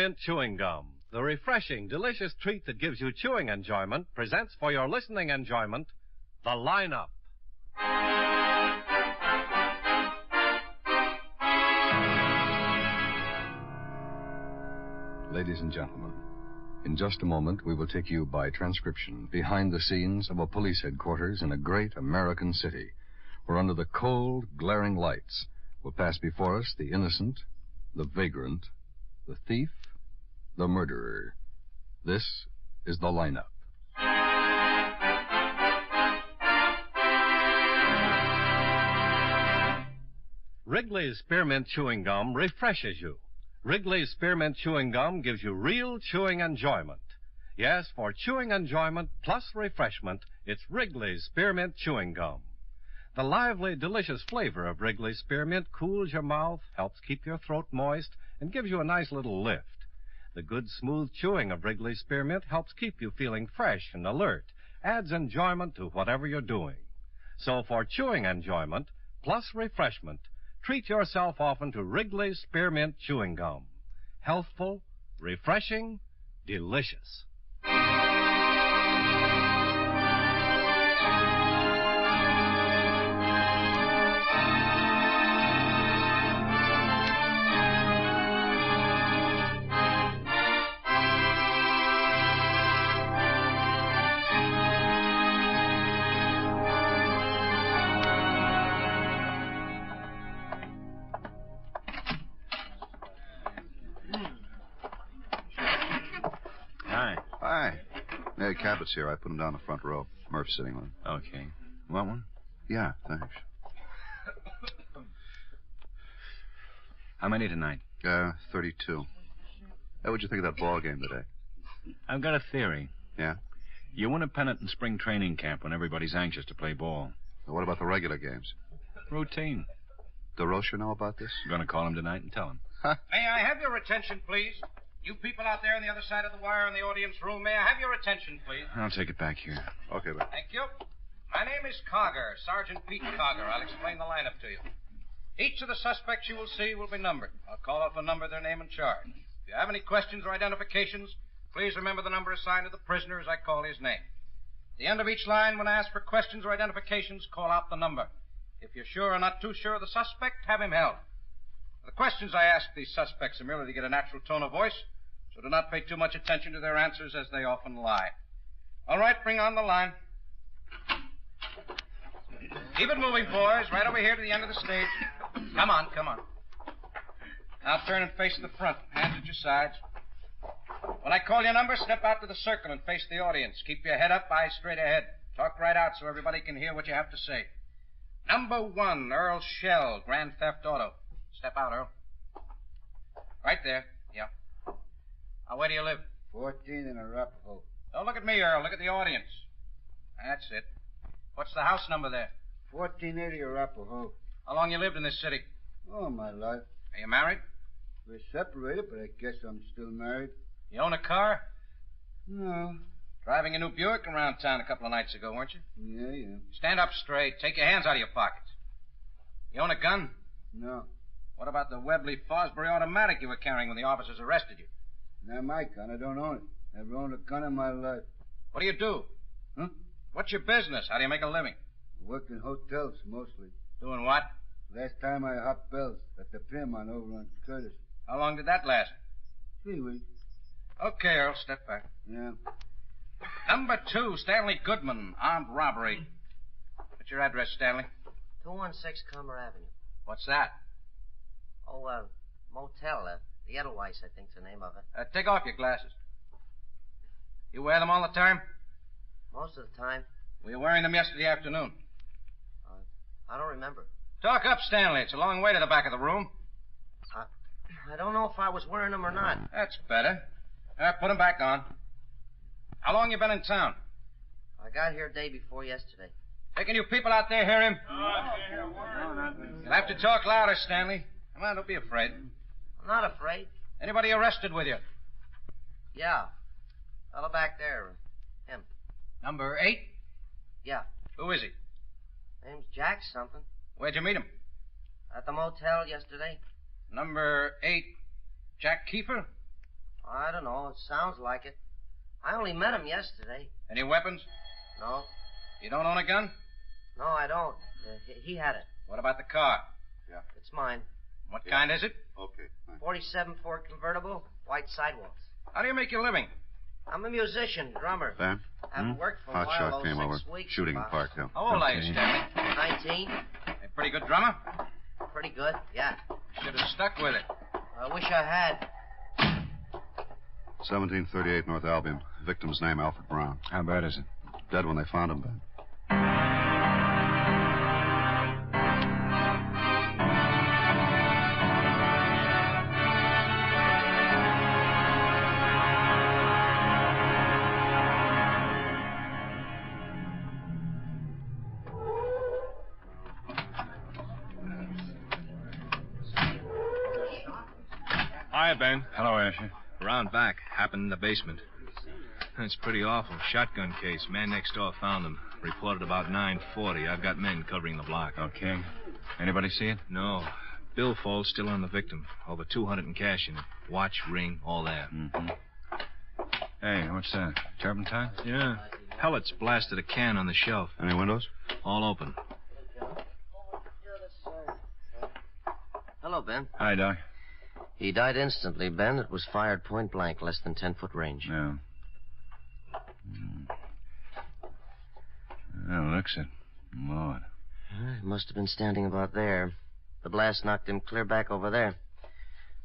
Spearmint Chewing Gum, the refreshing, delicious treat that gives you chewing enjoyment, presents for your listening enjoyment, The Lineup. Ladies and gentlemen, in just a moment we will take you by transcription behind the scenes of a police headquarters in a great American city, where under the cold, glaring lights will pass before us the innocent, the vagrant, the thief, the murderer. This is The Lineup. Wrigley's Spearmint Chewing Gum refreshes you. Wrigley's Spearmint Chewing Gum gives you real chewing enjoyment. Yes, for chewing enjoyment plus refreshment, it's Wrigley's Spearmint Chewing Gum. The lively, delicious flavor of Wrigley's Spearmint cools your mouth, helps keep your throat moist, and gives you a nice little lift. The good, smooth chewing of Wrigley's Spearmint helps keep you feeling fresh and alert, adds enjoyment to whatever you're doing. So for chewing enjoyment plus refreshment, treat yourself often to Wrigley's Spearmint Chewing Gum. Healthful, refreshing, delicious. Cabot's here. I put him down the front row. Murph's sitting with him. Okay. Want one? Yeah, thanks. How many tonight? 32. Hey, what'd you think of that ball game today? I've got a theory. Yeah? You win a pennant in spring training camp when everybody's anxious to play ball. Well, what about the regular games? Routine. DeRocher know about this? I'm going to call him tonight and tell him. May I have your attention, please? You people out there on the other side of the wire in the audience room, may I have your attention, please? I'll take it back here. Okay, then. Thank you. My name is Karger, Sergeant Pete Karger. I'll explain the lineup to you. Each of the suspects you will see will be numbered. I'll call off a number, their name, and charge. If you have any questions or identifications, please remember the number assigned to the prisoner as I call his name. At the end of each line, when I ask for questions or identifications, call out the number. If you're sure or not too sure of the suspect, have him held. The questions I ask these suspects are merely to get a natural tone of voice, so do not pay too much attention to their answers, as they often lie. All right, bring on the line. Keep it moving, boys. Right over here to the end of the stage. Come on, come on. Now turn and face the front. Hands at your sides. When I call your number, step out to the circle and face the audience. Keep your head up, eyes straight ahead. Talk right out so everybody can hear what you have to say. Number 1, Earl Shell, Grand Theft Auto. Step out, Earl. Right there. Yeah. Now, where do you live? 14 in Arapahoe. Don't look at me, Earl. Look at the audience. That's it. What's the house number there? 1480 Arapahoe. How long you lived in this city? All my life. Are you married? We're separated, but I guess I'm still married. You own a car? No. Driving a new Buick around town a couple of nights ago, weren't you? Yeah. Stand up straight. Take your hands out of your pockets. You own a gun? No. What about the Webley Fosbury automatic you were carrying when the officers arrested you? Not my gun. I don't own it. Never owned a gun in my life. What do you do? Huh? What's your business? How do you make a living? I work in hotels, mostly. Doing what? Last time I hopped bells at the Piermont over on Curtis. How long did that last? 3 weeks. Okay, Earl, step back. Yeah. Number 2, Stanley Goodman, armed robbery. What's your address, Stanley? 216 Comer Avenue. What's that? Oh, motel. The Edelweiss, I think's the name of it. Take off your glasses. You wear them all the time? Most of the time. Were you wearing them yesterday afternoon? I don't remember. Talk up, Stanley. It's a long way to the back of the room. I don't know if I was wearing them or not. That's better. Put them back on. How long you been in town? I got here day before yesterday. Can you people out there hear him? You'll have to talk louder, Stanley. Come on, don't be afraid. I'm not afraid. Anybody arrested with you? Yeah. Fellow back there. Him. Number 8? Yeah. Who is he? Name's Jack something. Where'd you meet him? At the motel yesterday. Number 8, Jack Kiefer? I don't know. It sounds like it. I only met him yesterday. Any weapons? No. You don't own a gun? No, I don't. He had it. What about the car? It's mine. What kind is it? Okay. Thanks. 47 Ford convertible, white sidewalls. How do you make your living? I'm a musician, drummer. Van? Haven't worked for a Hot while, shot though, came 6 over. weeks. Shooting in about. Park Hill. How old are you, Stanley? 19. A pretty good drummer? Pretty good, yeah. Should have stuck with it. I wish I had. 1738 North Albion. Victim's name, Alfred Brown. How bad is it? Dead when they found him, Ben. Hiya, Ben. Hello, Asher. Around back. Happened in the basement. It's pretty awful. Shotgun case. Man next door found them. Reported about 9:40. I've got men covering the block. Okay. Anybody see it? No. Billfold still on the victim. Over 200 in cash in it. Watch, ring, all that. Mm-hmm. Hey, what's that? Turpentine? Yeah. Pellets blasted a can on the shelf. Any windows? All open. Hello, Ben. Hi, Doc. He died instantly, Ben. It was fired point blank, less than 10-foot range. Yeah. Well, looks it. Lord. He must have been standing about there. The blast knocked him clear back over there.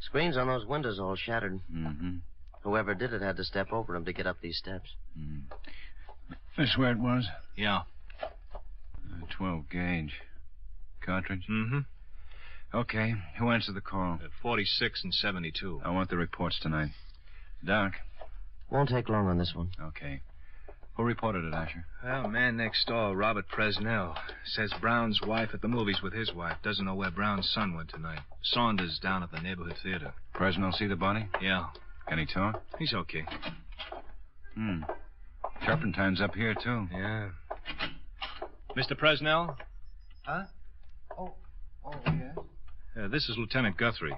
Screens on those windows all shattered. Mm-hmm. Whoever did it had to step over him to get up these steps. This where it was? Yeah. 12 gauge. Cartridge? Mm-hmm. Okay. Who answered the call? 46 and 72. I want the reports tonight. Doc. Won't take long on this one. Okay. Who reported it, Asher? Well, man next door, Robert Fresno. Says Brown's wife at the movies with his wife. Doesn't know where Brown's son went tonight. Saunders down at the neighborhood theater. Fresno see the body? Yeah. Can he talk? He's okay. Turpentine's up here, too. Yeah. Mr. Fresnel? Huh? Oh, yes. This is Lieutenant Guthrie.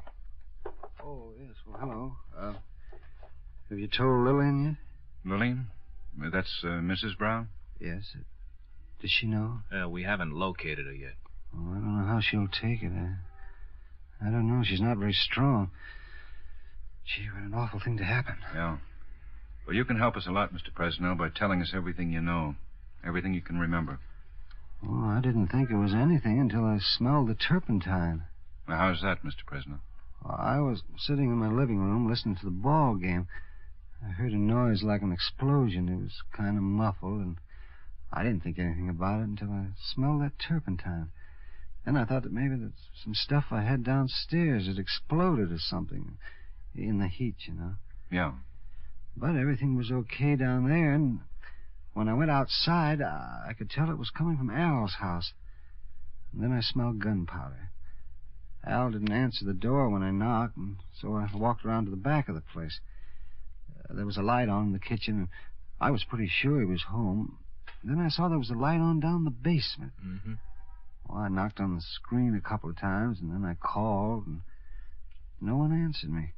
Oh, yes. Well, hello. Have you told Lillian yet? Lillian? That's Mrs. Brown? Yes. Does she know? We haven't located her yet. Oh, I don't know how she'll take it. I don't know. She's not very strong. Gee, what an awful thing to happen. Yeah. Well, you can help us a lot, Mr. Fresno, by telling us everything you know. Everything you can remember. Oh, I didn't think it was anything until I smelled the turpentine. Now, how's that, Mr. Fresno? I was sitting in my living room listening to the ball game. I heard a noise like an explosion. It was kind of muffled, and I didn't think anything about it until I smelled that turpentine. Then I thought that maybe that some stuff I had downstairs had exploded or something in the heat, you know. Yeah. But everything was okay down there, and when I went outside, I could tell it was coming from Al's house. And then I smelled gunpowder. Al didn't answer the door when I knocked, and so I walked around to the back of the place. There was a light on in the kitchen, and I was pretty sure he was home. Then I saw there was a light on down the basement. Mm-hmm. Well, I knocked on the screen a couple of times, and then I called, and no one answered me.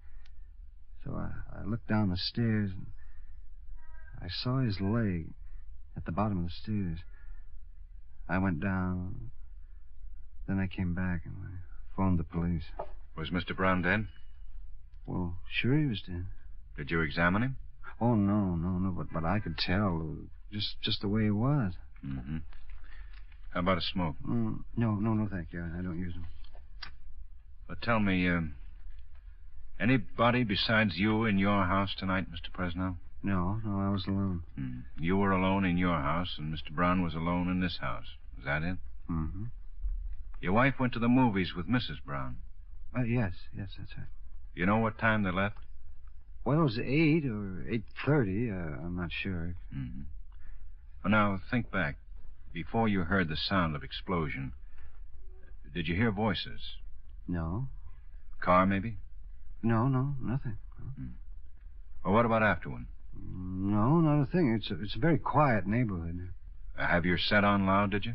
So I looked down the stairs, and I saw his leg at the bottom of the stairs. I went down. Then I came back, and I phoned the police. Was Mr. Brown dead? Well, sure he was dead. Did you examine him? Oh, no, but I could tell just the way he was. Mm-hmm. How about a smoke? No, thank you. I don't use them. But tell me, anybody besides you in your house tonight, Mr. Fresno? No, I was alone. You were alone in your house, and Mr. Brown was alone in this house. Is that it? Mm-hmm. Your wife went to the movies with Mrs. Brown. Yes, that's right. You know what time they left? Well, it was 8 or 8:30. I'm not sure. Mm-hmm. Well, now, think back. Before you heard the sound of explosion, did you hear voices? No. Car, maybe? No, nothing. No. Well, what about afterward? No, not a thing. It's a very quiet neighborhood. Have your set on loud, did you?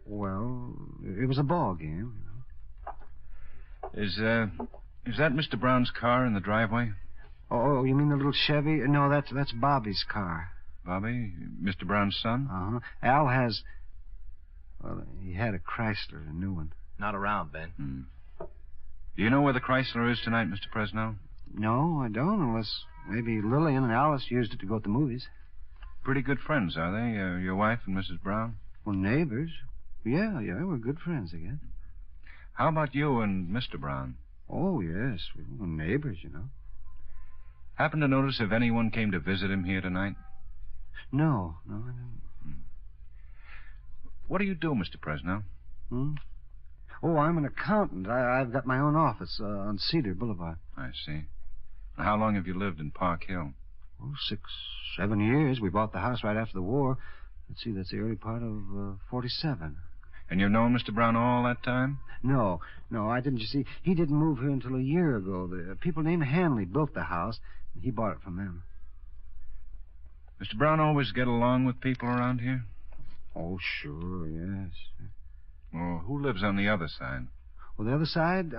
Well, it was a ball game, you know. Is that Mr. Brown's car in the driveway? Oh, you mean the little Chevy? No, that's Bobby's car. Bobby? Mr. Brown's son? Uh-huh. Al has... Well, he had a Chrysler, a new one. Not around, Ben. Do you know where the Chrysler is tonight, Mr. Fresno? No, I don't, unless maybe Lillian and Alice used it to go to the movies. Pretty good friends, are they? Your wife and Mrs. Brown? Well, neighbors. Yeah, we're good friends again. How about you and Mr. Brown? Oh, yes, we were neighbors, you know. Happen to notice if anyone came to visit him here tonight? No, I didn't. What do you do, Mr. Fresno? Oh, I'm an accountant. I've got my own office on Cedar Boulevard. I see. How long have you lived in Park Hill? Oh, 6, 7 years. We bought the house right after the war. Let's see, that's the early part of 47. And you've known Mr. Brown all that time? No, I didn't. You see, he didn't move here until a year ago. The people named Hanley built the house, and he bought it from them. Mr. Brown always get along with people around here? Oh, sure, yes. Well, who lives on the other side? Well, the other side,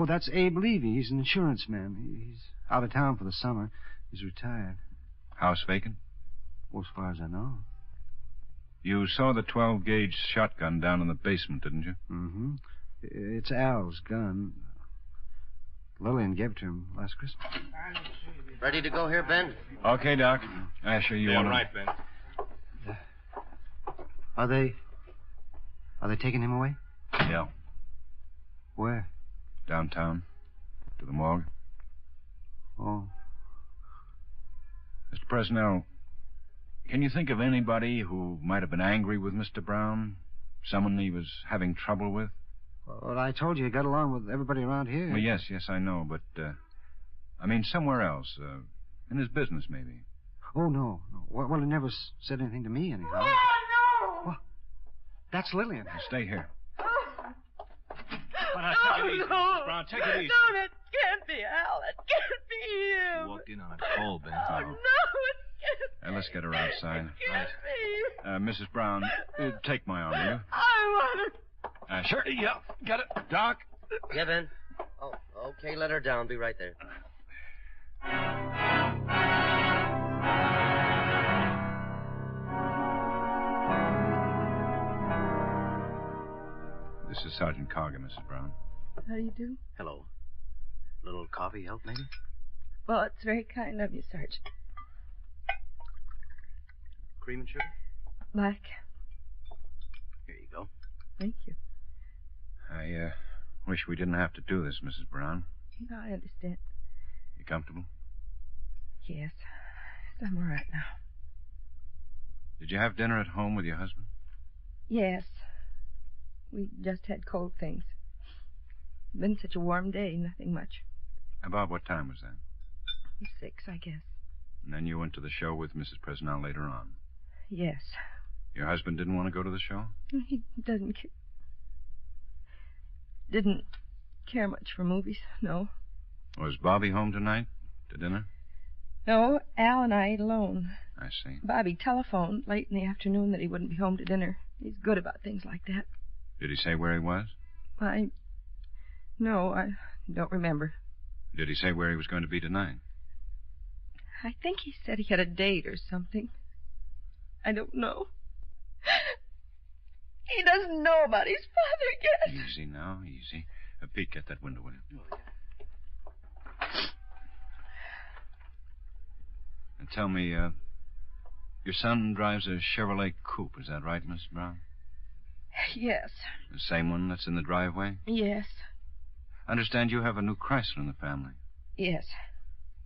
that's Abe Levy. He's an insurance man. He's out of town for the summer. He's retired. House vacant? Well, as far as I know. You saw the 12-gauge shotgun down in the basement, didn't you? Mm-hmm. It's Al's gun. Lillian gave it to him last Christmas. Ready to go here, Ben? Okay, Doc. Asher, you want to... right, Ben. Are they taking him away? Yeah. Where? Downtown. To the morgue. Oh. Mr. Presnell, can you think of anybody who might have been angry with Mr. Brown? Someone he was having trouble with? Well, I told you he got along with everybody around here. Well, yes, I know, but, I mean, somewhere else. In his business, maybe. Oh, no. Well, he never said anything to me, anyhow. Oh, no! What? That's Lillian. Stay here. Well, now, take it easy, Mrs. Brown. Take it easy. No, that can't be Al. That can't be him. You walked in on a cold, Ben. Oh, no, it can't be. Let's get her outside. It can't be. Mrs. Brown, take my arm, will you? I want to... Sure, yeah. Got it. Doc? Yeah, Ben. Oh, okay, let her down. Be right there. This is Sergeant Karger, Mrs. Brown. How do you do? Hello. Little coffee help, maybe? Well, it's very kind of you, Sergeant. Cream and sugar? Black. Here you go. Thank you. I wish we didn't have to do this, Mrs. Brown. No, I understand. You comfortable? Yes. I'm all right now. Did you have dinner at home with your husband? Yes. We just had cold things. Been such a warm day, nothing much. About what time was that? 6, I guess. And then you went to the show with Mrs. Presnell later on. Yes. Your husband didn't want to go to the show? He didn't care much for movies, no. Was Bobby home tonight to dinner? No, Al and I ate alone. I see. Bobby telephoned late in the afternoon that he wouldn't be home to dinner. He's good about things like that. Did he say where he was? No, I don't remember. Did he say where he was going to be tonight? I think he said he had a date or something. I don't know. He doesn't know about his father yet. Easy now, easy. Pete, get that window, will you? And tell me, your son drives a Chevrolet coupe, is that right, Miss Brown? Yes. The same one that's in the driveway? Yes. I understand you have a new Chrysler in the family. Yes.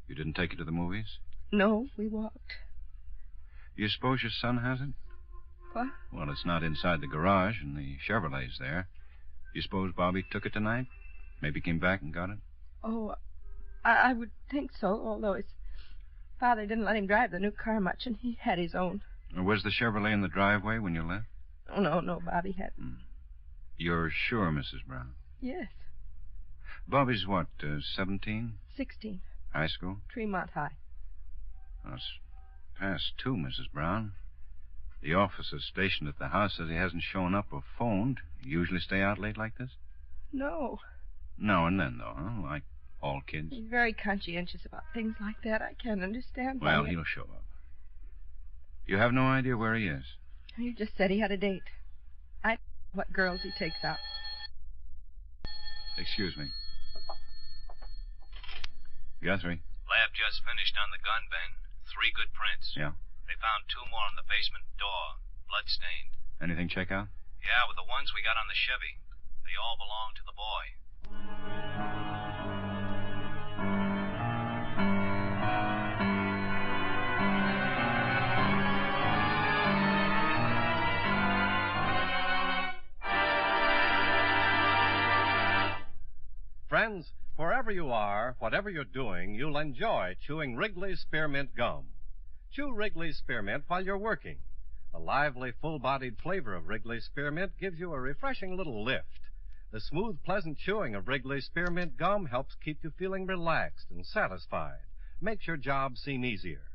You didn't take it to the movies? No, we walked. You suppose your son has it? What? Well, it's not inside the garage, and the Chevrolet's there. You suppose Bobby took it tonight? Maybe came back and got it? Oh, I would think so, although his father didn't let him drive the new car much, and he had his own. Or was the Chevrolet in the driveway when you left? Oh, no, Bobby hadn't. You're sure, Mrs. Brown? Yes. Bobby's what, 17? 16. High school? Tremont High. Well, it's past 2, Mrs. Brown. The officer stationed at the house says he hasn't shown up or phoned. You usually stay out late like this? No. Now and then, though, huh? Like All kids. He's very conscientious about things like that. I can't understand why. Well, he'll show up. You have no idea where he is? You just said he had a date. I don't know what girls he takes out. Excuse me. Guthrie. Lab just finished on the gun, Ben. 3 good prints. Yeah? They found 2 more on the basement door, blood-stained. Anything check out? Yeah, with the ones we got on the Chevy. They all belong to the boy. Friends, wherever you are, whatever you're doing, you'll enjoy chewing Wrigley's Spearmint Gum. Chew Wrigley's Spearmint while you're working. The lively, full-bodied flavor of Wrigley's Spearmint gives you a refreshing little lift. The smooth, pleasant chewing of Wrigley's Spearmint Gum helps keep you feeling relaxed and satisfied, makes your job seem easier.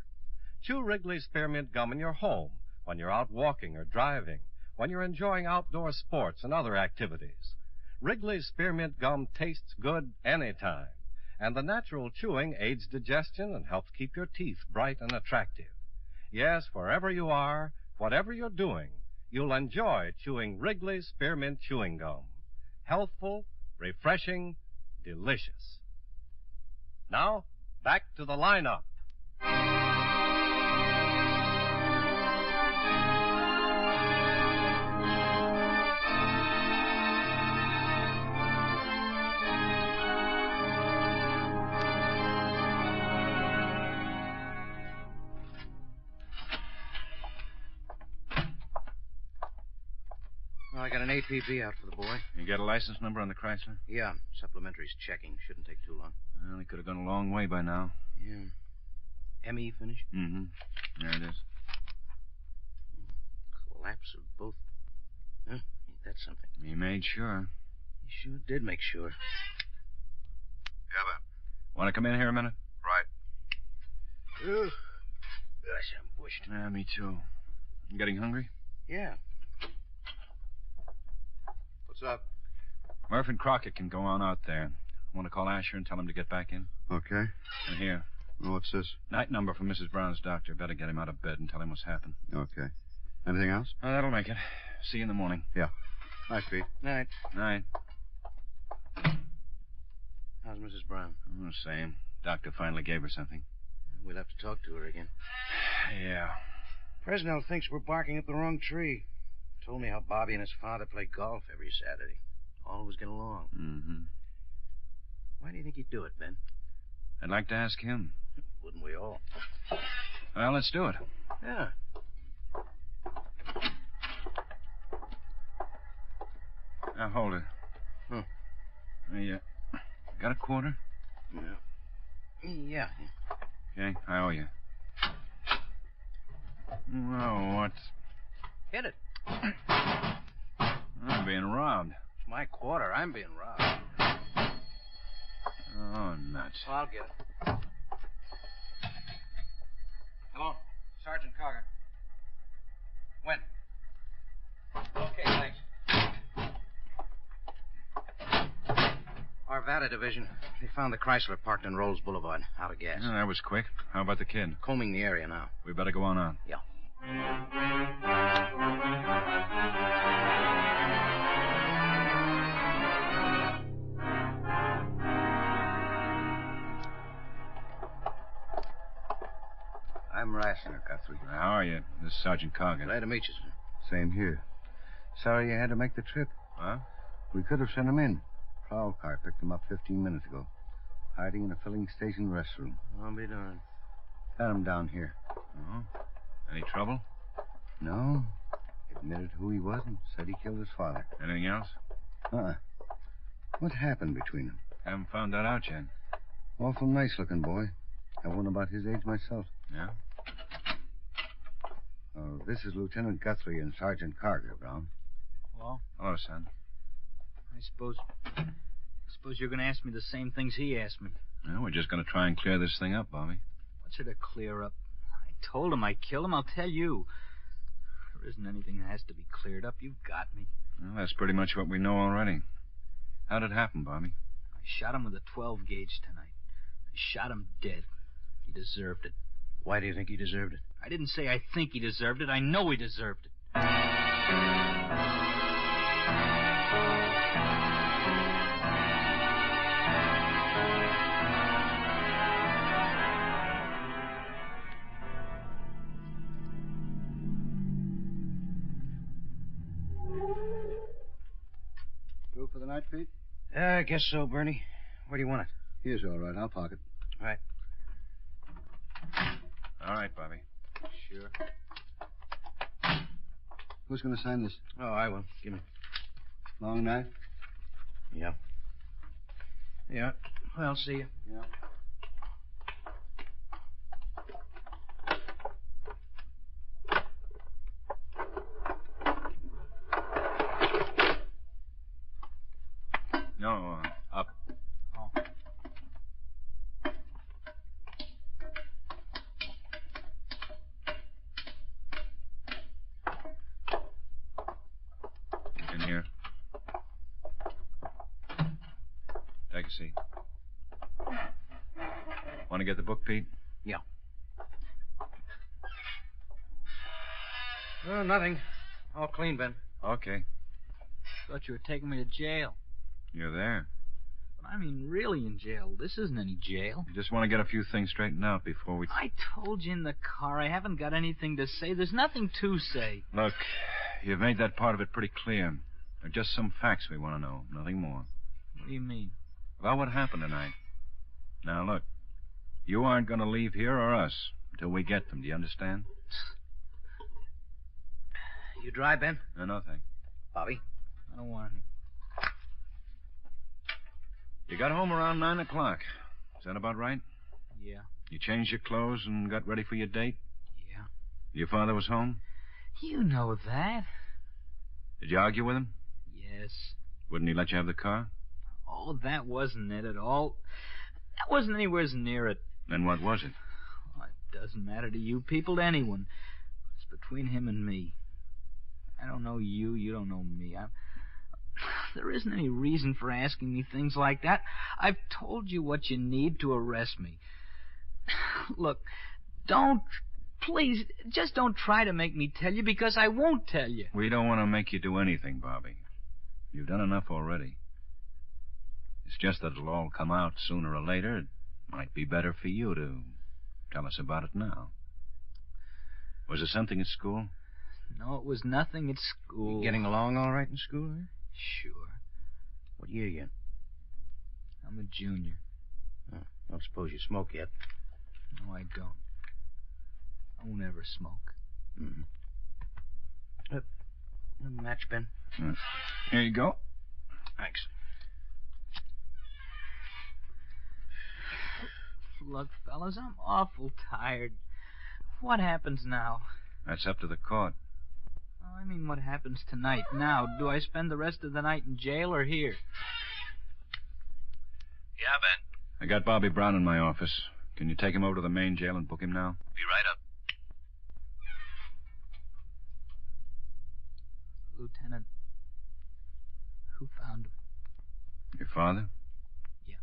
Chew Wrigley's Spearmint Gum in your home, when you're out walking or driving, when you're enjoying outdoor sports and other activities. Wrigley's Spearmint Gum tastes good anytime, and the natural chewing aids digestion and helps keep your teeth bright and attractive. Yes, wherever you are, whatever you're doing, you'll enjoy chewing Wrigley's Spearmint Chewing Gum. Healthful, refreshing, delicious. Now, back to the lineup. I got an APB out for the boy. You got a license number on the Chrysler? Yeah, supplementary's checking. Shouldn't take too long. Well, he could have gone a long way by now. Yeah. ME finish? Mm-hmm. There it is. Collapse of both. Huh? Ain't that something? He made sure. He sure did make sure. Yeah, Ben. Want to come in here a minute? Right. Ugh. Gosh, I'm bushed. Yeah, me too. You getting hungry? Yeah. What's up? Murph and Crockett can go on out there. Want to call Asher and tell him to get back in? Okay. And here. Well, what's this? Night number from Mrs. Brown's doctor. Better get him out of bed and tell him what's happened. Okay. Anything else? Oh, that'll make it. See you in the morning. Yeah. Night, Pete. Night. Night. How's Mrs. Brown? Oh, same. Doctor finally gave her something. We'll have to talk to her again. Yeah. Fresno thinks we're barking up the wrong tree. Told me how Bobby and his father play golf every Saturday. Always get along. Mm-hmm. Why do you think he'd do it, Ben? I'd like to ask him. Wouldn't we all? Well, let's do it. Yeah. Now, hold it. Huh. Yeah. Got a quarter? Yeah. Okay, I owe you. Oh, what? Hit it. I'm being robbed. It's my quarter. I'm being robbed. Oh, nuts. Well, I'll get it. Hello, Sergeant Karger. When? Okay, thanks. Arvada Division. They found the Chrysler parked on Rolls Boulevard, out of gas. Oh, that was quick. How about the kid? Combing the area now. We better go on out. Yeah. I'm Rassner, Guthrie. How are you? This is Sergeant Cargan. Glad to meet you, sir. Same here. Sorry you had to make the trip. Huh? We could have sent him in. Plow car picked him up 15 minutes ago. Hiding in a filling station restroom. I'll be darned. Got him down here. Oh? Any trouble? No. Admitted who he was and said he killed his father. Anything else? What happened between them? Haven't found that out yet. Awful nice-looking boy. Have one about his age myself. Yeah? Oh, this is Lieutenant Guthrie and Sergeant Karger, Brown. Hello? Hello, son. I suppose you're going to ask me the same things he asked me. Well, we're just going to try and clear this thing up, Bobby. What's there to clear up? I told him I killed him. I'll tell you. There isn't anything that has to be cleared up. You've got me. Well, that's pretty much what we know already. How did it happen, Bobby? I shot him with a 12 gauge tonight. I shot him dead. He deserved it. Why do you think he deserved it? I didn't say I think he deserved it. I know he deserved it. Through for the night, Pete? I guess so, Bernie. Where do you want it? Here's all right. I'll park it. All right. All right, Bobby. Sure. Who's going to sign this? Oh, I will. Give me. Long knife? Yeah. Yeah. Well, see you. Yeah. No, up. Oh. In here. Take a seat. Want to get the book, Pete? Yeah. Oh, nothing. All clean, Ben. Okay. Thought you were taking me to jail. You're there. But I mean, really in jail. This isn't any jail. You just want to get a few things straightened out before we... I told you in the car I haven't got anything to say. There's nothing to say. Look, you've made that part of it pretty clear. There are just some facts we want to know, nothing more. What do you mean? About what happened tonight. Now, look, you aren't going to leave here or us until we get them. Do you understand? You dry, Ben? No, thanks. Bobby? I don't want any. You got home around 9 o'clock. Is that about right? Yeah. You changed your clothes and got ready for your date? Yeah. Your father was home? You know that. Did you argue with him? Yes. Wouldn't he let you have the car? Oh, that wasn't it at all. That wasn't anywhere near it. Then what was it? Oh, it doesn't matter to you people, to anyone. It's between him and me. I don't know you. You don't know me. There isn't any reason for asking me things like that. I've told you what you need to arrest me. Look, please, just don't try to make me tell you, because I won't tell you. We don't want to make you do anything, Bobby. You've done enough already. It's just that it'll all come out sooner or later. It might be better for you to tell us about it now. Was there something at school? No, it was nothing at school. You getting along all right in school, eh? Sure. What year you in? I'm a junior. Oh, don't suppose you smoke yet. No, I don't. I won't ever smoke. Mm-hmm. A match, Ben? Here you go. Thanks. Look, fellas, I'm awful tired. What happens now? That's up to the court. Oh, I mean, what happens tonight? Now, do I spend the rest of the night in jail or here? Yeah, Ben. I got Bobby Brown in my office. Can you take him over to the main jail and book him now? Be right up. Lieutenant, who found him? Your father? Yeah.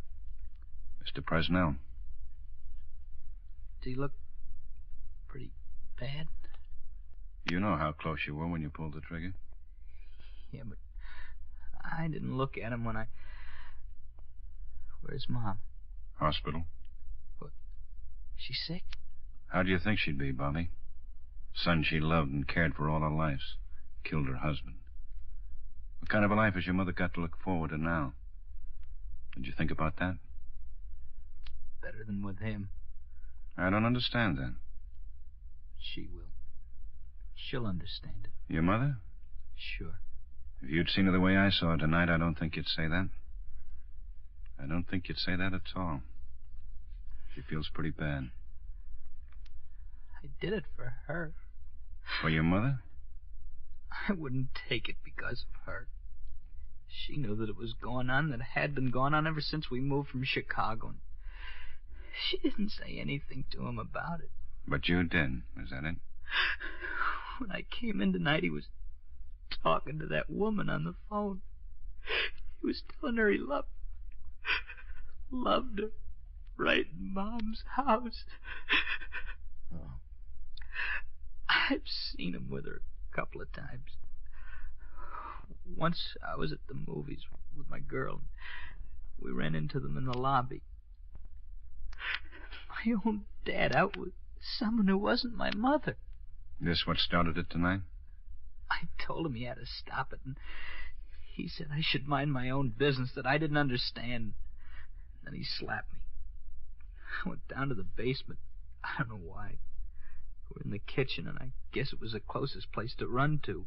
Mr. Fresno. Does he look pretty bad? You know how close you were when you pulled the trigger. Yeah, but I didn't look at him when I... Where's Mom? Hospital. What? She's sick? How do you think she'd be, Bobby? Son she loved and cared for all her life. Killed her husband. What kind of a life has your mother got to look forward to now? Did you think about that? Better than with him. I don't understand that. She will. She'll understand it. Your mother? Sure. If you'd seen her the way I saw her tonight, I don't think you'd say that. I don't think you'd say that at all. She feels pretty bad. I did it for her. For your mother? I wouldn't take it because of her. She knew that it was going on, that it had been going on ever since we moved from Chicago. And she didn't say anything to him about it. But you did, is that it? When I came in tonight, he was talking to that woman on the phone. He was telling her he loved loved her right in Mom's house. Oh. I've seen him with her a couple of times. Once I was at the movies with my girl. We ran into them in the lobby. My own dad out with someone who wasn't my mother. This what started it tonight? I told him he had to stop it, and he said I should mind my own business, that I didn't understand. Then he slapped me. I went down to the basement. I don't know why. We're in the kitchen, and I guess it was the closest place to run to.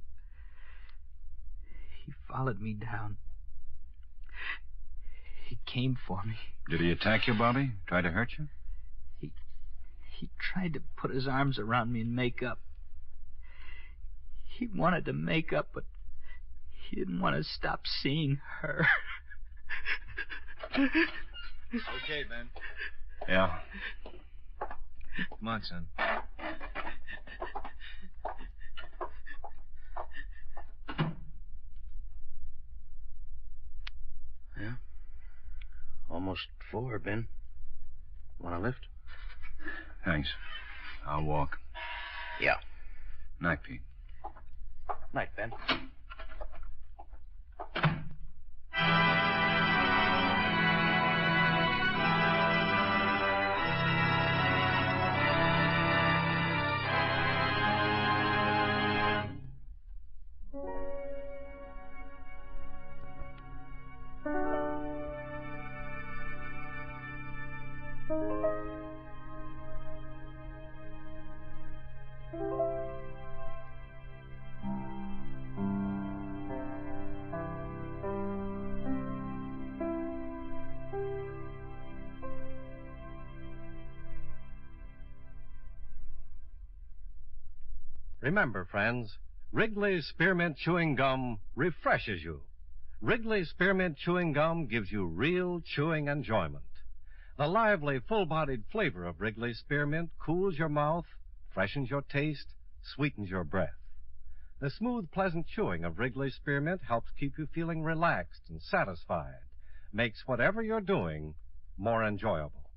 He followed me down. He came for me. Did he attack you, Bobby? Try to hurt you? He tried to put his arms around me and make up. He wanted to make up, but he didn't want to stop seeing her. Okay, Ben. Yeah. Come on, son. Yeah? Almost 4, Ben. Want a lift? Thanks. I'll walk. Yeah. Night, Pete. Night, Ben. Remember, friends, Wrigley's Spearmint Chewing Gum refreshes you. Wrigley's Spearmint Chewing Gum gives you real chewing enjoyment. The lively, full-bodied flavor of Wrigley's Spearmint cools your mouth, freshens your taste, sweetens your breath. The smooth, pleasant chewing of Wrigley's Spearmint helps keep you feeling relaxed and satisfied, makes whatever you're doing more enjoyable.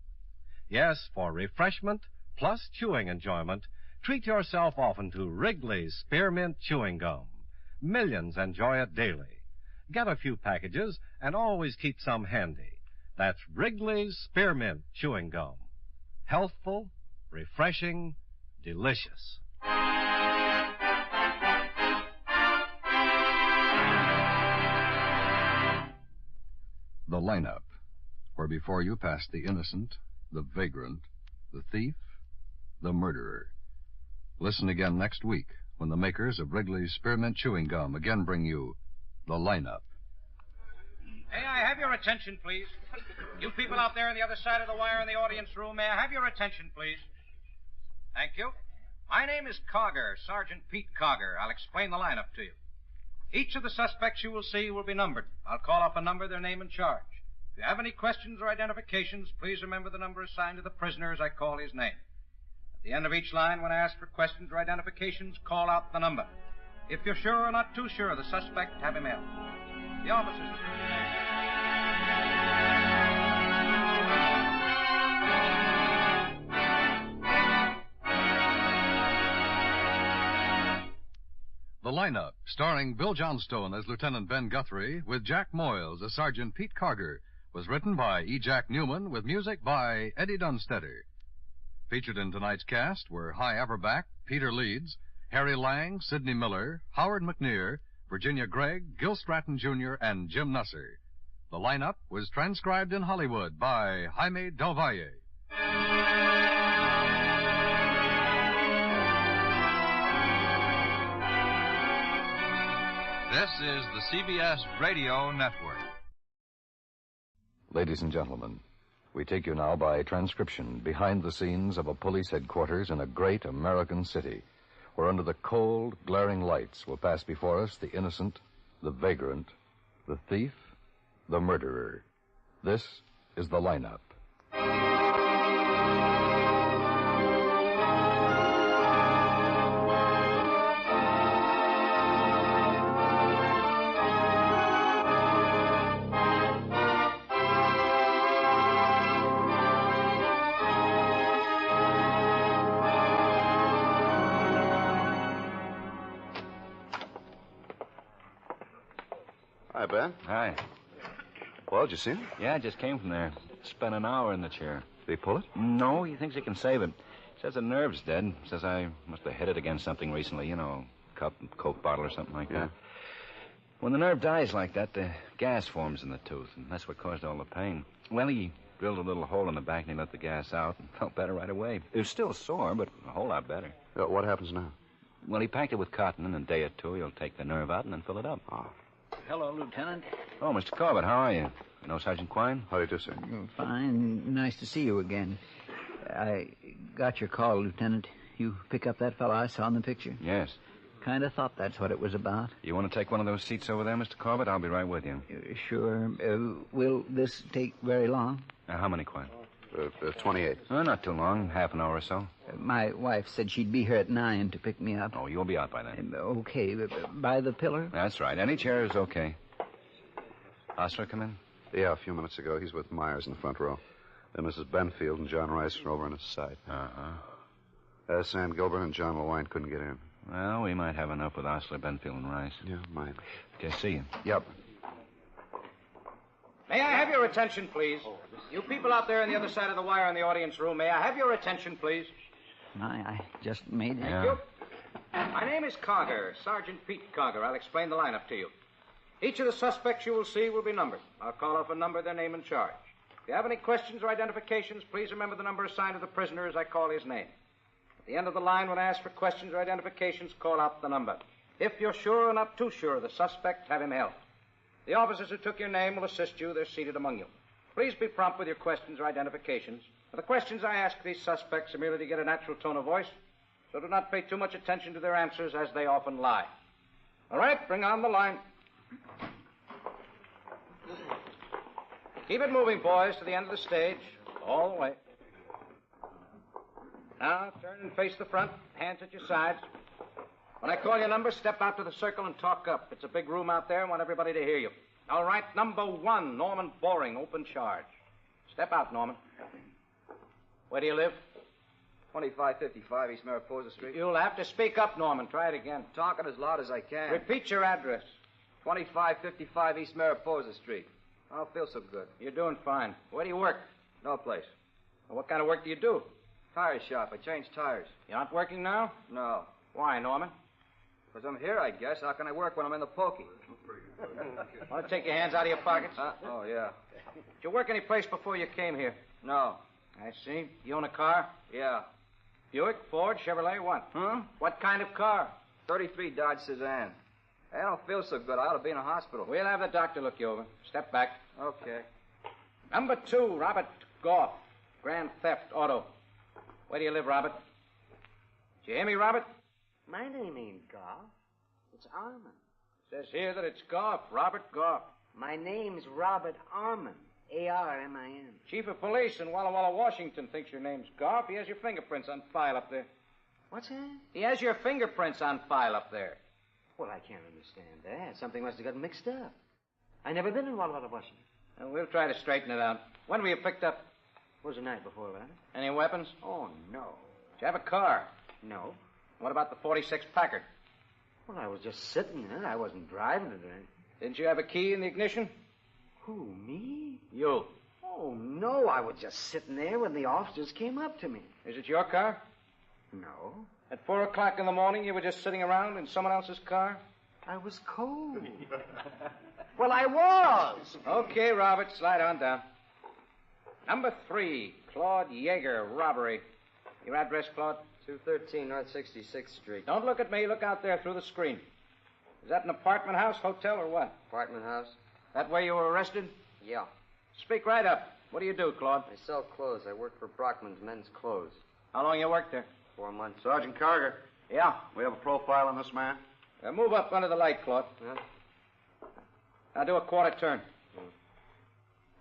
Yes, for refreshment plus chewing enjoyment, treat yourself often to Wrigley's Spearmint Chewing Gum. Millions enjoy it daily. Get a few packages and always keep some handy. That's Wrigley's Spearmint Chewing Gum. Healthful, refreshing, delicious. The lineup, where before you pass the innocent, the vagrant, the thief, the murderer. Listen again next week when the makers of Wrigley's Spearmint Chewing Gum again bring you The Lineup. May I have your attention, please? You people out there on the other side of the wire in the audience room, may I have your attention, please? Thank you. My name is KARGER, Sergeant Pete KARGER. I'll explain the lineup to you. Each of the suspects you will see will be numbered. I'll call off a number, their name, and charge. If you have any questions or identifications, please remember the number assigned to the prisoner as I call his name. At the end of each line, when I ask for questions or identifications, call out the number. If you're sure or not too sure of the suspect, have him held. The officers will do the same. The Lineup, starring Bill Johnstone as Lieutenant Ben Guthrie, with Jack Moyles as Sergeant Pete KARGER, was written by E. Jack Newman, with music by Eddie Dunstetter. Featured in tonight's cast were Hy Averback, Peter Leeds, Harry Lang, Sidney Miller, Howard McNear, Virginia Gregg, Gil Stratton Jr., and Jim Nusser. The Lineup was transcribed in Hollywood by Jaime Del Valle. This is the CBS Radio Network. Ladies and gentlemen, we take you now by transcription behind the scenes of a police headquarters in a great American city, where under the cold, glaring lights will pass before us the innocent, the vagrant, the thief, the murderer. This is The Lineup. Hi, Ben. Hi. Well, did you see him? Yeah, I just came from there. Spent an hour in the chair. Did he pull it? No, he thinks he can save it. Says the nerve's dead. Says I must have hit it against something recently, cup, Coke bottle or something like that. When the nerve dies like that, the gas forms in the tooth, and that's what caused all the pain. Well, he drilled a little hole in the back and he let the gas out and felt better right away. It was still sore, but a whole lot better. What happens now? Well, he packed it with cotton, and in a day or two he'll take the nerve out and then fill it up. Oh. Hello, Lieutenant. Oh, Mr. Corbett, how are you? You know Sergeant Quine? How do you do, sir? Fine. Nice to see you again. I got your call, Lieutenant. You pick up that fellow I saw in the picture? Yes. Kind of thought that's what it was about. You want to take one of those seats over there, Mr. Corbett? I'll be right with you. Sure. Will this take very long? How many, Quine? 28. Not too long. Half an hour or so. My wife said she'd be here at 9 to pick me up. Oh, you'll be out by then. Okay. By the pillar? That's right. Any chair is okay. Osler come in? Yeah, a few minutes ago. He's with Myers in the front row. Then Mrs. Benfield and John Rice are over on his side. Sam Gilbert and John LeWine couldn't get in. Well, we might have enough with Osler, Benfield, and Rice. Yeah, might. Okay, see you. Yep. May I have your attention, please? You people out there on the other side of the wire in the audience room, may I have your attention, please? I just made it. Thank you. My name is Karger, Sergeant Pete Karger. I'll explain the lineup to you. Each of the suspects you will see will be numbered. I'll call off a number, their name, and charge. If you have any questions or identifications, please remember the number assigned to the prisoner as I call his name. At the end of the line, when I ask for questions or identifications, call out the number. If you're sure or not too sure of the suspect, have him held. The officers who took your name will assist you. They're seated among you. Please be prompt with your questions or identifications. The questions I ask these suspects are merely to get a natural tone of voice, so do not pay too much attention to their answers, as they often lie. All right, bring on the line. Keep it moving, boys, to the end of the stage. All the way. Now, turn and face the front, hands at your sides. When I call your number, step out to the circle and talk up. It's a big room out there. I want everybody to hear you. All right, number 1, Norman Boring, open charge. Step out, Norman. Where do you live? 2555 East Mariposa Street. You'll have to speak up, Norman. Try it again. Talking as loud as I can. Repeat your address. 2555 East Mariposa Street. I don't feel so good. You're doing fine. Where do you work? No place. Well, what kind of work do you do? Tire shop. I change tires. You're not working now? No. Why, Norman? Because I'm here, I guess. How can I work when I'm in the pokey? Want to take your hands out of your pockets? Oh, yeah. Did you work any place before you came here? No. I see. You own a car? Yeah. Buick, Ford, Chevrolet, what? What kind of car? 33 Dodge Suzanne. I don't feel so good. I ought to be in a hospital. We'll have the doctor look you over. Step back. Okay. Number 2, Robert Goff. Grand theft, auto. Where do you live, Robert? Did you hear me, Robert? My name ain't Goff. It's Armin. It says here that it's Goff, Robert Goff. My name's Robert Armin. A-R-M-I-N. Chief of Police in Walla Walla, Washington thinks your name's Goff. He has your fingerprints on file up there. What's that? He has your fingerprints on file up there. Well, I can't understand that. Something must have gotten mixed up. I never been in Walla Walla, Washington. Well, we'll try to straighten it out. When were you picked up? It was the night before that. Any weapons? Oh, no. Did you have a car? No. What about the 46 Packard? Well, I was just sitting there. I wasn't driving it or anything. Didn't you have a key in the ignition? Who, me? You. Oh, no. I was just sitting there when the officers came up to me. Is it your car? No. At 4 o'clock in the morning, you were just sitting around in someone else's car? I was cold. Well, I was. Okay, Robert, slide on down. Number 3, Claude Yeager, robbery. Your address, Claude? 213 North 66th Street. Don't look at me. Look out there through the screen. Is that an apartment house, hotel, or what? Apartment house. That where you were arrested? Yeah. Speak right up. What do you do, Claude? I sell clothes. I work for Brockman's Men's Clothes. How long you worked there? 4 months. Sergeant Karger. Yeah. We have a profile on this man. Move up under the light, Claude. Yeah. Now do a quarter turn.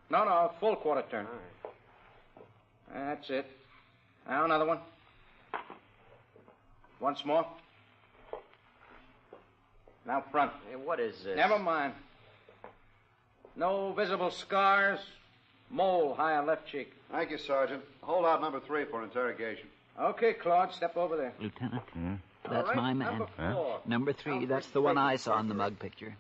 No, a full quarter turn. All right. That's it. Now another one. Once more. Now front. Hey, what is this? Never mind. No visible scars. Mole high on left cheek. Thank you, Sergeant. Hold out number 3 for interrogation. Okay, Claude, step over there. Lieutenant, All that's right, my man. Number 4. Number 3, that's the one I saw in the mug picture.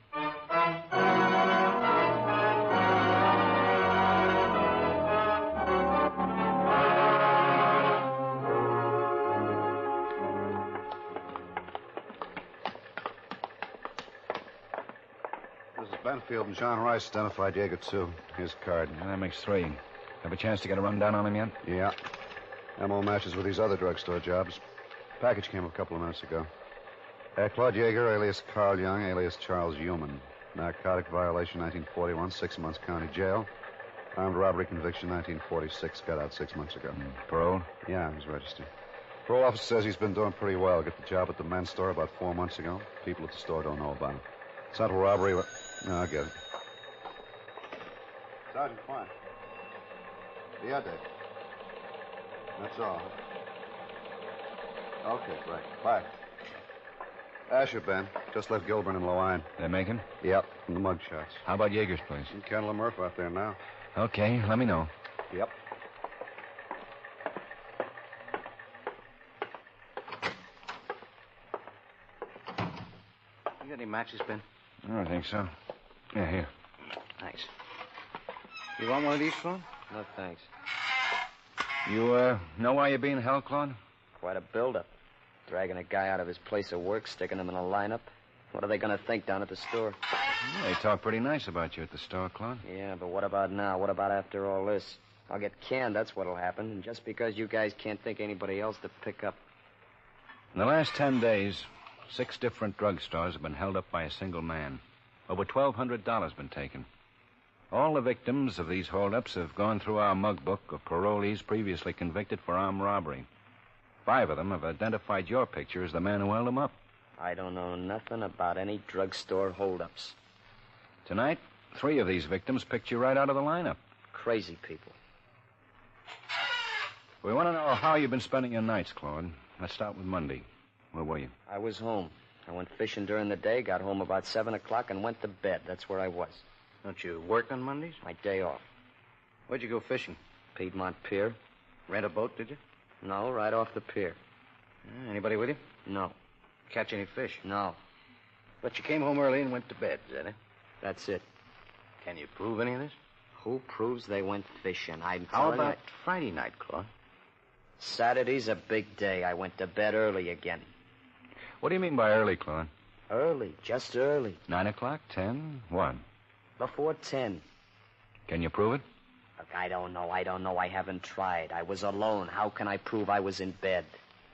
Mrs. Benfield and John Rice identified Yeager, too. Here's a card. Yeah, that makes 3. Have a chance to get a rundown on him yet? Yeah. MO matches with these other drugstore jobs. Package came a couple of minutes ago. Claude Yeager, alias Carl Young, alias Charles Human. Narcotic violation, 1941, 6 months county jail. Armed robbery conviction, 1946, got out 6 months ago. Parole? Yeah, he's registered. Parole officer says he's been doing pretty well. Got the job at the men's store about 4 months ago. People at the store don't know about it. Simple robbery. No, I get it. Sergeant, fine. Yeah, Dave. That's all. Okay, right. Bye. Asher, Ben. Just left Gilburn and Lewine. They're making? Yep, and the mug shots. How about Yeager's place? And Kendall and Murph out there now. Okay, let me know. Yep. You got any matches, Ben? I don't think so. Yeah, here. Thanks. You want one of these, Claude? No, thanks. You, know why you're being held, Claude? Quite a build-up. Dragging a guy out of his place of work, sticking him in a lineup. What are they going to think down at the store? Well, they talk pretty nice about you at the store, Claude. Yeah, but what about now? What about after all this? I'll get canned, that's what'll happen. And just because you guys can't think anybody else to pick up. In the last 10 days, 6 different drugstores have been held up by a single man. Over $1,200 been taken. All the victims of these holdups have gone through our mug book of parolees previously convicted for armed robbery. 5 of them have identified your picture as the man who held them up. I don't know nothing about any drugstore holdups. Tonight, 3 of these victims picked you right out of the lineup. Crazy people. We want to know how you've been spending your nights, Claude. Let's start with Monday. Where were you? I was home. I went fishing during the day, got home about 7 o'clock, and went to bed. That's where I was. Don't you work on Mondays? My day off. Where'd you go fishing? Piedmont Pier. Rent a boat, did you? No, right off the pier. Anybody with you? No. Catch any fish? No. But you came home early and went to bed, is that it? That's it. Can you prove any of this? Who proves they went fishing? How about Friday night, Claude? Saturday's a big day. I went to bed early again. What do you mean by early, Claude? Early, just early. 9 o'clock, 10, 1? Before 10. Can you prove it? Look, I don't know. I haven't tried. I was alone. How can I prove I was in bed?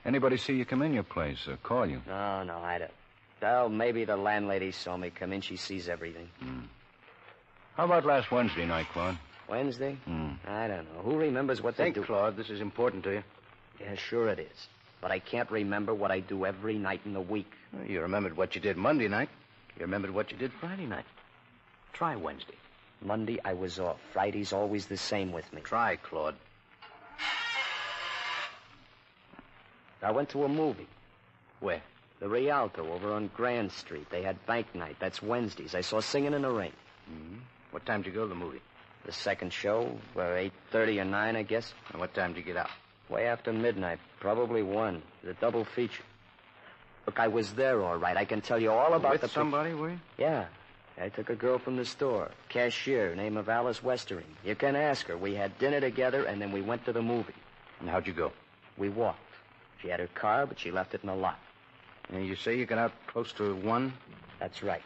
Anybody see you come in your place or call you? No, I don't. Well, maybe the landlady saw me come in. She sees everything. How about last Wednesday night, Claude? Wednesday? I don't know. Who remembers what they do? Claude, this is important to you. Yeah, sure it is. But I can't remember what I do every night in the week. Well, you remembered what you did Monday night. You remembered what you did Friday night. Try Wednesday. Monday, I was off. Friday's always the same with me. Try, Claude. I went to a movie. Where? The Rialto over on Grand Street. They had bank night. That's Wednesdays. I saw Singing in the Rain. What time did you go to the movie? The second show, 8:30 or 9, I guess. And what time did you get out? Way after midnight. Probably 1. The double feature. Look, I was there all right. I can tell you all about With somebody, were you? Yeah. I took a girl from the store. Cashier, name of Alice Westering. You can ask her. We had dinner together, and then we went to the movie. And how'd you go? We walked. She had her car, but she left it in the lot. And you say you got out close to 1? That's right.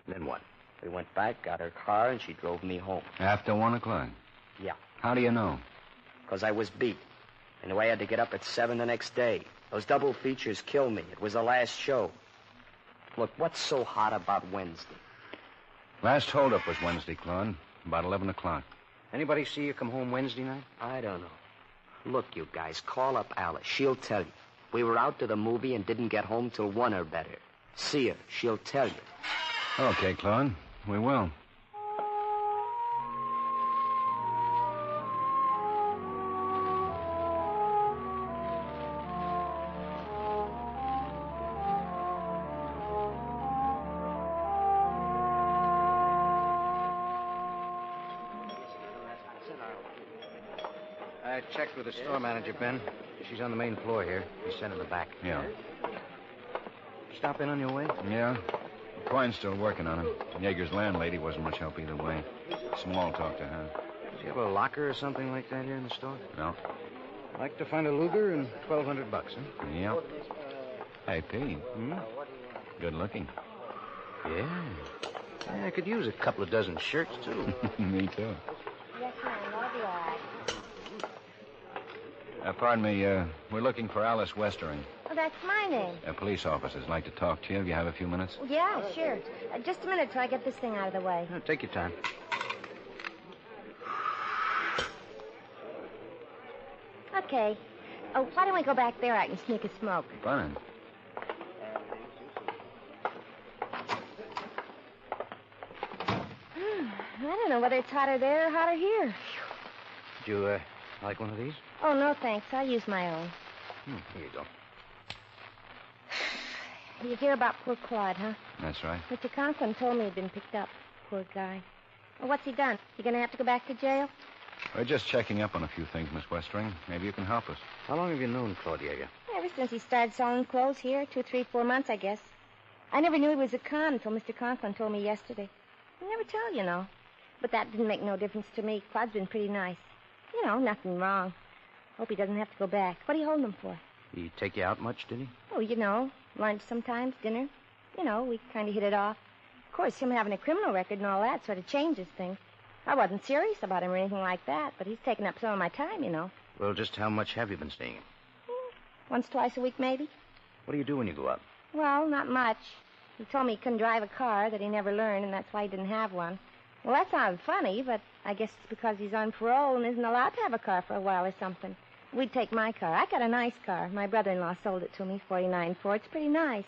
Then what? We went back, got her car, and she drove me home. After 1 o'clock? Yeah. How do you know? Because I was beat. And I had to get up at 7 the next day. Those double features killed me. It was the last show. Look, what's so hot about Wednesday? Last holdup was Wednesday, Claude. About 11 o'clock. Anybody see you come home Wednesday night? I don't know. Look, you guys, call up Alice. She'll tell you. We were out to the movie and didn't get home till 1 or better. See her. She'll tell you. Okay, Claude. We will. I checked with the store manager, Ben. She's on the main floor here. He's sent in the back. Yeah. Stop in on your way? Yeah. Quine's still working on him. Yeager's landlady wasn't much help either way. Small talk to her. Does he have a locker or something like that here in the store? No. I'd like to find a Lugar and $1,200, huh? Yep. Hey, Pete. Good looking. Yeah. Yeah, I could use a couple of dozen shirts, too. Me, too. Yes, ma'am. That'll be all right. Pardon me, we're looking for Alice Westering. Oh, that's my name. Police officers like to talk to you. Do you have a few minutes? Yeah, sure. Just a minute till I get this thing out of the way. Take your time. Okay. Oh, why don't we go back there? I can sneak a smoke. Fine. I don't know whether it's hotter there or hotter here. Would you, like one of these? Oh, no, thanks. I'll use my own. Here you go. You hear about poor Claude, huh? That's right. Mr. Conklin told me he'd been picked up. Poor guy. Well, what's he done? You gonna have to go back to jail? We're just checking up on a few things, Miss Westering. Maybe you can help us. How long have you known Claude Yeager? Ever since he started selling clothes here, 2, 3, 4 months, I guess. I never knew he was a con until Mr. Conklin told me yesterday. I never tell, you know. But that didn't make no difference to me. Claude's been pretty nice. You know, nothing wrong. Hope he doesn't have to go back. What are you holding him for? He take you out much, did he? Oh, you know, lunch sometimes, dinner. You know, we kind of hit it off. Of course, him having a criminal record and all that sort of changes things. I wasn't serious about him or anything like that, but he's taken up some of my time, you know. Well, just how much have you been seeing him? Once, twice a week, maybe. What do you do when you go out? Well, not much. He told me he couldn't drive a car, that he never learned, and that's why he didn't have one. Well, that sounds funny, but I guess it's because he's on parole and isn't allowed to have a car for a while or something. We'd take my car. I got a nice car. My brother-in-law sold it to me, 49 Ford. It's pretty nice.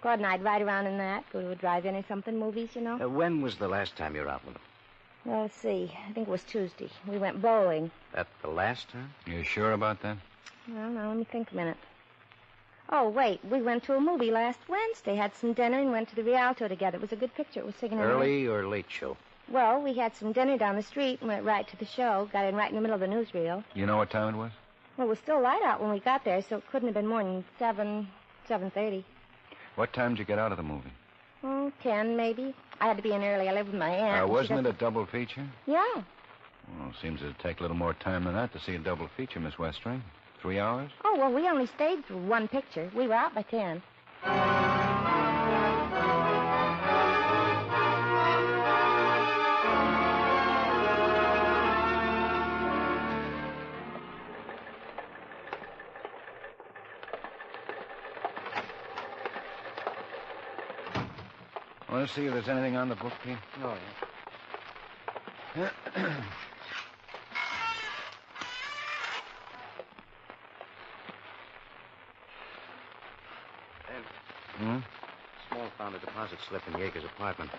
Claude and I'd ride around in that, go to a drive-in or something, movies, you know. When was the last time you were out with him? Well, let's see. I think it was Tuesday. We went bowling. That the last time? You sure about that? Well, now, let me think a minute. Oh, wait. We went to a movie last Wednesday, had some dinner, and went to the Rialto together. It was a good picture. It was singing. Early or late show? Well, we had some dinner down the street and went right to the show. Got in right in the middle of the newsreel. You know what time it was? Well, it was still light out when we got there, so it couldn't have been more than 7:30. What time did you get out of the movie? Oh, 10, maybe. I had to be in early. I live with my aunt. Wasn't it a double feature? Yeah. Well, it seems it'd take a little more time than that to see a double feature, Miss Westering. 3 hours? Oh, well, we only stayed for one picture. We were out by 10. Want to see if there's anything on the book, Pete? Oh, yeah. Small found a deposit slip in Yeager's apartment.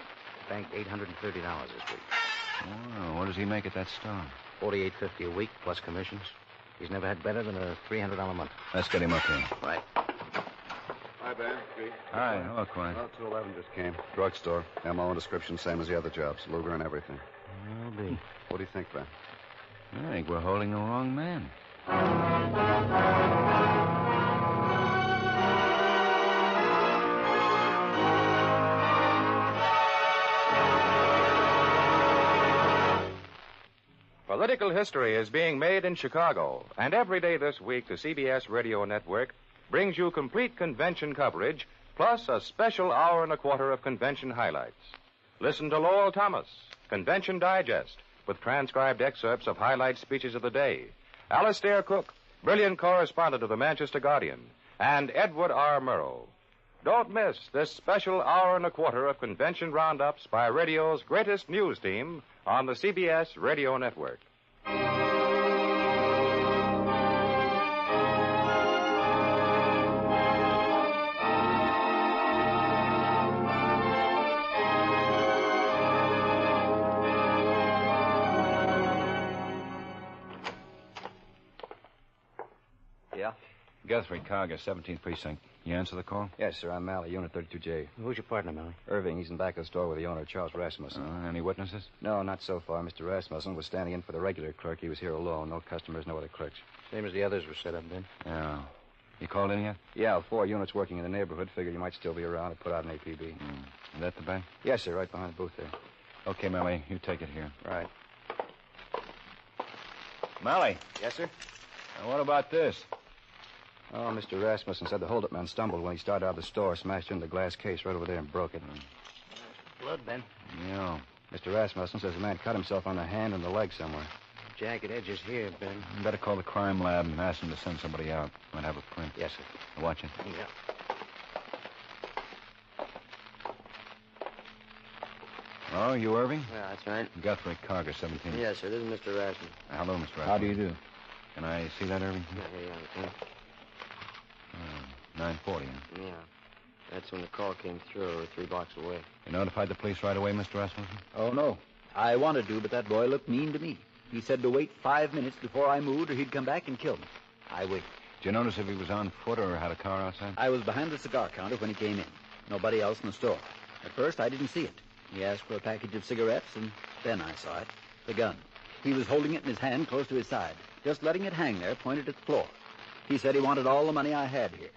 Banked $830 this week. Oh, what does he make at that store? $48.50 a week plus commissions. He's never had better than a $300 a month. Let's get him up here. Right. Hi, Ben. Pete. Hi. Hello, Quine. Well, 211 just came. Drugstore. MO and description, same as the other jobs. Lugar and everything. Will be. What do you think, Ben? I think we're holding the wrong man. Political history is being made in Chicago, and every day this week the CBS Radio Network brings you complete convention coverage, plus a special hour and a quarter of convention highlights. Listen to Lowell Thomas, Convention Digest, with transcribed excerpts of highlight speeches of the day, Alastair Cook, brilliant correspondent of the Manchester Guardian, and Edward R. Murrow. Don't miss this special hour and a quarter of convention roundups by radio's greatest news team on the CBS Radio Network. Yeah? Guthrie, Karger, 17th Precinct. You answer the call? Yes, sir. I'm Malley, Unit 32J. Who's your partner, Malley? Irving. He's in back of the store with the owner, Charles Rasmussen. Any witnesses? No, not so far. Mr. Rasmussen was standing in for the regular clerk. He was here alone. No customers, no other clerks. Same as the others were set up, then? Yeah. You called in yet? Yeah, 4 units working in the neighborhood. Figured you might still be around to put out an APB. Is that the bank? Yes, sir. Right behind the booth there. Okay, Malley. You take it here. Right. Malley. Yes, sir? What about this? Oh, Mr. Rasmussen said the hold-up man stumbled when he started out of the store, smashed into the glass case right over there and broke it. Blood, Ben. Yeah. Mr. Rasmussen says a man cut himself on the hand and the leg somewhere. Jagged edges here, Ben. You better call the crime lab and ask them to send somebody out. Might have a print. Yes, sir. Watch it. Yeah. Oh, you Irving? Yeah, that's right. Guthrie, Karger, 17. Yes, sir. This is Mr. Rasmussen. Hello, Mr. Rasmussen. How do you do? Can I see that, Irving? Yeah. 9:40. Yeah. That's when the call came through, 3 blocks away. You notified the police right away, Mr. Rasmussen? Oh, no. I wanted to, but that boy looked mean to me. He said to wait 5 minutes before I moved or he'd come back and kill me. I waited. Did you notice if he was on foot or had a car outside? I was behind the cigar counter when he came in. Nobody else in the store. At first, I didn't see it. He asked for a package of cigarettes, and then I saw it. The gun. He was holding it in his hand close to his side, just letting it hang there, pointed at the floor. He said he wanted all the money I had here.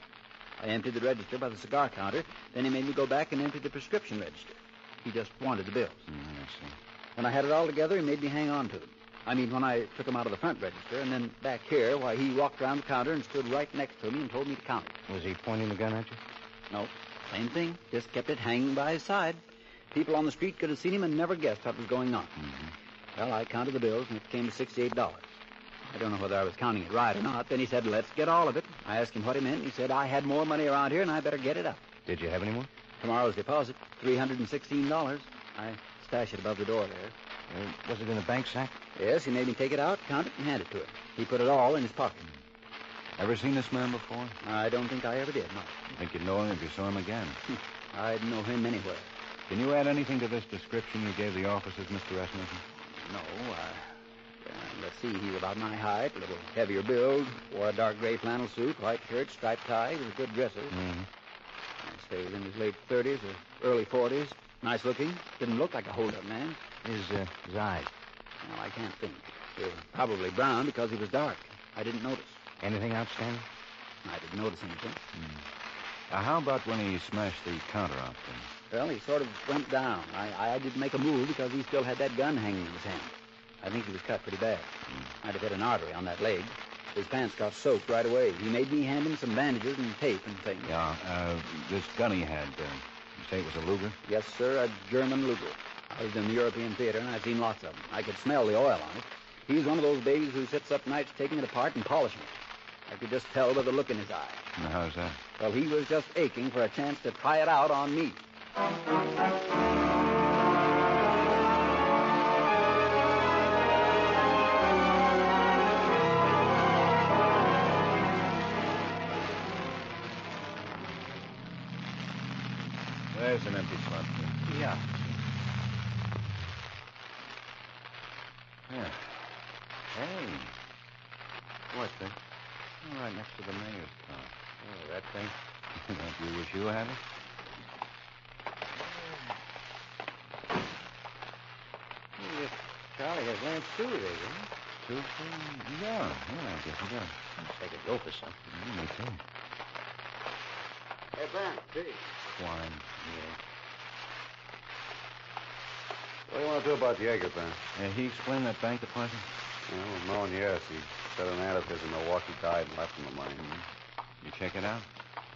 I emptied the register by the cigar counter. Then he made me go back and empty the prescription register. He just wanted the bills. I see. When I had it all together, he made me hang on to them. I mean, when I took him out of the front register, and then back here, why, he walked around the counter and stood right next to me and told me to count it. Was he pointing the gun at you? No. Same thing. Just kept it hanging by his side. People on the street could have seen him and never guessed what was going on. Well, I counted the bills, and it came to $68. I don't know whether I was counting it right or not. Then he said, let's get all of it. I asked him what he meant, and he said, I had more money around here, and I better get it up. Did you have any more? Tomorrow's deposit, $316. I stashed it above the door there. Was it in a bank sack? Yes, he made me take it out, count it, and hand it to him. He put it all in his pocket. Ever seen this man before? I don't think I ever did, no. Think you'd know him if you saw him again? I'd know him anywhere. Can you add anything to this description you gave the officers, Mr. Rasmussen? No, let's see, he was about my height, a little heavier build, wore a dark gray flannel suit, white shirt, striped tie, he was a good dresser. I'd say he was in his late 30s or early 40s. Nice looking, didn't look like a hold-up man. His eyes? Well, I can't think. They were probably brown because he was dark. I didn't notice. Anything outstanding? I didn't notice anything. How about when he smashed the counter out there? Well, he sort of went down. I didn't make a move because he still had that gun hanging in his hand. I think he was cut pretty bad. Might have hit an artery on that leg. His pants got soaked right away. He made me hand him some bandages and tape and things. Yeah, this gun he had, you say it was a Luger? Yes, sir, a German Luger. I was in the European theater, and I've seen lots of them. I could smell the oil on it. He's one of those babies who sits up nights taking it apart and polishing it. I could just tell by the look in his eye. Now, how's that? Well, he was just aching for a chance to try it out on me. There's an empty slot. Yeah. Yeah. Hey. What's that? Oh, right next to the mayor's car. Oh, that thing? Don't you wish you had it? Yes, Charlie has lamps too, there, isn't he? Yeah, I guess he does. Take a dope or something. Me too. Hey, Ben, see. Swine. Yeah. What do you want to do about Yeager, Ben? He explained that bank deposit? Well, knowing yes. He said an aunt of his in Milwaukee died and left him the money. You check it out?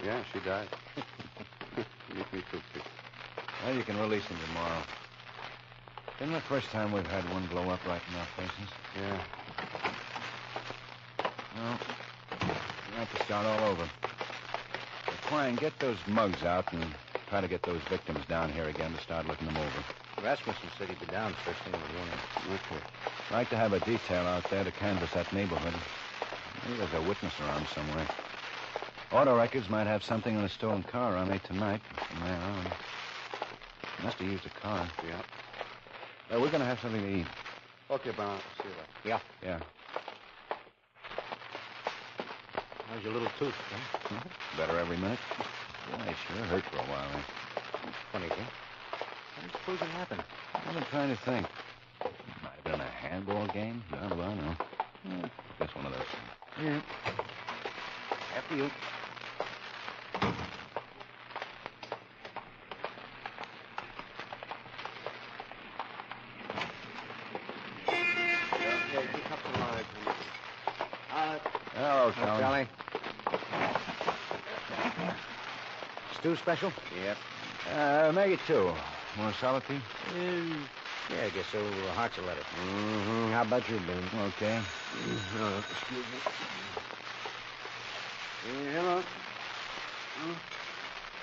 Yeah, she died. Me too. Well, you can release him tomorrow. Isn't the first time we've had one blow up right in our faces? Yeah. Well, we have to start all over. Quine, get those mugs out and try to get those victims down here again to start looking them over. Rasmussen said he'd be down first thing in the morning. Okay. I'd like to have a detail out there to canvass that neighborhood. Maybe there's a witness around somewhere. Auto records might have something on a stolen car around 8 tonight. From there on. Must have used a car. Yeah. We're going to have something to eat. Okay, Ben. I'll see you later. Yeah. How's your little tooth, Ben? Better every minute. Boy, it sure hurt for a while. Funny, huh? How do you suppose it happened? I've been trying to think. Might have been a handball game. How do I know? Just one of those things. Yeah. After you. Okay, 2 cups of large. Hello, Charlie. Stew special? Yep. Make it 2. More solid tea? Yeah, I guess so. Heart's a letter. Mm-hmm. How about you, Ben? Okay. Excuse me. Hello.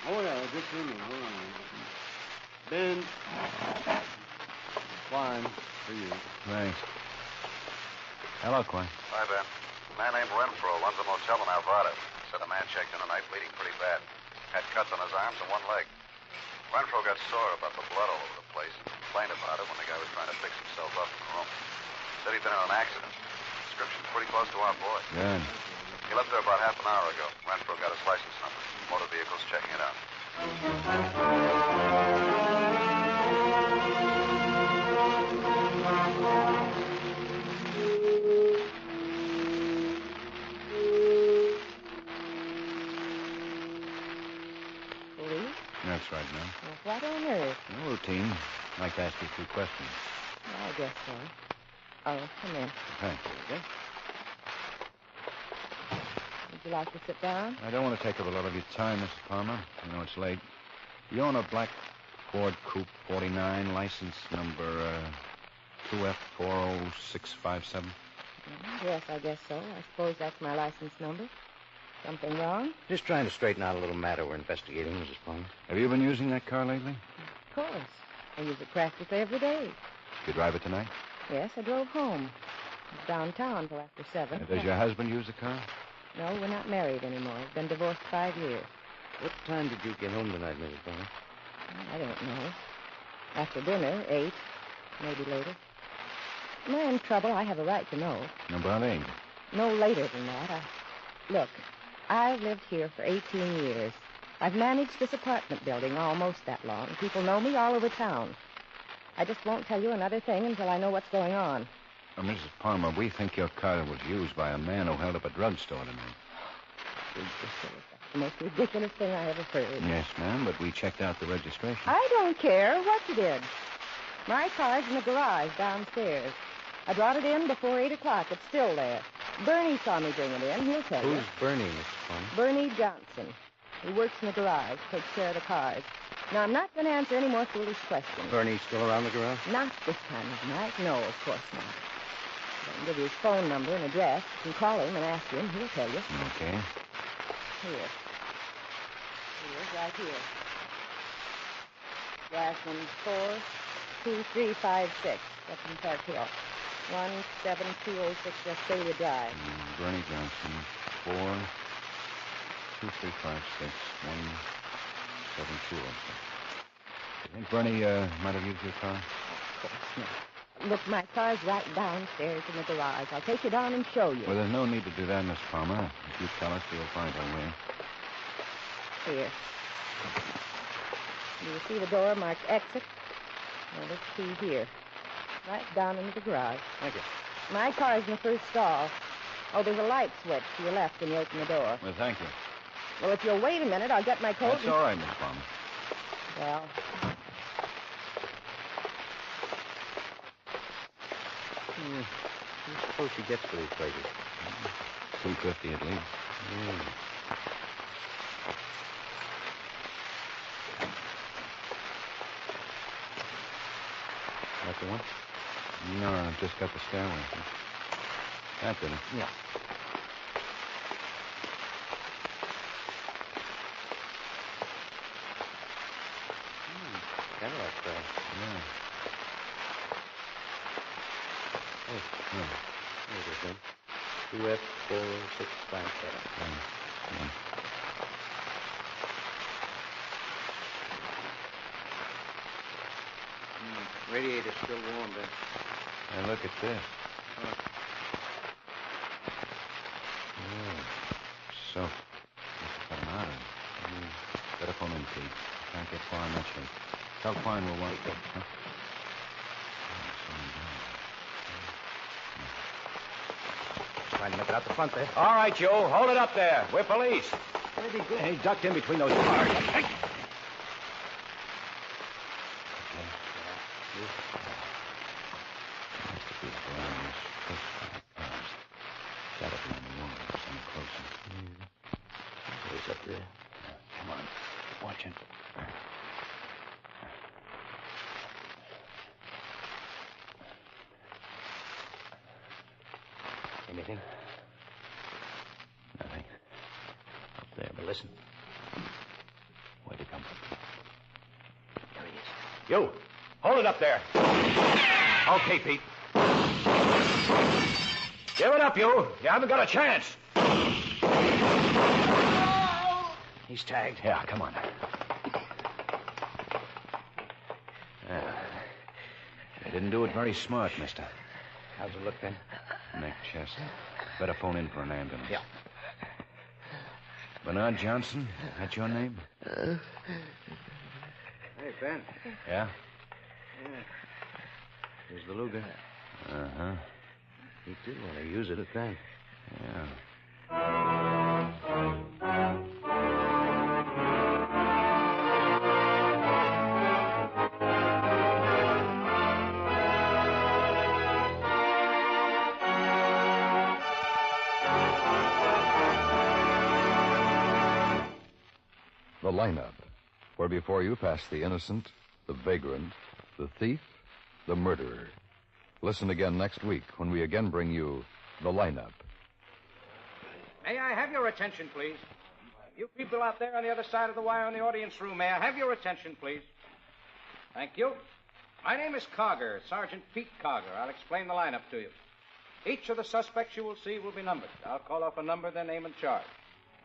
Oh, yeah, just a minute. Hold on. Ben. Fine. For you. Thanks. Hello, Quinn. Hi, Ben. A man named Renfro runs a motel in Alvarado. Said a man checked in tonight bleeding pretty bad. Had cuts on his arms and one leg. Renfro got sore about the blood all over the place and complained about it when the guy was trying to fix himself up in the room. Said he'd been in an accident. Description's pretty close to our boy. Good. He left there about half an hour ago. Renfro got his license number. Motor vehicle's checking it out. Police? That's right, ma'am. Well, what on earth? No routine. I'd like to ask you a few questions. I guess so. Oh, come in. Thank you. Okay. Would you like to sit down? I don't want to take up a lot of your time, Mrs. Palmer. You know it's late. You own a black Ford Coupe 49, license number 2F40657? Yes, I guess so. I suppose that's my license number. Something wrong? Just trying to straighten out a little matter we're investigating, Mrs. Palmer. Have you been using that car lately? Of course. I use it practically every day. You drive it tonight? Yes, I drove home. I was downtown till after 7. Does your husband use the car? No, we're not married anymore. We've been divorced 5 years. What time did you get home tonight, Mrs. Palmer? I don't know. After dinner, 8, maybe later. Am I in trouble? I have a right to know. About 8. No later than that. Look, I've lived here for 18 years. I've managed this apartment building almost that long. People know me all over town. I just won't tell you another thing until I know what's going on. Mrs. Palmer, we think your car was used by a man who held up a drugstore tonight. Ridiculous. That's the most ridiculous thing I ever heard. Yes, ma'am, but we checked out the registration. I don't care what you did. My car's in the garage downstairs. I brought it in before 8 o'clock. It's still there. Bernie saw me bring it in. He'll tell you. Who's Bernie, Mrs. Palmer? Bernie Johnson. He works in the garage, takes care of the cars. Now, I'm not going to answer any more foolish questions. Bernie's still around the garage? Not this time of night. No, of course not. I can give you his phone number and address. You can call him and ask him. He'll tell you. Okay. Here. He is right here. Jasmine 42356. That's in Park Hill. 17206 Australia Drive. Bernie Johnson, 42356 17206. You think Bernie might have used your car? Of course not. Look, my car's right downstairs in the garage. I'll take you down and show you. Well, there's no need to do that, Miss Palmer. If you tell us, we'll find our way. Here. Do you see the door marked exit? Well, this key here. Right down into the garage. Thank you. My car's in the first stall. Oh, there's a light switch to your left when you open the door. Well, thank you. Well, if you'll wait a minute, I'll get my coat. That's all right, Miss Palmer. Well. What suppose she gets for these places? $250 at least. That the one? No, I've just got the stairway. That did it. Yeah. Kind of like that. Yeah. Oh, no. There it is, then. 2F40657. Radiator's still warm, Ben. And look at this. Huh. Oh, soap. Must have got an iron. Better phone in, Pete. Can't get far in that shape. Tell Klein we'll want it, huh? Trying to make it out the front there. All right, Joe. Hold it up there. We're police. Pretty good. Hey, ducked in between those cars. Hey. He's up there. Come on. Watch him. anything? Nothing. Up there, but listen. Where'd he come from? There he is. You! Hold it up there! Okay, Pete. Give it up, you! You haven't got a chance! He's tagged. Yeah, come on. Yeah. They didn't do it very smart, mister. How's it look, Ben? Neck, chest. Better phone in for an ambulance. Yeah. Bernard Johnson, that your name? Hey, Ben. Yeah? Here's the Luger. Uh-huh. He did want to use it at that. Yeah. The lineup, where before you pass the innocent, the vagrant, the thief, the murderer. Listen again next week when we again bring you the lineup. May I have your attention, please? You people out there on the other side of the wire in the audience room, may I have your attention, please? Thank you. My name is Karger, Sergeant Pete Karger. I'll explain the lineup to you. Each of the suspects you will see will be numbered. I'll call off a number, their name and charge.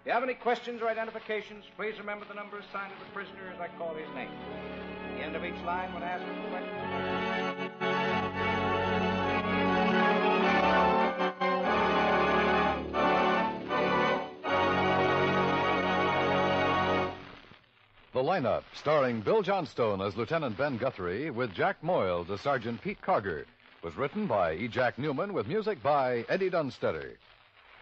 If you have any questions or identifications, please remember the number assigned to the prisoner as I call his name. At the end of each line, when asked a question. The lineup, starring Bill Johnstone as Lieutenant Ben Guthrie with Jack Moyles as Sergeant Pete Karger, was written by E. Jack Newman with music by Eddie Dunstetter.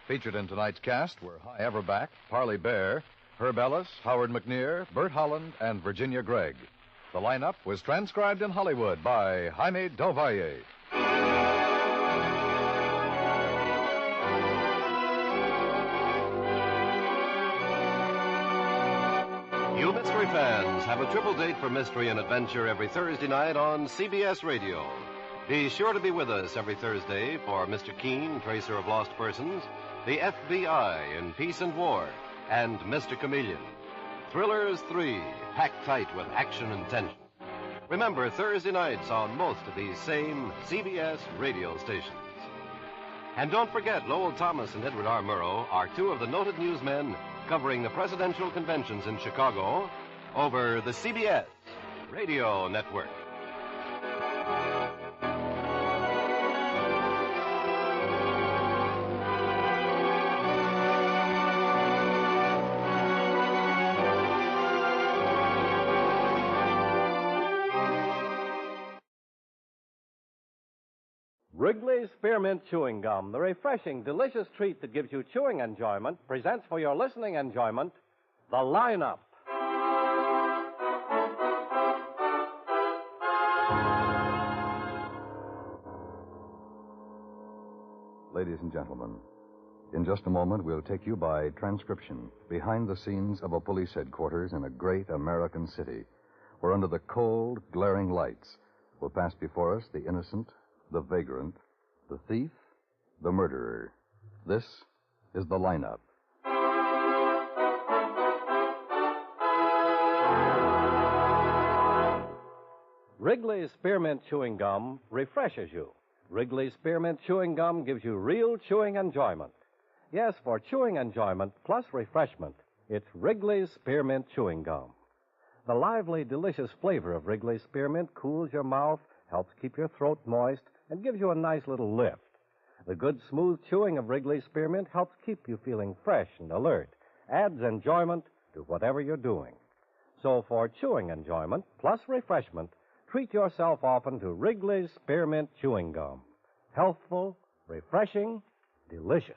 Featured in tonight's cast were Hy Everback, Parley Bear, Herb Ellis, Howard McNear, Bert Holland, and Virginia Gregg. The lineup was transcribed in Hollywood by Jaime Del Valle. You mystery fans have a triple date for mystery and adventure every Thursday night on CBS Radio. Be sure to be with us every Thursday for Mr. Keen, Tracer of Lost Persons, the FBI in Peace and War, and Mr. Chameleon. Thrillers 3, packed tight with action and tension. Remember, Thursday nights on most of these same CBS radio stations. And don't forget, Lowell Thomas and Edward R. Murrow are two of the noted newsmen covering the presidential conventions in Chicago over the CBS Radio Network. Wrigley's Spearmint Chewing Gum, the refreshing, delicious treat that gives you chewing enjoyment, presents for your listening enjoyment, The Lineup. Ladies and gentlemen, in just a moment we'll take you by transcription behind the scenes of a police headquarters in a great American city, where under the cold, glaring lights will pass before us the innocent, the vagrant, the thief, the murderer. This is the lineup. Wrigley's Spearmint Chewing Gum refreshes you. Wrigley's Spearmint Chewing Gum gives you real chewing enjoyment. Yes, for chewing enjoyment plus refreshment, it's Wrigley's Spearmint Chewing Gum. The lively, delicious flavor of Wrigley's Spearmint cools your mouth, helps keep your throat moist, and gives you a nice little lift. The good, smooth chewing of Wrigley's Spearmint helps keep you feeling fresh and alert, adds enjoyment to whatever you're doing. So for chewing enjoyment plus refreshment, treat yourself often to Wrigley's Spearmint Chewing Gum. Healthful, refreshing, delicious.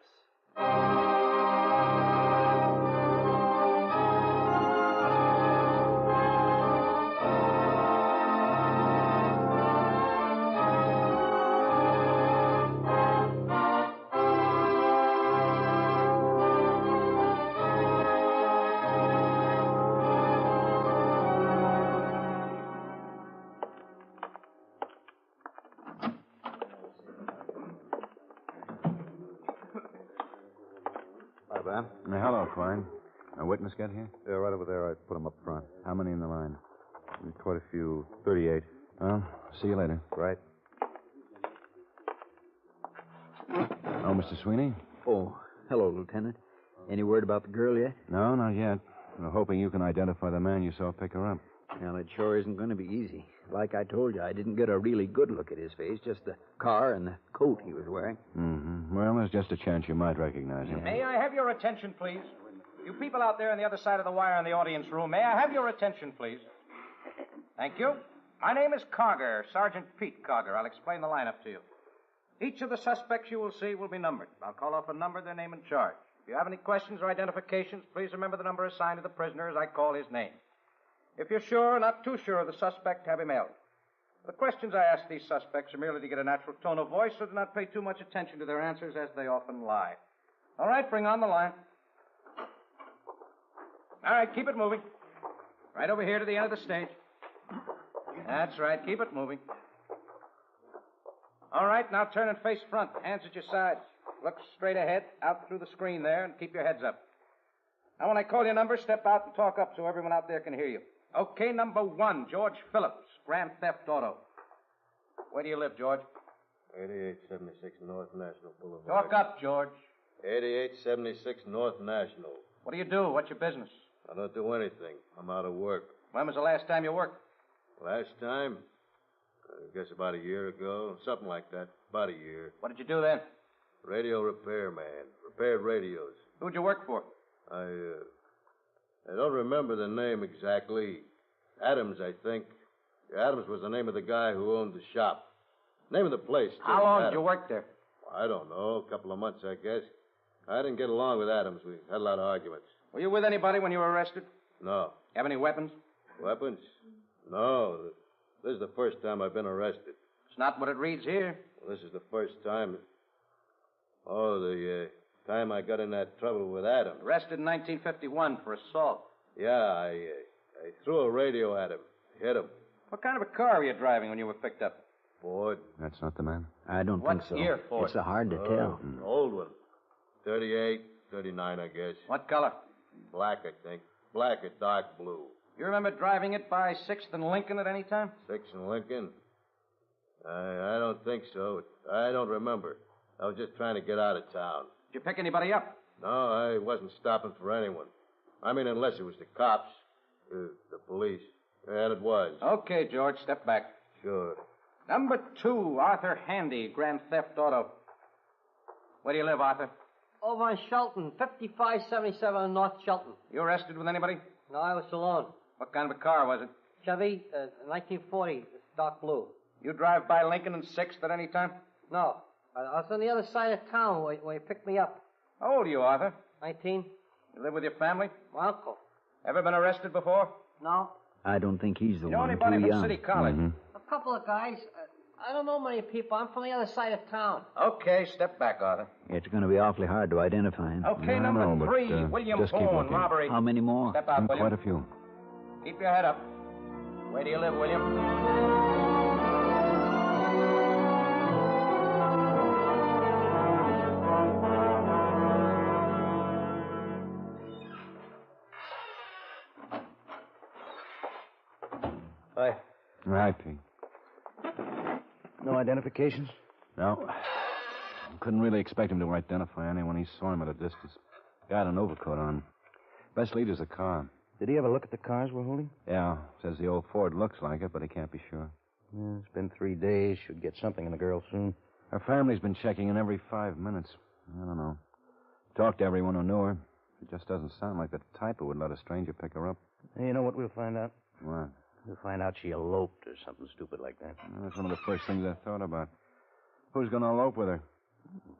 Bam. Hello, Klein. A witness get here? Yeah, right over there. I put him up front. How many in the line? Quite a few. 38. Well, see you later. Right. Oh, Mr. Sweeney? Oh, hello, Lieutenant. Any word about the girl yet? No, not yet. We're hoping you can identify the man you saw pick her up. Well, it sure isn't going to be easy. Like I told you, I didn't get a really good look at his face, just the car and the coat he was wearing. Mm-hmm. Well, there's just a chance you might recognize him. May I have your attention, please? You people out there on the other side of the wire in the audience room, may I have your attention, please? Thank you. My name is Karger, Sergeant Pete Karger. I'll explain the lineup to you. Each of the suspects you will see will be numbered. I'll call off a number, their name, and charge. If you have any questions or identifications, please remember the number assigned to the prisoner as I call his name. If you're sure or not too sure of the suspect, have him held. The questions I ask these suspects are merely to get a natural tone of voice, so do not pay too much attention to their answers, as they often lie. All right, bring on the line. All right, keep it moving. Right over here to the end of the stage. That's right, keep it moving. All right, now turn and face front, hands at your sides. Look straight ahead, out through the screen there, and keep your heads up. Now, when I call your number, step out and talk up so everyone out there can hear you. Okay, number 1, George Phillips, Grand Theft Auto. Where do you live, George? 8876 North National Boulevard. Talk up, George. 8876 North National. What do you do? What's your business? I don't do anything. I'm out of work. When was the last time you worked? Last time? I guess about a year ago. Something like that. About a year. What did you do then? Radio repairman. Repaired radios. Who'd you work for? I don't remember the name exactly. Adams, I think. Adams was the name of the guy who owned the shop. Name of the place, too. How long did you work there? I don't know. A couple of months, I guess. I didn't get along with Adams. We had a lot of arguments. Were you with anybody when you were arrested? No. Have any weapons? Weapons? No. This is the first time I've been arrested. It's not what it reads here. Well, this is the first time. Oh, the time I got in that trouble with Adams. Arrested in 1951 for assault. Yeah, I threw a radio at him. Hit him. What kind of a car were you driving when you were picked up? Ford. That's not the man? I don't think so. What year, Ford? It's so hard to tell. Old one. 38, 39, I guess. What color? Black, I think. Black or dark blue. You remember driving it by 6th and Lincoln at any time? 6th and Lincoln? I don't think so. I don't remember. I was just trying to get out of town. Did you pick anybody up? No, I wasn't stopping for anyone. I mean, unless it was the cops. The police. And it was. Okay, George, step back. Sure. Number 2, Arthur Handy, Grand Theft Auto. Where do you live, Arthur? Over on Shelton, 5577 North Shelton. You arrested with anybody? No, I was alone. What kind of a car was it? Chevy, 1940. It's dark blue. You drive by Lincoln and 6th at any time? No. I was on the other side of town where you picked me up. How old are you, Arthur? 19. You live with your family? My uncle. Ever been arrested before? No. I don't think he's the You know one. anybody Too from young. City College? Mm-hmm. A couple of guys. I don't know many people. I'm from the other side of town. Okay, step back, Arthur. It's going to be awfully hard to identify him. Okay, I number know, but, 3, William just keep Boone, looking. robbery. How many more? Step out, William. Quite a few. Keep your head up. Where do you live, William? Hi. Right, Pete. No identifications? No. Couldn't really expect him to identify anyone. He saw him at a distance. Guy had an overcoat on. Best lead is the car. Did he have a look at the cars we're holding? Yeah. Says the old Ford looks like it, but he can't be sure. Yeah, it's been 3 days. Should get something in the girl soon. Her family's been checking in every 5 minutes. I don't know. Talked to everyone who knew her. It just doesn't sound like the type who would let a stranger pick her up. Hey, you know what we'll find out? What? We'll find out she eloped or something stupid like that. Well, that's one of the first things I thought about. Who's going to elope with her?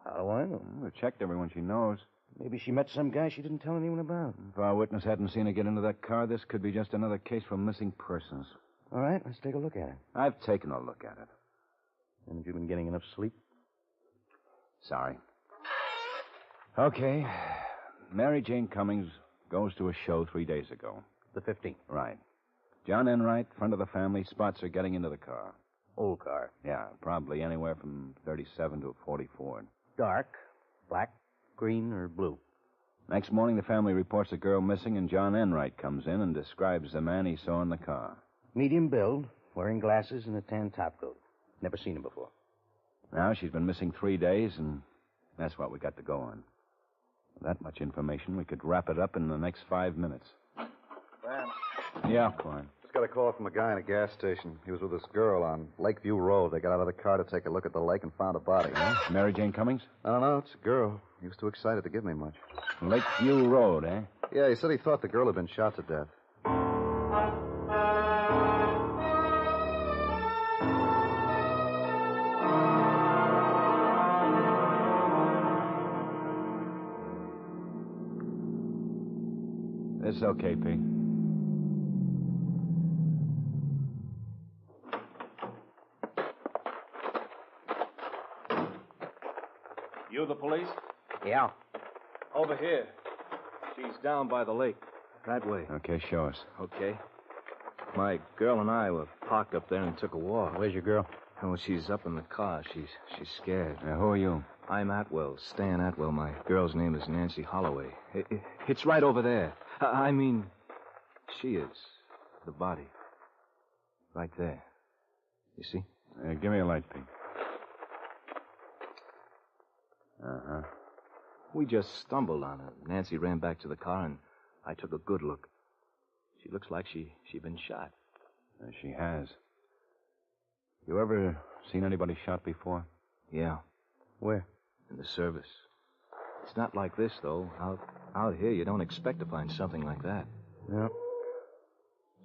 How do I know? We've checked everyone she knows. Maybe she met some guy she didn't tell anyone about. If our witness hadn't seen her get into that car, this could be just another case for missing persons. All right, let's take a look at it. I've taken a look at it. Haven't you been getting enough sleep? Sorry. Okay. Mary Jane Cummings goes to a show 3 days ago. The 15th. Right. John Enright, friend of the family, spots her getting into the car. Old car. Yeah, probably anywhere from 37 to a 44. Dark, black, green, or blue? Next morning, the family reports a girl missing, and John Enright comes in and describes the man he saw in the car. Medium build, wearing glasses and a tan topcoat. Never seen him before. Now she's been missing 3 days, and that's what we got to go on. With that much information, we could wrap it up in the next 5 minutes. Sam? Yeah, Klein. Just got a call from a guy in a gas station. He was with this girl on Lakeview Road. They got out of the car to take a look at the lake and found a body. Huh? Mary Jane Cummings? I don't know. It's a girl. He was too excited to give me much. Lakeview Road, eh? Yeah, he said he thought the girl had been shot to death. It's okay, Pete. You the police? Yeah. Over here. She's down by the lake. That way. Okay, show us. Okay. My girl and I were parked up there and took a walk. Where's your girl? Oh, she's up in the car. She's scared. Now, who are you? I'm Atwell, Stan Atwell. My girl's name is Nancy Holloway. It's right over there. I mean, she is. The body. Right there. You see? Give me a light, Pete. Uh-huh. We just stumbled on her. Nancy ran back to the car, and I took a good look. She looks like she'd been shot. She has. You ever seen anybody shot before? Yeah. Where? In the service. It's not like this, though. Out here, you don't expect to find something like that. Yep.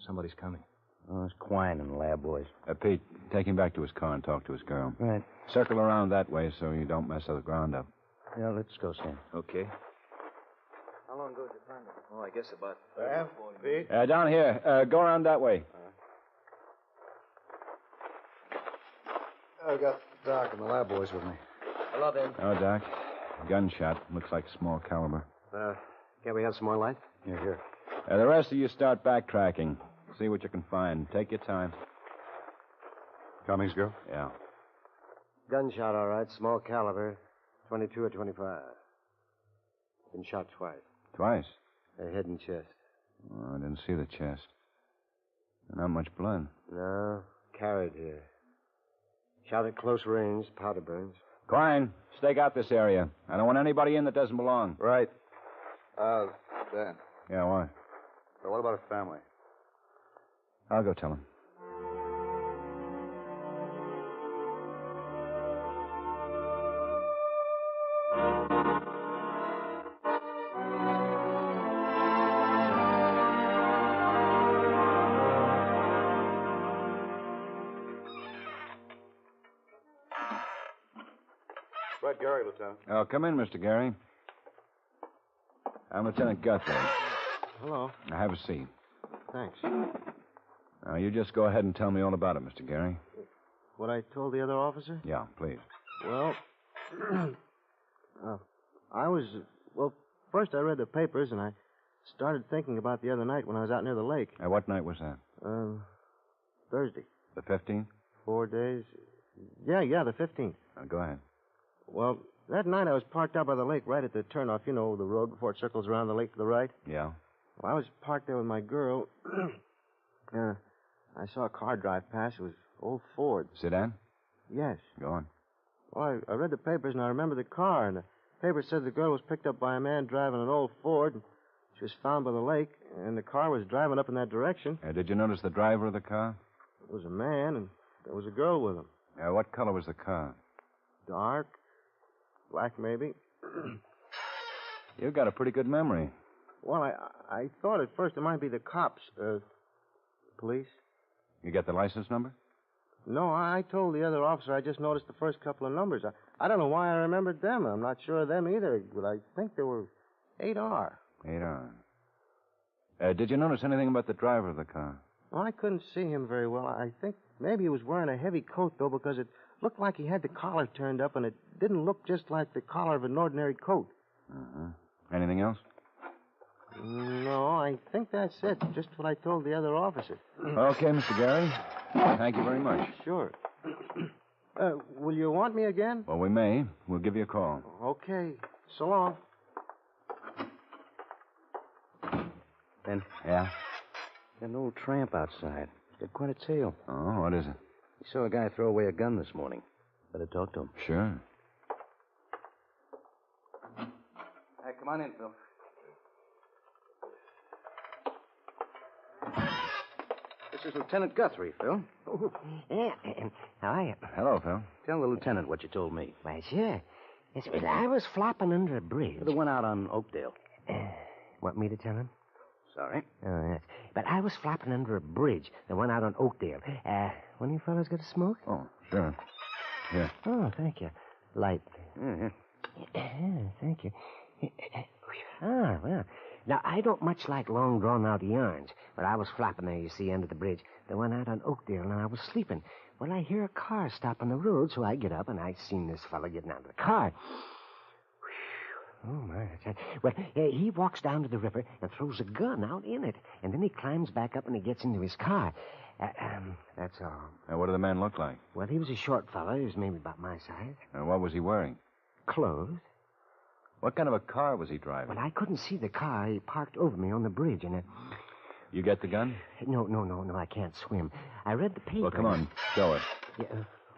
Somebody's coming. Oh, it's Quine and the lab boys. Pete, take him back to his car and talk to his girl. Right. Circle around that way so you don't mess the ground up. Yeah, let's go, Sam. Okay. How long ago did you find it? Oh, I guess about... Sam? Pete? Down here. Go around that way. I've got Doc and the lab boys with me. Hello, Ben. Oh, Doc. Gunshot. Looks like small caliber. Can't we have some more light? Here. The rest of you start backtracking. See what you can find. Take your time. Cummings girl? Yeah. Gunshot, all right. Small caliber. 22 or 25. Been shot twice. Twice? Head and chest. Oh, I didn't see the chest. Not much blood. No. Carried here. Shot at close range. Powder burns. Quine, stake out this area. I don't want anybody in that doesn't belong. Right. Dan. Yeah, why? So what about her family? I'll go tell him. Fred Gary, Lieutenant. Oh, come in, Mr. Gary. I'm Lieutenant Guthrie. Hello. Now, have a seat. Thanks. Now, you just go ahead and tell me all about it, Mr. Gary. What I told the other officer? Yeah, please. Well, first I read the papers, and I started thinking about the other night when I was out near the lake. What night was that? Thursday. The 15th? 4 days. Yeah, the 15th. Go ahead. Well, that night I was parked out by the lake right at the turnoff, you know, the road before it circles around the lake to the right. Yeah? Well, I was parked there with my girl. I saw a car drive past. It was old Ford. Sedan? Yes. Go on. Well, I read the papers, and I remember the car. And the paper said the girl was picked up by a man driving an old Ford. And she was found by the lake, and the car was driving up in that direction. Did you notice the driver of the car? It was a man, and there was a girl with him. What color was the car? Dark. Black, maybe. You've got a pretty good memory. Well, I thought at first it might be the cops. Police. You get the license number? No, I told the other officer I just noticed the first couple of numbers. I don't know why I remembered them. I'm not sure of them either, but I think they were 8R. 8R. Did you notice anything about the driver of the car? Well, I couldn't see him very well. I think maybe he was wearing a heavy coat, though, because it looked like he had the collar turned up, and it didn't look just like the collar of an ordinary coat. Uh-huh. Anything else? No, I think that's it. Just what I told the other officer. Okay, Mr. Gary. Thank you very much. Sure. Will you want me again? Well, we may. We'll give you a call. Okay. So long. Ben? Yeah? Got an old tramp outside. He's got quite a tale. Oh, what is it? He saw a guy throw away a gun this morning. Better talk to him. Sure. Hey, come on in, Phil. This is Lieutenant Guthrie, Phil. Yeah, how are you? Hello, Phil. Tell the lieutenant what you told me. Why, sure. Yes, well, I was flopping under a bridge. The one out on Oakdale. Want me to tell him? Sorry. Oh, yes. But I was flopping under a bridge, the one out on Oakdale. One of you fellas got a smoke? Oh, sure. Here. Oh, thank you. Light. Mm-hmm. Yeah, thank you. Ah, well. Now, I don't much like long, drawn-out yarns, but I was flopping there, you see, under the bridge, the one out on Oakdale, and I was sleeping. Well, I hear a car stop on the road, so I get up, and I seen this fella getting out of the car. Oh, my. Well, he walks down to the river and throws a gun out in it, and then he climbs back up and he gets into his car. That's all. Now, what did the man look like? Well, he was a short fellow. He was maybe about my size. What was he wearing? Clothes. What kind of a car was he driving? Well, I couldn't see the car. He parked over me on the bridge, and You get the gun? No, I can't swim. I read the paper. Well, come on. Show it. Yeah,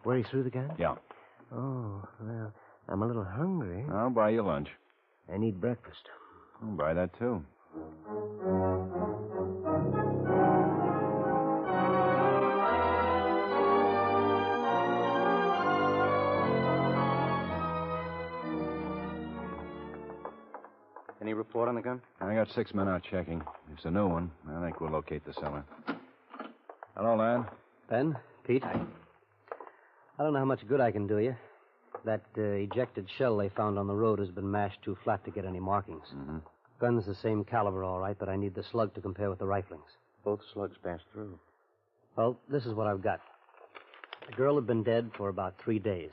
where he threw the gun? Yeah. Oh, well, I'm a little hungry. I'll buy you lunch. I need breakfast. I'll buy that, too. Any report on the gun? I got 6 men out checking. It's a new one. I think we'll locate the seller. Hello, lad. Ben? Pete? I don't know how much good I can do you. That ejected shell they found on the road has been mashed too flat to get any markings. Mm-hmm. Gun's the same caliber, all right, but I need the slug to compare with the riflings. Both slugs passed through. Well, this is what I've got. The girl had been dead for about 3 days.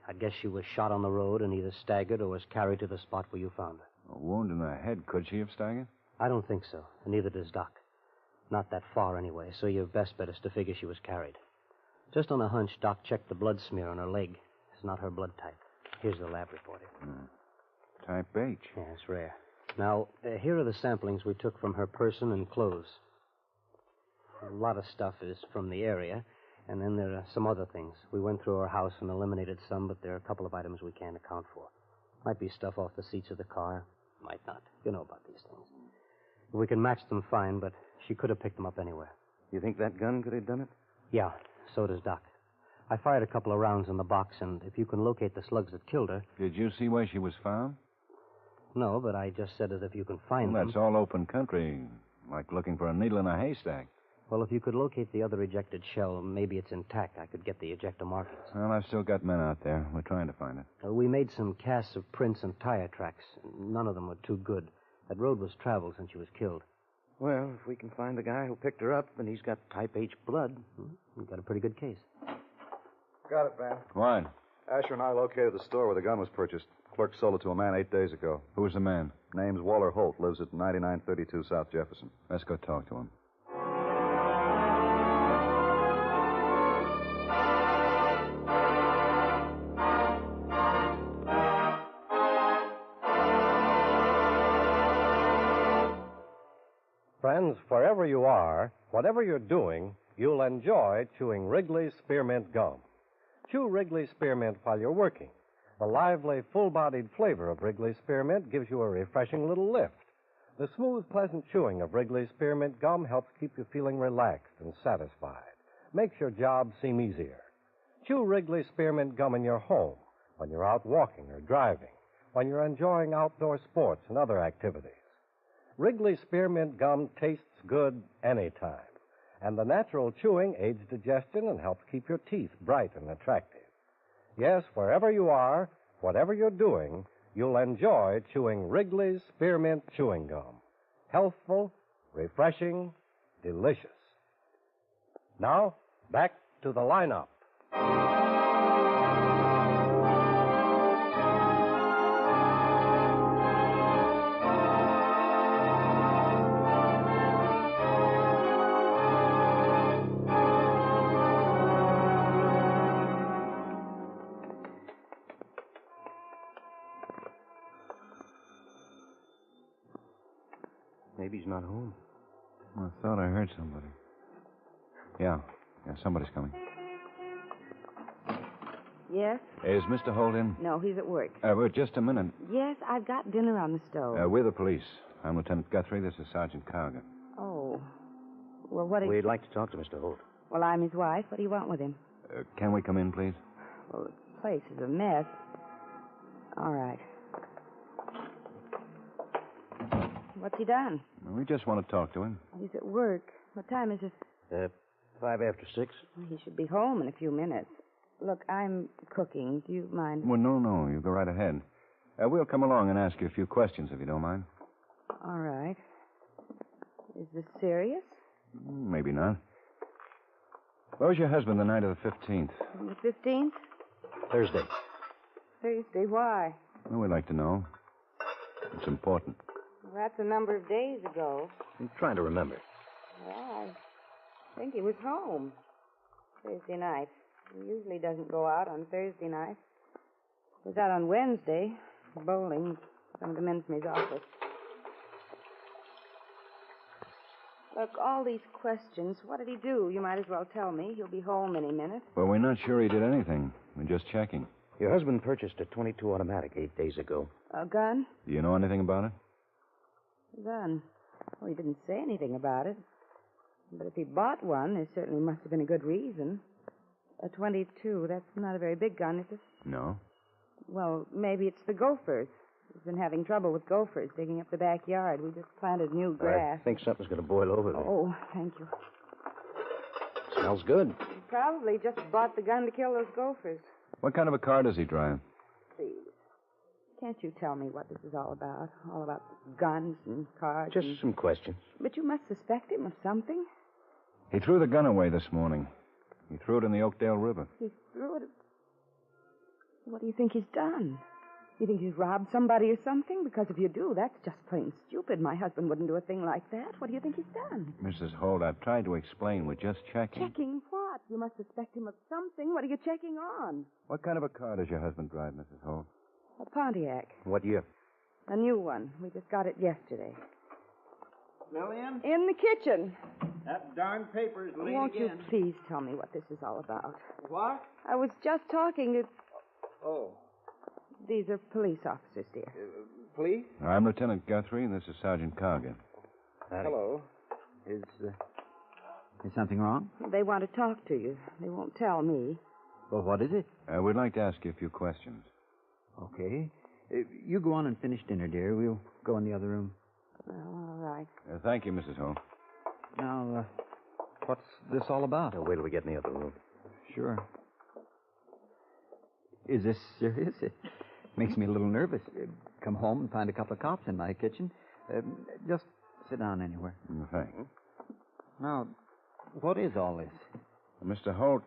I guess she was shot on the road and either staggered or was carried to the spot where you found her. A wound in the head. Could she have staggered? I don't think so, and neither does Doc. Not that far, anyway, so your best bet is to figure she was carried. Just on a hunch, Doc checked the blood smear on her leg. It's not her blood type. Here's the lab report. Type H. Yeah, it's rare. Now, here are the samplings we took from her person and clothes. A lot of stuff is from the area, and then there are some other things. We went through her house and eliminated some, but there are a couple of items we can't account for. Might be stuff off the seats of the car. Might not. You know about these things. If we can match them, fine, but she could have picked them up anywhere. You think that gun could have done it? Yeah, so does Doc. I fired a couple of rounds in the box, and if you can locate the slugs that killed her... Did you see where she was found? No, but I just said as if you can find Well, them. that's all open country, like looking for a needle in a haystack. Well, if you could locate the other ejected shell, maybe it's intact. I could get the ejector markings. Well, I've still got men out there. We're trying to find it. We made some casts of prints and tire tracks. None of them were too good. That road was traveled since she was killed. Well, if we can find the guy who picked her up and he's got type H blood... We've got a pretty good case. Got it, Van. What? Asher and I located the store where the gun was purchased. Clerk sold it to a man 8 days ago. Who's the man? Name's Waller Holt. Lives at 9932 South Jefferson. Let's go talk to him. Friends, wherever you are, whatever you're doing, you'll enjoy chewing Wrigley's Spearmint Gum. Chew Wrigley's Spearmint while you're working. The lively, full-bodied flavor of Wrigley's Spearmint gives you a refreshing little lift. The smooth, pleasant chewing of Wrigley's Spearmint Gum helps keep you feeling relaxed and satisfied. Makes your job seem easier. Chew Wrigley's Spearmint Gum in your home, when you're out walking or driving, when you're enjoying outdoor sports and other activities. Wrigley's Spearmint Gum tastes good anytime, and the natural chewing aids digestion and helps keep your teeth bright and attractive. Yes, wherever you are, whatever you're doing, you'll enjoy chewing Wrigley's Spearmint Chewing Gum. Healthful, refreshing, delicious. Now, back to the lineup. Maybe he's not home. I thought I heard somebody. Yeah, somebody's coming. Yes? Is Mr. Holt in? No, he's at work. Just a minute. Yes, I've got dinner on the stove. We're the police. I'm Lieutenant Guthrie. This is Sergeant KARGER. Oh. Well, what... We'd like to talk to Mr. Holt. Well, I'm his wife. What do you want with him? Can we come in, please? Well, the place is a mess. All right. What's he done? We just want to talk to him. He's at work. What time is it? 5 after 6. Well, he should be home in a few minutes. Look, I'm cooking. Do you mind? Well, no. You go right ahead. We'll come along and ask you a few questions, if you don't mind. All right. Is this serious? Maybe not. Where was your husband the night of the 15th? The 15th? Thursday. Thursday, why? Well, we'd like to know. It's important. Well, that's a number of days ago. I'm trying to remember. Well, I think he was home Thursday night. He usually doesn't go out on Thursday night. He was out on Wednesday, bowling, some of the men from his office. Look, all these questions, what did he do? You might as well tell me. He'll be home any minute. Well, we're not sure he did anything. We're just checking. Your husband purchased a .22 automatic 8 days ago. A gun? Do you know anything about it? A gun. Well, he didn't say anything about it. But if he bought one, there certainly must have been a good reason. A .22, that's not a very big gun, is it? No. Well, maybe it's the gophers. He's been having trouble with gophers digging up the backyard. We just planted new grass. I think something's going to boil over there. Oh, thank you. Smells good. He probably just bought the gun to kill those gophers. What kind of a car does he drive? Please. Can't you tell me what this is all about? All about guns and cars? Just some questions. But you must suspect him of something. He threw the gun away this morning. He threw it in the Oakdale River. He threw it... What do you think he's done? You think he's robbed somebody or something? Because if you do, that's just plain stupid. My husband wouldn't do a thing like that. What do you think he's done? Mrs. Holt, I've tried to explain. We're just checking. Checking what? You must suspect him of something. What are you checking on? What kind of a car does your husband drive, Mrs. Holt? A Pontiac. What year? A new one. We just got it yesterday. Lillian? In the kitchen. That darn paper's late Won't again. you please tell me what this is all about? What? I was just talking to... Oh. These are police officers, dear. Police? I'm Lieutenant Guthrie, and this is Sergeant KARGER. Hello. Is something wrong? They want to talk to you. They won't tell me. Well, what is it? We'd like to ask you a few questions. Okay. You go on and finish dinner, dear. We'll go in the other room. Well, all right. Thank you, Mrs. Holt. Now, what's this all about? Wait till we get in the other room. Sure. Is this serious? It makes me a little nervous. Come home and find a couple of cops in my kitchen. Just sit down anywhere. Thanks. Now, what is all this? Mr. Holt,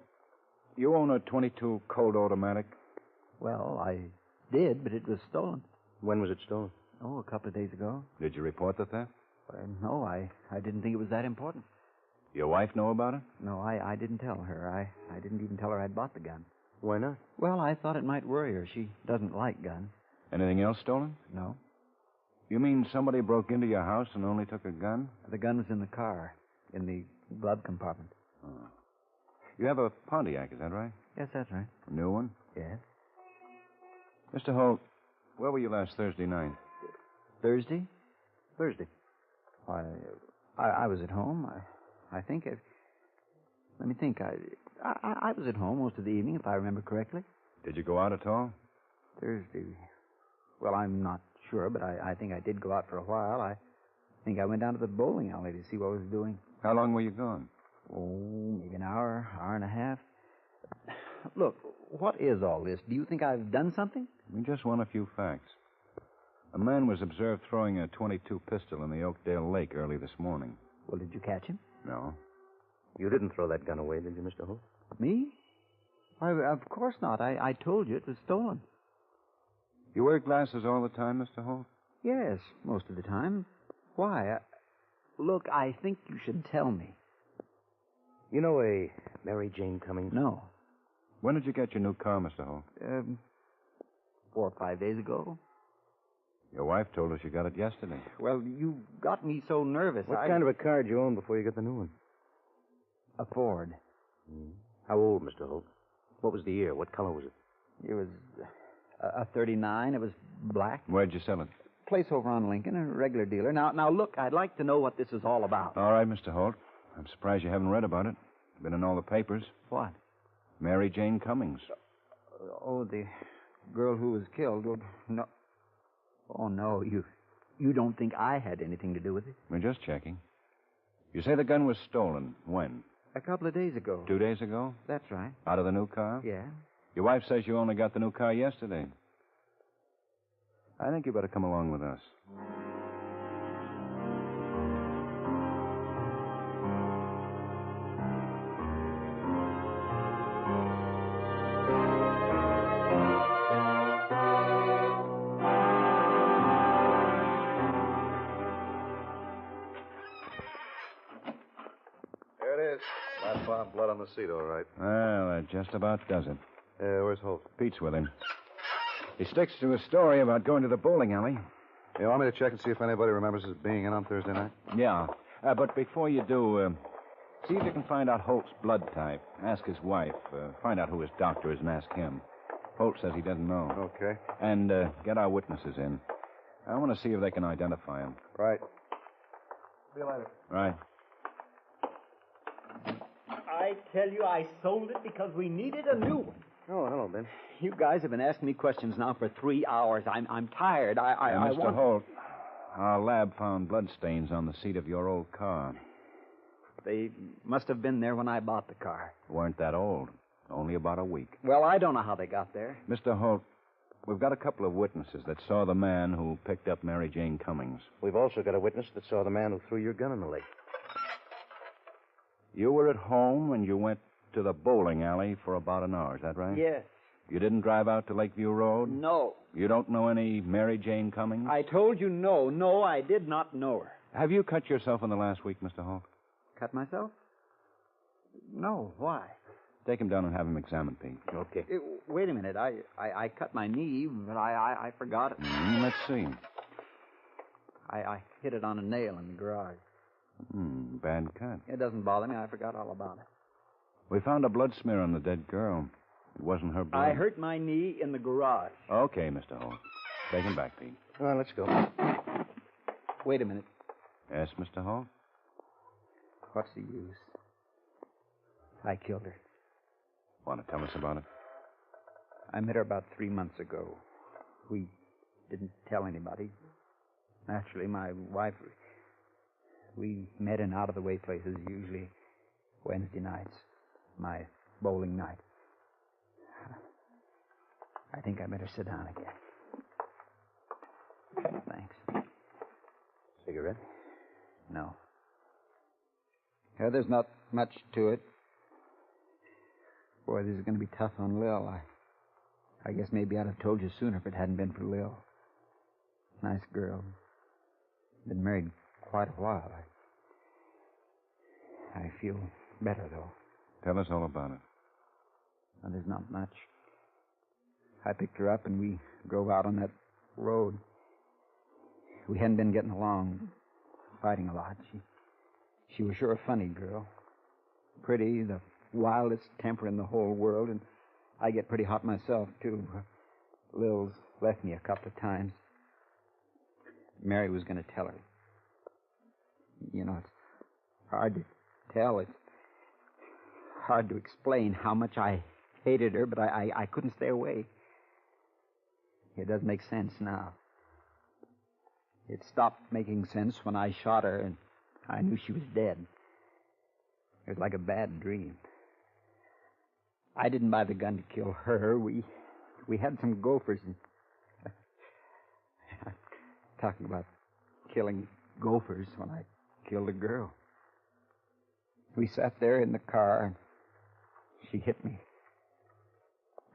you own a .22 Colt automatic? Well, I did, but it was stolen. When was it stolen? Oh, a couple of days ago. Did you report the theft? No, I didn't think it was that important. Your wife know about it? No, I didn't tell her. I didn't even tell her I'd bought the gun. Why not? Well, I thought it might worry her. She doesn't like guns. Anything else stolen? No. You mean somebody broke into your house and only took a gun? The gun was in the car, in the glove compartment. Oh. You have a Pontiac, is that right? Yes, that's right. A new one? Yes. Mr. Holt, where were you last Thursday night? Thursday? Thursday. Why, I was at home. I think let me think. I was at home most of the evening, if I remember correctly. Did you go out at all? Thursday. Well, I'm not sure, but I think I did go out for a while. I think I went down to the bowling alley to see what I was doing. How long were you gone? Oh, maybe an hour and a half. Look, what is all this? Do you think I've done something? We just want a few facts. A man was observed throwing a .22 pistol in the Oakdale Lake early this morning. Well, did you catch him? No. You didn't throw that gun away, did you, Mr. Holt? Me? Why, of course not. I told you it was stolen. You wear glasses all the time, Mr. Holt? Yes, most of the time. Why? Look, I think you should tell me. You know a Mary Jane Cummings? No. When did you get your new car, Mr. Holt? 4 or 5 days ago. Your wife told us you got it yesterday. Well, you got me so nervous. What kind of a car did you own before you got the new one? A Ford. How old, Mr. Holt? What was the year? What color was it? It was a 39. It was black. Where'd you sell it? Place over on Lincoln, a regular dealer. Now, look, I'd like to know what this is all about. All right, Mr. Holt. I'm surprised you haven't read about it. Been in all the papers. What? Mary Jane Cummings. Oh, the girl who was killed. Oh, no. Oh, no, you don't think I had anything to do with it? We're just checking. You say the gun was stolen. When? A couple of days ago. 2 days ago? That's right. Out of the new car? Yeah. Your wife says you only got the new car yesterday. I think you better come along with us. There it is. I found blood on the seat, all right. Well, that just about does it. Where's Holt? Pete's with him. He sticks to his story about going to the bowling alley. You want me to check and see if anybody remembers his being in on Thursday night? Yeah. But before you do, see if you can find out Holt's blood type. Ask his wife. Find out who his doctor is and ask him. Holt says he doesn't know. Okay. And get our witnesses in. I want to see if they can identify him. Right. See you later. Right. I tell you, I sold it because we needed a new one. Oh, hello, Ben. You guys have been asking me questions now for 3 hours. I'm tired. I Mr. want... Holt, our lab found bloodstains on the seat of your old car. They must have been there when I bought the car. Weren't that old. Only about a week. Well, I don't know how they got there. Mr. Holt, we've got a couple of witnesses that saw the man who picked up Mary Jane Cummings. We've also got a witness that saw the man who threw your gun in the lake. You were at home and you went to the bowling alley for about an hour, is that right? Yes. You didn't drive out to Lakeview Road? No. You don't know any Mary Jane Cummings? I told you no. No, I did not know her. Have you cut yourself in the last week, Mr. Holt? Cut myself? No. Why? Take him down and have him examined, Pete. Okay. Wait a minute. I cut my knee, but I forgot it. Let's see. I hit it on a nail in the garage. Bad cut. It doesn't bother me. I forgot all about it. We found a blood smear on the dead girl. It wasn't her blood. I hurt my knee in the garage. Okay, Mr. Holt. Take him back, Pete. All right, let's go. Wait a minute. Yes, Mr. Holt? What's the use? I killed her. Want to tell us about it? I met her about 3 months ago. We didn't tell anybody. Naturally, my wife... We met in out-of-the-way places, usually Wednesday nights. My bowling night. I think I better sit down again. Thanks. Cigarette? No. Yeah, there's not much to it. Boy, this is going to be tough on Lil. I guess maybe I'd have told you sooner if it hadn't been for Lil. Nice girl. Been married quite a while. I feel better, though. Tell us all about it. Well, there's not much. I picked her up and we drove out on that road. We hadn't been getting along, fighting a lot. She was sure a funny girl. Pretty, the wildest temper in the whole world, and I get pretty hot myself, too. Lil's left me a couple of times. Mary was going to tell her. You know, it's hard to tell. It's hard to explain how much I hated her, but I couldn't stay away. It does make sense now. It stopped making sense when I shot her and I knew she was dead. It was like a bad dream. I didn't buy the gun to kill her. We had some gophers. And... Talking about killing gophers when I killed a girl. We sat there in the car and she hit me.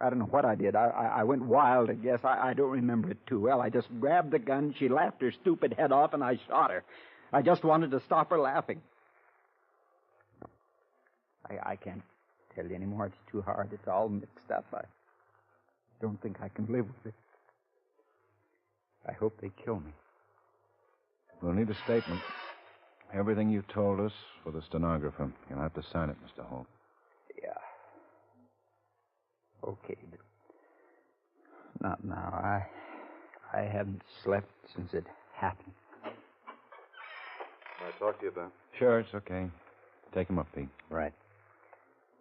I don't know what I did. I went wild, I guess. I don't remember it too well. I just grabbed the gun. She laughed her stupid head off, and I shot her. I just wanted to stop her laughing. I can't tell you anymore. It's too hard. It's all mixed up. I don't think I can live with it. I hope they kill me. We'll need a statement. Everything you told us for the stenographer. You'll have to sign it, Mr. Holt. Yeah. Okay, but not now. I haven't slept since it happened. Can I talk to you, Ben? Sure, it's okay. Take him up, Pete. Right.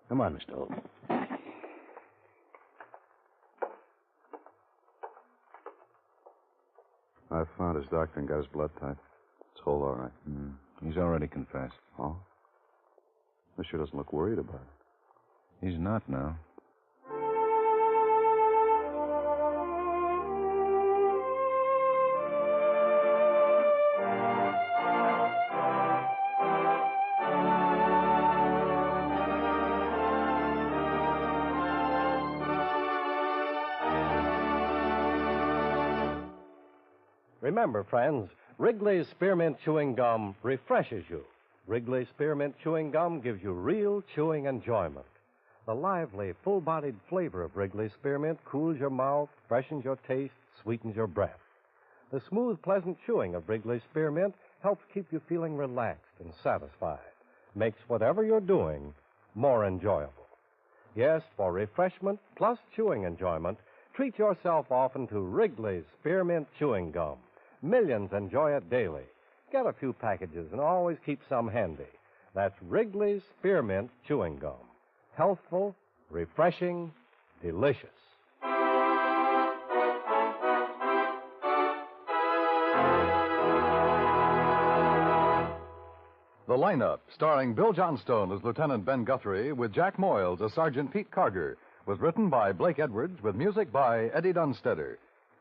Come on, Mr. Holt. I found his doctor and got his blood type. It's all right. He's already confessed. Oh? He sure doesn't look worried about it. He's not now. Remember, friends, Wrigley's Spearmint Chewing Gum refreshes you. Wrigley's Spearmint Chewing Gum gives you real chewing enjoyment. The lively, full-bodied flavor of Wrigley's Spearmint cools your mouth, freshens your taste, sweetens your breath. The smooth, pleasant chewing of Wrigley's Spearmint helps keep you feeling relaxed and satisfied. Makes whatever you're doing more enjoyable. Yes, for refreshment plus chewing enjoyment, treat yourself often to Wrigley's Spearmint Chewing Gum. Millions enjoy it daily. Get a few packages and always keep some handy. That's Wrigley's Spearmint Chewing Gum. Healthful, refreshing, delicious. The Lineup, starring Bill Johnstone as Lieutenant Ben Guthrie with Jack Moyles as Sergeant Pete Karger, was written by Blake Edwards with music by Eddie Dunstetter.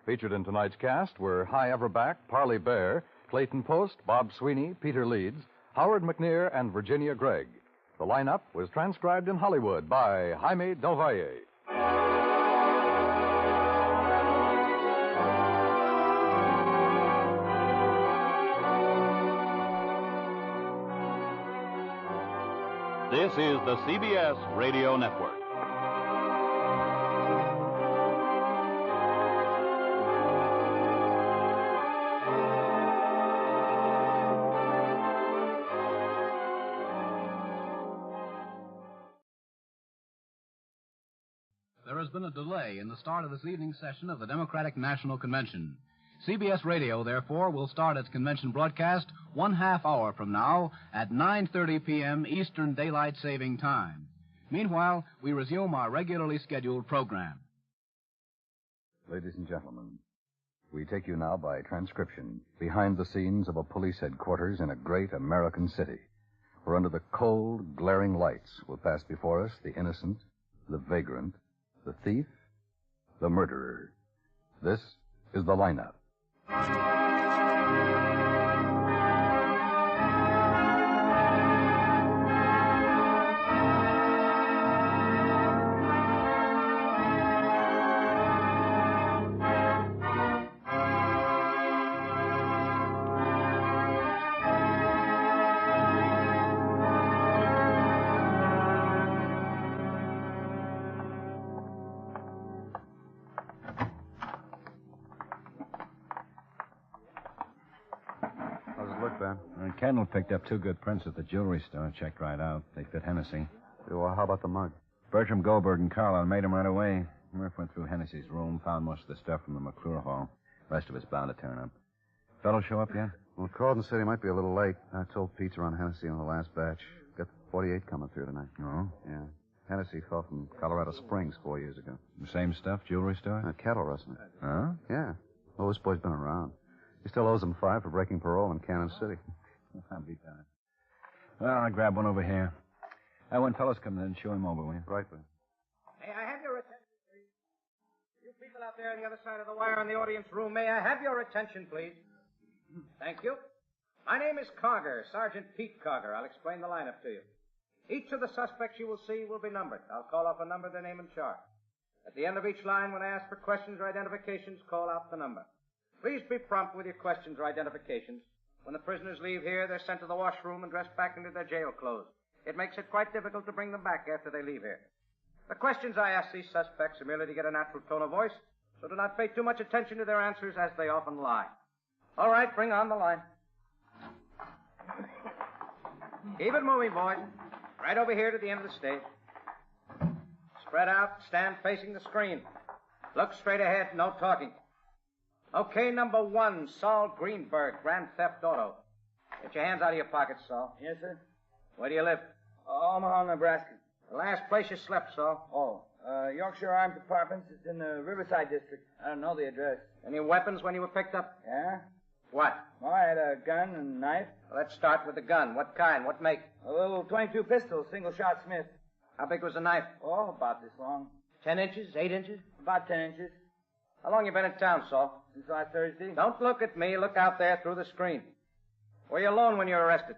Featured in tonight's cast were High Everback, Parley Bear, Clayton Post, Bob Sweeney, Peter Leeds, Howard McNear, and Virginia Gregg. The Lineup was transcribed in Hollywood by Jaime Del Valle. This is the CBS Radio Network. There has been a delay in the start of this evening's session of the Democratic National Convention. CBS Radio, therefore, will start its convention broadcast 1/2 hour from now at 9:30 p.m. Eastern Daylight Saving Time. Meanwhile, we resume our regularly scheduled program. Ladies and gentlemen, we take you now by transcription behind the scenes of a police headquarters in a great American city, where under the cold, glaring lights will pass before us the innocent, the vagrant, the thief, the murderer. This is the Lineup. Kendall picked up 2 good prints at the jewelry store. Checked right out. They fit Hennessy. Well, how about the mug? Bertram Goldberg and Carlisle made him right away. Murph went through Hennessy's room, found most of the stuff from the McClure Hall. The rest of it's bound to turn up. Fellow show up yet? Well, Corden said he might be a little late. I told Pete to run Hennessy on the last batch. Got 48 coming through tonight. Oh? Yeah. Hennessy fell from Colorado Springs 4 years ago. The same stuff, jewelry store? Cattle rustling. Huh? Yeah. Well, this boy's been around. He still owes him 5 for breaking parole in Cannon City. I'll be done. Well, I'll grab one over here. When fellows come in, show him over, will you? Right, Ben. May I have your attention, please? You people out there on the other side of the wire in the audience room, may I have your attention, please? Thank you. My name is Karger, Sergeant Pete Karger. I'll explain the lineup to you. Each of the suspects you will see will be numbered. I'll call off a number, their name, and charge. At the end of each line, when I ask for questions or identifications, call out the number. Please be prompt with your questions or identifications. When the prisoners leave here, they're sent to the washroom and dressed back into their jail clothes. It makes it quite difficult to bring them back after they leave here. The questions I ask these suspects are merely to get a natural tone of voice, so do not pay too much attention to their answers, as they often lie. All right, bring on the line. Keep it moving, boys. Right over here to the end of the stage. Spread out, stand facing the screen. Look straight ahead, no talking. Okay, number 1, Saul Greenberg, Grand Theft Auto. Get your hands out of your pockets, Saul. Yes, sir? Where do you live? Omaha, Nebraska. The last place you slept, Saul. Yorkshire Armed Departments. It's in the Riverside District. I don't know the address. Any weapons when you were picked up? Yeah? What? Well, I had a gun and knife. Well, let's start with the gun. What kind? What make? A little .22 pistol, single-shot Smith. How big was the knife? Oh, about this long. 10 inches? 8 inches? About 10 inches. How long you been in town, Saul? Since last Thursday. Don't look at me. Look out there through the screen. Were you alone when you were arrested?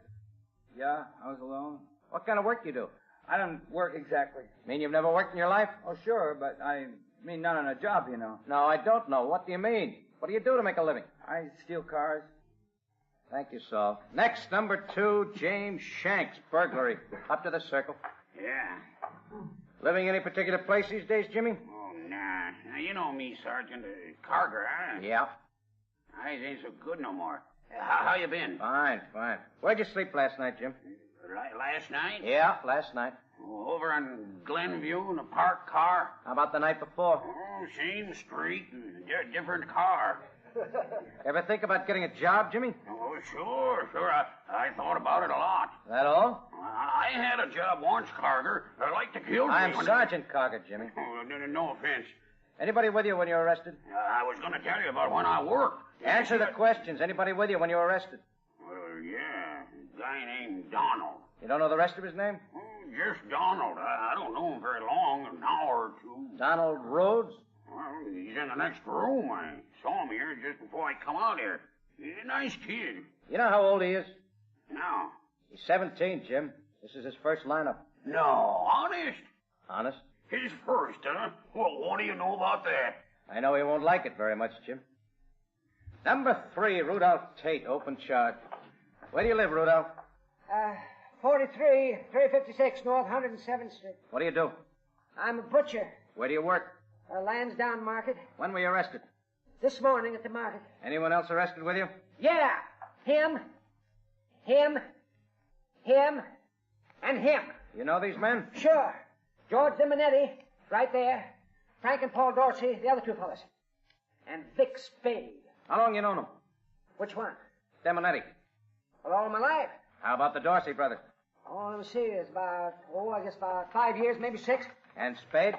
Yeah, I was alone. What kind of work you do? I don't work exactly. Mean you've never worked in your life? Oh, sure, but I mean not on a job, you know. No, I don't know. What do you mean? What do you do to make a living? I steal cars. Thank you, Saul. Next, number 2, James Shanks, burglary. Up to the circle. Yeah. Living any particular place these days, Jimmy? Oh, nah. Now, you know me, Sergeant. KARGER, huh? Yeah. I ain't so good no more. How you been? Fine. Where'd you sleep last night, Jim? Last night? Yeah, last night. Over on Glenview in a parked car. How about the night before? Oh, same street and different car. Ever think about getting a job, Jimmy? Oh, sure. I thought about it a lot. That all? I had a job once, KARGER. I'd like to kill you. I'm Sergeant KARGER, Jimmy. Oh, no offense. Anybody with you when you were arrested? I was going to tell you about when I worked. Answer the questions. Anybody with you when you were arrested? Yeah. A guy named Donald. You don't know the rest of his name? Just Donald. I don't know him very long, an hour or two. Donald Rhodes? Well, he's in the next room. I saw him here just before I come out here. He's a nice kid. You know how old he is? No. He's 17, Jim. This is his first lineup. No, honest? Honest? His first, huh? Well, what do you know about that? I know he won't like it very much, Jim. Number 3, Rudolph Tate, open charge. Where do you live, Rudolph? 43, 356 North 107th Street. What do you do? I'm a butcher. Where do you work? Lansdowne Market. When were you arrested? This morning at the market. Anyone else arrested with you? Yeah. Him, and him. You know these men? Sure. George Zimonetti, right there. Frank and Paul Dorsey, the other two fellas. And Vic Spade. How long you known them? Which one? Zimonetti. Well, all of my life. How about the Dorsey brothers? Oh, let me see. It's about 5 years, maybe 6. And Spade?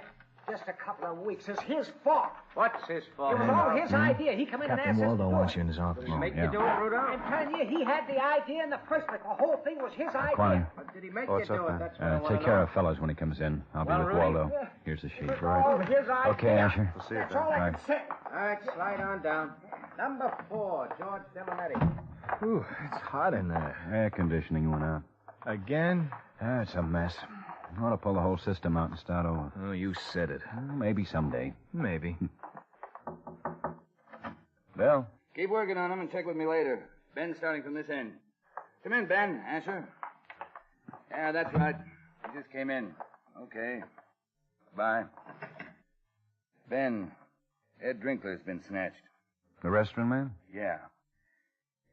Just a couple of weeks. It's his fault. What's his fault? It was all his idea. He come in and asked us to Waldo do wants it. you in his office. Did he make you do it, Rudolph? I'm telling you, he had the idea in the first place. The whole thing was his idea. Quine. But did he make What's you up, do it? man? That's what I want Take to care know. of fellows when he comes in. I'll be Well, with Rudy. Waldo. Here's the sheet. All his idea. Okay, Asher. We'll see you, That's Ben. all I All can right. say. All right, slide on down. Number 4, George Zimonetti. Whew, it's hot in there. Air conditioning went out. Again? It's a mess. I ought to pull the whole system out and start over. Oh, you said it. Well, maybe someday. Maybe. Bill? Keep working on him and check with me later. Ben's starting from this end. Come in, Ben. Answer. Yeah, that's right. He just came in. Okay. Bye. Ben, Ed Drinkler's been snatched. The restaurant man? Yeah.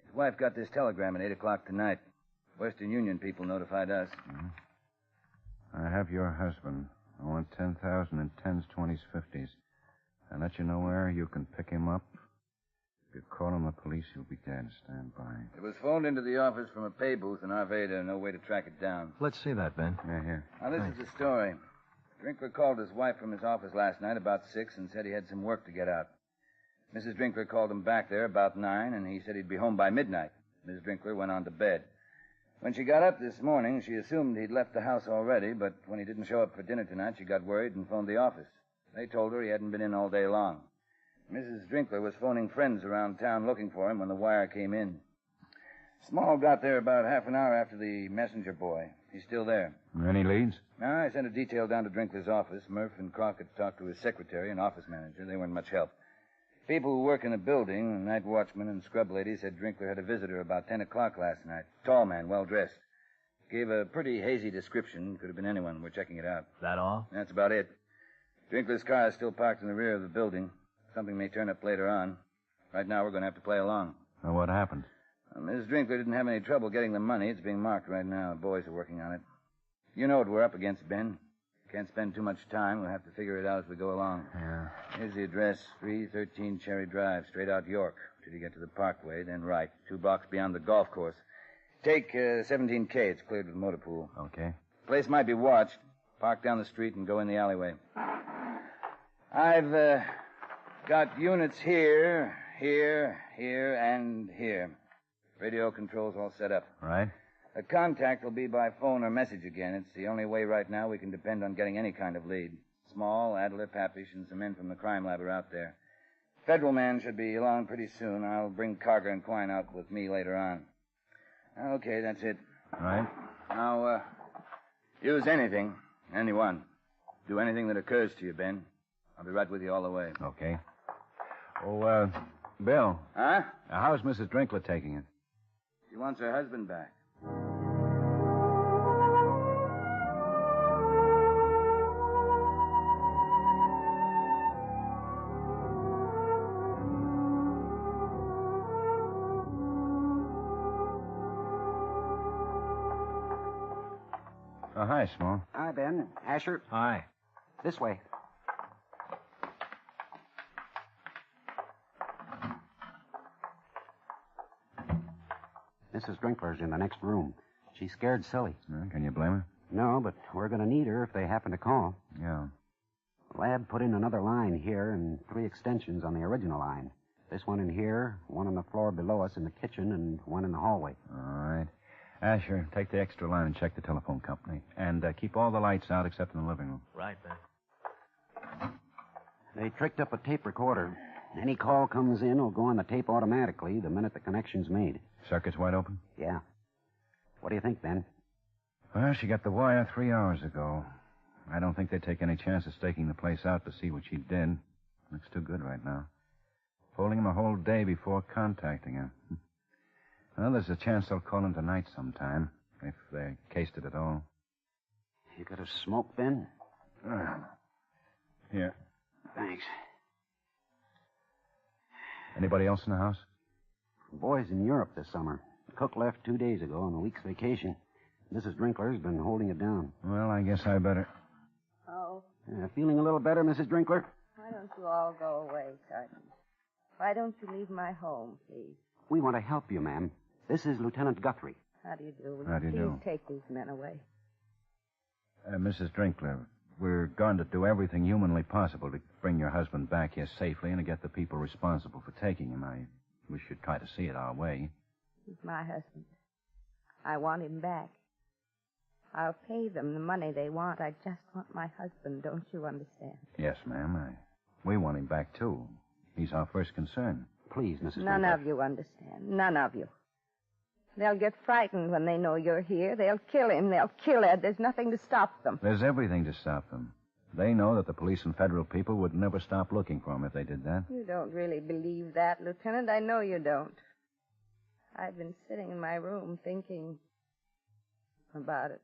His wife got this telegram at 8 o'clock tonight. Western Union people notified us. I have your husband. I want 10,000 in 10s, 20s, 50s. I'll let you know where you can pick him up. If you call him the police, he'll be dead. Stand by. It was phoned into the office from a pay booth in Arvada. No way to track it down. Let's see that, Ben. Yeah, here. Now, this is the story. Drinkler called his wife from his office last night about 6 and said he had some work to get out. Mrs. Drinkler called him back there about 9, and he said he'd be home by midnight. Mrs. Drinkler went on to bed. When she got up this morning, she assumed he'd left the house already, but when he didn't show up for dinner tonight, she got worried and phoned the office. They told her he hadn't been in all day long. Mrs. Drinkler was phoning friends around town looking for him when the wire came in. Small got there about half an hour after the messenger boy. He's still there. Any leads? No, I sent a detail down to Drinkler's office. Murph and Crockett talked to his secretary and office manager. They weren't much help. People who work in the building, night watchmen and scrub ladies, said Drinkler had a visitor about 10 o'clock last night. Tall man, well-dressed. Gave a pretty hazy description. Could have been anyone. We're checking it out. That all? That's about it. Drinkler's car is still parked in the rear of the building. Something may turn up later on. Right now, we're going to have to play along. Well, what happened? Mrs. Drinkler didn't have any trouble getting the money. It's being marked right now. The boys are working on it. You know what we're up against, Ben. Can't spend too much time. We'll have to figure it out as we go along. Yeah. Here's the address, 313 Cherry Drive, straight out York, till you get to the Parkway, then right, 2 blocks beyond the golf course. Take 17K. It's cleared with motor pool. Okay. Place might be watched. Park down the street and go in the alleyway. I've got units here, and here. Radio controls all set up. Right. A contact will be by phone or message again. It's the only way right now we can depend on getting any kind of lead. Small, Adler, Papish, and some men from the crime lab are out there. Federal man should be along pretty soon. I'll bring Karger and Quine out with me later on. Okay, that's it. Right. Now, use anything, anyone. Do anything that occurs to you, Ben. I'll be right with you all the way. Okay. Oh, Bill. Huh? How's Mrs. Drinkler taking it? She wants her husband back. Oh, hi, Small. Hi, Ben. Asher. Hi. This way. Mrs. Drinkler's in the next room. She's scared silly. Can you blame her? No, but we're going to need her if they happen to call. Yeah. The lab put in another line here and 3 extensions on the original line. This one in here, one on the floor below us in the kitchen, and one in the hallway. All right. Asher, take the extra line and check the telephone company. And keep all the lights out except in the living room. Right, Ben. They tricked up a tape recorder. Any call comes in will go on the tape automatically the minute the connection's made. Circuit's wide open? Yeah. What do you think, Ben? Well, she got the wire 3 hours ago. I don't think they'd take any chance of staking the place out to see what she did. Looks too good right now. Holding him a whole day before contacting her. Well, there's a chance they'll call in tonight sometime, if they cased it at all. You got a smoke, Ben? Here. Thanks. Anybody else in the house? The boy's in Europe this summer. The cook left 2 days ago on a week's vacation. Mrs. Drinkler's been holding it down. Well, I guess I better... Oh, Feeling a little better, Mrs. Drinkler? why don't you all go away, Sergeant? Why don't you leave my home, please? We want to help you, ma'am. This is Lieutenant Guthrie. How do you do? Will How do you please do? take these men away? Mrs. Drinkler, we're going to do everything humanly possible to bring your husband back here safely and to get the people responsible for taking him. We should try to see it our way. He's my husband. I want him back. I'll pay them the money they want. I just want my husband, don't you understand? Yes, ma'am. We want him back, too. He's our first concern. Please, Mrs. None Drinkler. of you understand. None of you. They'll get frightened when they know you're here. They'll kill him. They'll kill Ed. There's nothing to stop them. There's everything to stop them. They know that the police and federal people would never stop looking for him if they did that. You don't really believe that, Lieutenant. I know you don't. I've been sitting in my room thinking about it.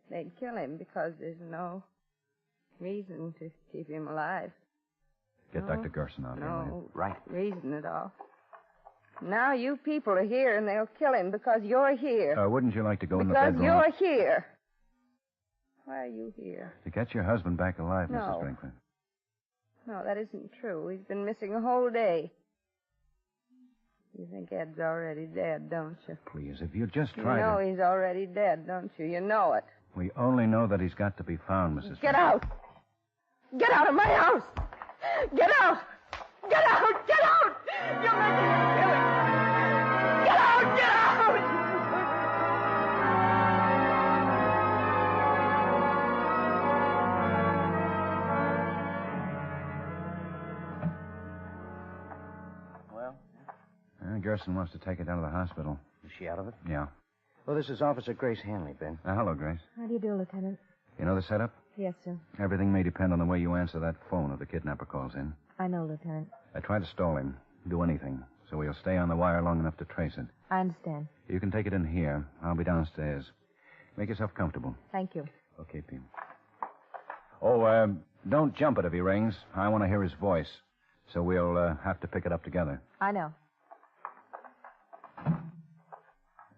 They'd kill him because there's no reason to keep him alive. Get No. Dr. Gerson out here, will you? No reason at all. Now you people are here and they'll kill him because you're here. Wouldn't you like to go in the Because bedroom? you're here. Why are you here? To get your husband back alive, No. Mrs. Drinkler. No, that isn't true. He's been missing a whole day. You think Ed's already dead, don't you? Please, if you just You try know to... he's already dead, don't you? You know it. We only know that he's got to be found, Mrs. Get Drinkler. out! Get out of my house! Get out! Get out! Get out! You're making me kill him! Get out! Get out! Well? Gerson wants to take her down to the hospital. Is she out of it? Yeah. Well, this is Officer Grace Hanley, Ben. Hello, Grace. How do you do, Lieutenant? You know the setup? Yes, sir. Everything may depend on the way you answer that phone if the kidnapper calls in. I know, Lieutenant. I try to stall him. Do anything. So he'll stay on the wire long enough to trace it. I understand. You can take it in here. I'll be downstairs. Make yourself comfortable. Thank you. Okay, Pete. Oh, don't jump it if he rings. I want to hear his voice. So we'll have to pick it up together. I know.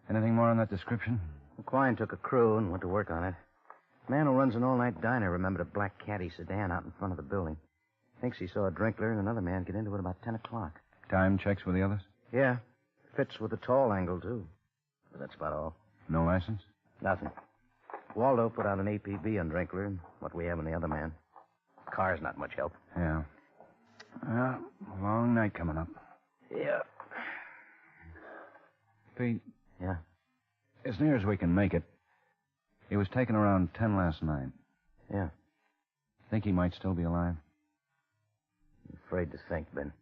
Anything more on that description? Quine took a crew and went to work on it. The man who runs an all-night diner remembered a black caddy sedan out in front of the building. Thinks he saw a Drinkler and another man get into it about 10 o'clock. Time checks with the others? Yeah. Fits with the tall angle, too. But that's about all. No license? Nothing. Waldo put out an APB on Drinkler and what we have on the other man. Car's not much help. Yeah. Well, long night coming up. Yeah. Pete? Yeah? As near as we can make it, he was taken around 10 last night. Yeah. Think he might still be alive? I'm afraid to think, Ben.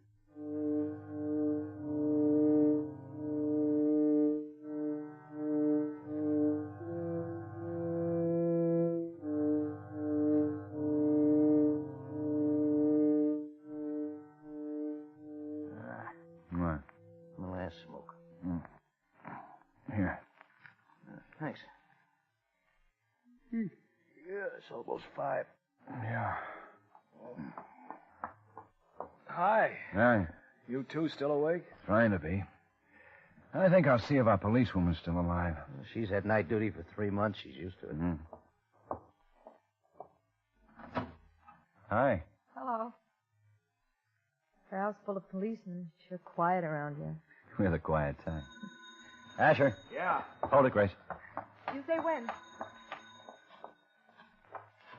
What? My last smoke. Here. Thanks. Yeah, it's almost 5. Yeah. Hi. Hi. You two still awake? Trying to be. I think I'll see if our policewoman's still alive. She's had night duty for 3 months. She's used to it. Hi. Hello. Crowd's full of policemen. Sure quiet around here. We're the quiet type. Asher. Yeah. Hold it, Grace. You say when?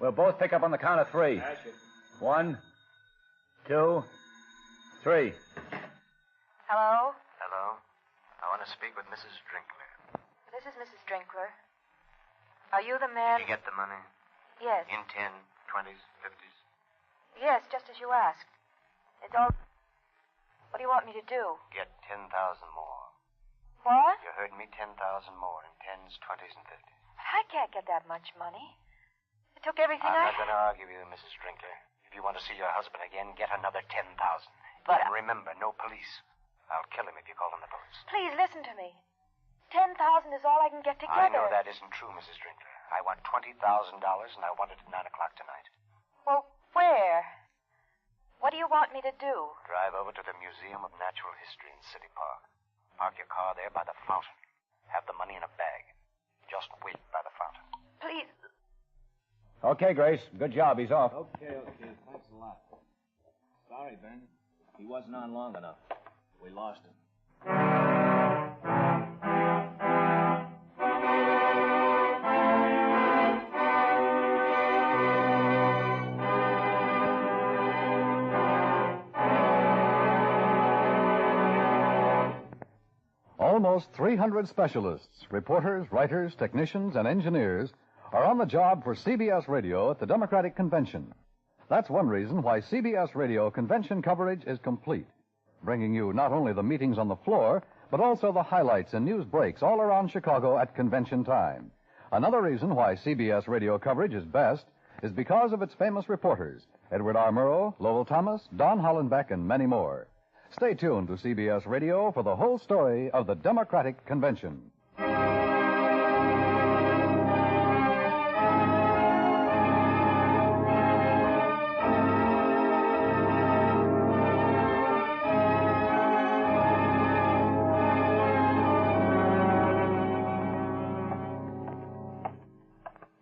We'll both pick up on the count of 3. Asher. 1, 2, 3. Hello? Hello. I want to speak with Mrs. Drinkler. This is Mrs. Drinkler. Are you the man? Did you get the money? Yes. In 10, 20s, 50s? Yes, just as you asked. It's all... What do you want me to do? Get 10,000 more. What? You heard me, 10,000 more in 10s, 20s, and 50s. I can't get that much money. It took everything I'm not going to argue with you, Mrs. Drinkler. If you want to see your husband again, get another 10,000. But... And remember, no police. I'll kill him if you call in the police. Please listen to me. 10,000 is all I can get together. I know that isn't true, Mrs. Drinkler. I want $20,000, and I want it at 9 o'clock tonight. Well, where? What do you want me to do? Drive over to the Museum of Natural History in City Park. Park your car there by the fountain. Have the money in a bag. Just wait by the fountain. Please. Okay, Grace. Good job. He's off. Okay. Thanks a lot. Sorry, Ben. He wasn't on long enough. We lost him. Almost 300 specialists, reporters, writers, technicians, and engineers are on the job for CBS Radio at the Democratic Convention. That's one reason why CBS Radio convention coverage is complete, bringing you not only the meetings on the floor, but also the highlights and news breaks all around Chicago at convention time. Another reason why CBS Radio coverage is best is because of its famous reporters, Edward R. Murrow, Lowell Thomas, Don Hollenbeck, and many more. Stay tuned to CBS Radio for the whole story of the Democratic Convention.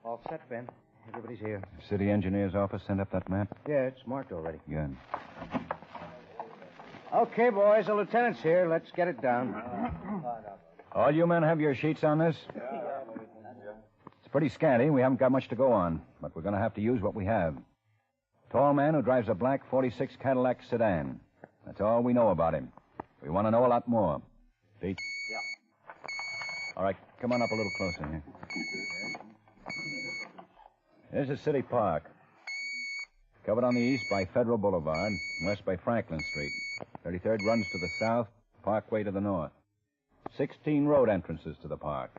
All set, Ben. Everybody's here. City engineer's office sent up that map? Yeah, it's marked already. Good. Okay, boys, the lieutenant's here. Let's get it down. All you men have your sheets on this? It's pretty scanty. We haven't got much to go on, but we're going to have to use what we have. Tall man who drives a black 46 Cadillac sedan. That's all we know about him. We want to know a lot more. Pete? Yeah. All right, come on up a little closer here. This is City Park. Covered on the east by Federal Boulevard, west by Franklin Street. 33rd runs to the south, Parkway to the north. 16 road entrances to the park.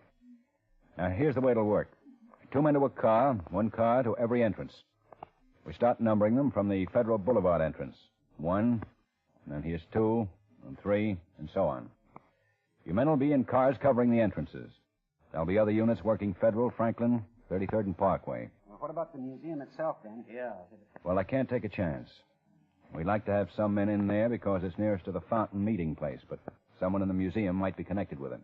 Now, here's the way it'll work. 2 men to a car, 1 car to every entrance. We start numbering them from the Federal Boulevard entrance. 1, and then here's 2, and 3, and so on. Your men will be in cars covering the entrances. There'll be other units working Federal, Franklin, 33rd, and Parkway. Well, what about the museum itself, then? Yeah. Well, I can't take a chance. We'd like to have some men in there because it's nearest to the fountain meeting place, but someone in the museum might be connected with it.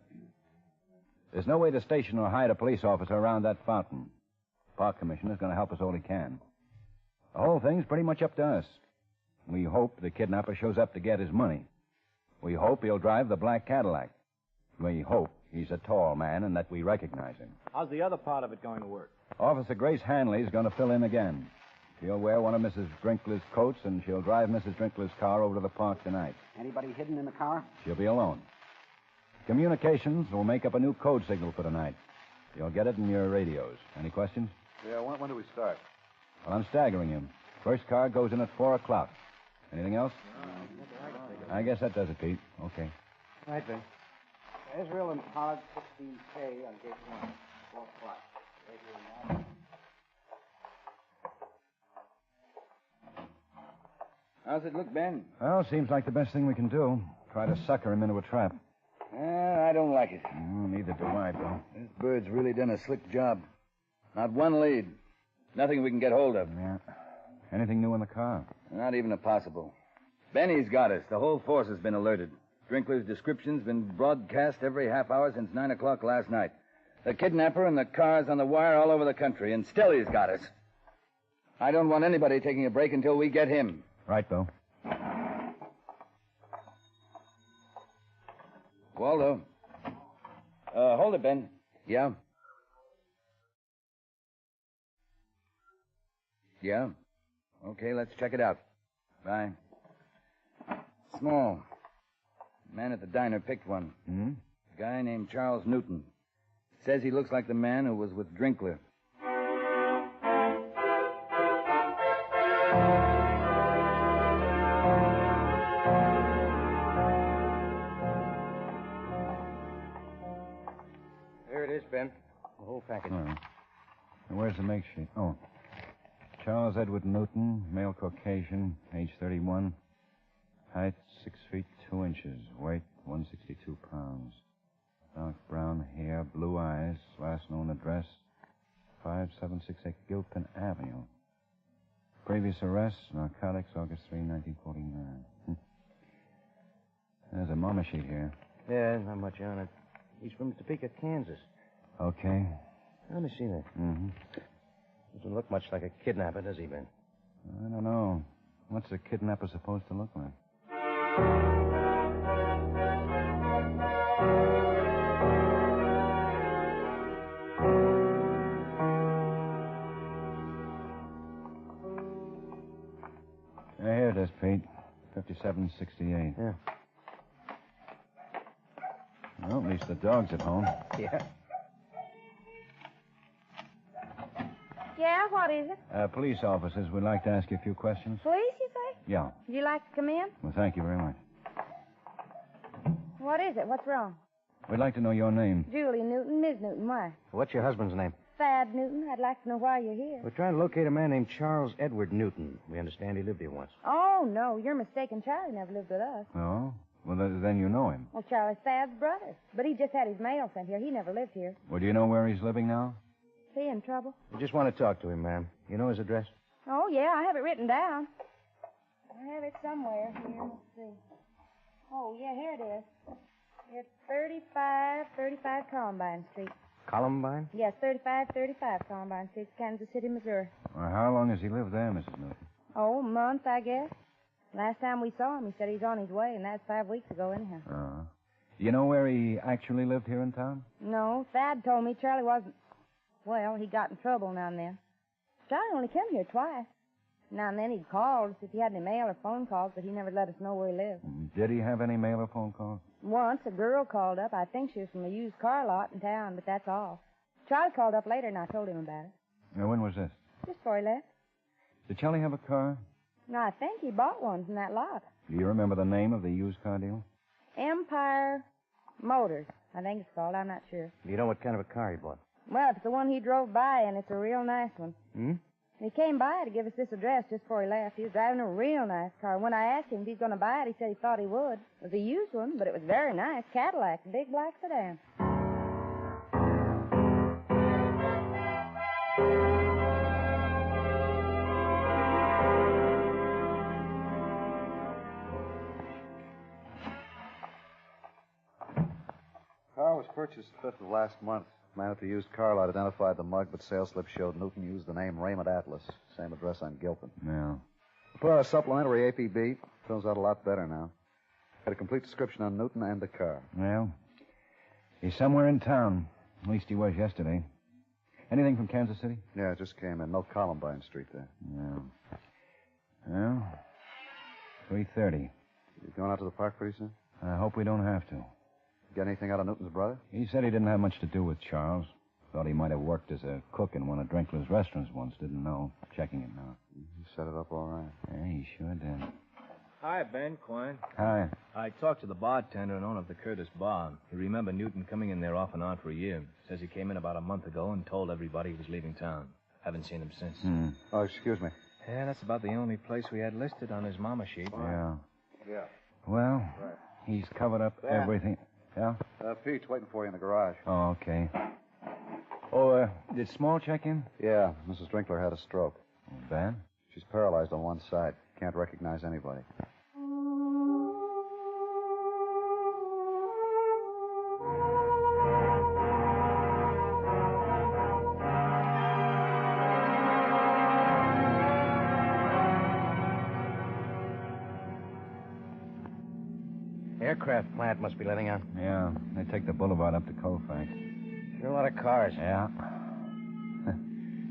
There's no way to station or hide a police officer around that fountain. The park commissioner's going to help us all he can. The whole thing's pretty much up to us. We hope the kidnapper shows up to get his money. We hope he'll drive the black Cadillac. We hope he's a tall man and that we recognize him. How's the other part of it going to work? Officer Grace Hanley's going to fill in again. She'll wear one of Mrs. Drinkler's coats, and she'll drive Mrs. Drinkler's car over to the park tonight. Anybody hidden in the car? She'll be alone. Communications will make up a new code signal for tonight. You'll get it in your radios. Any questions? Yeah, when do we start? Well, I'm staggering you. First car goes in at 4 o'clock. Anything else? I guess that does it, Pete. Okay. Right, Ben. Israel and Pod 16K on gate 1. 4 o'clock. How's it look, Ben? Well, seems like the best thing we can do. Try to sucker him into a trap. I don't like it. Neither do I, Bill. This bird's really done a slick job. Not one lead. Nothing we can get hold of. Yeah. Anything new in the car? Not even a possible. Benny's got us. The whole force has been alerted. Drinkler's description's been broadcast every half hour since 9 o'clock last night. The kidnapper and the car's on the wire all over the country, and still he's got us. I don't want anybody taking a break until we get him. Right, Bill. Waldo. Hold it, Ben. Yeah? Yeah? Okay, let's check it out. Bye. Small. Man at the diner picked one. Hmm? A guy named Charles Newton. Says he looks like the man who was with Drinkler. There it is, Ben. The whole package. All right. Now, where's the make sheet? Oh. Charles Edward Newton, male Caucasian, age 31. Height 6 feet 2 inches. Weight 162 pounds. Dark brown hair, blue eyes. Last known address 5768 Gilpin Avenue. Previous arrest, narcotics, August 3, 1949. There's a mama sheet here. Yeah, not much on it. He's from Topeka, Kansas. Okay. Let me see that. Mm-hmm. Doesn't look much like a kidnapper, does he, Ben? I don't know. What's a kidnapper supposed to look like? Here it is, Pete. 5768. Yeah. Well, at least the dog's at home. Yeah. Yeah, what is it? Police officers, we'd like to ask you a few questions. Police, you say? Yeah. Would you like to come in? Well, thank you very much. What is it? What's wrong? We'd like to know your name. Julie Newton, Ms. Newton. Why? What's your husband's name? Thad Newton. I'd like to know why you're here. We're trying to locate a man named Charles Edward Newton. We understand he lived here once. Oh, no, you're mistaken. Charlie never lived with us. Oh? Well, then you know him. Well, Charlie's Thad's brother. But he just had his mail sent here. He never lived here. Well, do you know where he's living now? Is he in trouble? We just want to talk to him, ma'am. You know his address? Oh, yeah, I have it written down. I have it somewhere here. Let's see. Oh, yeah, here it is. It's 3535 Columbine Street. Columbine? Yes, 3535 Columbine Street, Kansas City, Missouri. Well, how long has he lived there, Mrs. Newton? Oh, a month, I guess. Last time we saw him, he said he's on his way, and that's 5 weeks ago, anyhow. Do you know where he actually lived here in town? No, Thad told me Charlie wasn't... Well, he got in trouble now and then. Charlie only came here twice. Now and then he'd call us if he had any mail or phone calls, but he never let us know where he lived. Did he have any mail or phone calls? Once, a girl called up. I think she was from a used car lot in town, but that's all. Charlie called up later, and I told him about it. Now, when was this? Just before he left. Did Charlie have a car? No, I think he bought one from that lot. Do you remember the name of the used car deal? Empire Motors, I think it's called. I'm not sure. Do you know what kind of a car he bought? Well, it's the one he drove by, and it's a real nice one. Hmm? He came by to give us this address just before he left. He was driving a real nice car. When I asked him if he's going to buy it, he said he thought he would. It was a used one, but it was very nice. Cadillac, a big black sedan. was purchased 5th of last month. Man at the used car lot identified the mug, but sales slip showed Newton used the name Raymond Atlas. Same address on Gilpin. Yeah. Put out a supplementary APB. Turns out a lot better now. Got a complete description on Newton and the car. Well, he's somewhere in town. At least he was yesterday. Anything from Kansas City? Yeah, it just came in. No Columbine Street there. Yeah. Well, 3:30. You going out to the park pretty soon? I hope we don't have to. Get anything out of Newton's brother? He said he didn't have much to do with Charles. Thought he might have worked as a cook in one of Drinkler's restaurants once. Didn't know. Checking it now. You set it up all right. Yeah, he sure did. Hi, Ben, Quine. Hi. I talked to the bartender and owner of the Curtis Bar. He remembered Newton coming in there off and on for a year. Says he came in about a month ago and told everybody he was leaving town. Haven't seen him since. Oh, excuse me. Yeah, that's about the only place we had listed on his mama sheet. Yeah. Yeah. Well, Right. he's covered up Ben. everything. Yeah? Pete's waiting for you in the garage. Oh, okay. Oh, did Small check in? Yeah, Mrs. Drinkler had a stroke. Bad? She's paralyzed on one side. Can't recognize anybody. Aircraft plant must be letting out. Yeah, they take the boulevard up to Colfax. Sure a lot of cars. Yeah.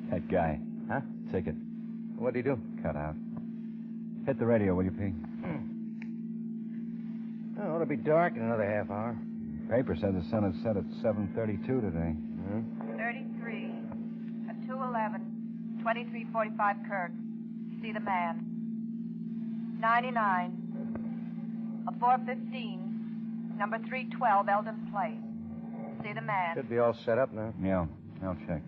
That guy. Huh? Ticket. What'd he do? Cut out. Hit the radio, will you, Pete? Oh, it'll be dark in another half hour. Paper said the sun had set at 7:32 today. 33, at 211, 2345 Kirk. See the man. 99, a 415, number 312 Eldon Place. See the man. Should be all set up now. Yeah, I'll check.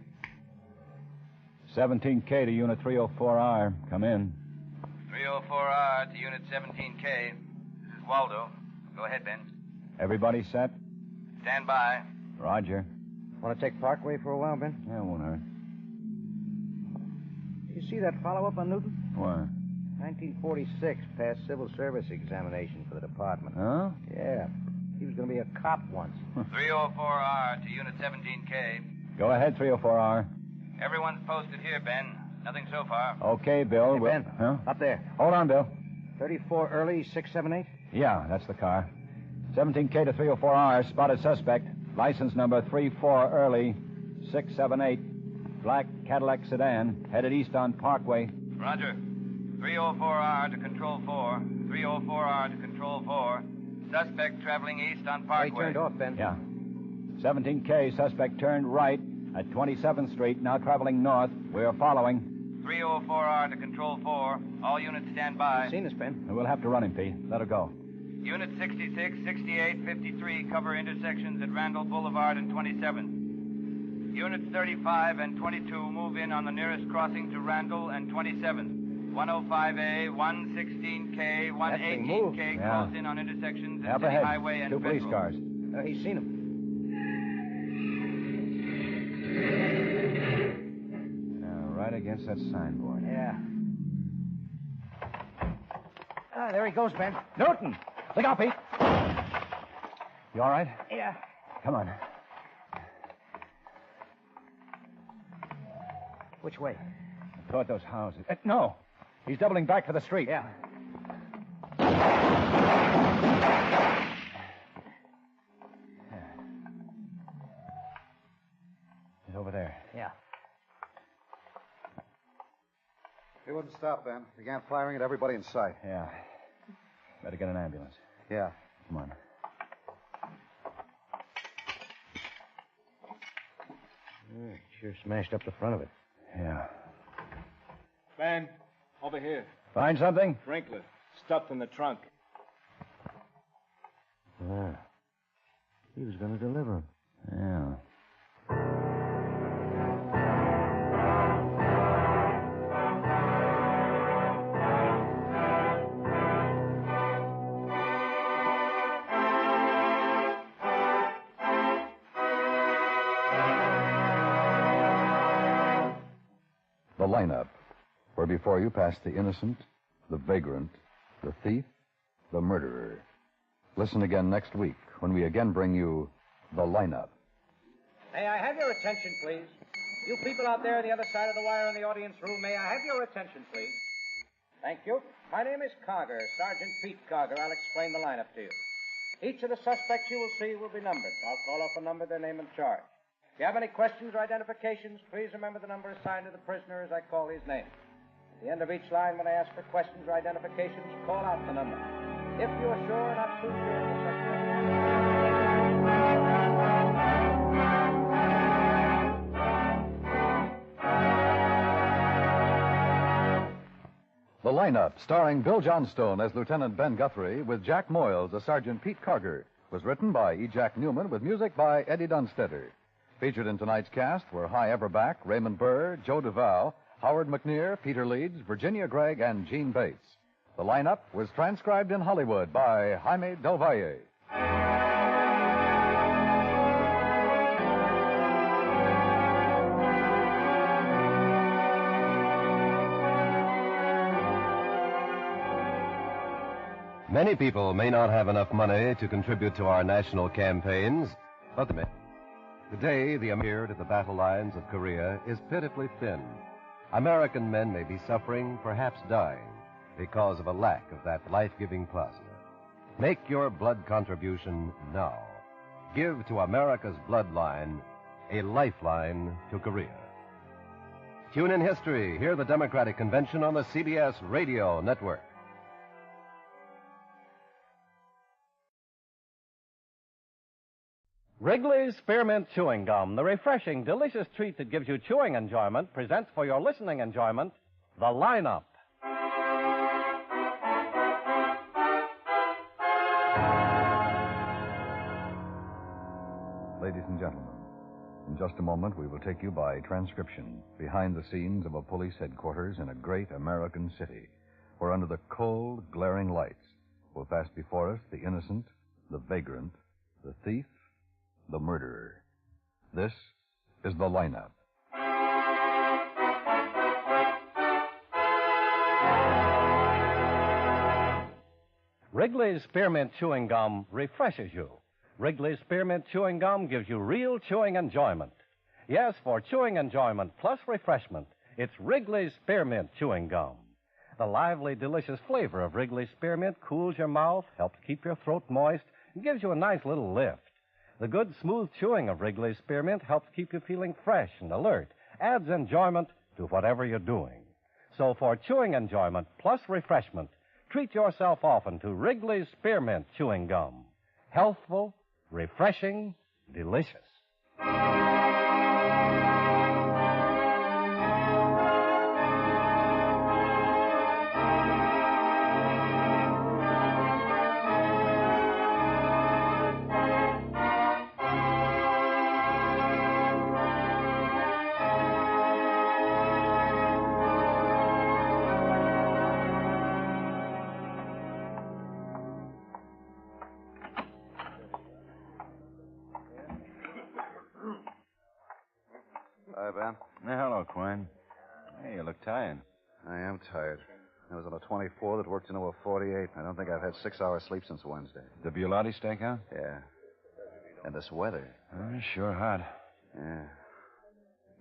17K to Unit 304R. Come in. 304R to Unit 17K. This is Waldo. Go ahead, Ben. Everybody set? Stand by. Roger. Want to take Parkway for a while, Ben? Yeah, won't hurt. You see that follow-up on Newton? What? 1946, passed civil service examination for the department. Huh? Yeah. He was going to be a cop once. 304R to Unit 17K. Go ahead, 304R. Everyone's posted here, Ben. Nothing so far. Okay, Bill. Hey, Ben. Huh? Up there. Hold on, Bill. 34 early, 678? Yeah, that's the car. 17K to 304R. Spotted suspect. License number 34 early, 678. Black Cadillac sedan. Headed east on Parkway. Roger. 304R to Control 4. 304R to Control 4. Suspect traveling east on Parkway. He turned off, Ben. Yeah. 17K, suspect turned right at 27th Street, now traveling north. We're following. 304R to Control 4. All units stand by. Seen us, Ben. We'll have to run him, P. Let her go. Unit 66, 68, 53 cover intersections at Randall Boulevard and 27. Units 35 and 22 move in on the nearest crossing to Randall and 27. 105A, 116K, 118K cross in on intersections at Up City ahead. Highway and 2 police Federal. cars. He's seen him. Right against that signboard. Yeah. Ah, there he goes, Ben. Newton! Look out, Pete. You all right? Yeah. Come on. Which way? Toward those houses. No. He's doubling back for the street. Yeah. He's over there. Yeah. He wouldn't stop, Ben. Began firing at everybody in sight. Yeah. Better get an ambulance. Yeah. Come on. Sure smashed up the front of it. Yeah. Ben, over here. Find something? Drinkler. Stuffed in the trunk. Ah. He was going to deliver him. Yeah. The lineup, where before you pass the innocent, the vagrant, the thief, the murderer. Listen again next week when we again bring you The Lineup. May I have your attention, please? You people out there on the other side of the wire in the audience room, may I have your attention, please? Thank you. My name is Karger, Sergeant Pete Karger. I'll explain the lineup to you. Each of the suspects you will see will be numbered. I'll call off a number, their name, and charge. If you have any questions or identifications, please remember the number assigned to the prisoner as I call his name. At the end of each line, when I ask for questions or identifications, call out the number. If you are sure or not too sure of the The Lineup, starring Bill Johnstone as Lieutenant Ben Guthrie with Jack Moyles as Sergeant Pete Karger, was written by E. Jack Newman with music by Eddie Dunstetter. Featured in tonight's cast were Hy Everback, Raymond Burr, Joe Duval, Howard McNear, Peter Leeds, Virginia Gregg, and Gene Bates. The Lineup was transcribed in Hollywood by Jaime Del Valle. Many people may not have enough money to contribute to our national campaigns, but today the American at the battle lines of Korea is pitifully thin. American men may be suffering, perhaps dying, because of a lack of that life-giving plasma. Make your blood contribution now. Give to America's bloodline a lifeline to Korea. Tune in history. Hear the Democratic Convention on the CBS Radio Network. Wrigley's Spearmint Chewing Gum, the refreshing, delicious treat that gives you chewing enjoyment, presents for your listening enjoyment, The Lineup. Ladies and gentlemen, in just a moment we will take you by transcription behind the scenes of a police headquarters in a great American city, where under the cold, glaring lights will pass before us the innocent, the vagrant, the thief, the murderer. This is The Lineup. Wrigley's Spearmint Chewing Gum refreshes you. Wrigley's Spearmint Chewing Gum gives you real chewing enjoyment. Yes, for chewing enjoyment plus refreshment, it's Wrigley's Spearmint Chewing Gum. The lively, delicious flavor of Wrigley's Spearmint cools your mouth, helps keep your throat moist, and gives you a nice little lift. The good, smooth chewing of Wrigley's Spearmint helps keep you feeling fresh and alert, adds enjoyment to whatever you're doing. So for chewing enjoyment plus refreshment, treat yourself often to Wrigley's Spearmint Chewing Gum. Healthful, refreshing, delicious. Hi, Ben. Hello, Quinn. Hey, you look tired. I am tired. I was on a 24 that worked into a 48. I don't think I've had 6 hours sleep since Wednesday. The Biolotti stakeout? Yeah. And this weather. Sure hot. Yeah.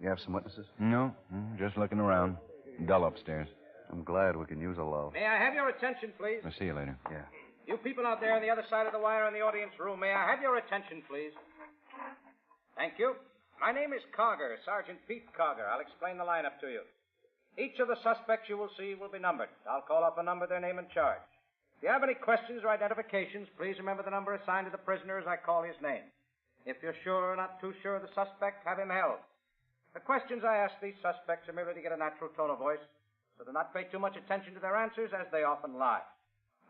You have some witnesses? No, just looking around. Dull upstairs. I'm glad we can use a lull. May I have your attention, please? I'll see you later. Yeah. You people out there on the other side of the wire in the audience room, may I have your attention, please? Thank you. My name is Karger, Sergeant Pete Karger. I'll explain the lineup to you. Each of the suspects you will see will be numbered. I'll call off a number, their name, and charge. If you have any questions or identifications, please remember the number assigned to the prisoner as I call his name. If you're sure or not too sure of the suspect, have him held. The questions I ask these suspects are merely to get a natural tone of voice, so do not pay too much attention to their answers, as they often lie.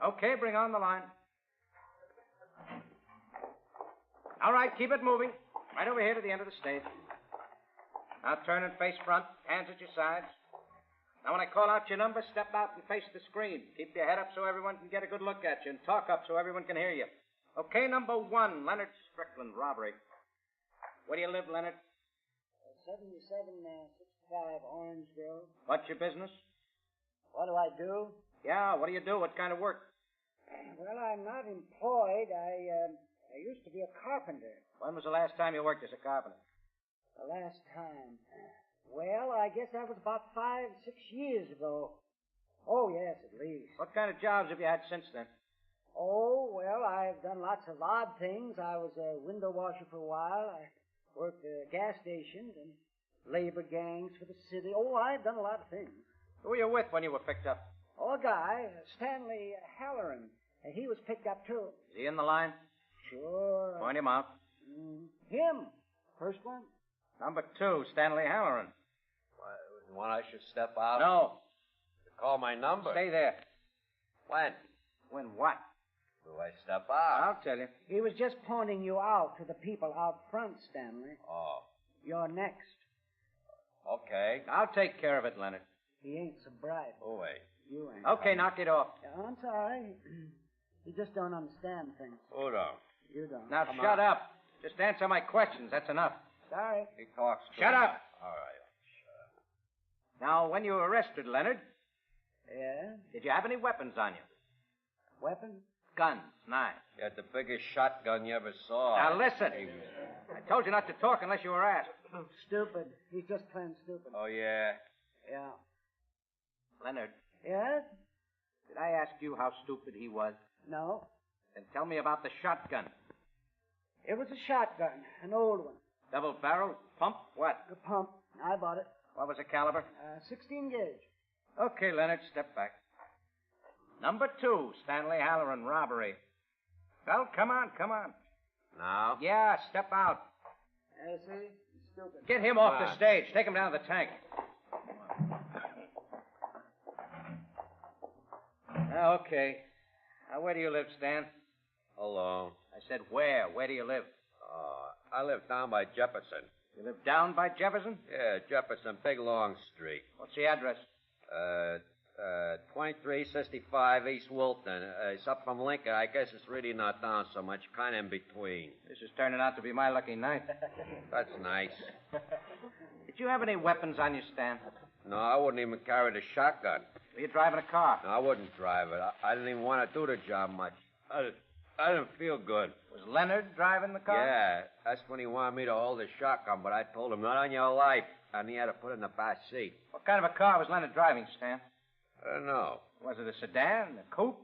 Okay, bring on the line. All right, keep it moving. Right over here to the end of the stage. Now turn and face front, hands at your sides. Now when I call out your number, step out and face the screen. Keep your head up so everyone can get a good look at you, and talk up so everyone can hear you. Okay, number 1, Leonard Strickland, robbery. Where do you live, Leonard? 7765 Orange Grove. What's your business? What do I do? Yeah, what do you do? What kind of work? Well, I'm not employed. I I used to be a carpenter. When was the last time you worked as a carpenter? The last time. Well, I guess that was about 5, 6 years ago. Oh, yes, at least. What kind of jobs have you had since then? Oh, well, I've done lots of odd things. I was a window washer for a while. I worked at gas stations and labor gangs for the city. Oh, I've done a lot of things. Who were you with when you were picked up? Oh, a guy, Stanley Halloran. He was picked up, too. Is he in the line? Sure. Point him out. Him. First one. Number 2, Stanley Halloran. You want I should step out? No. Call my number. Stay there. When? When what? Will I step out? I'll tell you. He was just pointing you out to the people out front, Stanley. Oh. You're next. Okay. I'll take care of it, Leonard. He ain't so bright. Oh, wait. You ain't. Okay, knock it off. I'm sorry. You just don't understand things. Who don't? You don't. Now shut up. Just answer my questions. That's enough. Sorry. He talks too Shut much. up. All right. Now, when you were arrested, Leonard, Yeah? did you have any weapons on you? Weapons? Guns, knives. You had the biggest shotgun you ever saw. Now listen. I told you not to talk unless you were asked. Stupid. He's just plain stupid. Oh, yeah? Yeah. Leonard, Yes? did I ask you how stupid he was? No. Then tell me about the shotgun. It was a shotgun, an old one. Double barrel, pump, what? A pump. I bought it. What was the caliber? 16 gauge. Okay, Leonard, step back. Number 2, Stanley Halloran, robbery. Well, come on. Now? Yeah, step out. See? Stupid. Get him off the stage. Take him down to the tank. Okay. Now, where do you live, Stan? Alone. I said where? Where do you live? I live down by Jefferson. You live down by Jefferson? Yeah, Jefferson, big long street. What's the address? 2365 East Wilton. It's up from Lincoln. I guess it's really not down so much, kind of in between. This is turning out to be my lucky night. That's nice. Did you have any weapons on you, Stan? No, I wouldn't even carry the shotgun. Were you driving a car? No, I wouldn't drive it. I didn't even want to do the job much. I didn't feel good. Was Leonard driving the car? Yeah, that's when he wanted me to hold the shotgun, but I told him, not on your life. And he had to put it in the back seat. What kind of a car was Leonard driving, Stan? I don't know. Was it a sedan, a coupe?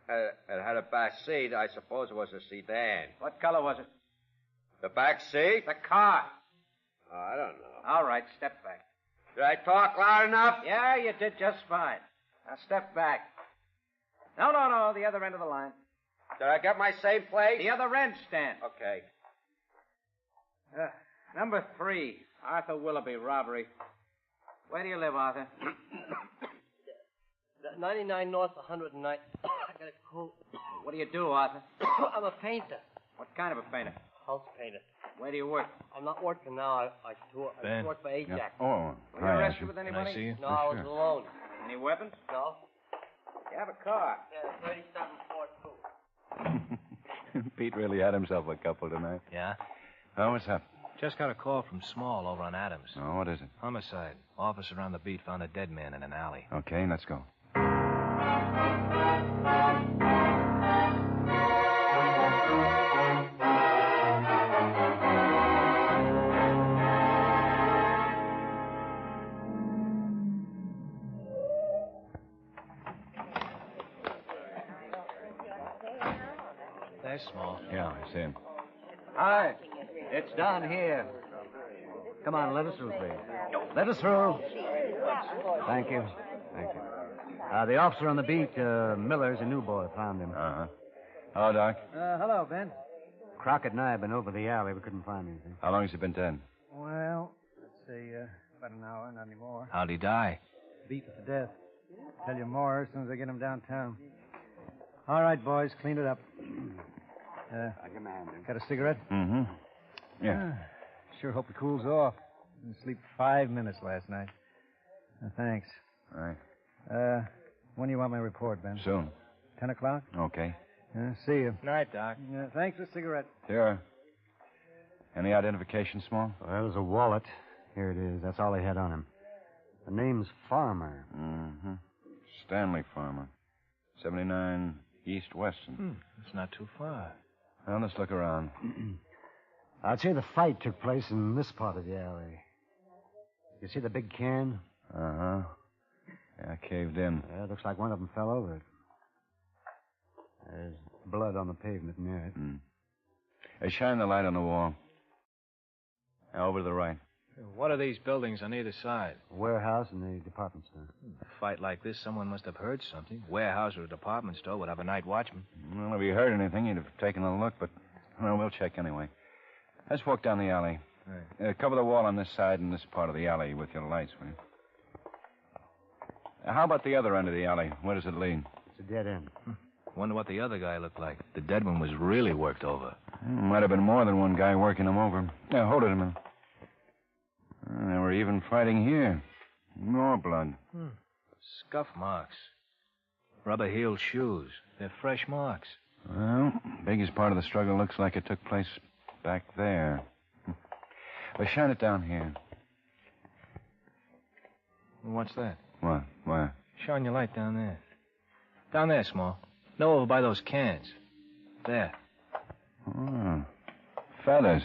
It had a back seat. I suppose it was a sedan. What color was it? The back seat? The car. Oh, I don't know. All right, step back. Did I talk loud enough? Yeah, you did just fine. Now step back. No, the other end of the line. Did I get my same place? The other end, Stan. Okay. Number 3, Arthur Willoughby, robbery. Where do you live, Arthur? 99 North, 109. I got a cold. What do you do, Arthur? I'm a painter. What kind of a painter? House painter. Where do you work? I'm not working now. I work for Ajax. Yeah. Oh, Were you arrested with anybody? Can I see you? No, I was alone. Any weapons? No. You have a car. Yeah, 37 Ford Coupe. Pete really had himself a couple tonight. Yeah? Oh, what's up? Just got a call from Small over on Adams. Oh, what is it? Homicide. Officer on the beat found a dead man in an alley. Okay, let's go. There's Small. Yeah, I see him. Hi. It's down here. Come on, let us through, please. Let us through. Thank you. The officer on the beat, Miller's a new boy, found him. Uh-huh. Hello, Doc. Hello, Ben. Crockett and I have been over the alley. We couldn't find anything. How long has he been dead? Well, let's see, about an hour, not anymore. How'd he die? Beaten to death. Tell you more as soon as I get him downtown. All right, boys, clean it up. Got a cigarette? Mm-hmm. Yeah. Sure hope it cools off. Didn't sleep 5 minutes last night. Thanks. All right. When do you want my report, Ben? Soon. 10 o'clock? Okay. See you. Night, Doc. Thanks for the cigarette. Sure. Any identification, Small? Well, it was a wallet. Here it is. That's all he had on him. The name's Farmer. Mm-hmm. Stanley Farmer. 79 East Weston. It's not too far. Well, let's look around. I'd say the fight took place in this part of the alley. You see the big can? Uh-huh. Yeah, caved in. Yeah, it looks like one of them fell over it. There's blood on the pavement near it. Hey, shine the light on the wall. Now, over to the right. What are these buildings on either side? A warehouse and a department store. A fight like this, someone must have heard something. Warehouse or a department store would have a night watchman. Well, if he heard anything, he'd have taken a look, but, well, we'll check anyway. Let's walk down the alley. Right. Cover the wall on this side and this part of the alley with your lights, will you? How about the other end of the alley? Where does it lead? It's a dead end. Wonder what the other guy looked like. The dead one was really worked over. Might have been more than one guy working him over. Yeah, hold it a minute. They were even fighting here. More blood. Scuff marks. Rubber-heeled shoes. They're fresh marks. Well, biggest part of the struggle looks like it took place back there. Well, shine it down here. What's that? What? Where? Shine your light down there. Down there, Small. No, over by those cans. There. Oh. Feathers.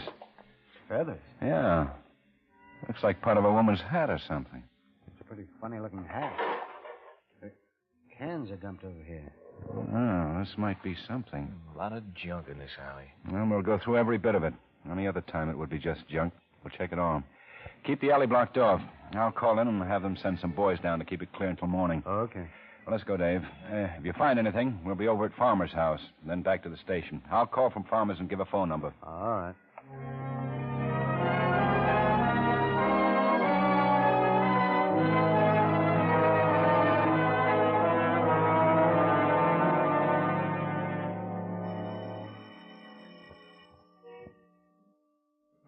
Feathers? Yeah. Looks like part of a woman's hat or something. It's a pretty funny-looking hat. The cans are dumped over here. Oh, this might be something. A lot of junk in this alley. Well, we'll go through every bit of it. Any other time it would be just junk. We'll check it all. Keep the alley blocked off. I'll call in and have them send some boys down to keep it clear until morning. Oh, okay. Well, let's go, Dave. If you find anything, we'll be over at Farmer's house, then back to the station. I'll call from Farmer's and give a phone number. All right.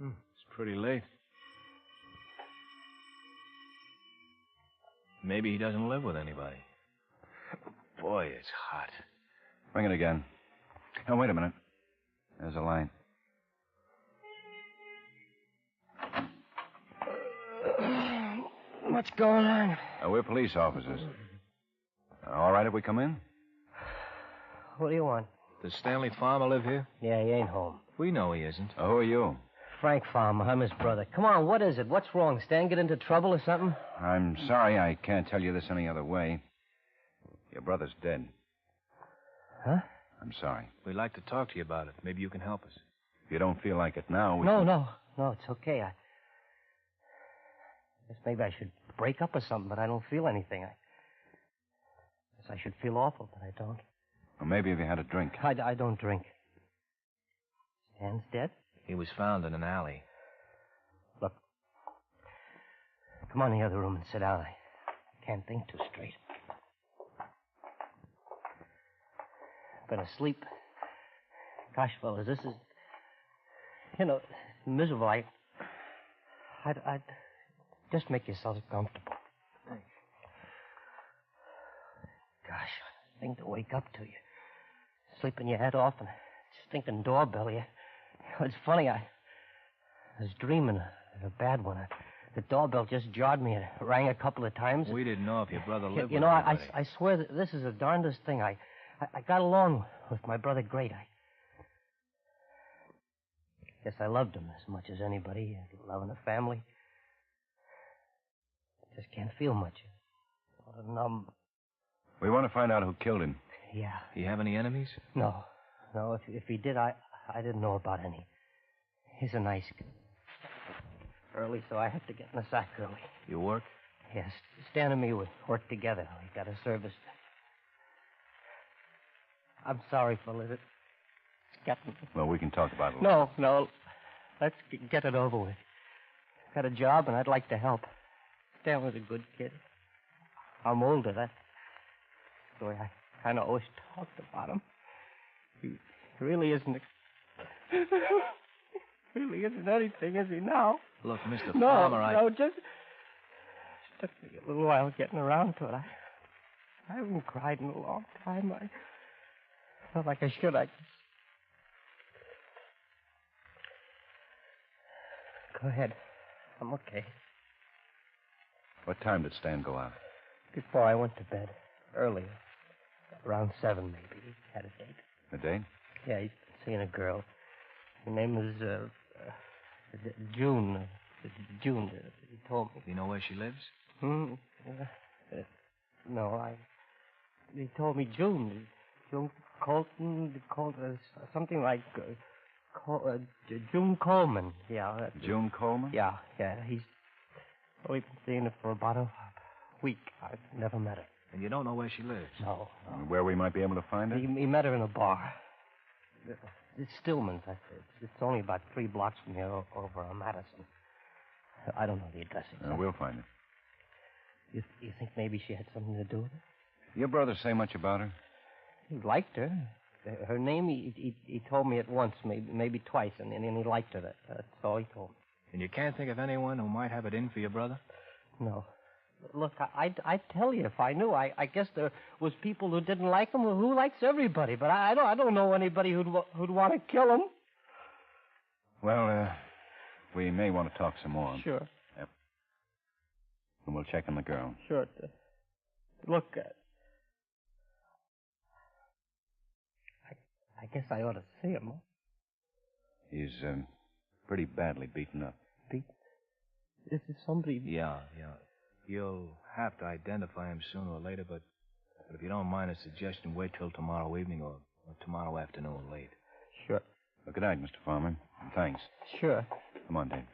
It's pretty late. Maybe he doesn't live with anybody. Boy, it's hot. Ring it again. Oh, wait a minute. There's a light. What's going on? We're police officers. All right if we come in? What do you want? Does Stanley Farmer live here? Yeah, he ain't home. We know he isn't. Who are you? Frank Farmer. I'm his brother. Come on, what is it? What's wrong? Stan get into trouble or something? I'm sorry I can't tell you this any other way. Your brother's dead. Huh? I'm sorry. We'd like to talk to you about it. Maybe you can help us. If you don't feel like it now, we No, can... no, it's okay. I guess maybe I should break up or something, but I don't feel anything. I guess I should feel awful, but I don't. Or maybe if you had a drink. I don't drink. Stan's dead? He was found in an alley. Look, come on in the other room and sit down. I can't think too straight. Been asleep. Gosh, fellas, this is, miserable. I'd just make yourselves comfortable. Thanks. Gosh, thing to wake up to you. Sleeping your head off and stinking doorbell. It's funny, I was dreaming a bad one. The doorbell just jarred me. It rang a couple of times. We didn't know if your brother lived with anybody. I swear that this is the darndest thing. I got along with my brother great. I guess I loved him as much as anybody, loving a family. Just can't feel much. Sort of numb. We want to find out who killed him. Yeah. Do you have any enemies? No. If he did, I didn't know about any. He's a nice guy. Early, so I have to get in the sack early. You work? Yes. Stan and me would work together. We got a service. I'm sorry, fellas. It's gotten... Well, we can talk about it. No. Let's get it over with. Got a job, and I'd like to help. Stan was a good kid. I'm older. That's the way I kind of always talked about him. He really isn't... really isn't anything, is he, now? Look, Mr. Farmer, No, just took me a little while getting around to it. I haven't cried in a long time. I felt like I should. Go ahead. I'm okay. What time did Stan go out? Before I went to bed. Early. Around 7, maybe. He had a date. A date? Yeah, he seen a girl. Her name was, June. June, he told me. Do you know where she lives? No, he told me June. June Colton, something like, June Coleman. Yeah. June Coleman? Yeah. We've been seeing her for about a week. I've never met her. And you don't know where she lives? No. Where we might be able to find her? He met her in a bar. It's Stillman's. It's only about 3 blocks from here over on Madison. I don't know the address exactly. We'll find her. You think maybe she had something to do with it? Your brother say much about her? He liked her. Her name, he told me at once, maybe twice, and he liked her. That's all he told me. And you can't think of anyone who might have it in for your brother? No. Look, I'd tell you if I knew. I guess there was people who didn't like him. Who likes everybody? But I don't know anybody who'd want to kill him. Well, we may want to talk some more. Sure. Yep. And we'll check on the girl. Sure. Look, I guess I ought to see him. Huh? He's pretty badly beaten up. Is it somebody? Yeah. You'll have to identify him sooner or later, but if you don't mind a suggestion, wait till tomorrow evening or tomorrow afternoon late. Sure. Well, good night, Mr. Farmer. And thanks. Sure. Come on, Dave.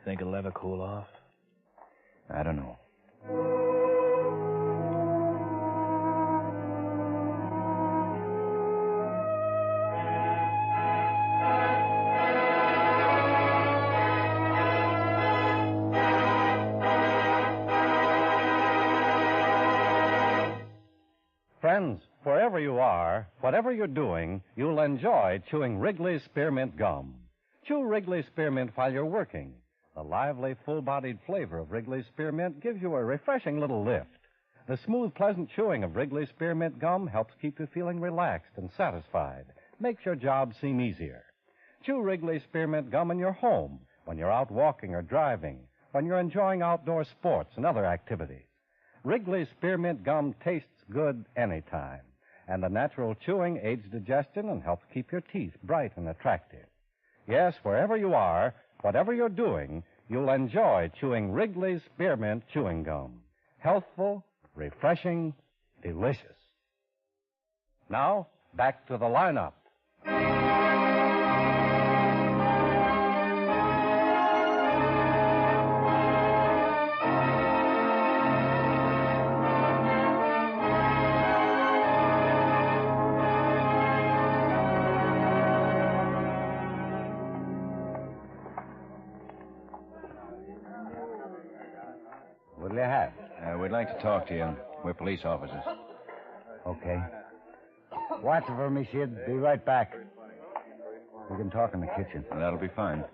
Think it'll ever cool off? I don't know. Friends, wherever you are, whatever you're doing, you'll enjoy chewing Wrigley's Spearmint Gum. Chew Wrigley's Spearmint while you're working. The lively, full-bodied flavor of Wrigley's Spearmint gives you a refreshing little lift. The smooth, pleasant chewing of Wrigley's Spearmint Gum helps keep you feeling relaxed and satisfied. Makes your job seem easier. Chew Wrigley's Spearmint Gum in your home, when you're out walking or driving, when you're enjoying outdoor sports and other activities. Wrigley's Spearmint Gum tastes good anytime, and the natural chewing aids digestion and helps keep your teeth bright and attractive. Yes, wherever you are, whatever you're doing, you'll enjoy chewing Wrigley's Spearmint Chewing Gum. Healthful, refreshing, delicious. Now, back to the lineup. What'll you have? We'd like to talk to you. We're police officers. Okay. Watch for me, Sid. Be right back. We can talk in the kitchen. Well, that'll be fine.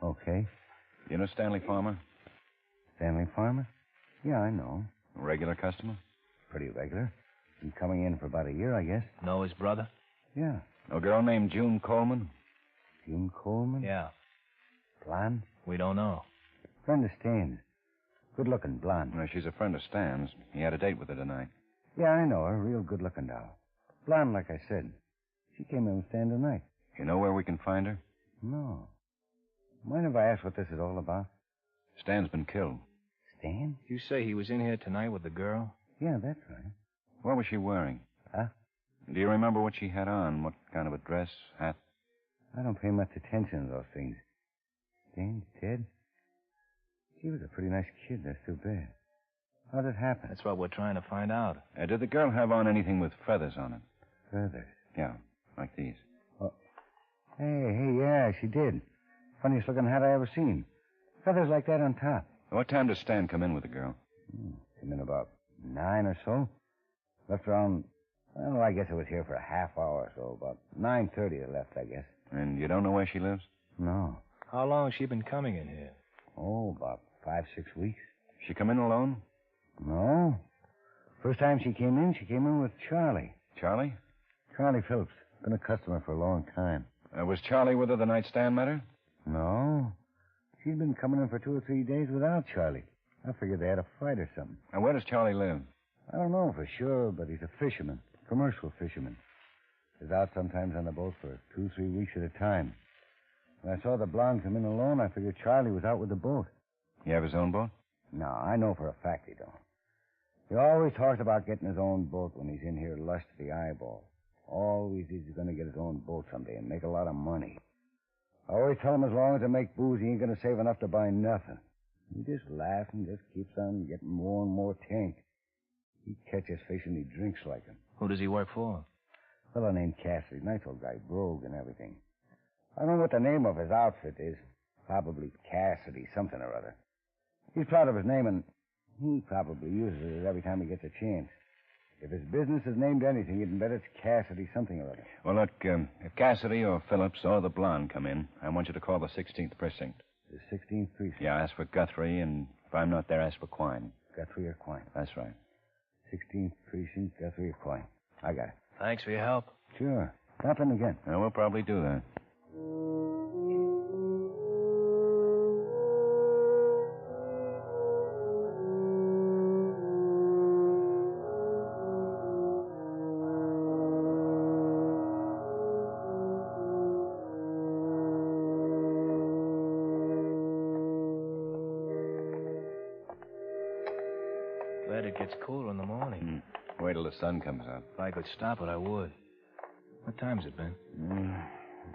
Okay. You know Stanley Farmer? Stanley Farmer? Yeah, I know. A regular customer? Pretty regular. Been coming in for about a year, I guess. Know his brother? Yeah. A girl named June Coleman? June Coleman? Yeah. Blonde? We don't know. Friend of Staines. Good-looking blonde. Well, she's a friend of Stan's. He had a date with her tonight. Yeah, I know her. Real good-looking doll. Blonde, like I said. She came in with Stan tonight. You know where we can find her? No. Mind if I ask what this is all about? Stan's been killed. Stan? You say he was in here tonight with the girl? Yeah, that's right. What was she wearing? Huh? Do you remember what she had on? What kind of a dress, hat? I don't pay much attention to those things. Stan's dead? She was a pretty nice kid. That's too bad. How'd it happen? That's what we're trying to find out. Did the girl have on anything with feathers on it? Feathers? Yeah, like these. Oh. Hey, yeah, she did. Funniest looking hat I ever seen. Feathers like that on top. What time does Stan come in with the girl? Came in about 9 or so. Left around, well, I guess I was here for a half hour or so. About 9:30 I left, I guess. And you don't know where she lives? No. How long has she been coming in here? Oh, about 5-6 weeks. She come in alone? No. First time she came in with Charlie. Charlie? Charlie Phillips. Been a customer for a long time. Was Charlie with her the night stand met her? No. She'd been coming in for 2 or 3 days without Charlie. I figured they had a fight or something. And where does Charlie live? I don't know for sure, but he's a fisherman. Commercial fisherman. He's out sometimes on the boat for 2, 3 weeks at a time. When I saw the blonde come in alone, I figured Charlie was out with the boat. He have his own boat? No, I know for a fact he don't. He always talks about getting his own boat when he's in here lust to the eyeball. Always he's going to get his own boat someday and make a lot of money. I always tell him as long as they make booze, he ain't going to save enough to buy nothing. He just laughs and just keeps on getting more and more tank. He catches fish and he drinks like him. Who does he work for? A fellow named Cassidy. Nice old guy, brogue and everything. I don't know what the name of his outfit is. Probably Cassidy, something or other. He's proud of his name, and he probably uses it every time he gets a chance. If his business is named anything, you can bet it's Cassidy something or other. Well, look, if Cassidy or Phillips or the blonde come in, I want you to call the 16th precinct. The 16th precinct? Yeah, ask for Guthrie, and if I'm not there, ask for Quine. Guthrie or Quine? That's right. 16th precinct, Guthrie or Quine. I got it. Thanks for your help. Sure. Stop in again. Yeah, we'll probably do that. Glad it gets cool in the morning. Wait till the sun comes out. If I could stop it, I would. What time's it been?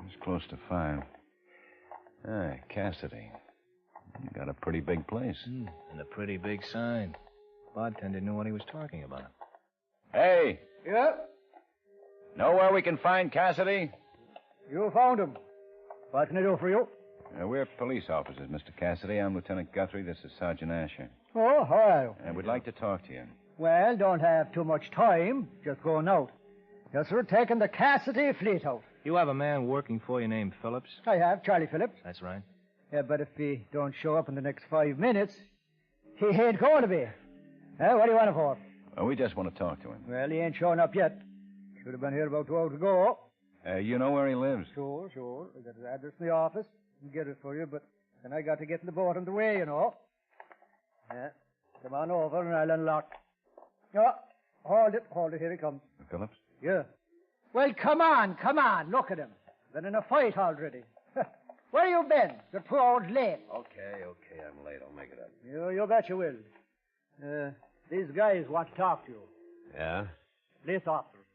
It's close to 5. Cassidy. You got a pretty big place. And a pretty big sign. Bartender knew what he was talking about. Hey! Yeah? Know where we can find Cassidy? You found him. What can I do for you? We're police officers, Mr. Cassidy. I'm Lieutenant Guthrie. This is Sergeant Asher. Oh, how are you? And we'd like to talk to you. Well, don't have too much time. Just going out. Yes, sir, taking the Cassidy fleet out. You have a man working for you named Phillips? I have, Charlie Phillips. That's right. Yeah, but if he don't show up in the next 5 minutes, he ain't going to be. What do you want him for? We just want to talk to him. Well, he ain't showing up yet. Should have been here about 2 hours ago. You know where he lives? Sure. I got his address in the office. I'll get it for you, but then I got to get in the boat on the way, you know. Yeah. Come on over and I'll unlock. Oh, hold it. Here he comes. Phillips? Yeah. Well, come on. Look at him. Been in a fight already. Where you been? You're 2 hours late. Okay, I'm late. I'll make it up. You bet you will. These guys want to talk to you. Yeah? Police officers.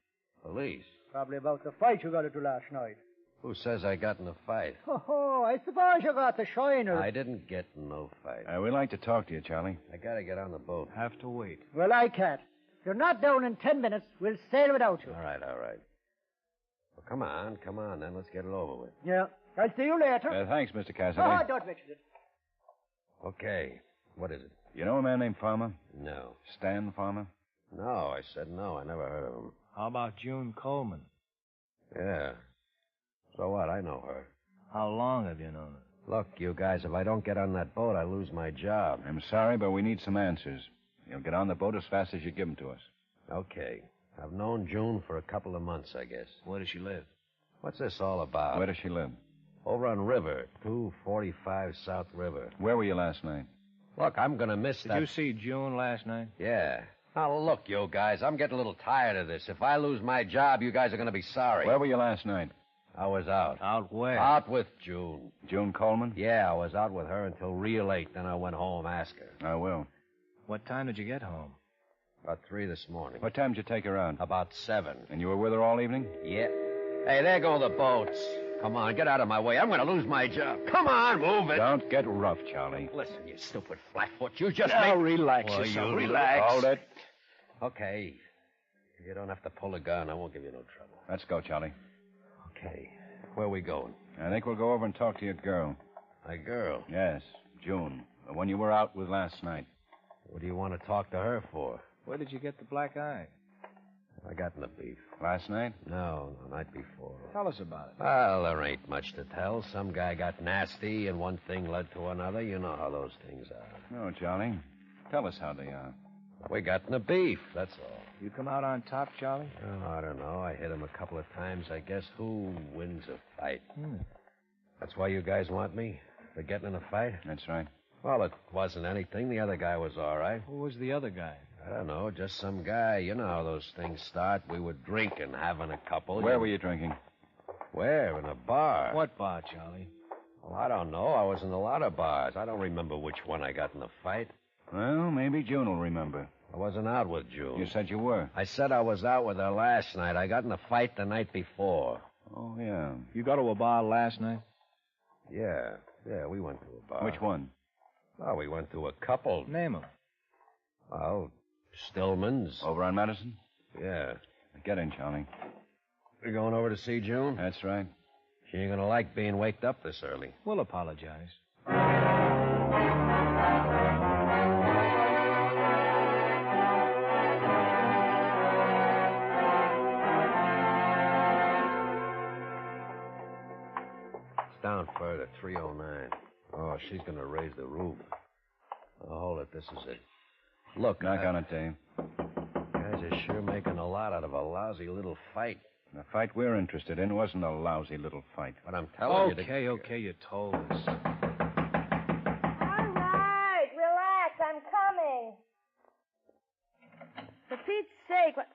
Police? Probably about the fight you got into last night. Who says I got in a fight? Oh, I suppose you got the shiner. I didn't get in no fight. We'd like to talk to you, Charlie. I gotta get on the boat. Have to wait. Well, I can't. If you're not down in 10 minutes, we'll sail without you. All right. Well, come on, then. Let's get it over with. Yeah. I'll see you later. Thanks, Mr. Cassidy. Oh, don't mention it. Okay. What is it? You know a man named Farmer? No. Stan Farmer? No, I said no. I never heard of him. How about June Coleman? Yeah. So what? I know her. How long have you known her? Look, you guys, if I don't get on that boat, I lose my job. I'm sorry, but we need some answers. You'll get on the boat as fast as you give them to us. Okay. I've known June for a couple of months, I guess. Where does she live? What's this all about? Where does she live? Over on River, 245 South River. Where were you last night? Look, I'm going to miss that. Did you see June last night? Yeah. Now, look, you guys, I'm getting a little tired of this. If I lose my job, you guys are going to be sorry. Where were you last night? I was out. Out where? Out with June. June Coleman? Yeah, I was out with her until real late. Then I went home, ask her. I will. What time did you get home? About 3 this morning. What time did you take her out? About 7. And you were with her all evening? Yeah. Hey, there go the boats. Come on, get out of my way. I'm going to lose my job. Come on, move it. Don't get rough, Charlie. Listen, you stupid flatfoot. You just now relax yourself. You relax. Hold it. Okay. You don't have to pull a gun. I won't give you no trouble. Let's go, Charlie. Okay. Where are we going? I think we'll go over and talk to your girl. My girl? Yes, June. The one you were out with last night. What do you want to talk to her for? Where did you get the black eye? I got in the beef. Last night? No, the night before. Tell us about it. Well, there ain't much to tell. Some guy got nasty, and one thing led to another. You know how those things are. No, Charlie. Tell us how they are. We got in a beef, that's all. You come out on top, Charlie? Oh, I don't know. I hit him a couple of times. I guess who wins a fight? That's why you guys want me? For getting in a fight? That's right. Well, it wasn't anything. The other guy was all right. Who was the other guy? I don't know, just some guy. You know how those things start. We were drinking, having a couple. Where were you drinking? Where? In a bar. What bar, Charlie? Well, I don't know. I was in a lot of bars. I don't remember which one I got in the fight. Well, maybe June will remember. I wasn't out with June. You said you were. I said I was out with her last night. I got in a fight the night before. Oh, yeah. You go to a bar last night? Yeah, we went to a bar. Which one? Oh, we went to a couple. Name them. Well, Stillman's. Over on Madison? Yeah. Get in, Charlie. You're going over to see June? That's right. She ain't gonna like being waked up this early. We'll apologize. It's down further, 309. Oh, she's gonna raise the roof. Oh, hold it, this is it. Look, Knock on it, Dave. Guys are sure making a lot out of a lousy little fight. The fight we're interested in wasn't a lousy little fight. But I'm telling you... Okay, you told us. All right, relax. I'm coming. For Pete's sake, what...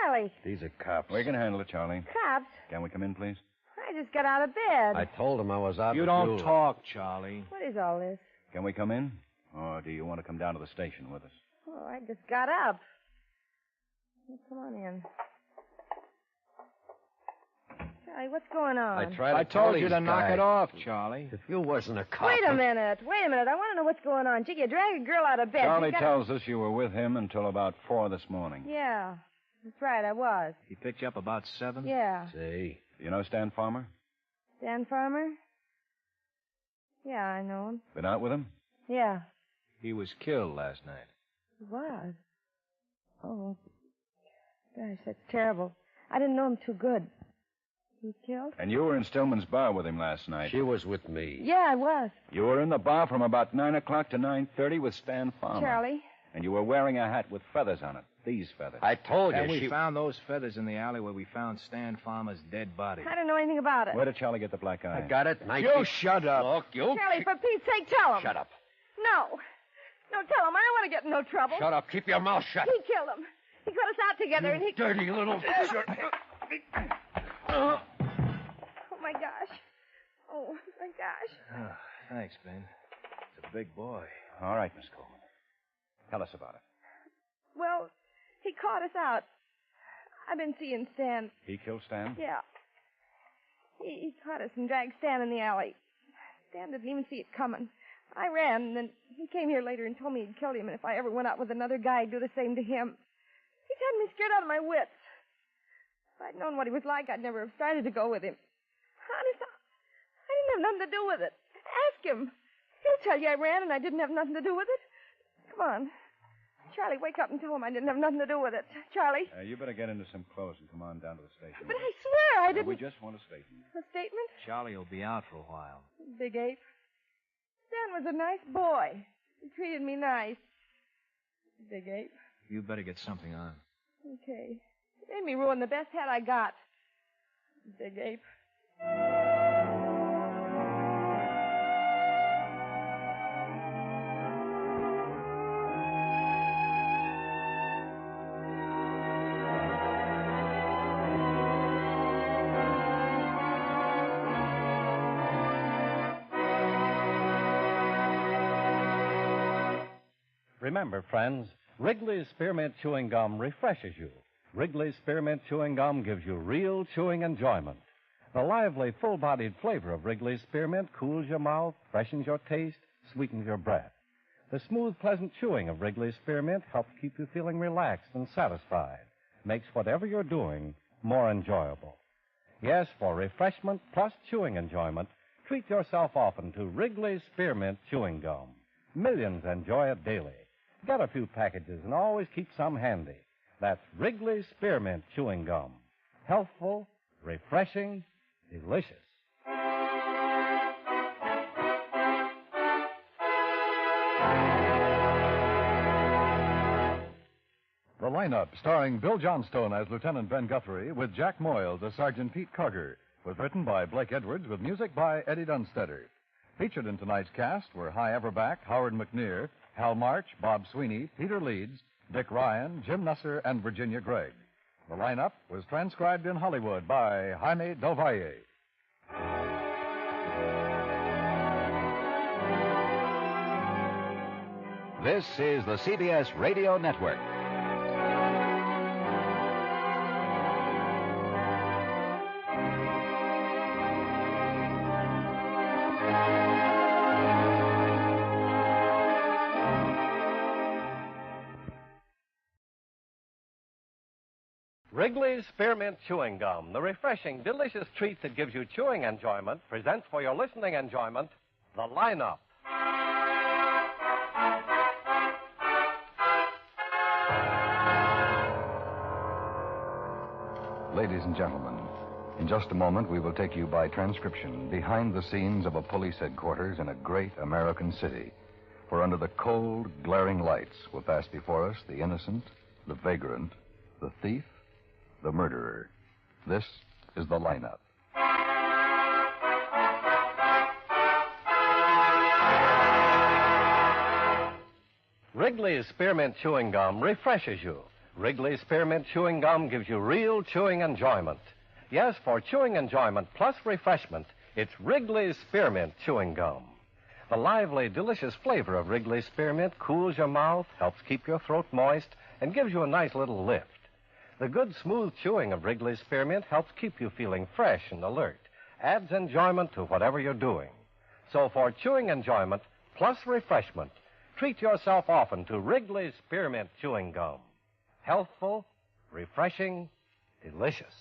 Charlie. These are cops. We can handle it, Charlie. Cops? Can we come in, please? I just got out of bed. I told him I was out You with don't you. talk, Charlie. What is all this? Can we come in? Or do you want to come down to the station with us? Oh, I just got up. Well, come on in. Charlie, what's going on? I told you to knock it off, Charlie. If you wasn't a cop... Wait a minute. I want to know what's going on. Gee, you drag a girl out of bed. Charlie tells us you were with him until about 4 this morning. Yeah, that's right, I was. He picked you up about 7? Yeah. See? You know Stan Farmer? Dan Farmer? Yeah, I know him. Been out with him? Yeah. He was killed last night. He was? Oh. Gosh, that's terrible. I didn't know him too good. He killed? And you were in Stillman's bar with him last night. She was with me. Yeah, I was. You were in the bar from about 9 o'clock to 9:30 with Stan Farmer. Charlie? And you were wearing a hat with feathers on it. These feathers. I told you. And we found those feathers in the alley where we found Stan Farmer's dead body. I don't know anything about it. Where did Charlie get the black eye? I got it. You shut up. Look, you... Charlie, for Pete's sake, tell him. Shut up. No. No, tell him. I don't want to get in no trouble. Shut up. Keep your mouth shut. He killed him. He got us out together and he... Dirty little... Oh, my gosh. Oh, my gosh. Oh, thanks, Ben. It's a big boy. All right, Miss Coleman. Tell us about it. Well, he caught us out. I've been seeing Stan. He killed Stan? Yeah. He caught us and dragged Stan in the alley. Stan didn't even see it coming. I ran, and then he came here later and told me he'd killed him, and if I ever went out with another guy, I'd do the same to him. He's had me scared out of my wits. If I'd known what he was like, I'd never have started to go with him. Honest, I didn't have nothing to do with it. Ask him. He'll tell you I ran and I didn't have nothing to do with it. Come on. Charlie, wake up and tell him I didn't have nothing to do with it. Charlie. You better get into some clothes and come on down to the station. But I swear I didn't... We just want a statement. A statement? Charlie will be out for a while. Big ape. Stan was a nice boy. He treated me nice. Big ape. You better get something on. Okay. He made me ruin the best hat I got. Big ape. Remember, friends, Wrigley's Spearmint Chewing Gum refreshes you. Wrigley's Spearmint Chewing Gum gives you real chewing enjoyment. The lively, full-bodied flavor of Wrigley's Spearmint cools your mouth, freshens your taste, sweetens your breath. The smooth, pleasant chewing of Wrigley's Spearmint helps keep you feeling relaxed and satisfied, makes whatever you're doing more enjoyable. Yes, for refreshment plus chewing enjoyment, treat yourself often to Wrigley's Spearmint Chewing Gum. Millions enjoy it daily. Get a few packages and always keep some handy. That's Wrigley's Spearmint Chewing Gum. Healthful, refreshing, delicious. Lineup, starring Bill Johnstone as Lieutenant Ben Guthrie, with Jack Moyles as Sergeant Pete Karger, was written by Blake Edwards with music by Eddie Dunstetter. Featured in tonight's cast were Hy Averback, Howard McNear, Hal March, Bob Sweeney, Peter Leeds, Dick Ryan, Jim Nusser, and Virginia Gregg. The Lineup was transcribed in Hollywood by Jaime Del Valle. This is the CBS Radio Network. Wrigley's Spearmint Chewing Gum, the refreshing, delicious treat that gives you chewing enjoyment, presents for your listening enjoyment, The Lineup. Ladies and gentlemen, in just a moment we will take you by transcription behind the scenes of a police headquarters in a great American city, where under the cold, glaring lights will pass before us the innocent, the vagrant, the thief, the murderer. This is The Lineup. Wrigley's Spearmint Chewing Gum refreshes you. Wrigley's Spearmint Chewing Gum gives you real chewing enjoyment. Yes, for chewing enjoyment plus refreshment, it's Wrigley's Spearmint Chewing Gum. The lively, delicious flavor of Wrigley's Spearmint cools your mouth, helps keep your throat moist, and gives you a nice little lift. The good, smooth chewing of Wrigley's Spearmint helps keep you feeling fresh and alert, adds enjoyment to whatever you're doing. So for chewing enjoyment plus refreshment, treat yourself often to Wrigley's Spearmint Chewing Gum. Healthful, refreshing, delicious.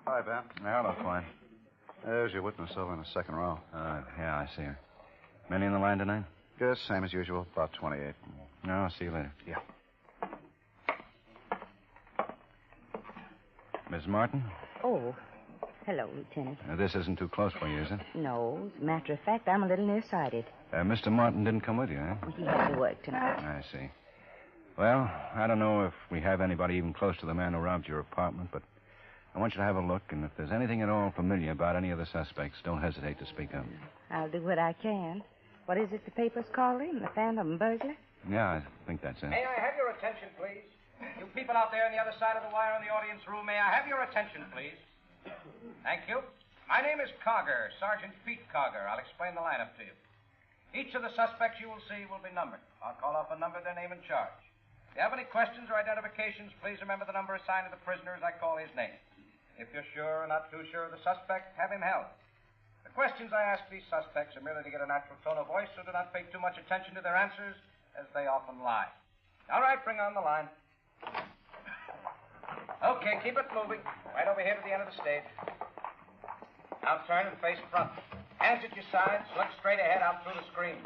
Hi, Ben. Hello, Quine. There's your witness over in the second row. Yeah, I see her. Many in the line tonight? Yes, same as usual, about 28. No, I'll see you later. Yeah. Miss Martin? Oh, hello, Lieutenant. This isn't too close for you, is it? No, as a matter of fact, I'm a little nearsighted. Mr. Martin didn't come with you, eh? He had to work tonight. I see. Well, I don't know if we have anybody even close to the man who robbed your apartment, but I want you to have a look, and if there's anything at all familiar about any of the suspects, don't hesitate to speak up. I'll do what I can. What is it the papers call him? The phantom burglar? Yeah, I think that's it. May I have your attention, please? You people out there on the other side of the wire in the audience room, may I have your attention, please? Thank you. My name is Karger, Sergeant Pete Karger. I'll explain the lineup to you. Each of the suspects you will see will be numbered. I'll call off a number, their name, and charge. If you have any questions or identifications, please remember the number assigned to the prisoner as I call his name. If you're sure or not too sure of the suspect, have him held. The questions I ask these suspects are merely to get a natural tone of voice, so do not pay too much attention to their answers, as they often lie. All right, bring on the line. Okay, keep it moving. Right over here to the end of the stage. Now turn and face front. Hands at your sides. Look straight ahead out through the screen.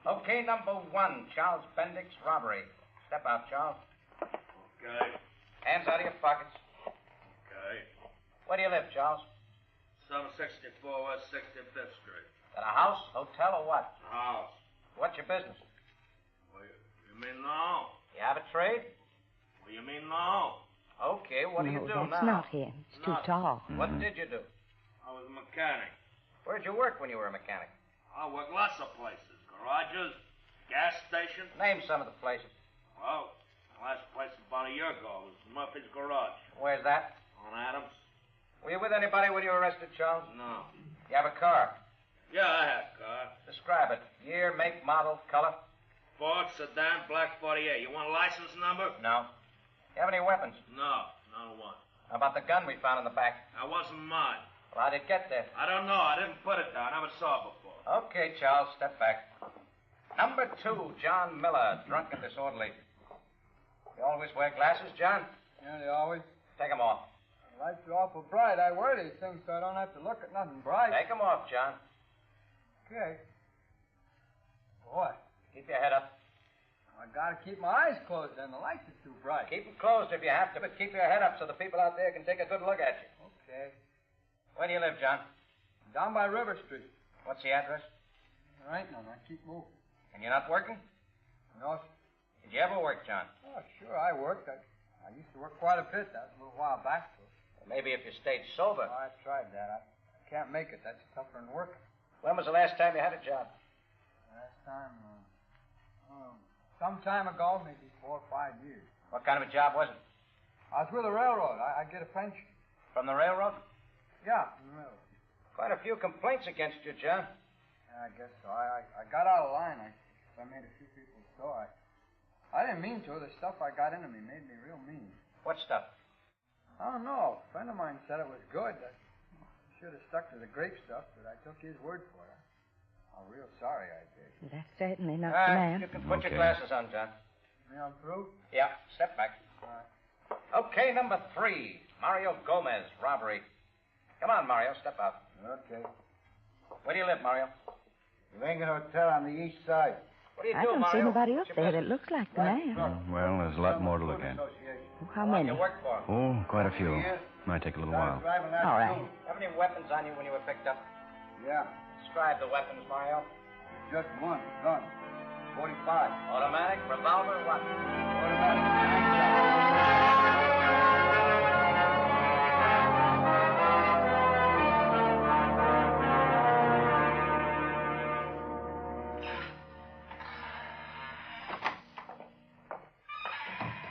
Okay, number 1, Charles Bendick's robbery. Step out, Charles. Okay. Hands out of your pockets. Okay. Where do you live, Charles? 764 West 65th Street. At a house, hotel, or what? A house. What's your business? Well, you mean no? You have a trade? Well, you mean no? Okay, what do you do that's now? not him. It's too tall. What did you do? I was a mechanic. Where'd you work when you were a mechanic? I worked lots of places. Garages, gas stations. Name some of the places. Well, the last place about a year ago was Murphy's Garage. Where's that? On Adams. Were you with anybody when you were arrested, Charles? No. You have a car? Yeah, I had a car. Describe it. Year, make, model, color? Ford sedan, black 48. You want a license number? No. You have any weapons? No, not one. How about the gun we found in the back? That wasn't mine. Well, how'd it get there? I don't know. I didn't put it down. I never saw it before. Okay, Charles, step back. Number 2, John Miller, drunk and disorderly. You always wear glasses, John? Yeah, they always. Take 'em off. The lights are awful bright. I wear these things so I don't have to look at nothing bright. Take 'em off, John. Okay. What? Keep your head up. I gotta keep my eyes closed then. The lights are too bright. Keep 'em closed if you have to, but keep your head up so the people out there can take a good look at you. Okay. Where do you live, John? Down by River Street. What's the address? There ain't none. I keep moving. And you're not working? No, Did you ever work, John? oh, sure, I worked. I used to work quite a bit. That was a little while back. Well, maybe if you stayed sober. Oh, I tried that. I can't make it. That's tougher than working. When was the last time you had a job? Last time, some time ago, maybe 4 or 5 years. What kind of a job was it? I was with the railroad. I get a pension. From the railroad? Yeah, from the railroad. Quite a few complaints against you, John. Yeah, I guess so. I got out of line. I made a few people sore. I didn't mean to. The stuff I got into me made me real mean. What stuff? I don't know. A friend of mine said it was good. I should have stuck to the grape stuff, but I took his word for it. I'm real sorry I did. That's certainly not the man. You can put your glasses on, John. Me on through? Yeah, step back. All right. Okay, number 3, Mario Gomez, robbery. Come on, Mario, step out. Okay. Where do you live, Mario? The Lincoln Hotel on the east side. What do you I do, don't Mario? see nobody up What's your there that business? looks like the man. Well, there's a lot more to look at. How many? You work for? Oh, quite a few. Might take a little while. All right. Have any weapons on you when you were picked up? Yeah. Describe the weapons, Mario. Just one gun. 45. Automatic, revolver, what?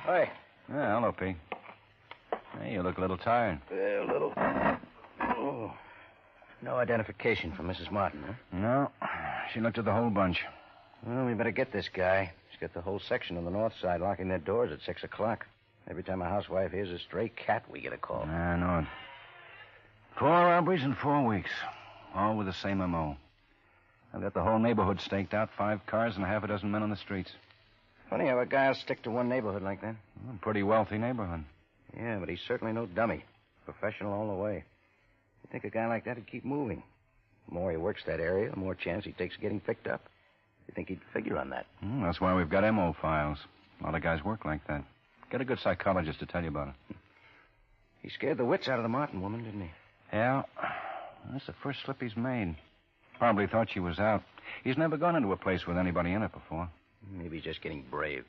Hey. Yeah, hello, P. Hey, you look a little tired. A little. Oh. No identification from Mrs. Martin, huh? No. She looked at the whole bunch. Well, we better get this guy. He's got the whole section on the north side locking their doors at 6 o'clock. Every time a housewife hears a stray cat, we get a call. I know it. 4 robberies in 4 weeks. All with the same M.O. I've got the whole neighborhood staked out, 5 cars and a half a dozen men on the streets. Funny how a guy will stick to one neighborhood like that. A pretty wealthy neighborhood. Yeah, but he's certainly no dummy. Professional all the way. You'd think a guy like that would keep moving. The more he works that area, the more chance he takes of getting picked up. You'd think he'd figure on that. That's why we've got M.O. files. A lot of guys work like that. Get a good psychologist to tell you about it. He scared the wits out of the Martin woman, didn't he? Yeah. That's the first slip he's made. Probably thought she was out. He's never gone into a place with anybody in it before. Maybe he's just getting brave.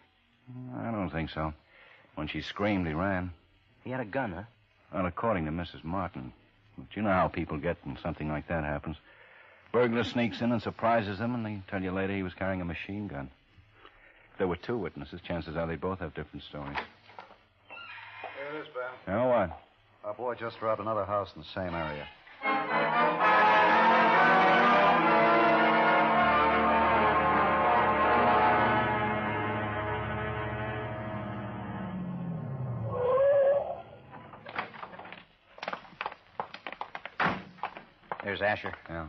I don't think so. When she screamed, he ran. He had a gun, huh? Well, according to Mrs. Martin. But you know how people get when something like that happens. Burglar sneaks in and surprises them, and they tell you later he was carrying a machine gun. If there were 2 witnesses, chances are they both have different stories. Here it is, Ben. Now what? Our boy just robbed another house in the same area. There's Asher. Yeah.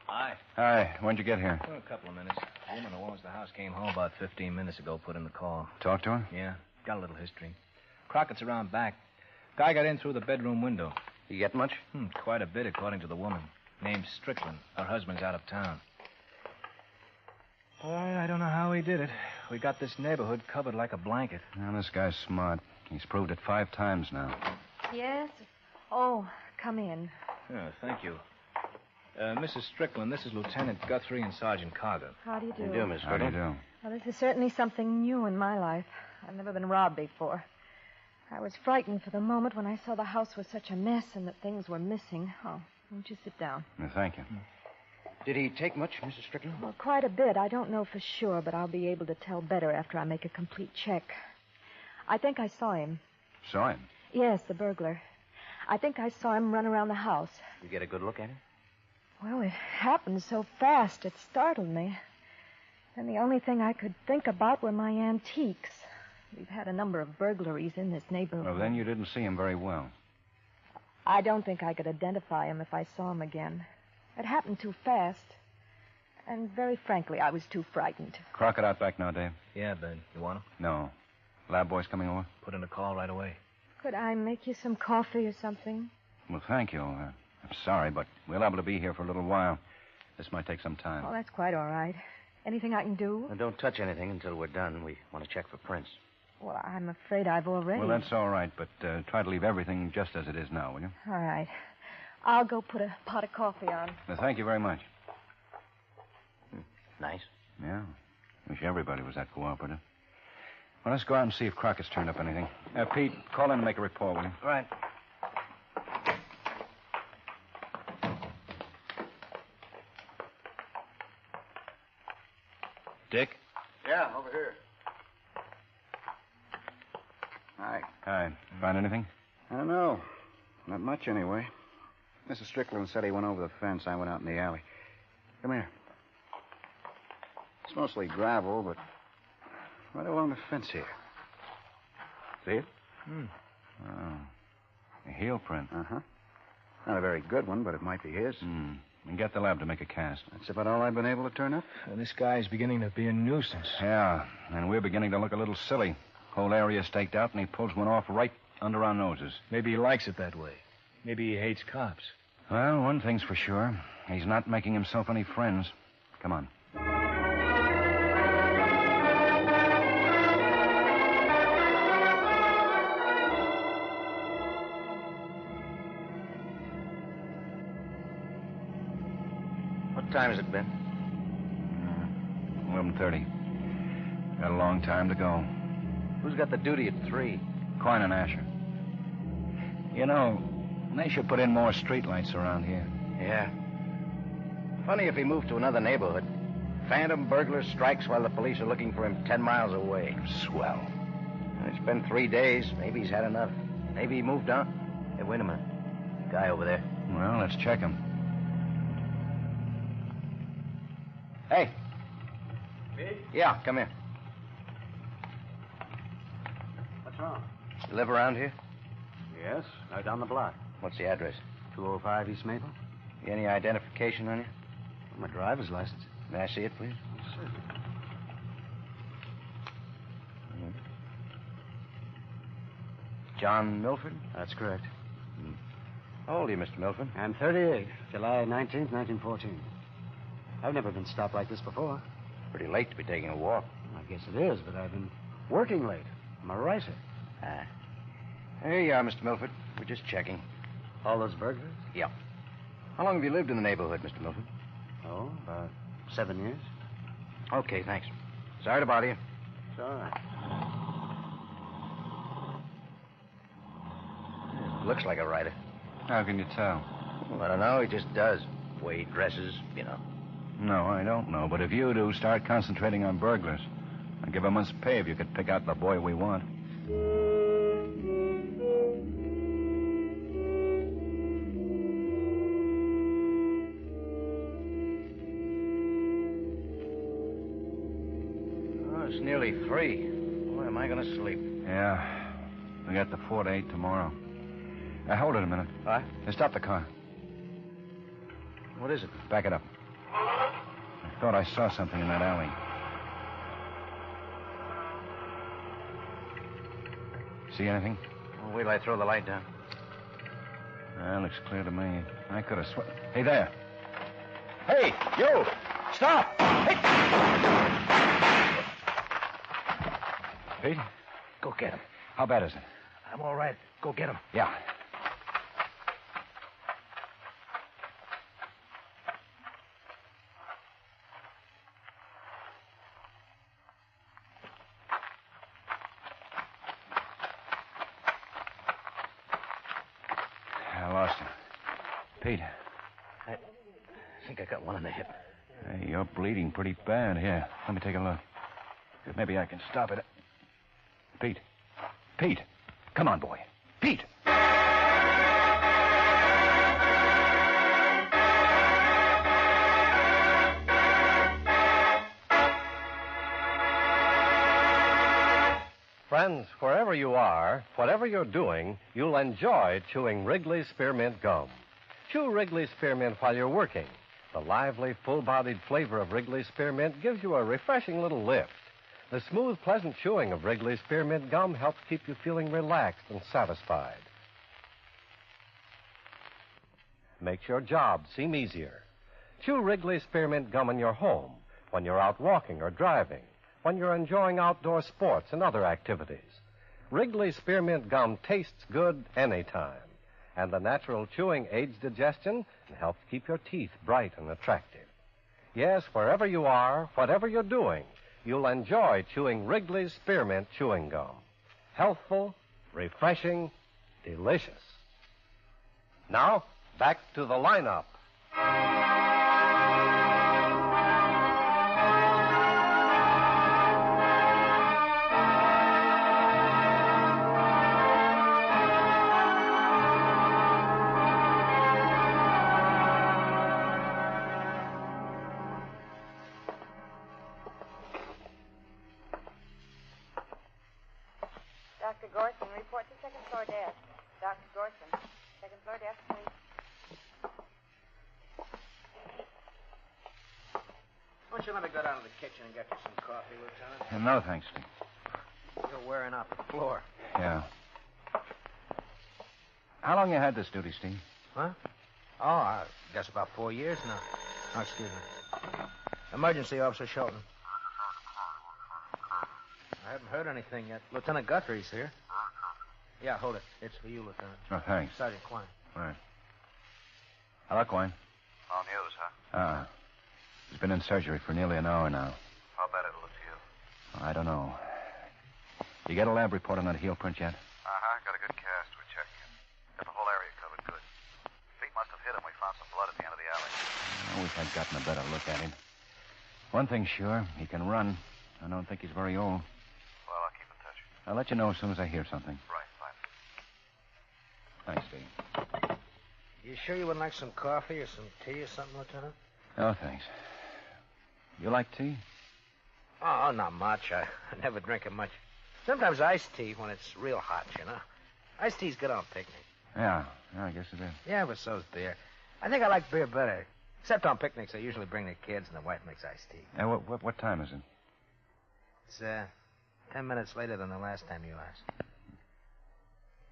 Hi. Hi. When'd you get here? A couple of minutes. The woman who owns the house came home about 15 minutes ago, put in the call. Talk to her? Yeah. Got a little history. Crockett's around back. Guy got in through the bedroom window. You get much? Quite a bit, according to the woman. Name's Strickland. Her husband's out of town. Boy, I don't know how he did it. We got this neighborhood covered like a blanket. Now, this guy's smart. He's proved it 5 times now. Yes? Oh, come in. Yeah, thank you. Mrs. Strickland, this is Lieutenant Guthrie and Sergeant Carger. How do you do? How do you do, Miss How do you Strickland? do? Well, this is certainly something new in my life. I've never been robbed before. I was frightened for the moment when I saw the house was such a mess and that things were missing. Oh, won't you sit down? Thank you. Did he take much, Mrs. Strickland? Well, quite a bit. I don't know for sure, but I'll be able to tell better after I make a complete check. I think I saw him. Saw him? Yes, the burglar. I think I saw him run around the house. You get a good look at him? Well, it happened so fast, it startled me. And the only thing I could think about were my antiques. We've had a number of burglaries in this neighborhood. Well, then you didn't see him very well. I don't think I could identify him if I saw him again. It happened too fast. And very frankly, I was too frightened. Crockett out back now, Dave? Yeah, Ben. You want him? No. Lab boy's coming over? Put in a call right away. Could I make you some coffee or something? Well, thank you. I'm sorry, but we're liable to be here for a little while. This might take some time. Oh, that's quite all right. Anything I can do? Now, don't touch anything until we're done. We want to check for prints. Well, I'm afraid I've already. Well, that's all right, but try to leave everything just as it is now, will you? All right. I'll go put a pot of coffee on. Well, thank you very much. Nice. Yeah. Wish everybody was that cooperative. Well, let's go out and see if Crockett's turned up anything. Pete, call in and make a report, will you? Right. Dick? Yeah, over here. Hi. Hi. Find anything? I don't know. Not much, anyway. Mrs. Strickland said he went over the fence. I went out in the alley. Come here. It's mostly gravel, but right along the fence here. See it? Oh. A heel print. Uh-huh. Not a very good one, but it might be his. And get the lab to make a cast. That's about all I've been able to turn up. This guy's beginning to be a nuisance. Yeah, and we're beginning to look a little silly. Whole area staked out, and he pulls one off right under our noses. Maybe he likes it that way. Maybe he hates cops. Well, one thing's for sure. He's not making himself any friends. Come on. What time has it been? 11:30. Got a long time to go. Who's got the duty at 3? Coyne and Asher. You know, they should put in more streetlights around here. Yeah. Funny if he moved to another neighborhood. Phantom burglar strikes while the police are looking for him 10 miles away. Swell. It's been 3 days. Maybe he's had enough. Maybe he moved on. Hey, wait a minute. Guy over there. Well, let's check him. Hey. Me? Yeah, come here. What's wrong? You live around here? Yes, right down the block. What's the address? 205 East Maple. You any identification on you? My driver's license. May I see it, please? Certainly. John Milford? That's correct. How old are you, Mr. Milford? I'm 38, July 19th, 1914. I've never been stopped like this before. Pretty late to be taking a walk. I guess it is, but I've been working late. I'm a ricer. Here you are, Mr. Milford. We're just checking. All those burglars? Yeah. How long have you lived in the neighborhood, Mr. Milford? Oh, about 7 years. Okay, thanks. Sorry to bother you. It's all right. Looks like a writer. How can you tell? Well, I don't know. He just does. The way he dresses, you know. No, I don't know. But if you do, start concentrating on burglars. I'd give a month's pay if you could pick out the boy we want. Oh, it's nearly 3. Boy, am I going to sleep. Yeah. We got the 4 to 8 tomorrow. Hold it a minute. What? Stop the car. What is it? Back it up. I thought I saw something in that alley. See anything? Well, wait till I throw the light down. Looks clear to me. I could have sworn. Hey, there. Hey, you! Stop! Hey! Pete? Go get him. How bad is it? I'm all right. Go get him. Yeah. I lost him. Pete. I think I got one in the hip. Hey, you're bleeding pretty bad. Here, let me take a look. Maybe I can stop it. Pete. Pete. Come on, boy. Pete. Friends, wherever you are, whatever you're doing, you'll enjoy chewing Wrigley's Spearmint Gum. Chew Wrigley's Spearmint while you're working. The lively, full-bodied flavor of Wrigley's Spearmint gives you a refreshing little lift. The smooth, pleasant chewing of Wrigley's Spearmint gum helps keep you feeling relaxed and satisfied. Makes your job seem easier. Chew Wrigley's Spearmint gum in your home, when you're out walking or driving, when you're enjoying outdoor sports and other activities. Wrigley's Spearmint gum tastes good anytime, and the natural chewing aids digestion and helps keep your teeth bright and attractive. Yes, wherever you are, whatever you're doing, you'll enjoy chewing Wrigley's Spearmint chewing gum. Healthful, refreshing, delicious. Now, back to the lineup. Dr. Gorson, report to second floor desk. Dr. Gorson, second floor desk, please. Why don't you let me go down to the kitchen and get you some coffee, Lieutenant? No, thanks, Steve. You're wearing out the floor. Yeah. How long you had this duty, Steve? Huh? Oh, I guess about 4 years now. Oh, excuse me. Emergency Officer Shelton. I haven't heard anything yet. Lieutenant Guthrie's here. Yeah, hold it. It's for you, Lieutenant. Oh, thanks. Sergeant Quine. Right. Hello, Quine. No news, huh? He's been in surgery for nearly an hour now. How bad it'll look to you? I don't know. You get a lab report on that heel print yet? Uh-huh. Got a good cast. We're checking it. Got the whole area covered good. Feet must have hit him. We found some blood at the end of the alley. I wish I'd gotten a better look at him. One thing's sure, he can run. I don't think he's very old. Well, I'll keep in touch. I'll let you know as soon as I hear something. Right, fine. Thanks, Steve. You sure you wouldn't like some coffee or some tea or something, Lieutenant? Oh, thanks. You like tea? Oh, not much. I never drink it much. Sometimes iced tea when it's real hot, you know. Iced tea's good on picnic. Yeah, I guess it is. Yeah, but so's beer. I think I like beer better. Except on picnics, they usually bring their kids and the wife makes iced tea. What time is it? It's 10 minutes later than the last time you asked.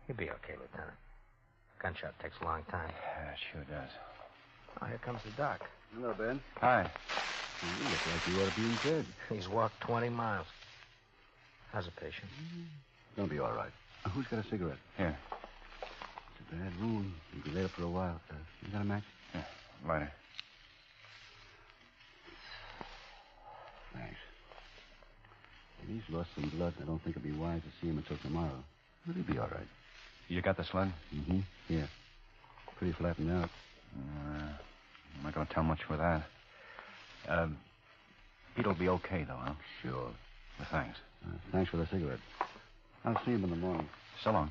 You'll be okay, Lieutenant. Gunshot takes a long time. Yeah, it sure does. Oh, here comes the doc. Hello, Ben. Hi. You look like you ought to be in bed. He's walked 20 miles. How's the patient? Gonna be all right. Who's got a cigarette? Here. It's a bad wound. You can lay up for a while. You got a match? Yeah, lighter. Thanks. He's lost some blood. I don't think it'd be wise to see him until tomorrow. But he'll be all right. You got the slug? Mm-hmm. Yeah. Pretty flattened out. I'm not going to tell much for that. He'll be okay, though, huh? Sure. Well, thanks. Thanks for the cigarette. I'll see him in the morning. So long.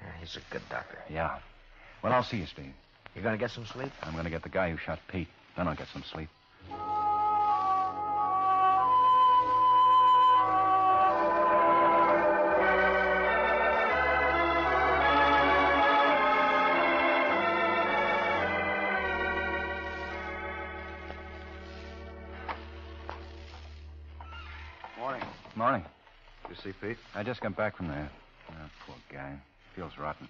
Yeah, he's a good doctor. Yeah. Well, I'll see you, Steve. You gonna get some sleep? I'm going to get the guy who shot Pete. Then I'll get some sleep. Morning. Morning. You see Pete? I just got back from there. Oh, poor guy. Feels rotten.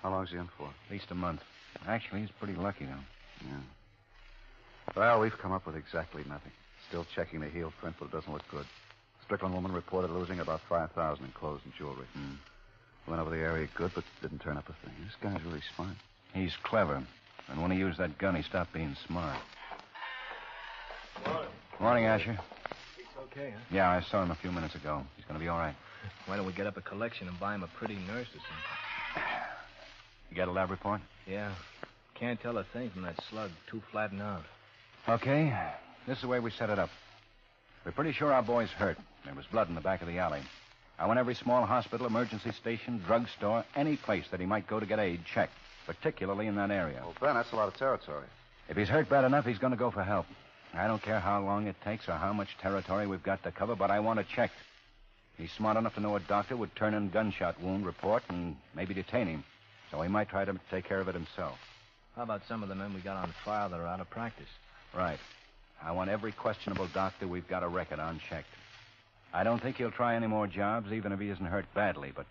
How long's he in for? At least a month. Actually, he's pretty lucky, though. Yeah. Well, we've come up with exactly nothing. Still checking the heel print, but it doesn't look good. Strickland woman reported losing about $5,000 in clothes and jewelry. Went over the area good, but didn't turn up a thing. This guy's really smart. He's clever. And when he used that gun, he stopped being smart. Morning. Morning, Asher. He's okay, huh? Yeah, I saw him a few minutes ago. He's going to be all right. Why don't we get up a collection and buy him a pretty nurse or something? You got a lab report? Yeah. Can't tell a thing from that slug. Too flattened out. Okay. This is the way we set it up. We're pretty sure our boy's hurt. There was blood in the back of the alley. I want every small hospital, emergency station, drugstore, any place that he might go to get aid checked, particularly in that area. Well, Ben, that's a lot of territory. If he's hurt bad enough, he's going to go for help. I don't care how long it takes or how much territory we've got to cover, but I want it checked. He's smart enough to know a doctor would turn in gunshot wound report and maybe detain him, so he might try to take care of it himself. How about some of the men we got on file that are out of practice? Right. I want every questionable doctor we've got a record on checked. I don't think he'll try any more jobs, even if he isn't hurt badly, but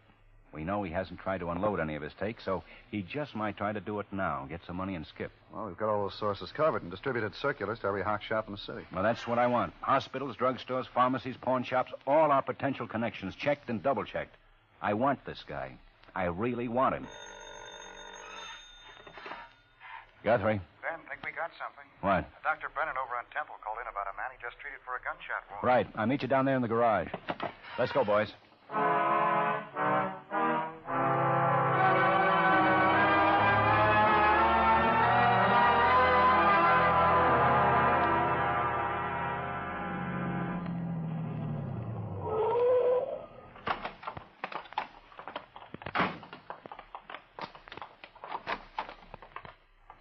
we know he hasn't tried to unload any of his takes, so he just might try to do it now, get some money and skip. Well, we've got all those sources covered and distributed circulars to every hawk shop in the city. Well, that's what I want. Hospitals, drugstores, pharmacies, pawn shops, all our potential connections checked and double-checked. I want this guy. I really want him. Guthrie. Ben, think we got something. What? Dr. Brennan over on Temple called in about a man he just treated for a gunshot wound. Right. I'll meet you down there in the garage. Let's go, boys.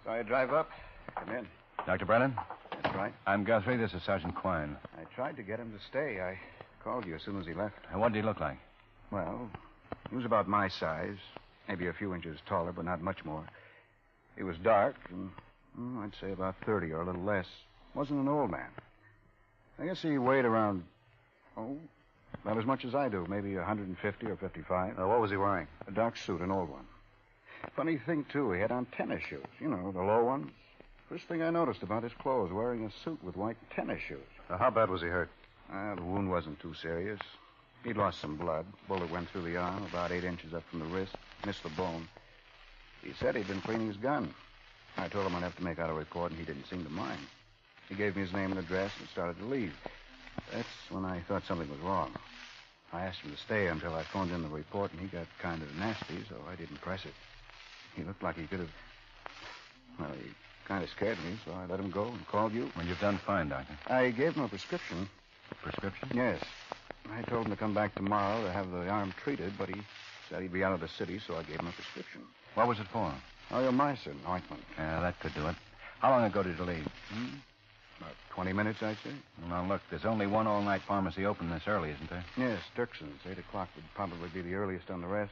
So I drive up. Come in. Dr. Brennan? That's right. I'm Guthrie. This is Sergeant Quine. I tried to get him to stay. I called you as soon as he left. And what did he look like? Well, he was about my size. Maybe a few inches taller, but not much more. He was dark and, I'd say about 30 or a little less. Wasn't an old man. I guess he weighed around, about as much as I do. Maybe 150 or 55. What was he wearing? A dark suit, an old one. Funny thing, too, he had on tennis shoes. You know, the low ones. First thing I noticed about his clothes, wearing a suit with white tennis shoes. How bad was he hurt? The wound wasn't too serious. He'd lost some blood. Bullet went through the arm, about 8 inches up from the wrist. Missed the bone. He said he'd been cleaning his gun. I told him I'd have to make out a report, and he didn't seem to mind. He gave me his name and address and started to leave. That's when I thought something was wrong. I asked him to stay until I phoned in the report, and he got kind of nasty, so I didn't press it. He looked like he could have... Well, he kind of scared me, so I let him go and called you. Well, you've done fine, Doctor. I gave him a prescription. Prescription? Yes. I told him to come back tomorrow to have the arm treated, but he said he'd be out of the city, so I gave him a prescription. What was it for? Mycin ointment. Yeah, that could do it. How long ago did you leave? About 20 minutes, I'd say. Well, now, look, there's only one all-night pharmacy open this early, isn't there? Yes, Dirkson's. 8 o'clock would probably be the earliest on the rest.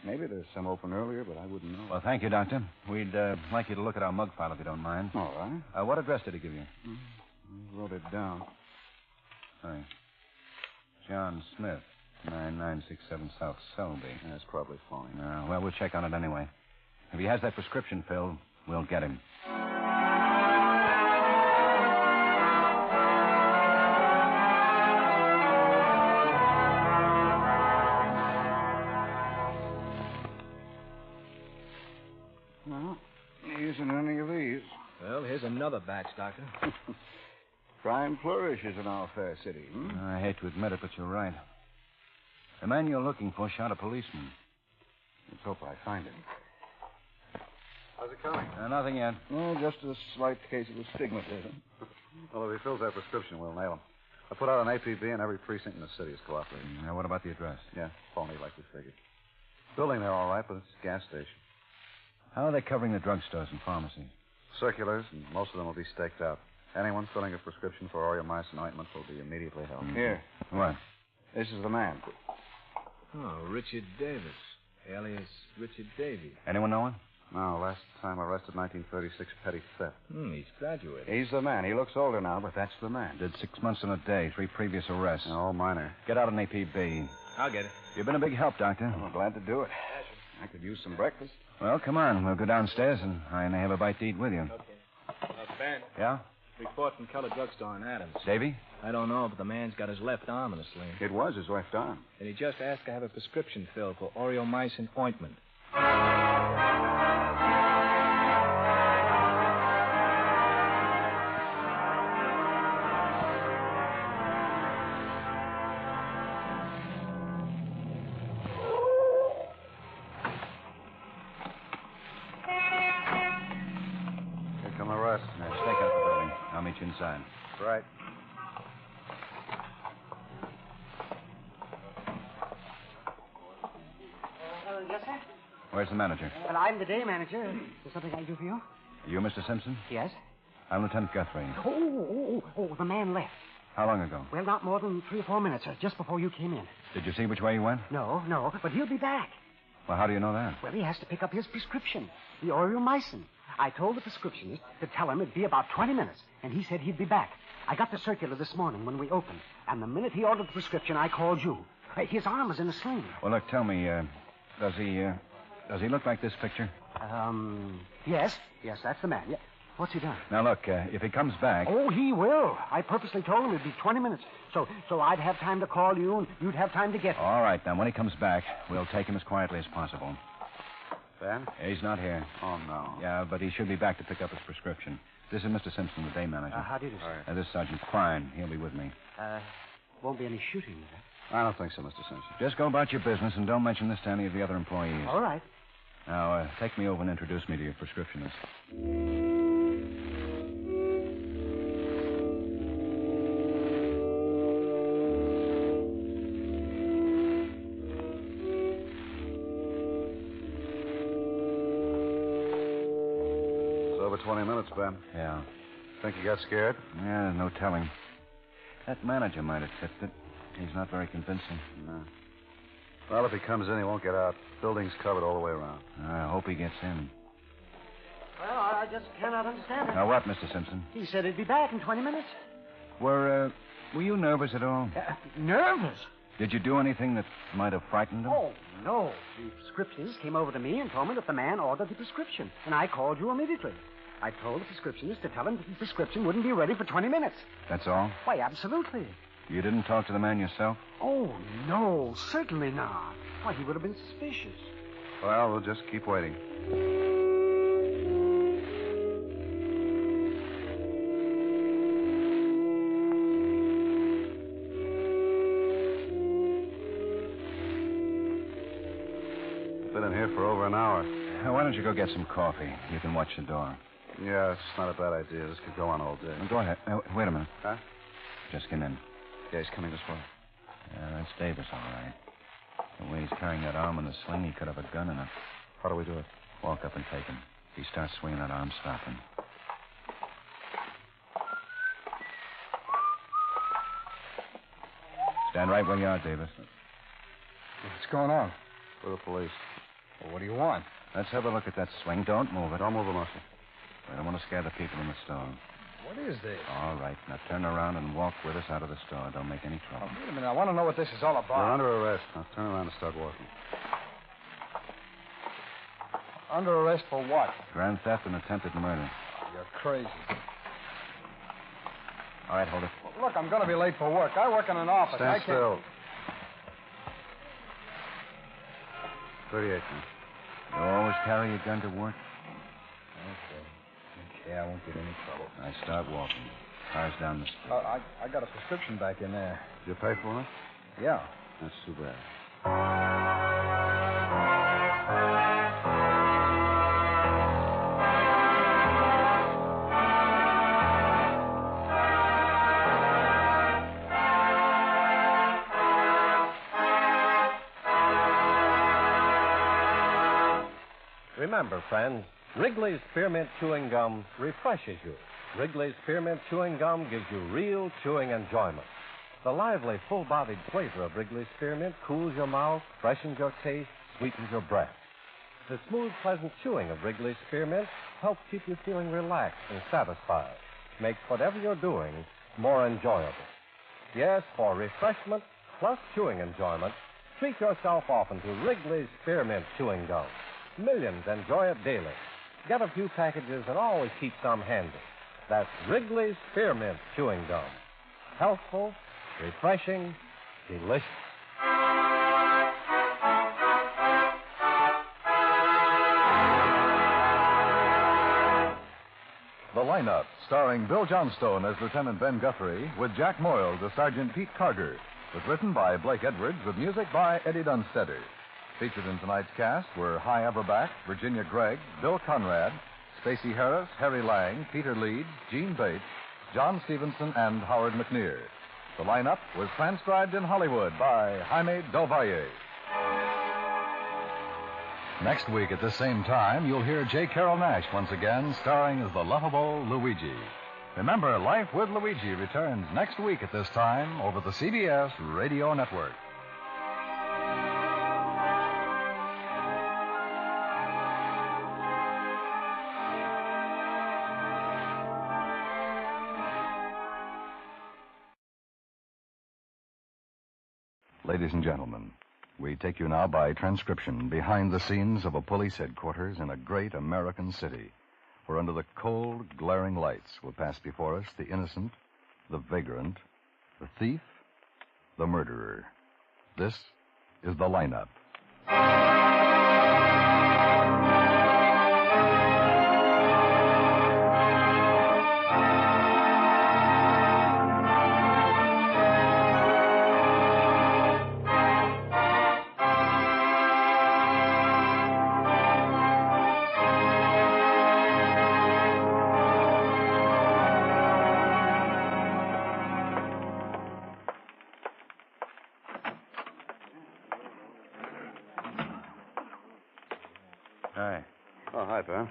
Maybe there's some open earlier, but I wouldn't know. Well, thank you, Doctor. We'd like you to look at our mug file if you don't mind. All right. What address did he give you? I wrote it down. Sorry. John Smith, 9967 South Selby. That's probably fine. Well, we'll check on it anyway. If he has that prescription filled, we'll get him. Well, he isn't any of these. Well, here's another batch, Doctor. Crime flourishes in our fair city. I hate to admit it, but you're right. The man you're looking for shot a policeman. Let's hope I find him. How's it coming? Nothing yet. No, just a slight case of astigmatism. Well, if he fills that prescription, we'll nail him. I put out an APB, and every precinct in the city is cooperating. Now, what about the address? Yeah, phony like we figured. Building there, all right, but it's a gas station. How are they covering the drugstores and pharmacies? Circulars, and most of them will be staked out. Anyone filling a prescription for aureomycin ointment will be immediately held. Here. What? This is the man. Oh, Richard Davis, alias Richard Davy. Anyone know him? No, last time arrested, 1936, petty theft. He's graduated. He's the man. He looks older now, but that's the man. Did 6 months and a day, 3 previous arrests. All minor. Get out an APB. I'll get it. You've been a big help, Doctor. I'm glad to do it. I could use some breakfast. Well, come on. We'll go downstairs, and I may have a bite to eat with you. Okay. Ben. Yeah? Report from Color Drugstore in Adams. Davy? I don't know, but the man's got his left arm in a sling. It was his left arm. And he just asked to have a prescription filled for aureomycin ointment. Inside. Right. Yes, sir? Where's the manager? Well, I'm the day manager. Is there something I can do for you? You, Mr. Simpson? Yes. I'm Lieutenant Guthrie. Oh, the man left. How long ago? Well, not more than 3 or 4 minutes, sir, just before you came in. Did you see which way he went? No, but he'll be back. Well, how do you know that? Well, he has to pick up his prescription, the aureomycin. I told the prescriptionist to tell him it'd be about 20 minutes, and he said he'd be back. I got the circular this morning when we opened, and the minute he ordered the prescription, I called you. His arm was in a sling. Well, look, tell me, does he look like this picture? Yes. Yes, that's the man. Yeah. What's he done? Now, look, if he comes back... Oh, he will. I purposely told him it'd be 20 minutes. So I'd have time to call you, and you'd have time to get him. All right, now, when he comes back, we'll take him as quietly as possible. Ben? He's not here. Oh, no. Yeah, but he should be back to pick up his prescription. This is Mr. Simpson, the day manager. How do you do, sir? This is Sergeant Quine. He'll be with me. Won't be any shooting, is there? I don't think so, Mr. Simpson. Just go about your business and don't mention this to any of the other employees. All right. Now, take me over and introduce me to your prescriptionist. It's over 20 minutes, Ben. Yeah. Think you got scared? Yeah, no telling. That manager might have tipped it. He's not very convincing. No. Well, if he comes in, he won't get out. Building's covered all the way around. I hope he gets in. Well, I just cannot understand it. Now, what, Mr. Simpson? He said he'd be back in 20 minutes. Were you nervous at all? Nervous? Did you do anything that might have frightened him? Oh, no. The prescriptionist came over to me and told me that the man ordered the prescription, and I called you immediately. I told the prescriptionist to tell him that the prescription wouldn't be ready for 20 minutes. That's all? Why, absolutely. You didn't talk to the man yourself? Oh, no, certainly not. Why, he would have been suspicious. Well, we'll just keep waiting. Been in here for over an hour. Why don't you go get some coffee? You can watch the door. Yeah, it's not a bad idea. This could go on all day. Go ahead. Wait a minute. Huh? Just come in. Yeah, he's coming this way. Yeah, that's Davis, all right. The way he's carrying that arm in the sling, he could have a gun in it. How do we do it? Walk up and take him. If he starts swinging that arm, stop him. Stand right where you are, Davis. What's going on? For the police. Well, what do you want? Let's have a look at that swing. Don't move it. Don't move it, Marshal. We don't want to scare the people in the store. What is this? All right. Now turn around and walk with us out of the store. Don't make any trouble. Wait a minute. I want to know what this is all about. You're under arrest. Now turn around and start walking. Under arrest for what? Grand theft and attempted murder. You're crazy. All right, hold it. Well, look, I'm going to be late for work. I work in an office. Stand still. 38, man. You always carry your gun to work? Okay, I won't get any trouble. I start walking. Car's down the street. I got a prescription back in there. Did you pay for it? Yeah. That's too bad. Remember, friends, Wrigley's Spearmint Chewing Gum refreshes you. Wrigley's Spearmint Chewing Gum gives you real chewing enjoyment. The lively, full-bodied flavor of Wrigley's Spearmint cools your mouth, freshens your taste, sweetens your breath. The smooth, pleasant chewing of Wrigley's Spearmint helps keep you feeling relaxed and satisfied. Makes whatever you're doing more enjoyable. Yes, for refreshment plus chewing enjoyment, treat yourself often to Wrigley's Spearmint Chewing Gum. Millions enjoy it daily. Get a few packages and always keep some handy. That's Wrigley's Spearmint Chewing Gum. Healthful, refreshing, delicious. The Lineup, starring Bill Johnstone as Lieutenant Ben Guthrie, with Jack Moyles as Sergeant Pete Karger, was written by Blake Edwards with music by Eddie Dunstetter. Featured in tonight's cast were Hy Averback, Virginia Gregg, Bill Conrad, Stacey Harris, Harry Lang, Peter Leeds, Gene Bates, John Stevenson, and Howard McNear. The Lineup was transcribed in Hollywood by Jaime Del Valle. Next week at this same time, you'll hear J. Carrol Naish once again, starring as the lovable Luigi. Remember, Life with Luigi returns next week at this time over the CBS Radio Network. Ladies and gentlemen, we take you now by transcription behind the scenes of a police headquarters in a great American city, where under the cold, glaring lights will pass before us the innocent, the vagrant, the thief, the murderer. This is the lineup. Hi. Oh, hi, Ben.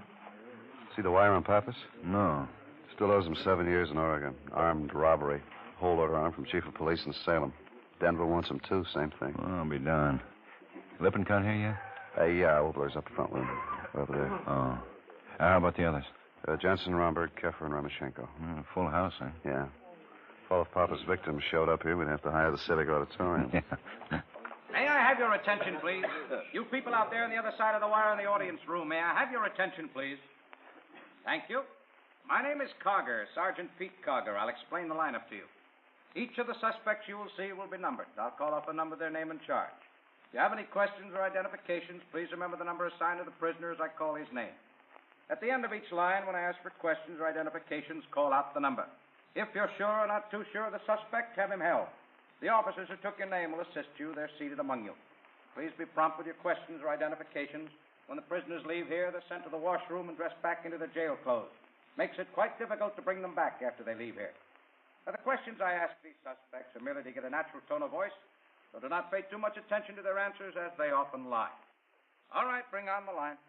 See the wire on Pappas? No. Still owes him 7 years in Oregon. Armed robbery. Hold order on him from Chief of Police in Salem. Denver wants him, too. Same thing. Well, I'll be darned. Lippincott here yet? Yeah, Obler's up the front room. Over there. Oh. How about the others? Jensen, Romberg, Keffer, and Ramachenko. Full house, huh? Yeah. If all of Papa's victims showed up here, we'd have to hire the Civic Auditorium. May I have your attention, please? You people out there on the other side of the wire in the audience room, may I have your attention, please? Thank you. My name is Karger, Sergeant Pete Karger. I'll explain the lineup to you. Each of the suspects you will see will be numbered. I'll call off a number, their name, and charge. If you have any questions or identifications, please remember the number assigned to the prisoner as I call his name. At the end of each line, when I ask for questions or identifications, call out the number. If you're sure or not too sure of the suspect, have him held. The officers who took your name will assist you. They're seated among you. Please be prompt with your questions or identifications. When the prisoners leave here, they're sent to the washroom and dressed back into their jail clothes. Makes it quite difficult to bring them back after they leave here. Now, the questions I ask these suspects are merely to get a natural tone of voice, so do not pay too much attention to their answers, as they often lie. All right, bring on the line.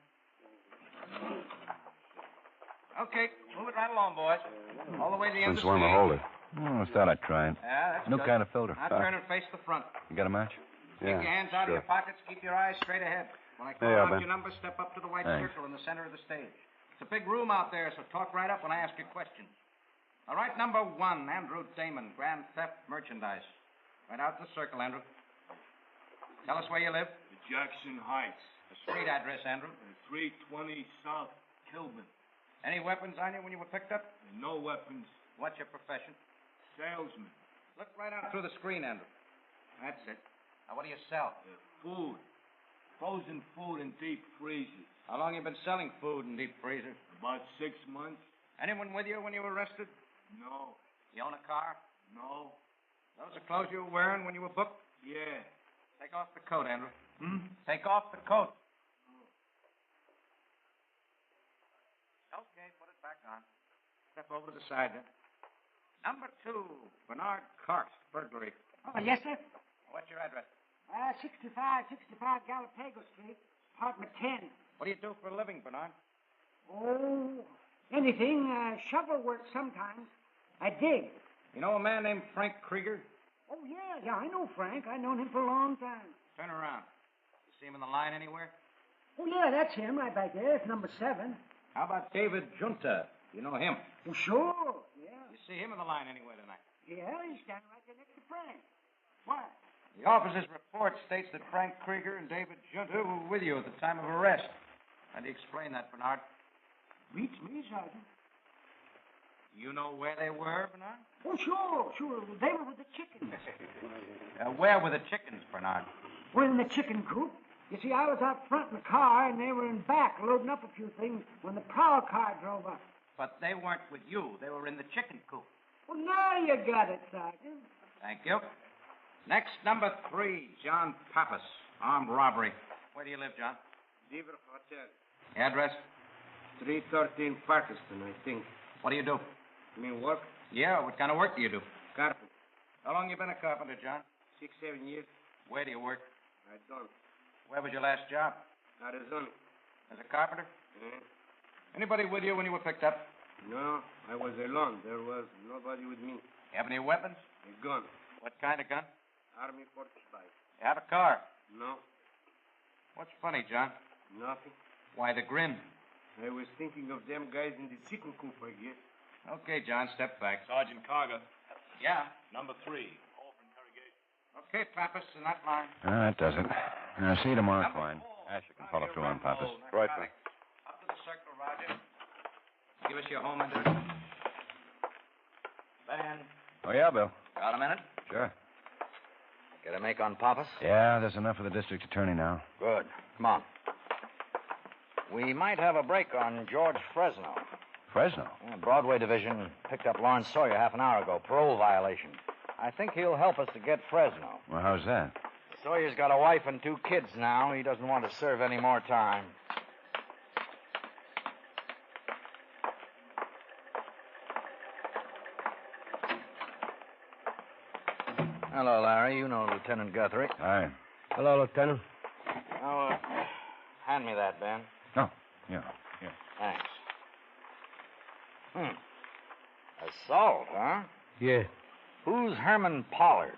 Okay, move it right along, boys. All the way to the end of the Since when the hold it? I thought I'd try it. Yeah, that's New good. kind of filter. Now turn and face the front. You got a match? Yeah. Take your hands out of your pockets. Keep your eyes straight ahead. When I call Yeah, out Ben. your number, step up to the white Thanks. circle in the center of the stage. It's a big room out there, so talk right up when I ask you questions. All right, number 1, Andrew Damon, Grand Theft Merchandise. Right out in the circle, Andrew. Tell us where you live. Jackson Heights. The street address, Andrew. 320 South Kilburn. Any weapons on you when you were picked up? No weapons. What's your profession? Salesman. Look right out through the screen, Andrew. That's it. Now, what do you sell? Food. Frozen food in deep freezers. How long you been selling food in deep freezers? About 6 months. Anyone with you when you were arrested? No. You own a car? No. Those are clothes you were wearing when you were booked? Yeah. Take off the coat, Andrew. Take off the coat. Okay, put it back on. Step over to the side then. Number 2, Bernard Karst, burglary. Oh, yes, sir. What's your address? 65 Galapagos Street, apartment 10. What do you do for a living, Bernard? Oh, anything. Shovel work sometimes. I dig. You know a man named Frank Krieger? Oh, yeah, I know Frank. I've known him for a long time. Turn around. You see him in the line anywhere? Oh, yeah, that's him right back there. It's number 7. How about David Junta? You know him? Oh, sure, yeah. You see him in the line anywhere tonight? Yeah, he's standing right there next to Frank. Why? The officer's report states that Frank Krieger and David Junta were with you at the time of arrest. How do you explain that, Bernard? Beats me, Sergeant. You know where they were, Bernard? Oh, sure. They were with the chickens. Where were the chickens, Bernard? We're in the chicken coop. You see, I was out front in the car, and they were in back loading up a few things when the prowl car drove up. But they weren't with you. They were in the chicken coop. Well, now you got it, Sergeant. Thank you. Next, number 3, John Pappas, armed robbery. Where do you live, John? Beaver Hotel. Address? 313 Parkerston, I think. What do you do? You mean work? Yeah, what kind of work do you do? Carpenter. How long you been a carpenter, John? 6-7 years. Where do you work? I don't. Where was your last job? Arizona. As a carpenter? Yeah. Anybody with you when you were picked up? No, I was alone. There was nobody with me. You have any weapons? A gun. What kind of gun? Army 45. You have a car? No. What's funny, John? Nothing. Why the grin? I was thinking of them guys in the chicken coop, I guess. Okay, John, step back. Sergeant Karger. Yeah? Number 3, call for interrogation. Okay, Pappas, in that line. That does it. I'll see you tomorrow, Klein. Asher can follow through on Pappas. Right, man. Up to the circle, Roger. Give us your home address. Ben. Oh, yeah, Bill. Got a minute? Sure. Get a make on Pappas? Yeah, there's enough for the district attorney now. Good. Come on. We might have a break on George Fresno. Fresno? Yeah, Broadway Division picked up Lawrence Sawyer half an hour ago. Parole violation. I think he'll help us to get Fresno. Well, how's that? Sawyer's got a wife and 2 kids now. He doesn't want to serve any more time. Hello, Larry. You know Lieutenant Guthrie. Hi. Hello, Lieutenant. Oh, hand me that, Ben. Oh, yeah. Thanks. Assault, huh? Yeah. Who's Herman Pollard?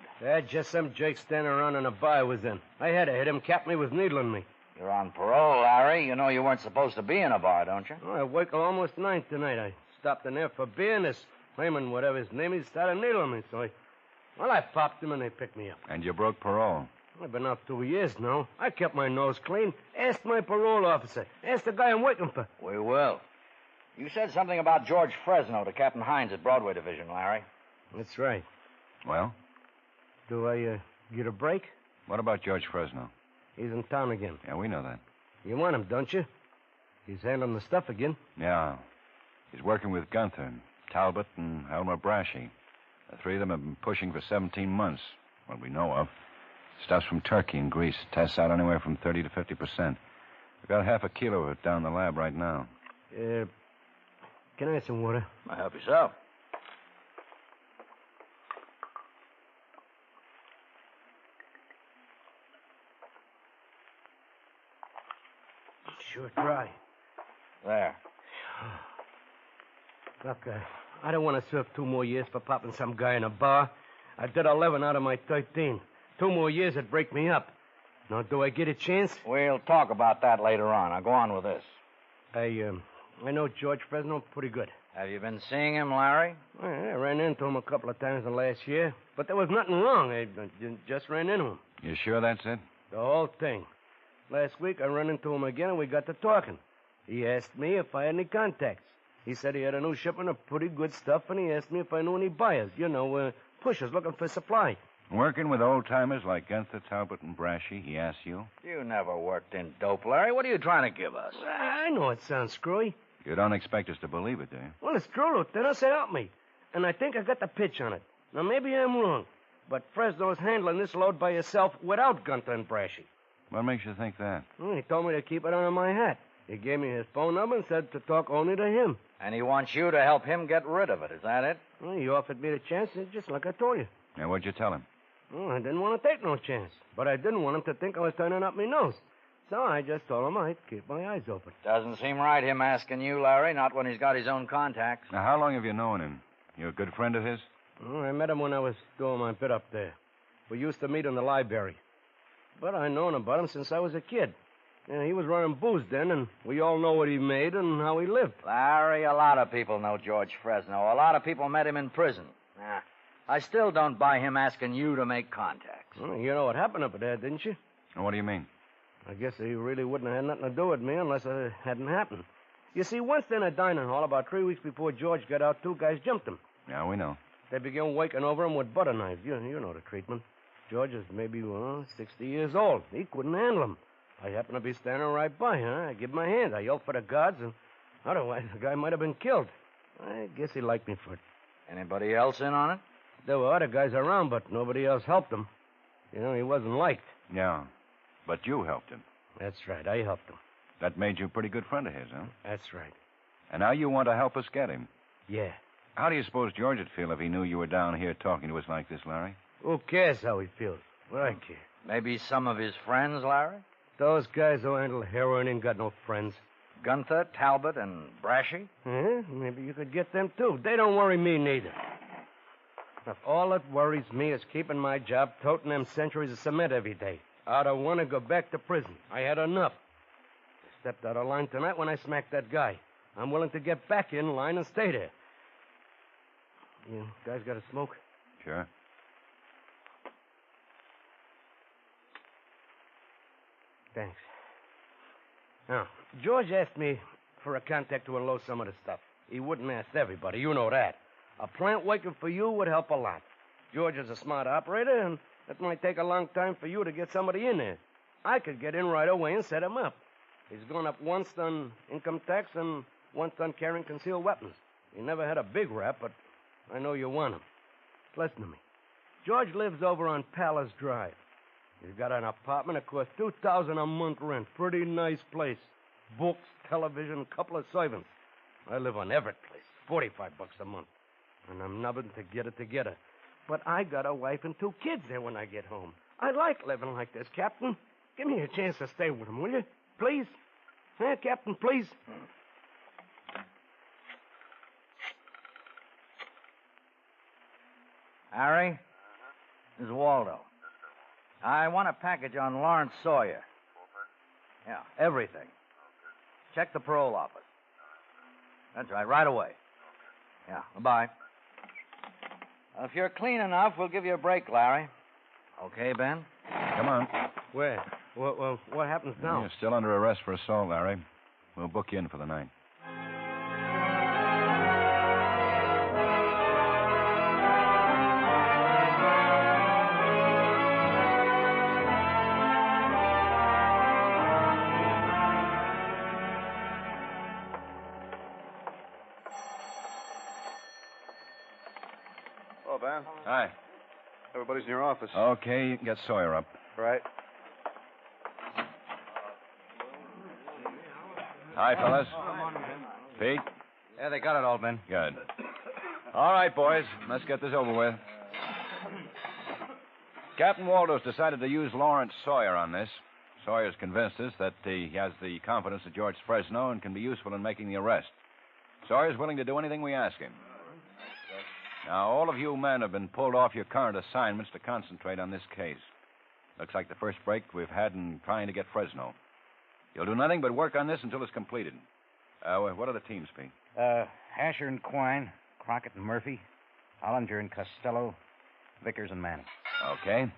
Just some Jake standing around in a bar I was in. I had to hit him, capped me with needling me. You're on parole, Larry. You know you weren't supposed to be in a bar, don't you? Oh, I work till almost 9 tonight. I stopped in there for beer, and this Raymond, whatever his name is, started needling me. So I popped him, and they picked me up. And you broke parole. I've been out 2 years now. I kept my nose clean. Ask my parole officer. Ask the guy I'm working for. We will. You said something about George Fresno to Captain Hines at Broadway Division, Larry. That's right. Well? Do I get a break? What about George Fresno? He's in town again. Yeah, we know that. You want him, don't you? He's handling the stuff again. Yeah. He's working with Gunther, Talbot, and Elmer Brashy. The 3 of them have been pushing for 17 months, what we know of. Stuff's from Turkey and Greece. Tests out anywhere from 30 to 50%. We've got half a kilo of it down the lab right now. Can I have some water? I'll help yourself. Sure dry. There. Look, I don't want to serve 2 more years for popping some guy in a bar. I did 11 out of my 13. 2 more years would break me up. Now, do I get a chance? We'll talk about that later on. I'll go on with this. I know George Fresno pretty good. Have you been seeing him, Larry? Well, I ran into him a couple of times in the last year. But there was nothing wrong. I just ran into him. You sure that's it? The whole thing. Last week, I ran into him again, and we got to talking. He asked me if I had any contacts. He said he had a new shipment of pretty good stuff, and he asked me if I knew any buyers. You know, pushers looking for supply. Working with old-timers like Gunther, Talbot, and Brashy, he asked you? You never worked in dope, Larry. What are you trying to give us? I know it sounds screwy. You don't expect us to believe it, do you? Well, it's true, Lieutenant. So help me. And I think I got the pitch on it. Now, maybe I'm wrong, but Fresno's handling this load by himself without Gunther and Brashy. What makes you think that? Well, he told me to keep it under my hat. He gave me his phone number and said to talk only to him. And he wants you to help him get rid of it, is that it? Well, he offered me the chance, just like I told you. Now, what'd you tell him? Well, I didn't want to take no chance, but I didn't want him to think I was turning up my nose. So I just told him I'd keep my eyes open. Doesn't seem right, him asking you, Larry, not when he's got his own contacts. Now, how long have you known him? You a good friend of his? Well, I met him when I was doing my bit up there. We used to meet in the library. But I've known about him since I was a kid. Yeah, he was running booze then, and we all know what he made and how he lived. Larry, a lot of people know George Fresno. A lot of people met him in prison. Nah, I still don't buy him asking you to make contacts. Well, you know what happened up there, didn't you? What do you mean? I guess he really wouldn't have had nothing to do with me unless it hadn't happened. You see, once in a dining hall, about 3 weeks before George got out, 2 guys jumped him. Yeah, we know. They began working over him with butter knives. You know the treatment. George is maybe, 60 years old. He couldn't handle him. I happened to be standing right by, I give him a hand. I yelled for the guards, and otherwise the guy might have been killed. I guess he liked me for it. Anybody else in on it? There were other guys around, but nobody else helped him. He wasn't liked. Yeah, but you helped him. That's right, I helped him. That made you a pretty good friend of his, huh? That's right. And now you want to help us get him? Yeah. How do you suppose George would feel if he knew you were down here talking to us like this, Larry? Who cares how he feels? Well, I care. Maybe some of his friends, Larry? Those guys who handle heroin ain't got no friends. Gunther, Talbot, and Brashy? Yeah, maybe you could get them, too. They don't worry me, neither. If all that worries me is keeping my job toting them centuries of cement every day, I don't want to go back to prison. I had enough. I stepped out of line tonight when I smacked that guy. I'm willing to get back in line and stay there. You guys got a smoke? Sure. Thanks. Now, George asked me for a contact to unload some of the stuff. He wouldn't ask everybody, you know that. A plant working for you would help a lot. George is a smart operator, and it might take a long time for you to get somebody in there. I could get in right away and set him up. He's gone up once on income tax and once on carrying concealed weapons. He never had a big rap, but I know you want him. Listen to me. George lives over on Palace Drive. He's got an apartment that costs $2,000 a month rent. Pretty nice place. Books, television, a couple of servants. I live on Everett Place. $45 a month. And I'm nubbing to get it together. But I got a wife and 2 kids there when I get home. I like living like this, Captain. Give me a chance to stay with him, will you? Please? Captain, please? Harry? This is Waldo. I want a package on Lawrence Sawyer. Yeah, everything. Check the parole office. That's right away. Yeah, bye. If you're clean enough, we'll give you a break, Larry. Okay, Ben? Come on. Where? Well, what happens now? You're still under arrest for assault, Larry. We'll book you in for the night. Hello, Ben. Hi. Everybody's in your office. Okay, you can get Sawyer up. Right. Hi, fellas. Pete? Yeah, they got it all, Ben. Good. All right, boys. Let's get this over with. Captain Waldo's decided to use Lawrence Sawyer on this. Sawyer's convinced us that he has the confidence of George Fresno and can be useful in making the arrest. Sawyer's willing to do anything we ask him. Now, all of you men have been pulled off your current assignments to concentrate on this case. Looks like the first break we've had in trying to get Fresno. You'll do nothing but work on this until it's completed. What are the teams, Pete? Asher and Quine, Crockett and Murphy, Ollinger and Costello, Vickers and Manning. Okay.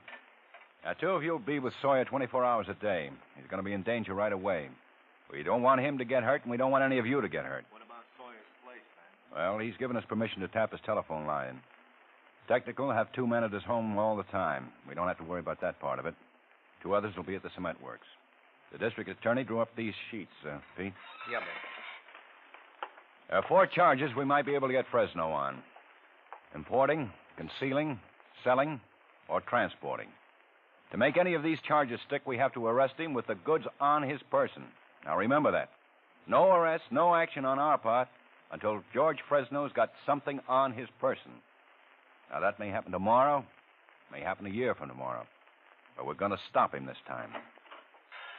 Now, 2 of you will be with Sawyer 24 hours a day. He's going to be in danger right away. We don't want him to get hurt, and we don't want any of you to get hurt. What about Sawyer's place, man? Well, he's given us permission to tap his telephone line. Technical will have 2 men at his home all the time. We don't have to worry about that part of it. 2 others will be at the cement works. The district attorney drew up these sheets, Pete. Yeah, Ben. 4 charges we might be able to get Fresno on. Importing, concealing, selling, or transporting. To make any of these charges stick, we have to arrest him with the goods on his person. Now, remember that. No arrest, no action on our part until George Fresno's got something on his person. Now, that may happen tomorrow, may happen a year from tomorrow. But we're going to stop him this time.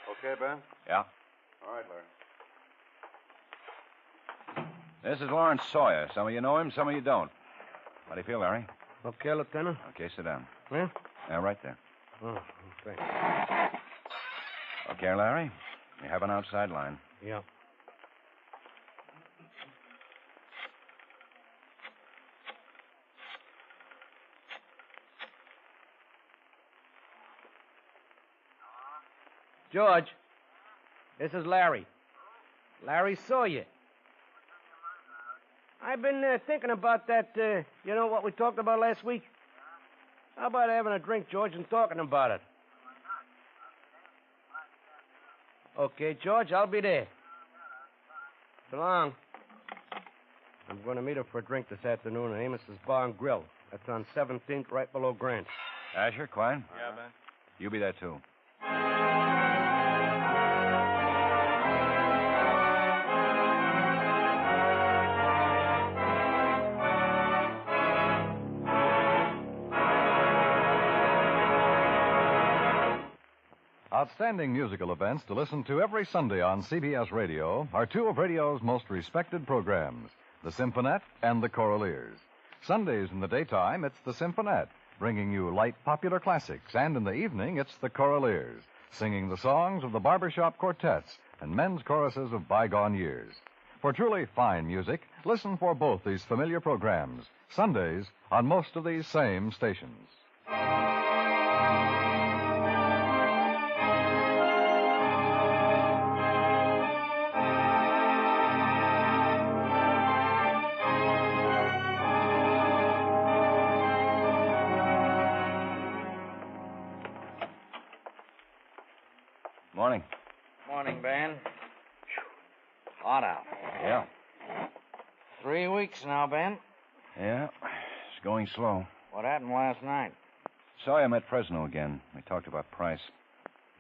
Okay, Ben? Yeah? All right, Larry. This is Lawrence Sawyer. Some of you know him, some of you don't. How do you feel, Larry? Okay, Lieutenant. Okay, sit down. Yeah? Yeah, right there. Oh, thanks. Okay, Larry. You have an outside line. Yeah. George, this is Larry. Larry Sawyer. I've been thinking about that, you know what we talked about last week? How about having a drink, George, and talking about it? Okay, George, I'll be there. So long. I'm going to meet her for a drink this afternoon at Amos's Bar and Grill. That's on 17th, right below Grant. Asher, Quine? Yeah, Ben. You be there, too. Outstanding musical events to listen to every Sunday on CBS Radio are 2 of radio's most respected programs, the Symphonette and the Choraleers. Sundays in the daytime, it's the Symphonette, bringing you light popular classics, and in the evening, it's the Choraleers, singing the songs of the barbershop quartets and men's choruses of bygone years. For truly fine music, listen for both these familiar programs, Sundays on most of these same stations. Morning. Morning, Ben. Hot out. Yeah. 3 weeks now, Ben. Yeah. It's going slow. What happened last night? Sorry I met Fresno again. We talked about price.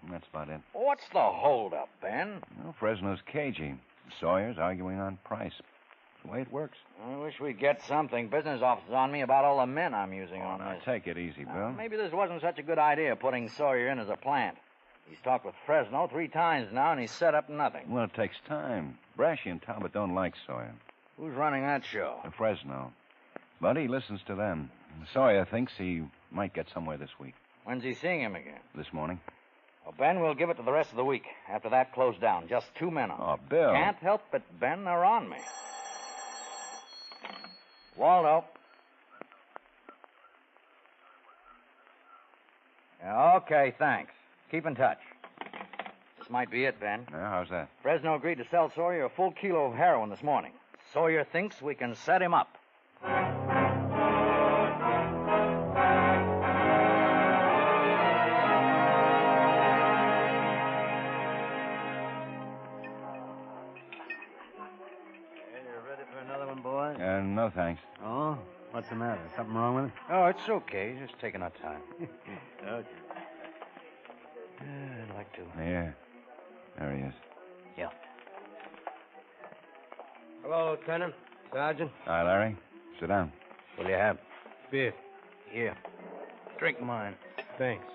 And that's about it. What's the holdup, Ben? Well, Fresno's cagey. Sawyer's arguing on price. It's the way it works. I wish we'd get something. Business office on me about all the men I'm using on Now, this. take it easy, Bill. Maybe this wasn't such a good idea, putting Sawyer in as a plant. He's talked with Fresno 3 times now, and he's set up nothing. Well, it takes time. Brashy and Talbot don't like Sawyer. Who's running that show? Fresno. But he listens to them. Sawyer thinks he might get somewhere this week. When's he seeing him again? This morning. Well, Ben, we'll give it to the rest of the week. After that, close down. Just 2 men on. Oh, Bill. Can't help it, Ben. They're on me. Waldo. Okay, thanks. Keep in touch. This might be it, Ben. Yeah, how's that? Fresno agreed to sell Sawyer a full kilo of heroin this morning. Sawyer thinks we can set him up. No, thanks. Oh? What's the matter? Something wrong with it? Oh, it's okay. Just taking our time. Okay. I'd like to. Yeah. There he is. Yeah. Hello, Lieutenant. Sergeant. Hi, Larry. Sit down. What do you have? Beer. Here. Drink mine. Thanks.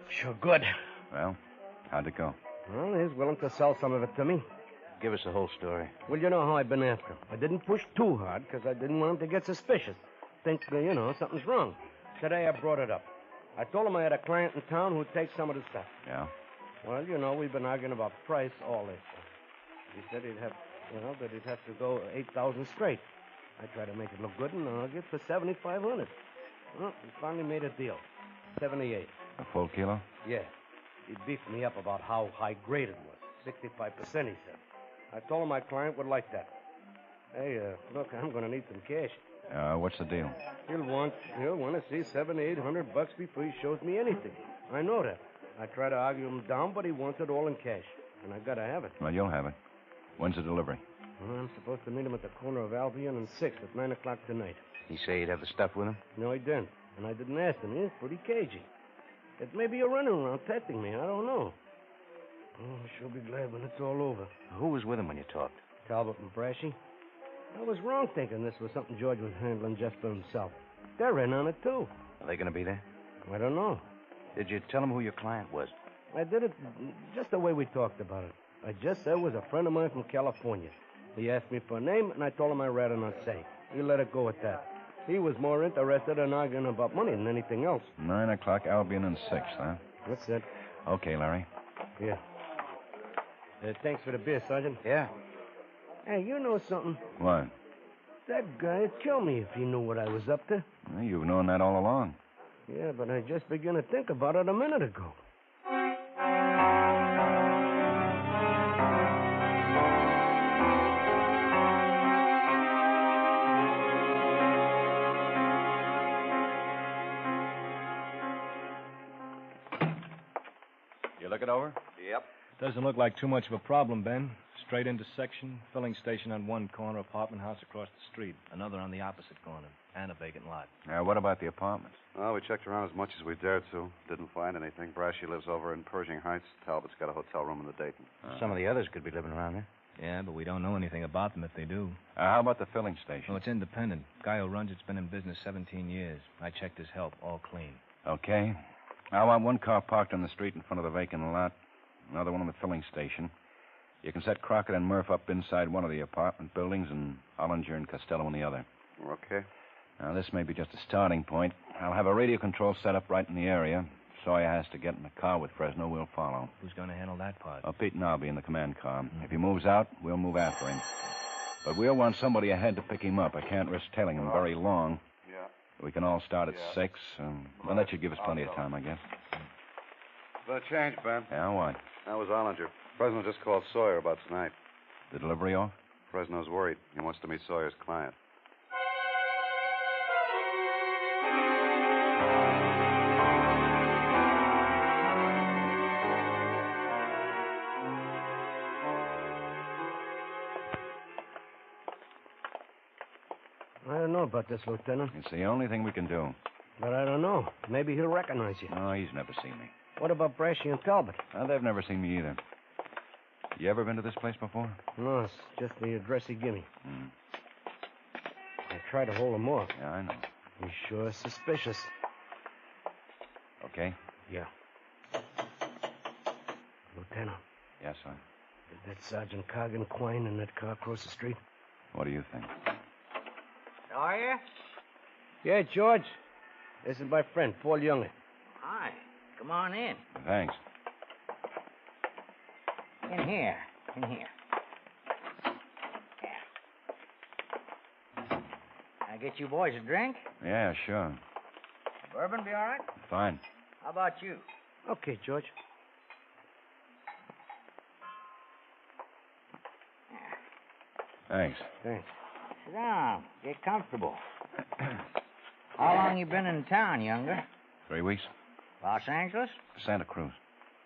Sure good. Well, how'd it go? Well, he's willing to sell some of it to me. Give us the whole story. Well, you know how I've been after him. I didn't push too hard because I didn't want him to get suspicious. Think, something's wrong. Today I brought it up. I told him I had a client in town who'd take some of the stuff. Yeah? Well, we've been arguing about price all this. He said that he'd have to go 8,000 straight. I tried to make it look good and argued for 7,500. Well, we finally made a deal. 78. A full kilo? Yeah. He beefed me up about how high grade it was. 65%, he said. I told him my client would like that. Hey, look, I'm going to need some cash. What's the deal? He'll want to see $700-800 before he shows me anything. I know that. I try to argue him down, but he wants it all in cash. And I got to have it. Well, you'll have it. When's the delivery? Well, I'm supposed to meet him at the corner of Albion and 6th at 9 o'clock tonight. He say he'd have the stuff with him? No, he didn't. And I didn't ask him. He's pretty cagey. It may be a running around testing me. I don't know. Oh, I sure be glad when it's all over. Who was with him when you talked? Talbot and Brashy. I was wrong thinking this was something George was handling just for himself. They're in on it, too. Are they going to be there? I don't know. Did you tell him who your client was? I did it just the way we talked about it. I just said it was a friend of mine from California. He asked me for a name, and I told him I'd rather not say. We let it go at that. He was more interested in arguing about money than anything else. 9 o'clock, Albion and 6th, huh? That's it. Okay, Larry. Yeah. Thanks for the beer, Sergeant. Yeah. Hey, you know something? What? That guy'd kill me if he knew what I was up to. Well, you've known that all along. Yeah, but I just began to think about it a minute ago. You look it over? Yep. Doesn't look like too much of a problem, Ben. Straight intersection, filling station on one corner, apartment house across the street, another on the opposite corner, and a vacant lot. What about the apartments? Well, we checked around as much as we dared to. Didn't find anything. Brashy lives over in Pershing Heights. Talbot's got a hotel room in the Dayton. Some of the others could be living around there. Yeah, but we don't know anything about them if they do. How about the filling station? Oh, it's independent. Guy who runs it's been in business 17 years. I checked his help, all clean. Okay. I want one car parked on the street in front of the vacant lot, another one on the filling station. You can set Crockett and Murph up inside one of the apartment buildings and Ollinger and Costello in the other. Okay. Now, this may be just a starting point. I'll have a radio control set up right in the area. If Sawyer has to get in the car with Fresno, we'll follow. Who's going to handle that part? Pete and I'll be in the command car. If he moves out, we'll move after him. But we'll want somebody ahead to pick him up. I can't risk tailing him very long. Yeah. We can all start at 6. Well, that should give us plenty of time, I guess. Better change, Ben. Yeah, what? That was Ollinger. Fresno just called Sawyer about tonight. The delivery off? Fresno's worried. He wants to meet Sawyer's client. I don't know about this, Lieutenant. It's the only thing we can do. But I don't know. Maybe he'll recognize you. No, he's never seen me. What about Brashy and Talbot? They've never seen me either. You ever been to this place before? No, it's just the address he gave me. Hmm. I tried to hold him off. Yeah, I know. He's sure suspicious. Okay? Yeah. Lieutenant. Yes, sir. Is that Sergeant Cargan Quine in that car across the street? What do you think? Are you? Yeah, George. This is my friend, Paul Younger. Hi. Come on in. Thanks. In here. In here. Yeah. I get you boys a drink? Yeah, sure. Bourbon be all right? Fine. How about you? Okay, George. Thanks. Thanks. Sit down. Get comfortable. How long you been in town, Younger? 3 weeks. Los Angeles? Santa Cruz.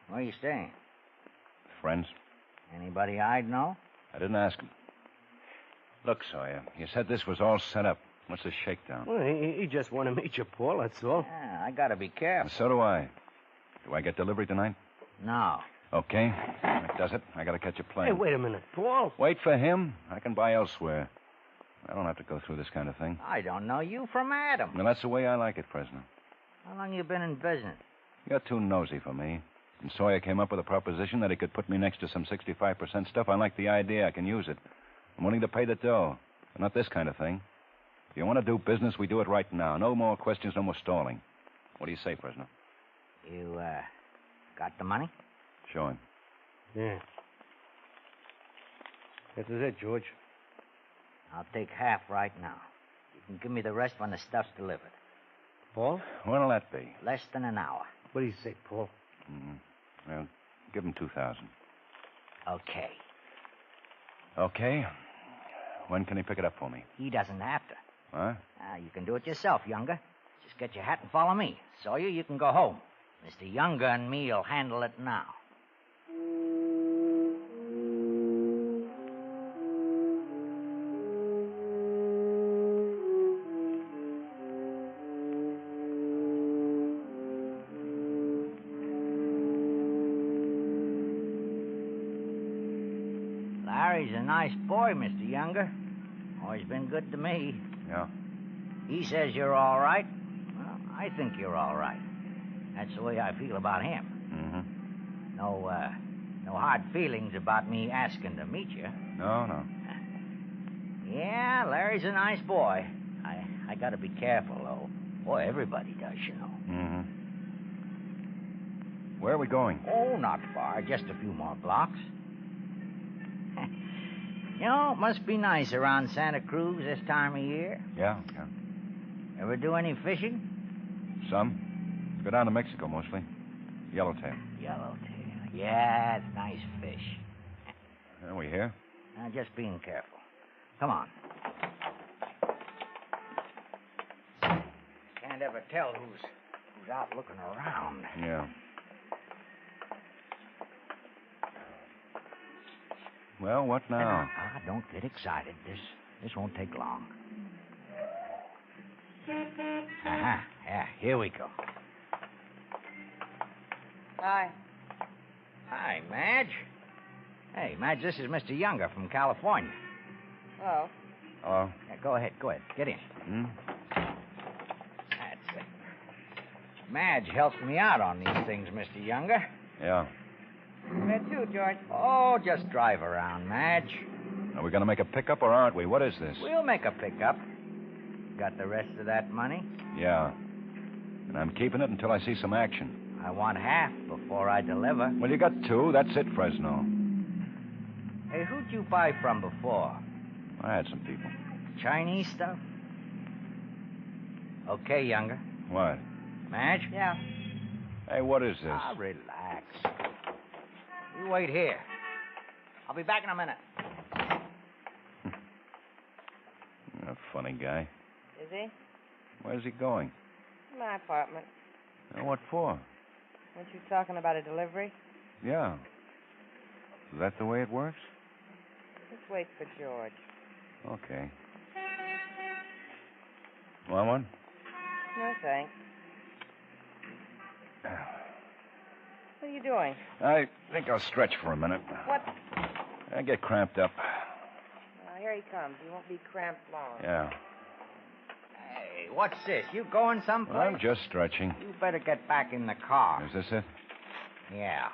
Where you staying? Friends. Anybody I'd know? I didn't ask him. Look, Sawyer, you said this was all set up. What's the shakedown? Well, he just want to meet you, Paul, that's all. Yeah, I gotta be careful. So do I. Do I get delivery tonight? No. Okay. That does it. I gotta catch a plane. Hey, wait a minute, Paul. Wait for him. I can buy elsewhere. I don't have to go through this kind of thing. I don't know you from Adam. Well, that's the way I like it, Fresno. How long you been in business? You're too nosy for me. And Sawyer came up with a proposition that he could put me next to some 65% stuff. I like the idea. I can use it. I'm willing to pay the dough. But not this kind of thing. If you want to do business, we do it right now. No more questions, no more stalling. What do you say, Fresno? You, got the money? Show him. Yeah. This is it, George. I'll take half right now. You can give me the rest when the stuff's delivered. Paul? What'll that be? Less than an hour. What do you say, Paul? Well, give him 2,000. Okay. Okay. When can he pick it up for me? He doesn't have to. Huh? You can do it yourself, Younger. Just get your hat and follow me. Sawyer, you can go home. Mr. Younger and me'll handle it now. Larry's a nice boy, Mr. Younger. Always been good to me. Yeah. He says you're all right. Well, I think you're all right. That's the way I feel about him. Mm-hmm. No hard feelings about me asking to meet you. No. Yeah, Larry's a nice boy. I gotta be careful, though. Boy, everybody does, you know. Mm-hmm. Where are we going? Oh, not far. Just a few more blocks. You know, it must be nice around Santa Cruz this time of year. Yeah. Ever do any fishing? Some. Go down to Mexico, mostly. Yellowtail. Yellowtail. Yeah, it's nice fish. Are we here? Now, just being careful. Come on. Can't ever tell who's out looking around. Yeah. Well, what now? Don't get excited. This won't take long. Yeah, here we go. Hi. Hi, Madge. Hey, Madge, this is Mr. Younger from California. Oh. Hello. Yeah, go ahead. Get in. Hmm? That's it. Madge helps me out on these things, Mr. Younger. Yeah. Where to, George? Oh, just drive around, Madge. Are we going to make a pickup or aren't we? What is this? We'll make a pickup. Got the rest of that money? Yeah. And I'm keeping it until I see some action. I want half before I deliver. Well, you got 2. That's it, Fresno. Hey, who'd you buy from before? I had some people. Chinese stuff? Okay, Younger. What? Madge? Yeah. Hey, what is this? Relax. You wait here. I'll be back in a minute. A funny guy. Is he? Where's he going? My apartment. What for? Weren't you talking about a delivery? Yeah. Is that the way it works? Just wait for George. Okay. Want one? No, thanks. What are you doing? I think I'll stretch for a minute. What? I get cramped up. Here he comes. He won't be cramped long. Yeah. Hey, what's this? You going someplace? I'm just stretching. You better get back in the car. Is this it? Yeah.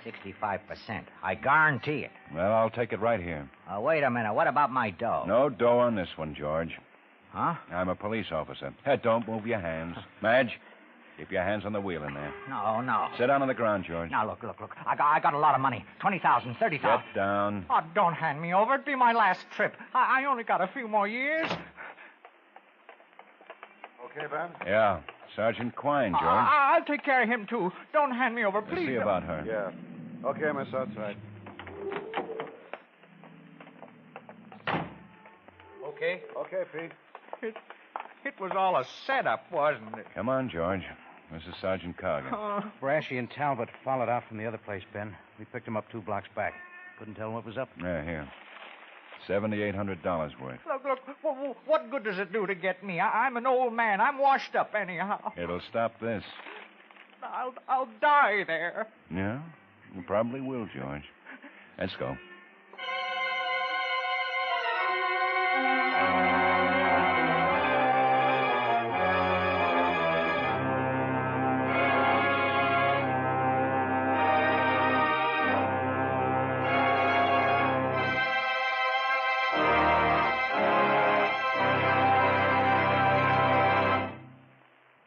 65%. I guarantee it. Well, I'll take it right here. Wait a minute. What about my dough? No dough on this one, George. Huh? I'm a police officer. Hey, don't move your hands. Madge, keep your hands on the wheel in there. No. Sit down on the ground, George. Now, look. I got a lot of money. 20,000, 30,000. Get down. Oh, don't hand me over. It'd be my last trip. I only got a few more years. Okay, Ben? Yeah. Sergeant Quine, George. I'll take care of him, too. Don't hand me over, please. See about her. Yeah. Okay, miss, outside. Okay? Okay, Pete. It was all a setup, wasn't it? Come on, George. This is Sergeant Cargan. Brashy and Talbot followed out from the other place, Ben. We picked them up 2 blocks back. Couldn't tell what was up. Yeah, here. $7,800 worth. Look. What good does it do to get me? I'm an old man. I'm washed up anyhow. It'll stop this. I'll die there. Yeah? You probably will, George. Let's go.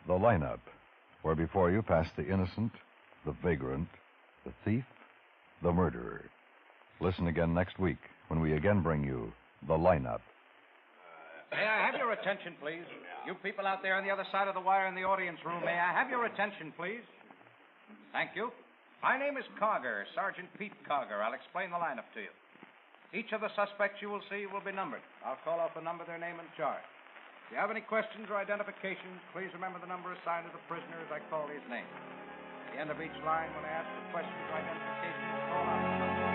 The lineup, where before you pass the innocent, the vagrant, the thief, the murderer. Listen again next week when we again bring you the lineup. May I have your attention, please? You people out there on the other side of the wire in the audience room, may I have your attention, please? Thank you. My name is Karger, Sergeant Pete Karger. I'll explain the lineup to you. Each of the suspects you will see will be numbered. I'll call off the number, their name, and charge. If you have any questions or identifications, please remember the number assigned to the prisoner as I call his name. At the end of each line, when I ask for questions or identifications, call out the number.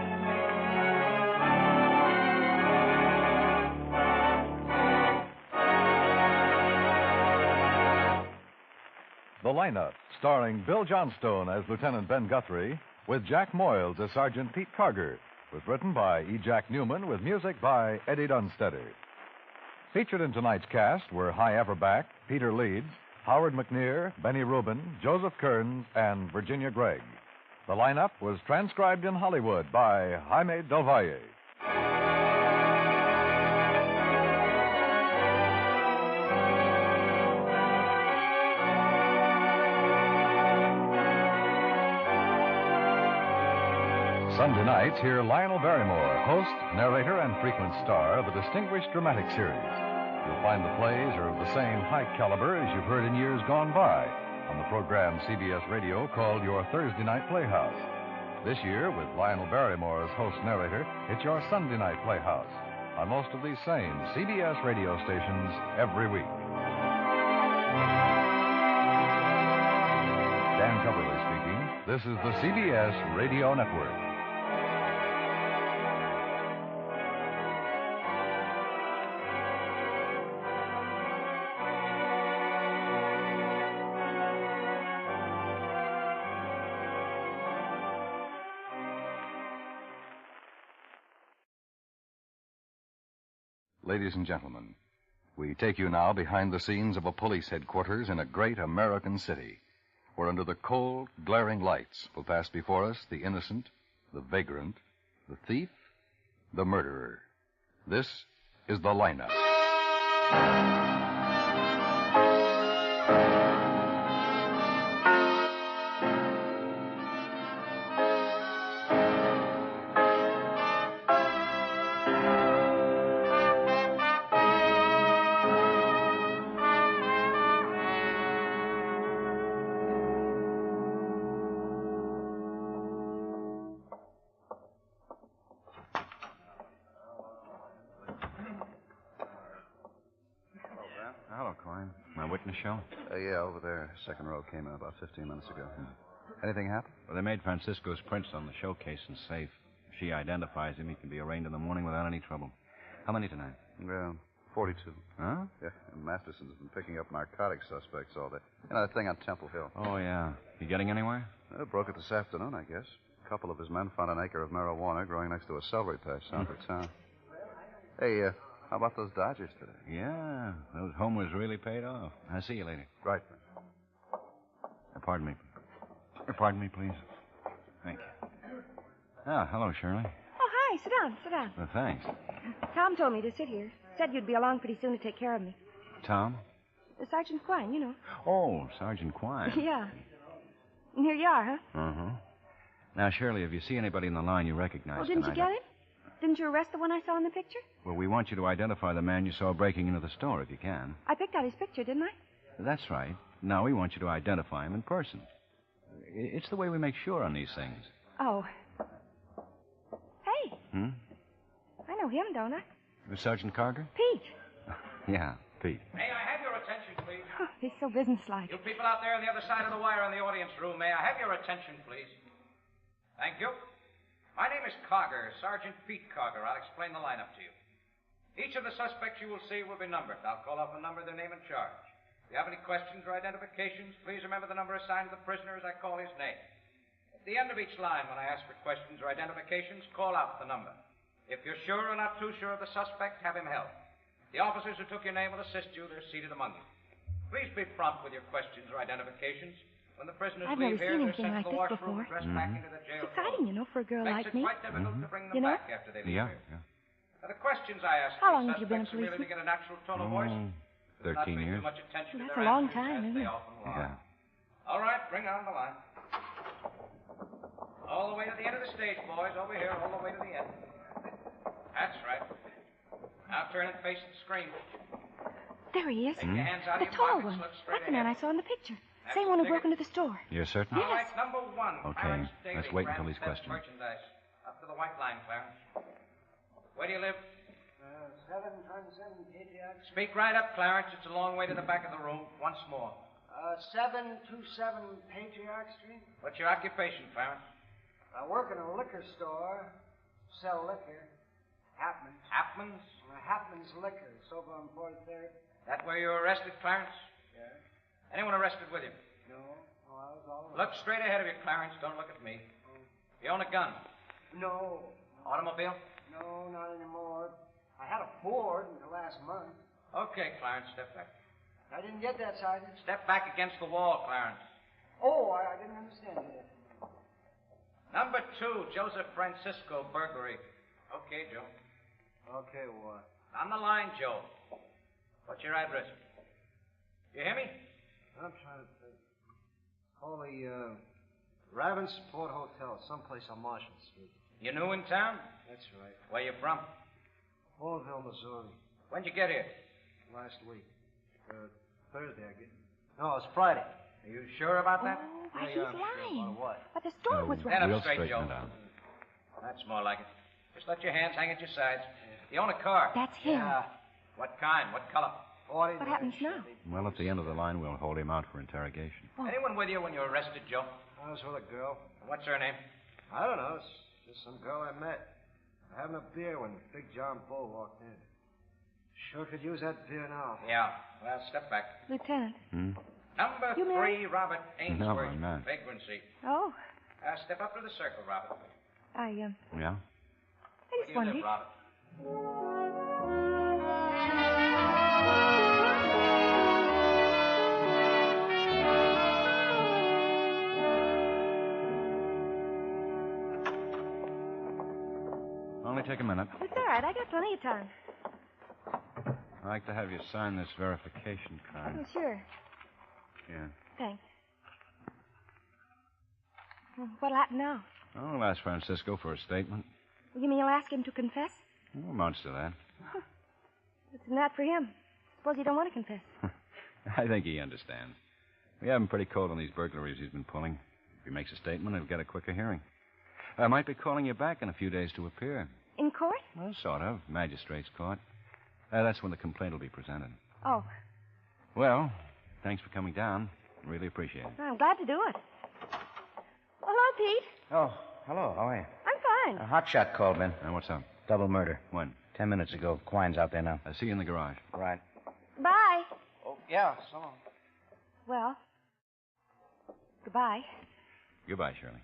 The lineup, starring Bill Johnstone as Lieutenant Ben Guthrie, with Jack Moyles as Sergeant Pete Karger, was written by E. Jack Newman, with music by Eddie Dunstetter. Featured in tonight's cast were Hy Everback, Peter Leeds, Howard McNear, Benny Rubin, Joseph Kearns, and Virginia Gregg. The lineup was transcribed in Hollywood by Jaime Del Valle. Sunday nights, hear Lionel Barrymore, host, narrator, and frequent star of the distinguished dramatic series. You'll find the plays are of the same high caliber as you've heard in years gone by on the program CBS Radio called Your Thursday Night Playhouse. This year, with Lionel Barrymore as host-narrator, it's your Sunday Night Playhouse on most of these same CBS radio stations every week. Dan Coverly speaking. This is the CBS Radio Network. Ladies and gentlemen, we take you now behind the scenes of a police headquarters in a great American city, where under the cold, glaring lights will pass before us the innocent, the vagrant, the thief, the murderer. This is the lineup. Hello, Coyne. My witness show? Yeah, over there. Second row came in about 15 minutes ago. Anything happen? Well, they made Francisco's prints on the showcase and safe. If she identifies him, he can be arraigned in the morning without any trouble. How many tonight? Well, 42. Huh? Yeah, and Masterson's been picking up narcotic suspects all day. You know, that thing on Temple Hill. Oh, yeah. You getting anywhere? Broke it this afternoon, I guess. A couple of his men found an acre of marijuana growing next to a celery patch south of town. Hey, how about those Dodgers today? Yeah, those homers really paid off. I'll see you later. Right. Pardon me. Pardon me, please. Thank you. Ah, hello, Shirley. Oh, hi. Sit down, sit down. Well, thanks. Tom told me to sit here. Said you'd be along pretty soon to take care of me. Tom? Sergeant Quine, you know. Oh, Sergeant Quine. Yeah. And here you are, huh? Uh-huh. Now, Shirley, if you see anybody in the line you recognize Oh, didn't you tonight, get it? Didn't you arrest the one I saw in the picture? Well, we want you to identify the man you saw breaking into the store, if you can. I picked out his picture, didn't I? That's right. Now we want you to identify him in person. It's the way we make sure on these things. Oh. Hey, Hmm? I know him, don't I? Sergeant Karger? Pete. Yeah, Pete. May I have your attention, please? Oh, he's so businesslike. You people out there on the other side of the wire in the audience room, may I have your attention, please? Thank you. My name is Karger, Sergeant Pete Karger. I'll explain the lineup to you. Each of the suspects you will see will be numbered. I'll call off a number, their name, and charge. If you have any questions or identifications, please remember the number assigned to the prisoner as I call his name. At the end of each line, when I ask for questions or identifications, call out the number. If you're sure or not too sure of the suspect, have him held. The officers who took your name will assist you. They're seated among you. Please be prompt with your questions or identifications. When the prisoners I've leave never here, seen they're anything sent like to the this washroom before. and dressed back into the jail. It's exciting, you know, for a girl Makes like it me. quite difficult to bring them You know? back after they leave Yeah, here. yeah. Now, the questions I ask How these long have you been a suspects are merely to policeman? get a natural tone of voice. Do not 13 pay years. too much attention to That's their a long answers, time, as isn't they it? often lie. Yeah. All right, bring on the line. All the way to the end of the stage, boys. Over here, all the way to the end. That's right. Now turn and face the screen. There he is. Take your hands out The of your tall pockets, one. look straight Like the man I ahead. saw in the picture. That's Same one who the broke ticket. into the store. You're certain? All right, number one. Okay, Clarence Daly, let's wait until he's Grandstead questioned. Merchandise. Up to the white line, Clarence. Where do you live? 727 Patriarch. Speak right up, Clarence. It's a long way to the back of the room. Once more. 727 Patriarch Street. What's your occupation, Clarence? I work in a liquor store. Sell liquor. Hapman's. Hapman's? Hapman's Liquor. It's over on 43rd. That where you were arrested, Clarence? Yeah. Anyone arrested with you? No. Oh, I was all Look straight ahead of you, Clarence. Don't look at me. You own a gun? No. Automobile? No, not anymore. I had a Ford until last month. Okay, Clarence, step back. I didn't get that, Sergeant. Step back against the wall, Clarence. Oh, I didn't understand that. Number 2, Joseph Francisco, burglary. Okay, Joe. Okay, what? On the line, Joe. What's your address? You hear me? I'm trying to think. Call the Ravensport Hotel, someplace on Marshall Street. You new in town? That's right. Where you from? Orville, Missouri. When'd you get here? Last week. Thursday, I guess. No, it's Friday. Are you sure about that? Oh, why, Yeah, he's yeah, I'm sure. lying. About what? But the store was right. Stand We'll up straight, straighten Joe. it out. That's more like it. Just let your hands hang at your sides. You own a car? That's him. Yeah. What kind? What color? What happens now? Well, at the end of the line, we'll hold him out for interrogation. Anyone with you when you were arrested, Joe? I was with a girl. What's her name? I don't know. It's just some girl I met. Having a beer when Big John Bull walked in. Sure could use that beer now. Yeah. Well, step back. Lieutenant. Hmm? Number You 3, married? Robert Ainsworth. No, I'm not. Vagrancy. Oh, Step up to the circle, Robert. I Yeah? Where just do you wondered. live, Robert? Only take a minute. It's all right. I got plenty of time. I'd like to have you sign this verification card. Oh, sure. Yeah. Thanks. What'll happen now? Oh, we'll ask Francisco for a statement. You mean you'll ask him to confess? Oh, amounts to that. It's not for him. Suppose you don't want to confess. I think he understands. We have him pretty cold on these burglaries he's been pulling. If he makes a statement, he'll get a quicker hearing. I might be calling you back in a few days to appear. In court? Well, sort of. Magistrate's court. That's when the complaint will be presented. Oh, Well, thanks for coming down. Really appreciate it. I'm glad to do it. Hello, Pete. Oh, hello. How are you? I'm fine. A hotshot called, Ben. Now, what's up? Double murder. When? 10 minutes ago. Quine's out there now. I see you in the garage. Right. Bye. Oh, yeah, so long. Well, goodbye. Goodbye, Shirley.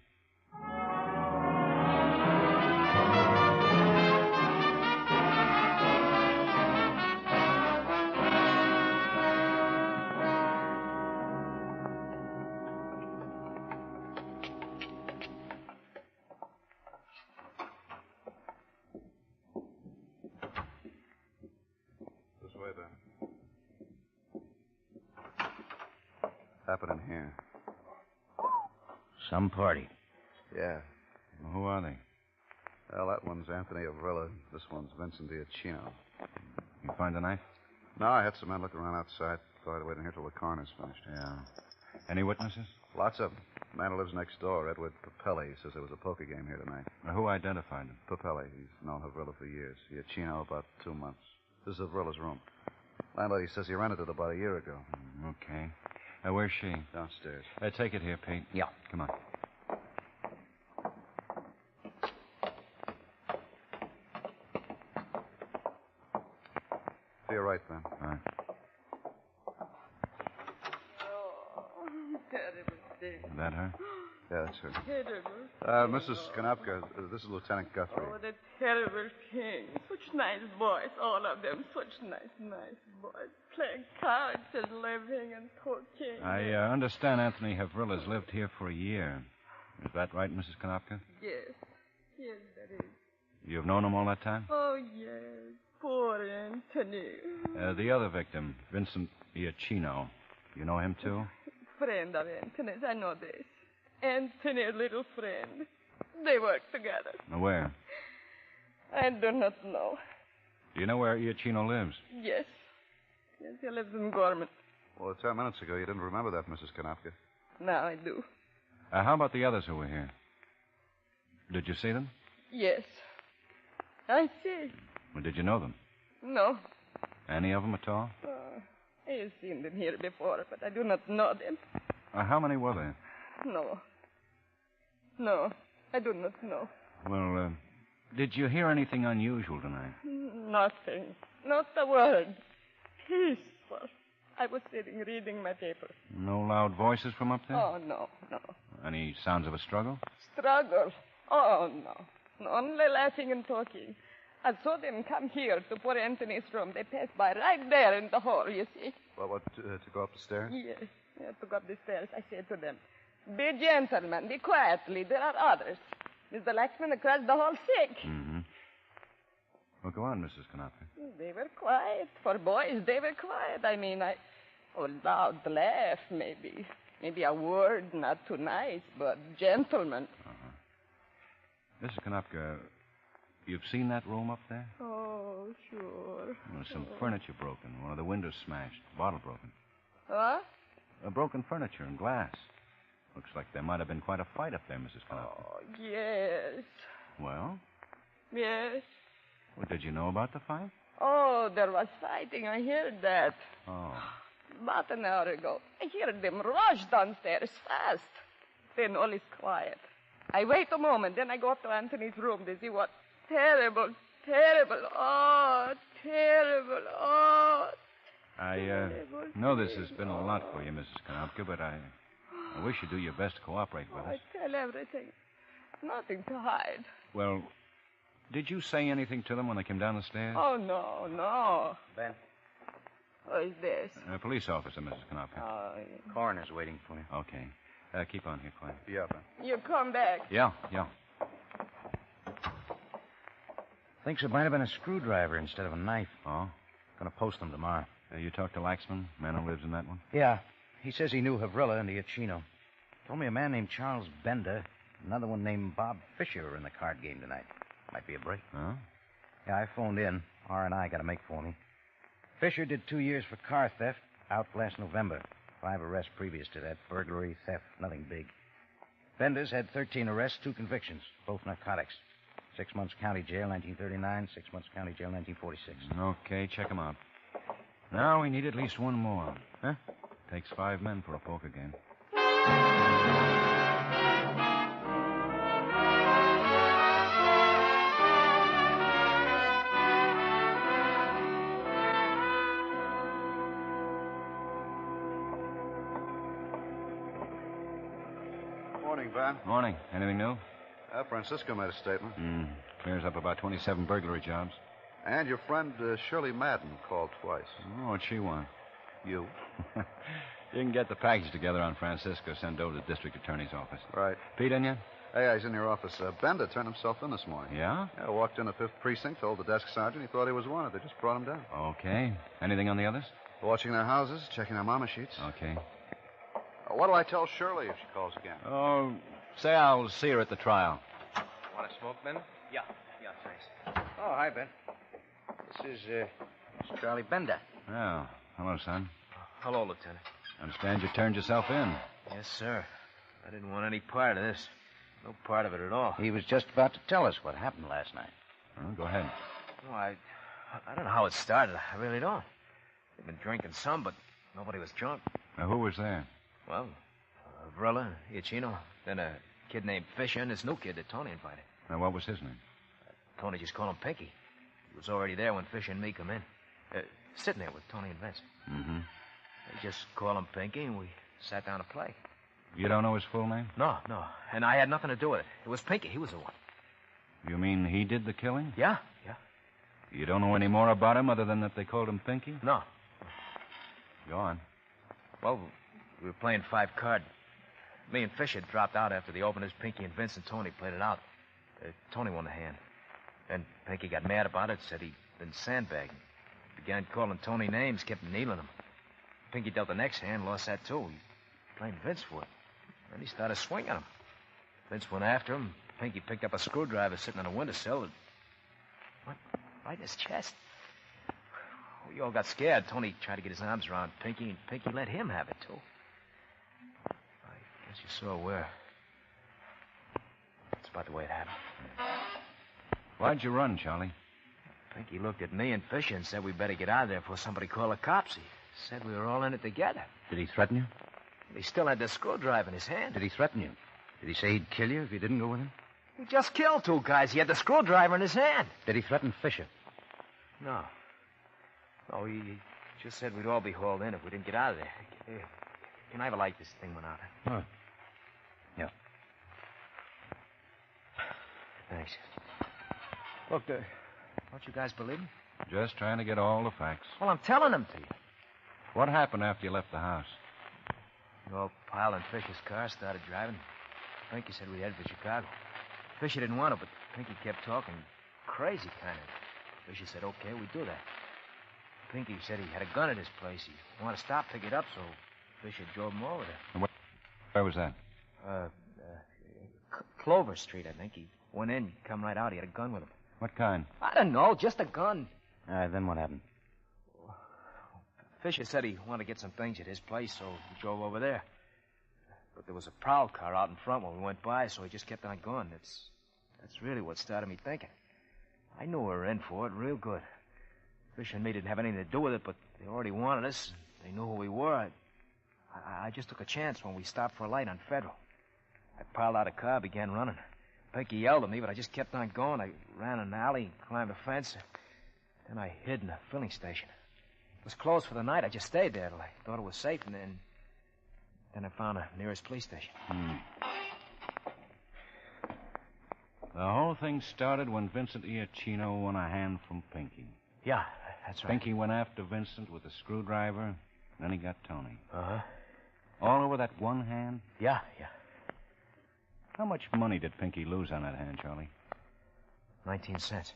This way, Ben. Happening here. Some party. Yeah. Well, who are they? Well, that one's Anthony Avrilla. This one's Vincent Diacino. You find a knife? No, I had some men looking around outside. Thought I'd wait in here till the coroner's finished. Yeah. Any witnesses? Lots of them. Man who lives next door, Edward Papelli, says there was a poker game here tonight. Who identified him? Papelli. He's known Avrilla for years. Diacino about 2 months. This is Avrilla's room. Landlady says he rented it about a year ago. Okay. Where's she? Downstairs. Take it here, Pete. Yeah. Come on. To your right, Ben. All right. Terrible thing. Is that her? Yeah, that's her. Terrible. Mrs. Kanapka, this is Lieutenant Guthrie. Oh, the terrible king. Such nice boys, all of them. Such nice boys. Playing cards and living and talking. I understand Anthony Havrilla's lived here for a year. Is that right, Mrs. Konopka? Yes. Yes, that is. You've known him all that time? Oh, yes. Poor Anthony. The other victim, Vincent Diacino. You know him, too? Friend of Anthony's, I know this. Anthony's little friend. They work together. Where? I do not know. Do you know where Diacino lives? Yes. Yes, he lives in Gorman. Well, 10 minutes ago, you didn't remember that, Mrs. Kanapka. Now I do. How about the others who were here? Did you see them? Yes. I see. Well, did you know them? No. Any of them at all? I have seen them here before, but I do not know them. How many were there? No. No, I do not know. Well, did you hear anything unusual tonight? Nothing. Not a word. Peaceful. I was sitting reading my paper. No loud voices from up there? Oh, no. Any sounds of a struggle? Struggle? Oh, no. Only laughing and talking. I saw them come here to poor Anthony's room. They passed by right there in the hall, you see. What, to go up the stairs? Yes, to go up the stairs. I said to them, be gentlemen, be quietly. There are others. Mr. Laxman across the hall sick. Mm-hmm. Well, go on, Mrs. Kanapka. They were quiet. For boys, they were quiet. Loud laugh, maybe. Maybe a word not too nice, but gentlemen. Mrs. Kanapka, you've seen that room up there? Oh, sure. Some furniture broken, one of the windows smashed, bottle broken. What? Broken furniture and glass. Looks like there might have been quite a fight up there, Mrs. Kanapka. Oh, yes. Well? Yes. Well, did you know about the fight? Oh, there was fighting. I heard that. Oh. About an hour ago. I heard them rush downstairs fast. Then all is quiet. I wait a moment, then I go up to Anthony's room to see what terrible. Oh, terrible. Oh, I know this has been a lot for you, Mrs. Kanopka, but I wish you'd do your best to cooperate with us. I tell everything. Nothing to hide. Well, did you say anything to them when they came down the stairs? Oh, no. Ben? Who is this? A police officer, Mrs. Kanopka. Oh, yeah. Coroner's waiting for you. Okay. Keep on here, Clyde. Yeah, Ben. You come back. Yeah. Thinks it might have been a screwdriver instead of a knife. Oh? Gonna post them tomorrow. You talked to Laxman, man who lives in that one? Yeah. He says he knew Havrilla and Diacino. Told me a man named Charles Bender, another one named Bob Fisher were in the card game tonight. Might be a break. Huh? Yeah, I phoned in. R&I got to make for me. Fisher did 2 years for car theft, out last November. 5 arrests previous to that. Burglary, theft, nothing big. Bender's had 13 arrests, 2 convictions, both narcotics. 6 months county jail, 1939. 6 months county jail, 1946. Okay, check them out. Now we need at least one more. Huh? Takes 5 men for a poker game. Morning, Ben. Morning. Anything new? Francisco made a statement. Clears up about 27 burglary jobs. And your friend Shirley Madden called twice. Oh, what'd she want? You. You can get the package together on Francisco, send over to the district attorney's office. Right. Pete in yet? Hey, he's in your office. Bender turned himself in this morning. Yeah? Yeah, walked in the 5th precinct, told the desk sergeant he thought he was wanted. They just brought him down. Okay. Anything on the others? Watching their houses, checking their mama sheets. Okay. What'll I tell Shirley if she calls again? Oh, say I'll see her at the trial. Want to smoke, Ben? Yeah, thanks. Oh, hi, Ben. This is Charlie Bender. Oh, hello, son. Hello, Lieutenant. Understand you turned yourself in. Yes, sir. I didn't want any part of this. No part of it at all. He was just about to tell us what happened last night. Well, go ahead. No, I don't know how it started. I really don't. They've been drinking some, but nobody was drunk. Now, who was there? Well, Vrilla, Iachino, then a kid named Fisher, and this new kid that Tony invited. Now, what was his name? Tony just called him Pinky. He was already there when Fisher and me come in. Sitting there with Tony and Vince. Mm-hmm. They just called him Pinky, and we sat down to play. You don't know his full name? No. And I had nothing to do with it. It was Pinky. He was the one. You mean he did the killing? Yeah. You don't know any more about him other than that they called him Pinky? No. Go on. Well, we were playing 5-card. Me and Fisher dropped out after the openers. Pinky and Vince and Tony played it out. Tony won the hand. Then Pinky got mad about it, said he'd been sandbagging. Began calling Tony names, kept needling him. Pinky dealt the next hand, lost that too. He blamed Vince for it. Then he started swinging him. Vince went after him. Pinky picked up a screwdriver sitting on a windowsill and... What? Right in his chest. We all got scared. Tony tried to get his arms around Pinky, and Pinky let him have it, too. I guess you saw where. That's about the way it happened. Why'd you run, Charlie? Pinky looked at me and Fisher and said we better get out of there before somebody called the cops. He said we were all in it together. Did he threaten you? He still had the screwdriver in his hand. Did he threaten you? Did he say he'd kill you if you didn't go with him? He just killed 2 guys. He had the screwdriver in his hand. Did he threaten Fisher? No, he just said we'd all be hauled in if we didn't get out of there. Can I have a light? This thing went out. Oh. Yeah. Thanks. Look, don't you guys believe me? Just trying to get all the facts. Well, I'm telling them to you. What happened after you left the house? We all piled in Fisher's car, started driving. Pinky said we headed for Chicago. Fisher didn't want to, but Pinky kept talking. Crazy kind of. Fisher said, okay, we do that. Pinky said he had a gun at his place. He wanted to stop, pick it up, so Fisher drove him over there. And where was that? Clover Street, I think. He went in, come right out. He had a gun with him. What kind? I don't know, just a gun. Then what happened? Fisher said he wanted to get some things at his place, so he drove over there. But there was a prowl car out in front when we went by, so he just kept on going. That's really what started me thinking. I knew we were in for it real good. Fisher and me didn't have anything to do with it, but they already wanted us. They knew who we were. I just took a chance when we stopped for a light on Federal. I piled out a car, began running. Pinky yelled at me, but I just kept on going. I ran an alley, climbed a fence. Then I hid in a filling station. It was closed for the night. I just stayed there till I thought it was safe, and then I found the nearest police station. The whole thing started when Vincent Iachino won a hand from Pinky. Yeah, that's right. Pinky went after Vincent with a screwdriver, and then he got Tony. Uh-huh. All over that one hand? Yeah. How much money did Pinky lose on that hand, Charlie? 19 cents.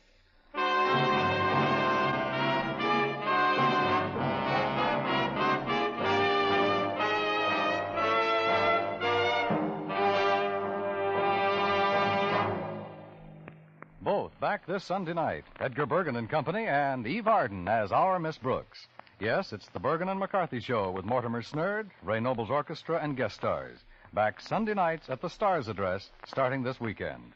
Both back this Sunday night. Edgar Bergen and Company and Eve Arden as our Miss Brooks. Yes, it's the Bergen and McCarthy Show with Mortimer Snerd, Ray Noble's orchestra, and guest stars. Back Sunday nights at the Stars Address, starting this weekend.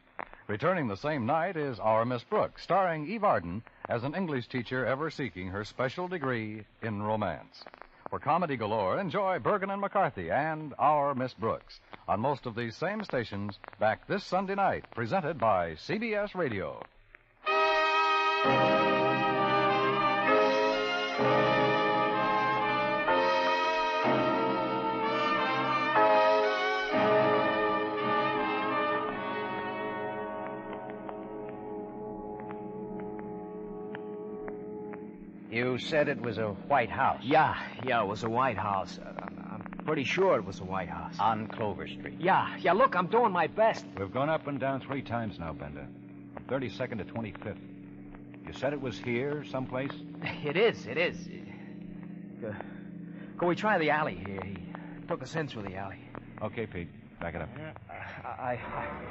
Returning the same night is Our Miss Brooks, starring Eve Arden as an English teacher ever seeking her special degree in romance. For comedy galore, enjoy Bergen and McCarthy and Our Miss Brooks on most of these same stations back this Sunday night, presented by CBS Radio. You said it was a white house. Yeah, it was a white house. I'm pretty sure it was a white house. On Clover Street. Yeah, look, I'm doing my best. We've gone up and down 3 times now, Bender. From 32nd to 25th. You said it was here, someplace? It is. Can we try the alley here? He took us in through the alley. Okay, Pete. Back it up. I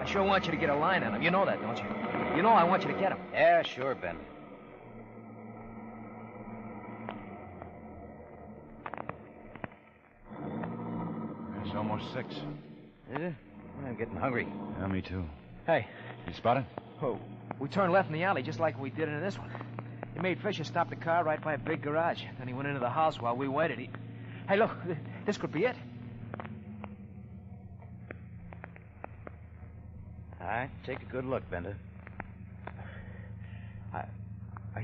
sure want you to get a line on him. You know that, don't you? You know I want you to get him. Yeah, sure, Ben. It's almost 6. Is it? I'm getting hungry. Yeah, me too. Hey. You spot it? Oh, we turned left in the alley just like we did in this one. He made Fisher stop the car right by a big garage. Then he went into the house while we waited. Hey, look, this could be it. All right, take a good look, Bender. I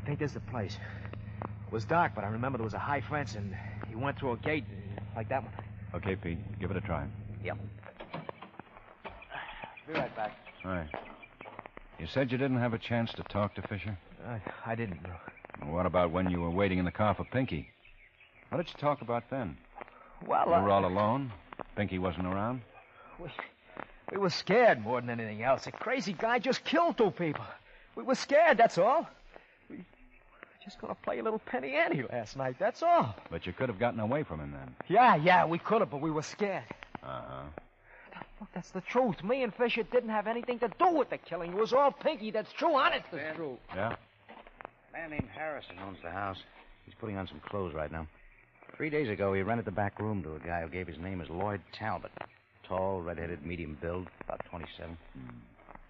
think this is the place. It was dark, but I remember there was a high fence, and he went through a gate like that one. Okay, Pete. Give it a try. Yep. Be right back. All right. You said you didn't have a chance to talk to Fisher? I didn't, Bill. Well, what about when you were waiting in the car for Pinky? What did you talk about then? Well, you were all alone? Pinky wasn't around? We were scared more than anything else. A crazy guy just killed 2 people. We were scared, that's all. We were just going to play a little penny ante last night, that's all. But you could have gotten away from him then. Yeah, we could have, but we were scared. Uh-huh. Look, that's the truth. Me and Fisher didn't have anything to do with the killing. It was all Pinky. That's true, honest. It's true. Yeah? A man named Harrison owns the house. He's putting on some clothes right now. 3 days ago, he rented the back room to a guy who gave his name as Lloyd Talbot. Tall, red-headed, medium build, about 27.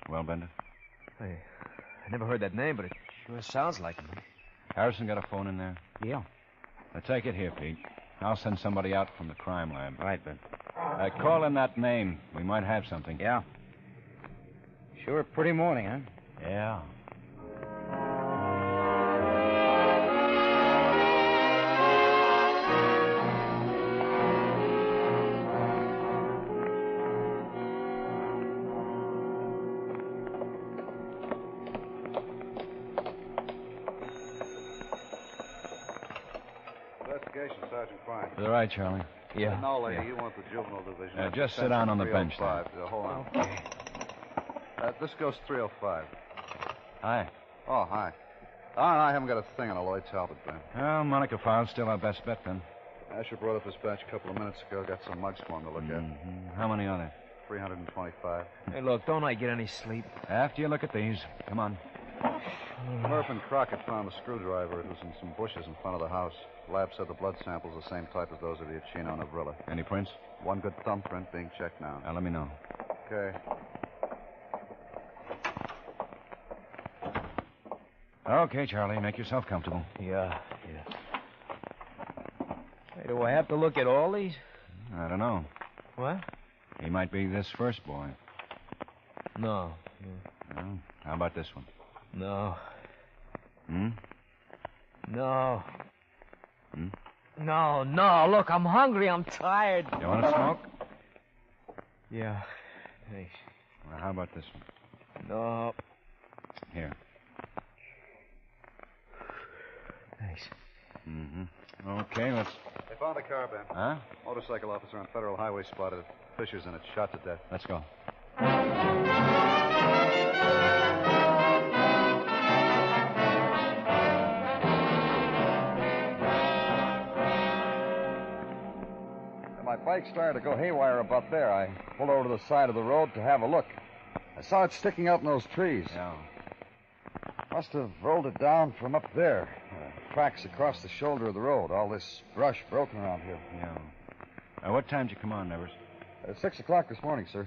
Well, Bender? Hey, I never heard that name, but it sure sounds like him. Harrison got a phone in there? Yeah. Now, take it here, Pete. I'll send somebody out from the crime lab. Right, Ben. Call in that name. We might have something. Yeah. Sure a pretty morning, huh? Yeah. Investigation, Sergeant Klein. To the right, Charlie. Yeah. No, lady, you want the juvenile division. Just sit down on the bench there. Hold on. Okay. This goes 305. Hi. Oh, hi. I haven't got a thing on a Lloyd Talbot, Ben. Well, Monica Fowle's still our best bet, then. Asher brought up his batch a couple of minutes ago. Got some mugs for him to look at. How many are there? 325. Hey, look, don't I get any sleep? After you look at these. Come on. Murph and Crockett found the screwdriver. It was in some bushes in front of the house. Lab said the blood sample's the same type as those of the Achino and Avrilla. Any prints? One good thumbprint being checked now. Let me know. Okay. Okay, Charlie. Make yourself comfortable. Yeah. Hey, do I have to look at all these? I don't know. What? He might be this first boy. No. Well, how about this one? No. Hmm? No. Hmm? No. Look, I'm hungry. I'm tired. You want to smoke? Yeah. Thanks. Well, how about this one? No. Here. Thanks. Okay, let's... They found the car, Ben. Huh? Motorcycle officer on Federal Highway spotted it. Fisher's in it, shot to death. Let's go. My bike started to go haywire about there. I pulled over to the side of the road to have a look. I saw it sticking out in those trees. Yeah. Must have rolled it down from up there. Cracks across the shoulder of the road. All this brush broken around here. Yeah. What time did you come on, Nevers? 6 o'clock this morning, sir.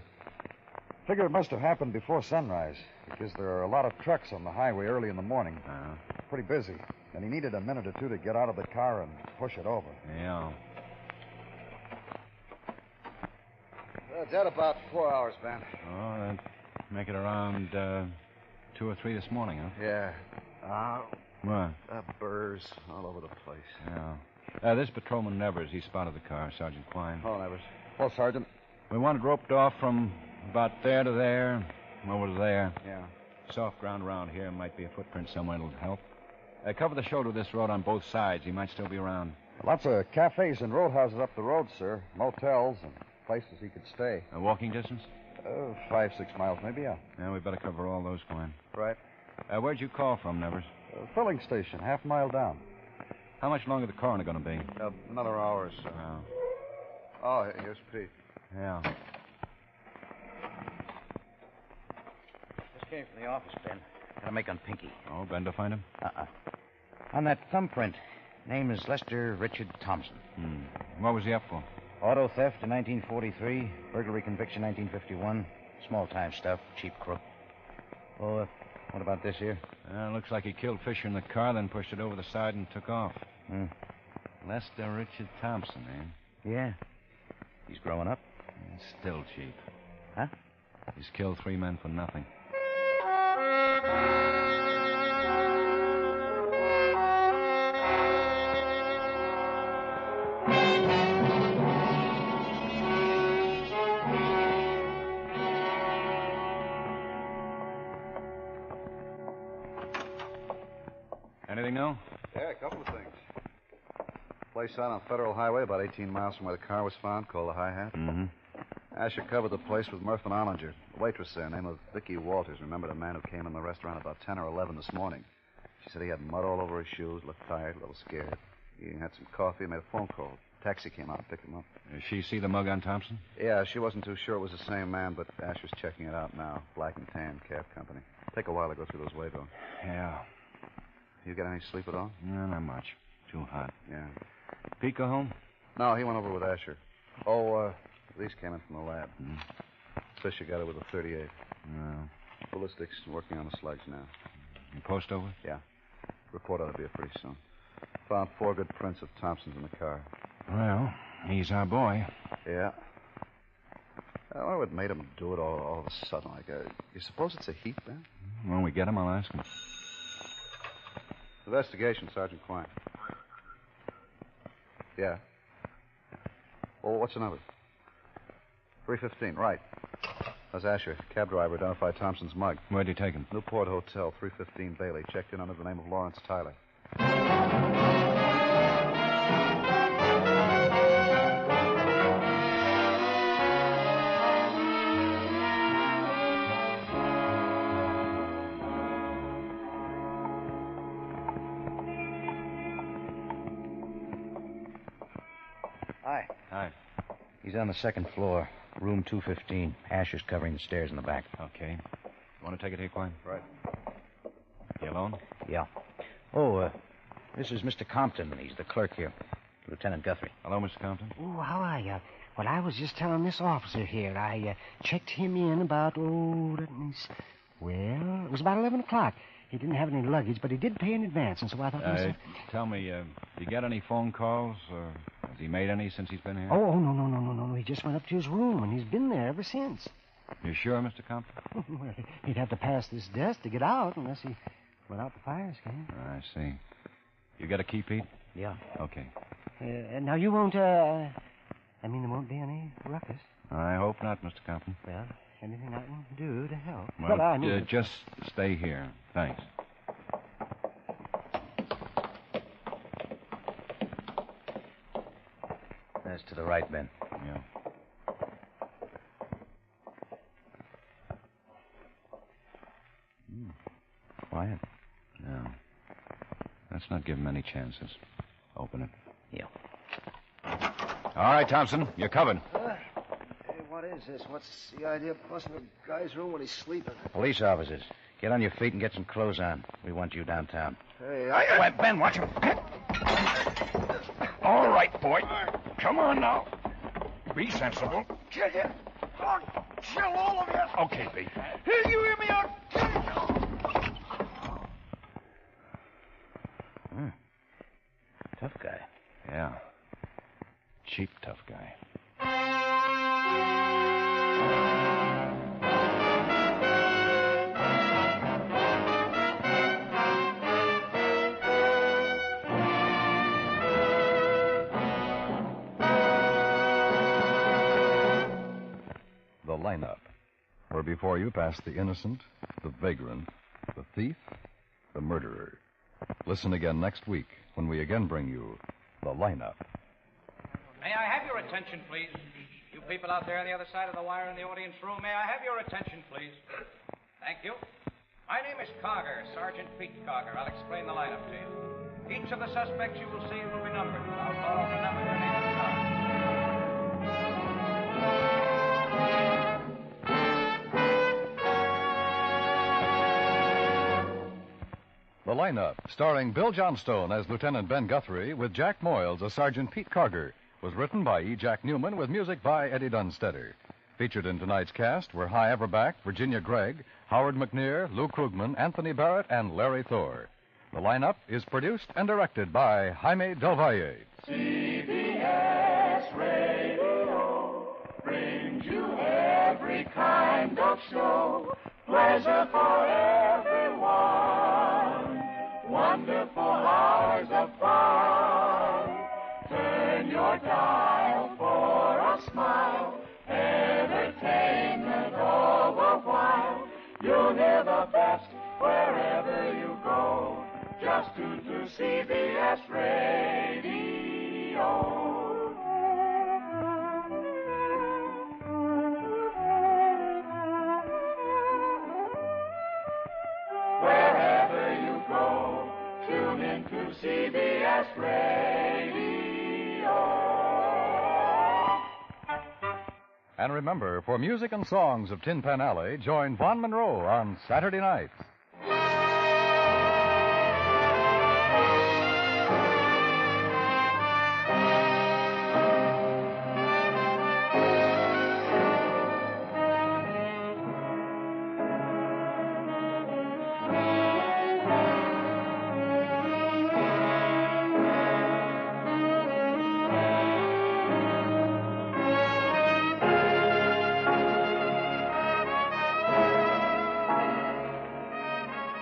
Figure it must have happened before sunrise, because there are a lot of trucks on the highway early in the morning. Pretty busy. And he needed a minute or two to get out of the car and push it over. Yeah. Dead about 4 hours, Ben. Oh, that'd make it around 2 or 3 this morning, huh? Yeah. What? Burrs all over the place. Yeah. This patrolman Nevers, he spotted the car, Sergeant Klein. Oh, Nevers. Well, Sergeant. We want it roped off from about there to there, over to there. Yeah. Soft ground around here. Might be a footprint somewhere that'll help. Cover the shoulder of this road on both sides. He might still be around. Lots of cafes and roadhouses up the road, sir. Motels and places he could stay. A walking distance? 5, 6 miles, maybe, yeah. Yeah, we better cover all those, Glenn. Right. Where'd you call from, Nevers? Filling station, half a mile down. How much longer the coroner going to be? Another hour or so. Oh, here's Pete. Yeah. Just came from the office, Ben. Got to make on Pinky. Oh, Ben to find him? On that thumbprint. Name is Lester Richard Thompson. What was he up for? Auto theft in 1943, burglary conviction 1951, small-time stuff, cheap crook. Oh, what about this here? Looks like he killed Fisher in the car, then pushed it over the side and took off. Lester Richard Thompson, eh? Yeah. He's growing up. Still cheap. Huh? He's killed 3 men for nothing. Anything new? Yeah, a couple of things. Place out on Federal Highway, about 18 miles from where the car was found, called the Hi-Hat. Mm-hmm. Asher covered the place with Murph and Ollinger. The waitress there, name of Vicki Walters, remembered a man who came in the restaurant about 10 or 11 this morning. She said he had mud all over his shoes, looked tired, a little scared. He had some coffee, made a phone call. Taxi came out and picked him up. Did she see the mug on Thompson? Yeah, she wasn't too sure it was the same man, but Asher's checking it out now. Black and tan cab company. Take a while to go through those waybills. Yeah. You get any sleep at all? No, not much. Too hot. Yeah. Pete go home? No, he went over with Asher. These came in from the lab. Fisher got it with a 38. No. Ballistics working on the slugs now. You post over? Yeah. Report ought to be here pretty soon. Found 4 good prints of Thompson's in the car. Well, he's our boy. Yeah. I wonder what made him do it all of a sudden. You suppose it's a heat, Ben? When we get him, I'll ask him. Investigation, Sergeant Quine. Yeah. Well, what's the number? 315, right. That's Asher. Cab driver identified Thompson's mug. Where'd you take him? Newport Hotel, 315 Bailey. Checked in under the name of Lawrence Tyler. Hi. Hi. He's on the second floor, room 215. Asher's covering the stairs in the back. Okay. You want to take it here, Quine? Right. You alone? Yeah. This is Mr. Compton. He's the clerk here. Lieutenant Guthrie. Hello, Mr. Compton. Oh, how are you? Well, I was just telling this officer here. I checked him in about, it was about 11 o'clock. He didn't have any luggage, but he did pay in advance, and so I thought... Tell me, did you get any phone calls, or has he made any since he's been here? Oh, no. He just went up to his room, and he's been there ever since. You sure, Mr. Compton? Well, he'd have to pass this desk to get out, unless he went out the fire escape. I see. You got a key, Pete? Yeah. Okay. Now, you won't, there won't be any ruckus. I hope not, Mr. Compton. Well, anything I can do to help. Well, just stay here. Thanks. That's to the right, Ben. Yeah. Quiet. No. Let's not give him any chances. Open it. Yeah. All right, Thompson. You're covered. Hey, what is this? What's the idea of busting a guy's room when he's sleeping? Police officers. Get on your feet and get some clothes on. We want you downtown. Hey, Wait, Ben, watch him. All right, boy. Come on now. Be sensible. Kill you. Oh, kill all of you. Okay, Pete. Hey, you hear me? I'll kill you. Tough guy. Yeah. Cheap tough guy. The lineup, where before you pass the innocent, the vagrant, the thief, the murderer. Listen again next week when we again bring you The Lineup. May I have your attention, please? You people out there on the other side of the wire in the audience room, may I have your attention, please? Thank you. My name is Karger, Sergeant Pete Karger. I'll explain the lineup to you. Each of the suspects you will see will be numbered. I'll call off the number, their name, and charge. The Lineup, starring Bill Johnstone as Lieutenant Ben Guthrie with Jack Moyles as Sergeant Pete Karger, was written by E. Jack Newman with music by Eddie Dunstetter. Featured in tonight's cast were Hy Everback, Virginia Gregg, Howard McNear, Lou Krugman, Anthony Barrett, and Larry Thor. The Lineup is produced and directed by Jaime Del Valle. CBS Radio brings you every kind of show. Pleasure for everyone. Wonderful hours of fun. Turn your dial for a smile. Entertainment all the while. You'll hear the best wherever you go. Just tune to CBS Radio. Wherever you go, tune into CBS Radio. And remember, for music and songs of Tin Pan Alley, join Vaughn Monroe on Saturday nights.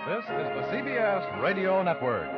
This is the CBS Radio Network.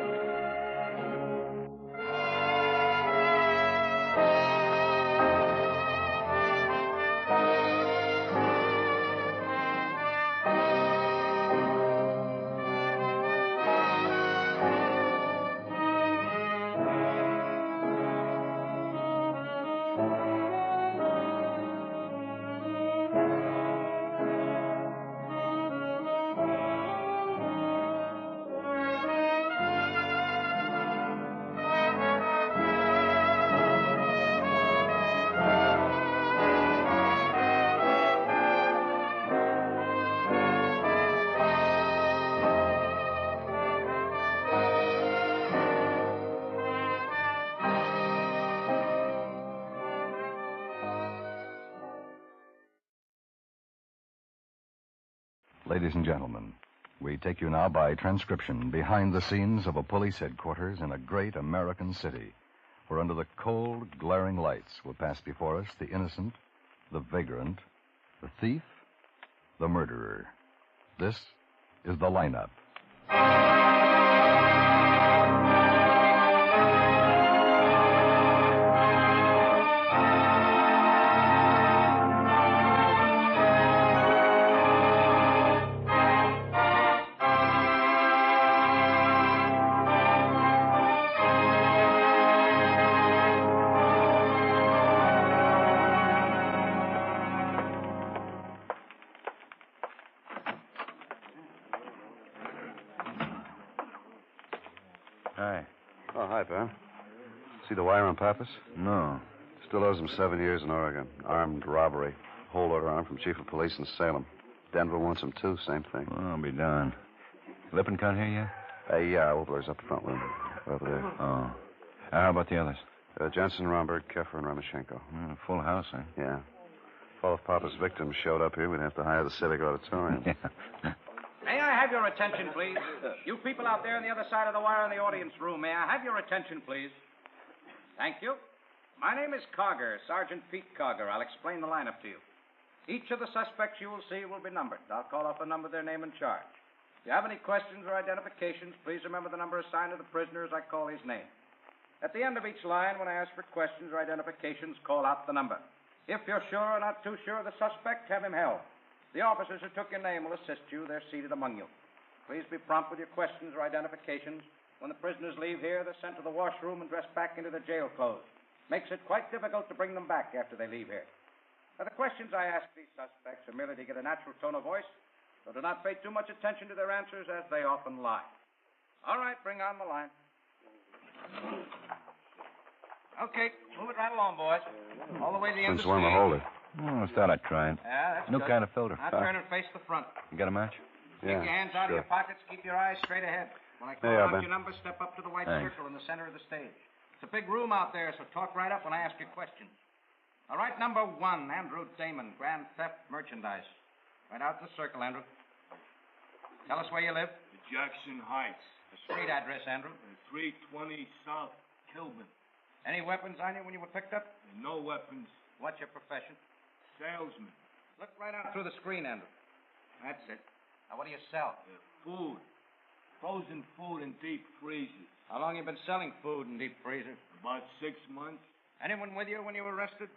Ladies and gentlemen, we take you now by transcription behind the scenes of a police headquarters in a great American city, where under the cold, glaring lights will pass before us the innocent, the vagrant, the thief, the murderer. This is The Lineup. Hi. Oh, hi, pal. See the wire on Pappas? No. Still owes him 7 years in Oregon. Armed robbery. Hold order on him from Chief of Police in Salem. Denver wants him, too. Same thing. Well, I'll be darned. Lippincott here yet? Yeah, Obler's up the front room. Over there. Oh. How about the others? Jensen, Romberg, Keffer, and Ramachenko. Full house, eh? Yeah. If all of Papa's victims showed up here, we'd have to hire the Civic Auditorium. Yeah. May I have your attention, please? You people out there on the other side of the wire in the audience room, may I have your attention, please? Thank you. My name is Karger, Sergeant Pete Karger. I'll explain the lineup to you. Each of the suspects you will see will be numbered. I'll call off a number, their name, and charge. If you have any questions or identifications, please remember the number assigned to the prisoner as I call his name. At the end of each line, when I ask for questions or identifications, call out the number. If you're sure or not too sure of the suspect, have him held. The officers who took your name will assist you. They're seated among you. Please be prompt with your questions or identifications. When the prisoners leave here, they're sent to the washroom and dressed back into their jail clothes. Makes it quite difficult to bring them back after they leave here. Now, the questions I ask these suspects are merely to get a natural tone of voice, so do not pay too much attention to their answers, as they often lie. All right, bring on the line. Okay, move it right along, boys. All the way to the end of the Since when to hold it? Oh, what's that I tried? Yeah, that's New good. kind of filter. Now turn and face the front. You got a match? Take your hands out of your pockets. Keep your eyes straight ahead. When I call Yeah, out Ben. your number, step up to the white Thanks. circle in the center of the stage. It's a big room out there, so talk right up when I ask you questions. All right, number 1, Andrew Damon, Grand Theft Merchandise. Right out in the circle, Andrew. Tell us where you live. Jackson Heights. The street address, Andrew. 320 South Kilburn. Any weapons on you when you were picked up? No weapons. What's your profession? Salesman. Look right out through the screen, Andrew. That's it. Now, what do you sell? Food. Frozen food in deep freezers. How long you been selling food in deep freezers? About 6 months. Anyone with you when you were arrested?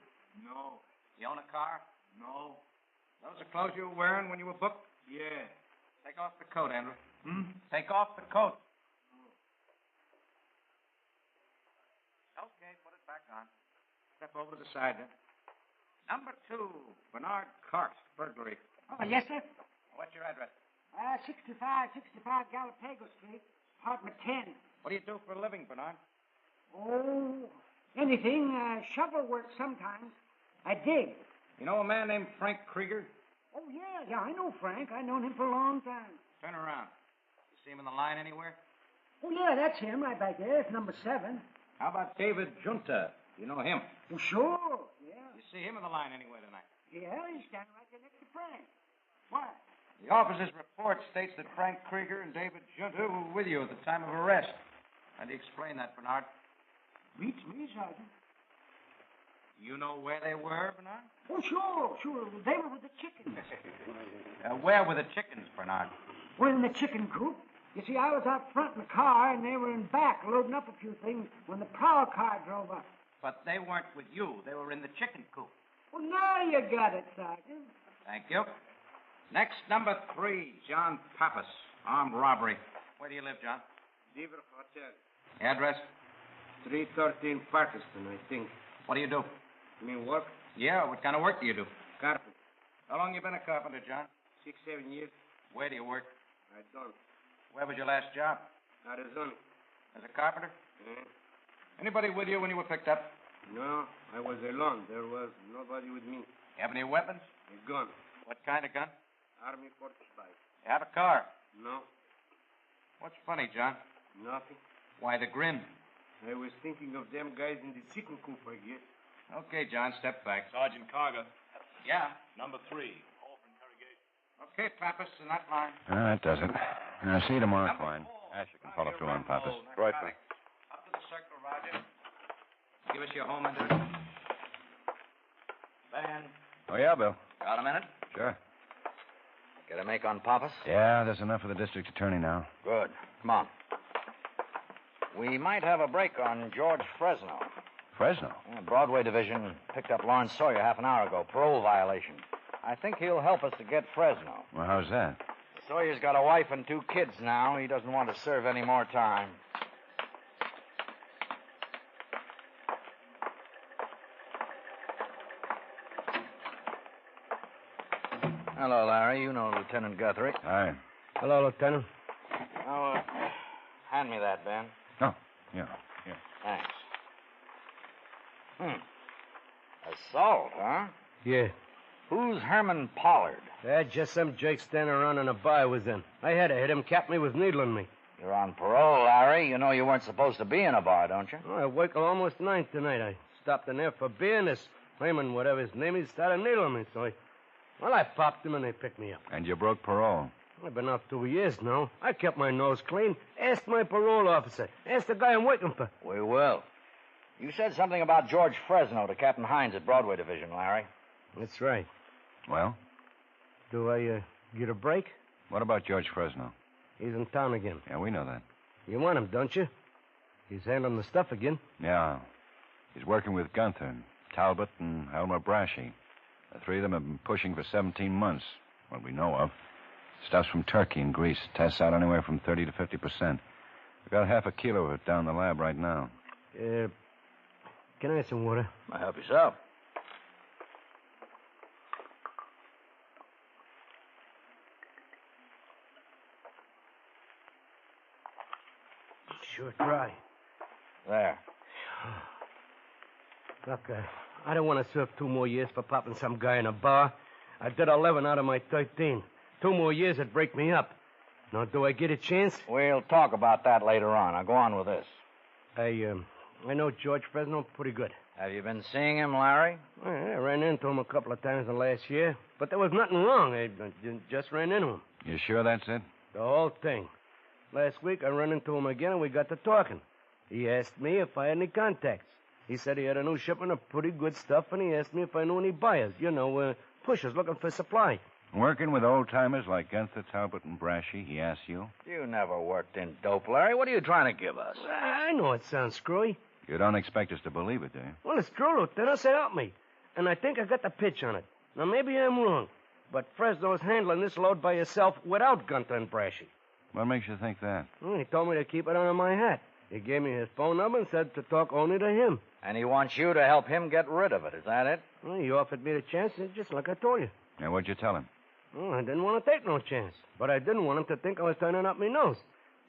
No. You own a car? No. Those are clothes you were wearing when you were booked? Yeah. Take off the coat, Andrew. Take off the coat. Okay, put it back on. Step over to the side then. Number 2, Bernard Clark's burglary. Oh, yes, sir. What's your address? 65 Galapago Street, apartment 10. What do you do for a living, Bernard? Oh, anything. Shovel work sometimes. I dig. You know a man named Frank Krieger? Oh, yeah, I know Frank. I've known him for a long time. Turn around. You see him in the line anywhere? Oh, yeah, that's him right back there. It's number 7. How about David Junta? You know him? Well, sure, yeah. You see him in the line anywhere tonight? Yeah, he's standing right there next to Frank. Why? The officer's report states that Frank Krieger and David Junta were with you at the time of arrest. How do you explain that, Bernard? Beats me, Sergeant. You know where they were, Bernard? Oh, sure. They were with the chickens. Where were the chickens, Bernard? We're in the chicken coop. You see, I was out front in the car, and they were in back loading up a few things when the prowl car drove up. But they weren't with you. They were in the chicken coop. Well, now you got it, Sergeant. Thank you. Next, number 3, John Pappas, armed robbery. Where do you live, John? Beaver Hotel. Address? 313 Parkerston, I think. What do you do? You mean work? Yeah, what kind of work do you do? Carpenter. How long you been a carpenter, John? 6-7 years. Where do you work? I don't. Where was your last job? Arizona. As a carpenter? Yeah. Anybody with you when you were picked up? No, I was alone. There was nobody with me. You have any weapons? A gun. What kind of gun? Army 45. You have a car? No. What's funny, John? Nothing. Why the grin? I was thinking of them guys in the chicken coop, I guess. Okay, John, step back. Sergeant Karger. Yeah? Number 3. Call for interrogation. Okay, Pappas, in that line. That does it. Now, see you tomorrow, Klein. Ash, you can follow through on Pappas. Right, Ben. Up to the circle, Roger. Give us your home address. Ben, Oh, yeah, Bill. got a minute? Sure. Get a make on Pappas? Yeah, there's enough for the district attorney now. Good. Come on. We might have a break on George Fresno. Fresno? Yeah, Broadway Division picked up Lawrence Sawyer half an hour ago. Parole violation. I think he'll help us to get Fresno. Well, how's that? Sawyer's got a wife and 2 kids now. He doesn't want to serve any more time. Hello, Larry. You know Lieutenant Guthrie. Hi. Hello, Lieutenant. Now, hand me that, Ben. Oh, yeah. Thanks. Assault, huh? Yeah. Who's Herman Pollard? Just some jerk standing around in a bar I was in. I had to hit him, capped me with needling me. You're on parole, Larry. You know you weren't supposed to be in a bar, don't you? Oh, I work till almost 9 tonight. I stopped in there for beer, and this Raymond, whatever his name is, started needling me. So I popped him, and they picked me up. And you broke parole. I've been out 2 years now. I kept my nose clean. Ask my parole officer. Ask the guy I'm working for. We will. You said something about George Fresno to Captain Hines at Broadway Division, Larry. That's right. Well? Do I get a break? What about George Fresno? He's in town again. Yeah, we know that. You want him, don't you? He's handling the stuff again. Yeah. He's working with Gunther, Talbot, and Elmer Brashy. The 3 of them have been pushing for 17 months, what we know of. Stuff's from Turkey and Greece. Tests out anywhere from 30 to 50%. I got half a kilo of it down the lab right now. Can I have some water? I'll help yourself. Sure dry. There. Look, I don't want to serve 2 more years for popping some guy in a bar. I did 11 out of my 13. 2 more years would break me up. Now, do I get a chance? We'll talk about that later on. I'll go on with this. I know George Fresno pretty good. Have you been seeing him, Larry? I ran into him a couple of times the last year, but there was nothing wrong. I just ran into him. You sure that's it? The whole thing. Last week, I ran into him again, and we got to talking. He asked me if I had any contacts. He said he had a new shipment of pretty good stuff, and he asked me if I knew any buyers. You know, pushers looking for supply. Working with old-timers like Gunther, Talbot, and Brashy, he asked you? You never worked in dope, Larry. What are you trying to give us? I know it sounds screwy. You don't expect us to believe it, do you? Well, it's true, Lieutenant. So help me. And I think I got the pitch on it. Now, maybe I'm wrong, but Fresno's handling this load by himself without Gunther and Brashy. What makes you think that? Well, he told me to keep it under my hat. He gave me his phone number and said to talk only to him. And he wants you to help him get rid of it. Is that it? Well, he offered me the chance, just like I told you. Now, what'd you tell him? Well, I didn't want to take no chance, but I didn't want him to think I was turning up my nose.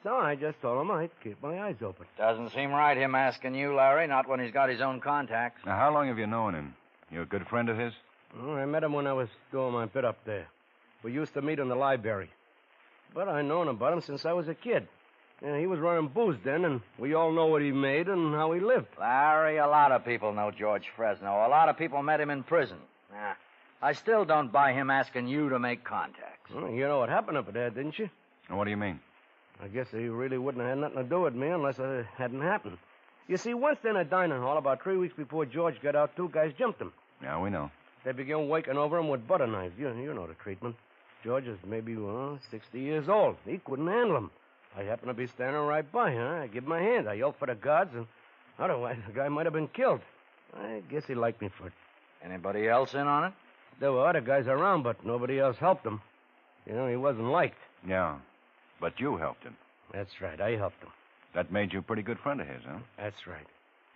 So I just told him I'd keep my eyes open. Doesn't seem right, him asking you, Larry, not when he's got his own contacts. Now, how long have you known him? You a good friend of his? Well, I met him when I was doing my bit up there. We used to meet in the library. But I known about him since I was a kid. Yeah, he was running booze then, and we all know what he made and how he lived. Larry, a lot of people know George Fresno. A lot of people met him in prison. Nah, I still don't buy him asking you to make contacts. Well, you know what happened up there, didn't you? What do you mean? I guess he really wouldn't have had nothing to do with me unless it hadn't happened. You see, once in a dining hall, about 3 weeks before George got out, 2 guys jumped him. Yeah, we know. They began waking over him with butter knives. You know the treatment. George is maybe 60 years old. He couldn't handle him. I happened to be standing right by him. I give him a hand. I yelled for the guards, and otherwise the guy might have been killed. I guess he liked me for it. Anybody else in on it? There were other guys around, but nobody else helped him. You know, he wasn't liked. Yeah, but you helped him. That's right. I helped him. That made you a pretty good friend of his, huh? That's right.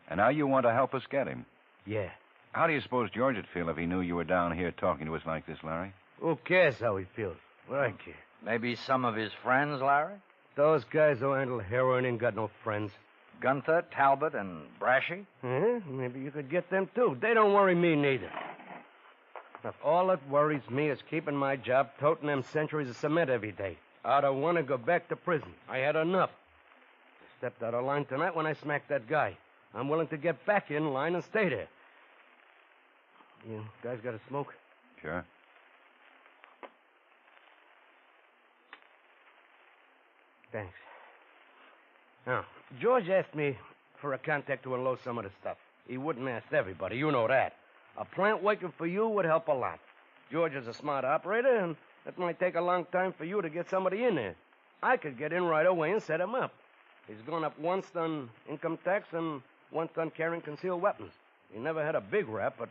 And now you want to help us get him? Yeah. How do you suppose George would feel if he knew you were down here talking to us like this, Larry? Who cares how he feels? Well, I care. Maybe some of his friends, Larry? Those guys who handle heroin ain't got no friends. Gunther, Talbot, and Brashy? Yeah, maybe you could get them, too. They don't worry me, neither. If all that worries me is keeping my job toting them centuries of cement every day, I don't want to go back to prison. I had enough. I stepped out of line tonight when I smacked that guy. I'm willing to get back in line and stay there. You guys got a smoke? Sure. Thanks. Now, George asked me for a contact to unload some of the stuff. He wouldn't ask everybody, you know that. A plant working for you would help a lot. George is a smart operator, and it might take a long time for you to get somebody in there. I could get in right away and set him up. He's gone up once on income tax and once on carrying concealed weapons. He never had a big rap, but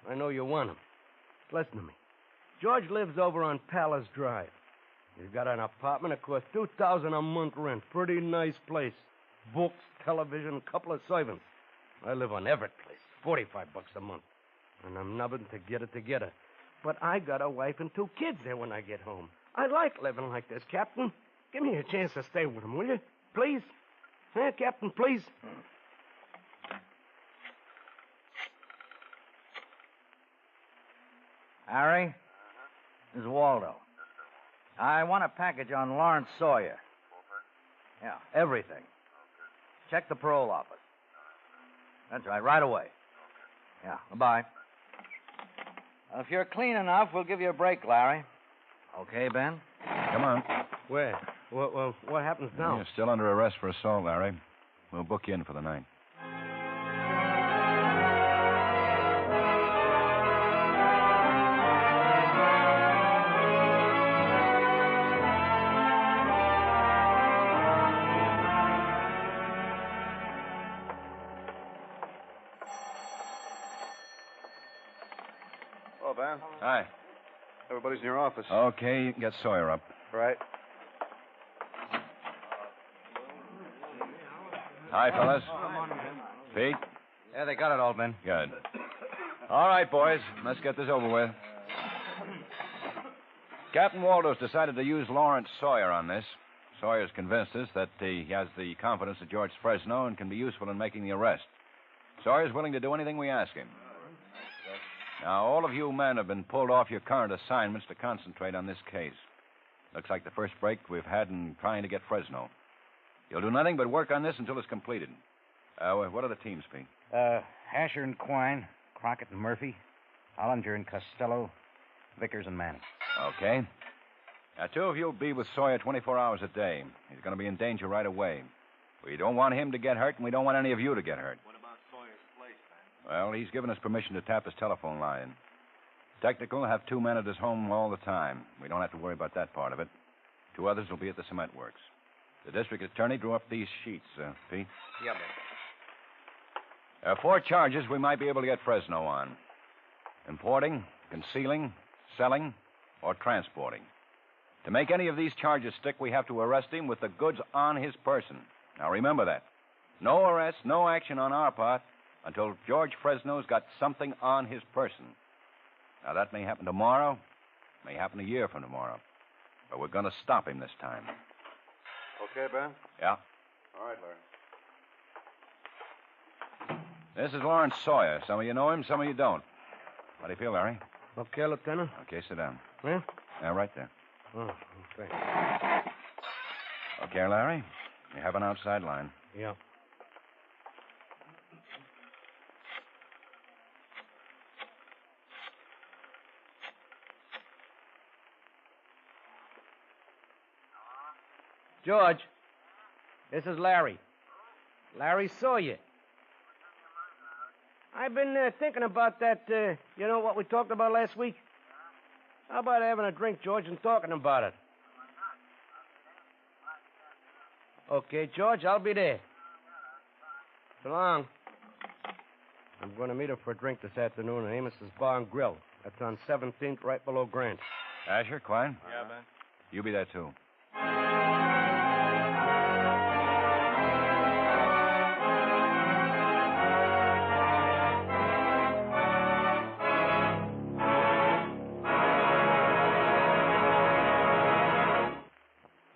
I know you want him. Listen to me. George lives over on Palace Drive. He's got an apartment that costs $2,000 a month rent. Pretty nice place. Books, television, a couple of servants. I live on Everett Place. $45 a month. And I'm nubbing to get it together. But I got a wife and 2 kids there when I get home. I like living like this, Captain. Give me a chance to stay with him, will you? Please? Huh, Captain, please? Harry? This is Waldo. I want a package on Lawrence Sawyer. Yeah, everything. Check the parole office. That's right away. Yeah, bye. If you're clean enough, we'll give you a break, Larry. Okay, Ben? Come on. Where? What happens now? You're still under arrest for assault, Larry. We'll book you in for the night. Hello, Ben. Hi. Everybody's in your office. Okay, you can get Sawyer up. Right. Hi, fellas. Pete? Yeah, they got it all, Ben. Good. All right, boys. Let's get this over with. Captain Waldo's decided to use Lawrence Sawyer on this. Sawyer's convinced us that he has the confidence of George Fresno and can be useful in making the arrest. Sawyer's willing to do anything we ask him. Now, all of you men have been pulled off your current assignments to concentrate on this case. Looks like the first break we've had in trying to get Fresno. You'll do nothing but work on this until it's completed. What are the teams, Pete? Asher and Quine, Crockett and Murphy, Hollinger and Costello, Vickers and Manning. Okay. Now, 2 of you will be with Sawyer 24 hours a day. He's going to be in danger right away. We don't want him to get hurt, and we don't want any of you to get hurt. What about Sawyer's place, man? Well, he's given us permission to tap his telephone line. Technical will have 2 men at his home all the time. We don't have to worry about that part of it. 2 others will be at the cement works. The district attorney drew up these sheets, Pete. Yeah, Ben. 4 charges we might be able to get Fresno on. Importing, concealing, selling, or transporting. To make any of these charges stick, we have to arrest him with the goods on his person. Now, remember that. No arrest, no action on our part until George Fresno's got something on his person. Now, that may happen tomorrow, may happen a year from tomorrow. But we're going to stop him this time. Okay, Ben? Yeah? All right, Larry. This is Lawrence Sawyer. Some of you know him, some of you don't. How do you feel, Larry? Okay, Lieutenant. Okay, sit down. Yeah? Yeah, right there. Oh, okay. Okay, Larry. You have an outside line. Yeah. George, this is Larry. Larry Sawyer. I've been thinking about that, you know what we talked about last week? How about having a drink, George, and talking about it? Okay, George, I'll be there. So long. I'm going to meet him for a drink this afternoon at Amos's Bar and Grill. That's on 17th, right below Grant. Asher, Quine? Yeah, Ben. You be there, too.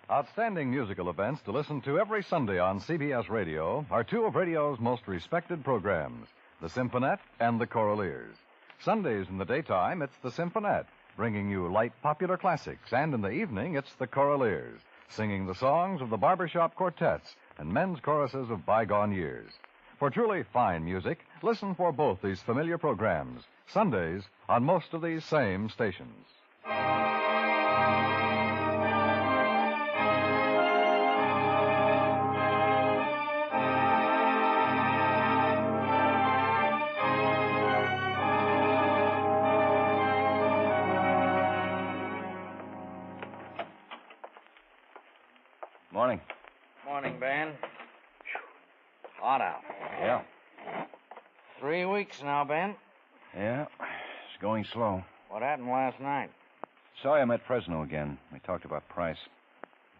Outstanding musical events to listen to every Sunday on CBS Radio are 2 of radio's most respected programs, the Symphonette and the Choraleers. Sundays in the daytime, it's the Symphonette, bringing you light popular classics, and in the evening, it's the Choraleers, singing the songs of the barbershop quartets and men's choruses of bygone years. For truly fine music, listen for both these familiar programs, Sundays on most of these same stations. Morning. Morning, Ben. Hot out. Yeah. 3 weeks now, Ben. Yeah. It's going slow. What happened last night? Sawyer met Fresno again. We talked about price.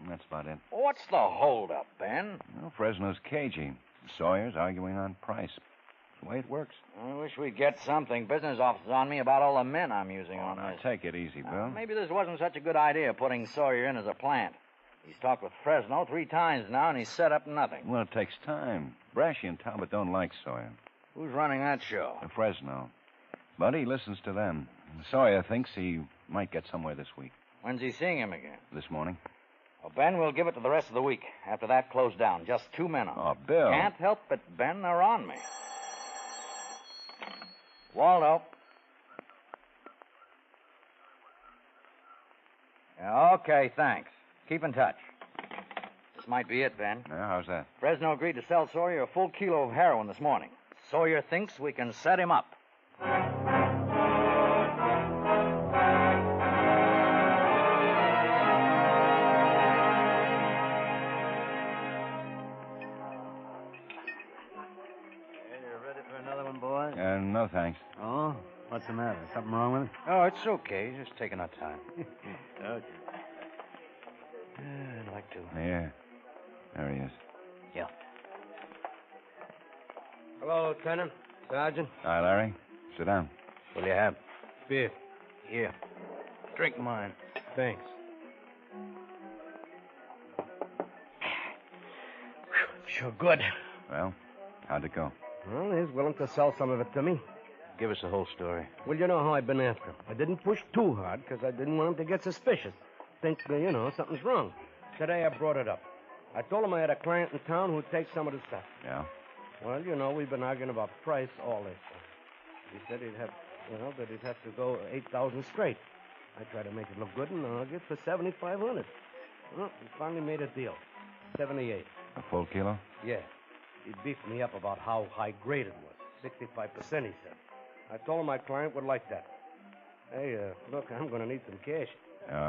And that's about it. What's the holdup, Ben? Well, Fresno's cagey. Sawyer's arguing on price. It's the way it works. I wish we'd get something business officers on me about all the men I'm using on Now, this. take it easy, Bill. Maybe this wasn't such a good idea, putting Sawyer in as a plant. He's talked with Fresno 3 times now, and he's set up nothing. Well, it takes time. Brashy and Talbot don't like Sawyer. Who's running that show? Fresno. But he listens to them. Sawyer thinks he might get somewhere this week. When's he seeing him again? This morning. Well, Ben, we'll give it to the rest of the week. After that, close down. Just 2 men on. Oh, Bill. Can't help it, Ben. They're on me. Waldo. Yeah, okay, thanks. Keep in touch. This might be it, Ben. Yeah, how's that? Fresno agreed to sell Sawyer a full kilo of heroin this morning. Sawyer thinks we can set him up. No, thanks. Oh? What's the matter? Something wrong with it? Oh, it's okay. Just taking our time. Okay. I'd like to. Yeah. There he is. Yeah. Hello, Lieutenant. Sergeant. Hi, Larry. Sit down. What do you have? Beer. Here. Drink mine. Thanks. Sure good. Well, how'd it go? Well, he's willing to sell some of it to me. Give us the whole story. Well, you know how I've been after him. I didn't push too hard because I didn't want him to get suspicious. Think, something's wrong. Today I brought it up. I told him I had a client in town who'd take some of the stuff. Yeah? Well, we've been arguing about price all this. He said he'd have to go 8,000 straight. I tried to make it look good and argued for 7,500. Well, he finally made a deal. 78. A full kilo? Yeah. He beefed me up about how high grade it was. 65%, he said. I told him my client would like that. Hey, look, I'm going to need some cash.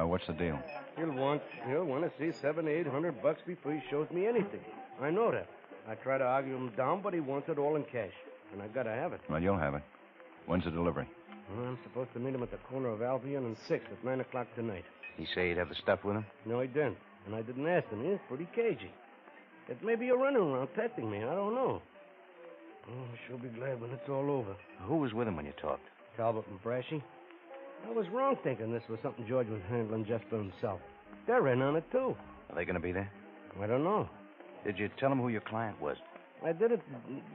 What's the deal? He'll want to see $700-800 before he shows me anything. I know that. I try to argue him down, but he wants it all in cash. And I got to have it. Well, you'll have it. When's the delivery? Well, I'm supposed to meet him at the corner of Albion and 6th at 9 o'clock tonight. He say he'd have the stuff with him? No, he didn't. And I didn't ask him. He's pretty cagey. It may be a running around testing me. I don't know. Oh, I sure be glad when it's all over. Who was with him when you talked? Talbot and Brashy. I was wrong thinking this was something George was handling just for himself. They're in on it, too. Are they going to be there? I don't know. Did you tell him who your client was? I did it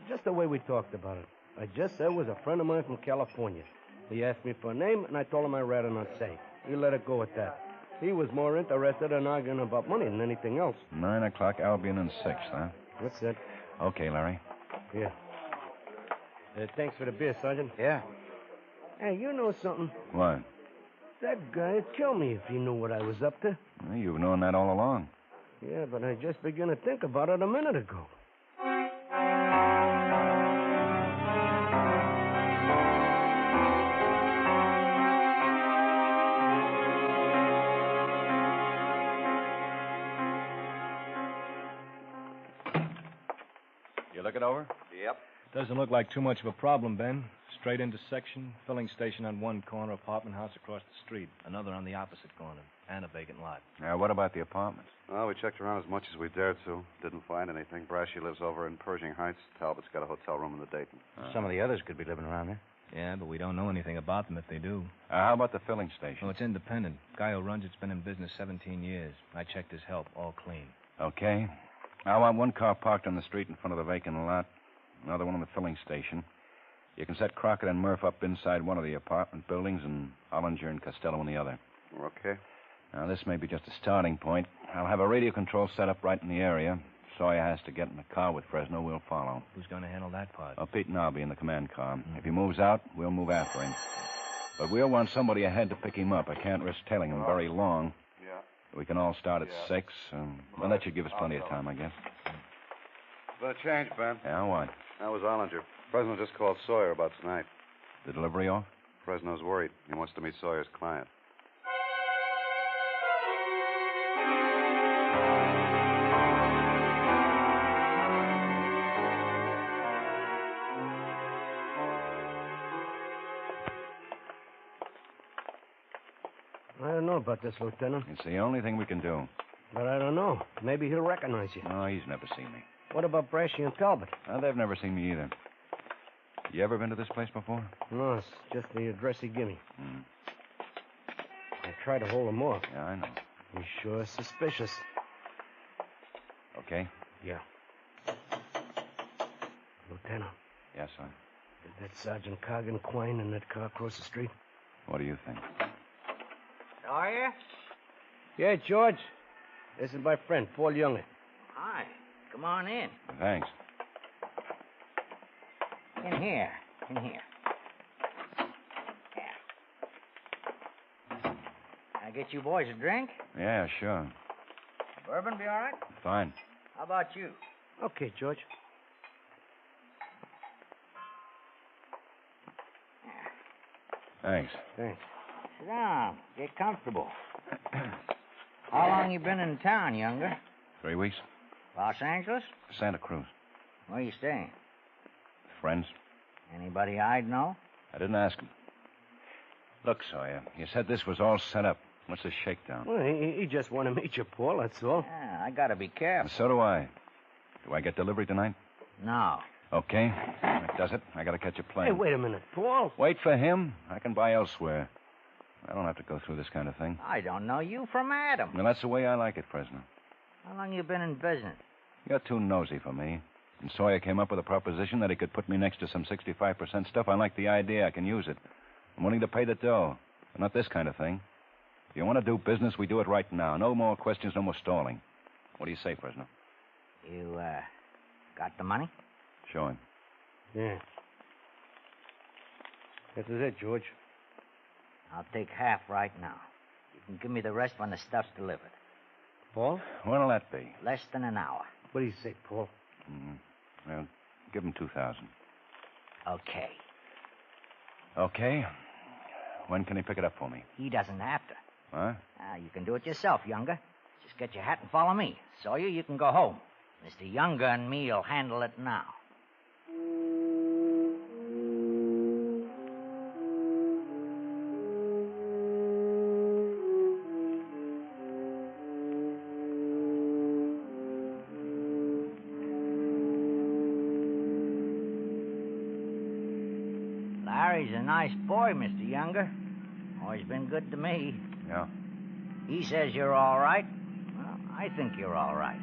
just the way we talked about it. I just said it was a friend of mine from California. He asked me for a name, and I told him I'd rather not say. He let it go at that. He was more interested in arguing about money than anything else. 9 o'clock, Albion and 6th, huh? That's it. Okay, Larry. Yeah. Thanks for the beer, Sergeant. Yeah. Hey, you know something? What? That guy'd kill me if he knew what I was up to. Well, you've known that all along. Yeah, but I just began to think about it a minute ago. You look it over? Yep. Doesn't look like too much of a problem, Ben. Straight intersection, filling station on one corner, apartment house across the street, another on the opposite corner, and a vacant lot. Now, what about the apartments? Well, we checked around as much as we dared to. Didn't find anything. Brashy lives over in Pershing Heights. Talbot's got a hotel room in the Dayton. Some of the others could be living around there. Yeah, but we don't know anything about them if they do. How about the filling station? Oh, it's independent. Guy who runs it's been in business 17 years. I checked his help, all clean. Okay. I want one car parked on the street in front of the vacant lot, another one on the filling station. You can set Crockett and Murph up inside one of the apartment buildings and Ollinger and Costello in the other. Okay. Now, this may be just a starting point. I'll have a radio control set up right in the area. Sawyer has to get in the car with Fresno. We'll follow. Who's going to handle that part? Pete and I'll be in the command car. If he moves out, we'll move after him. But we'll want somebody ahead to pick him up. I can't risk tailing him very long. Yeah. We can all start at 6. Well, that should give us plenty of time, I guess. Been a change, Ben. Yeah, what? That was Ollinger. Fresno just called Sawyer about tonight. The delivery off? Fresno's worried. He wants to meet Sawyer's client. I don't know about this, Lieutenant. It's the only thing we can do. But I don't know. Maybe he'll recognize you. No, he's never seen me. What about Brashy and Talbot? They've never seen me either. You ever been to this place before? No, it's just the address he gave me. I tried to hold him off. Yeah, I know. He's sure suspicious. Okay? Yeah. Lieutenant. Yes, sir. Did that Sergeant Cargan Quine in that car across the street? What do you think? Are you? Yeah, George. This is my friend, Paul Younger. Hi. Come on in. Thanks. In here. In here. Yeah. I get you boys a drink? Yeah, sure. Bourbon be all right? Fine. How about you? Okay, George. Thanks. Thanks. Sit down. Get comfortable. How long you been in town, Younger? 3 weeks. Los Angeles? Santa Cruz. Where you staying? Friends. Anybody I'd know? I didn't ask him. Look, Sawyer, you said this was all set up. What's the shakedown? Well, he just want to meet you, Paul, that's all. Yeah, I gotta be careful. So do I. Do I get delivery tonight? No. Okay, that does it. I gotta catch a plane. Hey, wait a minute, Paul. Wait for him. I can buy elsewhere. I don't have to go through this kind of thing. I don't know you from Adam. Well, that's the way I like it, Fresno. How long you been in business? You're too nosy for me. And Sawyer came up with a proposition that he could put me next to some 65% stuff. I like the idea. I can use it. I'm willing to pay the dough. But not this kind of thing. If you want to do business, we do it right now. No more questions, no more stalling. What do you say, Fresno? You, got the money? Show him. Yeah. This is it, George. I'll take half right now. You can give me the rest when the stuff's delivered. Paul? What'll that be? Less than an hour. What do you say, Paul? Well, give him 2,000. Okay. Okay. When can he pick it up for me? He doesn't have to. Huh? You can do it yourself, Younger. Just get your hat and follow me. Sawyer, you can go home. Mr. Younger and me'll handle it now. Larry's a nice boy, Mr. Younger. Always been good to me. Yeah. He says you're all right. Well, I think you're all right.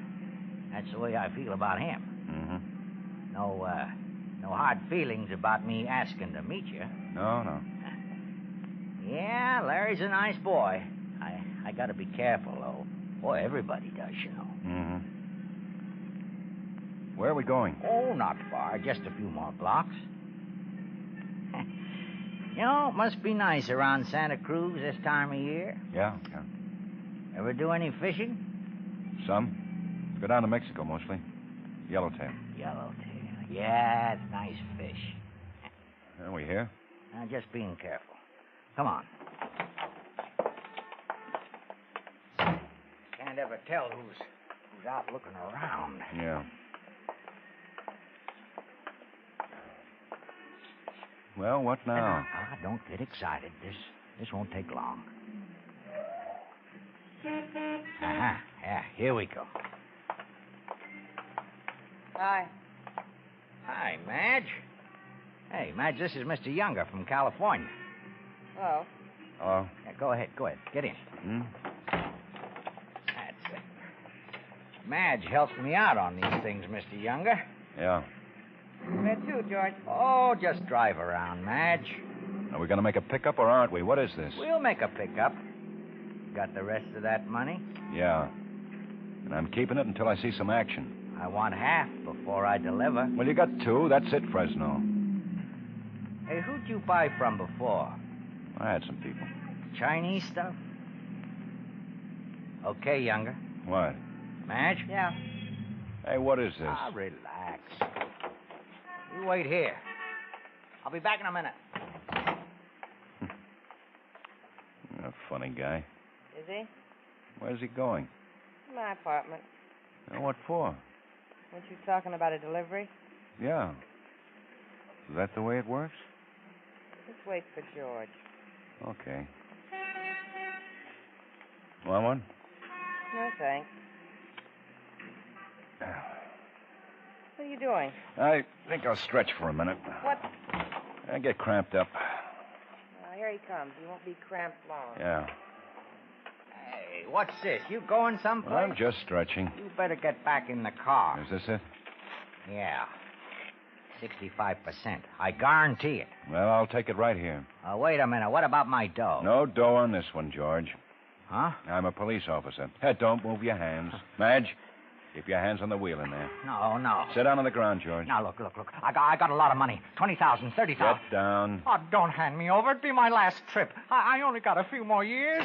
That's the way I feel about him. Mm-hmm. No hard feelings about me asking to meet you. No. Yeah, Larry's a nice boy. I gotta be careful, though. Boy, everybody does, you know. Mm-hmm. Where are we going? Oh, not far. Just a few more blocks. You know, it must be nice around Santa Cruz this time of year. Yeah. Ever do any fishing? Some. Go down to Mexico, mostly. Yellowtail. Yellowtail. Yeah, it's nice fish. Are we here? Just being careful. Come on. Can't ever tell who's out looking around. Yeah. Well, what now? Don't get excited. This won't take long. Yeah, here we go. Hi. Hi, Madge. Hey, Madge, this is Mr. Younger from California. Hello. Hello. Yeah, go ahead. Get in. That's it. Madge helps me out on these things, Mr. Younger. Yeah. Where to, George? Oh, just drive around, Madge. Are we going to make a pickup or aren't we? What is this? We'll make a pickup. Got the rest of that money? Yeah. And I'm keeping it until I see some action. I want half before I deliver. Well, you got 2. That's it, Fresno. Hey, who'd you buy from before? I had some people. Chinese stuff? Okay, Younger. What? Madge? Yeah. Hey, what is this? Relax. You wait here. I'll be back in a minute. A funny guy. Is he? Where's he going? My apartment. What for? Weren't you talking about a delivery? Yeah. Is that the way it works? Just wait for George. Okay. Want one? No, thanks. What are you doing? I think I'll stretch for a minute. What? I get cramped up. Here he comes. He won't be cramped long. Yeah. Hey, what's this? You going someplace? I'm just stretching. You better get back in the car. Is this it? Yeah. 65%. I guarantee it. Well, I'll take it right here. Wait a minute. What about my dough? No dough on this one, George. Huh? I'm a police officer. Hey, don't move your hands. Madge, keep your hands on the wheel in there. No. Sit down on the ground, George. Now, look. I got a lot of money. 20,000, 30,000. Get down. Oh, don't hand me over. It'd be my last trip. I only got a few more years.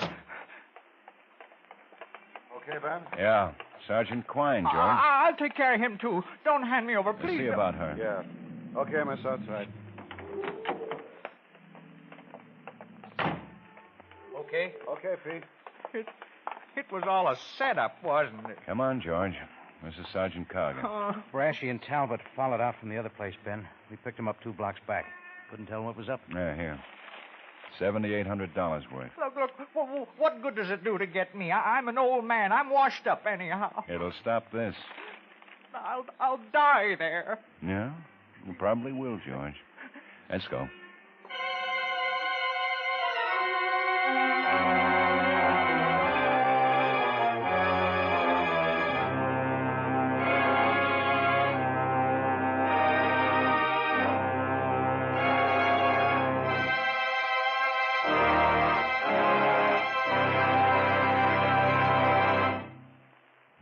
Okay, Ben? Yeah. Sergeant Quine, George. I'll take care of him, too. Don't hand me over, please. See about her. Yeah. Okay, miss, outside. Okay? Okay, Pete. It was all a setup, wasn't it? Come on, George. This is Sergeant Carger. Brashy and Talbot followed out from the other place, Ben. We picked them up 2 blocks back. Couldn't tell what was up. Yeah, here. $7,800 worth. Look. What good does it do to get me? I'm an old man. I'm washed up anyhow. It'll stop this. I'll die there. Yeah? We probably will, George. Let's go.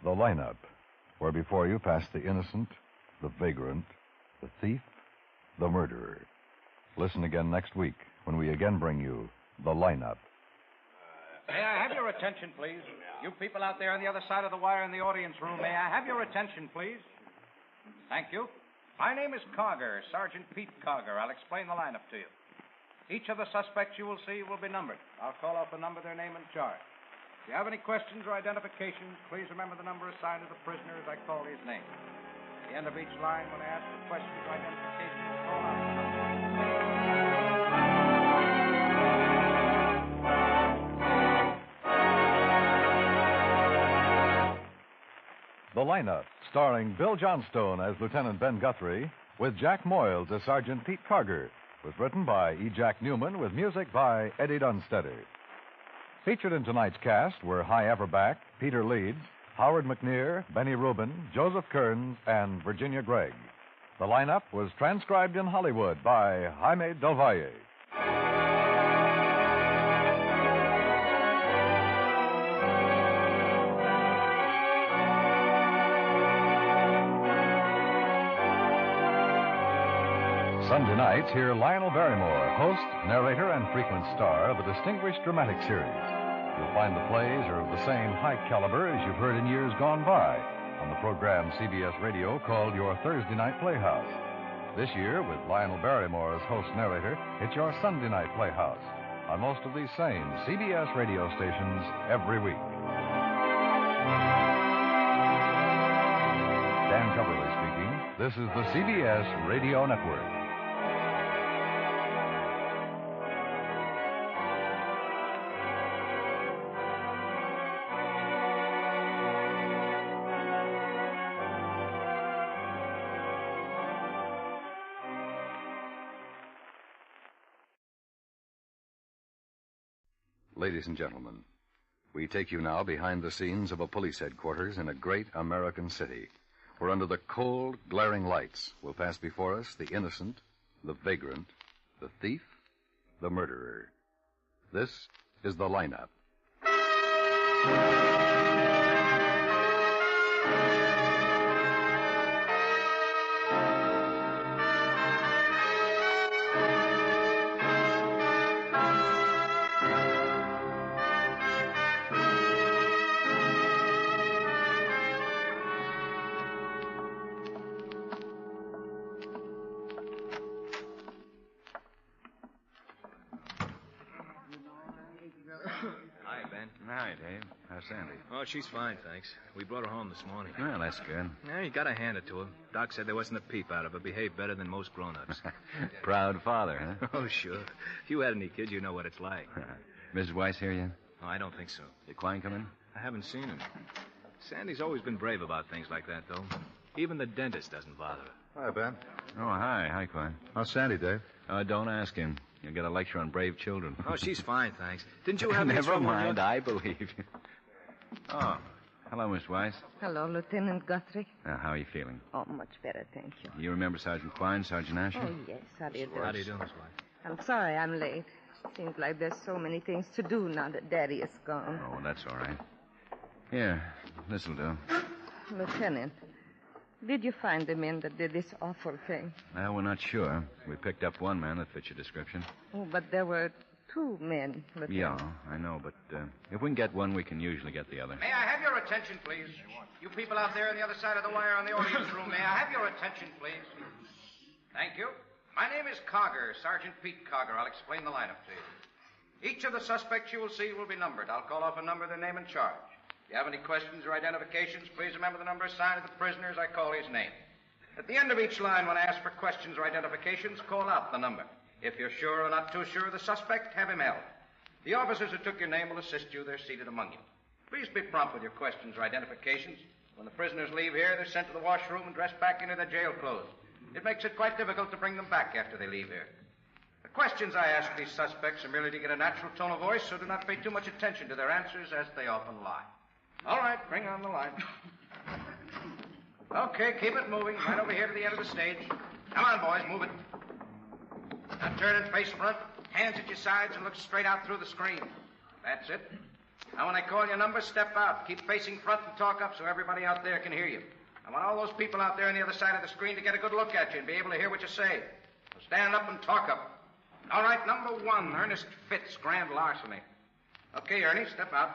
The lineup, where before you pass the innocent, the vagrant, the thief, the murderer. Listen again next week when we again bring you the lineup. May I have your attention, please? You people out there on the other side of the wire in the audience room, may I have your attention, please? Thank you. My name is Karger, Sergeant Pete Karger. I'll explain the lineup to you. Each of the suspects you will see will be numbered. I'll call off the number, their name, and charge. If you have any questions or identifications, please remember the number assigned to the prisoner as I call his name. At the end of each line, when I ask for questions or identifications, call out the number. The lineup, starring Bill Johnstone as Lieutenant Ben Guthrie, with Jack Moyles as Sergeant Pete Karger, was written by E. Jack Newman with music by Eddie Dunstetter. Featured in tonight's cast were Hy Everback, Peter Leeds, Howard McNear, Benny Rubin, Joseph Kearns, and Virginia Gregg. The lineup was transcribed in Hollywood by Jaime Del Valle. Sunday nights, hear Lionel Barrymore, host, narrator, and frequent star of a distinguished dramatic series. You'll find the plays are of the same high caliber as you've heard in years gone by on the program CBS Radio called Your Thursday Night Playhouse. This year, with Lionel Barrymore as host-narrator, it's your Sunday Night Playhouse on most of these same CBS radio stations every week. Dan Coverly speaking. This is the CBS Radio Network. Ladies and gentlemen, we take you now behind the scenes of a police headquarters in a great American city, where under the cold, glaring lights will pass before us the innocent, the vagrant, the thief, the murderer. This is the lineup. Hi, Ben. Hi, Dave. How's Sandy? Oh, she's fine, thanks. We brought her home this morning. Well, that's good. Yeah, you gotta hand it to her. Doc said there wasn't a peep out of her. Behaved better than most grown-ups. Proud father, huh? Oh, sure. If you had any kids, you know what it's like. Mrs. Weiss here yet? Oh, I don't think so. Did Klein come in? I haven't seen him. Sandy's always been brave about things like that, though. Even the dentist doesn't bother her. Hi, Ben. Oh, hi. Hi, Klein. How's Sandy, Dave? Don't ask him. You'll get a lecture on brave children. Oh, she's fine, thanks. Didn't you have any Never trouble mind. with- I believe you. Oh, hello, Miss Weiss. Hello, Lieutenant Guthrie. How are you feeling? Oh, much better, thank you. You remember Sergeant Klein, Sergeant Asher? Oh, yes, how do you do? How do you do, Miss White? I'm sorry I'm late. Seems like there's so many things to do now that Daddy is gone. Oh, that's all right. Here, this'll do. Lieutenant, did you find the men that did this awful thing? Well, we're not sure. We picked up one man that fits your description. Oh, but there were two men, Lieutenant. Yeah, I know, but if we can get one, we can usually get the other. May I have your attention, please? You people out there on the other side of the wire on the audience room, may I have your attention, please? Thank you. My name is Karger, Sergeant Pete Karger. I'll explain the lineup to you. Each of the suspects you will see will be numbered. I'll call off a number, their name, and charge. If you have any questions or identifications, please remember the number assigned to the prisoner as I call his name. At the end of each line, when I ask for questions or identifications, call out the number. If you're sure or not too sure of the suspect, have him held. The officers who took your name will assist you. They're seated among you. Please be prompt with your questions or identifications. When the prisoners leave here, they're sent to the washroom and dressed back into their jail clothes. It makes it quite difficult to bring them back after they leave here. The questions I ask these suspects are merely to get a natural tone of voice, so do not pay too much attention to their answers, as they often lie. All right, bring on the line. Okay, keep it moving. Right over here to the end of the stage. Come on, boys, move it. Now turn and face front, hands at your sides, and look straight out through the screen. That's it. Now, when I call your number, step out. Keep facing front and talk up so everybody out there can hear you. I want all those people out there on the other side of the screen to get a good look at you and be able to hear what you say. So stand up and talk up. All right, number 1, Ernest Fitz, grand larceny. Okay, Ernie, step out.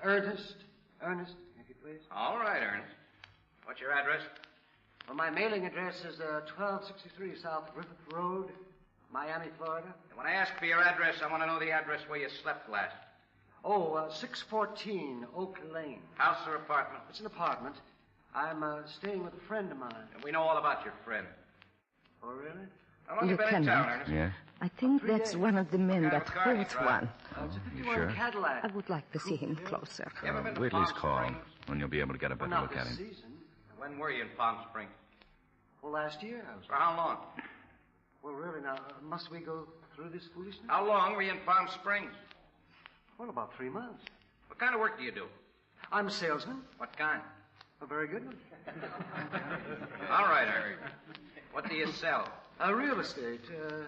Ernest, if you please. All right, Ernest. What's your address? Well, my mailing address is 1263 South Griffith Road, Miami, Florida. And when I ask for your address, I want to know the address where you slept last. 614 Oak Lane. House or apartment? It's an apartment. I'm staying with a friend of mine. And we know all about your friend. Oh, really? How long have you been in town, Ernest? Yes? I think that's one of the men that hurt one. It's a You 51 sure? Cadillac. I would like to see him closer. Wait till he's called, when you'll be able to get a better Not look at this him. season. When were you in Palm Springs? Well, last year I was. For how long? Well, really, now, must we go through this foolishness? How long were you in Palm Springs? Well, about 3 months. What kind of work do you do? I'm a salesman. What kind? A very good one. All right, Ernest. What do you sell? Real estate,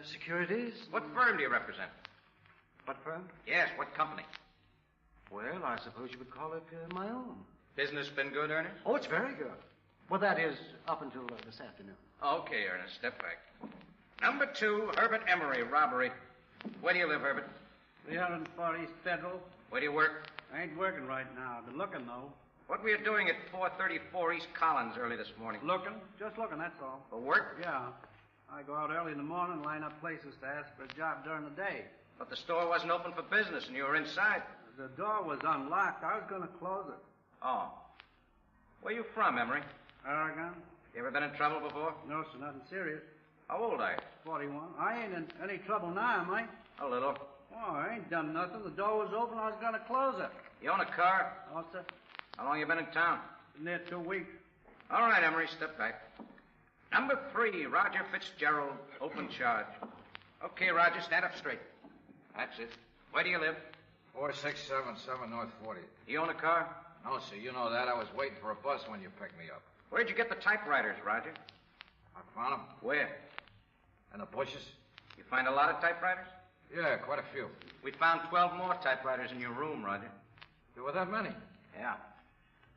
securities. What firm do you represent? What firm? Yes, what company? Well, I suppose you would call it my own. Business been good, Ernest? Oh, it's very good. Well, that is up until this afternoon. Okay, Ernest, step back. Number 2, Herbert Emery, robbery. Where do you live, Herbert? 304 East Federal. Where do you work? I ain't working right now. Been looking, though. What were you doing at 434 East Collins early this morning? Looking? Just looking, that's all. For work? Yeah. I go out early in the morning and line up places to ask for a job during the day. But the store wasn't open for business and you were inside. The door was unlocked. I was going to close it. Oh. Where you from, Emery? Oregon? You ever been in trouble before? No, sir, nothing serious. How old are you? 41. I ain't in any trouble now, am I? A little. Oh, I ain't done nothing. The door was open. I was going to close it. You own a car? Oh, sir. How long you been in town? Been there 2 weeks. All right, Emery, step back. Number 3, Roger Fitzgerald, open charge. Okay, Roger, stand up straight. That's it. Where do you live? 4677 North 40th. You own a car? No, sir, you know that. I was waiting for a bus when you picked me up. Where'd you get the typewriters, Roger? I found them. Where? In the bushes. You find a lot of typewriters? Yeah, quite a few. We found 12 more typewriters in your room, Roger. There were that many? Yeah.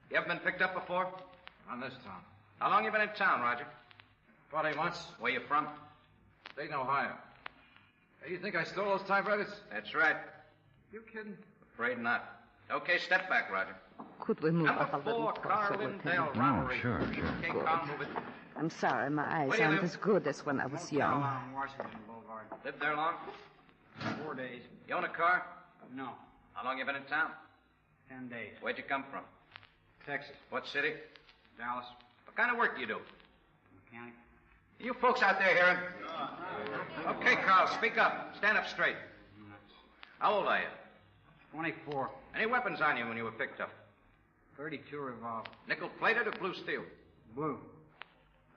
You ever been picked up before? On this town. How long you been in town, Roger? About 8 months. Where you from? Dayton, Ohio. Hey, you think I stole those typewriters? That's right. You kidding? Afraid not. Okay, step back, Roger. Could we move Number up a little 4, Carl closer, Lindell, Lieutenant? robbery. Sure. Okay, Carl, move it. I'm sorry, my eyes Where do you aren't live? as good as when I was young. On Washington Boulevard. Lived there long? 4 days. You own a car? No. How long you been in town? 10 days. Where'd you come from? Texas. What city? Dallas. What kind of work do you do? Mechanic. You folks out there hearing? Okay, Carl, speak up. Stand up straight. How old are you? 24. Any weapons on you when you were picked up? 32 revolver. Nickel-plated or blue steel? Blue.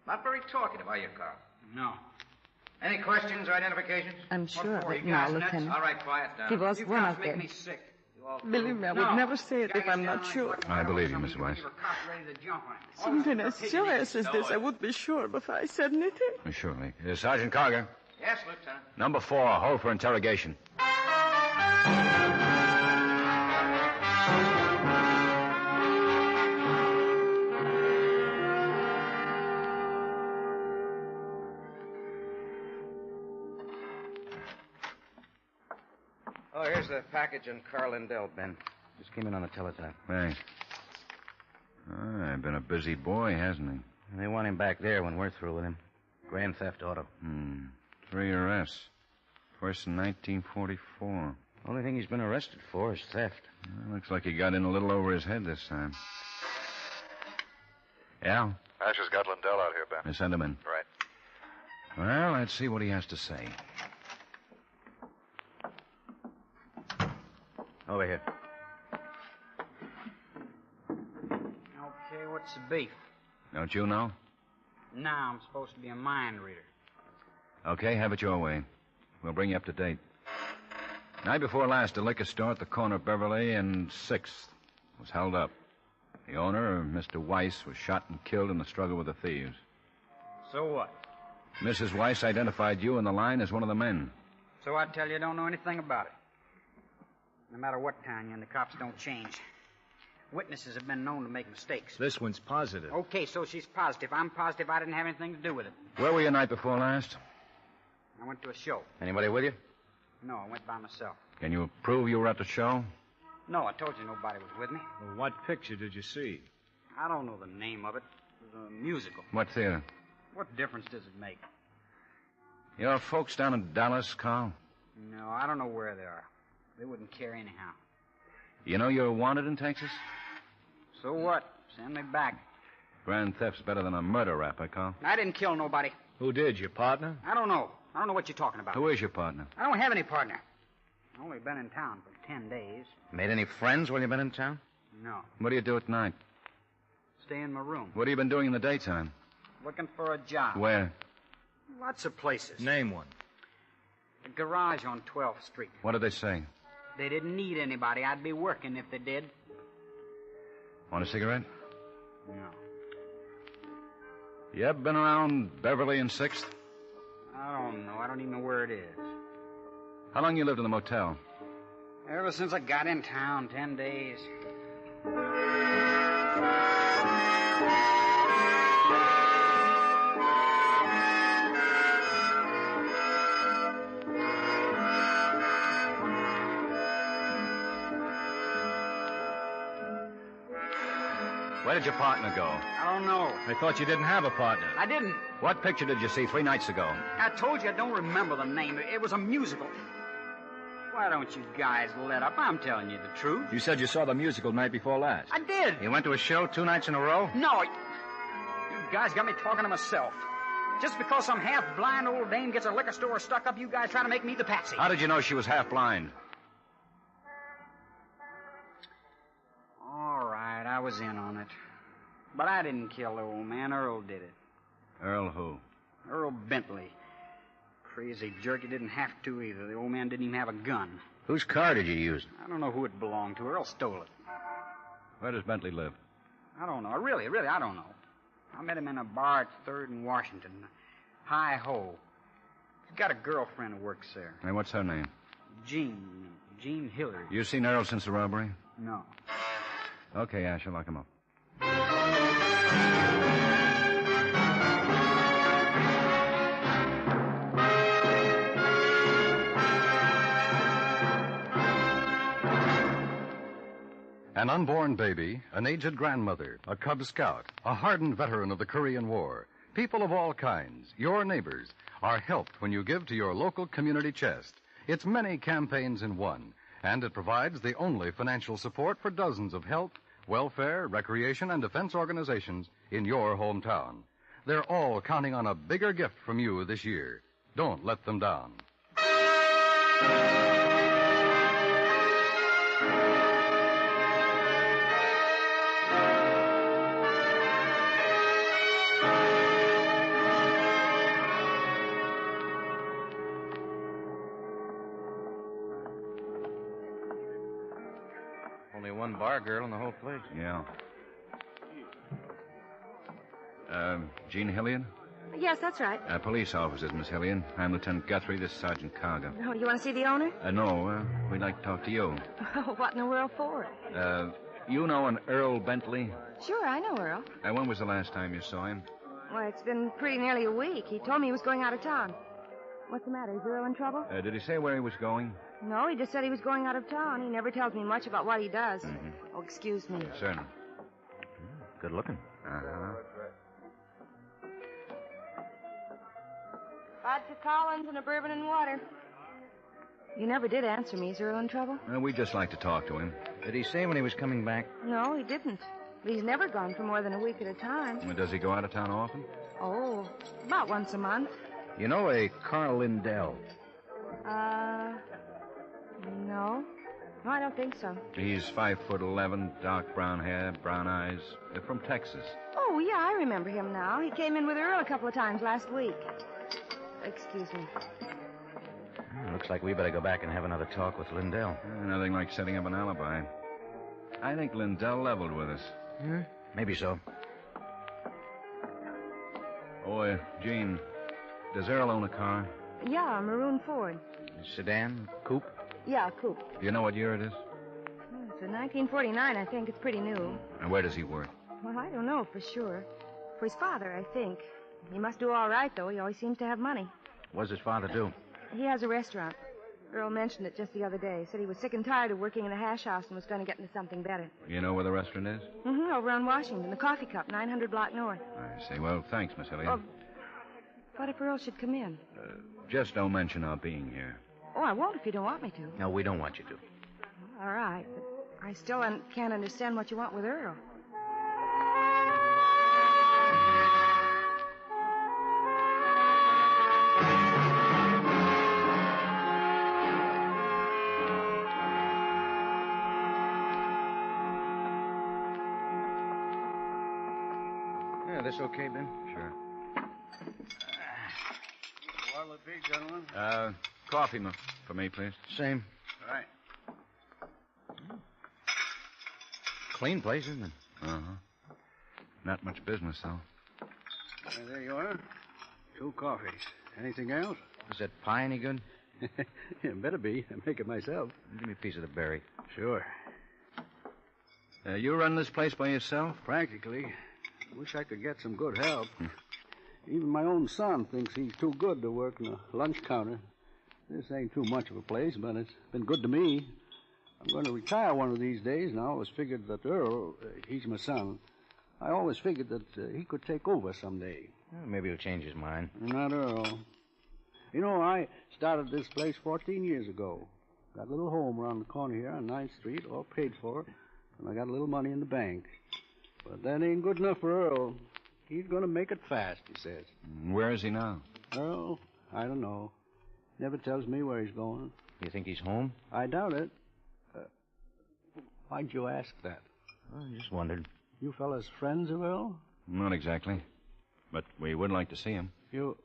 Not very talkative, are you, Carl? No. Any questions or identifications? I'm sure of for? it You now, guys nuts? Lieutenant. All right, quiet down. He was you one guys of make them. me sick. You all Believe me, I would never say it if I'm not sure. I believe you, Mrs. Weiss. Something as serious as this, I would be sure if I said anything. Surely. Sergeant Karger. Yes, Lieutenant. Number 4, hold for interrogation. Oh, here's the package on Carl Lindell, Ben. Just came in on the teletype. Thanks. Been a busy boy, hasn't he? They want him back there when we're through with him. Grand theft auto. 3 arrests. First in 1944. Only thing he's been arrested for is theft. Looks like he got in a little over his head this time. Yeah? Asher's got Lindell out here, Ben. Send him in. Right. Well, let's see what he has to say. Over here. Okay, what's the beef? Don't you know? Now I'm supposed to be a mind reader. Okay, have it your way. We'll bring you up to date. Night before last, a liquor store at the corner of Beverly and 6th was held up. The owner, Mr. Weiss, was shot and killed in the struggle with the thieves. So what? Mrs. Weiss identified you in the line as one of the men. So I tell you, don't know anything about it. No matter what town you're in, the cops don't change. Witnesses have been known to make mistakes. This one's positive. Okay, so she's positive. I'm positive I didn't have anything to do with it. Where were you night before last? I went to a show. Anybody with you? No, I went by myself. Can you prove you were at the show? No, I told you nobody was with me. Well, what picture did you see? I don't know the name of it. It was a musical. What theater? What difference does it make? Your folks down in Dallas, Carl? No, I don't know where they are. They wouldn't care anyhow. You know you're wanted in Texas? So what? Send me back. Grand theft's better than a murder rap, Carl. I didn't kill nobody. Who did, your partner? I don't know. I don't know what you're talking about. Who is your partner? I don't have any partner. I've only been in town for 10 days. Made any friends while you've been in town? No. What do you do at night? Stay in my room. What have you been doing in the daytime? Looking for a job. Where? Lots of places. Name one. The garage on 12th Street. What did they say? They didn't need anybody. I'd be working if they did. Want a cigarette? No. You ever been around Beverly and 6th? I don't know. I don't even know where it is. How long you lived in the motel? Ever since I got in town, 10 days. Where did your partner go? I don't know. I thought you didn't have a partner. I didn't. What picture did you see 3 nights ago? I told you I don't remember the name. It was a musical. Why don't you guys let up? I'm telling you the truth. You said you saw the musical night before last. I did. You went to a show 2 nights in a row? No. You guys got me talking to myself. Just because some half-blind old dame gets a liquor store stuck up, you guys trying to make me the patsy. How did you know she was half-blind? All right, I was in on it. But I didn't kill the old man. Earl did it. Earl who? Earl Bentley. Crazy jerk. He didn't have to either. The old man didn't even have a gun. Whose car did you use? I don't know who it belonged to. Earl stole it. Where does Bentley live? I don't know. Really, I don't know. I met him in a bar at 3rd and Washington. Hi Ho. He's got a girlfriend who works there. Hey, what's her name? Jean Hillard. You seen Earl since the robbery? No. Okay, Ash, I'll lock him up. An unborn baby, an aged grandmother, a Cub Scout, a hardened veteran of the Korean War, people of all kinds, your neighbors, are helped when you give to your local community chest. It's many campaigns in one, and it provides the only financial support for dozens of health, welfare, recreation, and defense organizations in your hometown. They're all counting on a bigger gift from you this year. Don't let them down. Only one bar girl in the whole place. Yeah. Jean Hilliard? Yes, that's right. Police officers, Miss Hilliard. I'm Lieutenant Guthrie. This is Sergeant Karger. Oh, you want to see the owner? No, we'd like to talk to you. What in the world for? You know an Earl Bentley? Sure, I know Earl. When was the last time you saw him? Well, it's been pretty nearly a week. He told me he was going out of town. What's the matter? Is Earl in trouble? Did he say where he was going? No, he just said he was going out of town. He never tells me much about what he does. Mm-hmm. Oh, excuse me. Certainly. Good looking. Uh-huh. Vodka Collins and a bourbon and water. You never did answer me. Is Earl in trouble? We'd just like to talk to him. Did he say when he was coming back? No, he didn't. But he's never gone for more than a week at a time. Does he go out of town often? Oh, about once a month. You know a Carl Lindell? No. No, I don't think so. He's 5'11", dark brown hair, brown eyes. From Texas. Oh, yeah, I remember him now. He came in with Earl a couple of times last week. Excuse me. Looks like we better go back and have another talk with Lindell. Nothing like setting up an alibi. I think Lindell leveled with us. Maybe so. Oh, Gene, does Earl own a car? Yeah, a maroon Ford. Sedan? Coupe? Yeah, coupe. Do you know what year it is? It's a 1949, I think. It's pretty new. And where does he work? Well, I don't know for sure. For his father, I think. He must do all right, though. He always seems to have money. What does his father do? He has a restaurant. Earl mentioned it just the other day. Said he was sick and tired of working in a hash house and was going to get into something better. You know where the restaurant is? Over on Washington, the Coffee Cup, 900 block north. I see. Well, thanks, Miss Elliott. What if Earl should come in? Just don't mention our being here. Oh, I won't if you don't want me to. No, we don't want you to. All right, but I still can't understand what you want with Earl. This okay, Ben? Sure. What'll it be, gentlemen? Coffee for me, please. Same. All right. Clean place, isn't it? Uh-huh. Not much business, though. There you are. 2 coffees. Anything else? Is that pie any good? Yeah, better be. I make it myself. Give me a piece of the berry. Sure. You run this place by yourself? Practically. Wish I could get some good help. Even my own son thinks he's too good to work in a lunch counter. This ain't too much of a place, but it's been good to me. I'm going to retire one of these days, and I always figured that Earl, he's my son, I always figured that he could take over someday. Well, maybe he'll change his mind. Not Earl. You know, I started this place 14 years ago. Got a little home around the corner here on 9th Street, all paid for, and I got a little money in the bank. But that ain't good enough for Earl. He's going to make it fast, he says. Where is he now? Earl? I don't know. Never tells me where he's going. You think he's home? I doubt it. Why'd you ask that? Well, I just wondered. You fellas friends of Earl? Not exactly. But we would like to see him. You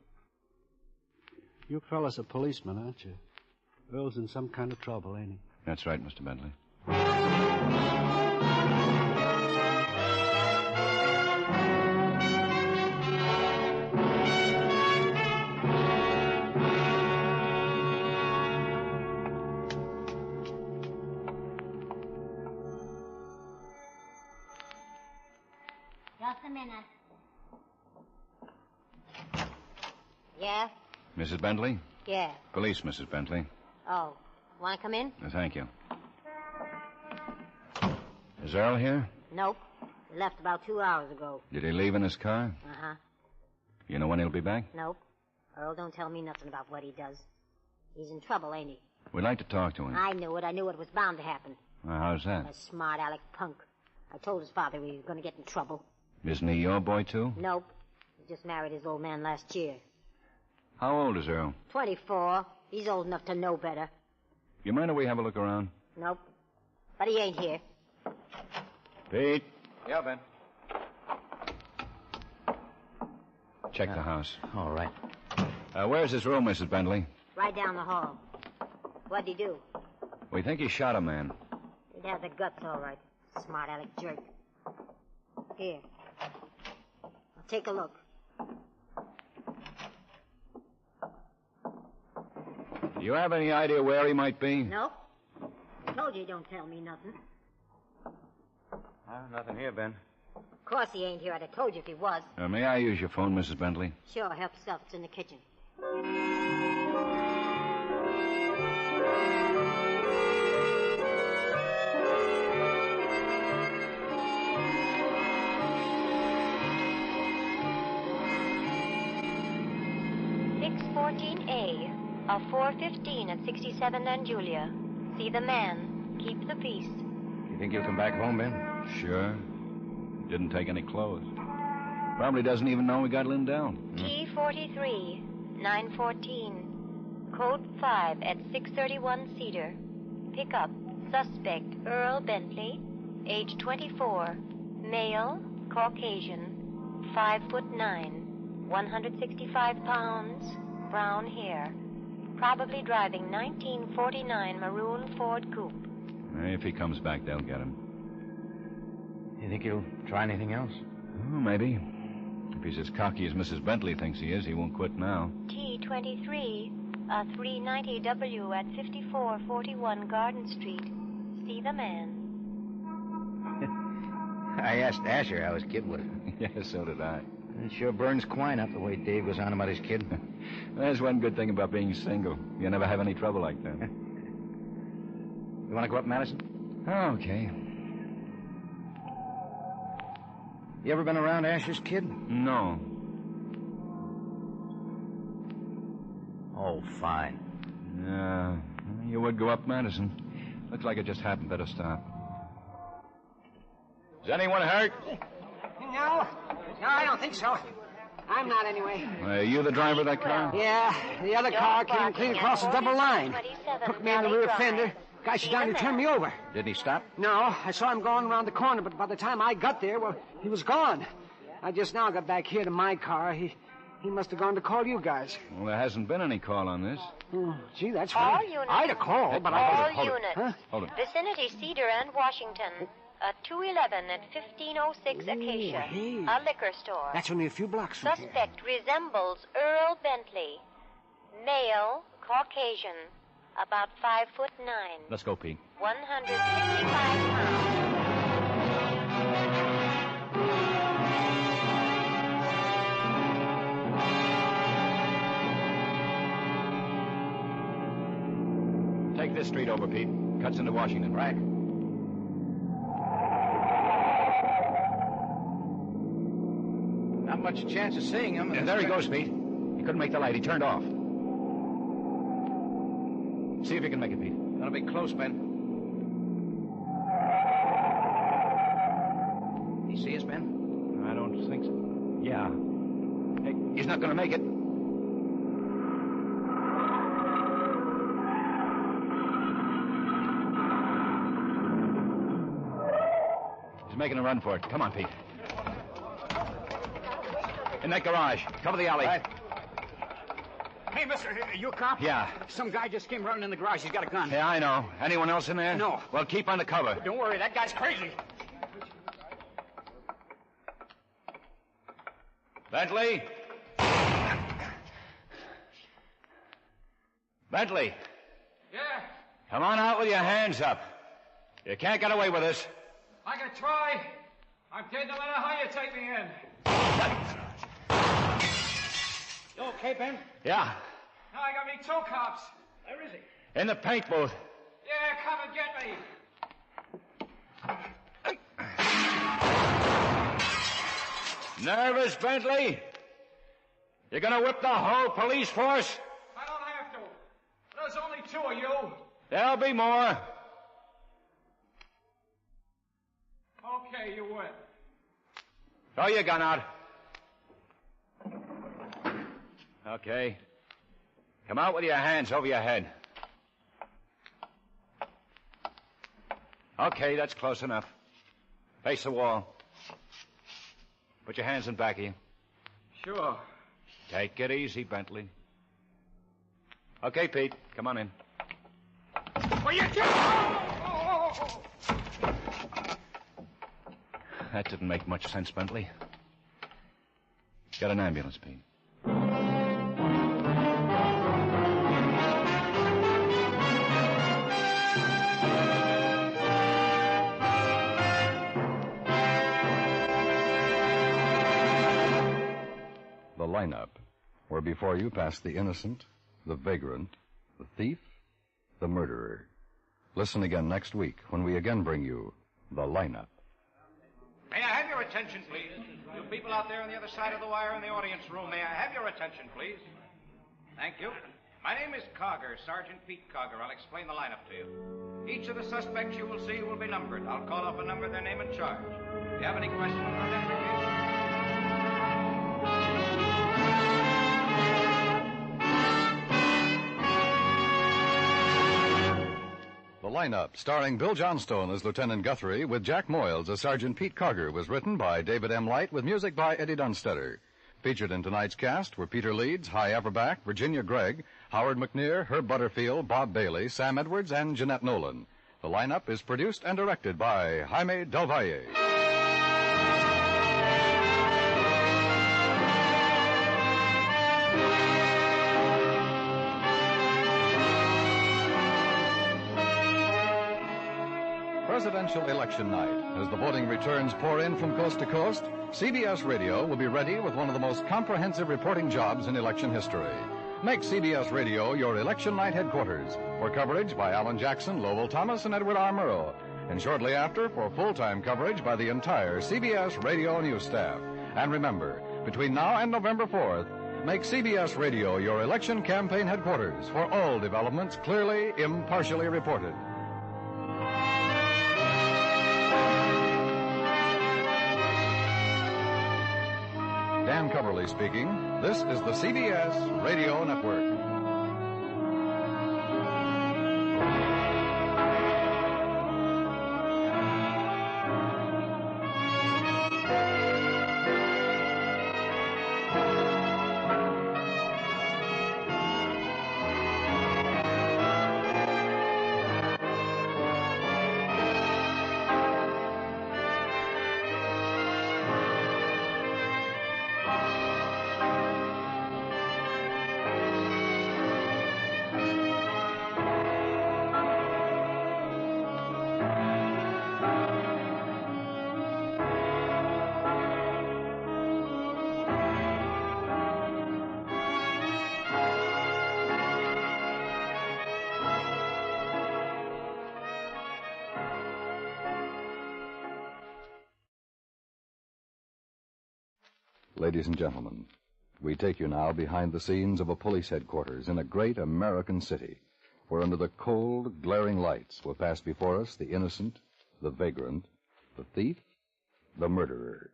fellas are policemen, aren't you? Earl's in some kind of trouble, ain't he? That's right, Mr. Bentley. Just a minute. Yeah? Mrs. Bentley? Yeah. Police, Mrs. Bentley. Oh, want to come in? Thank you. Is Earl here? Nope. He left about 2 hours ago. Did he leave in his car? Uh-huh. You know when he'll be back? Nope. Earl don't tell me nothing about what he does. He's in trouble, ain't he? We'd like to talk to him. I knew it. I knew it was bound to happen. How's that? A smart aleck punk. I told his father he was going to get in trouble. Isn't he your boy, too? Nope. He just married his old man last year. How old is Earl? 24. He's old enough to know better. You mind if we have a look around? Nope. But he ain't here. Pete? Yeah, Ben. Check the house. All right. Where's his room, Mrs. Bentley? Right down the hall. What'd he do? We think he shot a man. He'd have the guts, all right. Smart aleck jerk. Here. Take a look. Do you have any idea where he might be? Nope. I told you he don't tell me nothing. Nothing here, Ben. Of course he ain't here. I'd have told you if he was. May I use your phone, Mrs. Bentley? Sure, help yourself. It's in the kitchen. A of 415 at 67 and Julia. See the man. Keep the peace. You think he'll come back home, Ben? Sure. Didn't take any clothes. Probably doesn't even know we got Lindell. T43, 914. Code 5 at 631 Cedar. Pick up Suspect Earl Bentley, age 24, male, Caucasian, 5'9", 165 pounds, brown hair. Probably driving 1949 maroon Ford coupe. If he comes back, they'll get him. You think he'll try anything else? Oh, maybe. If he's as cocky as Mrs. Bentley thinks he is, he won't quit now. T23, a 390W at 5441 Garden Street. See the man. I asked Asher how his kid was. Yeah, so did I. It sure burns Quine up the way Dave goes on about his kid. There's one good thing about being single. You never have any trouble like that. You want to go up, Madison? Okay. You ever been around Asher's kid? No. Oh, fine. You would go up, Madison. Looks like it just happened. Better stop. Is anyone hurt? No, I don't think so. I'm not, anyway. Are you the driver of that car? Yeah, the other car came clean across the double line. Took me in the rear fender. Guy sit down and turned me over. Didn't he stop? No, I saw him going around the corner, but by the time I got there, well, he was gone. I just now got back here to my car. He must have gone to call you guys. Well, there hasn't been any call on this. Oh, gee, that's All right. units. I'd have called, but All hold it. units. Huh? Hold it. Vicinity Cedar and Washington. 211 at 1506 Acacia. Hey. A liquor store. That's only a few blocks from here. Suspect resembles Earl Bentley. Male, Caucasian. About 5'9". Let's go, Pete. 165 pounds. Take this street over, Pete. Cuts into Washington. Right. Not much chance of seeing him. There he goes, Pete. He couldn't make the light. He turned off. See if you can make it, Pete. Gonna be close, Ben. You see us, Ben? I don't think so. Yeah. Hey, he's not going to make it. He's making a run for it. Come on, Pete. In that garage. Cover the alley. Right. Hey, mister, you a cop? Yeah. Some guy just came running in the garage. He's got a gun. Yeah, I know. Anyone else in there? No. Well, keep on the cover. Don't worry, that guy's crazy. Bentley? Bentley, Yeah, come on out with your hands up. You can't get away with this. I can try. I'm dead no matter how you take me in. You okay, Ben? Yeah, Now I got me two cops. Where is he? in the paint booth. Yeah, come and get me. Nervous, Bentley? You're gonna whip the whole police force? I don't have to. There's only two of you. There'll be more. Okay, you win. Throw your gun out. Okay. Come out with your hands over your head. Okay, that's close enough. Face the wall. Put your hands in back of you. Sure. Take it easy, Bentley. Okay, Pete, come on in. Well, you That didn't make much sense, Bentley. Got an ambulance, Pete. The lineup, where before you pass the innocent, the vagrant, the thief, the murderer. Listen again next week when we again bring you the lineup. May I have your attention, please? You people out there on the other side of the wire in the audience room, may I have your attention, please? Thank you. My name is KARGER, Sergeant Pete KARGER. I'll explain the lineup to you. Each of the suspects you will see will be numbered. I'll call off a number, their name and charge. If you have any questions or identification... The Lineup, starring Bill Johnstone as Lieutenant Guthrie, with Jack Moyles as Sergeant Pete Karger, was written by David M. Light, with music by Eddie Dunstetter. Featured in tonight's cast were Peter Leeds, Hy Averback, Virginia Gregg, Howard McNear, Herb Butterfield, Bob Bailey, Sam Edwards, and Jeanette Nolan. The Lineup is produced and directed by Jaime Del Valle. Presidential election night. As the voting returns pour in from coast to coast, CBS Radio will be ready with one of the most comprehensive reporting jobs in election history. Make CBS Radio your election night headquarters for coverage by Alan Jackson, Lowell Thomas, and Edward R. Murrow. And shortly after, for full-time coverage by the entire CBS Radio news staff. And remember, between now and November 4th, make CBS Radio your election campaign headquarters for all developments clearly, impartially reported. Dan Coverly speaking. This is the CBS Radio Network. Ladies and gentlemen, we take you now behind the scenes of a police headquarters in a great American city, where under the cold, glaring lights will pass before us the innocent, the vagrant, the thief, the murderer.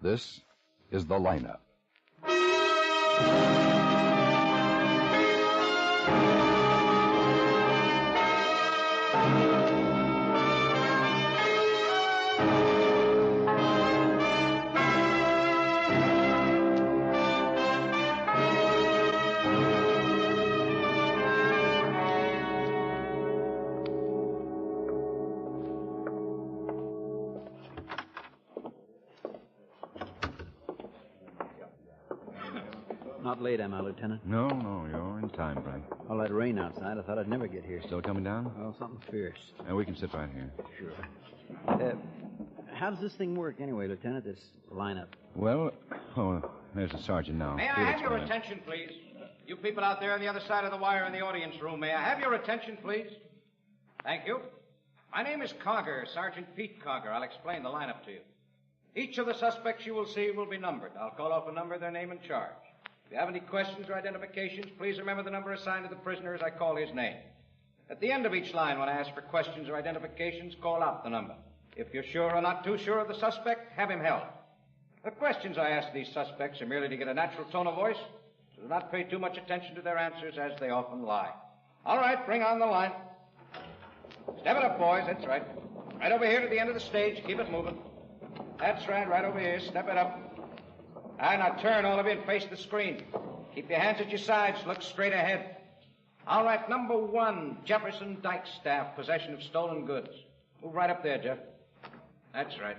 This is the Lineup. Not late, am I, Lieutenant? No, you're in time, Frank. All that rain outside, I thought I'd never get here. Still coming down? Oh, something fierce. We can sit right here. Sure. How does this thing work anyway, Lieutenant, this lineup? Well, there's the sergeant now. May I have your attention, please? You people out there on the other side of the wire in the audience room, may I have your attention, please? Thank you. My name is Karger, Sergeant Pete Karger. I'll explain the lineup to you. Each of the suspects you will see will be numbered. I'll call off a number, their name, and charge. If you have any questions or identifications, please remember the number assigned to the prisoner as I call his name. At the end of each line, when I ask for questions or identifications, call out the number. If you're sure or not too sure of the suspect, have him held. The questions I ask these suspects are merely to get a natural tone of voice, so do not pay too much attention to their answers, as they often lie. All right, bring on the line. Step it up, boys. That's right. Right over here to the end of the stage. Keep it moving. That's right over here. Step it up. All right, now turn, all of you, and face the screen. Keep your hands at your sides. Look straight ahead. All right, number 1, Jefferson Dykestaff, possession of stolen goods. Move right up there, Jeff. That's right.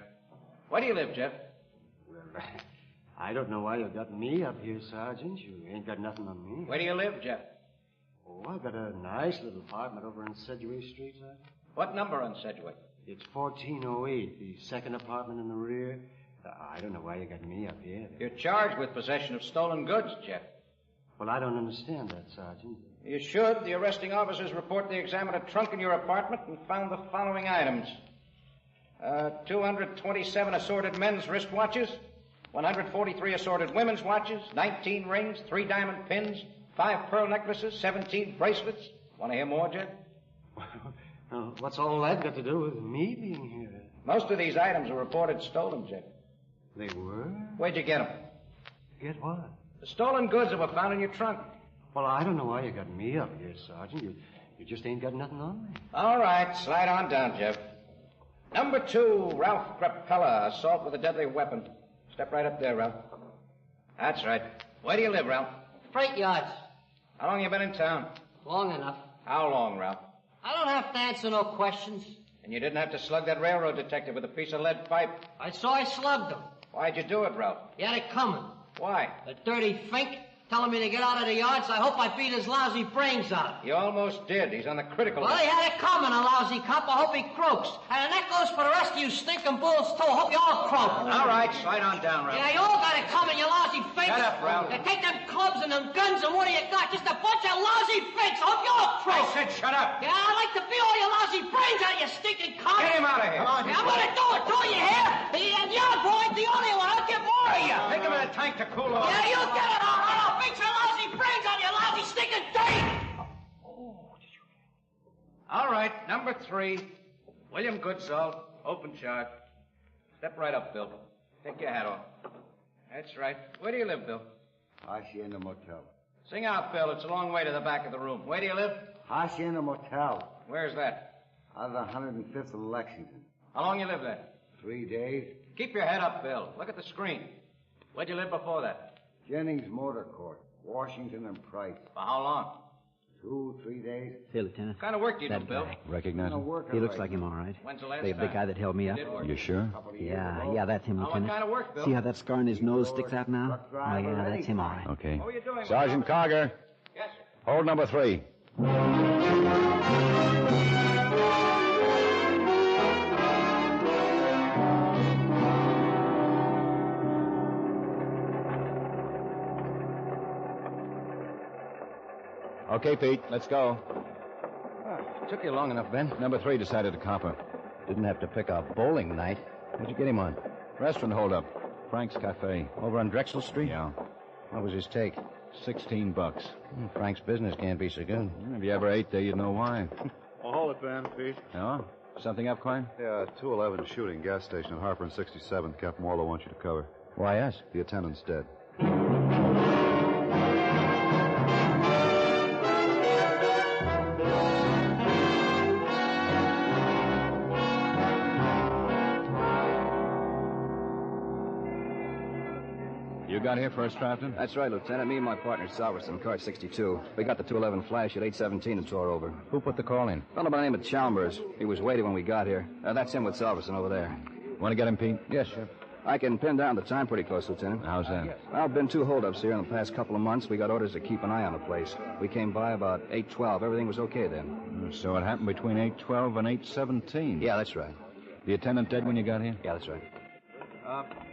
Where do you live, Jeff? Well, I don't know why you got me up here, Sergeant. You ain't got nothing on me. Where do you live, Jeff? Oh, I got a nice little apartment over on Sedgwick Street, Sergeant. What number on Sedgwick? It's 1408, the second apartment in the rear. I don't know why you got me up here. You're charged with possession of stolen goods, Jeff. Well, I don't understand that, Sergeant. You should. The arresting officers report they examined a trunk in your apartment and found the following items. 227 assorted men's wristwatches, 143 assorted women's watches, 19 rings, 3 diamond pins, 5 pearl necklaces, 17 bracelets. Want to hear more, Jeff? What's all that got to do with me being here? Most of these items were reported stolen, Jeff. They were? Where'd you get them? Get what? The stolen goods that were found in your trunk. Well, I don't know why you got me up here, Sergeant. You You just ain't got nothing on me. All right, slide on down, Jeff. Number 2, Ralph Crapella, assault with a deadly weapon. Step right up there, Ralph. That's right. Where do you live, Ralph? Freight yards. How long you been in town? Long enough. How long, Ralph? I don't have to answer no questions. And you didn't have to slug that railroad detective with a piece of lead pipe. I saw I slugged him. Why'd you do it, Ralph? He had it coming. Why? The dirty fink telling me to get out of the yards. I hope I beat his lousy brains out. You almost did. He's on the critical Well, he had it coming, a lousy cop. I hope he croaks. And that goes for the rest of you stinking bulls, too. I hope you all croak. All right, slide on down, Ralph. Yeah, you all got it coming, you lousy fakes. Shut up, Ralph. You take them clubs and them guns, and what do you got? Just a bunch of lousy fakes. I hope you all croak. I said shut up. Yeah, I'd like to beat all your lousy brains out, you stinking cop. Get him out of here. Come on, I'm gonna do it, do you hear? And your boy's the only one. I'll get more of you. Take him in the tank to cool off. Yeah, you get it, all right. I'll fix your lousy brains on you, lousy stinking thing. All right, number 3, William Goodsall, open charge. Step right up, Bill. Take your hat off. That's right. Where do you live, Bill? Hacienda Motel. Sing out, Bill. It's a long way to the back of the room. Where do you live? Hacienda Motel. Where's that? Out of the 105th and Lexington. How long you live there? 3 days. Keep your head up, Bill. Look at the screen. Where'd you live before that? Jennings Motor Court, Washington and Price. For how long? 2, 3 days. Hey, Lieutenant. What kind of work do you do, That Bill? guy. Recognize him? He looks like him, all right. When's the last The time? guy that held me up. You sure? Yeah, that's him, Now, what Lieutenant. kind of work, Bill? See how that scar in his nose sticks out now? Oh, yeah, that's him, all right. Okay. What were you doing? Sergeant Karger. Yes, sir. Hold number 3. Okay, Pete, let's go. Took you long enough, Ben. Number 3 decided to copper. Didn't have to pick a bowling night. Where'd you get him on? Restaurant holdup. Frank's Cafe. Over on Drexel Street? Yeah. What was his take? $16. Frank's business can't be so good. If you ever ate there, you'd know why. Well, hold it, Ben, Pete. Yeah? Something up, Klein? Yeah, 211 shooting, gas station at Harper and 67th. Captain Warlow wants you to cover. Why us? The attendant's dead. You got here first, Crafton? That's right, Lieutenant. Me and my partner, Salverson, car 62. We got the 211 flash at 817 and tore over. Who put the call in? A fellow by the name of Chalmers. He was waiting when we got here. That's him with Salverson over there. Want to get him, Pete? Yes, sir. I can pin down the time pretty close, Lieutenant. How's that? Well, been 2 holdups here in the past couple of months. We got orders to keep an eye on the place. We came by about 8:12. Everything was okay then. So it happened between 8:12 and 8:17. Yeah, that's right. The attendant dead when you got here? Yeah, that's right.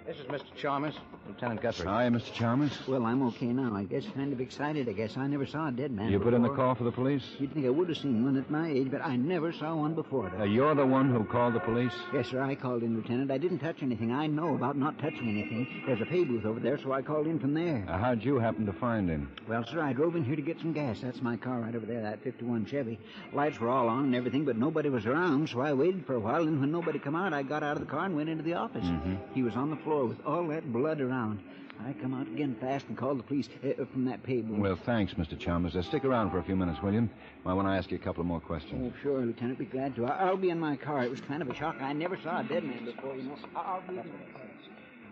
This is Mr. Chalmers, Lieutenant Guthrie. Hi, Mr. Chalmers. Well, I'm okay now. I guess kind of excited. I guess I never saw a dead man You put in the before. call for the police? You'd think I would have seen one at my age, but I never saw one before. You're the one who called the police? Yes, sir, I called in, Lieutenant. I didn't touch anything. I know about not touching anything. There's a pay booth over there, so I called in from there. How'd you happen to find him? Well, sir, I drove in here to get some gas. That's my car right over there, that 51 Chevy. Lights were all on and everything, but nobody was around, so I waited for a while, and when nobody come out, I got out of the car and went into the office. Mm-hmm. He was on the floor with all that blood around. I come out again fast and called the police from that pay booth. Well, thanks, Mr. Chalmers. Stick around for a few minutes, will you? I want to ask you a couple of more questions. Oh, sure, Lieutenant. Be glad to. I'll be in my car. It was kind of a shock. I never saw a dead man before, you know. I'll be in my car.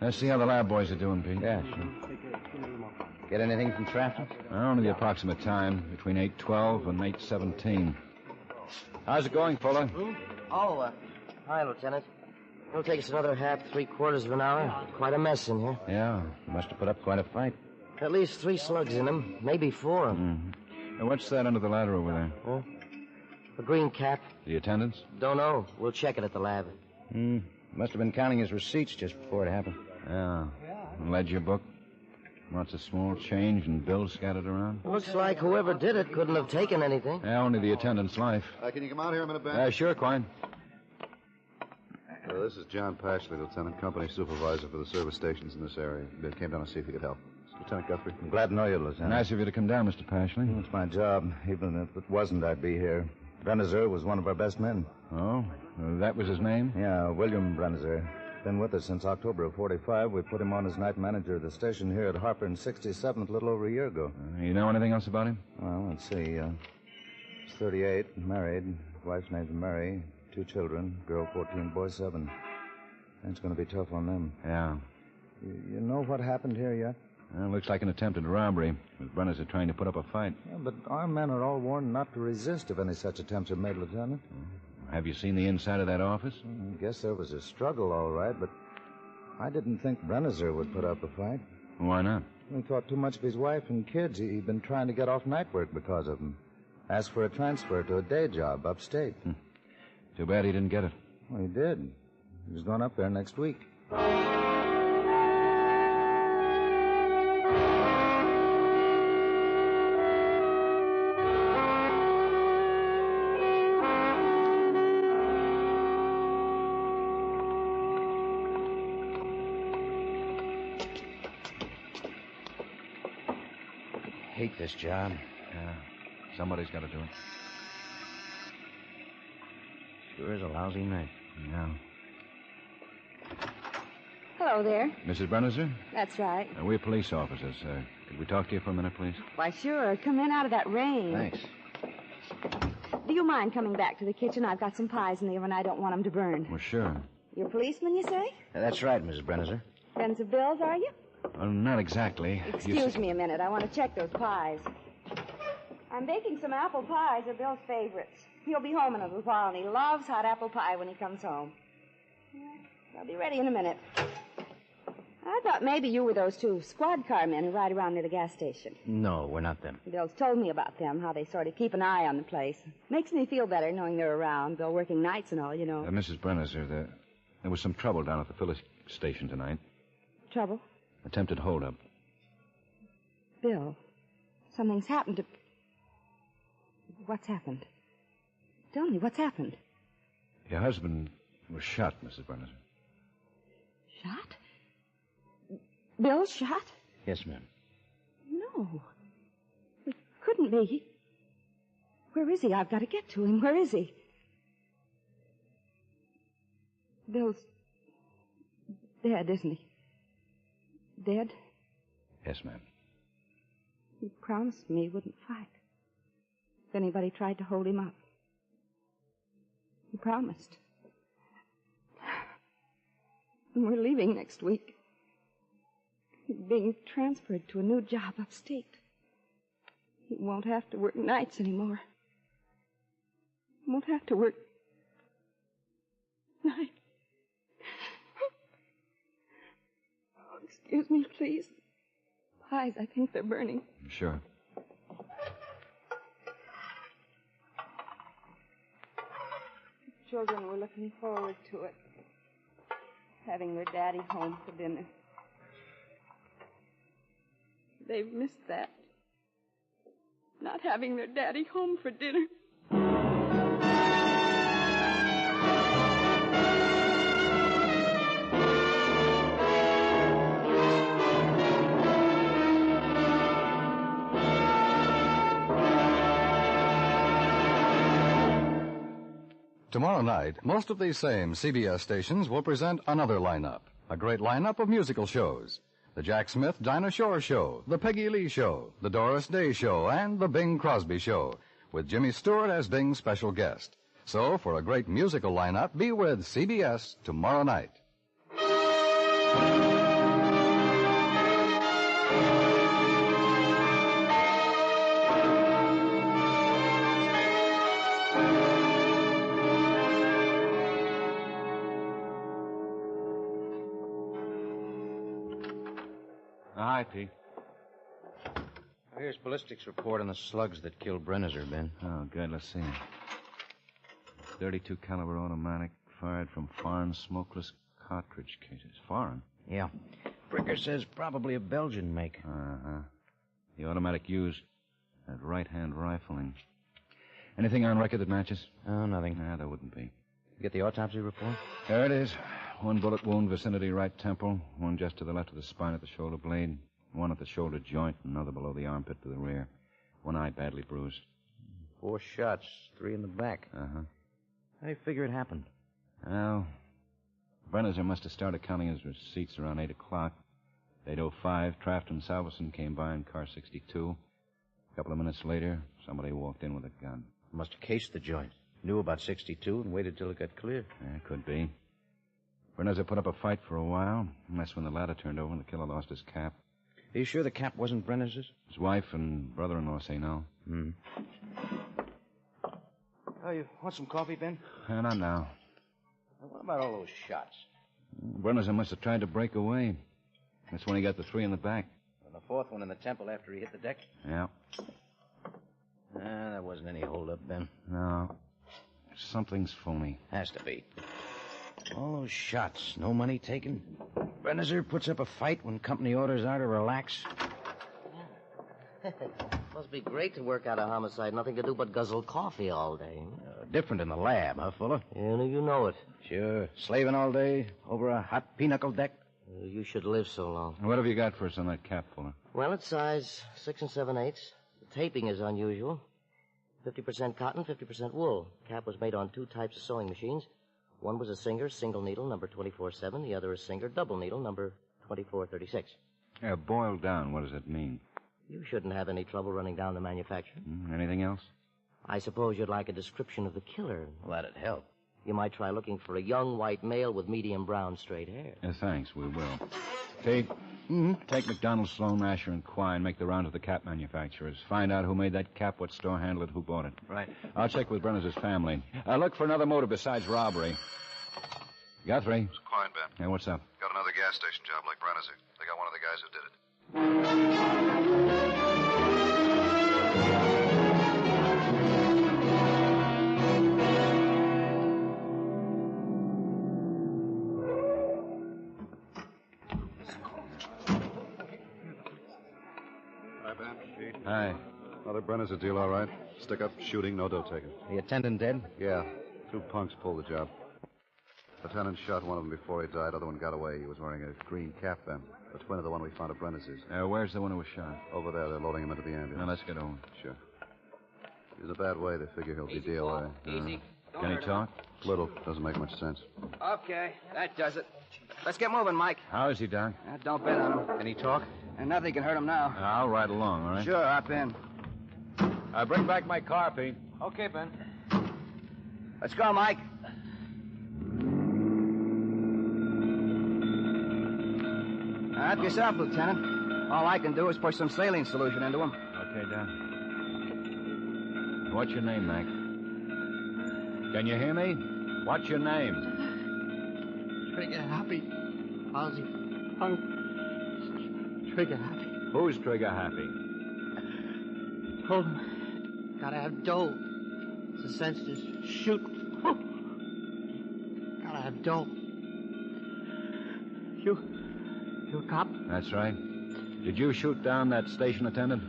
Let's see how the lab boys are doing, Pete. Yeah, sure. Get anything from traffic? Only the approximate time, between 8:12 and 8:17. How's it going, Fuller? Oh, hi, Lieutenant. It'll take us another half, 3/4 of an hour. Quite a mess in here. Yeah, must have put up quite a fight. At least 3 slugs in him, maybe 4. Mm-hmm. What's that under the ladder over there? Huh? A green cap. The attendants? Don't know. We'll check it at the lab. Must have been counting his receipts just before it happened. Yeah. Ledger book. Lots of small change and bills scattered around. Looks like whoever did it couldn't have taken anything. Yeah, only the attendant's life. Can you come out here a minute, Ben? Sure, Quine. This is John Pashley, Lieutenant, company supervisor for the service stations in this area. They came down to see if he could help. Lieutenant Guthrie. I'm glad to know you, Lieutenant. Nice of you to come down, Mr. Pashley. It's my job. Even if it wasn't, I'd be here. Brennezer was one of our best men. Oh? That was his name? Yeah, William Brennezer. Been with us since October of 45. We put him on as night manager of the station here at Harper and 67th a little over a year ago. You know anything else about him? Well, let's see. He's 38, married. Wife's name's Mary. 2 children, girl 14, boy 7. It's going to be tough on them. Yeah. You know what happened here yet? Well, looks like an attempted robbery. The Brenners are trying to put up a fight. Yeah, but our men are all warned not to resist if any such attempts are made, Lieutenant. Have you seen the inside of that office? I guess there was a struggle, all right, but I didn't think Brennizer would put up a fight. Why not? He thought too much of his wife and kids. He'd been trying to get off night work because of them. Asked for a transfer to a day job upstate. Too bad he didn't get it. Well, he did. He was going up there next week. Hate this job. Yeah. Somebody's got to do it. Sure is a lousy night. Yeah. Hello there. Mrs. Brennizer? That's right. We're police officers. Could we talk to you for a minute, please? Why, sure. Come in out of that rain. Thanks. Do you mind coming back to the kitchen? I've got some pies in the oven. I don't want them to burn. Well, sure. You're a policeman, you say? That's right, Mrs. Brennizer. Friends of Bill's, are you? Well, not exactly. Excuse me a minute. I want to check those pies. I'm baking some apple pies. They're Bill's favorites. He'll be home in a little while, and he loves hot apple pie when he comes home. I'll be ready in a minute. I thought maybe you were those 2 squad car men who ride around near the gas station. No, we're not them. Bill's told me about them, how they sort of keep an eye on the place. Makes me feel better knowing they're around. Bill working nights and all, you know. Mrs. Brennizer, there was some trouble down at the filling station tonight. Trouble? Attempted holdup. Bill, something's happened to... What's happened? Tell me, what's happened? Your husband was shot, Mrs. Brennizer. Shot? Bill shot? Yes, ma'am. No. It couldn't be. Where is he? I've got to get to him. Where is he? Bill's dead, isn't he? Dead? Yes, ma'am. He promised me he wouldn't fight if anybody tried to hold him up. He promised. And we're leaving next week. He's being transferred to a new job upstate. He won't have to work nights anymore. He won't have to work nights. Oh, excuse me, please. Pies, I think they're burning. Sure. Children were looking forward to it. Having their daddy home for dinner. They've missed that. Not having their daddy home for dinner. Tomorrow night, most of these same CBS stations will present another lineup. A great lineup of musical shows. The Jack Smith Dinah Shore Show, the Peggy Lee Show, the Doris Day Show, and the Bing Crosby Show, with Jimmy Stewart as Bing's special guest. So, for a great musical lineup, be with CBS tomorrow night. Hi, Pete. Here's ballistics report on the slugs that killed Brennizer, Ben. Oh, good. Let's see. 32 caliber automatic fired from foreign smokeless cartridge cases. Foreign? Yeah. Bricker says probably a Belgian make. Uh-huh. The automatic used at right-hand rifling. Anything on record that matches? Oh, nothing. Nah, there wouldn't be. You get the autopsy report? There it is. 1 bullet wound, vicinity right temple. 1 just to the left of the spine at the shoulder blade. 1 at the shoulder joint. Another below the armpit to the rear. 1 eye badly bruised. 4 shots, 3 in the back. Uh-huh. How do you figure it happened? Well, Brennizer must have started counting his receipts around 8 o'clock. At 8:05, Traft and Salverson came by in car 62. A couple of minutes later, somebody walked in with a gun. Must have cased the joint. Knew about 62 and waited till it got clear. Yeah, could be. Brenner's put up a fight for a while, and that's when the ladder turned over and the killer lost his cap. Are you sure the cap wasn't Brenner's? His wife and brother-in-law say no. Oh, you want some coffee, Ben? Not now. What about all those shots? Brenner's must have tried to break away. That's when he got the 3 in the back. And the 4th one in the temple after he hit the deck? Yeah. There wasn't any hold-up, Ben. No. Something's phony. Has to be. All those shots, no money taken. Brenner puts up a fight when company orders are to relax. Must be great to work out a homicide. Nothing to do but guzzle coffee all day. Different in the lab, huh, Fuller? Yeah, you know it. Sure. Slaving all day over a hot pinochle deck? You should live so long. What have you got for us on that cap, Fuller? Well, it's size 6 7/8. The taping is unusual. 50% cotton, 50% wool. Cap was made on 2 types of sewing machines. One was a Singer single needle, number 24/7. The other a Singer double needle, number 24/36. Yeah, boiled down, what does it mean? You shouldn't have any trouble running down the manufacturer. Anything else? I suppose you'd like a description of the killer. Well, that'd help. You might try looking for a young white male with medium brown straight hair. Thanks, we will. Kate, take McDonald, Sloan, Asher, and Quine, make the round of the cap manufacturers. Find out who made that cap, what store handled it, who bought it. Right. I'll check with Brenner's family. Look for another motive besides robbery. Guthrie. It's Quine, Ben. Hey, what's up? Got another gas station job like Brenner's. They got one of the guys who did it. Hi, Ben. Hi. Another Brenner's deal, all right. Stick up, shooting, no dough taken. The attendant dead? Yeah. 2 punks pulled the job. Lieutenant shot one of them before he died. Other one got away. He was wearing a green cap then. The twin of the one we found at Brenner's. Where's the one who was shot? Over there. They're loading him into the ambulance. Now, let's get on. Sure. He's in a bad way. They figure he'll be DOA. Easy. Can he talk? Little. Doesn't make much sense. Okay, that does it. Let's get moving, Mike. How is he, Doc? Don't bet on him. Can he talk? And nothing can hurt him now. I'll ride along, all right? Sure, hop in. Bring back my car, Pete. Okay, Ben. Let's go, Mike. Help yourself, Lieutenant. All I can do is push some saline solution into him. Okay, Doc. What's your name, Mac? Can you hear me? What's your name? Trigger Happy. Ozzy. Punk. Trigger Happy. Who's Trigger Happy? Told him. Gotta have dough. It's a sense to shoot. Gotta have dough. You a cop? That's right. Did you shoot down that station attendant?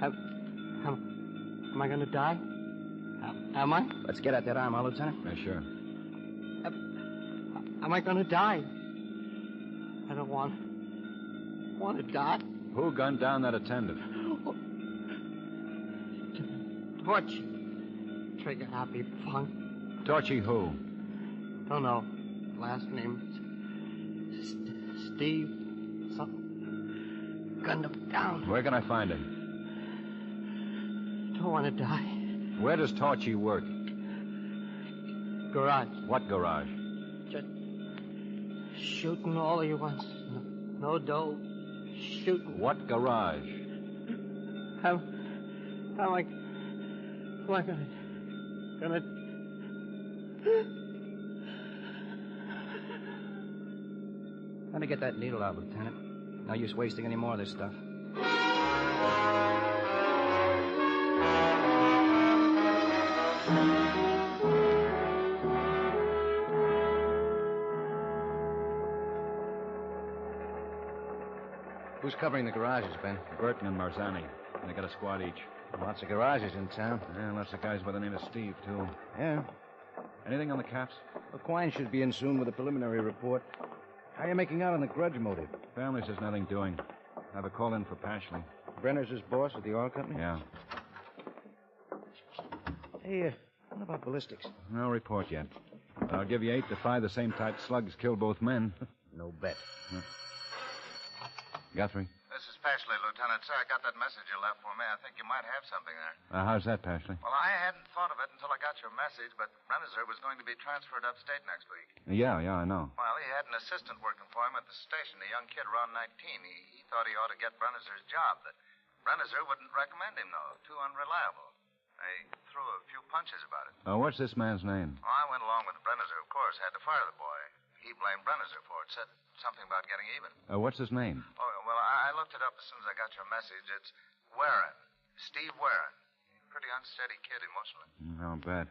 Am I gonna die? Am I? Let's get at that arm, huh, Lieutenant? Yeah, sure. Am I gonna die? I don't want to die. Who gunned down that attendant? Torch. Trigger Happy Punk. Torchy who? Don't know. Last name. Steve. Something. Gunned him down. Where can I find him? Don't want to die. Where does Torchy work? Garage. What garage? Just shooting all he wants. No dough. Shooting. What garage? How am I gonna Let me get that needle out, Lieutenant. No use wasting any more of this stuff. Who's covering the garages, Ben? Burton and Marzani. They got a squad each. Lots of garages in town. Yeah, lots of guys by the name of Steve, too. Yeah. Anything on the caps? Well, Quine should be in soon with a preliminary report. How are you making out on the grudge motive? Family says nothing doing. Have a call in for Pashley. Brenner's his boss at the oil company? Yeah. Hey, what about ballistics? No report yet. But I'll give you 8 to 5 the same type slugs killed both men. No bet. Guthrie? This is Pashley, Lieutenant. Sir, I got that message you left for me. I think you might have something there. How's that, Pashley? Well, I until I got your message, but Brennizer was going to be transferred upstate next week. Yeah, I know. Well, he had an assistant working for him at the station, a young kid around 19. He thought he ought to get Brennizer's job, but Brennizer wouldn't recommend him, though. Too unreliable. They threw a few punches about it. What's this man's name? Well, I went along with Brennizer, of course. Had to fire the boy. He blamed Brennizer for it. Said something about getting even. What's his name? Oh, well, I looked it up as soon as I got your message. It's Warren. Steve Warren. Pretty unsteady kid emotionally. How bad.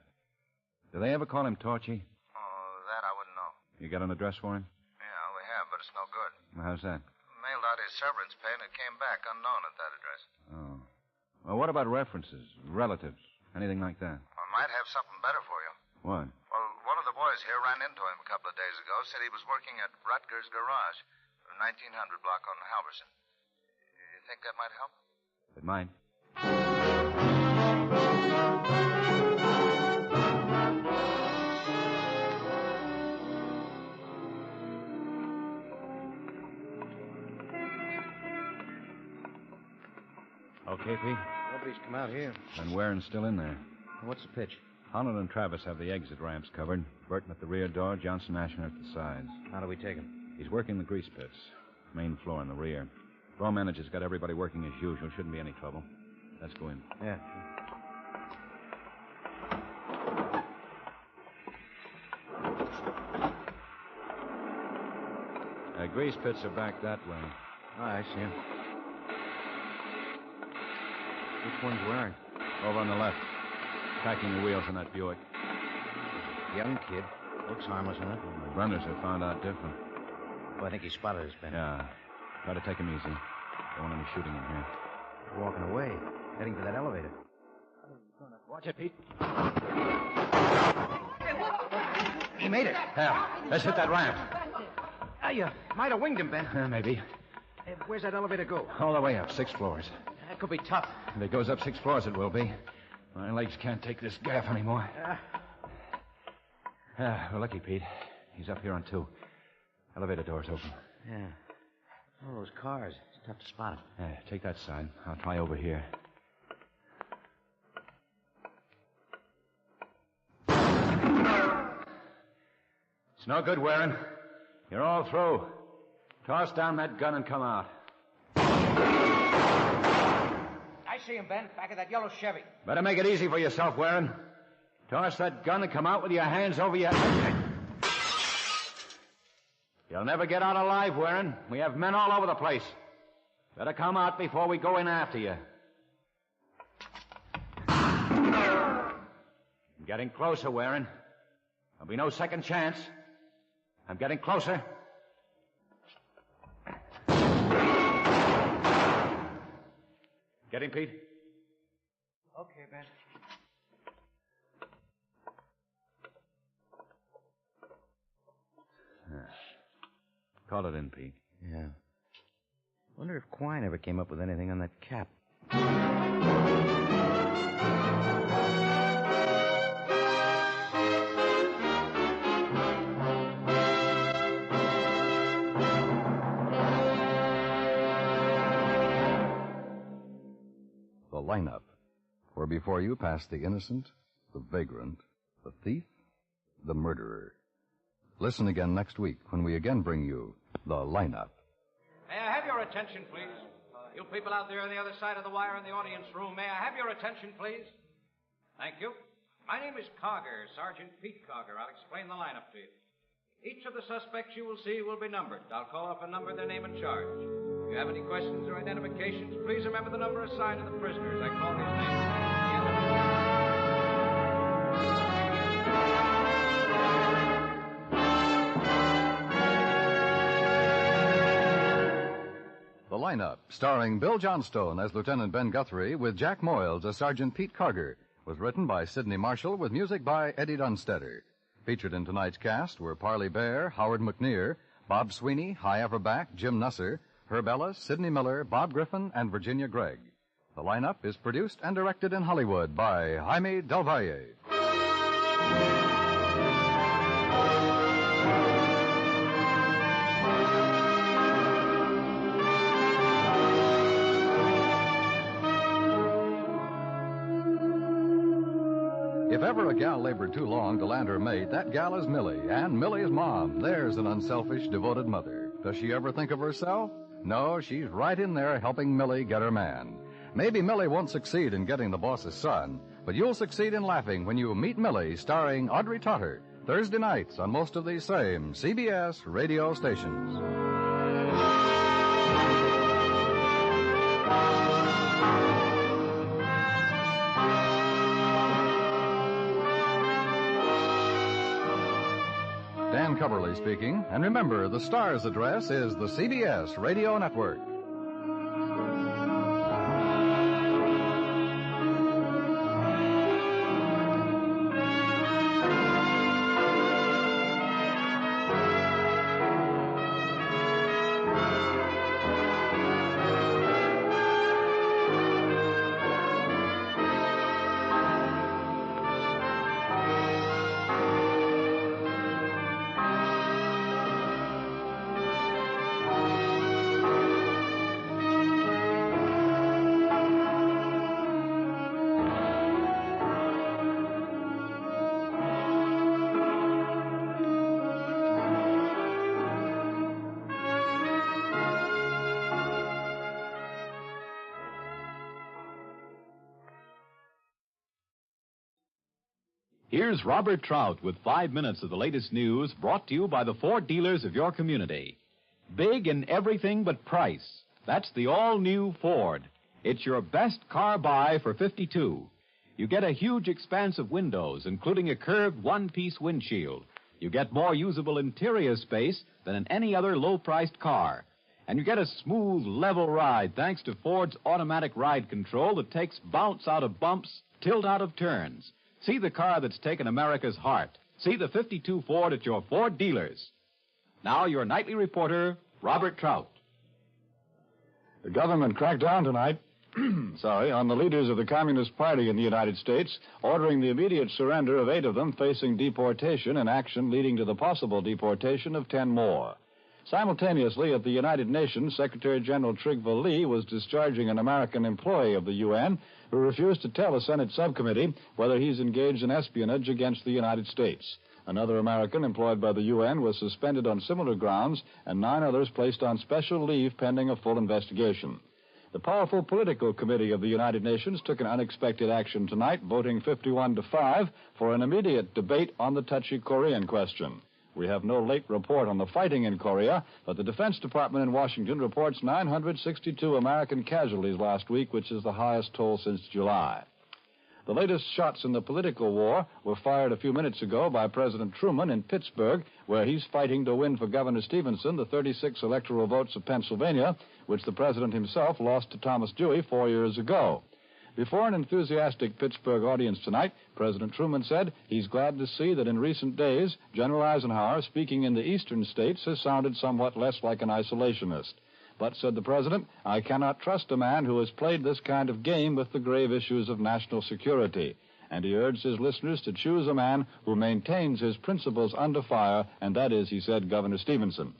Do they ever call him Torchy? Oh, that I wouldn't know. You got an address for him? Yeah, we have, but it's no good. How's that? Mailed out his severance pay, and it came back unknown at that address. Oh. Well, what about references, relatives, anything like that? I might have something better for you. What? Well, one of the boys here ran into him a couple of days ago, said he was working at Rutger's garage, 1900 block on Halverson. You think that might help? It might. Okay, Pete? Nobody's come out here. And Warren's still in there. What's the pitch? Holland and Travis have the exit ramps covered. Burton at the rear door, Johnson Asher at the sides. How do we take him? He's working the grease pits. Main floor in the rear. Floor manager's got everybody working as usual. Shouldn't be any trouble. Let's go in. Yeah. Grease pits are back that way. Oh, I see him. Which one's Warren? Over on the left. Packing the wheels in that Buick. Young kid. Looks harmless enough. The runners have found out different. Well, I think he spotted us, Ben. Yeah. Try to take him easy. Don't want any shooting in here. They're walking away. Heading for that elevator. Watch it, Pete. He made it. Yeah. Let's hit that ramp. You might have winged him, Ben. Maybe. Where's that elevator go? All the way up, 6 floors. That could be tough. If it goes up 6 floors, it will be. My legs can't take this gaff anymore. We're lucky, Pete. He's up here on 2. Elevator door's open. Yeah. All those cars. It's tough to spot them. Take that side. I'll try over here. It's no good, Warren. You're all through. Toss down that gun and come out. I see him, Ben, back of that yellow Chevy. Better make it easy for yourself, Warren. Toss that gun and come out with your hands over your head. You'll never get out alive, Warren. We have men all over the place. Better come out before we go in after you. I'm getting closer, Warren. There'll be no second chance. I'm getting closer. Get him, Pete? Okay, Ben. Call it in, Pete. Yeah. Wonder if Quine ever came up with anything on that cap. The lineup, where before you pass the innocent, the vagrant, the thief, the murderer. Listen again next week when we again bring you the lineup. May I have your attention, please? You people out there on the other side of the wire in the audience room, may I have your attention, please? Thank you. My name is KARGER, Sergeant Pete KARGER. I'll explain the lineup to you. Each of the suspects you will see will be numbered. I'll call off a number, their name, and charge. If you have any questions or identifications, please remember the number assigned to the prisoners. I call his name. The lineup, starring Bill Johnstone as Lieutenant Ben Guthrie with Jack Moyles as Sergeant Pete KARGER, was written by Sidney Marshall with music by Eddie Dunstetter. Featured in tonight's cast were Parley Bear, Howard McNear, Bob Sweeney, High Everback, Jim Nusser, Herb Ellis, Sidney Miller, Bob Griffin, and Virginia Gregg. The lineup is produced and directed in Hollywood by Jaime Del Valle. If ever a gal labored too long to land her mate, that gal is Millie, and Millie's mom. There's an unselfish, devoted mother. Does she ever think of herself? No, she's right in there helping Millie get her man. Maybe Millie won't succeed in getting the boss's son, but you'll succeed in laughing when you meet Millie, starring Audrey Totter, Thursday nights on most of these same CBS radio stations. Dan Coverly speaking, and remember, the star's address is the CBS Radio Network. Here's Robert Trout with 5 minutes of the latest news brought to you by the Ford dealers of your community. Big in everything but price. That's the all-new Ford. It's your best car buy for $52. You get a huge expanse of windows, including a curved one-piece windshield. You get more usable interior space than in any other low-priced car. And you get a smooth, level ride thanks to Ford's automatic ride control that takes bounce out of bumps, tilt out of turns. See the car that's taken America's heart. See the 52 Ford at your Ford dealers. Now, your nightly reporter, Robert Trout. The government cracked down tonight, on the leaders of the Communist Party in the United States, ordering the immediate surrender of 8 of them facing deportation, an action leading to the possible deportation of 10 more. Simultaneously, at the United Nations, Secretary General Trygve Lie was discharging an American employee of the UN who refused to tell a Senate subcommittee whether he's engaged in espionage against the United States. Another American employed by the UN was suspended on similar grounds, and 9 others placed on special leave pending a full investigation. The powerful political committee of the United Nations took an unexpected action tonight, voting 51-5 for an immediate debate on the touchy Korean question. We have no late report on the fighting in Korea, but the Defense Department in Washington reports 962 American casualties last week, which is the highest toll since July. The latest shots in the political war were fired a few minutes ago by President Truman in Pittsburgh, where he's fighting to win for Governor Stevenson the 36 electoral votes of Pennsylvania, which the president himself lost to Thomas Dewey 4 years ago. Before an enthusiastic Pittsburgh audience tonight, President Truman said he's glad to see that in recent days, General Eisenhower, speaking in the eastern states, has sounded somewhat less like an isolationist. But, said the president, I cannot trust a man who has played this kind of game with the grave issues of national security. And he urged his listeners to choose a man who maintains his principles under fire, and that is, he said, Governor Stevenson.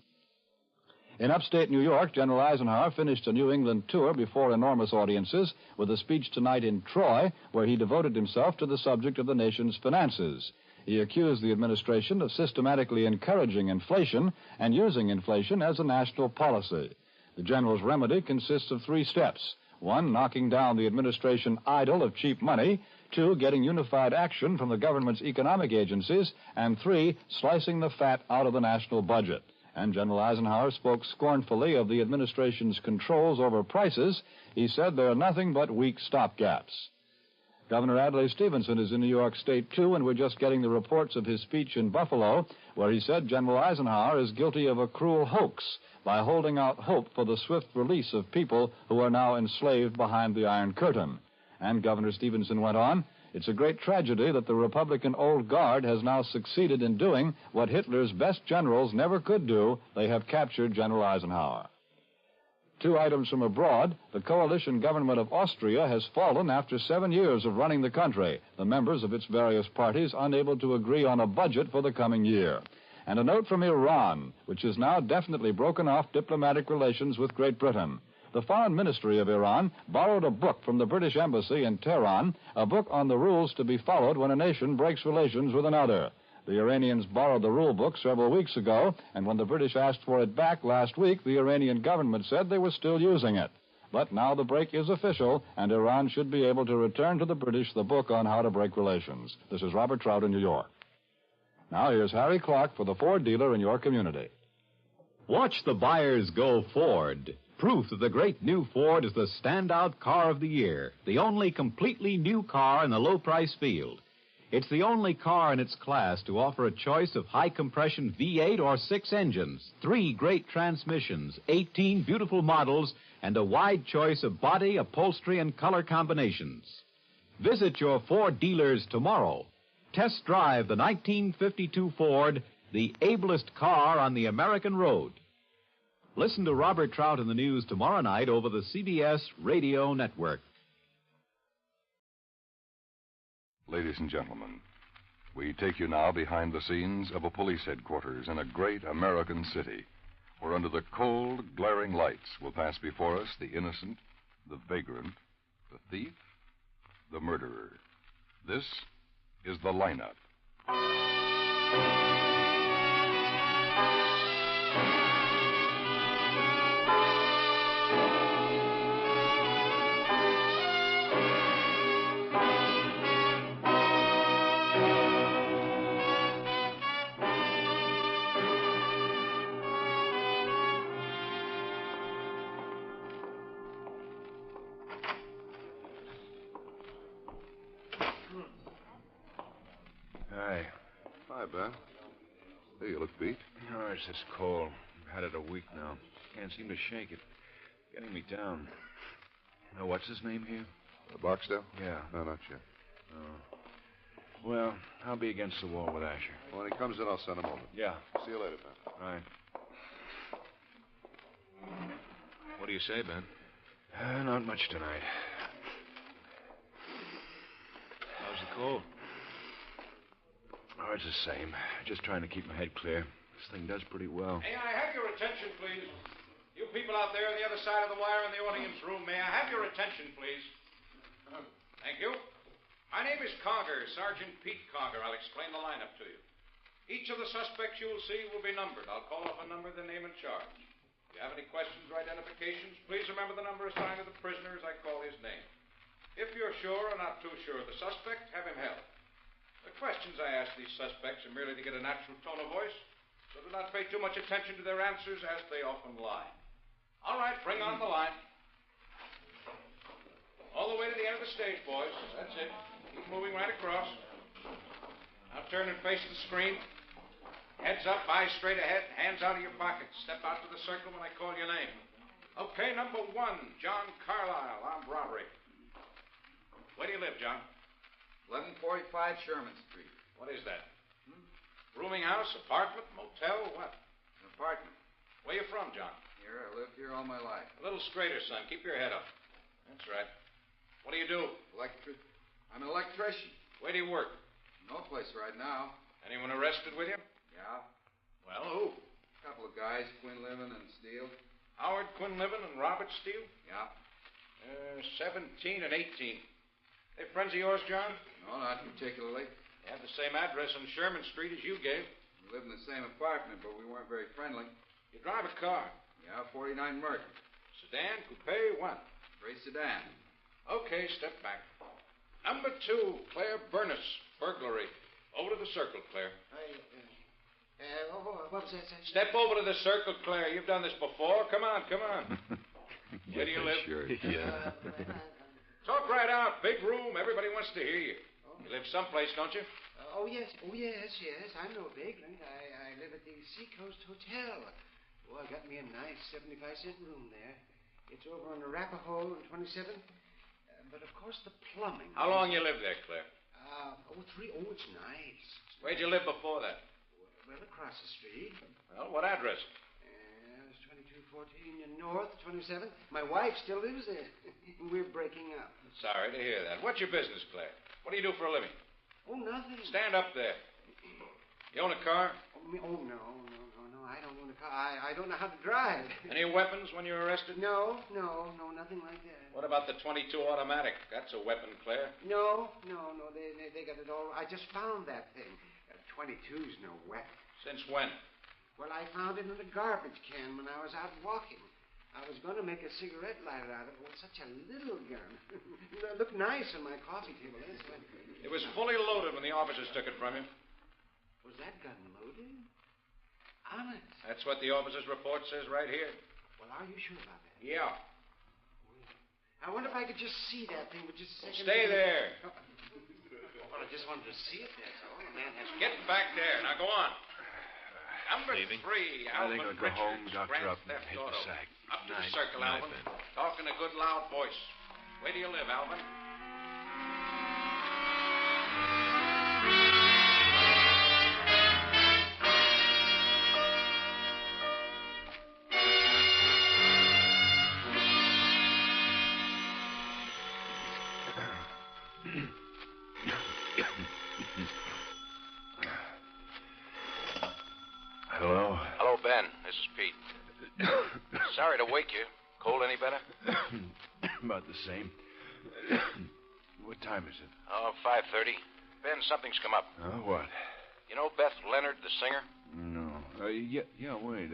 In upstate New York, General Eisenhower finished a New England tour before enormous audiences with a speech tonight in Troy, where he devoted himself to the subject of the nation's finances. He accused the administration of systematically encouraging inflation and using inflation as a national policy. The general's remedy consists of 3 steps. 1, knocking down the administration idol of cheap money. 2, getting unified action from the government's economic agencies. And 3, slicing the fat out of the national budget. And General Eisenhower spoke scornfully of the administration's controls over prices. He said they're nothing but weak stopgaps. Governor Adlai Stevenson is in New York State, too, and we're just getting the reports of his speech in Buffalo, where he said General Eisenhower is guilty of a cruel hoax by holding out hope for the swift release of people who are now enslaved behind the Iron Curtain. And Governor Stevenson went on, it's a great tragedy that the Republican Old Guard has now succeeded in doing what Hitler's best generals never could do. They have captured General Eisenhower. 2 items from abroad. The coalition government of Austria has fallen after 7 years of running the country, the members of its various parties unable to agree on a budget for the coming year. And a note from Iran, which has now definitely broken off diplomatic relations with Great Britain. The Foreign Ministry of Iran borrowed a book from the British Embassy in Tehran, a book on the rules to be followed when a nation breaks relations with another. The Iranians borrowed the rule book several weeks ago, and when the British asked for it back last week, the Iranian government said they were still using it. But now the break is official, and Iran should be able to return to the British the book on how to break relations. This is Robert Trout in New York. Now here's Harry Clark for the Ford dealer in your community. Watch the buyers go Ford. Proof that the great new Ford is the standout car of the year, the only completely new car in the low-price field. It's the only car in its class to offer a choice of high-compression V8 or 6 engines, 3 great transmissions, 18 beautiful models, and a wide choice of body, upholstery, and color combinations. Visit your Ford dealers tomorrow. Test drive the 1952 Ford, the ablest car on the American road. Listen to Robert Trout in the news tomorrow night over the CBS Radio Network. Ladies and gentlemen, we take you now behind the scenes of a police headquarters in a great American city, where under the cold, glaring lights will pass before us the innocent, the vagrant, the thief, the murderer. This is the lineup. Hi. Hi, Ben. Hey, you look beat. Oh, it's this cold. I've had it a week now. Can't seem to shake it. Getting me down. Oh, what's his name here? Barksdale? Yeah. No, not yet. Oh. Well, I'll be against the wall with Asher. When he comes in, I'll send him over. Yeah. See you later, Ben. Right. What do you say, Ben? Not much tonight. How's the cold? Oh, it's the same. Just trying to keep my head clear. This thing does pretty well. May I have your attention, please? You people out there on the other side of the wire in the audience room, may I have your attention, please? Thank you. My name is KARGER, Sergeant Pete KARGER. I'll explain the lineup to you. Each of the suspects you will see will be numbered. I'll call off a number, their name and charge. If you have any questions or identifications, please remember the number assigned to the prisoner as I call his name. If you're sure or not too sure of the suspect, have him held. The questions I ask these suspects are merely to get a natural tone of voice, so do not pay too much attention to their answers, as they often lie. All right, bring on the line. All the way to the end of the stage, boys. That's it. Keep moving right across. Now turn and face the screen. Heads up, eyes straight ahead, hands out of your pockets. Step out to the circle when I call your name. Okay, number 1, John Carlisle, armed robbery. Where do you live, John? 1145 Sherman Street. What is that? Rooming house, apartment, motel, what? An apartment. Where you from, John? Here, I lived here all my life. A little straighter, son. Keep your head up. That's right. What do you do? I'm an electrician. Where do you work? No place right now. Anyone arrested with you? Yeah. Well, who? A couple of guys, Quinlivan and Steele. Howard Quinlivan and Robert Steele? Yeah. 17 and 18. They friends of yours, John? No, not particularly. They have the same address on Sherman Street as you gave. We lived in the same apartment, but we weren't very friendly. You drive a car? Yeah, 49 Merton. Sedan, coupe, what? Gray sedan. Okay, step back. Number 2, Claire Burness, burglary. Over to the circle, Claire. What's that? Step over to the circle, Claire. You've done this before. Come on, come on. Where do you live? Sure, yeah. Talk right out. Big room. Everybody wants to hear you. You live someplace, don't you? Oh, yes. I know Bigland. I live at the Seacoast Hotel. Oh, I got me a nice 75-cent room there. It's over on Arapahoe and 27. But, of course, the plumbing. How long you lived there, Claire? 3. Oh, it's nice. Where'd you live before that? Well, across the street. Well, what address? It's 2214 North, 27. My wife still lives there. We're breaking up. Sorry to hear that. What's your business, Claire? What do you do for a living? Oh, nothing. Stand up there. You own a car? Oh, no. I don't own a car. I don't know how to drive. Any weapons when you were arrested? No, nothing like that. What about the .22 automatic? That's a weapon, Claire. No. They got it all. I just found that thing. 22's no weapon. Since when? Well, I found it in a garbage can when I was out walking. I was going to make a cigarette lighter out of it with such a little gun. It looked nice on my coffee table. That's why. It was fully loaded when the officers took it from you. Was that gun loaded? Honest? That's what the officer's report says right here. Well, are you sure about that? Yeah. I wonder if I could just see that thing for just a second. Stay there. Well, I just wanted to see it, that's all. The man has... Get back there. Now go on. Number Leaving? 3, I think Alvin I'll go home, Richards, Doctor, Grand up and Theft hit the Auto. sack. Up to the Night. circle, Night, Alvin. Ben. Talk in a good, loud voice. Where do you live, Alvin? Hello? Hello, Ben. This is Pete. Sorry to wake you. Cold any better? About the same. What time is it? Oh, 5:30. Ben, something's come up. What? You know Beth Leonard, the singer? No. Yeah, wait.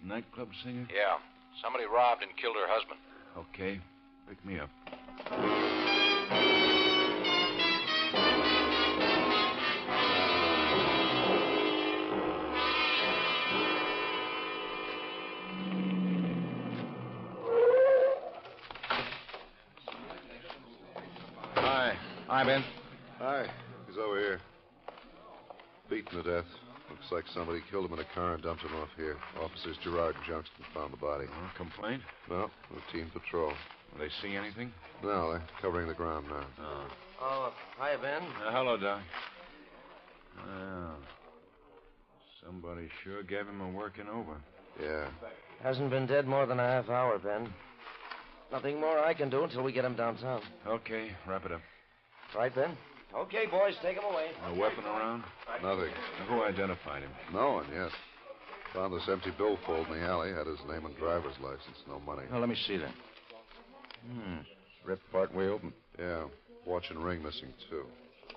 Nightclub singer? Yeah. Somebody robbed and killed her husband. Okay. Pick me up. Hi, Ben. Hi. He's over here. Beaten to death. Looks like somebody killed him in a car and dumped him off here. Officers Gerard and Johnston found the body. Complaint? No, routine patrol. Will they see anything? No, they're covering the ground now. Oh, hiya, Ben. Hello, Doc. Well, somebody sure gave him a working over. Yeah. Hasn't been dead more than a half hour, Ben. Nothing more I can do until we get him downtown. Okay, wrap it up. Right, Ben? Okay, boys, take him away. No weapon around? Nothing. Who identified him? No one yet. Found this empty billfold in the alley. Had his name and driver's license. No money. Well, let me see that. Ripped part way open. Yeah. Watch and ring missing, too.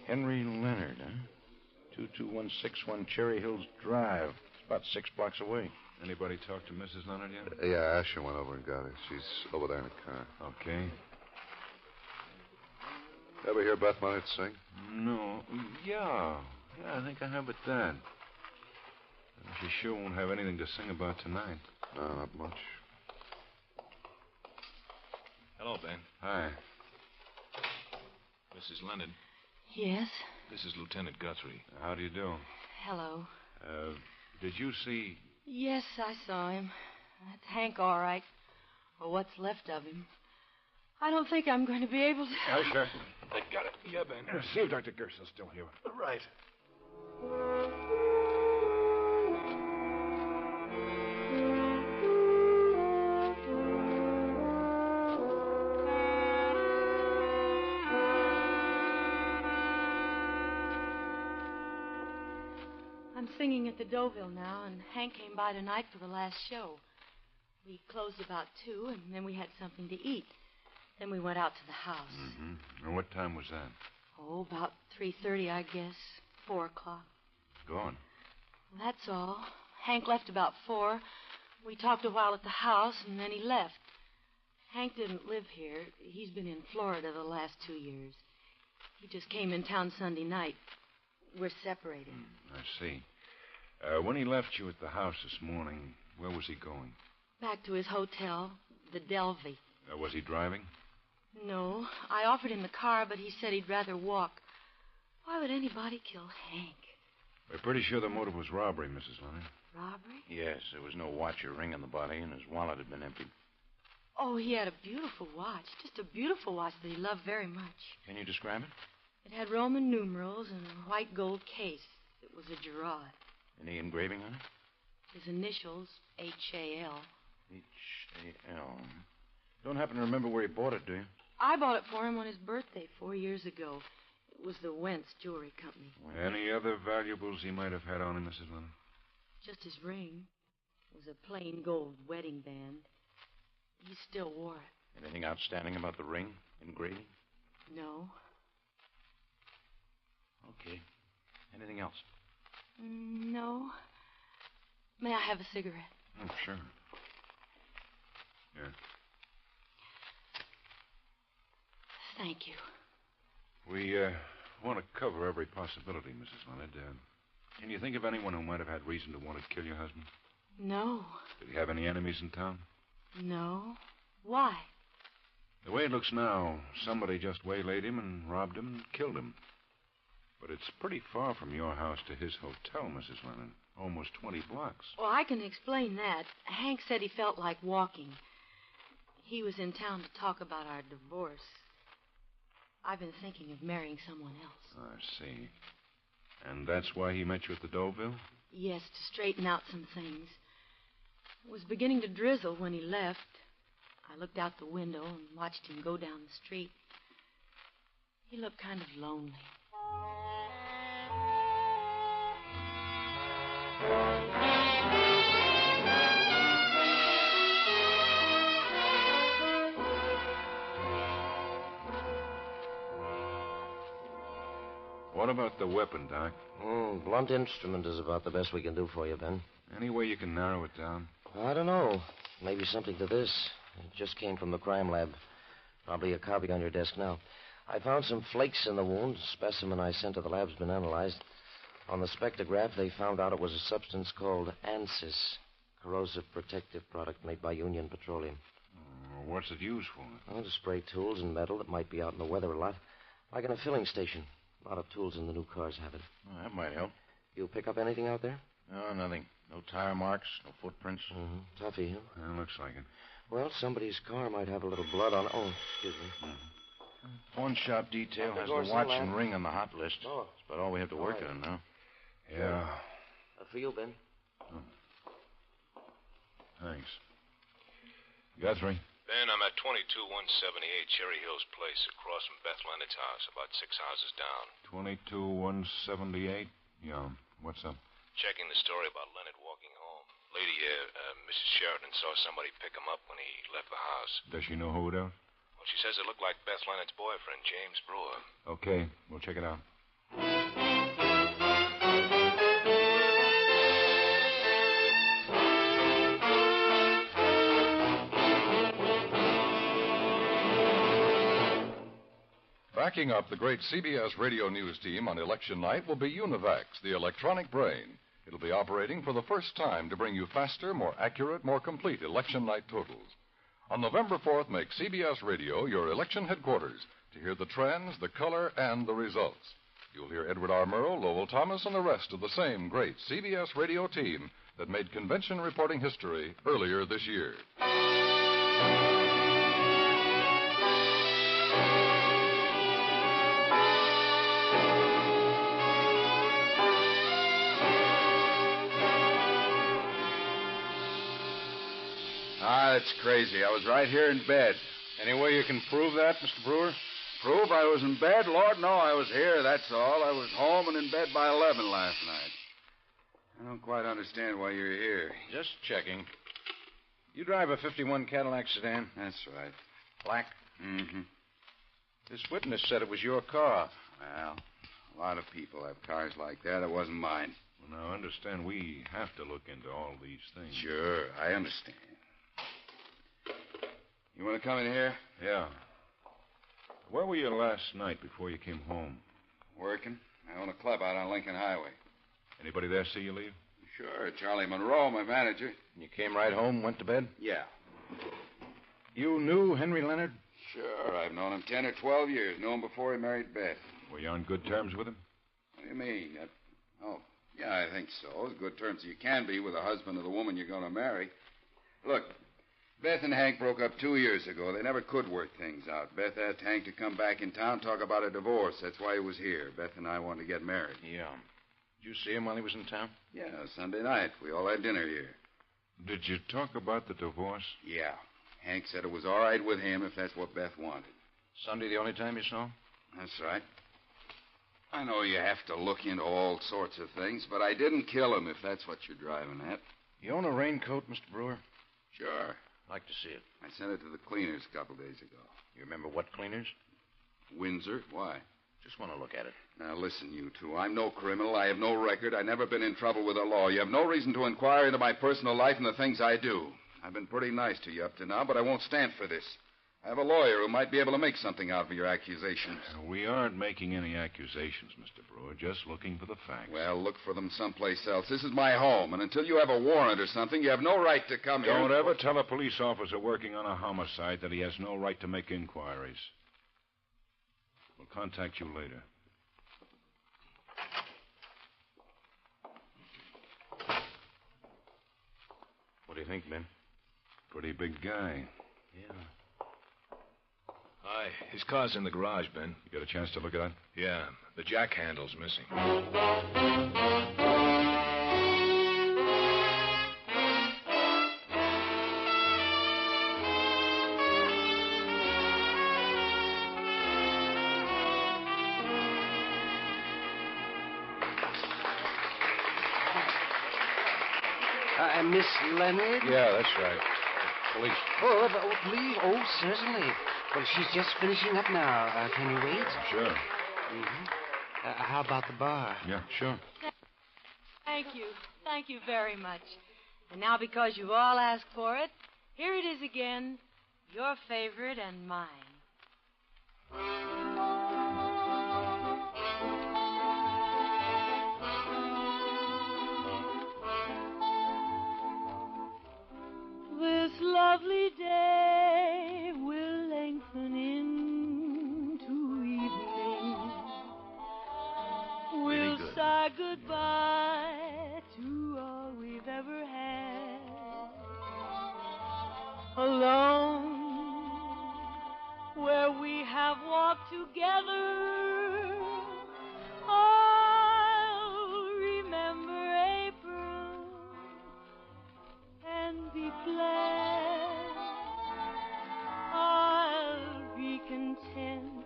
Henry Leonard, huh? 22161 Cherry Hills Drive. It's about 6 blocks away. Anybody talk to Mrs. Leonard yet? Yeah, Asher went over and got her. She's over there in the car. Okay. Ever hear Beth Leonard sing? No. Yeah, I think I have at that. She sure won't have anything to sing about tonight. No, not much. Hello, Ben. Hi. Mrs. Leonard. Yes? This is Lieutenant Guthrie. How do you do? Hello. Did you see... Yes, I saw him. That's Hank, all right. Or what's left of him. I don't think I'm going to be able to... Oh, sure. I got it. Yeah, Ben. See if Dr. Gerson's still here. Right. I'm singing at the Deauville now, and Hank came by tonight for the last show. We closed about 2, and then we had something to eat. Then we went out to the house. Mm-hmm. And what time was that? Oh, about 3:30, I guess. 4 o'clock. Gone. Well, that's all. Hank left about 4. We talked a while at the house, and then he left. Hank didn't live here. He's been in Florida the last 2 years. He just came in town Sunday night. We're separated. I see. When he left you at the house this morning, where was he going? Back to his hotel, the Delvey. Was he driving? No. I offered him the car, but he said he'd rather walk. Why would anybody kill Hank? We're pretty sure the motive was robbery, Mrs. Leonard. Robbery? Yes, there was no watch or ring on the body, and his wallet had been emptied. Oh, he had a beautiful watch. Just a beautiful watch that he loved very much. Can you describe it? It had Roman numerals and a white gold case. It was a Gerard. Any engraving on it? His initials, H.A.L. H.A.L. Don't happen to remember where he bought it, do you? I bought it for him on his birthday 4 years ago. It was the Wentz Jewelry Company. Any other valuables he might have had on him, Mrs. Leonard? Just his ring. It was a plain gold wedding band. He still wore it. Anything outstanding about the ring? Engraving? No. Okay. Anything else? No. May I have a cigarette? Oh, sure. Here. Thank you. We want to cover every possibility, Mrs. Leonard. Can you think of anyone who might have had reason to want to kill your husband? No. Did he have any enemies in town? No. Why? The way it looks now, somebody just waylaid him and robbed him and killed him. But it's pretty far from your house to his hotel, Mrs. Leonard. Almost 20 blocks. Well, I can explain that. Hank said he felt like walking. He was in town to talk about our divorce. I've been thinking of marrying someone else. I see. And that's why he met you at the Deauville? Yes, to straighten out some things. It was beginning to drizzle when he left. I looked out the window and watched him go down the street. He looked kind of lonely. What about the weapon, Doc? Blunt instrument is about the best we can do for you, Ben. Any way you can narrow it down? I don't know. Maybe something to this. It just came from the crime lab. Probably a copy on your desk now. I found some flakes in the wound. Specimen I sent to the lab's been analyzed. On the spectrograph, they found out it was a substance called ANSYS, corrosive protective product made by Union Petroleum. What's it used for? To spray tools and metal that might be out in the weather a lot. Like in a filling station. A lot of tools in the new cars have it. Oh, that might help. You pick up anything out there? No, nothing. No tire marks, no footprints. Toughy, huh? Looks like it. Well, somebody's car might have a little blood on it. Oh, excuse me. Pawn shop detail has the watch and ring on the hot list. Oh. That's about all we have to work on now. Yeah. For you, Ben. Thanks. Guthrie. Ben, I'm at 22178 Cherry Hills Place, across from Beth Leonard's house, about 6 houses down. 22178? Yeah. What's up? Checking the story about Leonard walking home. Lady here, Mrs. Sheridan, saw somebody pick him up when he left the house. Does she know who it is? Well, she says it looked like Beth Leonard's boyfriend, James Brewer. Okay, we'll check it out. Backing up the great CBS radio news team on election night will be Univax, the electronic brain. It'll be operating for the first time to bring you faster, more accurate, more complete election night totals. On November 4th, make CBS Radio your election headquarters to hear the trends, the color, and the results. You'll hear Edward R. Murrow, Lowell Thomas, and the rest of the same great CBS radio team that made convention reporting history earlier this year. That's crazy. I was right here in bed. Any way you can prove that, Mr. Brewer? Prove I was in bed? Lord, no, I was here, that's all. I was home and in bed by 11 last night. I don't quite understand why you're here. Just checking. You drive a 51 Cadillac sedan? That's right. Black? Mm-hmm. This witness said it was your car. Well, a lot of people have cars like that. It wasn't mine. Well, now, understand, we have to look into all these things. Sure, I understand. You want to come in here? Yeah. Where were you last night before you came home? Working. I own a club out on Lincoln Highway. Anybody there see you leave? Sure. Charlie Monroe, my manager. You came right home, went to bed? Yeah. You knew Henry Leonard? Sure. I've known him 10 or 12 years. Knew him before he married Beth. Were you on good terms with him? What do you mean? Yeah, I think so. As good terms as you can be with the husband of the woman you're going to marry. Look, Beth and Hank broke up 2 years ago. They never could work things out. Beth asked Hank to come back in town, talk about a divorce. That's why he was here. Beth and I wanted to get married. Yeah. Did you see him while he was in town? Yeah, Sunday night. We all had dinner here. Did you talk about the divorce? Yeah. Hank said it was all right with him if that's what Beth wanted. Sunday the only time you saw him? That's right. I know you have to look into all sorts of things, but I didn't kill him, if that's what you're driving at. You own a raincoat, Mr. Brewer? Sure. I'd like to see it. I sent it to the cleaners a couple days ago. You remember what cleaners? Windsor. Why? Just want to look at it. Now, listen, you two. I'm no criminal. I have no record. I've never been in trouble with the law. You have no reason to inquire into my personal life and the things I do. I've been pretty nice to you up to now, but I won't stand for this. I have a lawyer who might be able to make something out of your accusations. We aren't making any accusations, Mr. Brewer. Just looking for the facts. Well, look for them someplace else. This is my home, and until you have a warrant or something, you have no right to come here. Don't ever tell a police officer working on a homicide that he has no right to make inquiries. We'll contact you later. What do you think, Ben? Pretty big guy. Yeah. Hi. His car's in the garage, Ben. You got a chance to look at that? Yeah. The jack handle's missing. Miss Leonard? Yeah, that's right. Police. Please. Oh, certainly. Well, she's just finishing up now. Can you wait? Sure. Mm-hmm. How about the bar? Yeah, sure. Thank you. Thank you very much. And now, because you've all asked for it, here it is again, your favorite and mine. This lovely day will lengthen into evening. We'll say goodbye to all we've ever had. Alone, where we have walked together, I'll remember April and be glad. I'll be content.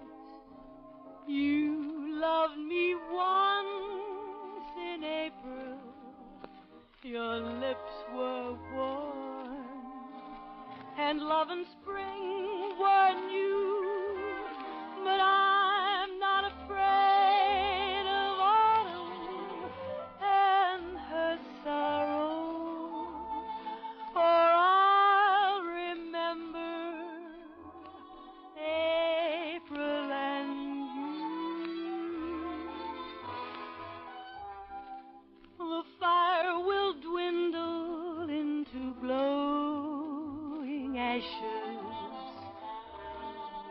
You loved me once in April. Your lips were warm, and love and spring were new. But I'm not afraid of autumn and her sorrow, for I'll remember April and you. The fire will dwindle into glowing ashes,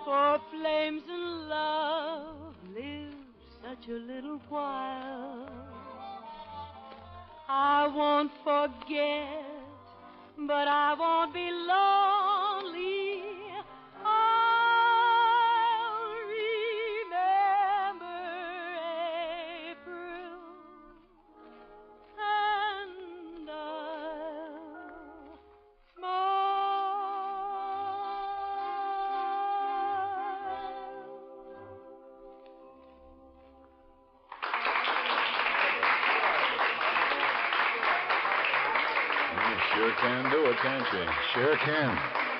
for flames in love live such a little while. I won't forget, but I won't be lonely. I'll remember April, and I'll Sure can do it, can't you? Sure can.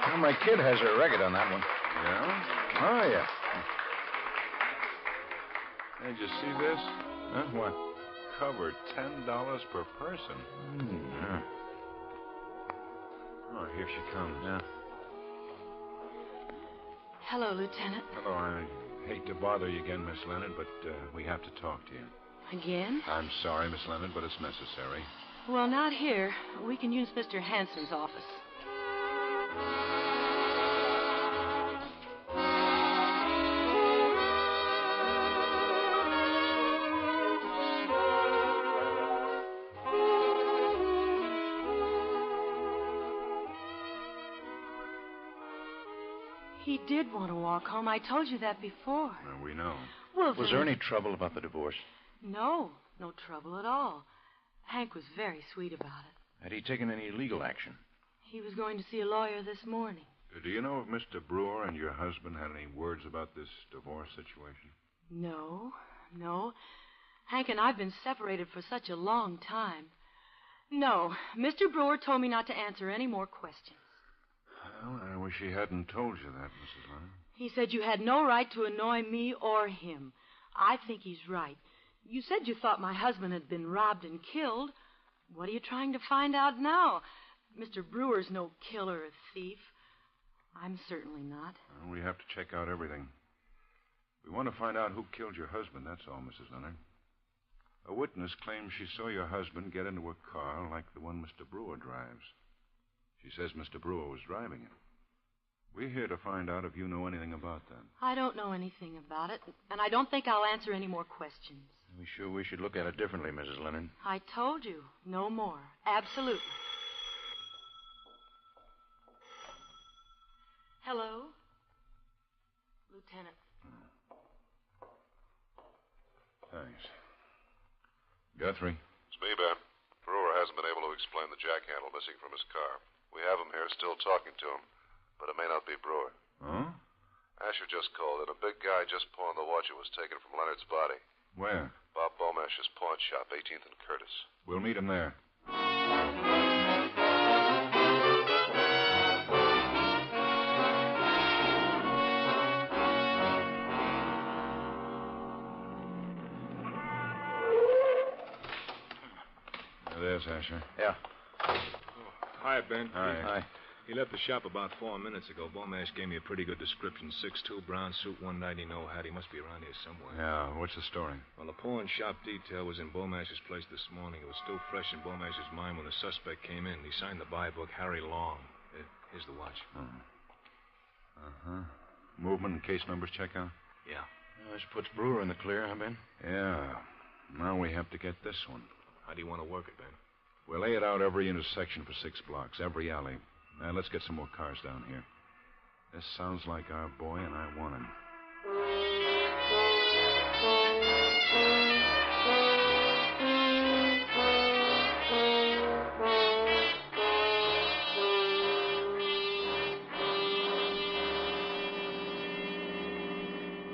Well, my kid has a record on that one. Yeah? Oh, yeah. Hey, did you see this? Huh? What? Cover $10 per person. Yeah. Oh, here she comes. Yeah. Hello, Lieutenant. Hello, I hate to bother you again, Miss Leonard, but we have to talk to you. Again? I'm sorry, Miss Leonard, but it's necessary. Well, not here. We can use Mr. Hanson's office. He did want to walk home. I told you that before. We know. Well, Was there any trouble about the divorce? No trouble at all. Hank was very sweet about it. Had he taken any legal action? He was going to see a lawyer this morning. Do you know if Mr. Brewer and your husband had any words about this divorce situation? No, No. Hank and I've been separated for such a long time. No, Mr. Brewer told me not to answer any more questions. Well, I wish he hadn't told you that, Mrs. Lennon. He said you had no right to annoy me or him. I think he's right. You said you thought my husband had been robbed and killed. What are you trying to find out now? Mr. Brewer's no killer or thief. I'm certainly not. Well, we have to check out everything. We want to find out who killed your husband, that's all, Mrs. Leonard. A witness claims she saw your husband get into a car like the one Mr. Brewer drives. She says Mr. Brewer was driving it. We're here to find out if you know anything about that. I don't know anything about it, and I don't think I'll answer any more questions. We should look at it differently, Mrs. Lennon. I told you, no more. Absolutely. Hello? Lieutenant. Thanks. Guthrie. It's me, Ben. Brewer hasn't been able to explain the jack handle missing from his car. We have him here still talking to him, but it may not be Brewer. Huh? Asher just called in. A big guy just pawned the watch that was taken from Leonard's body. Where? Bob Bomash's pawn shop, 18th and Curtis. We'll meet him there. There's Asher. Yeah. Hi, Ben. Hi. He left the shop about 4 minutes ago. Bomash gave me a pretty good description. 6'2", brown suit, 190, no hat. He must be around here somewhere. Yeah, what's the story? Well, the pawn shop detail was in Bomash's place this morning. It was still fresh in Bomash's mind when the suspect came in. He signed the buy book, Harry Long. Here's the watch. Uh-huh. Movement and case numbers check out? Yeah. This puts Brewer in the clear, huh, Ben? Yeah. Now we have to get this one. How do you want to work it, Ben? We'll lay it out every intersection for 6 blocks, every alley. Now, let's get some more cars down here. This sounds like our boy, and I want him.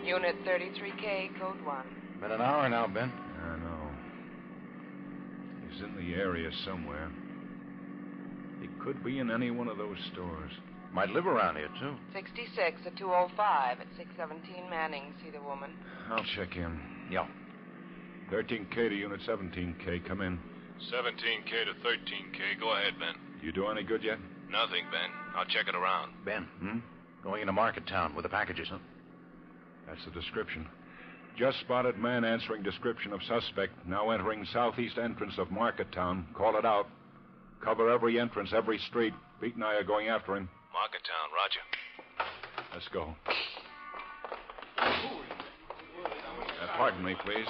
Unit 33K, code 1. Been an hour now, Ben. I know. He's in the area somewhere. He could be in any one of those stores. Might live around here, too. 66 at 205 at 617 Manning. See the woman? I'll check in. Yeah. 13K to Unit 17K. Come in. 17K to 13K. Go ahead, Ben. You do any good yet? Nothing, Ben. I'll check it around. Ben. Going into Market Town with the packages, huh? That's the description. Just spotted man answering description of suspect. Now entering southeast entrance of Market Town. Call it out. Cover every entrance, every street. Pete and I are going after him. Market Town, roger. Let's go. Pardon me, please.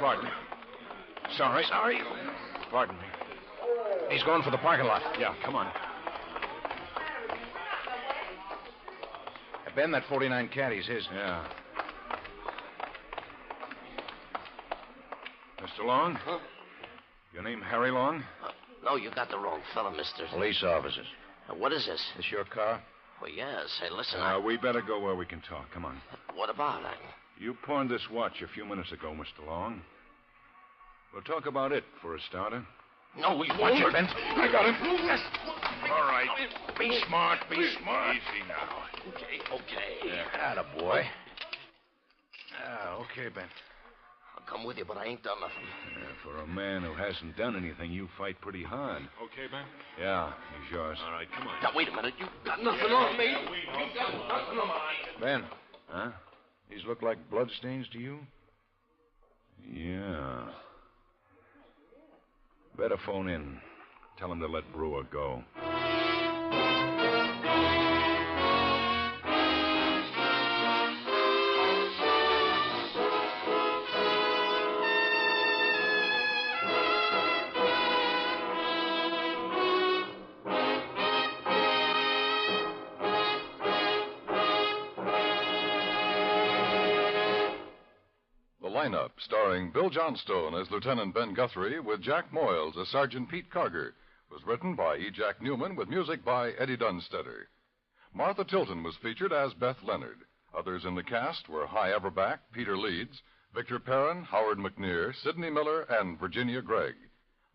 Pardon me. Sorry. Pardon me. He's going for the parking lot. Yeah, come on. Ben, that 49 Caddy's his. Yeah. Mr. Long? Huh? Your name Harry Long? No, you got the wrong fella, mister. Police officers. What is this? This your car? Well, yes. Hey, listen, We better go where we can talk. Come on. What about it? You pawned this watch a few minutes ago, Mr. Long. We'll talk about it for a starter. No, we won't. Watch it, Ben. I got him. All right. Be smart. Easy now. Okay. Yeah, attaboy. Okay, Ben. I'll come with you, but I ain't done nothing. Yeah, for a man who hasn't done anything, you fight pretty hard. Okay, Ben? Yeah, he's yours. All right, come on. Now, wait a minute. You got nothing on me. You got nothing on me. Ben. Huh? These look like bloodstains to you? Yeah. Better phone in. Tell him to let Brewer go. Lineup, starring Bill Johnstone as Lieutenant Ben Guthrie with Jack Moyles as Sergeant Pete Karger, was written by E. Jack Newman with music by Eddie Dunstetter. Martha Tilton was featured as Beth Leonard. Others in the cast were Hy Everback, Peter Leeds, Victor Perrin, Howard McNear, Sidney Miller, and Virginia Gregg.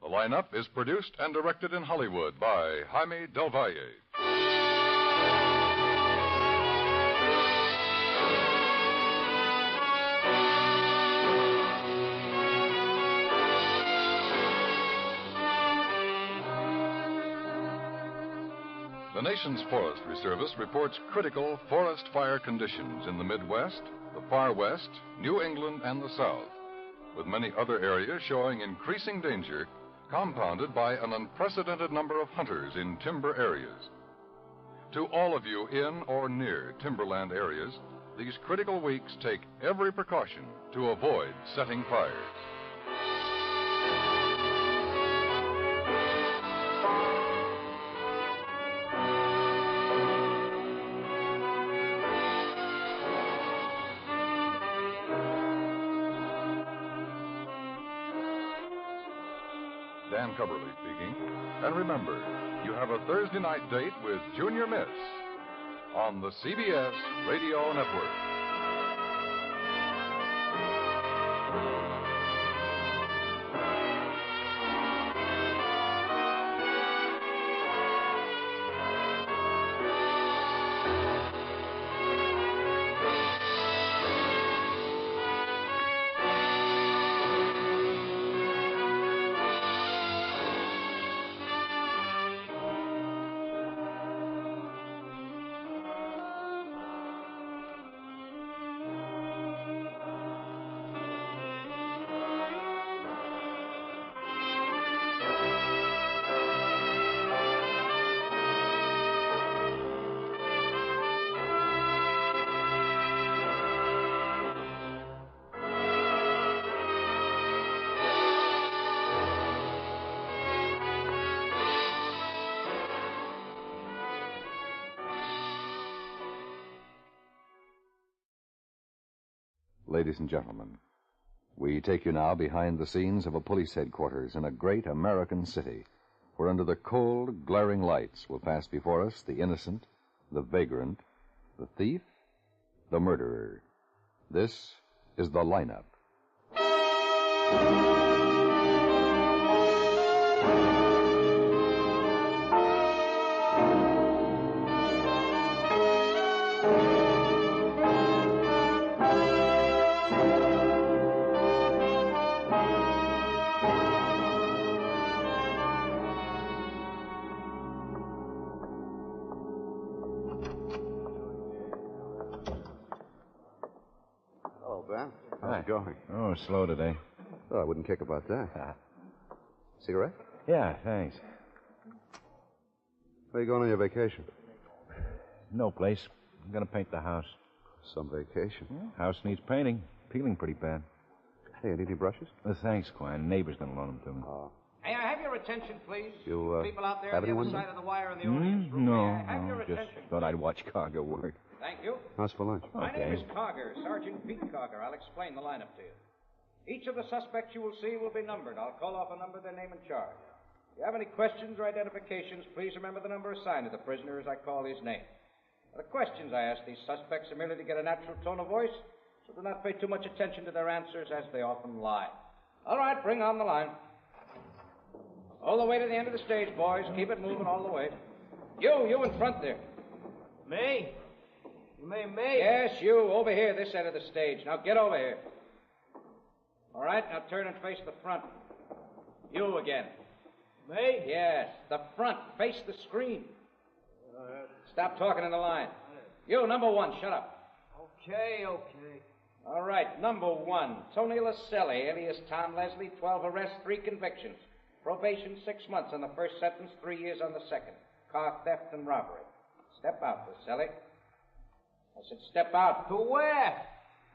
The lineup is produced and directed in Hollywood by Jaime Del Valle. The nation's Forestry Service reports critical forest fire conditions in the Midwest, the Far West, New England, and the South, with many other areas showing increasing danger, compounded by an unprecedented number of hunters in timber areas. To all of you in or near timberland areas, these critical weeks take every precaution to avoid setting fires. Dan Cubberly speaking. And remember, you have a Thursday night date with Junior Miss on the CBS Radio Network. Ladies and gentlemen, we take you now behind the scenes of a police headquarters in a great American city, where under the cold, glaring lights will pass before us the innocent, the vagrant, the thief, the murderer. This is the lineup. How's it going? Oh, slow today. Oh, I wouldn't kick about that. Cigarette? Yeah, thanks. Where are you going on your vacation? No place. I'm going to paint the house. Some vacation? House needs painting. Peeling pretty bad. Hey, any brushes? Thanks, Quine. Neighbor's going to loan them to me. May I have your attention, please? You, people out there have on the other anyone? side of the wire in the audience room. No, May I have your just attention? thought I'd watch Carger work. Thank you. How's for lunch? My name Okay. is Karger, Sergeant Pete Karger. I'll explain the lineup to you. Each of the suspects you will see will be numbered. I'll call off a number, their name and charge. If you have any questions or identifications, please remember the number assigned to the prisoner as I call his name. The questions I ask these suspects are merely to get a natural tone of voice, so do not pay too much attention to their answers, as they often lie. All right, bring on the line. All the way to the end of the stage, boys. Keep it moving all the way. You in front there. Me? You mean me? Yes, you, over here, this end of the stage. Now get over here. All right, now turn and face the front. You again. Me? Yes, the front. Face the screen. Stop talking in the line. You, number one, shut up. Okay. All right, number one, Tony Laselli, alias Tom Leslie, 12 arrests, 3 convictions. Probation 6 months on the first sentence, 3 years on the second. Car theft and robbery. Step out, Laselli. I said step out. To where?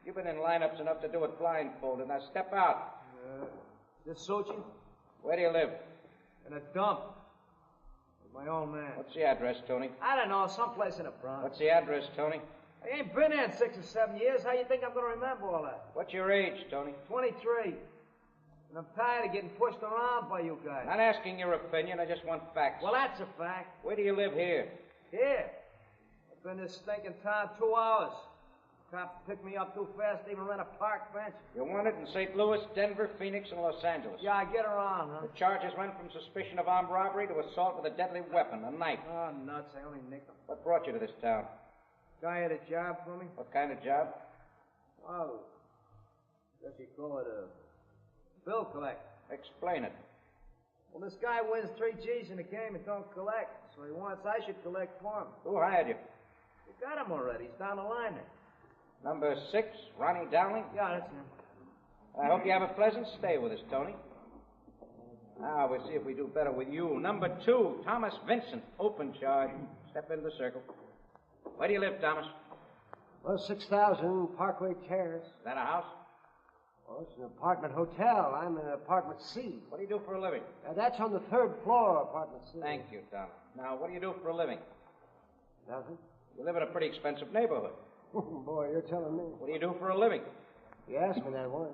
You've been in lineups enough to do it blindfolded. Now step out. This suit you? Where do you live? In a dump. With my own man. What's the address, Tony? I don't know, someplace in the Bronx. What's the address, Tony? I ain't been here in 6 or 7 years. How you think I'm going to remember all that? What's your age, Tony? 23. And I'm tired of getting pushed around by you guys. Not asking your opinion. I just want facts. Well, that's a fact. Where do you live here? Here. I've been in this stinking town 2 hours. Cops picked me up too fast, they even ran a park bench. You're wanted in St. Louis, Denver, Phoenix, and Los Angeles. Yeah, I get around, huh? The charges went from suspicion of armed robbery to assault with a deadly weapon, a knife. Oh, nuts. I only nicked them. What brought you to this town? Guy had a job for me. What kind of job? Oh, guess you call it a bill collector. Explain it. Well, this guy wins 3 G's in the game and don't collect, so he wants I should collect for him. Who hired you? You got him already. He's down the line there. Number 6, Ronnie Dowling? Yeah, that's him. I hope you have a pleasant stay with us, Tony. Now, we'll see if we do better with you. Number 2, Thomas Vincent, open charge. Step into the circle. Where do you live, Thomas? Well, 6,000 Parkway Terrace. Is that a house? Well, it's an apartment hotel. I'm in apartment C. What do you do for a living? That's on the 3rd floor, apartment C. Thank you, Thomas. Now, what do you do for a living? Nothing. You live in a pretty expensive neighborhood. Boy, you're telling me. What do you do for a living? You asked me that once.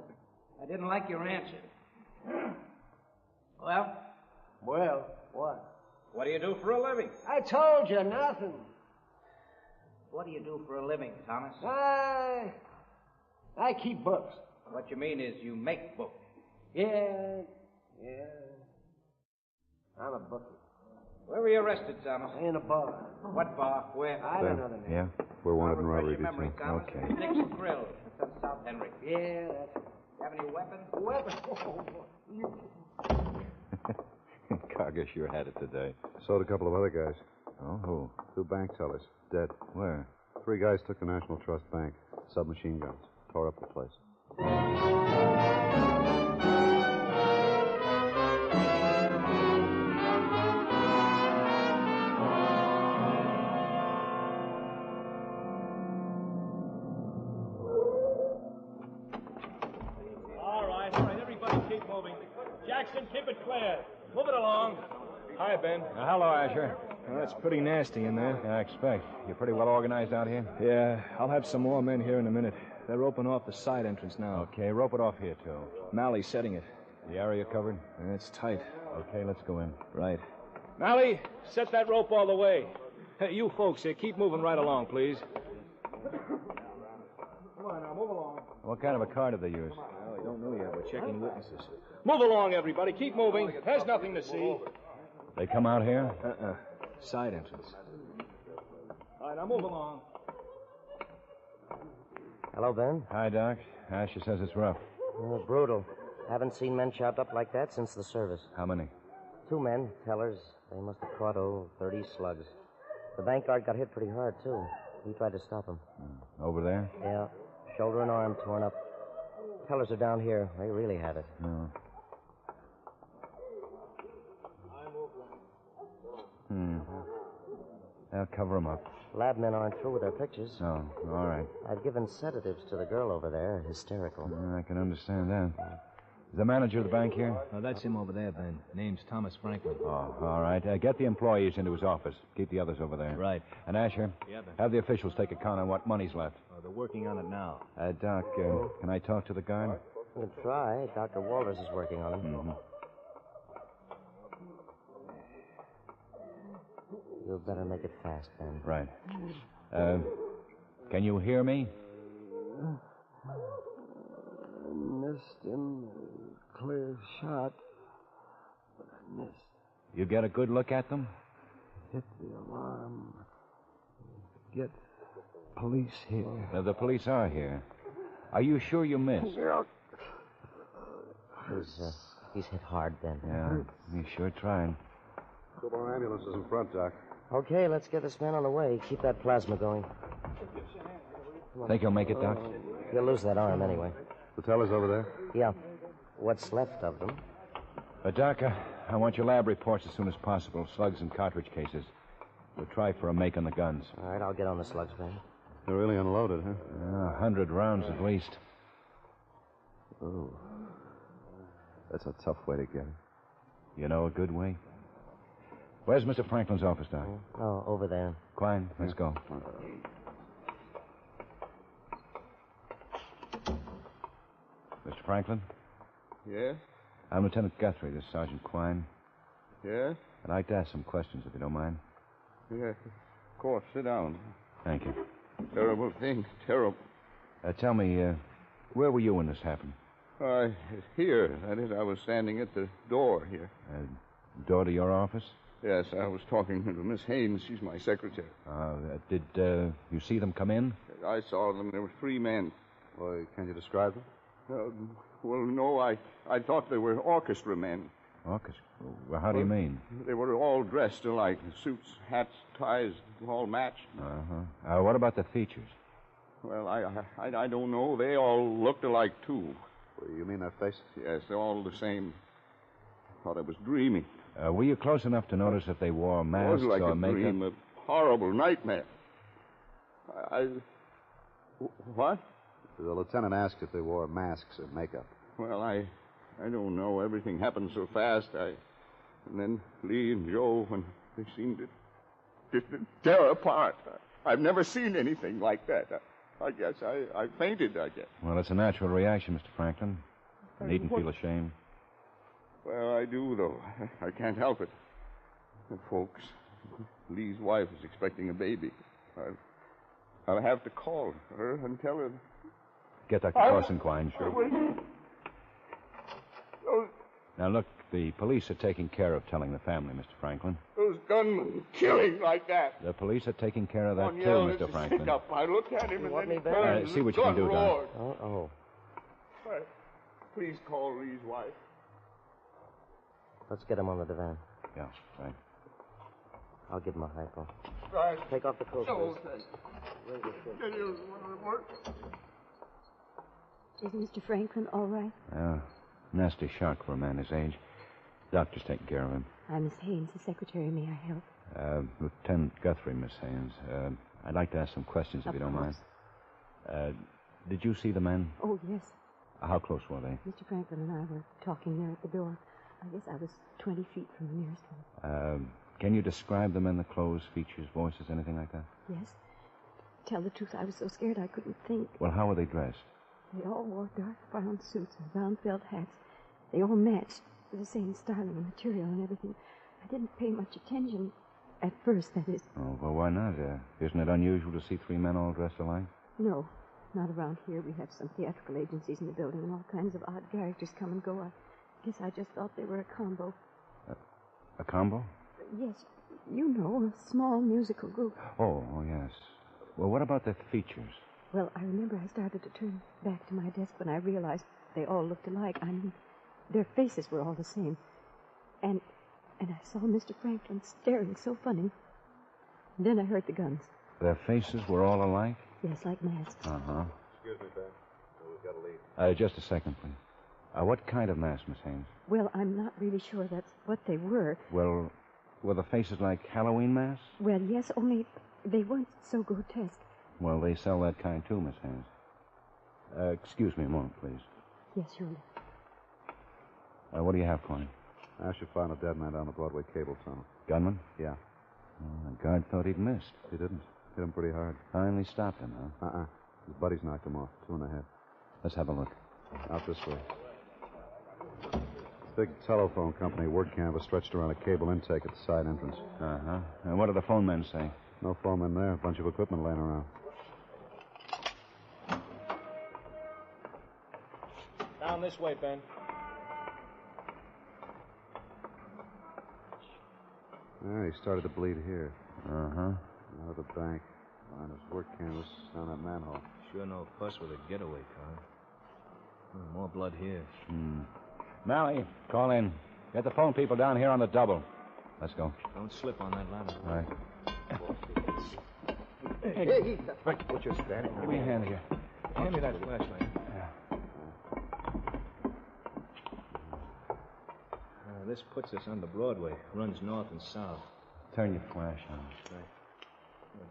I didn't like your answer. Well? Well, what? What do you do for a living? I told you, nothing. What do you do for a living, Thomas? I keep books. What you mean is you make books. Yeah. I'm a bookie. Where were you arrested, Thomas? In a bar. What bar? Where? I don't know the name. Yeah? We're wanted in robbery Refresh your memory, detail. Thomas. Okay. Nixon Grill. It's on South Henry. Yeah, that's it. You have any weapon? Weapon? Karger sure had it today. So did a couple of other guys. Oh, who? 2 bank tellers. Dead. Where? 3 guys took the National Trust Bank. Submachine guns. Tore up the place. All right, everybody keep moving. Jackson, keep it clear. Move it along. Hi, Ben. Hello, Asher. Well, that's pretty nasty in there. I expect. You're pretty well organized out here? Yeah, I'll have some more men here in a minute. They're roping off the side entrance now. Okay, rope it off here, too. Mally's setting it. The area covered? It's tight. Okay, let's go in. Right. Mally, set that rope all the way. Hey, you folks here, keep moving right along, please. Come on now, move along. What kind of a car did they use? Well, we don't know yet. We're checking witnesses. Move along, everybody. Keep moving. There's nothing to see. They come out here? Side entrance. All right, now move along. Hello, Ben. Hi, Doc. Asher says it's rough. Brutal. Haven't seen men chopped up like that since the service. How many? 2 men, tellers. They must have caught, 30 slugs. The bank guard got hit pretty hard, too. We tried to stop him. Over there? Yeah. Shoulder and arm torn up. Tellers are down here. They really had it. No. They'll cover them up. Lab men aren't through with their pictures. Oh, all right. I've given sedatives to the girl over there. Hysterical. I can understand that. Is the manager of the bank here? Oh, that's him over there, Ben. Name's Thomas Franklin. Oh, all right. Get the employees into his office. Keep the others over there. Right. And Asher? Yeah, Ben. Have the officials take account on what money's left. Oh, they're working on it now. Doc, can I talk to the guard? You can try. Dr. Walters is working on him. Mm-hmm. You'd better make it fast, Ben. Right. Can you hear me? Missed him. Clear shot. But I missed. You get a good look at them? Hit the alarm. Get police here. The police are here. Are you sure you missed? He's hit hard, Ben. Yeah, he's sure trying. Couple of ambulances in front, Doc. Okay, let's get this man on the way. Keep that plasma going. Think he'll make it, Doc? He'll lose that arm anyway. The teller's over there? Yeah. What's left of them? Doc, I want your lab reports as soon as possible. Slugs and cartridge cases. We'll try for a make on the guns. All right, I'll get on the slugs, Ben. They're really unloaded, huh? 100 rounds at least. Oh. That's a tough way to get it. You know a good way? Where's Mr. Franklin's office, Doc? Oh, over there. Klein, let's go. Mr. Franklin? Yeah? I'm Lieutenant Guthrie. This is Sergeant Quine. Yeah? I'd like to ask some questions, if you don't mind. Yeah, of course. Sit down. Thank you. Terrible thing. Terrible. Tell me, where were you when this happened? Here. That is, I was standing at the door here. Door to your office? Yes, I was talking to Miss Haynes. She's my secretary. Did you see them come in? I saw them. There were 3 men. Well, can you describe them? Well, no, I thought they were orchestra men. Orchestra? Well, how do you mean? They were all dressed alike. Suits, hats, ties, all matched. Uh-huh. What about the features? Well, I don't know. They all looked alike, too. Well, you mean their faces? Yes, they're all the same. Thought I was dreaming. Were you close enough to notice if they wore masks it was like or a makeup? dream, a horrible nightmare. What? The lieutenant asked if they wore masks or makeup. Well, I don't know. Everything happened so fast. And then Lee and Joe, when they seemed to tear apart. I've never seen anything like that. I guess I fainted, I guess. Well, it's a natural reaction, Mr. Franklin. You needn't feel ashamed. Well, I do, though. I can't help it. Folks, Lee's wife is expecting a baby. I'll have to call her and tell her. Get Dr. Corsenquine, sure. Now, look, the police are taking care of telling the family, Mr. Franklin. Those gunmen killing like that. The police are taking care of that, One too, yell, Mr. it's a Franklin. stick-up. I looked at him You and then want me back? See what you can do, Don. Oh. Please call Lee's wife. Let's get him on the divan. Yeah, right. I'll give him a hypo. Right. Take off the coat, Oh, please. Is Mr. Franklin all right? Yeah, nasty shock for a man his age. Doctor's taking care of him. I'm Miss Haynes, the secretary. May I help? Lieutenant Guthrie, Miss Haynes. I'd like to ask some questions, if you don't mind. Did you see the men? Oh, yes. How close were they? Mr. Franklin and I were talking there at the door. I guess I was 20 feet from the nearest one. Can you describe the men, the clothes, features, voices, anything like that? Yes. Tell the truth, I was so scared I couldn't think. Well, how were they dressed? They all wore dark brown suits and round felt hats. They all matched with the same styling and material and everything. I didn't pay much attention at first, that is. Oh, well, why not? Isn't it unusual to see 3 men all dressed alike? No, not around here. We have some theatrical agencies in the building, and all kinds of odd characters come and go. I guess I just thought they were a combo. A combo? Yes, you know, a small musical group. Oh, yes. Well, what about the features? Well, I remember I started to turn back to my desk when I realized they all looked alike. I mean, their faces were all the same. And I saw Mr. Franklin staring so funny. And then I heard the guns. Their faces were all alike? Yes, like masks. Uh-huh. Excuse me, Ben. We've got to leave. Just a second, please. What kind of mask, Miss Haynes? Well, I'm not really sure that's what they were. Well, were the faces like Halloween masks? Well, yes, only they weren't so grotesque. Well, they sell that kind, too, Miss Haynes. Excuse me a moment, please. Yes, surely. What do you have, Corny? I should find a dead man down the Broadway cable tunnel. Gunman? Yeah. The guard thought he'd missed. He didn't. Hit him pretty hard. Finally stopped him, huh? His buddies knocked him off. 2 in the head. Let's have a look. Out this way. Big telephone company word canvas stretched around a cable intake at the side entrance. Uh-huh. And what did the phone men say? No phone men there. A bunch of equipment laying around. Down this way, Ben. He started to bleed here. Uh-huh. Out of the bank. Behind his work canvas down that manhole. Sure no fuss with a getaway car. More blood here. Mally, call in. Get the phone people down here on the double. Let's go. Don't slip on that ladder. All right. Hey, what you're standing Give me a hand here. Hand me that flashlight. This puts us on the Broadway. Runs north and south. Turn your flash on. Right.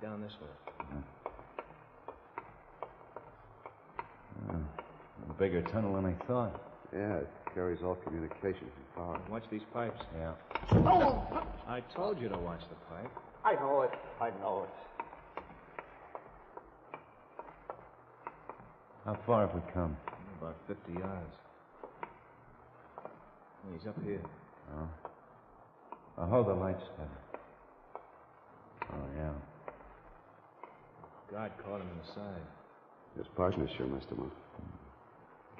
Down this way. A bigger tunnel than I thought. Yeah, it carries all communications and power. Watch these pipes. Yeah. Oh! I told you to watch the pipe. I know it. How far have we come? About 50 yards. He's up here. Oh. I'll hold the lights steady. Oh, yeah. Guard caught him in the side. His partner sure messed him up.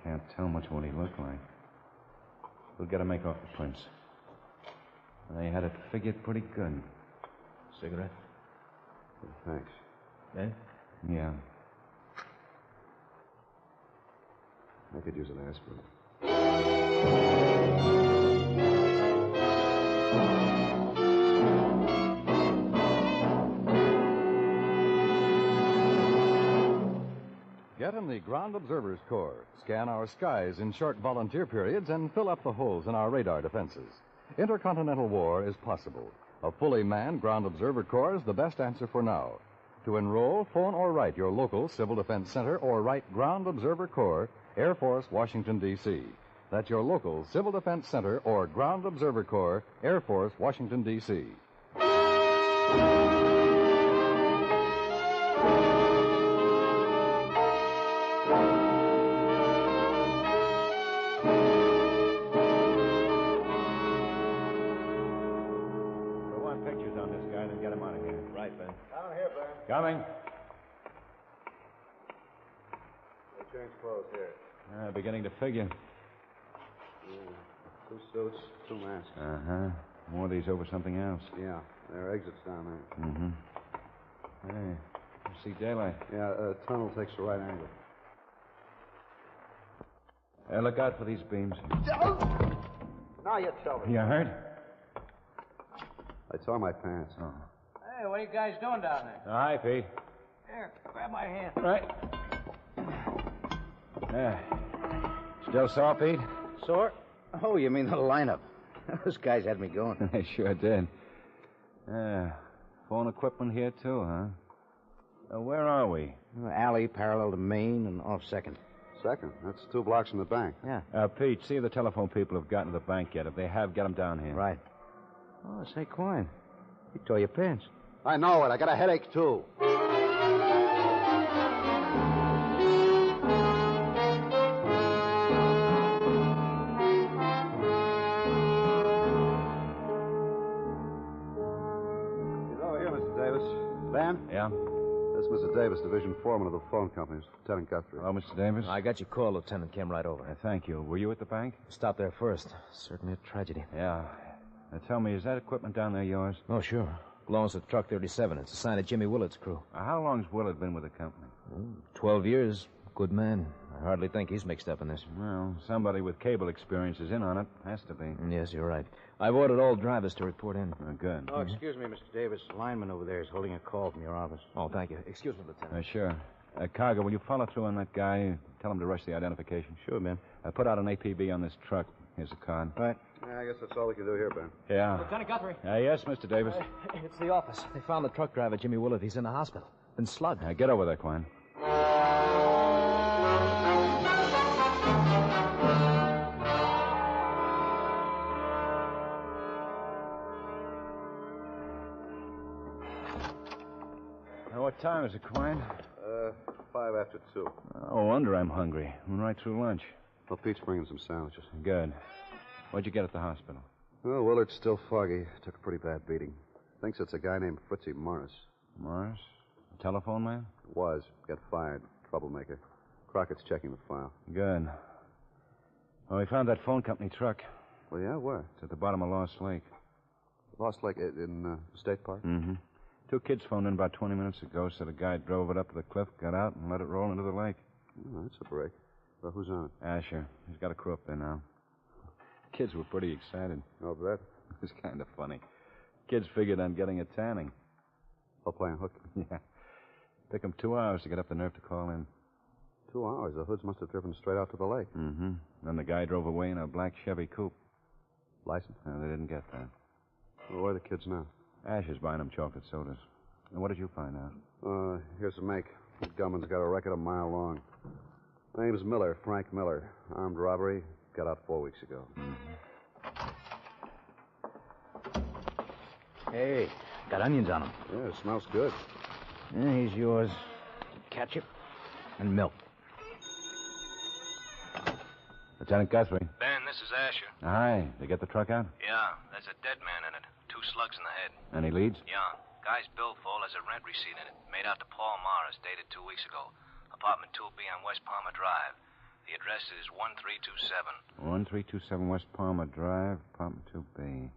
Can't tell much what he looked like. We'll get him make off the prints. They had it figured pretty good. Cigarette? Thanks. Ben? Yeah. I could use an aspirin. Get in the Ground Observers Corps. Scan our skies in short volunteer periods and fill up the holes in our radar defenses. Intercontinental war is possible. A fully manned Ground Observer Corps is the best answer for now. To enroll, phone or write your local Civil Defense Center or write Ground Observer Corps, Air Force, Washington, D.C. That's your local Civil Defense Center or Ground Observer Corps, Air Force, Washington, D.C. Coming. They changed clothes here. Beginning to figure. Yeah. 2 suits, 2 masks. Uh-huh. More of these over something else. Yeah. There are exits down there. Mm-hmm. Hey, you see daylight. Yeah, tunnel takes a right angle. Look out for these beams. Now you tell me. You hurt? I tore my pants. Oh. Hey, what are you guys doing down there? Hi, Pete. Here, grab my hand. Right. Yeah. Still sore, Pete? Sore? Oh, you mean the lineup. Those guys had me going. They sure did. Phone equipment here, too, huh? Where are we? Alley parallel to Main and off Second. Second? That's 2 blocks from the bank. Yeah. Pete, see if the telephone people have gotten to the bank yet. If they have, get them down here. Right. Oh, say, Quine, you tore your pants. I know it. I got a headache, too. Hello, here, Mr. Davis. Ben? Yeah? This is Mr. Davis, division foreman of the phone company, Lieutenant Guthrie. Hello, Mr. Davis. I got your call, Lieutenant. Came right over. Thank you. Were you at the bank? Stopped there first. Certainly a tragedy. Yeah. Now, tell me, is that equipment down there yours? Oh, sure. Belongs to Truck 37. It's a sign of Jimmy Willard's crew. How long's Willard been with the company? 12 years. Good man. I hardly think he's mixed up in this. Well, somebody with cable experience is in on it. Has to be. Yes, you're right. I've ordered all drivers to report in. Good. Oh, excuse me, Mr. Davis. Lineman over there is holding a call from your office. Oh, thank you. Excuse me, Lieutenant. Sure. Karger, will you follow through on that guy? Tell him to rush the identification. Sure, Ben. Put out an APB on this truck. Here's the card. Right. Yeah, I guess that's all we can do here, Ben. Yeah. Lieutenant Guthrie. Yes, Mr. Davis. It's the office. They found the truck driver, Jimmy Willard. He's in the hospital. Been slugged. Get over there, Quine. What time is it, Quine? 5 after 2. Oh, wonder I'm hungry. Went right through lunch. Well, Pete's bringing some sandwiches. Good. What'd you get at the hospital? Well, Willard's still foggy. Took a pretty bad beating. Thinks it's a guy named Fritzy Morris. Morris? A telephone man? Was. Got fired. Troublemaker. Crockett's checking the file. Good. Well, we found that phone company truck. Well, yeah, where? It's at the bottom of Lost Lake. Lost Lake in State Park? Mm-hmm. 2 kids phoned in about 20 minutes ago, said a guy drove it up to the cliff, got out, and let it roll into the lake. Oh, that's a break. Well, who's on it? Asher. He's got a crew up there now. Kids were pretty excited. Oh, that? It was kind of funny. Kids figured on getting a tanning. Oh, playing hooky? Yeah. Took them 2 hours to get up the nerve to call in. 2 hours? The hoods must have driven straight out to the lake. Mm-hmm. Then the guy drove away in a black Chevy coupe. License? No, they didn't get that. Well, where are the kids now? Asher's buying them chocolate sodas. And what did you find out? Here's the make. The gunman's got a record a mile long. Name's Miller, Frank Miller. Armed robbery. Got out 4 weeks ago. Hey, got onions on them. Yeah, it smells good. Yeah, here's yours. Ketchup and milk. Lieutenant Guthrie. Ben, this is Asher. Hi. They get the truck out? Yeah, there's a dead man in it. 2 slugs in the head. Any leads? Yeah. Guy's billfold has a rent receipt in it. Made out to Paul Morris, dated 2 weeks ago. I'll apartment 2B on West Palmer Drive. The address is 1327. 1327 West Palmer Drive, apartment 2B.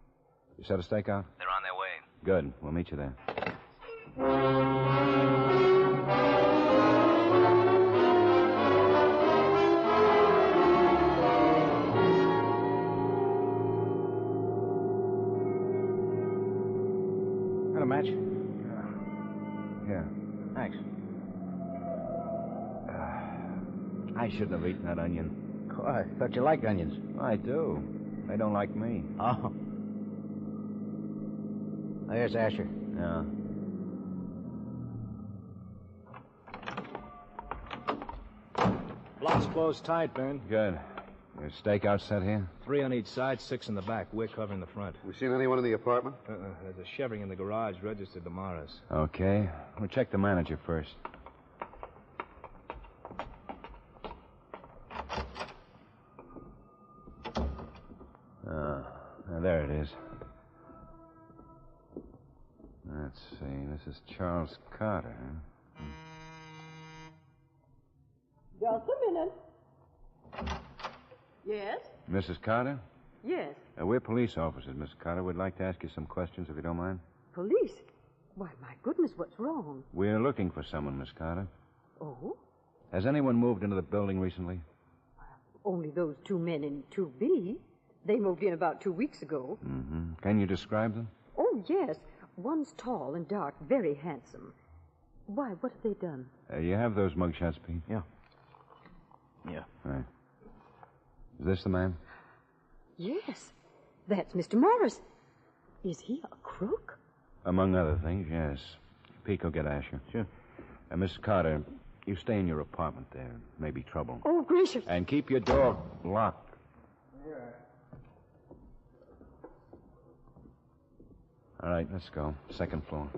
You set a stakeout? They're on their way. Good. We'll meet you there. Got a match? Here. Thanks. I shouldn't have eaten that onion. Oh, I thought you liked onions. I do. They don't like me. Oh. There's Asher. Yeah. Block's closed tight, Ben. Good. Your stakeout set here? 3 on each side, 6 in the back. We're covering the front. We seen anyone in the apartment? There's a Chevy in the garage registered to Morris. Okay. We'll check the manager first. There it is. Let's see. This is Charles Carter. Just a minute. Yes? Mrs. Carter? Yes. We're police officers, Miss Carter. We'd like to ask you some questions, if you don't mind. Police? Why, my goodness, what's wrong? We're looking for someone, Miss Carter. Oh? Has anyone moved into the building recently? Only those 2 men in 2B. They moved in about 2 weeks ago. Mm-hmm. Can you describe them? Oh, yes. One's tall and dark, very handsome. Why, what have they done? You have those mugshots, Pete? Yeah. Yeah. Right. Is this the man? Yes. That's Mr. Morris. Is he a crook? Among other things, yes. Pete, go get Asher. Sure. Miss Carter, you stay in your apartment there. Maybe trouble. Oh, gracious. And keep your door locked. Yeah. All right, let's go. 2nd floor.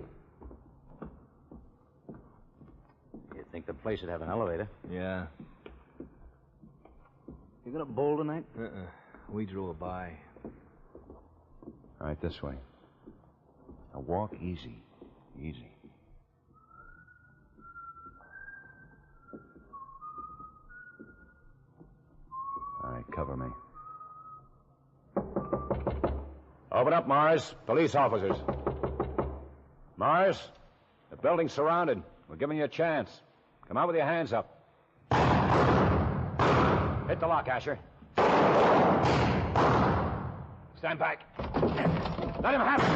You'd think the place would have an elevator. Yeah. You gonna bowl tonight? We drew a bye. All right, this way. Now walk easy. Easy. All right, cover me. Open up, Morris. Police officers. Morris, the building's surrounded. We're giving you a chance. Come out with your hands up. Hit the lock, Asher. Stand back. Let him have it.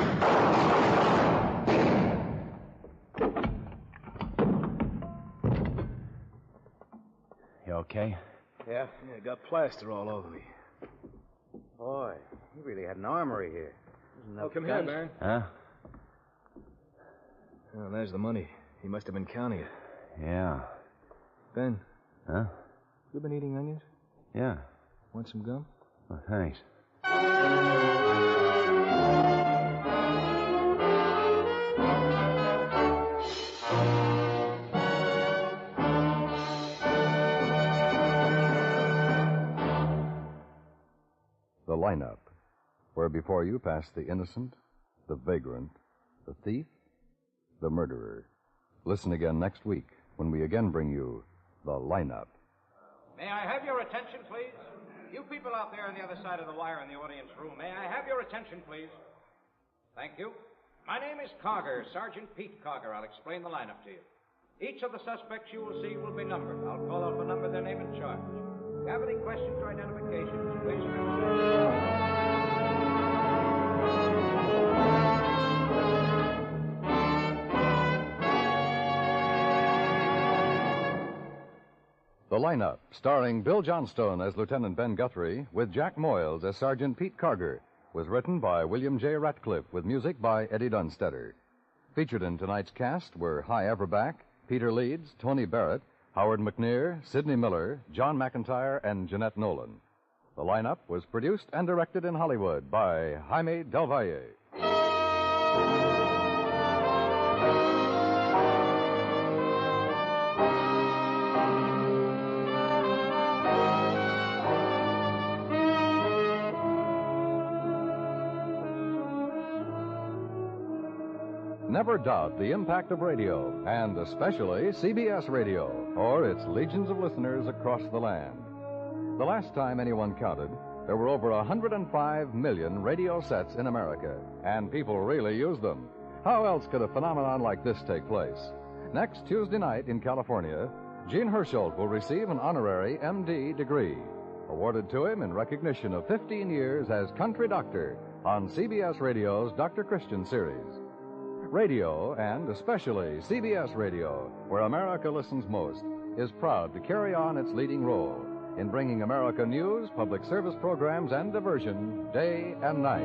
You okay? Yeah, got plaster all over me. Boy, he really had an armory here. Oh, come here, man. Huh? Oh, there's the money. He must have been counting it. Yeah. Ben. Huh? You been eating onions? Yeah. Want some gum? Oh, thanks. The lineup, where before you pass the innocent, the vagrant, the thief, the murderer. Listen again next week when we again bring you the lineup. May I have your attention, please? You people out there on the other side of the wire in the audience room, may I have your attention, please? Thank you. My name is Karger, Sergeant Pete Karger. I'll explain the lineup to you. Each of the suspects you will see will be numbered. I'll call off a number, their name, and charge. If you have any questions or identifications, please The lineup, starring Bill Johnstone as Lieutenant Ben Guthrie, with Jack Moyles as Sergeant Pete Karger, was written by William J. Ratcliffe, with music by Eddie Dunstetter. Featured in tonight's cast were Hy Averback, Peter Leeds, Tony Barrett, Howard McNear, Sidney Miller, John McIntyre, and Jeanette Nolan. The lineup was produced and directed in Hollywood by Jaime Del Valle. Never doubt the impact of radio, and especially CBS Radio, or its legions of listeners across the land. The last time anyone counted, there were over 105 million radio sets in America, and people really use them. How else could a phenomenon like this take place? Next Tuesday night in California, Gene Hersholt will receive an honorary M.D. degree, awarded to him in recognition of 15 years as country doctor on CBS Radio's Dr. Christian series. Radio, and especially CBS Radio, where America listens most, is proud to carry on its leading role in bringing America news, public service programs, and diversion day and night.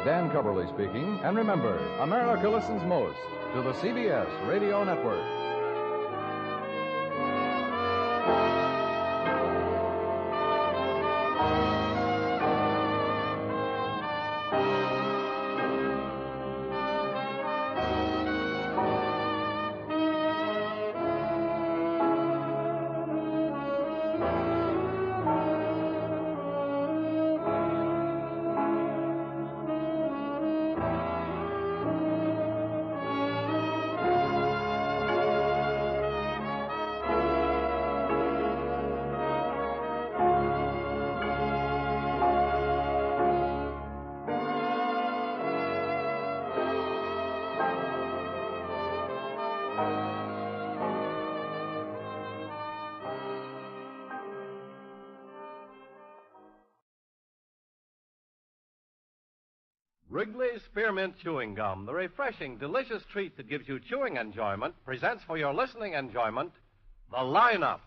Dan Coverly speaking, and remember, America listens most to the CBS Radio Network. Wrigley's Spearmint Chewing Gum, the refreshing, delicious treat that gives you chewing enjoyment, presents for your listening enjoyment, The Lineup.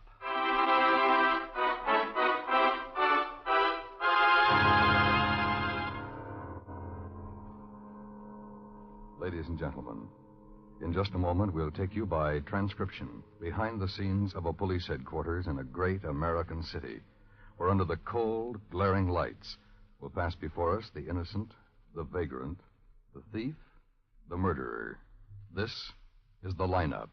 Ladies and gentlemen, in just a moment we'll take you by transcription behind the scenes of a police headquarters in a great American city, where under the cold, glaring lights will pass before us the innocent, the vagrant, the thief, the murderer. This is The Lineup.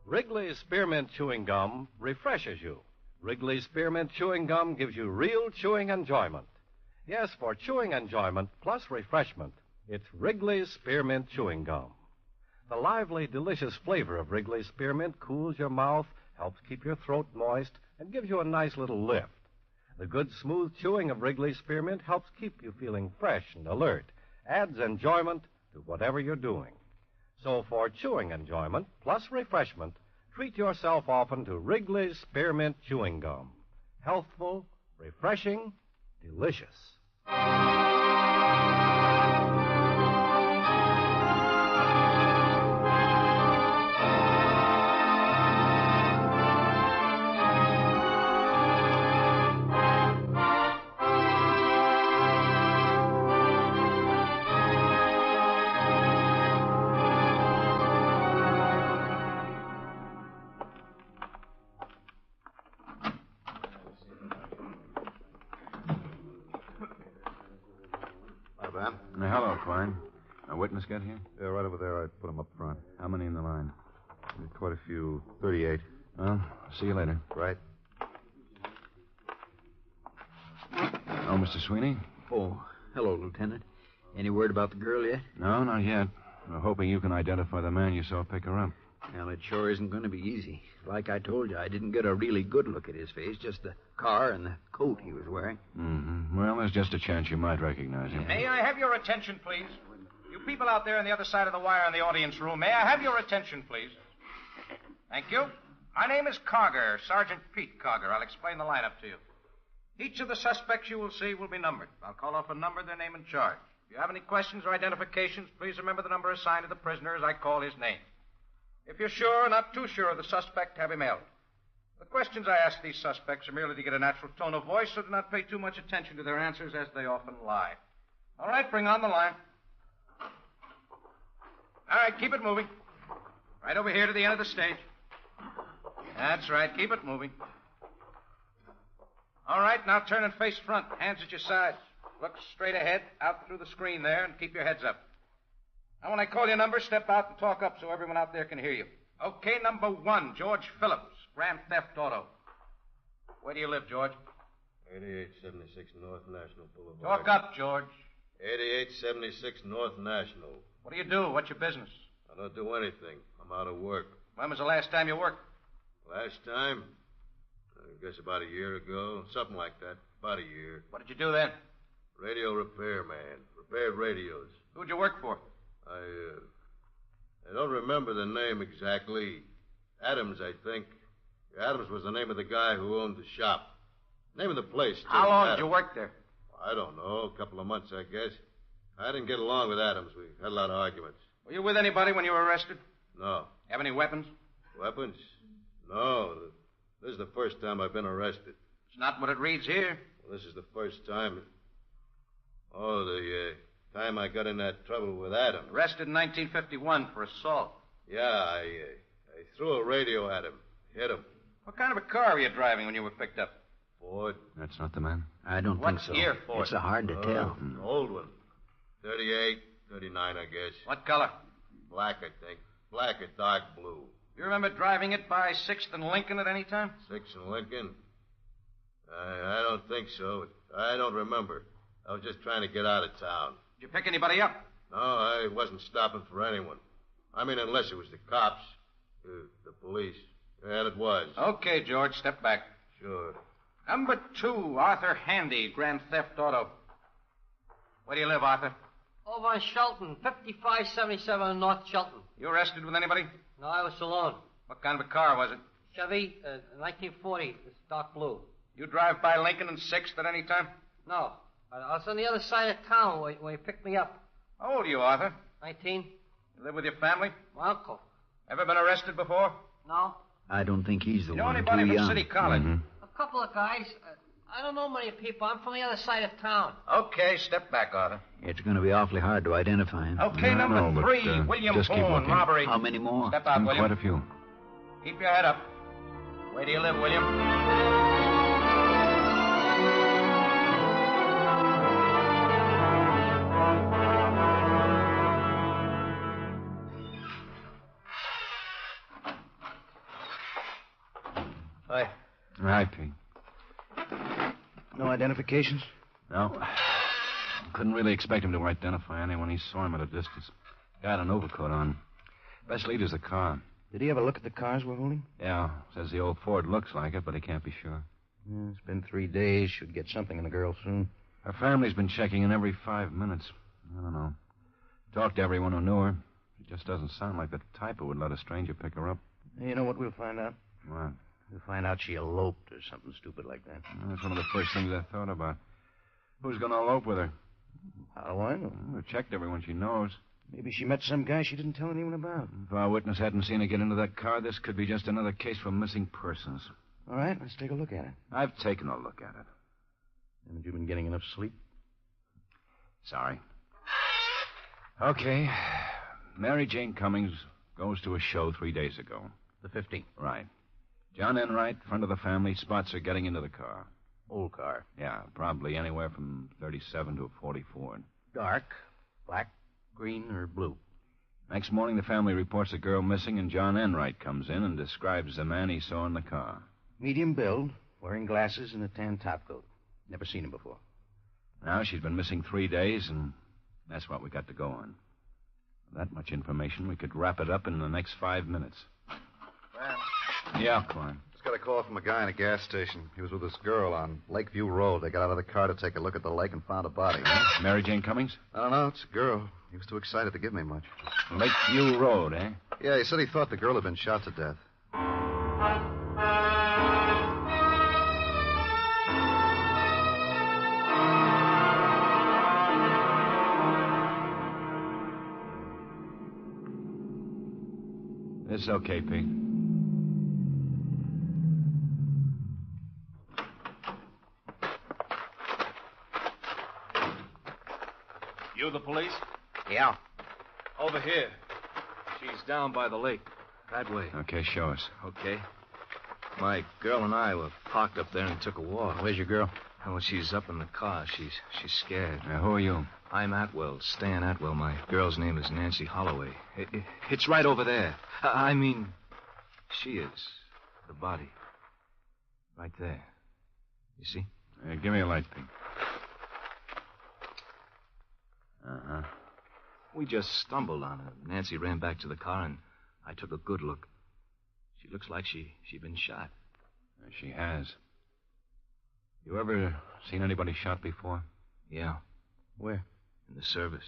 Wrigley's Spearmint Chewing Gum refreshes you. Wrigley's Spearmint Chewing Gum gives you real chewing enjoyment. Yes, for chewing enjoyment plus refreshment, it's Wrigley's Spearmint Chewing Gum. The lively, delicious flavor of Wrigley's Spearmint cools your mouth, helps keep your throat moist, and gives you a nice little lift. The good, smooth chewing of Wrigley's Spearmint helps keep you feeling fresh and alert, adds enjoyment to whatever you're doing. So for chewing enjoyment plus refreshment, treat yourself often to Wrigley's Spearmint Chewing Gum. Healthful, refreshing, delicious. Hello, Klein. A witness get here? Yeah, right over there. I put him up front. How many in the line? Quite a few. 38. Well, see you later. Right. Oh, Mr. Sweeney? Oh, hello, Lieutenant. Any word about the girl yet? No, not yet. We're hoping you can identify the man you saw pick her up. Well, it sure isn't going to be easy. Like I told you, I didn't get a really good look at his face, just the car and the coat he was wearing. Mm-hmm. Well, there's just a chance you might recognize him. May I have your attention, please? You people out there on the other side of the wire in the audience room, may I have your attention, please? Thank you. My name is Karger, Sergeant Pete Karger. I'll explain the lineup to you. Each of the suspects you will see will be numbered. I'll call off a number, their name, and charge. If you have any questions or identifications, please remember the number assigned to the prisoner as I call his name. If you're sure or not too sure of the suspect, have him held. The questions I ask these suspects are merely to get a natural tone of voice, so do not pay too much attention to their answers, as they often lie. All right, bring on the line. All right, keep it moving. Right over here to the end of the stage. That's right, keep it moving. All right, now turn and face front, hands at your sides. Look straight ahead, out through the screen there, and keep your heads up. Now, when I call your number, step out and talk up so everyone out there can hear you. Okay, number 1, George Phillips, Grand Theft Auto. Where do you live, George? 8876 North National Boulevard. Talk up, George. 8876 North National. What do you do? What's your business? I don't do anything. I'm out of work. When was the last time you worked? Last time? I guess about a year ago. Something like that. About a year. What did you do then? Radio repairman. Repaired radios. Who'd you work for? I don't remember the name exactly. Adams, I think. Adams was the name of the guy who owned the shop. Name of the place, too. How long Adams. did you work there? I don't know. A couple of months, I guess. I didn't get along with Adams. We had a lot of arguments. Were you with anybody when you were arrested? No. Have any weapons? Weapons? No. This is the first time I've been arrested. It's not what it reads here. Well, this is the first time. Oh, the time I got in that trouble with Adams. Arrested in 1951 for assault. Yeah, I threw a radio at him. Hit him. What kind of a car were you driving when you were picked up? Ford. That's not the man? I don't think so. What year Ford? It's hard to tell. An old one. 38, 39, I guess. What color? Black, I think. Black or dark blue. You remember driving it by 6th and Lincoln at any time? 6th and Lincoln? I don't think so. I don't remember. I was just trying to get out of town. Did you pick anybody up? No, I wasn't stopping for anyone. I mean, unless it was the cops. The police. And it was. Okay, George, step back. Sure. Number 2, Arthur Handy, Grand Theft Auto. Where do you live, Arthur? Over on Shelton, 5577 North Shelton. You arrested with anybody? No, I was alone. What kind of a car was it? Chevy, 1940. It's dark blue. You drive by Lincoln and 6th at any time? No. I was on the other side of town where you picked me up. How old are you, Arthur? 19. You live with your family? My uncle. Ever been arrested before? No. I don't think he's the You know one. anybody Too from young. City College? A couple of guys. I don't know many people. I'm from the other side of town. Okay, step back, Arthur. It's going to be awfully hard to identify him. Okay, number 3, William just keep Boone, looking. robbery. How many more? Step out, William. Quite a few. Keep your head up. Where do you live, William? Hi. Right, Pete. No identifications? No. Couldn't really expect him to identify anyone. He saw him at a distance. Got an overcoat on. Best lead is the car. Did he have a look at the cars we're holding? Yeah. Says the old Ford looks like it, but he can't be sure. Yeah, it's been 3 days. Should get something on the girl soon. Her family's been checking in every 5 minutes. I don't know. Talked to everyone who knew her. She just doesn't sound like the type who would let a stranger pick her up. You know what we'll find out? What? We'll find out she eloped or something stupid like that. That's one of the first things I thought about. Who's going to elope with her? How do I know? Well, checked everyone she knows. Maybe she met some guy she didn't tell anyone about. If our witness hadn't seen her get into that car, this could be just another case for missing persons. All right, let's take a look at it. I've taken a look at it. Haven't you been getting enough sleep? Sorry. Okay. Mary Jane Cummings goes to a show 3 days ago. The 15th. Right. John Enright, friend of the family, spots her getting into the car. Old car. Yeah, probably anywhere from 37 to a 44. Dark, black, green, or blue. Next morning, the family reports the girl missing, and John Enright comes in and describes the man he saw in the car. Medium build, wearing glasses and a tan topcoat. Never seen him before. Now, she's been missing 3 days, and that's what we got to go on. With that much information, we could wrap it up in the next 5 minutes. Van, Yeah, Klein. just got a call from a guy in a gas station. He was with this girl on Lakeview Road. They got out of the car to take a look at the lake and found a body. Mary Jane Cummings? I don't know. It's a girl. He was too excited to give me much. Lakeview Road, eh? Yeah, he said he thought the girl had been shot to death. It's okay, Pete. You the police? Yeah. Over here. She's down by the lake. That way. Okay, show us. Okay. My girl and I were parked up there and took a walk. Where's your girl? Oh, she's up in the car. She's scared. Who are you? I'm Atwell, Stan Atwell. My girl's name is Nancy Holloway. It's right over there. I mean, she is. The body. Right there. You see? Give me a light, Pete. Uh-huh. We just stumbled on her. Nancy ran back to the car, and I took a good look. She looks like she'd been shot. She has. You ever seen anybody shot before? Yeah. Where? In the service.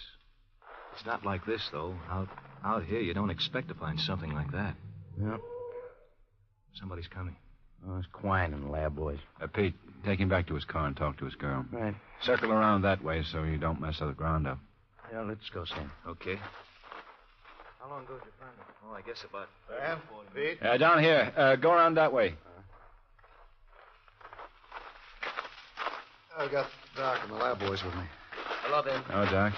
It's not like this, though. Out here, you don't expect to find something like that. Yeah. Somebody's coming. Oh, it's Quine and the lab boys. Pete, take him back to his car and talk to his girl. Right. Circle around that way so you don't mess the ground up. Yeah, let's go, Stan. Okay. How long ago did you find it? Oh, I guess about... Sam, Pete? Down here. Go around that way. I've got Doc and the lab boys with me. Hello, Ben. Oh, Doc.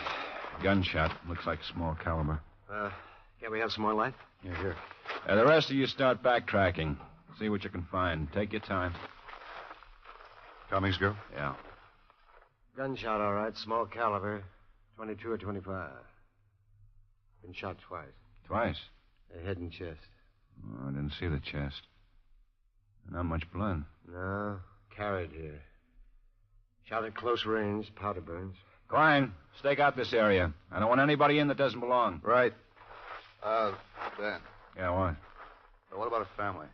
Gunshot. Looks like small caliber. Can we have some more light? Yeah, here. The rest of you start backtracking. See what you can find. Take your time. Cummings girl? Yeah. Gunshot, all right. Small caliber. 22 or 25. Been shot twice. Twice? Head and chest. Oh, I didn't see the chest. Not much blood. No. Carried here. Shot at close range. Powder burns. Quine, stake out this area. I don't want anybody in that doesn't belong. Right. Ben. Yeah, what? What about a family?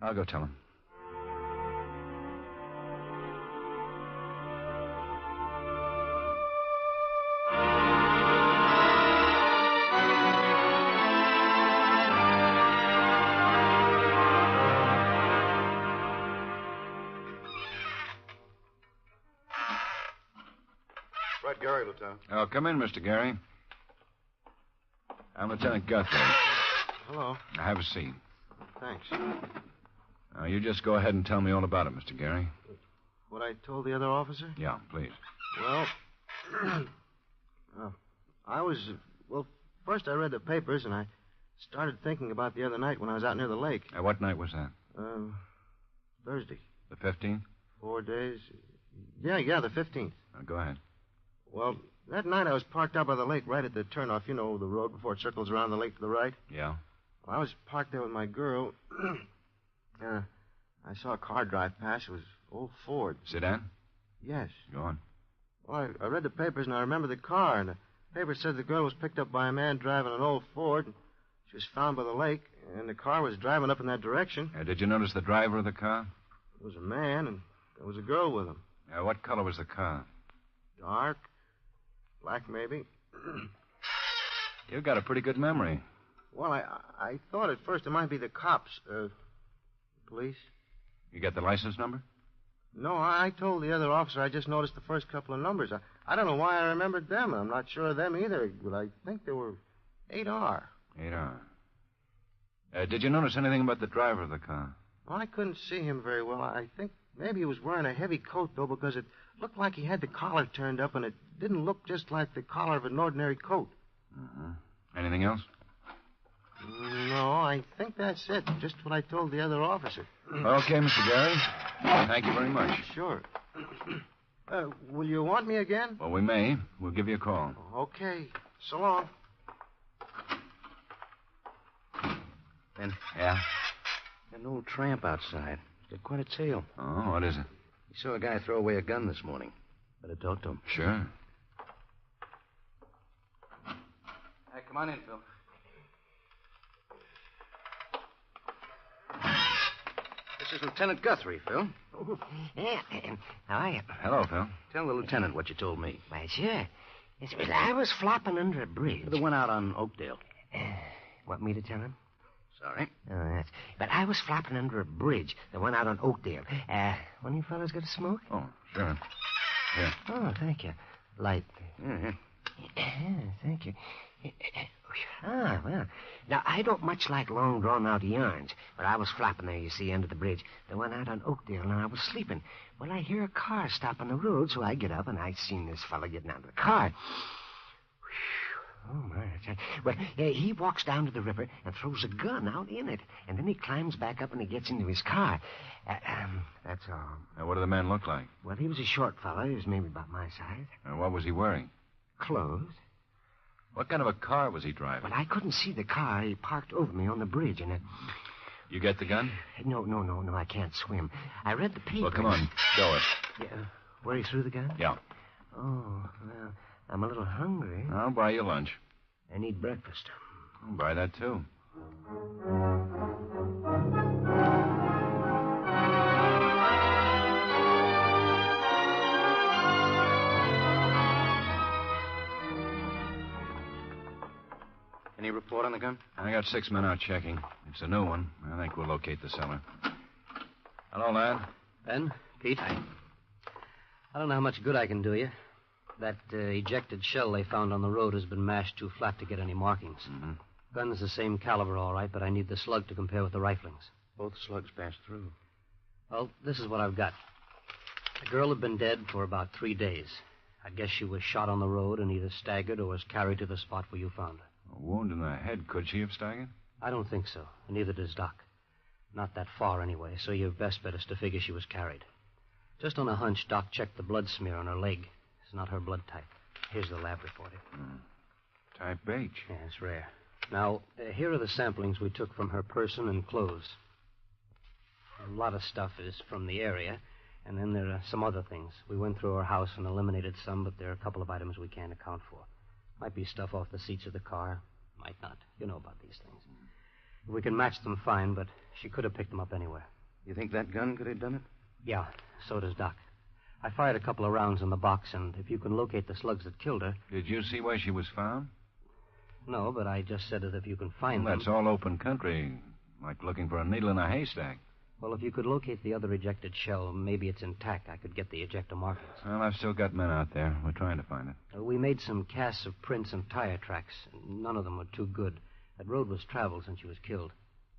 I'll go tell him. Fred Gary, Lieutenant. Oh, come in, Mr. Gary. I'm Lieutenant Guthrie. Hello. Now, have a seat. Thanks. Now, you just go ahead and tell me all about it, Mr. Gary. What I told the other officer? Yeah, please. Well, first I read the papers, and I started thinking about the other night when I was out near the lake. What night was that? Thursday. The 15th? 4 days. Yeah, the 15th. Go ahead. Well, that night I was parked out by the lake right at the turnoff, you know, the road before it circles around the lake to the right. Yeah? Well, I was parked there with my girl. I saw a car drive past. It was old Ford. Sedan? Yes. Go on. Well, I read the papers, and I remember the car. And the paper said the girl was picked up by a man driving an old Ford. And she was found by the lake, and the car was driving up in that direction. Did you notice the driver of the car? It was a man, and there was a girl with him. What color was the car? Dark. Black, maybe. You've got a pretty good memory. Well, I thought at first it might be the cops. Police. You got the license number? No, I told the other officer I just noticed the first couple of numbers. I don't know why I remembered them. I'm not sure of them either, but I think they were 8R. 8R. Did you notice anything about the driver of the car? Well, I couldn't see him very well. I think maybe he was wearing a heavy coat, though, because it looked like he had the collar turned up, and it didn't look just like the collar of an ordinary coat. Mm-hmm. Anything else? No, I think that's it. Just what I told the other officer. Okay, Mr. Gary. Thank you very much. Sure. Will you want me again? Well, we may. We'll give you a call. Okay. So long. Ben? Yeah? An old tramp outside. He's got quite a tale. Oh, what is it? He saw a guy throw away a gun this morning. Better talk to him. Sure. Hey, come on in, Phil. This is Lieutenant Guthrie, Phil. Yeah. How are you? Hello, Phil. Tell the lieutenant what you told me. Why, sure. Yes, well, I was flopping under a bridge. The one out on Oakdale. Want me to tell him? Sorry. Oh, that's... But I was flopping under a bridge, the one out on Oakdale. One of you fellas got a smoke? Oh, sure. Here. Oh, thank you. Light. Yeah. Thank you. Well. Now, I don't much like long, drawn-out yarns, but I was flopping there, you see, under the bridge, the one out on Oakdale, and I was sleeping. Well, I hear a car stop on the road, so I get up, and I seen this fella getting out of the car. Oh, my. Well, he walks down to the river and throws a gun out in it. And then he climbs back up and he gets into his car. That's all. Now, what did the man look like? Well, he was a short fellow. He was maybe about my size. And what was he wearing? Clothes. What kind of a car was he driving? Well, I couldn't see the car. He parked over me on the bridge, and You get the gun? No, I can't swim. I read the paper. Well, come on. Show us. Yeah. Where he threw the gun? Yeah. Oh, well, I'm a little hungry. I'll buy you lunch. I need breakfast. I'll buy that, too. Any report on the gun? I got 6 men out checking. It's a new one. I think we'll locate the seller. Hello, lad. Ben? Pete? I don't know how much good I can do you. That ejected shell they found on the road has been mashed too flat to get any markings. Mm-hmm. Gun's the same caliber, all right, but I need the slug to compare with the riflings. Both slugs passed through. Well, this is what I've got. The girl had been dead for about 3 days. I guess she was shot on the road and either staggered or was carried to the spot where you found her. A wound in the head. Could she have staggered? I don't think so. Neither does Doc. Not that far, anyway, so your best bet is to figure she was carried. Just on a hunch, Doc checked the blood smear on her leg. It's not her blood type. Here's the lab report. Type H. Yeah, it's rare. Now, here are the samplings we took from her person and clothes. A lot of stuff is from the area, and then there are some other things. We went through her house and eliminated some, but there are a couple of items we can't account for. Might be stuff off the seats of the car. Might not. You know about these things. If we can match them, fine, but she could have picked them up anywhere. You think that gun could have done it? Yeah, so does Doc. I fired a couple of rounds in the box, and if you can locate the slugs that killed her... Did you see where she was found? No, but I just said that if you can find them... That's all open country, like looking for a needle in a haystack. Well, if you could locate the other ejected shell, maybe it's intact. I could get the ejector markings. Well, I've still got men out there. We're trying to find it. We made some casts of prints and tire tracks. None of them were too good. That road was traveled since she was killed.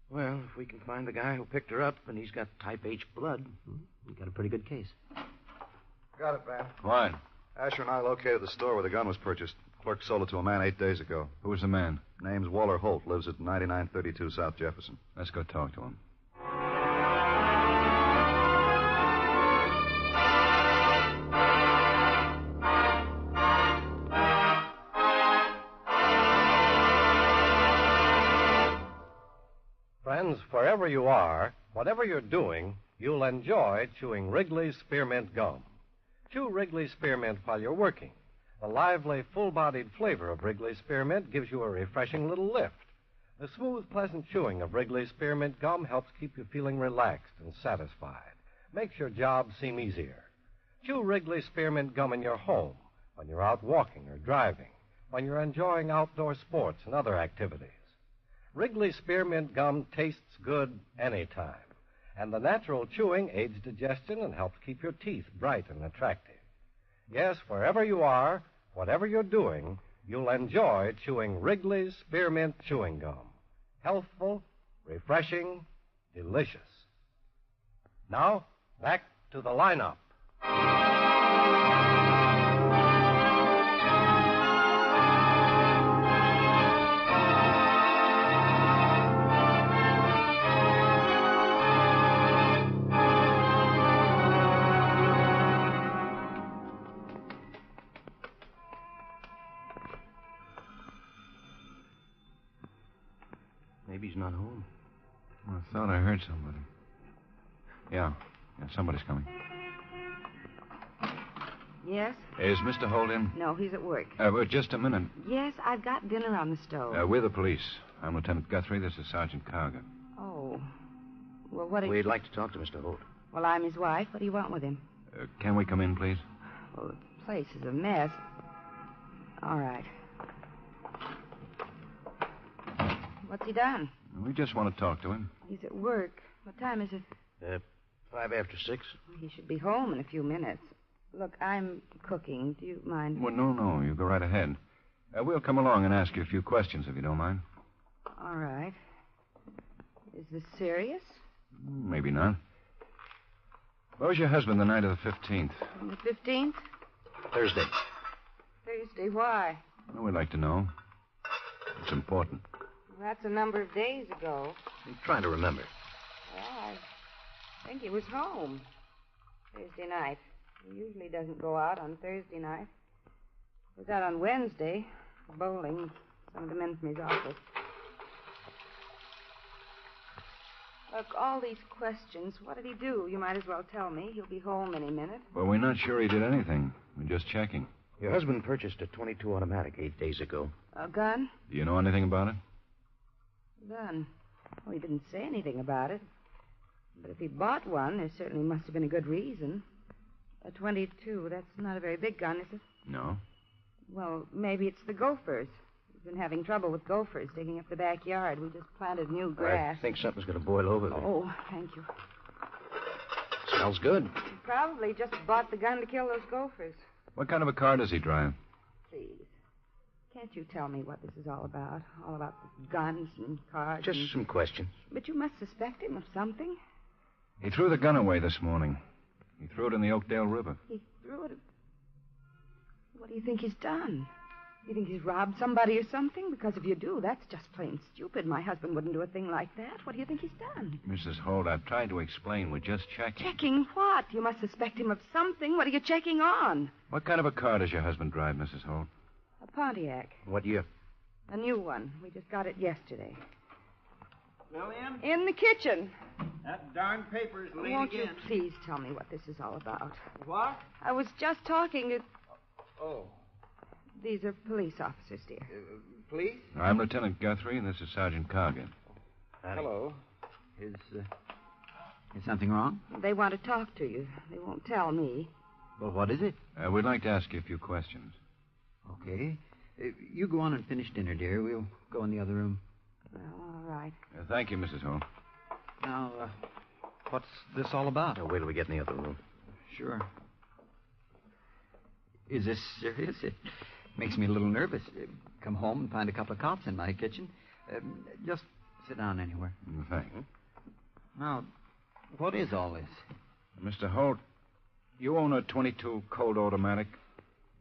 Well, if we can find the guy who picked her up and he's got type H blood... We got a pretty good case. Got it, Ben. What? Asher and I located the store where the gun was purchased. Clerk sold it to a man 8 days ago. Who was the man? Name's Waller Holt. Lives at 9932 South Jefferson. Let's go talk to him. Friends, wherever you are, whatever you're doing, you'll enjoy chewing Wrigley's Spearmint Gum. Chew Wrigley's Spearmint while you're working. The lively, full-bodied flavor of Wrigley's Spearmint gives you a refreshing little lift. The smooth, pleasant chewing of Wrigley's Spearmint Gum helps keep you feeling relaxed and satisfied. Makes your job seem easier. Chew Wrigley's Spearmint Gum in your home, when you're out walking or driving, when you're enjoying outdoor sports and other activities. Wrigley's Spearmint Gum tastes good anytime. And the natural chewing aids digestion and helps keep your teeth bright and attractive. Yes, wherever you are, whatever you're doing, you'll enjoy chewing Wrigley's Spearmint Chewing Gum. Healthful, refreshing, delicious. Now, back to the lineup. Maybe he's not home. I thought I heard somebody. Yeah, somebody's coming. Yes? Is Mr. Holt in? No, he's at work. Just a minute. Yes, I've got dinner on the stove. We're the police. I'm Lieutenant Guthrie. This is Sergeant KARGER. Oh. Well, what... We'd like to talk to Mr. Holt. Well, I'm his wife. What do you want with him? Can we come in, please? Well, the place is a mess. All right. What's he done? We just want to talk to him. He's at work. What time is it? 5 after 6. He should be home in a few minutes. Look, I'm cooking. Do you mind? Well, no. You go right ahead. We'll come along and ask you a few questions, if you don't mind. All right. Is this serious? Maybe not. Where was your husband the night of the 15th? The 15th? Thursday. Thursday, why? Well, we'd like to know. What's important? That's a number of days ago. I'm trying to remember. Well, I think he was home. Thursday night. He usually doesn't go out on Thursday night. He was out on Wednesday, bowling with some of the men from his office. Look, all these questions, what did he do? You might as well tell me. He'll be home any minute. Well, we're not sure he did anything. We're just checking. Your husband purchased a .22 automatic 8 days ago. A gun? Do you know anything about it? Gun. Well, he didn't say anything about it. But if he bought one, there certainly must have been a good reason. A .22, that's not a very big gun, is it? No. Well, maybe it's the gophers. We've been having trouble with gophers digging up the backyard. We just planted new grass. I think something's going to boil over there. Oh, thank you. Smells good. He probably just bought the gun to kill those gophers. What kind of a car does he drive? Please. Can't you tell me what this is all about? All about the guns and cars? Just some questions. But you must suspect him of something. He threw the gun away this morning. He threw it in the Oakdale River. He threw it. What do you think he's done? You think he's robbed somebody or something? Because if you do, that's just plain stupid. My husband wouldn't do a thing like that. What do you think he's done? Mrs. Holt, I've tried to explain. We're just checking. Checking what? You must suspect him of something. What are you checking on? What kind of a car does your husband drive, Mrs. Holt? A Pontiac. What year? A new one. We just got it yesterday. Lillian? In the kitchen. That darn paper's late Won't again. you please tell me what this is all about? What? I was just talking to... Oh. These are police officers, dear. Police? I'm Lieutenant Guthrie, and this is Sergeant Karger. Hello. Is something wrong? They want to talk to you. They won't tell me. Well, what is it? We'd like to ask you a few questions. Okay. You go on and finish dinner, dear. We'll go in the other room. Well, all right. Thank you, Mrs. Holt. Now, what's this all about? Wait till we get in the other room. Sure. Is this serious? It makes me a little nervous. Come home and find a couple of cops in my kitchen. Just sit down anywhere. Thanks. Now, what is all this? Mr. Holt, you own a .22 Colt automatic?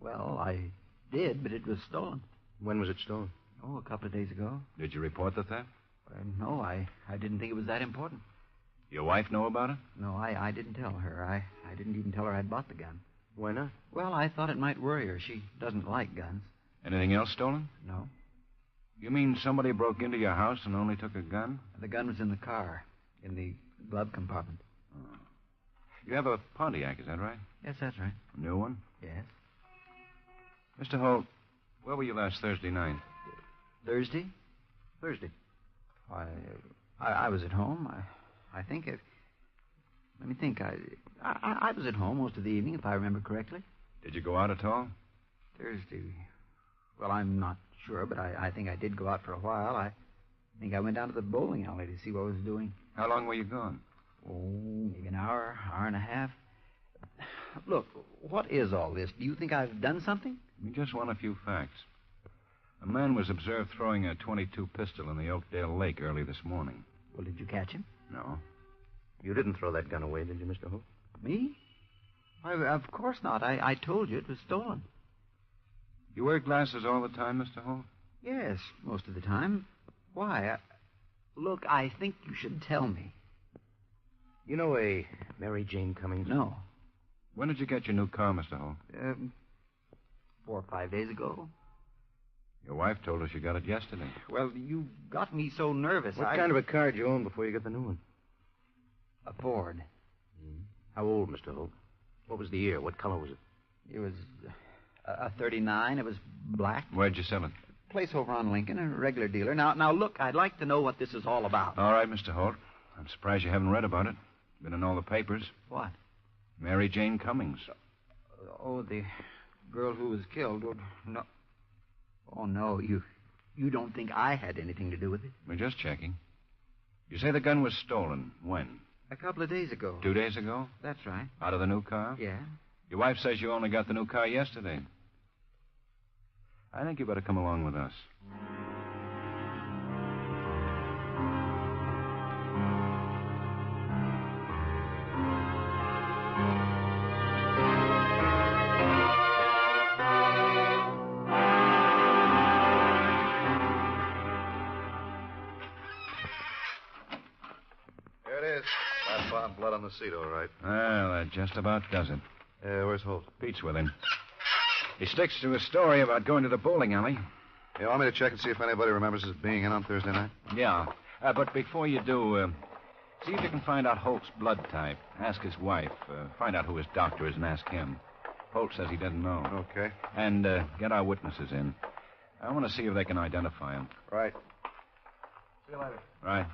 Well, I did, but it was stolen. When was it stolen? Oh, a couple of days ago. Did you report the theft? No, I didn't think it was that important. Your wife know about it? No, I didn't tell her. I didn't even tell her I'd bought the gun. Why not? Well, I thought it might worry her. She doesn't like guns. Anything else stolen? No. You mean somebody broke into your house and only took a gun? The gun was in the car, in the glove compartment. Oh. You have a Pontiac, is that right? Yes, that's right. A new one? Yes. Mr. Holt, where were you last Thursday night? Thursday? Thursday. I was at home. I think let me think. I was at home most of the evening, if I remember correctly. Did you go out at all? Thursday. Well, I'm not sure, but I think I did go out for a while. I think I went down to the bowling alley to see what I was doing. How long were you gone? Oh, maybe an hour and a half. Look, what is all this? Do you think I've done something? We just want a few facts. A man was observed throwing a .22 pistol in the Oakdale Lake early this morning. Well, did you catch him? No. You didn't throw that gun away, did you, Mr. Holt? Me? Why, of course not. I told you it was stolen. You wear glasses all the time, Mr. Holt? Yes, most of the time. Why? Look, I think you should tell me. You know a Mary Jane Cummings? No. When did you get your new car, Mr. Holt? 4 or 5 days ago. Your wife told us you got it yesterday. Well, you got me so nervous. What kind of a car did you own before you got the new one? A Ford. How old, Mr. Holt? What was the year? What color was it? It was a 39. It was black. Where'd you sell it? Place over on Lincoln, a regular dealer. Now, look, I'd like to know what this is all about. All right, Mr. Holt. I'm surprised you haven't read about it. Been in all the papers. What? Mary Jane Cummings. Oh, the girl who was killed. Oh, no. Oh, no, you don't think I had anything to do with it? We're just checking. You say the gun was stolen. When? A couple of days ago. 2 days ago? That's right. Out of the new car? Yeah. Your wife says you only got the new car yesterday. I think you better come along with us. Found blood on the seat, all right. Well, that just about does it. Where's Holt? Pete's with him. He sticks to his story about going to the bowling alley. You want me to check and see if anybody remembers his being in on Thursday night? Yeah. But before you do, see if you can find out Holt's blood type. Ask his wife. Find out who his doctor is and ask him. Holt says he doesn't know. Okay. And get our witnesses in. I want to see if they can identify him. Right. See you later. Right.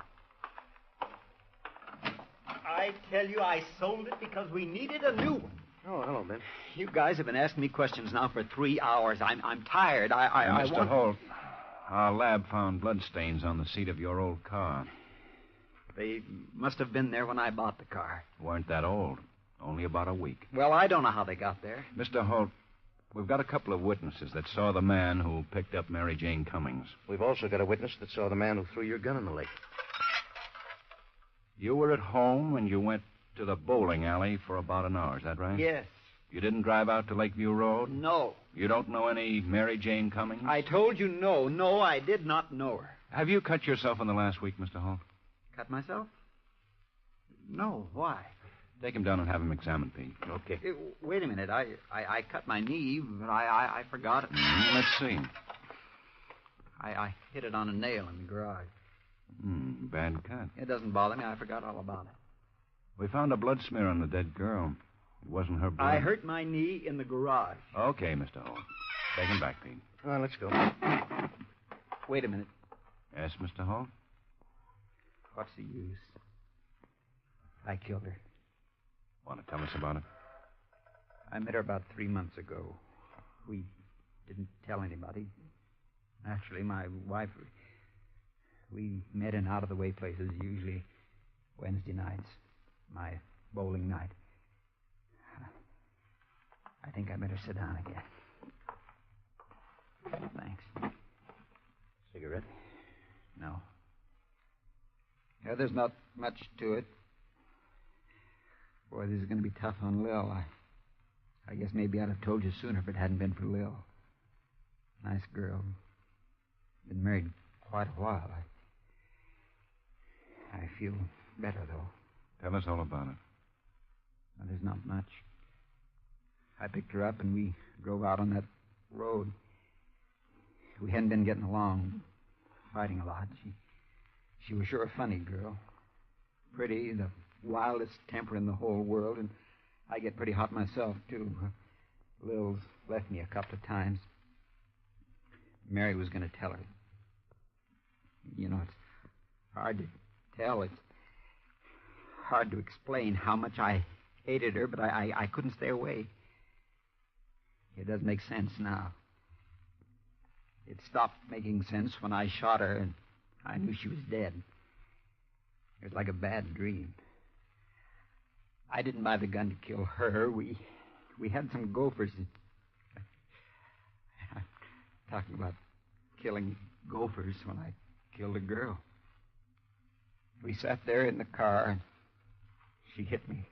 I tell you, I sold it because we needed a new one. Oh, hello, Ben. You guys have been asking me questions now for 3 hours. I'm tired. I Mr. want... Holt, our lab found bloodstains on the seat of your old car. They must have been there when I bought the car. Weren't that old. Only about a week. Well, I don't know how they got there. Mr. Holt, we've got a couple of witnesses that saw the man who picked up Mary Jane Cummings. We've also got a witness that saw the man who threw your gun in the lake. You were at home when you went to the bowling alley for about an hour, is that right? Yes. You didn't drive out to Lakeview Road? No. You don't know any Mary Jane Cummings? I told you no. No, I did not know her. Have you cut yourself in the last week, Mr. Holt? Cut myself? No. Why? Take him down and have him examined, Pete. Okay. Wait a minute. I cut my knee, but I forgot it. Let's see. I hit it on a nail in the garage. Bad cut. It doesn't bother me. I forgot all about it. We found a blood smear on the dead girl. It wasn't her blood. I hurt my knee in the garage. Okay, Mr. Holt. Take him back, Pete. Well, let's go. Wait a minute. Yes, Mr. Holt? What's the use? I killed her. Want to tell us about it? I met her about 3 months ago. We didn't tell anybody. Actually, my wife... We met in out-of-the-way places, usually Wednesday nights, my bowling night. I think I better sit down again. Thanks. Cigarette? No. Yeah, there's not much to it. Boy, this is going to be tough on Lil. I guess maybe I'd have told you sooner if it hadn't been for Lil. Nice girl. Been married quite a while. I feel better, though. Tell us all about it. Well, there's not much. I picked her up and we drove out on that road. We hadn't been getting along, fighting a lot. She was sure a funny girl. Pretty, the wildest temper in the whole world, and I get pretty hot myself, too. Lil's left me a couple of times. Mary was going to tell her. You know, it's hard to tell. It's hard to explain how much I hated her, but I couldn't stay away. It does make sense now. It stopped making sense when I shot her and I knew she was dead. It was like a bad dream. I didn't buy the gun to kill her. We had some gophers. I'm talking about killing gophers when I killed a girl. We sat there in the car, and she hit me.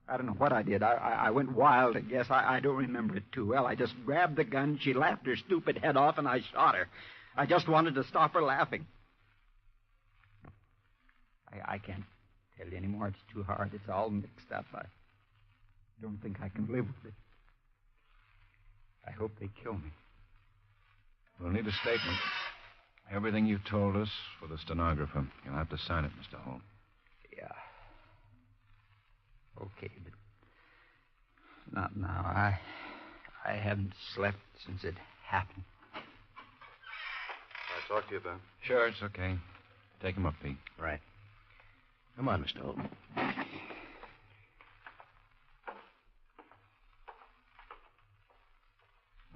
I don't know what I did. I went wild, I guess. I don't remember it too well. I just grabbed the gun. She laughed her stupid head off, and I shot her. I just wanted to stop her laughing. I can't tell you anymore. It's too hard. It's all mixed up. I don't think I can live with it. I hope they kill me. We'll need a statement. Everything you've told us for the stenographer. You'll have to sign it, Mr. Holt. Yeah. Okay, but not now. I haven't slept since it happened. Can I talk to you, Ben? Sure, it's okay. Take him up, Pete. Right. Come on, Mr. Holt.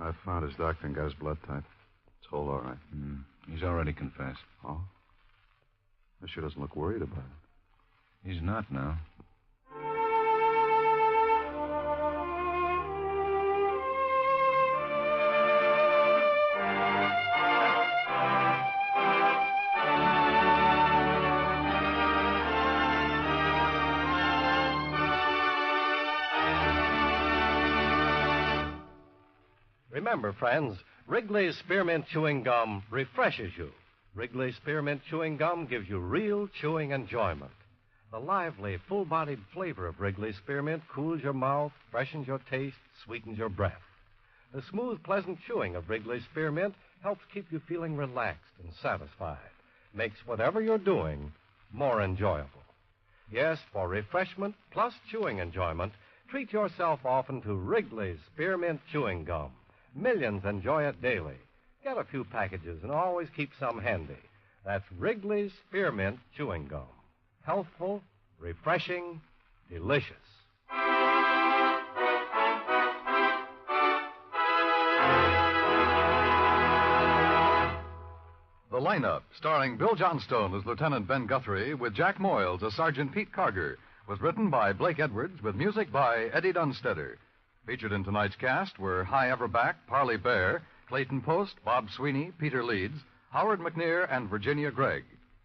I found his doctor and got his blood type. It's all right. He's already confessed. Oh? He sure doesn't look worried about it. He's not now. Remember, friends, Wrigley's Spearmint Chewing Gum refreshes you. Wrigley's Spearmint Chewing Gum gives you real chewing enjoyment. The lively, full-bodied flavor of Wrigley's Spearmint cools your mouth, freshens your taste, sweetens your breath. The smooth, pleasant chewing of Wrigley's Spearmint helps keep you feeling relaxed and satisfied. Makes whatever you're doing more enjoyable. Yes, for refreshment plus chewing enjoyment, treat yourself often to Wrigley's Spearmint Chewing Gum. Millions enjoy it daily. Get a few packages and always keep some handy. That's Wrigley's Spearmint Chewing Gum. Healthful, refreshing, delicious. The Lineup, starring Bill Johnstone as Lieutenant Ben Guthrie with Jack Moyles as Sergeant Pete Karger, was written by Blake Edwards with music by Eddie Dunstetter. Featured in tonight's cast were High Everback, Parley Bear, Clayton Post, Bob Sweeney, Peter Leeds, Howard McNear, and Virginia Gregg.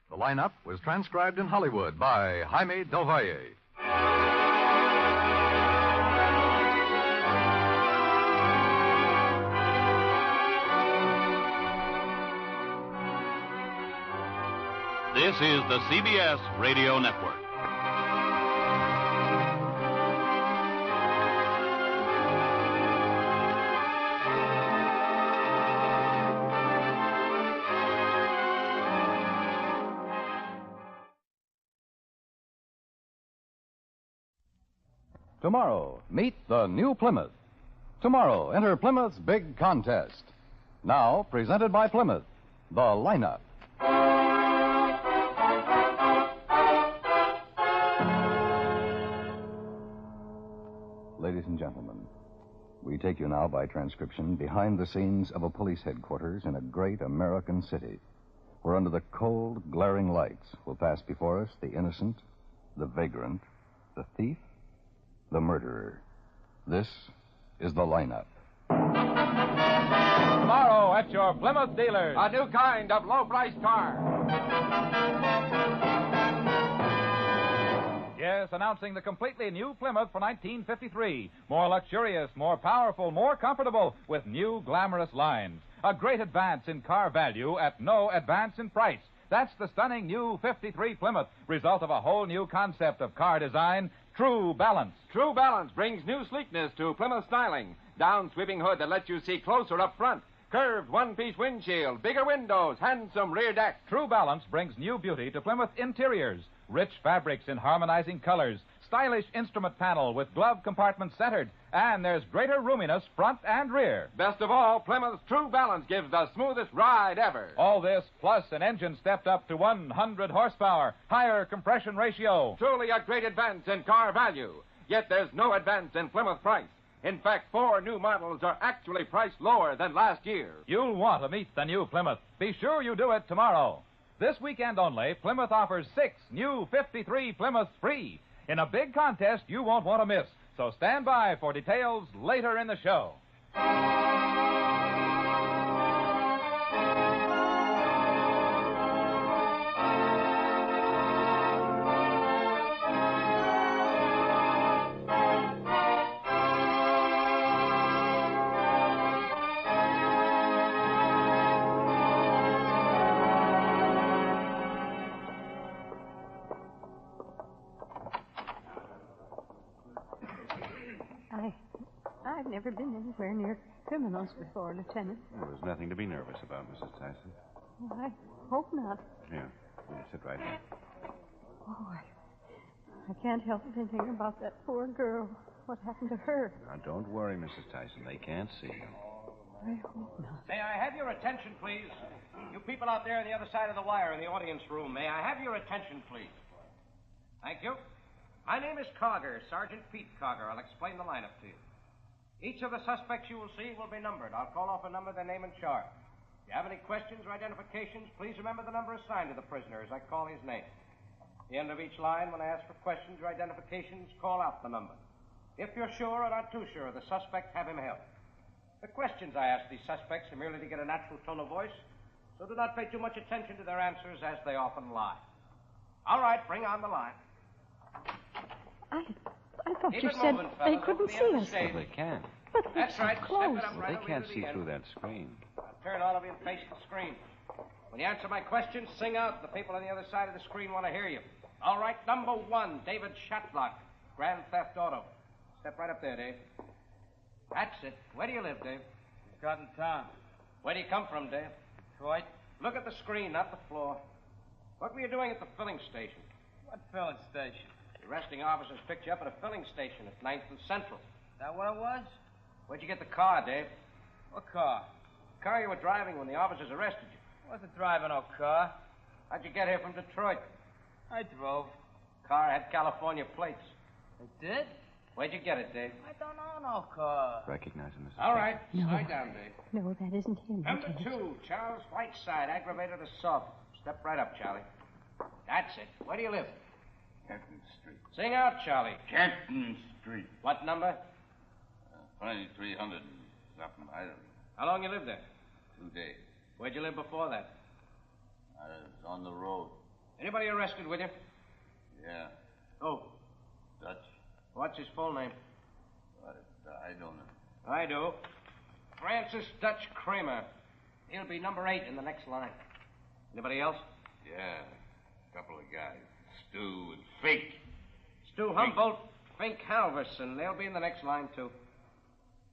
The Lineup was transcribed in Hollywood by Jaime Del Valle. This is the CBS Radio Network. Tomorrow, meet the new Plymouth. Tomorrow, enter Plymouth's big contest. Now, presented by Plymouth, the Lineup. Ladies and gentlemen, we take you now by transcription behind the scenes of a police headquarters in a great American city, where under the cold, glaring lights will pass before us the innocent, the vagrant, the thief, the murderer. This is the Lineup. Tomorrow at your Plymouth dealers, a new kind of low-priced car. Yes, announcing the completely new Plymouth for 1953. More luxurious, more powerful, more comfortable, with new glamorous lines. A great advance in car value at no advance in price. That's the stunning new 53 Plymouth, result of a whole new concept of car design, True Balance. True Balance brings new sleekness to Plymouth styling. Down-sweeping hood that lets you see closer up front. Curved one-piece windshield, bigger windows, handsome rear deck. True Balance brings new beauty to Plymouth interiors. Rich fabrics in harmonizing colors, stylish instrument panel with glove compartment centered, and there's greater roominess front and rear. Best of all, Plymouth's True Balance gives the smoothest ride ever. All this plus an engine stepped up to 100 horsepower, higher compression ratio. Truly a great advance in car value. Yet there's no advance in Plymouth price. In fact, 4 new models are actually priced lower than last year. You'll want to meet the new Plymouth. Be sure you do it tomorrow. This weekend only, Plymouth offers 6 new 53 Plymouths free in a big contest you won't want to miss. So stand by for details later in the show. I've never been anywhere near criminals before, Lieutenant. Well, there's nothing to be nervous about, Mrs. Tyson. Well, I hope not. Here, sit right here. Oh, I can't help thinking about that poor girl. What happened to her? Now, don't worry, Mrs. Tyson. They can't see you. I hope not. May I have your attention, please? You people out there on the other side of the wire in the audience room, may I have your attention, please? Thank you. My name is Karger, Sergeant Pete Karger. I'll explain the lineup to you. Each of the suspects you will see will be numbered. I'll call off a number, their name, and charge. If you have any questions or identifications, please remember the number assigned to the prisoner as I call his name. At the end of each line, when I ask for questions or identifications, call out the number. If you're sure or not too sure of the suspect, have him held. The questions I ask these suspects are merely to get a natural tone of voice, so do not pay too much attention to their answers, as they often lie. All right, bring on the line. I thought Keep you it said moving, they fellas. couldn't Over the see end of us. the stage. Well, they can. But That's right. so close. Step it up right They over can't to see the end. through that screen. I'll turn all of you and face the screen. When you answer my questions, sing out. The people on the other side of the screen want to hear you. All right, number 1, David Shatlock, Grand Theft Auto. Step right up there, Dave. That's it. Where do you live, Dave? Scotland Town. Where do you come from, Dave? Detroit. Look at the screen, not the floor. What were you doing at the filling station? What filling station? The arresting officers picked you up at a filling station at 9th and Central. Is that what it was? Where'd you get the car, Dave? What car? The car you were driving when the officers arrested you. I wasn't driving no car. How'd you get here from Detroit? I drove. Car had California plates. It did? Where'd you get it, Dave? I don't own no car. Recognize him, Mrs. All right, No. slide down, Dave. No, that isn't him. Number Lieutenant. 2, Charles Whiteside, aggravated assault. Step right up, Charlie. That's it. Where do you live? Captain Street. Sing out, Charlie. Captain Street. What number? 2300 something. I don't know. How long you lived there? 2 days. Where'd you live before that? I was on the road. Anybody arrested with you? Yeah. Oh. Dutch. What's his full name? I don't know. I do. Francis Dutch Kramer. He'll be number 8 in the next line. Anybody else? Yeah. A couple of guys. Stu and Fink. Stu Humboldt, Fink Halverson. They'll be in the next line, too.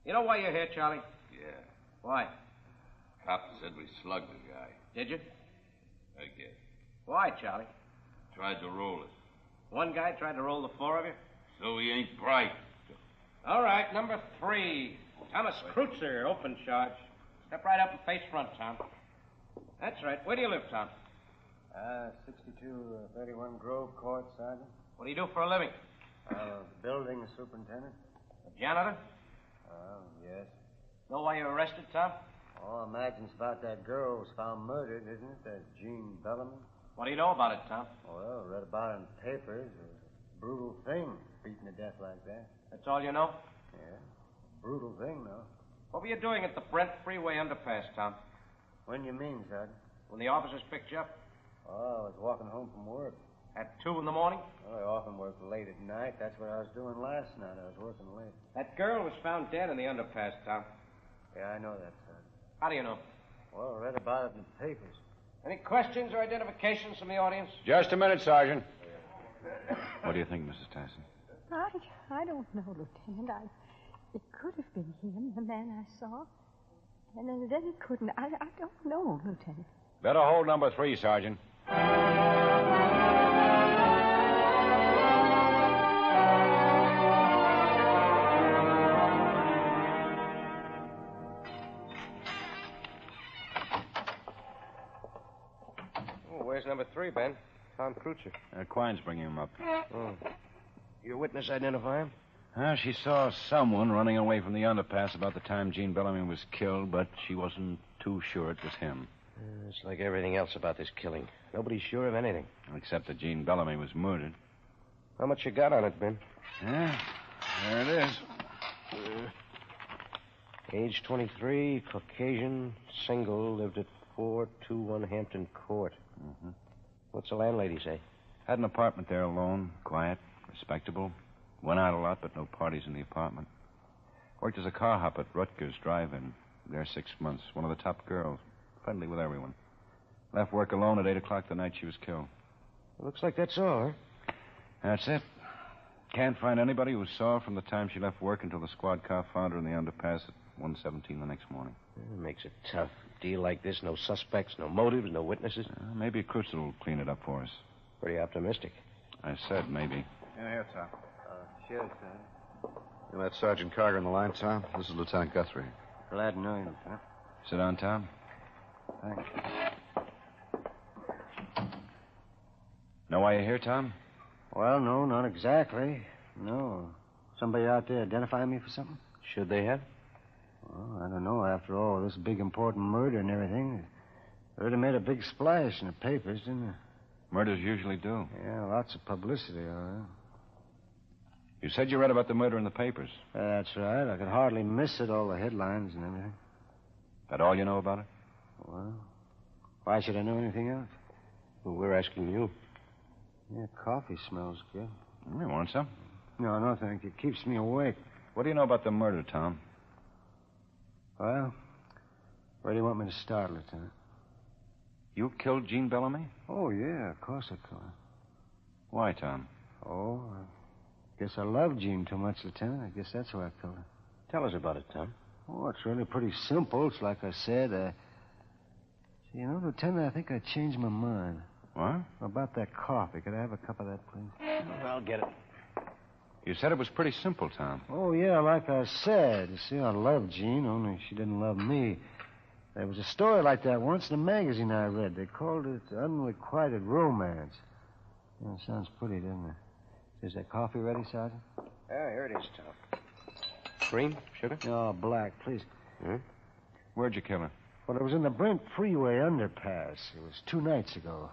You know why you're here, Charlie? Yeah. Why? Cops said we slugged the guy. Did you? I guess. Why, Charlie? Tried to roll us. One guy tried to roll the 4 of you? So he ain't bright. All right, number 3. Thomas Kreutzer, open charge. Step right up and face front, Tom. That's right. Where do you live, Tom? 6231 Grove Court, Sergeant. What do you do for a living? Building superintendent. A janitor? Yes. Know why you're arrested, Tom? Oh, I imagine it's about that girl who was found murdered, isn't it? That Jean Bellamy. What do you know about it, Tom? Well, read about it in the papers. It was a brutal thing, beaten to death like that. That's all you know? Yeah. Brutal thing, though. What were you doing at the Brent Freeway underpass, Tom? When you mean, Sergeant? When the officers picked you up? Oh, I was walking home from work. At 2 in the morning? Well, I often work late at night. That's what I was doing last night. I was working late. That girl was found dead in the underpass, Tom. Yeah, I know that, Sergeant. How do you know? Well, I read about it in the papers. Any questions or identifications from the audience? Just a minute, Sergeant. What do you think, Mrs. Tyson? I don't know, Lieutenant. It could have been him, the man I saw. And then it couldn't. I don't know, Lieutenant. Better hold number 3, Sergeant. Oh, where's number 3, Ben? Tom Kreutzer. Quine's bringing him up. Oh. Your witness identify him? She saw someone running away from the underpass about the time Jean Bellamy was killed, but she wasn't too sure it was him. It's like everything else about this killing. Nobody's sure of anything. Except that Jean Bellamy was murdered. How much you got on it, Ben? Yeah, there it is. Age 23, Caucasian, single, lived at 421 Hampton Court. Mm-hmm. What's the landlady say? Had an apartment there alone, quiet, respectable. Went out a lot, but no parties in the apartment. Worked as a car hop at Rutgers Drive-In. There 6 months. One of the top girls. Friendly with everyone. Left work alone at 8 o'clock the night she was killed. Looks like that's all, huh? That's it. Can't find anybody who saw her from the time she left work until the squad car found her in the underpass at 1:17 the next morning. It makes it tough. A deal like this, no suspects, no motives, no witnesses. Maybe Kreutzer will clean it up for us. Pretty optimistic. I said maybe. Here, Tom. Sure, Sergeant. You met Sergeant Karger on the line, Tom? This is Lieutenant Guthrie. Glad to know you, Lieutenant. Sit down, Tom. Thanks. Know why you're here, Tom? Well, no, not exactly. No. Somebody out there identifying me for something? Should they have? Well, I don't know. After all, this big important murder and everything, it already made a big splash in the papers, didn't it? Murders usually do. Yeah, lots of publicity, all right. You said you read about the murder in the papers. That's right. I could hardly miss it, all the headlines and everything. That all you know about it? Well, why should I know anything else? Well, we're asking you. Yeah, coffee smells good. You want some? No, thank you. It keeps me awake. What do you know about the murder, Tom? Well, where do you want me to start, Lieutenant? You killed Jean Bellamy? Oh, yeah, of course I killed her. Why, Tom? Oh, I guess I love Jean too much, Lieutenant. I guess that's why I killed her. Tell us about it, Tom. Oh, it's really pretty simple. It's like I said. You know, Lieutenant, I think I changed my mind. What? About that coffee. Could I have a cup of that, please? I'll get it. You said it was pretty simple, Tom. Oh, yeah, like I said. You see, I love Jean, only she didn't love me. There was a story like that once in a magazine I read. They called it Unrequited Romance. Yeah, it sounds pretty, doesn't it? Is that coffee ready, Sergeant? Yeah, here it is, Tom. Cream? Sugar? Oh, black, please. Hmm? Where'd you kill her? Well, it was in the Brent Freeway underpass. It was 2 nights ago.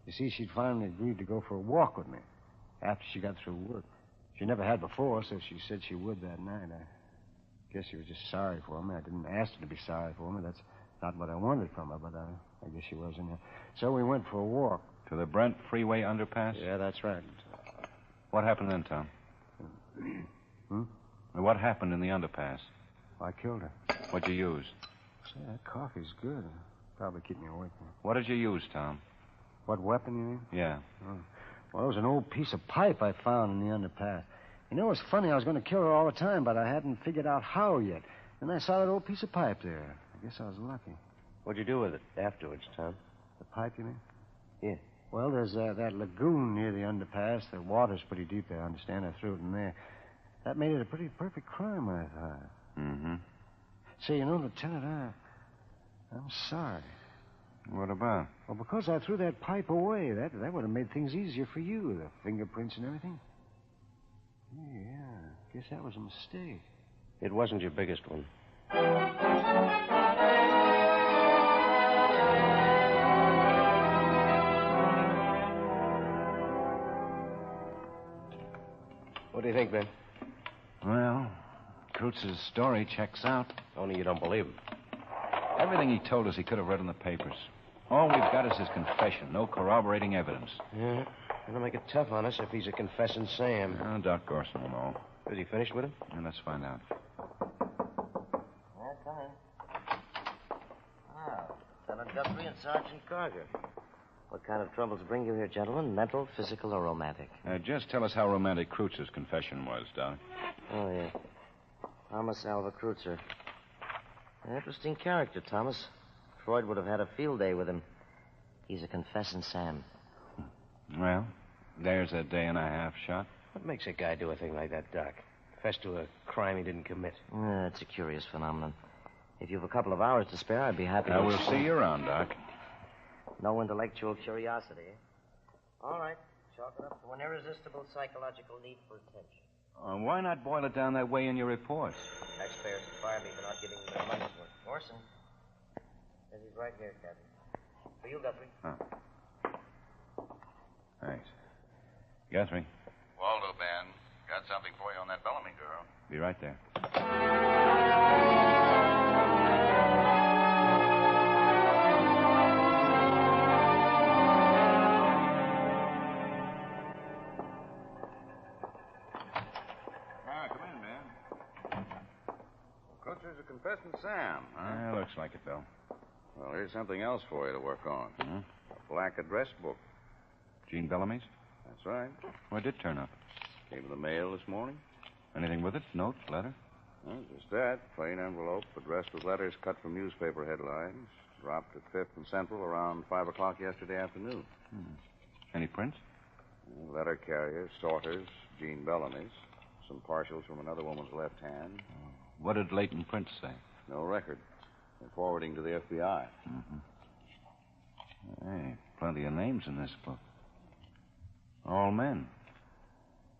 You see, she'd finally agreed to go for a walk with me after she got through work. She never had before, so she said she would that night. I guess she was just sorry for me. I didn't ask her to be sorry for me. That's not what I wanted from her, but I guess she was in there. So we went for a walk. To the Brent Freeway underpass? Yeah, that's right. What happened then, Tom? What happened in the underpass? I killed her. What'd you use? Say, that coffee's good. Probably keep me awake. What did you use, Tom? What weapon, you mean? Yeah. Oh. Well, it was an old piece of pipe I found in the underpass. You know, it's funny. I was going to kill her all the time, but I hadn't figured out how yet. Then I saw that old piece of pipe there. I guess I was lucky. What'd you do with it afterwards, Tom? The pipe, you mean? Yeah. Well, there's that lagoon near the underpass. The water's pretty deep there, I understand. I threw it in there. That made it a pretty perfect crime, I thought. Mm-hmm. Say, you know, Lieutenant, I'm sorry. What about? Well, because I threw that pipe away. That would have made things easier for you, the fingerprints and everything. Yeah, guess that was a mistake. It wasn't your biggest one. What do you think, Ben? Well, Kreutz's story checks out. Only you don't believe him. Everything he told us he could have read in the papers. All we've got is his confession. No corroborating evidence. Yeah. It'll make it tough on us if he's a confessing Sam. Well, Doc Gorson will know. Is he finished with him? Yeah, let's find out. Yeah, come in. Oh, Lieutenant Guthrie and Sergeant KARGER. What kind of troubles bring you here, gentlemen? Mental, physical, or romantic? Just tell us how romantic Kreutz's confession was, Doc. Oh, yeah. Thomas Alva Kreutzer. An interesting character, Thomas. Freud would have had a field day with him. He's a confessing Sam. Well, there's a day and a half shot. What makes a guy do a thing like that, Doc? Confess to a crime he didn't commit. It's a curious phenomenon. If you've a couple of hours to spare, I'd be happy to... We'll see you around, Doc. No intellectual curiosity, eh? All right. Chalk it up to an irresistible psychological need for attention. Why not boil it down that way in your reports? Taxpayers have fired me for not giving them their money's worth. Orson. Says he's right here, Captain. For you, Guthrie. Huh. Thanks. Guthrie. Waldo, Ben. Got something for you on that Bellamy girl. Be right there. Come in, Ben. Kreuzer's a confessing Sam, huh? Yeah, looks like it, Bill. Well, here's something else for you to work on. Mm-hmm. A black address book. Gene Bellamy's? That's right. Well, it did turn up. Came in the mail this morning. Anything with it? Note, letter? Well, just that. Plain envelope, addressed with letters cut from newspaper headlines. Dropped at 5th and Central around 5 o'clock yesterday afternoon. Any prints? Letter carriers, sorters, Gene Bellamy's. Some partials from another woman's left hand. What did Leighton Prince say? No record. They're forwarding to the FBI. Hey, plenty of names in this book. All men.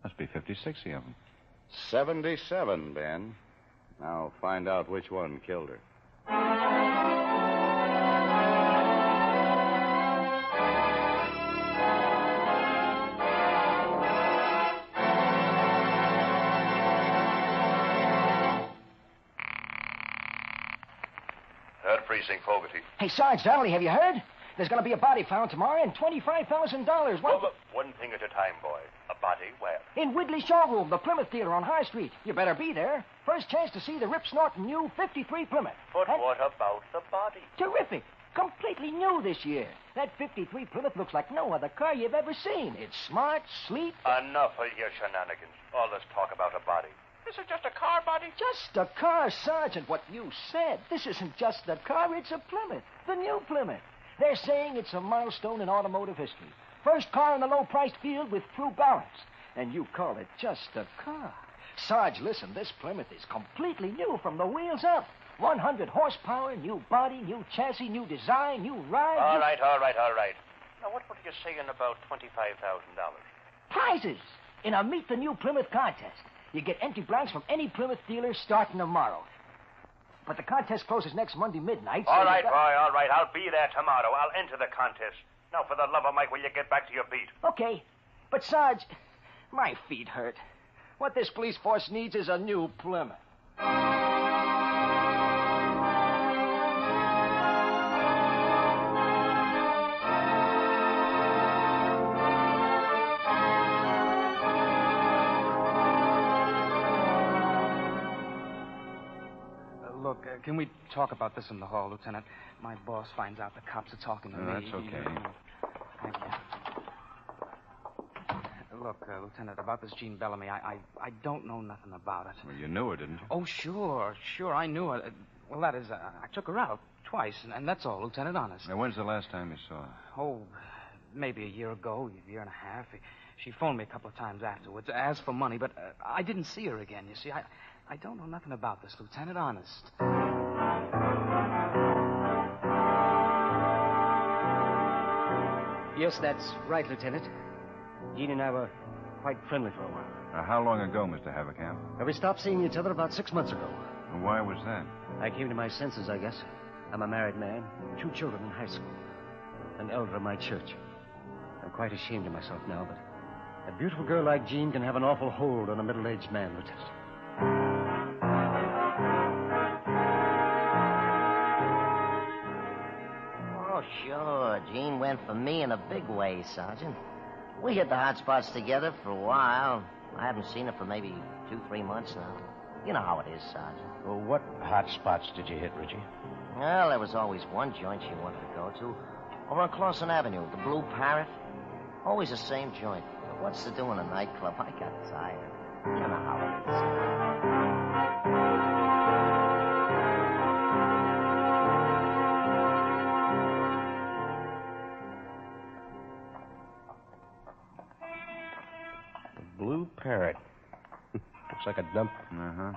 Must be 50, 60 of them. 77, Ben. Now find out which one killed her. Third precinct, Fogarty. Hey, Sarge Donnelly, have you heard? There's going to be a body found tomorrow and $25,000. One thing at a time, boy. A body where? In Widley Showroom, the Plymouth Theater on High Street. You better be there. First chance to see the Rip Snorton new 53 Plymouth. But what about the body? Terrific. Completely new this year. That 53 Plymouth looks like no other car you've ever seen. It's smart, sleek. Enough of your shenanigans. All this talk about a body. This is just a car body? Just a car, Sergeant, what you said. This isn't just a car, it's a Plymouth. The new Plymouth. They're saying it's a milestone in automotive history. First car in the low-priced field with true balance. And you call it just a car. Sarge, listen, this Plymouth is completely new from the wheels up. 100 horsepower, new body, new chassis, new design, new ride. All right. Now, what were you saying about $25,000? Prizes in a Meet the New Plymouth contest. You get entry blanks from any Plymouth dealer starting tomorrow. But the contest closes next Monday midnight. So All right, boy, all right. I'll be there tomorrow. I'll enter the contest. Now, for the love of Mike, will you get back to your beat? Okay. But, Sarge, my feet hurt. What this police force needs is a new Plymouth. Look, can we talk about this in the hall, Lieutenant? My boss finds out the cops are talking to me. That's okay. Thank you. Look, Lieutenant, about this Jean Bellamy, I don't know nothing about it. Well, you knew her, didn't you? Oh, sure, I knew her. Well, that is, I took her out twice, and that's all, Lieutenant, honest. Now, when's the last time you saw her? Oh, maybe a year ago, a year and a half. She phoned me a couple of times afterwards, asked for money, but I didn't see her again, you see. I don't know nothing about this, Lieutenant, honest. Yes, that's right, Lieutenant. Jean and I were quite friendly for a while. Now, how long ago, Mr. Haverkamp? We stopped seeing each other about 6 months ago. And why was that? I came to my senses, I guess. I'm a married man, 2 children in high school, an elder of my church. I'm quite ashamed of myself now, but a beautiful girl like Jean can have an awful hold on a middle-aged man, Lieutenant. Oh, sure. Jean went for me in a big way, Sergeant. We hit the hot spots together for a while. I haven't seen her for maybe 2-3 months now. You know how it is, Sergeant. Well, what hot spots did you hit, Richie? Well, there was always one joint she wanted to go to. Over on Clawson Avenue, the Blue Parrot. Always the same joint. But what's to do in a nightclub? I got tired. You know how it is. Blue Parrot. Looks like a dump. Uh-huh.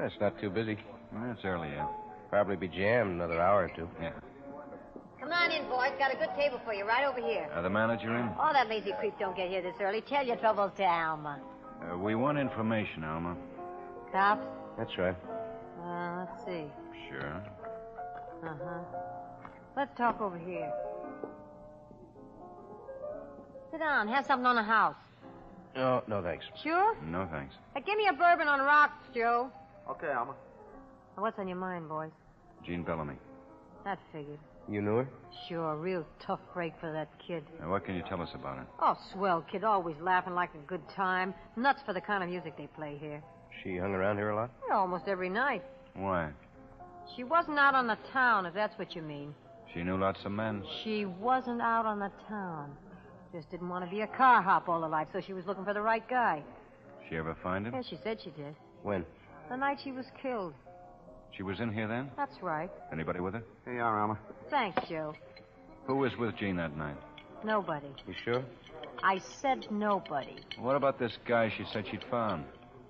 It's not too busy. Well, it's early yet. Probably be jammed another hour or two. Yeah. Come on in, boys. Got a good table for you right over here. The manager in? Oh, that lazy creep don't get here this early. Tell your troubles to Alma. We want information, Alma. Cops? That's right. Let's see. Sure. Uh-huh. Let's talk over here. Sit down. Have something on the house. No, thanks. Sure? No, thanks. Give me a bourbon on rocks, Joe. Okay, Alma. What's on your mind, boys? Jean Bellamy. That figured. You knew her? Sure, real tough break for that kid. Now, what can you tell us about her? Oh, swell kid, always laughing like a good time. Nuts for the kind of music they play here. She hung around here a lot? Yeah, almost every night. Why? She wasn't out on the town, if that's what you mean. She knew lots of men. She wasn't out on the town. Just didn't want to be a car hop all her life, so she was looking for the right guy. She ever find him? Yeah, she said she did. When? The night she was killed. She was in here then? That's right. Anybody with her? Here you are, Alma. Thanks, Joe. Who was with Jean that night? Nobody. You sure? I said nobody. What about this guy she said she'd found?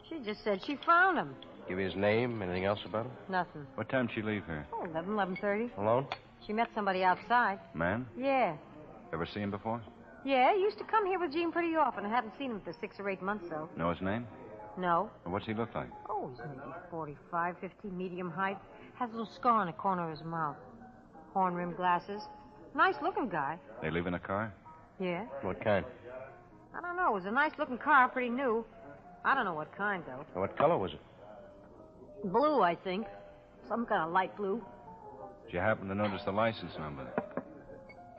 She just said she found him. Give you his name? Anything else about him? Nothing. What time did she leave here? Oh, 11:30. Alone? She met somebody outside. Man? Yeah. Ever see him before? Yeah, he used to come here with Jean pretty often. I haven't seen him for 6 or 8 months, though. Know his name? No. What's he look like? Oh, he's maybe 45, 50, medium height. Has a little scar on the corner of his mouth. Horn-rimmed glasses. Nice-looking guy. They live in a car? Yeah. What kind? I don't know. It was a nice-looking car, pretty new. I don't know what kind, though. What color was it? Blue, I think. Some kind of light blue. Did you happen to notice the license number?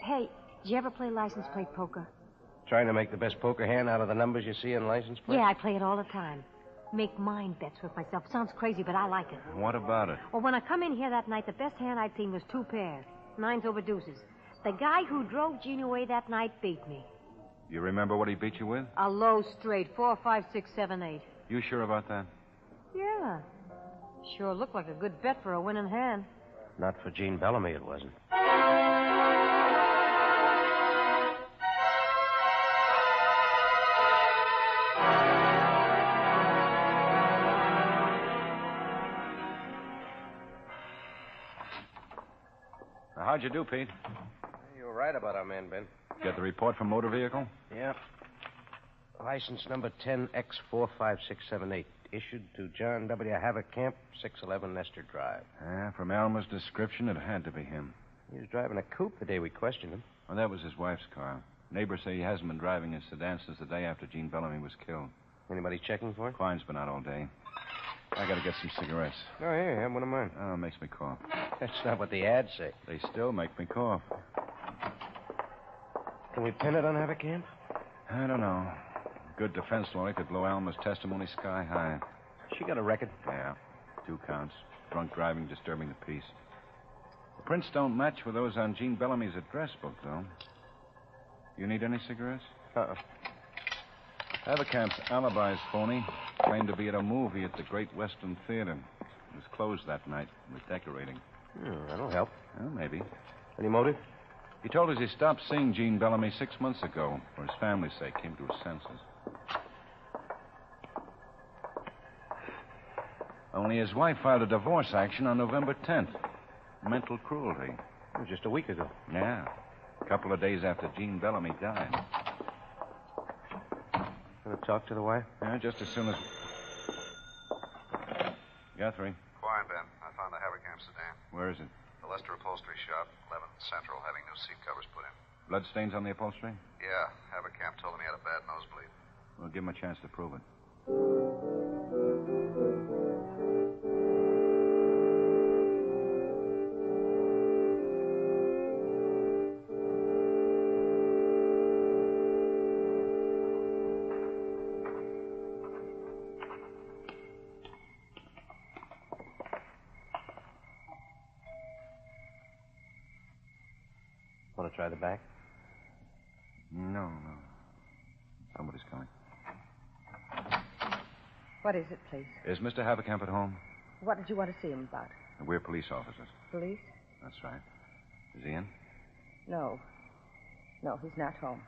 Hey, did you ever play license plate poker? Trying to make the best poker hand out of the numbers you see in license plates? Yeah, I play it all the time. Make mind bets with myself. Sounds crazy, but I like it. What about it? Well, when I come in here that night, the best hand I'd seen was 2 pairs. 9s over deuces. The guy who drove Gene away that night beat me. You remember what he beat you with? A low straight. 4, 5, 6, 7, 8. You sure about that? Yeah. Sure looked like a good bet for a winning hand. Not for Gene Bellamy, it wasn't. How'd you do, Pete? You were right about our man, Ben. Get the report from motor vehicle? Yeah. License number 10X45678. Issued to John W. Haverkamp, 611 Nestor Drive. Yeah, from Alma's description, it had to be him. He was driving a coupe the day we questioned him. Well, that was his wife's car. Neighbors say he hasn't been driving his sedan since the day after Gene Bellamy was killed. Anybody checking for it? Klein's been out all day. I gotta get some cigarettes. Oh, here, have one of mine. Oh, it makes me cough. That's not what the ads say. They still make me cough. Can we pin it on Haverkamp? I don't know. A good defense lawyer could blow Alma's testimony sky high. She got a record? Yeah. 2 counts. Drunk driving, disturbing the peace. The prints don't match with those on Gene Bellamy's address book, though. You need any cigarettes? Uh-uh. Haverkamp's alibi's phony. Claimed to be at a movie at the Great Western Theater. It was closed that night with decorating. That'll help. Well, maybe. Any motive? He told us he stopped seeing Gene Bellamy 6 months ago, for his family's sake, came to his senses. Only his wife filed a divorce action on November 10th. Mental cruelty. Just a week ago. Yeah. A couple of days after Gene Bellamy died. Want to talk to the wife? Yeah, just as soon as... Guthrie. Quiet, Ben. I found the Haverkamp sedan. Where is it? The Lester Upholstery Shop, 11th Central, having new seat covers put in. Bloodstains on the upholstery? Yeah, Haverkamp told him he had a bad nosebleed. We'll give him a chance to prove it. Want to try the back? No. Somebody's coming. What is it, please? Is Mr. Haverkamp at home? What did you want to see him about? We're police officers. Police? That's right. Is he in? No. No, he's not home.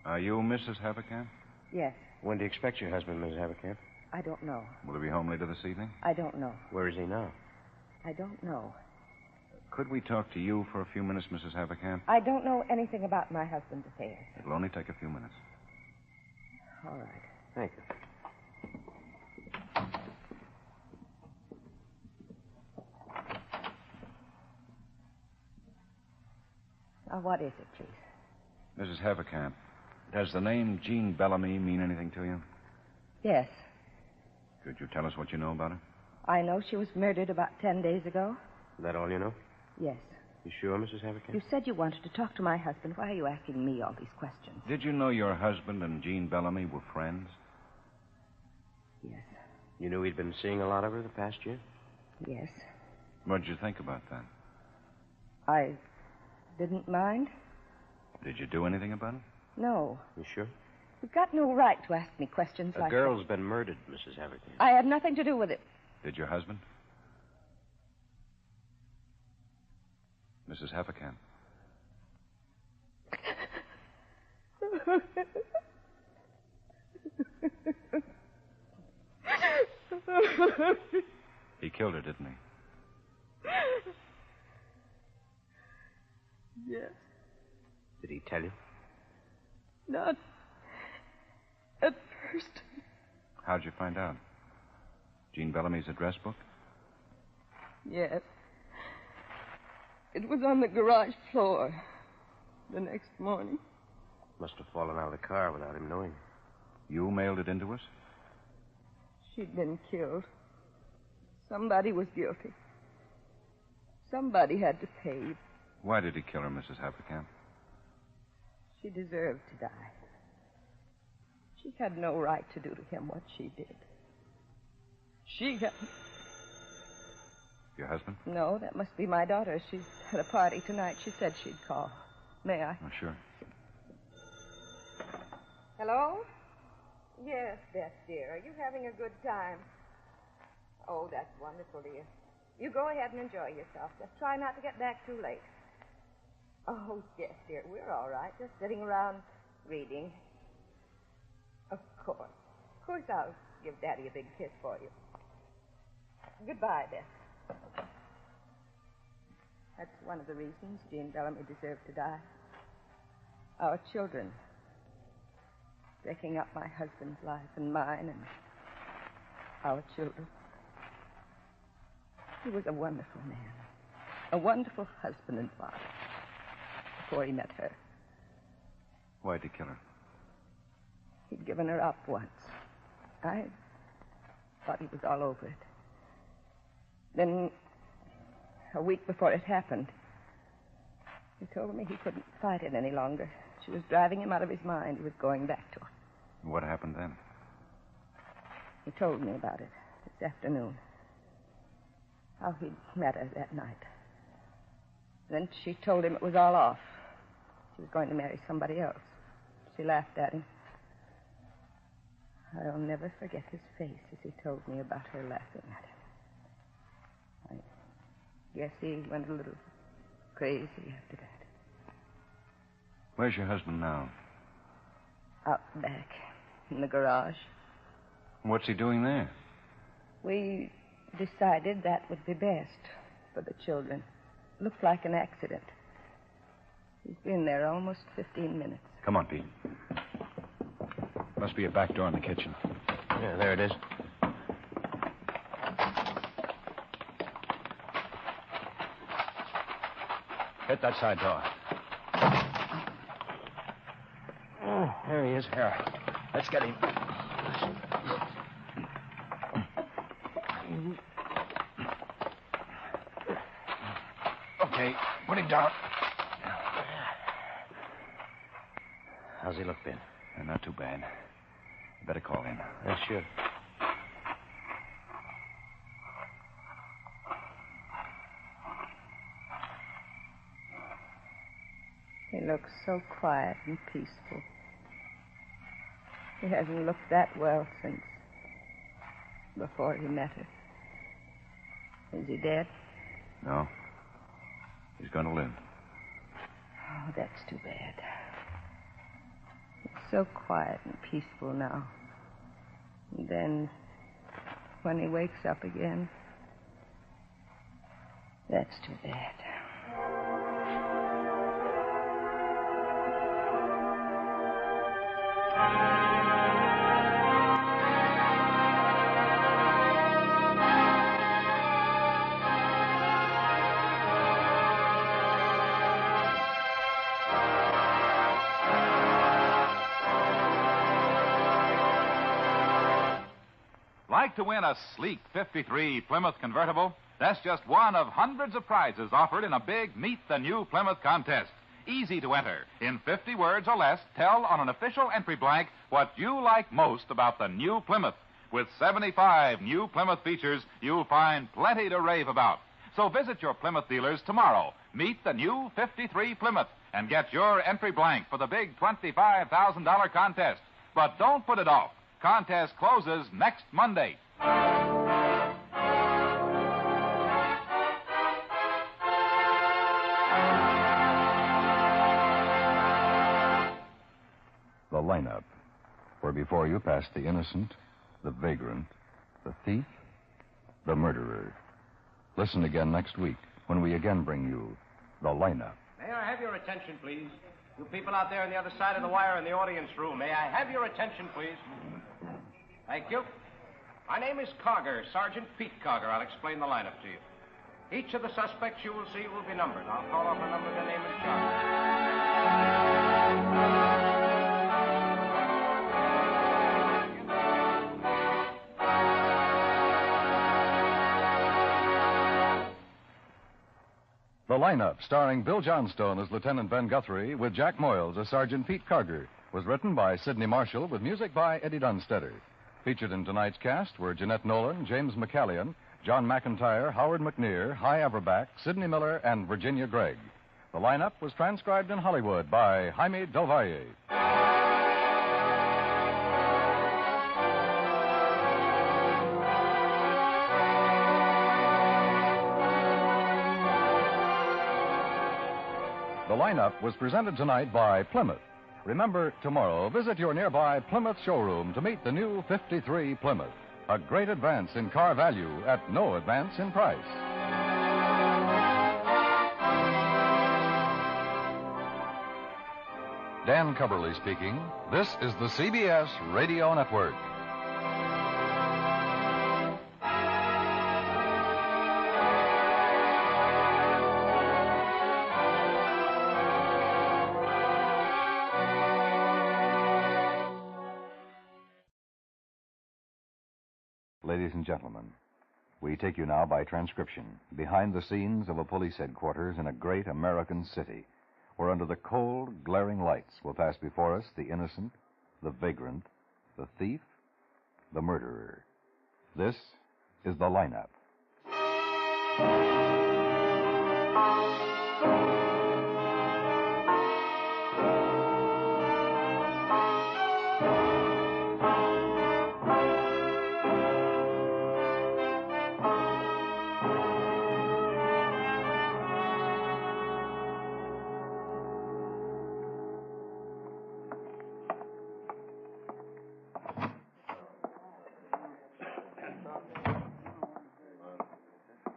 Are you Mrs. Haverkamp? Yes. When do you expect your husband, Mrs. Haverkamp? I don't know. Will he be home later this evening? I don't know. Where is he now? I don't know. Could we talk to you for a few minutes, Mrs. Haverkamp? I don't know anything about my husband's affairs. It'll only take a few minutes. All right. Thank you. What is it, please? Mrs. Haverkamp, does the name Gene Bellamy mean anything to you? Yes. Could you tell us what you know about her? I know she was murdered about 10 days ago. Is that all you know? Yes. You sure, Mrs. Haverkamp? You said you wanted to talk to my husband. Why are you asking me all these questions? Did you know your husband and Gene Bellamy were friends? Yes. You knew he'd been seeing a lot of her the past year? Yes. What did you think about that? I didn't mind. Did you do anything about it? No. You sure? You've got no right to ask me questions A like girl's been murdered, Mrs. Haverkamp. that. I had nothing to do with it. Did your husband? Mrs. Haverkamp. He killed her, didn't he? Yes. Did he tell you? Not at first. How'd you find out? Gene Bellamy's address book? Yes. It was on the garage floor the next morning. Must have fallen out of the car without him knowing. You mailed it into us? She'd been killed. Somebody was guilty. Somebody had to pay. Why did he kill her, Mrs. Haverkamp? She deserved to die. She had no right to do to him what she did. She had... Your husband? No, that must be my daughter. She's at a party tonight. She said she'd call. May I? Oh, sure. Hello? Yes, Beth, dear. Are you having a good time? Oh, that's wonderful, dear. You go ahead and enjoy yourself. Just try not to get back too late. Oh, yes, dear. We're all right. Just sitting around reading. Of course. Of course, I'll give Daddy a big kiss for you. Goodbye, Beth. That's one of the reasons Jean Bellamy deserved to die. Our children. Breaking up my husband's life and mine and our children. He was a wonderful man. A wonderful husband and father. Before he met her. Why'd he kill her? He'd given her up once. I thought he was all over it. Then, a week before it happened, he told me he couldn't fight it any longer. She was driving him out of his mind. He was going back to her. What happened then? He told me about it this afternoon. How he'd met her that night. Then she told him it was all off. She was going to marry somebody else. She laughed at him. I'll never forget his face as he told me about her laughing at him. I guess he went a little crazy after that. Where's your husband now? Out back in the garage. What's he doing there? We decided that would be best for the children. Looked like an accident. He's been there almost 15 minutes. Come on, Pete. Must be a back door in the kitchen. Yeah, there it is. Hit that side door. Oh, there he is. Here. Let's get him. Okay, put him down. How's he look, Ben? Not too bad. Better call in. Sure. He looks so quiet and peaceful. He hasn't looked that well since before he met her. Is he dead? No. He's going to live. Oh, that's too bad. It's so quiet and peaceful now. And then, when he wakes up again, that's too bad. Like to win a sleek 53 Plymouth convertible? That's just one of hundreds of prizes offered in a big Meet the New Plymouth contest. Easy to enter. In 50 words or less, tell on an official entry blank what you like most about the new Plymouth. With 75 new Plymouth features, you'll find plenty to rave about. So visit your Plymouth dealers tomorrow. Meet the new 53 Plymouth and get your entry blank for the big $25,000 contest. But don't put it off. Contest closes next Monday. The lineup, where before you pass the innocent, the vagrant, the thief, the murderer. Listen again next week when we again bring you the lineup. May I have your attention, please? You people out there on the other side of the wire in the audience room, may I have your attention, please? Thank you. My name is Karger, Sergeant Pete Karger. I'll explain the lineup to you. Each of the suspects you will see will be numbered. I'll call off a number, their name, and The lineup, starring Bill Johnstone as Lieutenant Ben Guthrie, with Jack Moyles as Sergeant Pete Karger, was written by Sidney Marshall with music by Eddie Dunstetter. Featured in tonight's cast were Jeanette Nolan, James McCallion, John McIntyre, Howard McNear, Hy Averback, Sidney Miller, and Virginia Gregg. The lineup was transcribed in Hollywood by Jaime Del Valle. The lineup was presented tonight by Plymouth. Remember, tomorrow, visit your nearby Plymouth showroom to meet the new 53 Plymouth. A great advance in car value at no advance in price. Dan Cubberly speaking. This is the CBS Radio Network. Ladies and gentlemen, we take you now by transcription behind the scenes of a police headquarters in a great American city, where under the cold, glaring lights will pass before us the innocent, the vagrant, the thief, the murderer. This is the lineup.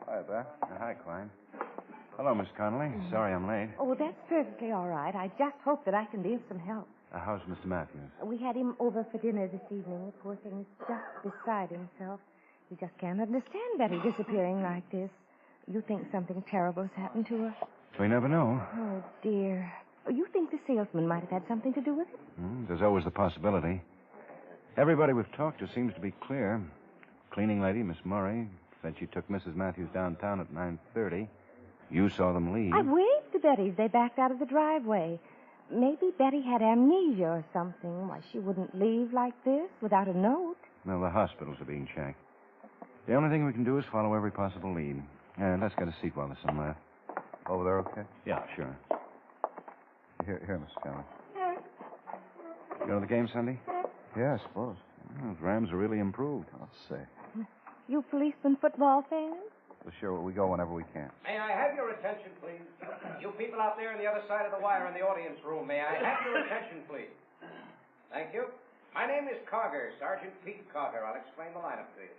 Hi, Beth. Hi, Klein. Hello, Miss Connolly. Sorry I'm late. Oh, that's perfectly all right. I just hope that I can be of some help. How's Mr. Matthews? We had him over for dinner this evening. The poor thing's just beside himself. He just can't understand Betty disappearing like this. You think something terrible has happened to her? We never know. Oh, dear. You think the salesman might have had something to do with it? There's always the possibility. Everybody we've talked to seems to be clear. Cleaning lady, Miss Murray, said she took Mrs. Matthews downtown at 9:30. You saw them leave. I waved to Betty as they backed out of the driveway. Maybe Betty had amnesia or something. Why, she wouldn't leave like this without a note. No, the hospitals are being checked. The only thing we can do is follow every possible lead. Let's get a seat while the sun laughs. Over there, okay? Yeah, sure. Here, Mr. Scanlon. You go to the game Sunday? Yeah, I suppose. Those Rams are really improved. I'll say. You policemen football fans? Well, sure, we go whenever we can. May I have your attention, please? You people out there on the other side of the wire in the audience room, may I have your attention, please? Thank you. My name is KARGER, Sergeant Pete KARGER. I'll explain the lineup to you.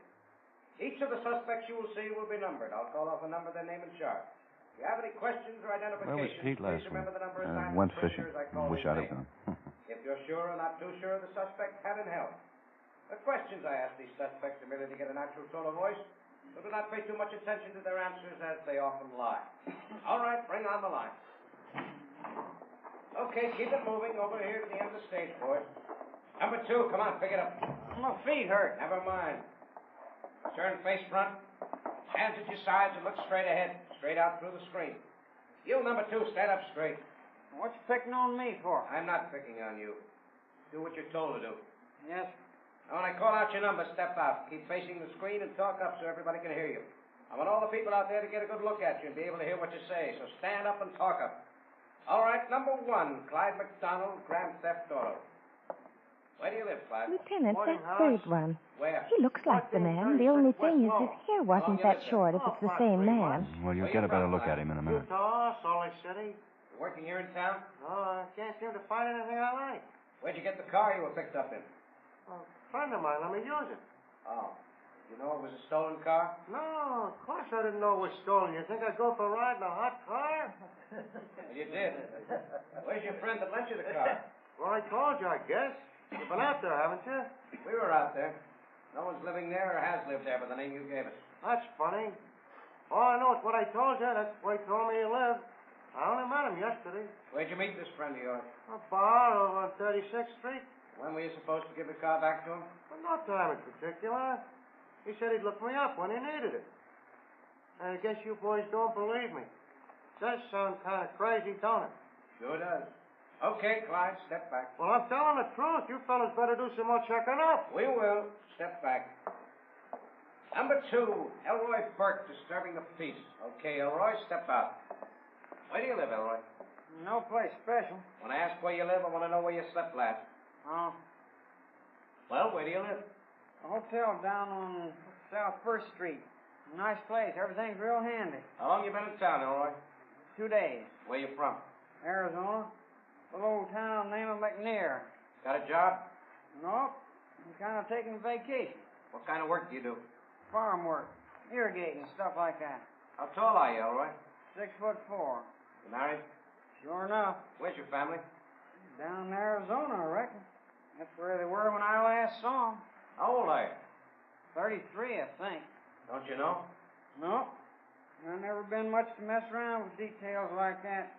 Each of the suspects you will see will be numbered. I'll call off a number, their name and charge. If you have any questions or identifications, Where was Pete last please remember the number assigned Went to the fishing. prisoner as I call Wish his I'd have name. gone. If you're sure or not too sure, the suspect had in help. The questions I ask these suspects are merely to get a natural tone of voice, so do not pay too much attention to their answers as they often lie. All right, bring on the line. Okay, keep it moving over here to the end of the stage, boys. Number 2, come on, pick it up. My feet hurt. Never mind. Turn face front. Hands at your sides and look straight ahead, straight out through the screen. You, number 2, stand up straight. What you picking on me for? I'm not picking on you. Do what you're told to do. Yes. Now, when I call out your number, step out. Keep facing the screen and talk up so everybody can hear you. I want all the people out there to get a good look at you and be able to hear what you say, so stand up and talk up. All right, number 1, Clyde McDonald, Grand Theft Auto. Where do you live, Clyde? Lieutenant, that third one. Where? He looks like the man. The only thing is his hair wasn't that short if it's the same man. Well, you'll get a better look at him in a minute. Utah, Salt Lake City. You working here in town? No, I can't seem to find anything I like. Where'd you get the car you were picked up in? A friend of mine let me use it. Oh. You know it was a stolen car? No, of course I didn't know it was stolen. You think I'd go for a ride in a hot car? You did. Where's your friend that lent you the car? Well, I told you, I guess. You've been out there, haven't you? We were out there. No one's living there or has lived there by the name you gave us. That's funny. All I know is what I told you. That's where he told me he lived. I only met him yesterday. Where'd you meet this friend of yours? A bar over on 36th Street. When were you supposed to give the car back to him? Well, no time in particular. He said he'd look me up when he needed it. I guess you boys don't believe me. It does sound kind of crazy, don't it? Sure does. Okay, Clyde, step back. Well, I'm telling the truth. You fellas better do some more checking up. We will. Step back. Number 2, Elroy Burke, disturbing the peace. Okay, Elroy, step out. Where do you live, Elroy? No place special. When I ask where you live, I want to know where you slept last. Oh, Well, where do you live? a hotel down on South First Street. Nice place. Everything's real handy. How long you been in town, Elroy? 2 days. Where you from? Arizona. A little old town named McNair. Got a job? Nope. I'm kind of taking a vacation. What kind of work do you do? Farm work. Irrigating, stuff like that. How tall are you, Elroy? 6'4". You married? Sure enough. Where's your family? Down in Arizona, I reckon. That's where they were when I last saw them. How old are you? 33, I think. Don't you know? Nope. I've never been much to mess around with details like that.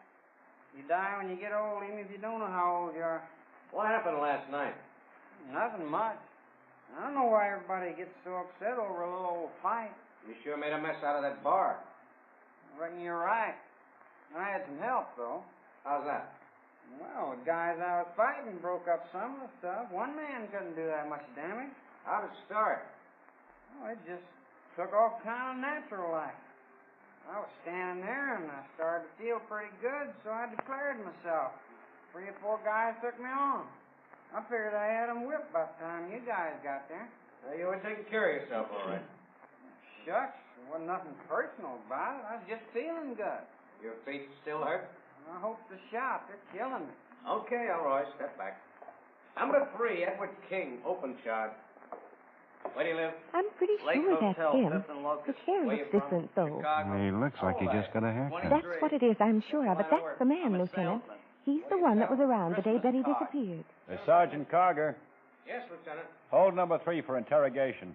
You die when you get old, even if you don't know how old you are. What happened last night? Nothing much. I don't know why everybody gets so upset over a little old fight. You sure made a mess out of that bar. I reckon you're right. I had some help, though. How's that? Well, the guys I was fighting broke up some of the stuff. One man couldn't do that much damage. How'd it start? Well, it just took off kind of natural-like. I was standing there, and I started to feel pretty good, so I declared myself. 3 or 4 guys took me on. I figured I had them whipped by the time you guys got there. You were taking care of yourself, all right. Shucks, there wasn't nothing personal about it. I was just feeling good. Your feet still hurt? I hope the shot. They're killing me. Okay, Elroy, step back. Number 3, Edward King, open charge. Where do you live? I'm pretty Lake sure that's Hotel, him. Fifth and Locust. His hair Where looks you from? different, though. He looks like he just got a haircut. That's what it is, I'm sure of it. That's the man, Lieutenant. He's the one that was around the day Betty disappeared. Sergeant Karger. Yes, Lieutenant. Hold number 3 for interrogation.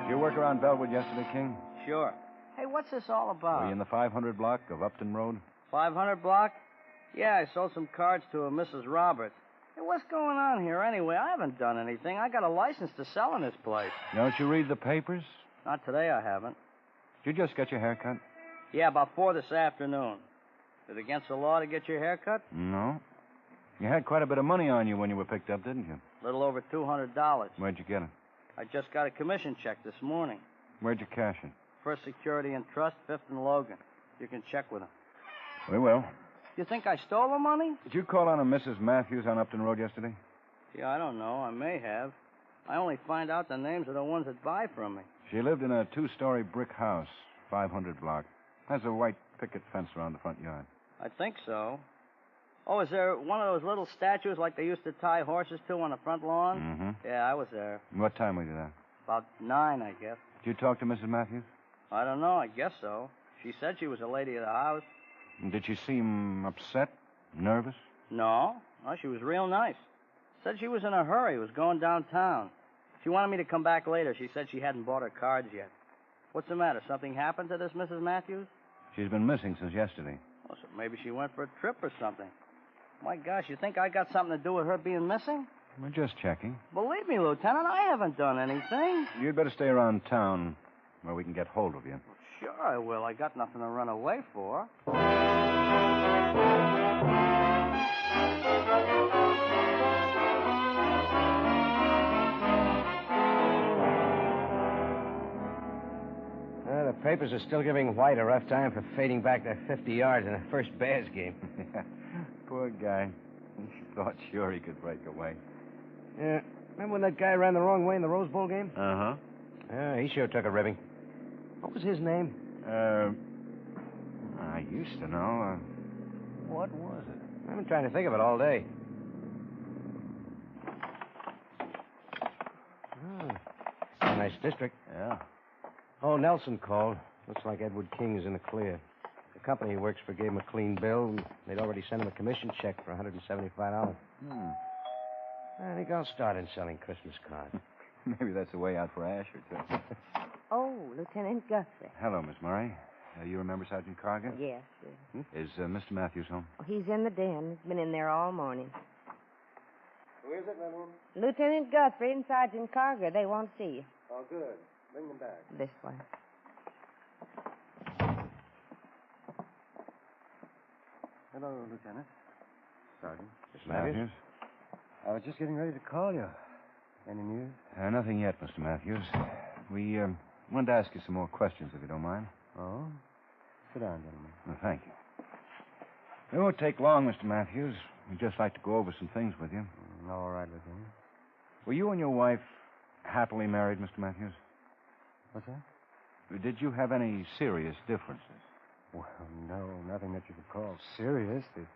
Did you work around Bellwood yesterday, King? Sure. Hey, what's this all about? Were you in the 500 block of Upton Road? 500 block? Yeah, I sold some cards to a Mrs. Roberts. Hey, what's going on here anyway? I haven't done anything. I got a license to sell in this place. Don't you read the papers? Not today, I haven't. Did you just get your hair cut? Yeah, about 4 this afternoon. Is it against the law to get your hair cut? No. You had quite a bit of money on you when you were picked up, didn't you? A little over $200. Where'd you get it? I just got a commission check this morning. Where'd you cash it? First Security and Trust, 5th and Logan. You can check with them. We will. You think I stole the money? Did you call on a Mrs. Matthews on Upton Road yesterday? Yeah, I don't know. I may have. I only find out the names of the ones that buy from me. She lived in a 2-story brick house, 500 block. Has a white picket fence around the front yard. I think so. Oh, is there one of those little statues like they used to tie horses to on the front lawn? Mm-hmm. Yeah, I was there. What time were you there? About 9, I guess. Did you talk to Mrs. Matthews? I don't know. I guess so. She said she was a lady of the house. And did she seem upset? Nervous? No. She was real nice. Said she was in a hurry. Was going downtown. She wanted me to come back later. She said she hadn't bought her cards yet. What's the matter? Something happened to this Mrs. Matthews? She's been missing since yesterday. Well, so maybe she went for a trip or something. My gosh, you think I got something to do with her being missing? We're just checking. Believe me, Lieutenant, I haven't done anything. You'd better stay around town where we can get hold of you. Sure I will. I got nothing to run away for. The papers are still giving White a rough time for fading back that 50 yards in the first Bears game. Poor guy. He thought sure he could break away. Yeah. Remember when that guy ran the wrong way in the Rose Bowl game? Uh-huh. Yeah, he sure took a ribbing. What was his name? I used to know. What was it? I've been trying to think of it all day. Oh, nice district. Yeah. Oh, Nelson called. Looks like Edward King is in the clear. The company he works for gave him a clean bill, and they'd already sent him a commission check for $175. I think I'll start in selling Christmas cards. Maybe that's the way out for Asher, too. Oh, Lieutenant Guthrie. Hello, Miss Murray. You remember Sergeant Karger? Yes, sir. Is Mr. Matthews home? Oh, he's in the den. He's been in there all morning. Who is it, Madeline? Lieutenant Guthrie and Sergeant Karger. They want to see you. Oh, good. Bring them back. This way. Hello, Lieutenant. Sergeant. Miss Matthews? I was just getting ready to call you. Any news? Nothing yet, Mr. Matthews. We wanted to ask you some more questions, if you don't mind. Oh? Sit down, gentlemen. Well, thank you. It won't take long, Mr. Matthews. We'd just like to go over some things with you. All right, Lieutenant. Were you and your wife happily married, Mr. Matthews? What's that? Did you have any serious differences? Well, no, nothing that you could call serious. The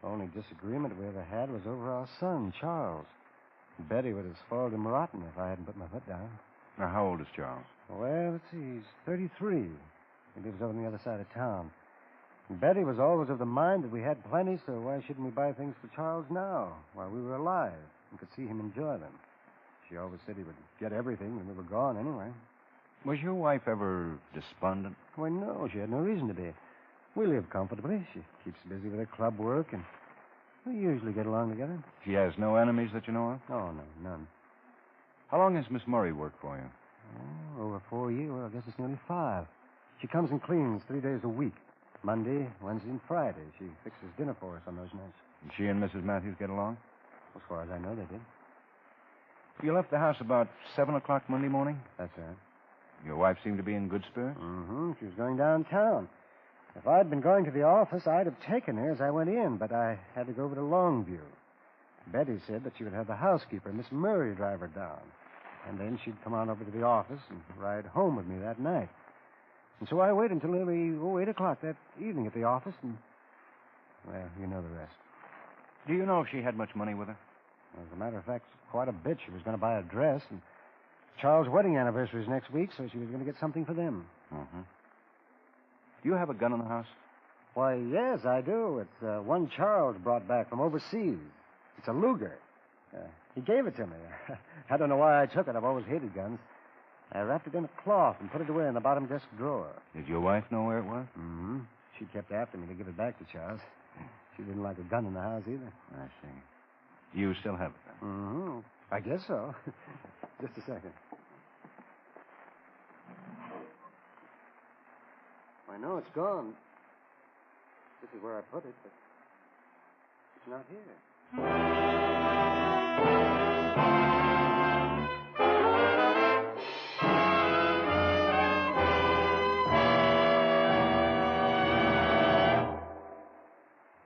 only disagreement we ever had was over our son, Charles. Betty would have spoiled him rotten if I hadn't put my foot down. Now, how old is Charles? Well, let's see, he's 33. He lives over on the other side of town. And Betty was always of the mind that we had plenty, so why shouldn't we buy things for Charles now, while we were alive, and could see him enjoy them? She always said he would get everything when we were gone anyway. Was your wife ever despondent? Why, no, she had no reason to be. We live comfortably. She keeps busy with her club work, and we usually get along together. She has no enemies that you know of? Oh, no, none. How long has Miss Murray worked for you? Oh, over 4 years. Well, I guess it's nearly 5. She comes and cleans 3 days a week. Monday, Wednesday, and Friday. She fixes dinner for us on those nights. And she and Mrs. Matthews get along? As far as I know, they did. You left the house about 7 o'clock Monday morning? That's right. Your wife seemed to be in good spirits? Mm-hmm. She was going downtown. If I'd been going to the office, I'd have taken her as I went in, but I had to go over to Longview. Betty said that she would have the housekeeper, Miss Murray, drive her down. And then she'd come on over to the office and ride home with me that night. And so I waited until nearly 8 o'clock that evening at the office, and, well, you know the rest. Do you know if she had much money with her? As a matter of fact, quite a bit. She was going to buy a dress, and Charles' wedding anniversary is next week, so she was going to get something for them. Mm-hmm. Do you have a gun in the house? Why, yes, I do. It's one Charles brought back from overseas. It's a Lugar. He gave it to me. I don't know why I took it. I've always hated guns. I wrapped it in a cloth and put it away in the bottom desk drawer. Did your wife know where it was? Mm-hmm. She kept after me to give it back to Charles. She didn't like a gun in the house either. I see. You still have it, then? Mm-hmm. I guess so. Just a second. I know it's gone. This is where I put it, but it's not here.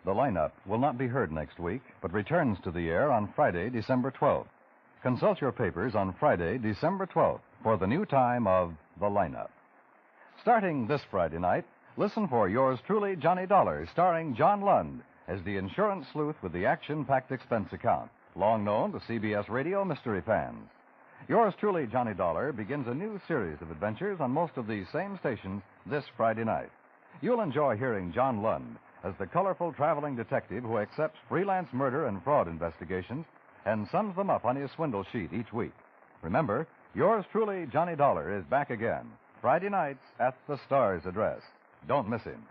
The lineup will not be heard next week, but returns to the air on Friday, December 12th. Consult your papers on Friday, December 12th, for the new time of The Lineup. Starting this Friday night, listen for yours truly, Johnny Dollar, starring John Lund as the insurance sleuth with the action-packed expense account, long known to CBS radio mystery fans. Yours truly, Johnny Dollar, begins a new series of adventures on most of these same stations this Friday night. You'll enjoy hearing John Lund as the colorful traveling detective who accepts freelance murder and fraud investigations and sums them up on his swindle sheet each week. Remember, yours truly, Johnny Dollar, is back again, Friday nights at the Star's address. Don't miss him.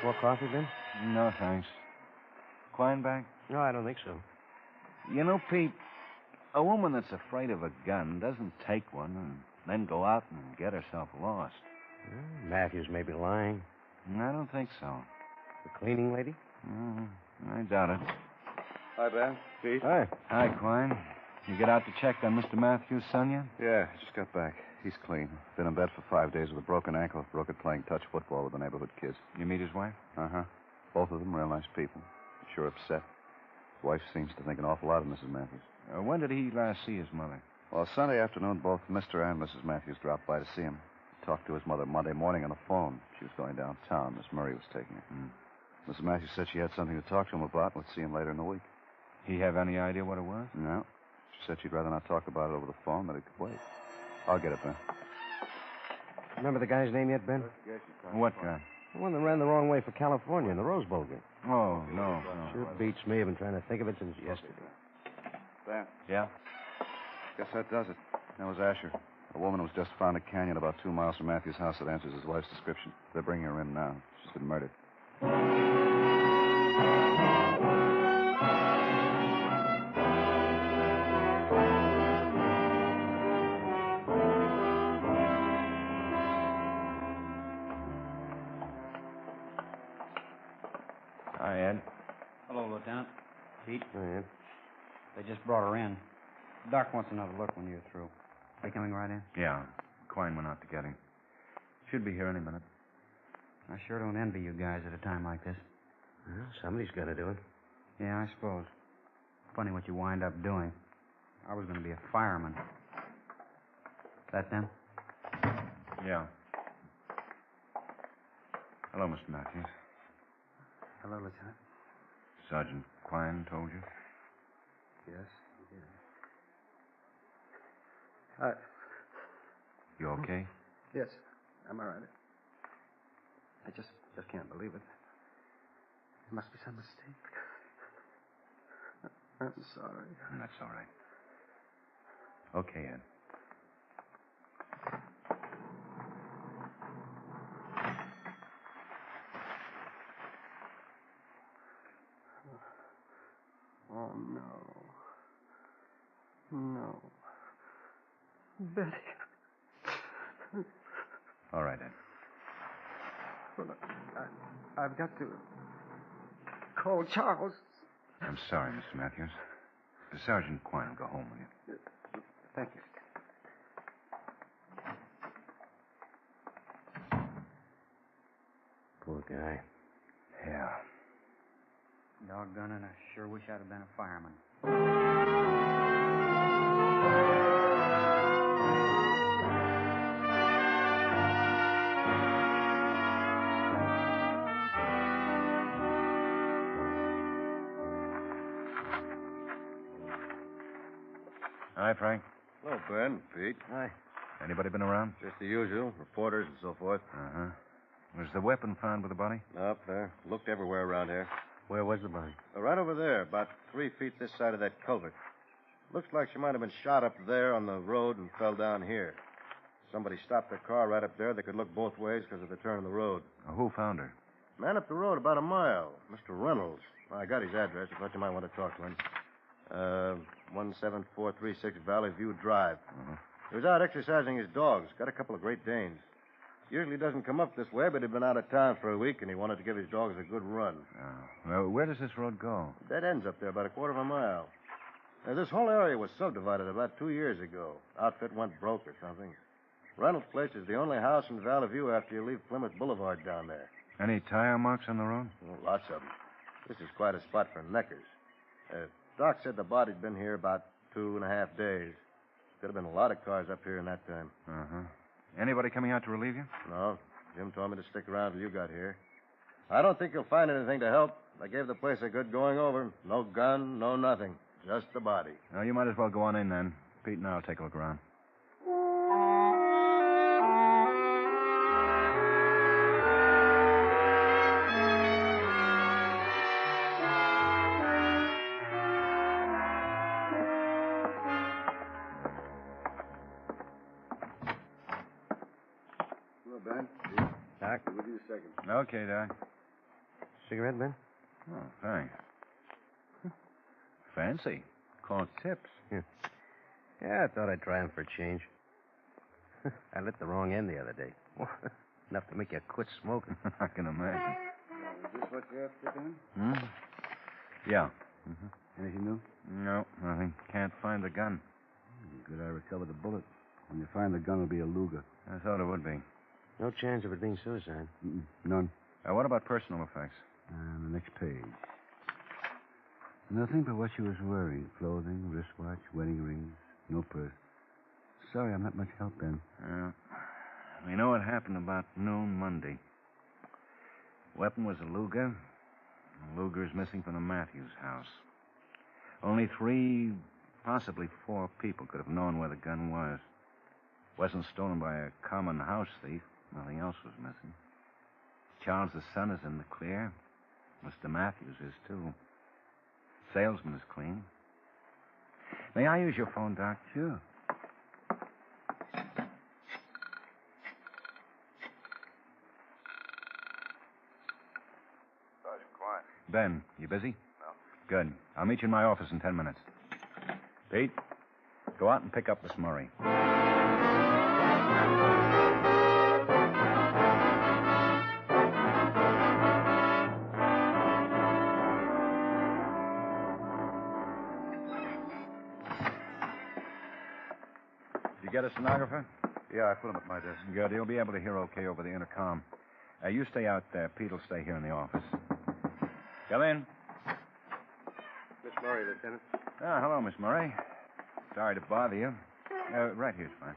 More coffee, Ben? No, thanks. Quine back? No, I don't think so. You know, Pete, a woman that's afraid of a gun doesn't take one and then go out and get herself lost. Matthews may be lying. I don't think so. The cleaning lady? I doubt it. Hi, Ben. Pete? Hi. Hi, Quine. You get out to check on Mr. Matthews' son yet? Yeah, just got back. He's clean. Been in bed for 5 days with a broken ankle. Broke it playing touch football with the neighborhood kids. You meet his wife? Uh-huh. Both of them real nice people. Sure upset. His wife seems to think an awful lot of Mrs. Matthews. When did he last see his mother? Well, Sunday afternoon, both Mr. and Mrs. Matthews dropped by to see him. Talked to his mother Monday morning on the phone. She was going downtown. Miss Murray was taking her. Mrs. Matthews said she had something to talk to him about and would see him later in the week. He have any idea what it was? No. She said she'd rather not talk about it over the phone, that it could wait. I'll get it, Ben. Remember the guy's name yet, Ben? What guy? The one that ran the wrong way for California in the Rose Bowl game. Oh, no. Sure beats me. I've been trying to think of it since yesterday. There. Yeah? Guess that does it. That was Asher. A woman was just found in a canyon about 2 miles from Matthew's house that answers his wife's description. They're bringing her in now. She's been murdered. Hi, Ed. Hello, Lieutenant. Pete. Hi, Ed. They just brought her in. Doc wants another look when you're through. They coming right in? Yeah. Quine went out to get him. Should be here any minute. I sure don't envy you guys at a time like this. Well, somebody's got to do it. Yeah, I suppose. Funny what you wind up doing. I was going to be a fireman. That them? Yeah. Hello, Mr. Matthews. Hello, Lieutenant. Sergeant Quine told you? Yes, he did. You okay? Yes, I'm all right. I just can't believe it. It must be some mistake. I'm sorry. That's all right. Okay, Ed. Oh, no. No. Betty. All right, Ed. Well, I've got to call Charles. I'm sorry, Mr. Matthews. Sergeant Quine will go home with you. Thank you. Poor guy. Yeah. Doggone it, I sure wish I'd have been a fireman. Hi, Frank. Hello, Ben. Pete. Hi. Anybody been around? Just the usual. Reporters and so forth. Uh-huh. Was the weapon found with the body? Up there. Looked everywhere around here. Where was the body? Right over there, about 3 feet this side of that culvert. Looks like she might have been shot up there on the road and fell down here. Somebody stopped their car right up there. They could look both ways because of the turn of the road. Who found her? Man up the road about a mile. Mr. Reynolds. I got his address. I thought you might want to talk to him. 17436 Valley View Drive. Uh-huh. He was out exercising his dogs. Got a couple of Great Danes. Usually doesn't come up this way, but he'd been out of town for a week, and he wanted to give his dogs a good run. Oh. Well, where does this road go? Dead ends up there, about a quarter of a mile. Now, this whole area was subdivided about 2 years ago. Outfit went broke or something. Reynolds' place is the only house in Valley View after you leave Plymouth Boulevard down there. Any tire marks on the road? Oh, lots of them. This is quite a spot for neckers. Doc said the body'd been here about 2.5 days. Could have been a lot of cars up here in that time. Uh-huh. Anybody coming out to relieve you? No. Jim told me to stick around till you got here. I don't think you'll find anything to help. I gave the place a good going over. No gun, no nothing. Just the body. Oh, you might as well go on in then. Pete and I'll take a look around. Hello, Ben. Doc? With you a second. Okay, Doc. Cigarette, Ben? Oh, thanks. Fancy. Called tips. Yeah, I thought I'd try 'em for a change. I lit the wrong end the other day. Enough to make you quit smoking. I can imagine. Is this what you're after, Ben? Yeah. Mm-hmm. Anything new? No, nothing. Can't find the gun. Good I recovered the bullet. When you find the gun, it'll be a Luger. I thought it would be. No chance of it being suicide. None. What about personal effects? The next page. Nothing but what she was wearing. Clothing, wristwatch, wedding rings. No purse. Sorry, I'm not much help, Ben. We know it happened about noon Monday. Weapon was a Luger. The Luger's missing from the Matthews house. Only 3, possibly 4 people could have known where the gun was. Wasn't stolen by a common house thief. Nothing else was missing. Charles, the son, is in the clear. Mr. Matthews is, too. Salesman is clean. May I use your phone, Doc? Sure. Sergeant Quiet. Ben, you busy? No. Good. I'll meet you in my office in 10 minutes. Pete, go out and pick up Miss Murray. You get a stenographer? Yeah, I put him at my desk. Good. He'll be able to hear okay over the intercom. You stay out there. Pete will stay here in the office. Come in. Miss Murray, Lieutenant. Hello, Miss Murray. Sorry to bother you. Right here's fine.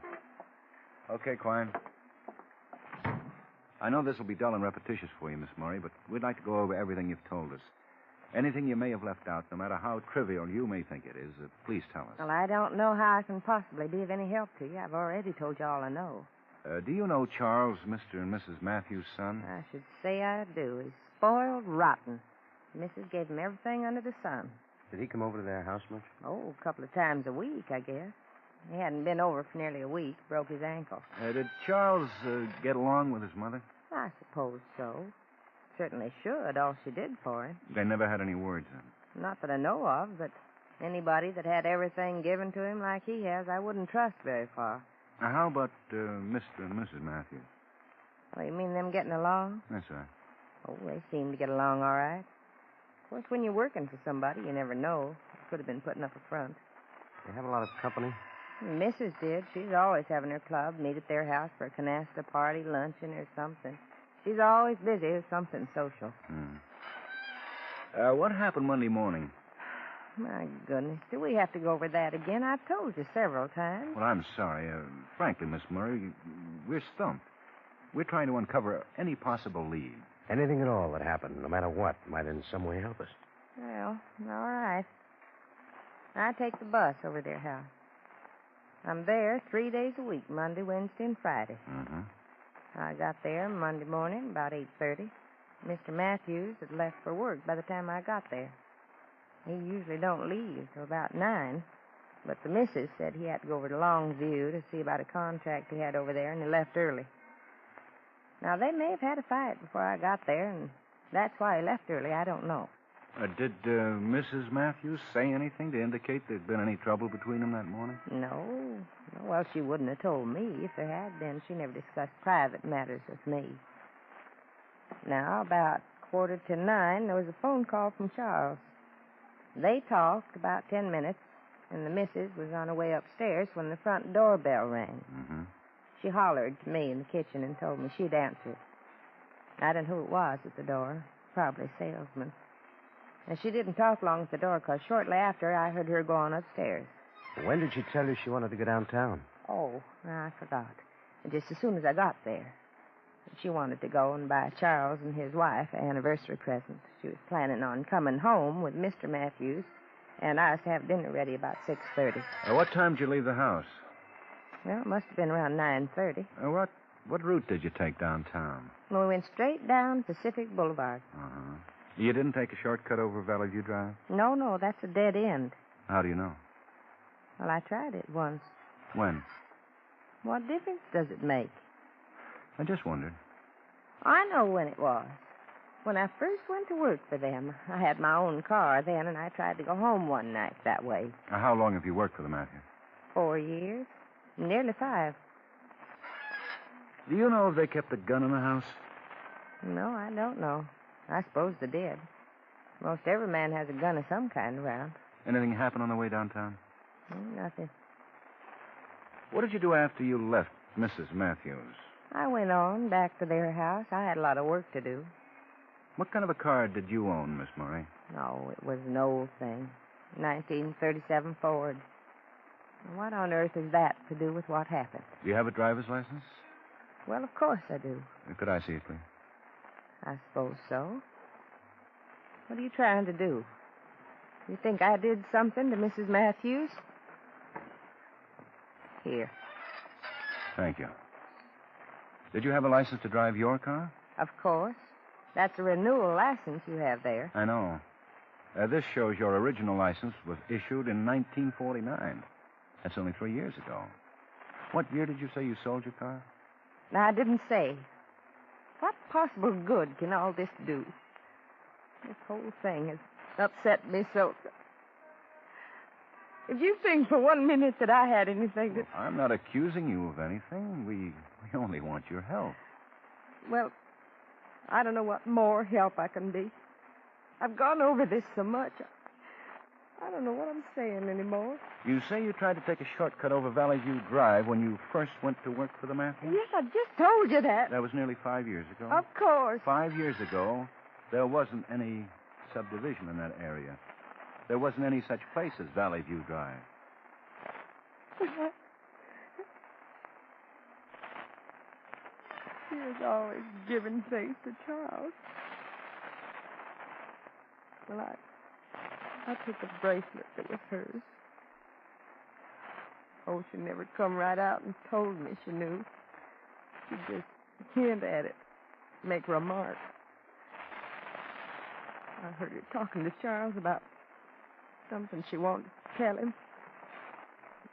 Okay, Quine. I know this will be dull and repetitious for you, Miss Murray, but we'd like to go over everything you've told us. Anything you may have left out, no matter how trivial you may think it is, please tell us. Well, I don't know how I can possibly be of any help to you. I've already told you all I know. Do you know Charles, Mr. and Mrs. Matthews' son? I should say I do. He's spoiled rotten. Mrs. gave him everything under the sun. Did he come over to their house much? Oh, a couple of times a week, I guess. He hadn't been over for nearly a week. Broke his ankle. Did Charles get along with his mother? I suppose so. Certainly should. All she did for him. They never had any words then? Not that I know of, but anybody that had everything given to him like he has, I wouldn't trust very far. Now, how about Mr. and Mrs. Matthews? Oh, you mean them getting along? That's right. Oh, they seem to get along all right. Of course, when you're working for somebody, you never know. You could have been putting up a front. They have a lot of company? Mrs. did. She's always having her club, meet at their house for a canasta party, luncheon, or something. She's always busy with something social. What happened Monday morning? My goodness, do we have to go over that again? I've told you several times. Well, I'm sorry. Frankly, Miss Murray, we're stumped. We're trying to uncover any possible lead. Anything at all that happened, no matter what, might in some way help us. Well, all right. I take the bus over their house. I'm there 3 days a week, Monday, Wednesday, and Friday. Mm-hmm. I got there Monday morning about 8:30. Mr. Matthews had left for work by the time I got there. He usually don't leave till about 9, but the missus said he had to go over to Longview to see about a contract he had over there, and he left early. Now, they may have had a fight before I got there, and that's why he left early. I don't know. Did Mrs. Matthews say anything to indicate there'd been any trouble between them that morning? No. Well, she wouldn't have told me. If there had been, she never discussed private matters with me. Now, about 8:45, there was a phone call from Charles. They talked about 10 minutes, and the missus was on her way upstairs when the front doorbell rang. Mm-hmm. She hollered to me in the kitchen and told me she'd answer it. I don't know who it was at the door. Probably a salesman. And she didn't talk long at the door, because shortly after, I heard her go on upstairs. When did she tell you she wanted to go downtown? Oh, I forgot. Just as soon as I got there. She wanted to go and buy Charles and his wife an anniversary present. She was planning on coming home with Mr. Matthews, and I was to have dinner ready about 6:30. What time did you leave the house? Well, it must have been around 9:30. What route did you take downtown? Well, we went straight down Pacific Boulevard. Uh-huh. You didn't take a shortcut over Valley View Drive? No, that's a dead end. How do you know? Well, I tried it once. When? What difference does it make? I just wondered. I know when it was. When I first went to work for them. I had my own car then, and I tried to go home one night that way. How long have you worked for the Matthews? 4 years. Nearly 5. Do you know if they kept a gun in the house? No, I don't know. I suppose they did. Most every man has a gun of some kind around. Anything happen on the way downtown? Nothing. What did you do after you left Mrs. Matthews? I went on back to their house. I had a lot of work to do. What kind of a car did you own, Miss Murray? Oh, it was an old thing. 1937 Ford. What on earth is that to do with what happened? Do you have a driver's license? Well, of course I do. Could I see it, please? I suppose so. What are you trying to do? You think I did something to Mrs. Matthews? Here. Thank you. Did you have a license to drive your car? Of course. That's a renewal license you have there. I know. This shows your original license was issued in 1949. That's only 3 years ago. What year did you say you sold your car? Now, I didn't say. What possible good can all this do? This whole thing has upset me so. If you think for 1 minute that I had anything to... I'm not accusing you of anything. We only want your help. Well, I don't know what more help I can be. I've gone over this so much. I don't know what I'm saying anymore. You say you tried to take a shortcut over Valley View Drive when you first went to work for the Matthews? Yes, I just told you that. That was nearly 5 years ago. Of course. 5 years ago, there wasn't any subdivision in that area. There wasn't any such place as Valley View Drive. She was always giving things to Charles. Well, I took a bracelet that was hers. Oh, she never come right out and told me she knew. She just hint at it, make remarks. I heard her talking to Charles about something she wanted to tell him.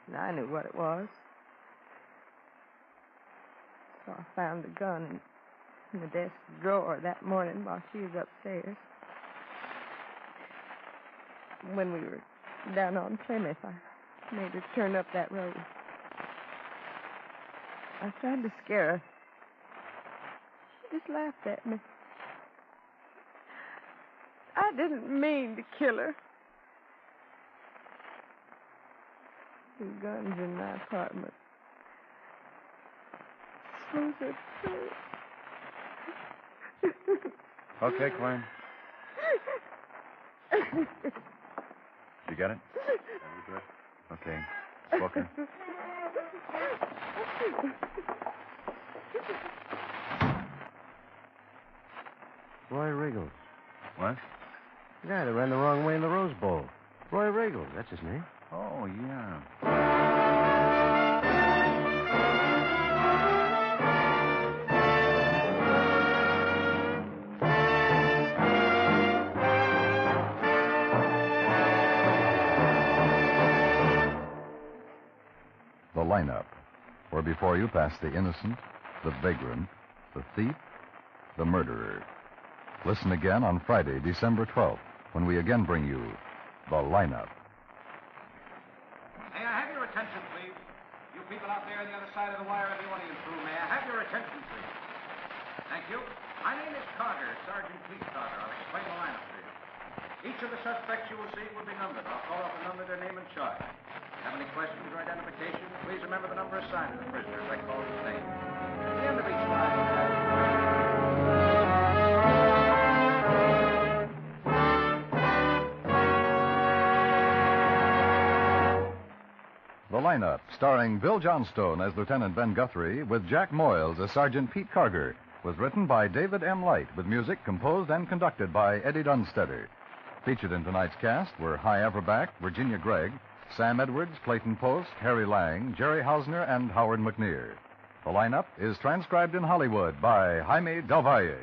And I knew what it was. So I found the gun in the desk drawer that morning while she was upstairs. When we were down on Plymouth, I made her turn up that road. I tried to scare her. She just laughed at me. I didn't mean to kill her. The gun's in my apartment. So good. Okay, Klein. You got it? Okay. Booker. Roy Riggles. What? The guy that ran the wrong way in the Rose Bowl. Roy Riggles, that's his name. Oh, yeah. The lineup, where before you pass the innocent, the vagrant, the thief, the murderer. Listen again on Friday, December 12th, when we again bring you the lineup. May I have your attention, please? You people out there on the other side of the wire in the audience room, may I have your attention, please? Thank you. My name is Carger, Sergeant Pete Carger. I'll explain the lineup to you. Each of the suspects you will see will be numbered. I'll call off the number, their name, and charge. Have any questions or identification? Please remember the number assigned to the prisoner as I call his name. At the end of each line, The lineup, starring Bill Johnstone as Lieutenant Ben Guthrie, with Jack Moyles as Sergeant Pete Carger, was written by David M. Light, with music composed and conducted by Eddie Dunstetter. Featured in tonight's cast were Hy Averback, Virginia Gregg, Sam Edwards, Clayton Post, Harry Lang, Jerry Hausner, and Howard McNear. The lineup is transcribed in Hollywood by Jaime Del Valle.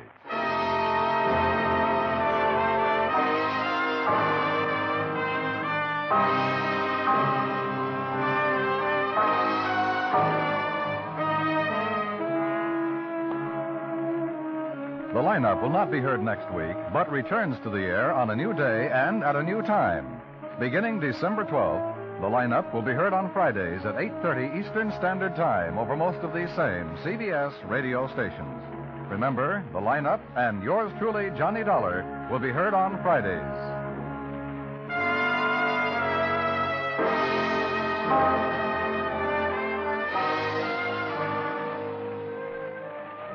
The lineup will not be heard next week, but returns to the air on a new day and at a new time. Beginning December 12th, the lineup will be heard on Fridays at 8:30 Eastern Standard Time over most of these same CBS radio stations. Remember, the lineup and yours truly, Johnny Dollar, will be heard on Fridays.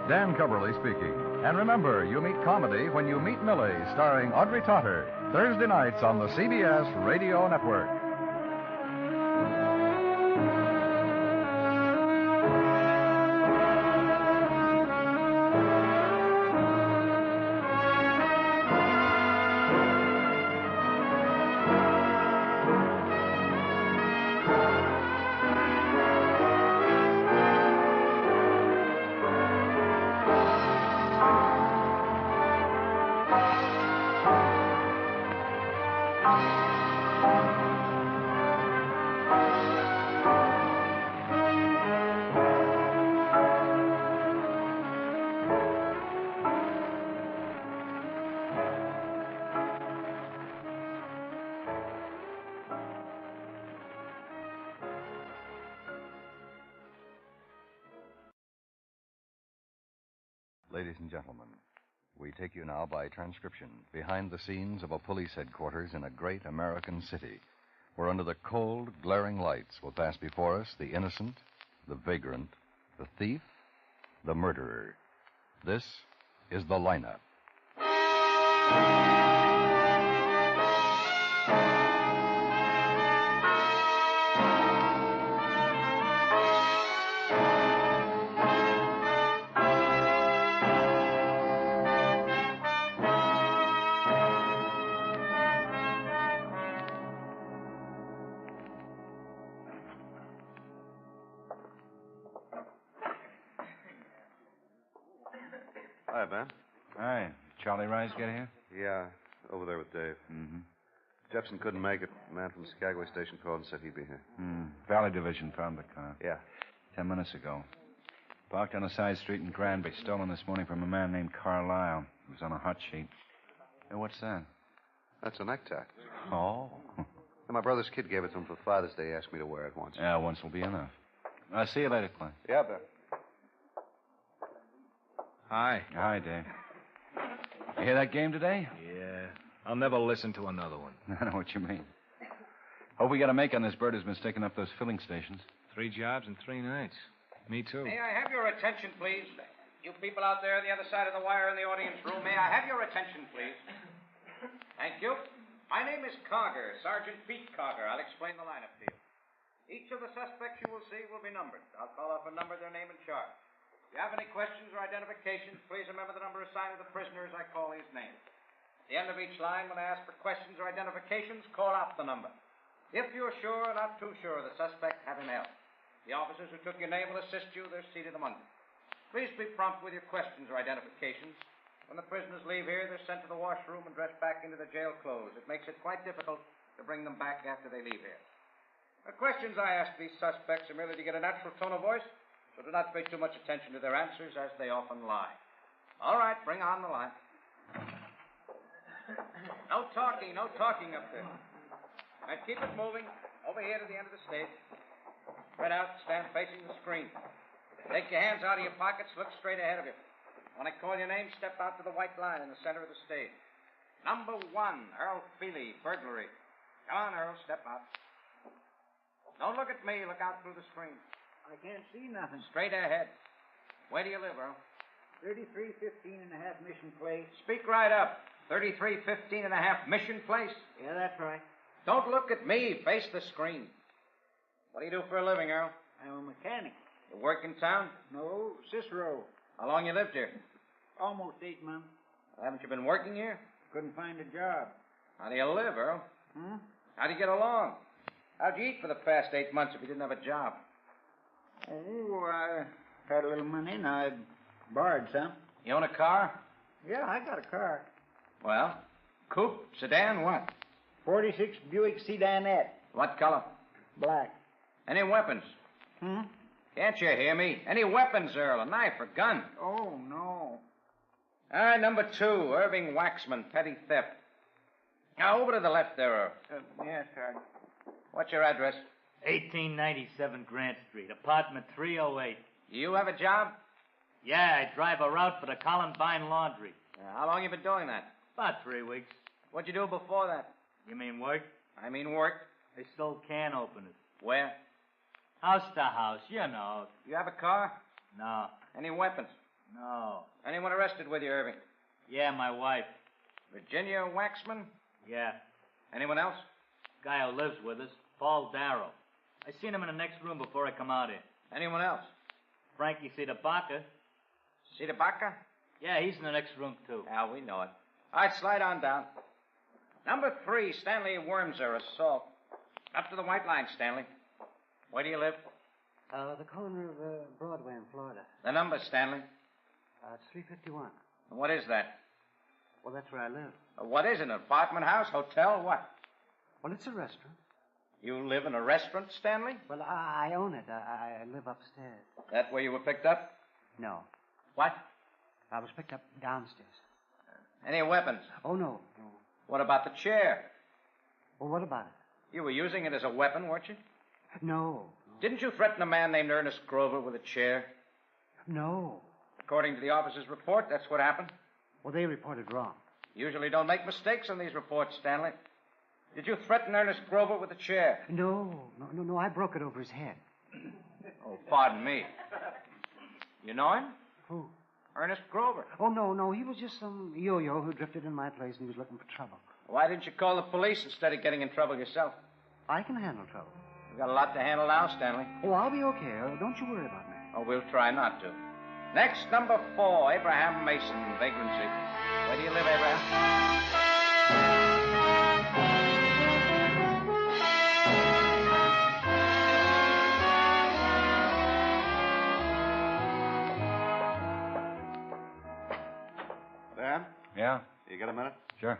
Dan Coverly speaking. And remember, you meet comedy when you meet Millie, starring Audrey Totter, Thursday nights on the CBS Radio Network. Ladies and gentlemen, we take you now by transcription behind the scenes of a police headquarters in a great American city, where under the cold, glaring lights will pass before us the innocent, the vagrant, the thief, the murderer. This is the lineup. Hi, Ben. Hi. Charlie Rice get here? Yeah, over there with Dave. Mm-hmm. Jepson couldn't make it. A man from the Skagway station called and said he'd be here. Valley Division found the car. Yeah. 10 minutes ago. Parked on a side street in Granby. Stolen this morning from a man named Carlisle. It was on a hot sheet. Hey, what's that? That's a necktie. Oh. And my brother's kid gave it to him for Father's Day. He asked me to wear it once. Yeah, once will be enough. I'll see you later, Clint. Yeah, Ben. Hi. Hi, Dave. You hear that game today? Yeah. I'll never listen to another one. I know what you mean. Hope we got a make on this bird who's been sticking up those filling stations. 3 jobs in 3 nights. Me too. May I have your attention, please? You people out there on the other side of the wire in the audience room, may I have your attention, please? Thank you. My name is Karger, Sergeant Pete Karger. I'll explain the lineup to you. Each of the suspects you will see will be numbered. I'll call off a number, their name, and charge. If you have any questions or identifications, please remember the number assigned to the prisoner as I call his name. At the end of each line, when I ask for questions or identifications, call out the number. If you're sure or not too sure the suspect having help, the officers who took your name will assist you. They're seated among you. Please be prompt with your questions or identifications. When the prisoners leave here, they're sent to the washroom and dressed back into their jail clothes. It makes it quite difficult to bring them back after they leave here. The questions I ask these suspects are merely to get a natural tone of voice, so do not pay too much attention to their answers, as they often lie. All right, bring on the line. No talking up there. All right, keep it moving. Over here to the end of the stage. Spread out, stand facing the screen. Take your hands out of your pockets, look straight ahead of you. When I call your name, step out to the white line in the center of the stage. Number 1, Earl Feely, burglary. Come on, Earl, step out. Don't look at me, look out through the screen. I can't see nothing. Straight ahead. Where do you live, Earl? 3315 and a half Mission Place. Speak right up. 3315 and a half Mission Place? Yeah, that's right. Don't look at me. Face the screen. What do you do for a living, Earl? I'm a mechanic. You work in town? No, Cicero. How long you lived here? Almost 8 months. Haven't you been working here? Couldn't find a job. How do you live, Earl? How do you get along? How'd you eat for the past 8 months if you didn't have a job? Oh, I had a little money and I borrowed some. You own a car? Yeah, I got a car. Well, coupe, sedan, what? 46 Buick Sedanette. What color? Black. Any weapons? Can't you hear me? Any weapons, Earl? A knife or gun? Oh, no. All right, number 2, Irving Waxman, petty theft. Now, over to the left there, Earl. Yes, Sergeant. What's your address? 1897 Grant Street, apartment 308. You have a job? Yeah, I drive a route for the Columbine Laundry. How long you been doing that? About 3 weeks. What'd you do before that? You mean work? I mean work. I sold can openers. Where? House to house, you know. You have a car? No. Any weapons? No. Anyone arrested with you, Irving? Yeah, my wife. Virginia Waxman? Yeah. Anyone else? Guy who lives with us, Paul Darrow. I seen him in the next room before I come out here. Anyone else? Frankie Cedabaca. Cedabaca? Yeah, he's in the next room, too. Yeah, we know it. All right, slide on down. Number 3, Stanley Wormser, assault. Up to the white line, Stanley. Where do you live? The corner of Broadway in Florida. The number, Stanley. It's 351. And what is that? Well, that's where I live. What is it, an apartment house, hotel, what? Well, it's a restaurant. You live in a restaurant, Stanley? Well, I own it. I live upstairs. That where you were picked up? No. What? I was picked up downstairs. Any weapons? Oh, no. What about the chair? Well, what about it? You were using it as a weapon, weren't you? No. Didn't you threaten a man named Ernest Grover with a chair? No. According to the officer's report, that's what happened. Well, they reported wrong. Usually don't make mistakes on these reports, Stanley. Did you threaten Ernest Grover with a chair? No. I broke it over his head. Oh, pardon me. You know him? Who? Ernest Grover. Oh, no. He was just some yo-yo who drifted in my place and he was looking for trouble. Why didn't you call the police instead of getting in trouble yourself? I can handle trouble. You've got a lot to handle now, Stanley. Oh, I'll be okay. Don't you worry about me. Oh, we'll try not to. Next, number 4, Abraham Mason, vagrancy. Where do you live, Abraham? Dan? Yeah? You got a minute? Sure.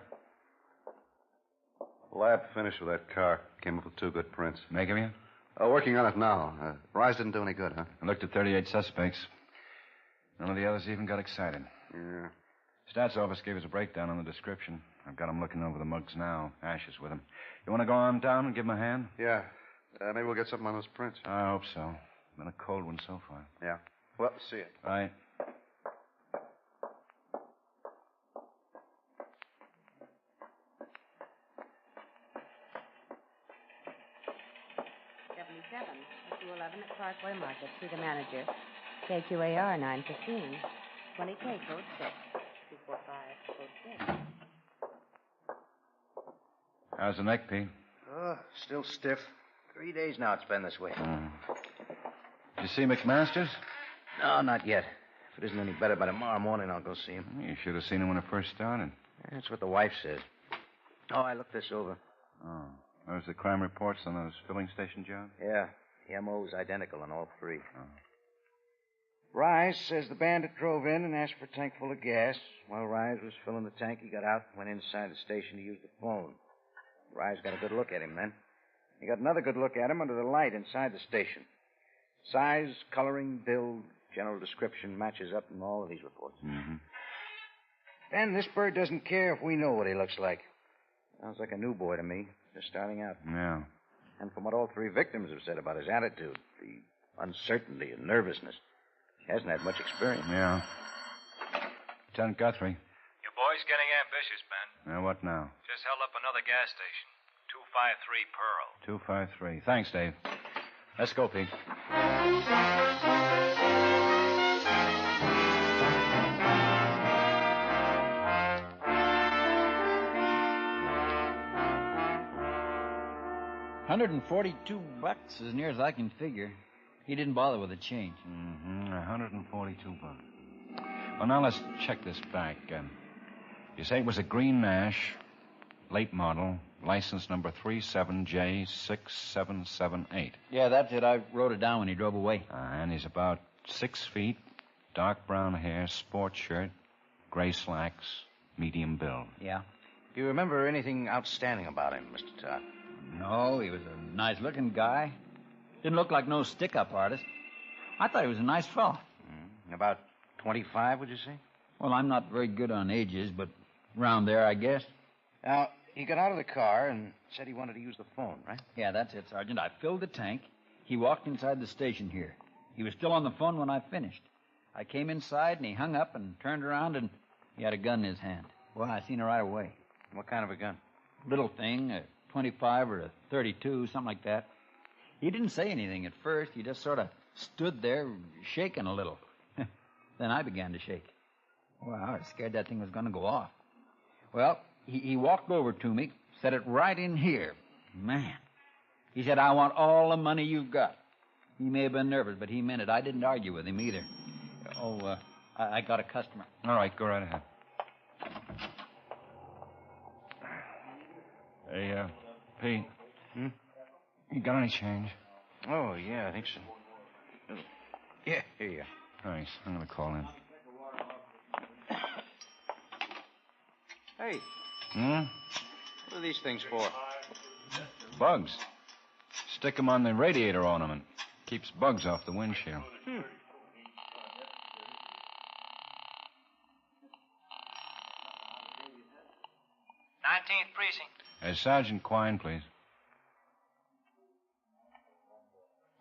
Lab finished with that car. Came up with 2 good prints. Make him yet? Working on it now. Rise didn't do any good, huh? I looked at 38 suspects. None of the others even got excited. Yeah. Stats office gave us a breakdown on the description. I've got him looking over the mugs now. Ash is with him. You want to go on down and give him a hand? Yeah. Maybe we'll get something on those prints. I hope so. Been a cold one so far. Yeah. Well, see you. Right. At Parkway Market. See the manager. KQAR 915. 20K code 6. 245 code 6. How's the neck, Pete? Oh, still stiff. 3 days now it's been this way. Did you see McMasters? No, not yet. If it isn't any better by tomorrow morning, I'll go see him. You should have seen him when it first started. That's what the wife says. Oh, I looked this over. Oh. Those the crime reports on those filling station jobs? Yeah. The MO's identical on all 3. Oh. Rise says the bandit drove in and asked for a tank full of gas. While Rise was filling the tank, he got out and went inside the station to use the phone. Rise got a good look at him then. He got another good look at him under the light inside the station. Size, coloring, build, general description matches up in all of these reports. Mm-hmm. Ben, this bird doesn't care if we know what he looks like. Sounds like a new boy to me, just starting out. Yeah. And from what all 3 victims have said about his attitude, the uncertainty and nervousness, he hasn't had much experience. Yeah. Lieutenant Guthrie. Your boy's getting ambitious, Ben. Now, what now? Just held up another gas station. 253 Pearl. 253. Thanks, Dave. Let's go, Pete. $142, as near as I can figure. He didn't bother with the change. Mm-hmm. $142. Well, now let's check this back. You say it was a green Nash, late model, license number 37J6778. Yeah, that's it. I wrote it down when he drove away. And he's about 6 feet, dark brown hair, sport shirt, gray slacks, medium build. Yeah. Do you remember anything outstanding about him, Mr. Todd? No, he was a nice-looking guy. Didn't look like no stick-up artist. I thought he was a nice fellow. About 25, would you say? Well, I'm not very good on ages, but around there, I guess. Now, he got out of the car and said he wanted to use the phone, right? Yeah, that's it, Sergeant. I filled the tank. He walked inside the station here. He was still on the phone when I finished. I came inside, and he hung up and turned around, and he had a gun in his hand. Well, I seen it right away. What kind of a gun? Little thing, a 25 or a 32, something like that. He didn't say anything at first. He just sort of stood there shaking a little. Then I began to shake. Well, I was scared that thing was going to go off. Well, he walked over to me, set it right in here. Man. He said, I want all the money you've got. He may have been nervous, but he meant it. I didn't argue with him either. Oh, I got a customer. All right, go right ahead. Hey, Pete. You got any change? Oh, yeah, I think so. Yeah, here you are. Thanks. I'm going to call in. Hey. What are these things for? Bugs. Stick them on the radiator ornament. Keeps bugs off the windshield. 19th precinct. Sergeant Quine, please.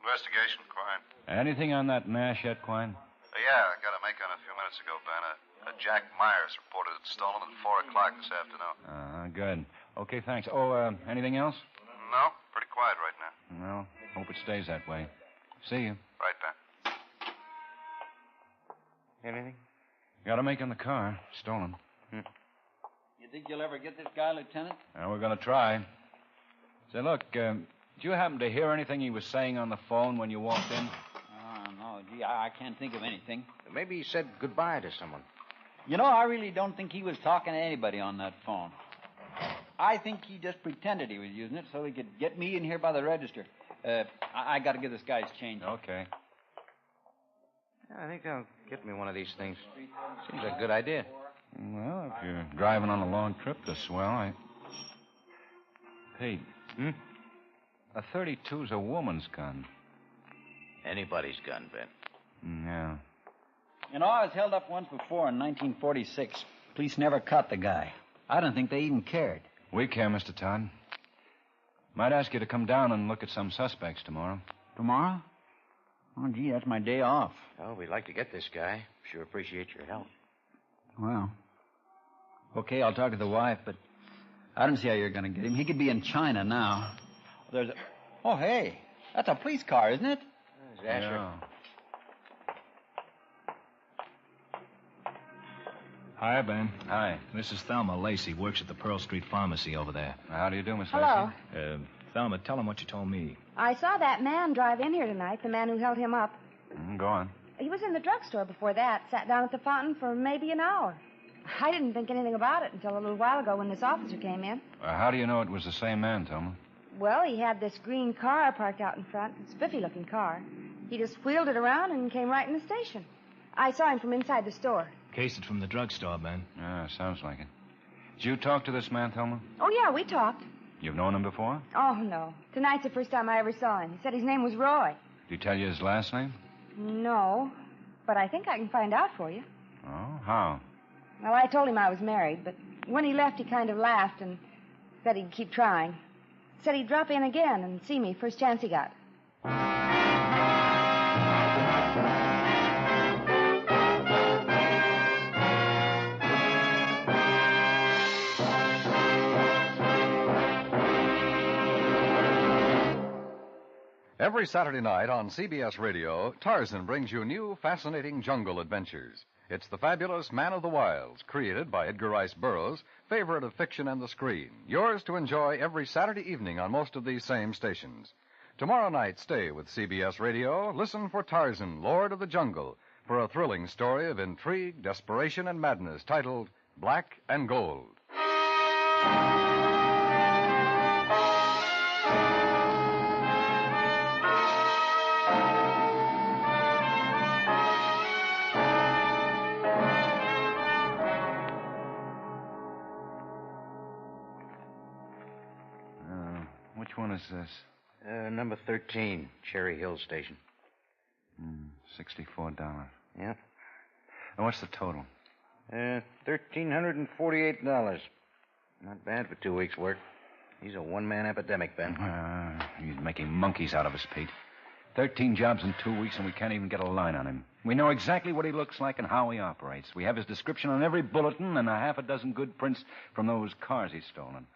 Investigation, Quine. Anything on that Nash yet, Quine? Yeah, I got to make on a few minutes minutes ago, Ben. A Jack Myers reported it stolen at 4 o'clock this afternoon. Good. Okay, thanks. Oh, anything else? No, pretty quiet right now. Well, hope it stays that way. See you. Right, Ben. Anything? Got to make in the car. Stolen. You think you'll ever get this guy, Lieutenant? We're going to try. Say, look, did you happen to hear anything he was saying on the phone when you walked in? No, gee, I can't think of anything. Maybe he said goodbye to someone. You know, I really don't think he was talking to anybody on that phone. I think he just pretended he was using it so he could get me in here by the register. I got to give this guy his change. Okay. I think I'll get me one of these things. Seems a good idea. Well, if you're driving on a long trip to swell, Pete. A 32's a woman's gun. Anybody's gun, Ben. Yeah. You know, I was held up once before in 1946. Police never caught the guy. I don't think they even cared. We care, Mr. Todd. Might ask you to come down and look at some suspects tomorrow. Tomorrow? Oh, gee, that's my day off. Oh, we'd like to get this guy. Sure appreciate your help. Well, okay, I'll talk to the wife, but I don't see how you're going to get him. He could be in China now. Oh, hey, that's a police car, isn't it? Asher. Yeah. Hi, Ben. Hi. This is Thelma Lacey. Works at the Pearl Street Pharmacy over there. How do you do, Miss Hello. Lacey? Thelma, tell him what you told me. I saw that man drive in here tonight, the man who held him up. Go on. He was in the drugstore before that, sat down at the fountain for maybe an hour. I didn't think anything about it until a little while ago when this officer came in. How do you know it was the same man, Thelma? Well, he had this green car parked out in front. It's a spiffy-looking car. He just wheeled it around and came right in the station. I saw him from inside the store. Cased it from the drugstore, Ben. Yeah, sounds like it. Did you talk to this man, Thelma? Oh, yeah, we talked. You've known him before? Oh, no. Tonight's the first time I ever saw him. He said his name was Roy. Did he tell you his last name? No, but I think I can find out for you. Oh, how? Well, I told him I was married, but when he left, he kind of laughed and said he'd keep trying. Said he'd drop in again and see me first chance he got. Every Saturday night on CBS Radio, Tarzan brings you new, fascinating jungle adventures. It's the fabulous Man of the Wilds, created by Edgar Rice Burroughs, favorite of fiction and the screen. Yours to enjoy every Saturday evening on most of these same stations. Tomorrow night, stay with CBS Radio. Listen for Tarzan, Lord of the Jungle, for a thrilling story of intrigue, desperation, and madness titled Black and Gold. Which one is this? Number 13, Cherry Hill Station. $64. Yeah. And what's the total? $1,348. Not bad for 2 weeks' work. He's a one-man epidemic, Ben. He's making monkeys out of us, Pete. 13 jobs in 2 weeks, and we can't even get a line on him. We know exactly what he looks like and how he operates. We have his description on every bulletin and a half a dozen good prints from those cars he's stolen.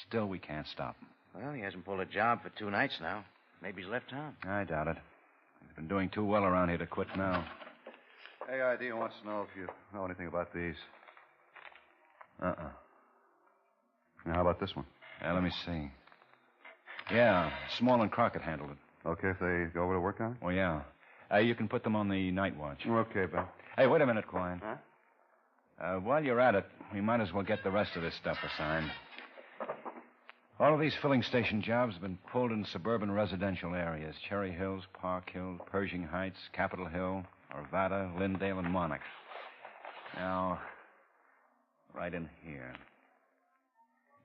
Still, we can't stop him. Well, he hasn't pulled a job for 2 nights now. Maybe he's left town. I doubt it. He's been doing too well around here to quit now. AID wants to know if you know anything about these. Uh-uh. Now, how about this one? Let me see. Yeah, Small and Crockett handled it. Okay if they go over to work on it? Well, yeah. You can put them on the night watch. Okay, Ben. Hey, wait a minute, Quine. Huh? While you're at it, we might as well get the rest of this stuff assigned. All of these filling station jobs have been pulled in suburban residential areas. Cherry Hills, Park Hill, Pershing Heights, Capitol Hill, Arvada, Lindale, and Monarch. Now, right in here.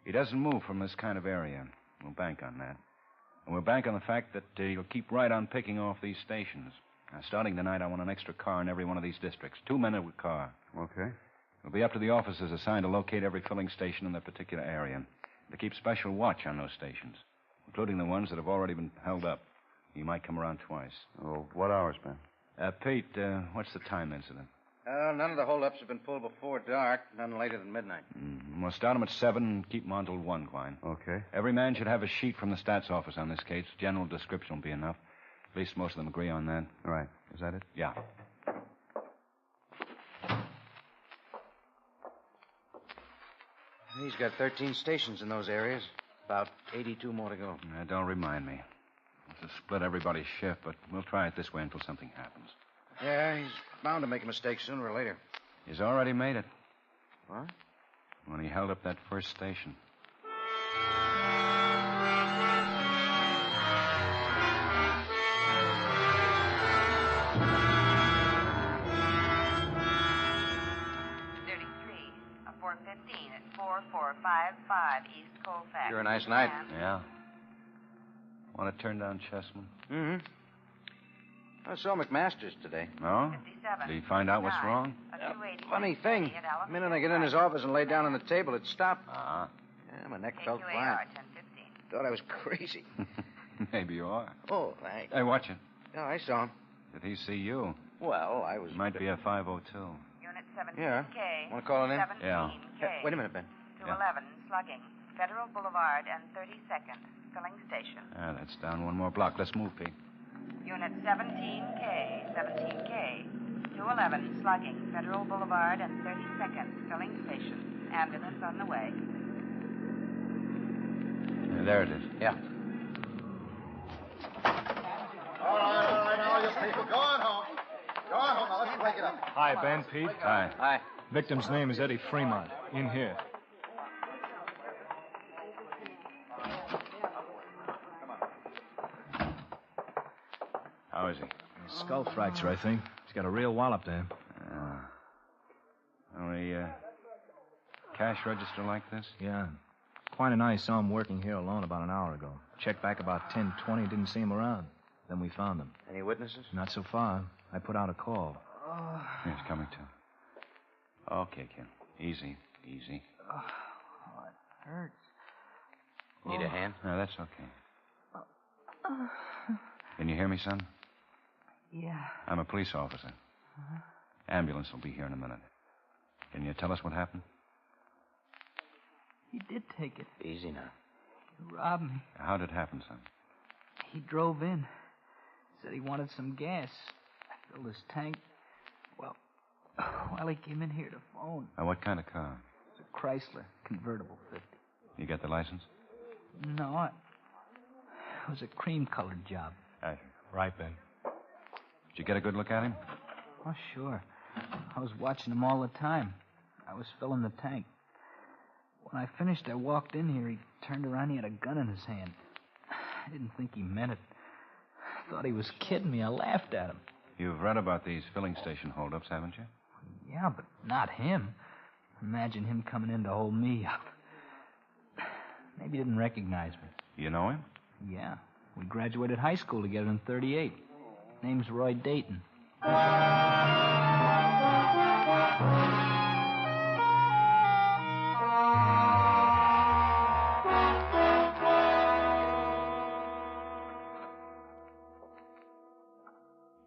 He doesn't move from this kind of area. We'll bank on that. And we'll bank on the fact that he'll keep right on picking off these stations. Now, starting tonight, I want an extra car in every one of these districts. 2 men a car. Okay. It'll be up to the officers assigned to locate every filling station in their particular area. To keep special watch on those stations, including the ones that have already been held up. He might come around twice. Oh, what hours, Ben? Pete, what's the time incident? None of the holdups have been pulled before dark, none later than midnight. We'll start them at 7 and keep them on till 1, Quine. Okay. Every man should have a sheet from the stats office on this case. General description will be enough. At least most of them agree on that. All right. Is that it? Yeah. He's got 13 stations in those areas. About 82 more to go. Don't remind me. We'll split everybody's shift, but we'll try it this way until something happens. Yeah, he's bound to make a mistake sooner or later. He's already made it. What? When he held up that first station. A 415 at 4455 East Colfax. Sure a nice night. Yeah. Want to turn down Chessman? Mm-hmm. I saw McMasters today. No? Did he find out what's wrong? Funny thing. The minute I get in his office and lay down on the table, it stopped. Uh-huh. Yeah, my neck felt fine. Thought I was crazy. Maybe you are. Oh, thanks. Hey, watch it. Yeah, I saw him. Did he see you? Well, I was... Might be a 502. Unit 17K. Yeah. Want to call it in? 17K. Yeah. Hey, wait a minute, Ben. 211 Slugging. Federal Boulevard and 32nd. Filling station. Ah, that's down one more block. Let's move, Pete. Unit 17K. 17K. 211 Slugging. Federal Boulevard and 32nd. Filling station. Ambulance on the way. There it is. Yeah. All right, now, you people. Go on home. Go on home. Now, let's break it up. Hi, Ben, Pete. Hi. Hi. Victim's name is Eddie Fremont. In here. How is he? Skull fracture, I think. He's got a real wallop there. Only, cash register like this? Yeah. Quine and I saw him working here alone about an hour ago. Checked back about 10:20, didn't see him around. Then we found him. Any witnesses? Not so far. I put out a call. He's coming to. Okay, kid. Easy, easy. Oh, it hurts. Need a hand? No, that's okay. Can you hear me, son? Yeah. I'm a police officer. Ambulance will be here in a minute. Can you tell us what happened? He did take it. Easy now. He robbed me. How did it happen, son? He drove in. Said he wanted some gas. I filled his tank. Well, while he came in here to phone. What kind of car? It's a Chrysler convertible 50. You got the license? No, it was a cream-colored job. Right, Ben. Did you get a good look at him? Oh, sure. I was watching him all the time. I was filling the tank. When I finished, I walked in here. He turned around. He had a gun in his hand. I didn't think he meant it. I thought he was kidding me. I laughed at him. You've read about these filling station holdups, haven't you? Yeah, but not him. Imagine him coming in to hold me up. Maybe he didn't recognize me. You know him? Yeah. We graduated high school together in 38. Name's Roy Dayton.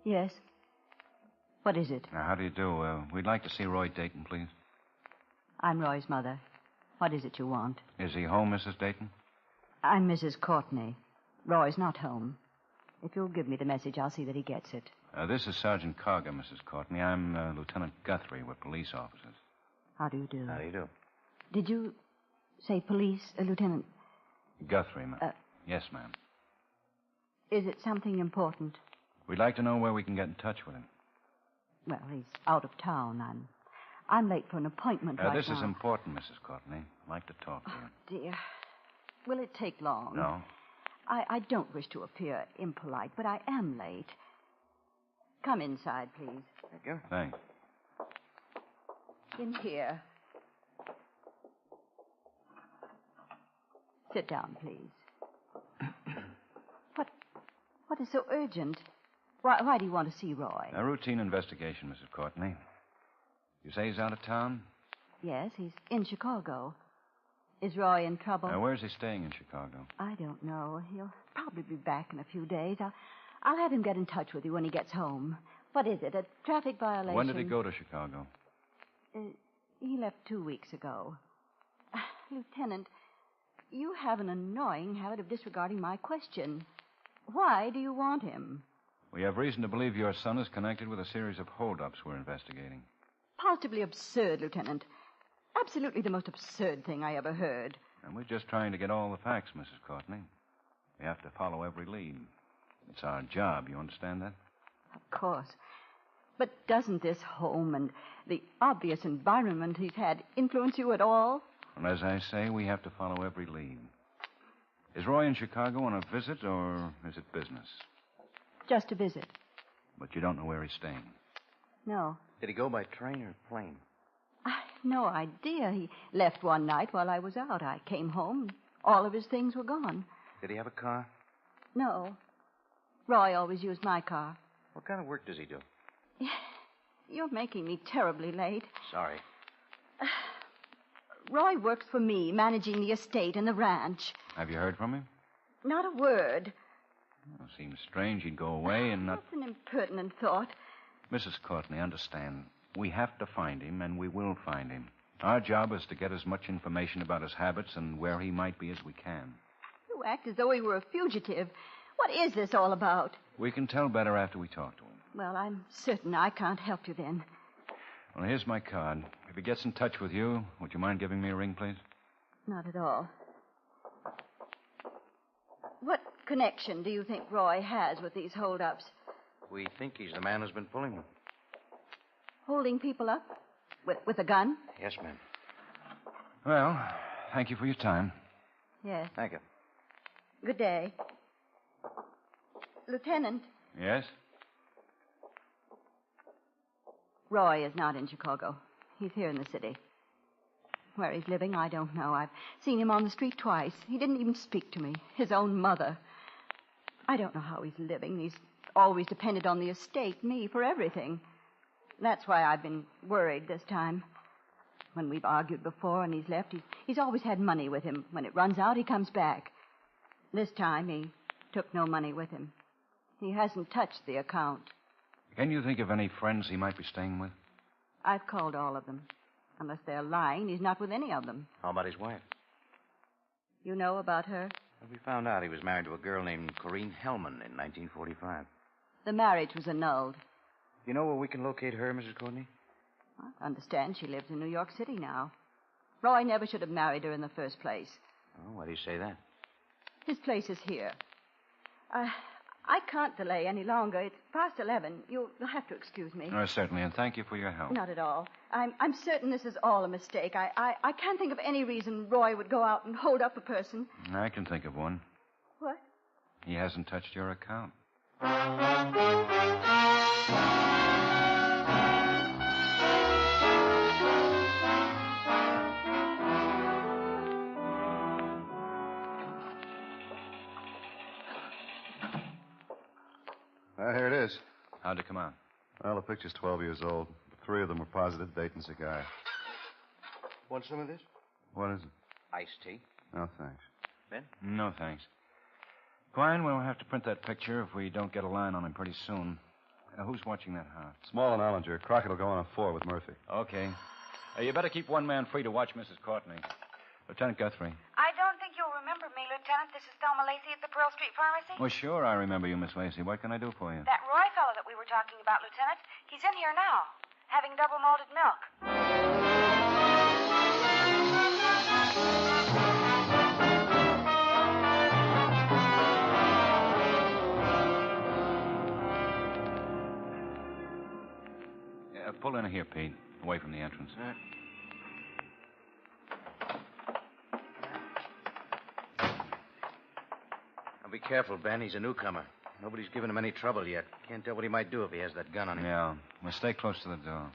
Yes. What is it? Now, how do you do? We'd like to see Roy Dayton, please. I'm Roy's mother. What is it you want? Is he home, Mrs. Dayton? I'm Mrs. Courtney. Roy's not home. If you'll give me the message, I'll see that he gets it. This is Sergeant KARGER, Mrs. Courtney. I'm Lieutenant Guthrie. We're police officers. How do you do? How do you do? Did you say police, Lieutenant? Guthrie, ma'am. Yes, ma'am. Is it something important? We'd like to know where we can get in touch with him. Well, he's out of town. I'm late for an appointment right This now. is important, Mrs. Courtney. I'd like to talk to you. Oh, dear. Will it take long? No. I don't wish to appear impolite, but I am late. Come inside, please. Thank you. Thanks. In here. Sit down, please. What is so urgent? Why do you want to see Roy? A routine investigation, Mrs. Courtney. You say he's out of town? Yes, he's in Chicago. Is Roy in trouble? Where's he staying in Chicago? I don't know. He'll probably be back in a few days. I'll have him get in touch with you when he gets home. What is it, a traffic violation? When did he go to Chicago? He left 2 weeks ago. Lieutenant, you have an annoying habit of disregarding my question. Why do you want him? We have reason to believe your son is connected with a series of holdups we're investigating. Positively absurd, Lieutenant. Absolutely the most absurd thing I ever heard. And we're just trying to get all the facts, Mrs. Courtney. We have to follow every lead. It's our job, you understand that? Of course. But doesn't this home and the obvious environment he's had influence you at all? Well, as I say, we have to follow every lead. Is Roy in Chicago on a visit, or is it business? Just a visit. But you don't know where he's staying? No. Did he go by train or plane? I have no idea. He left one night while I was out. I came home. All of his things were gone. Did he have a car? No. Roy always used my car. What kind of work does he do? You're making me terribly late. Sorry. Roy works for me, managing the estate and the ranch. Have you heard from him? Not a word. Well, seems strange he'd go away and not... That's an impertinent thought. Mrs. Courtney, understand. We have to find him, and we will find him. Our job is to get as much information about his habits and where he might be as we can. You act as though he were a fugitive. What is this all about? We can tell better after we talk to him. Well, I'm certain I can't help you then. Well, here's my card. If he gets in touch with you, would you mind giving me a ring, please? Not at all. What connection do you think Roy has with these holdups? We think he's the man who's been pulling them. Holding people up? With a gun? Yes, ma'am. Well, thank you for your time. Yes. Thank you. Good day. Lieutenant, Yes? Roy is not in Chicago. He's here in the city. Where he's living, I don't know. I've seen him on the street twice. He didn't even speak to me. His own mother. I don't know how he's living. He's always depended on the estate, me, for everything. That's why I've been worried this time. When we've argued before and he's left, he's always had money with him. When it runs out, he comes back. This time, he took no money with him. He hasn't touched the account. Can you think of any friends he might be staying with? I've called all of them. Unless they're lying, he's not with any of them. How about his wife? You know about her? We found out he was married to a girl named Corinne Hellman in 1945. The marriage was annulled. You know where we can locate her, Mrs. Courtney? I understand she lives in New York City now. Roy never should have married her in the first place. Oh, why do you say that? His place is here. I can't delay any longer. It's past 11. You'll have to excuse me. Oh, certainly, and thank you for your help. Not at all. I'm certain this is all a mistake. I can't think of any reason Roy would go out and hold up a person. I can think of one. What? He hasn't touched your account. Here it is. How'd it come out? Well, the picture's 12 years old. The three of them were positive dating a guy. Want some of this? What is it? Iced tea. No, thanks. Ben? No, thanks. Quine, we'll have to print that picture if we don't get a line on him pretty soon. Who's watching that house? Small and Ollinger. Crockett will go on a 4 with Murphy. Okay. You better keep one man free to watch Mrs. Courtney. Lieutenant Guthrie. I don't think you'll remember me, Lieutenant. This is Thelma Lacey at the Pearl Street Pharmacy. Well, sure, I remember you, Miss Lacey. What can I do for you? That Roy fellow that we were talking about, Lieutenant, he's in here now, having double malted milk. Pull in here, Pete. Away from the entrance. Now, be careful, Ben. He's a newcomer. Nobody's given him any trouble yet. Can't tell what he might do if he has that gun on him. Yeah. Well, stay close to the door.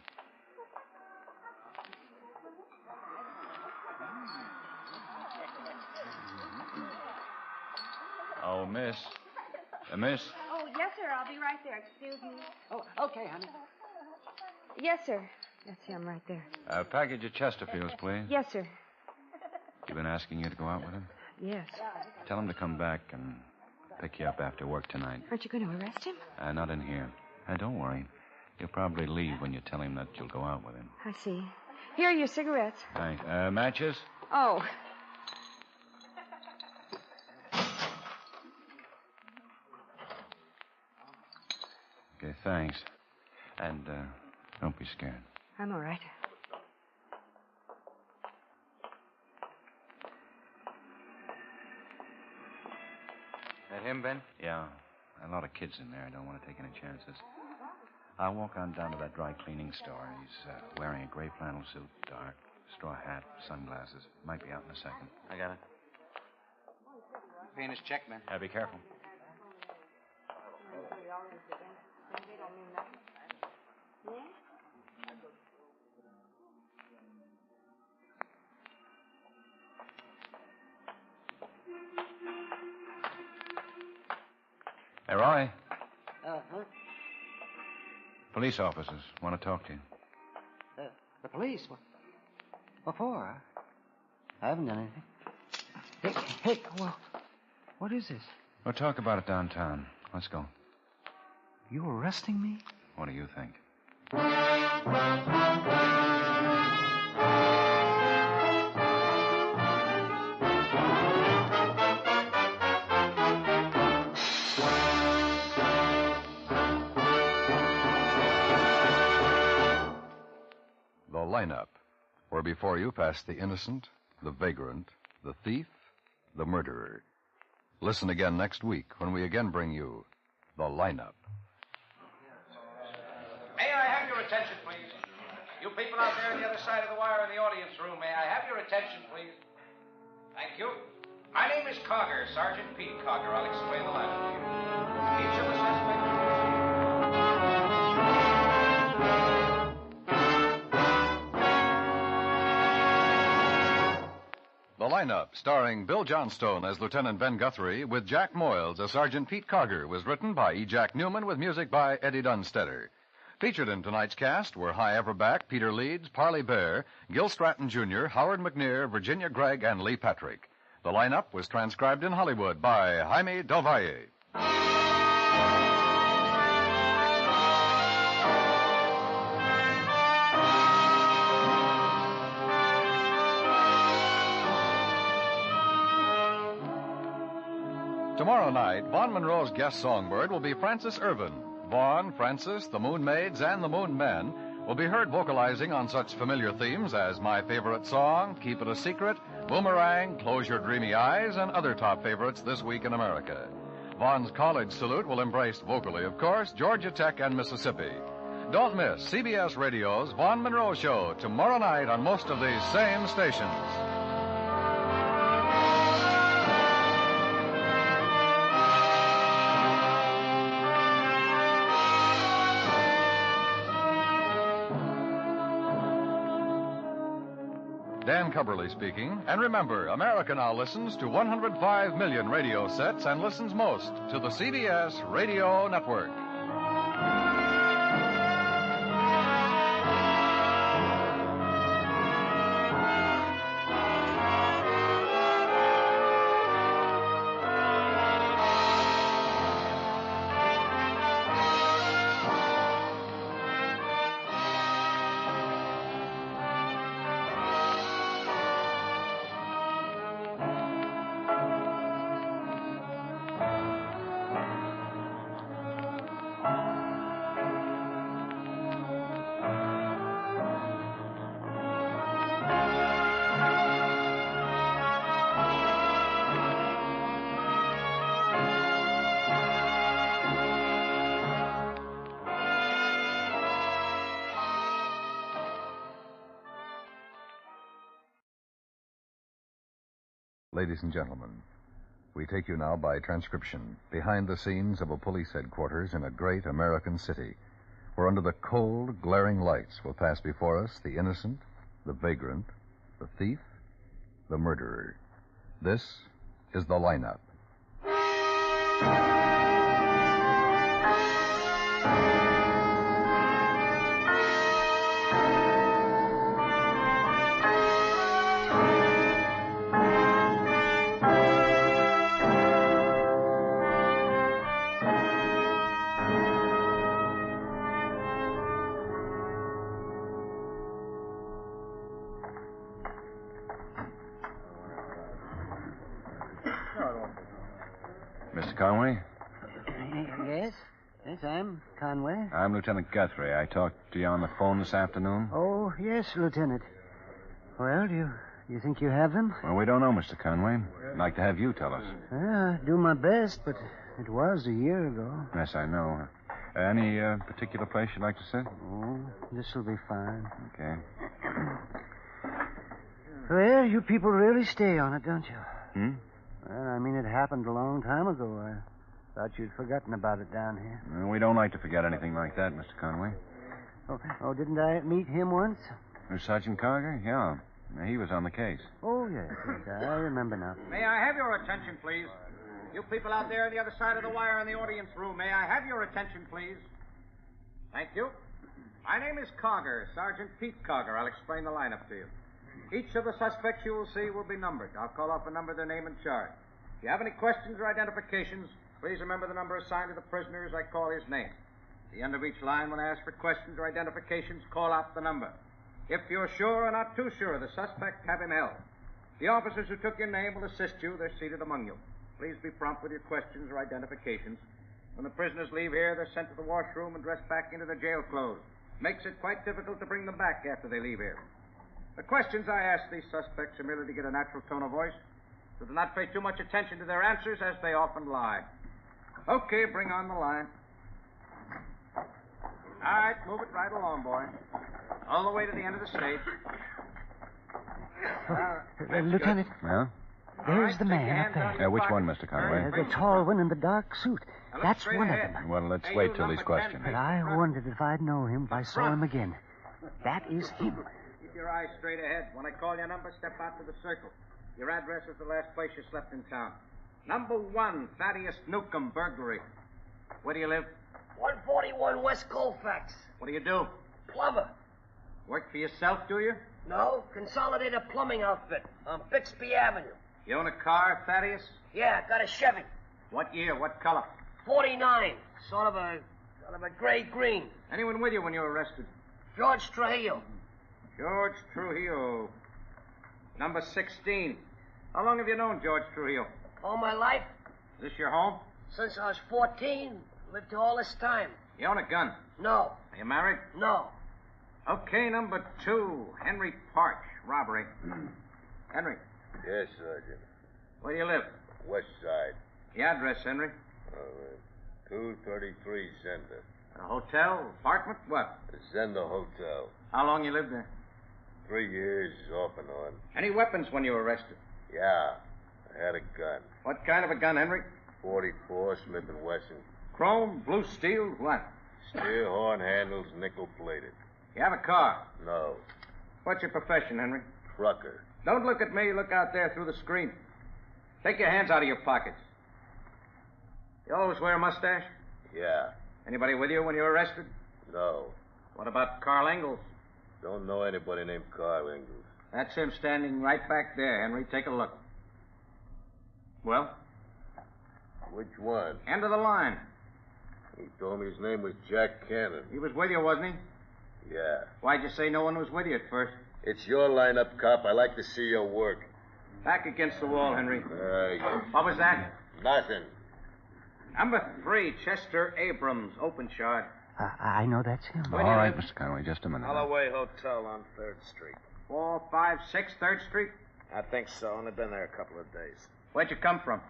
Oh, miss. Miss? Oh, yes, sir. I'll be right there. Excuse me. Oh, okay, honey. Yes, sir. That's him right there. A package of Chesterfields, please. Yes, sir. You've been asking you to go out with him? Yes. Tell him to come back and pick you up after work tonight. Aren't you going to arrest him? Not in here. Don't worry. He'll probably leave when you tell him that you'll go out with him. I see. Here are your cigarettes. Thanks. Matches? Oh. Okay, thanks. And don't be scared. I'm all right. That him, Ben? Yeah. A lot of kids in there. I don't want to take any chances. I'll walk on down to that dry cleaning store. He's wearing a gray flannel suit, dark, straw hat, sunglasses. Might be out in a second. I got it. Paying his check, man. Be careful. Hey, Roy. Huh? Police officers want to talk to you. The police? What for? I haven't done anything. Hey, well, what is this? We'll talk about it downtown. Let's go. You arresting me? What do you think? The lineup, where before you pass the innocent, the vagrant, the thief, the murderer. Listen again next week when we again bring you the lineup. May I have your attention, please? You people out there on the other side of the wire in the audience room, may I have your attention, please? Thank you. My name is Karger, Sergeant Pete Karger. I'll explain the lineup to you. Each of the suspects... The lineup, starring Bill Johnstone as Lieutenant Ben Guthrie, with Jack Moyles as Sergeant Pete Karger, was written by E. Jack Newman with music by Eddie Dunstetter. Featured in tonight's cast were Hy Everback, Peter Leeds, Parley Bear, Gil Stratton Jr., Howard McNear, Virginia Gregg, and Lee Patrick. The lineup was transcribed in Hollywood by Jaime Del Valle. Tomorrow night, Vaughn Monroe's guest songbird will be Francis Irvin. Vaughn, Francis, the Moon Maids, and the Moon Men will be heard vocalizing on such familiar themes as My Favorite Song, Keep It a Secret, Boomerang, Close Your Dreamy Eyes, and other top favorites this week in America. Vaughn's college salute will embrace vocally, of course, Georgia Tech and Mississippi. Don't miss CBS Radio's Vaughn Monroe Show tomorrow night on most of these same stations. Dan Cubberly speaking. And remember, America now listens to 105 million radio sets and listens most to the CBS Radio Network. Ladies and gentlemen, we take you now by transcription behind the scenes of a police headquarters in a great American city, where under the cold, glaring lights will pass before us the innocent, the vagrant, the thief, the murderer. This is the lineup. Mr. Conway? Yes? Yes, I'm Conway. I'm Lieutenant Guthrie. I talked to you on the phone this afternoon. Oh, yes, Lieutenant. Well, do you think you have them? Well, we don't know, Mr. Conway. I'd like to have you tell us. I do my best, but it was a year ago. Yes, I know. Any particular place you'd like to sit? Oh, this will be fine. Okay. Well, you people really stay on it, don't you? Hmm? Well, I mean, it happened a long time ago. I thought you'd forgotten about it down here. Well, we don't like to forget anything like that, Mr. Conway. Oh, didn't I meet him once? Sergeant Karger? Yeah. He was on the case. Oh, yes, I remember now. May I have your attention, please? You people out there on the other side of the wire in the audience room, may I have your attention, please? Thank you. My name is Karger, Sergeant Pete Karger. I'll explain the lineup to you. Each of the suspects you will see will be numbered. I'll call off a number, their name, and charge. If you have any questions or identifications, please remember the number assigned to the prisoner as I call his name. At the end of each line, when I ask for questions or identifications, call out the number. If you're sure or not too sure, the suspect, have him held. The officers who took your name will assist you. They're seated among you. Please be prompt with your questions or identifications. When the prisoners leave here, they're sent to the washroom and dressed back into their jail clothes. Makes it quite difficult to bring them back after they leave here. The questions I ask these suspects are merely to get a natural tone of voice, so do not pay too much attention to their answers, as they often lie. Okay, bring on the line. All right, move it right along, boy. All the way to the end of the stage. Lieutenant. Yeah? There's the man up there. Which one, Mr. Conway? The tall one in the dark suit. That's one of them. Well, let's wait till he's questioned. But I wondered if I'd know him if I saw him again. That is him. Keep your eyes straight ahead. When I call your number, step out to the circle. Your address is the last place you slept in town. Number 1, Thaddeus Newcomb, burglary. Where do you live? 141 West Colfax. What do you do? Plumber. Work for yourself, do you? No, Consolidated Plumbing Outfit on Bixby Avenue. You own a car, Thaddeus? Yeah, got a Chevy. What year? What color? 49. Sort of a gray-green. Anyone with you when you were arrested? George Trujillo. George Trujillo. Number 16. How long have you known George Trujillo? All my life. Is this your home? Since I was 14. Lived here all this time. You own a gun? No. Are you married? No. Okay, number 2, Henry Parch, robbery. Henry. Yes, Sergeant. Where do you live? West Side. The address, Henry. 233 Zender. A hotel, apartment, what? Zender Hotel. How long you lived there? 3 years, off and on. Any weapons when you were arrested? Yeah, I had a gun. What kind of a gun, Henry? 44 Smith & Wesson. Chrome, blue steel, what? Steel horn handles, nickel-plated. You have a car? No. What's your profession, Henry? Trucker. Don't look at me. Look out there through the screen. Take your hands out of your pockets. You always wear a mustache? Yeah. Anybody with you when you were arrested? No. What about Carl Engels? Don't know anybody named Carl Engels. That's him standing right back there, Henry. Take a look. Well? Which one? End of the line. He told me his name was Jack Cannon. He was with you, wasn't he? Yeah. Why'd you say no one was with you at first? It's your lineup, cop. I like to see your work. Back against the wall, Henry. Yeah. What was that? Nothing. Number 3, Chester Abrams, open charge. I know that's him. All right, Mr. Conway, just a minute. Holloway Hotel on 3rd Street. 4, 5, 6, 3rd Street? I think so. Only been there a couple of days. Where'd you come from?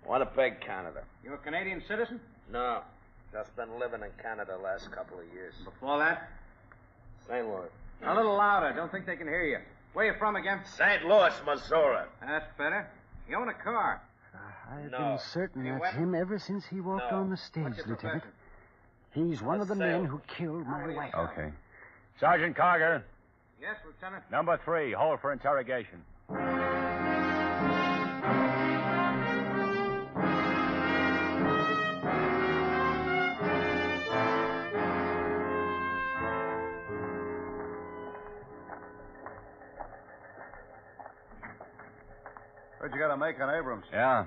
Winnipeg, Canada. You a Canadian citizen? No. Just been living in Canada last couple of years. Before that? St. Louis. A little louder. Don't think they can hear you. Where you from again? St. Louis, Missouri. That's better. You own a car. I've been certain that's him ever since he walked on the stage, Lieutenant. Profession? He's one of the men who killed my wife. Okay. Sergeant Karger. Yes, Lieutenant? Number 3, hold for interrogation. Heard you got a make on Abrams. Yeah.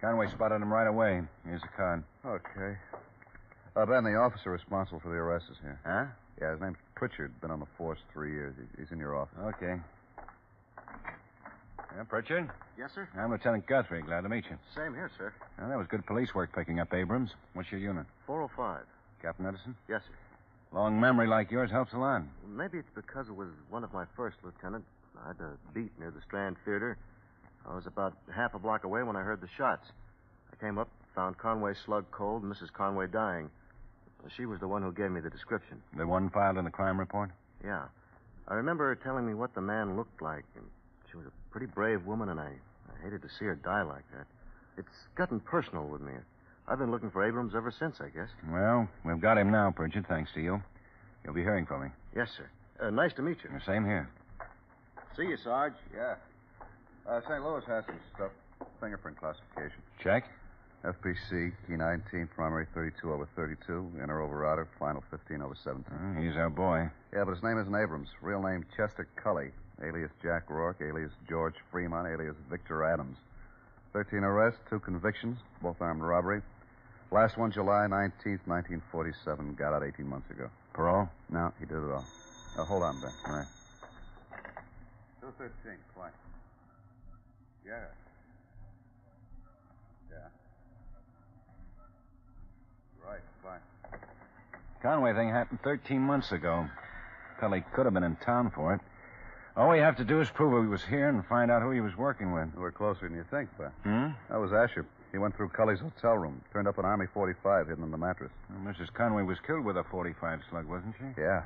Conway spotted him right away. Here's the card. Okay. Ben, the officer responsible for the arrest is here. Huh? Yeah, his name's Pritchard. Been on the force 3 years. He's in your office. Okay. Yeah, Pritchard? Yes, sir? I'm Lieutenant Guthrie. Glad to meet you. Same here, sir. Well, that was good police work picking up Abrams. What's your unit? 405. Captain Edison? Yes, sir. Long memory like yours helps a lot. Maybe it's because it was one of my first, Lieutenant. I had a beat near the Strand Theater. I was about half a block away when I heard the shots. I came up, found Conway slug cold and Mrs. Conway dying. She was the one who gave me the description. The one filed in the crime report? Yeah. I remember her telling me what the man looked like. And she was a pretty brave woman, and I hated to see her die like that. It's gotten personal with me. I've been looking for Abrams ever since, I guess. Well, we've got him now, Pritchard, thanks to you. You'll be hearing from me. Yes, sir. Nice to meet you. Same here. See you, Sarge. Yeah. St. Louis has some stuff. Fingerprint classification. Check. FPC, key 19, primary 32/32, inner over outer, final 15/17. He's our boy. Yeah, but his name isn't Abrams. Real name Chester Cully, alias Jack Rourke, alias George Fremont, alias Victor Adams. 13 arrests, 2 convictions, both armed robbery. Last one, July 19th, 1947. Got out 18 months ago. Parole? No, he did it all. Hold on, Ben. All right. 213, quiet. Yeah. Yeah. Right, fine. Conway thing happened 13 months ago. Cully could have been in town for it. All we have to do is prove he was here and find out who he was working with. We're closer than you think, Ben. Hmm? That was Asher. He went through Cully's hotel room, turned up an Army 45 hidden in the mattress. Well, Mrs. Conway was killed with a 45 slug, wasn't she? Yeah.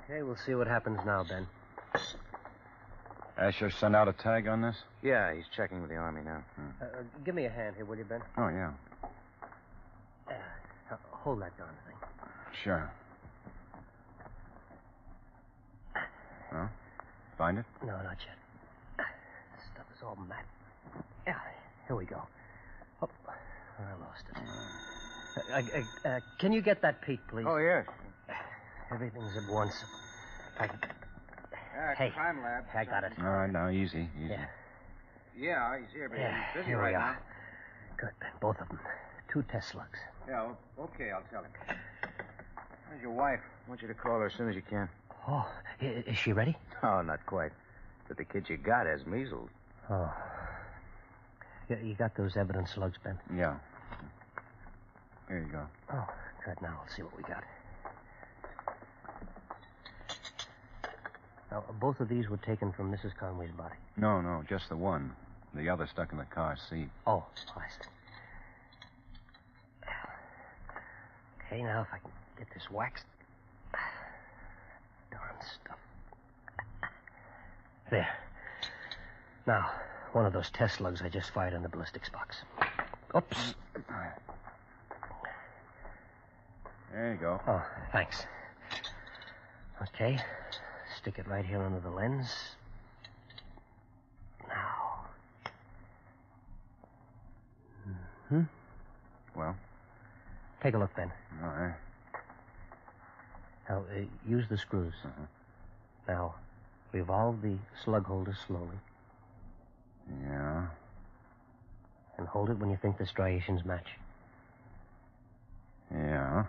Okay, we'll see what happens now, Ben. Asher sent out a tag on this? Yeah, he's checking with the Army now. Give me a hand here, will you, Ben? Oh, yeah. Hold that darn thing. Sure. Well, find it? No, not yet. This stuff is all matte. Yeah, here we go. Oh, I lost it. Can you get that Pete, please? Oh, yes. Everything's at once. Hey, crime lab. I got it. All right, now, easy. Yeah, he's here, but he's busy here right we are. now. Good, Ben, both of them. 2 test slugs. Yeah, okay, I'll tell him. Where's your wife? I want you to call her as soon as you can. Oh, is she ready? Oh, not quite. But the kid you got has measles. Oh. You got those evidence slugs, Ben? Yeah. Here you go. Oh, good. Now I'll see what we got. Now, both of these were taken from Mrs. Conway's body. No, just the one. The other stuck in the car seat. Oh, I see. Okay, now if I can get this waxed. Darn stuff. There. Now, one of those test slugs I just fired in the ballistics box. Oops. There you go. Oh, thanks. Okay. Stick it right here under the lens. Now. Mm-hmm. Well? Take a look, Ben. All right. Now, use the screws. Uh-huh. Now, revolve the slug holder slowly. Yeah. And hold it when you think the striations match. Yeah.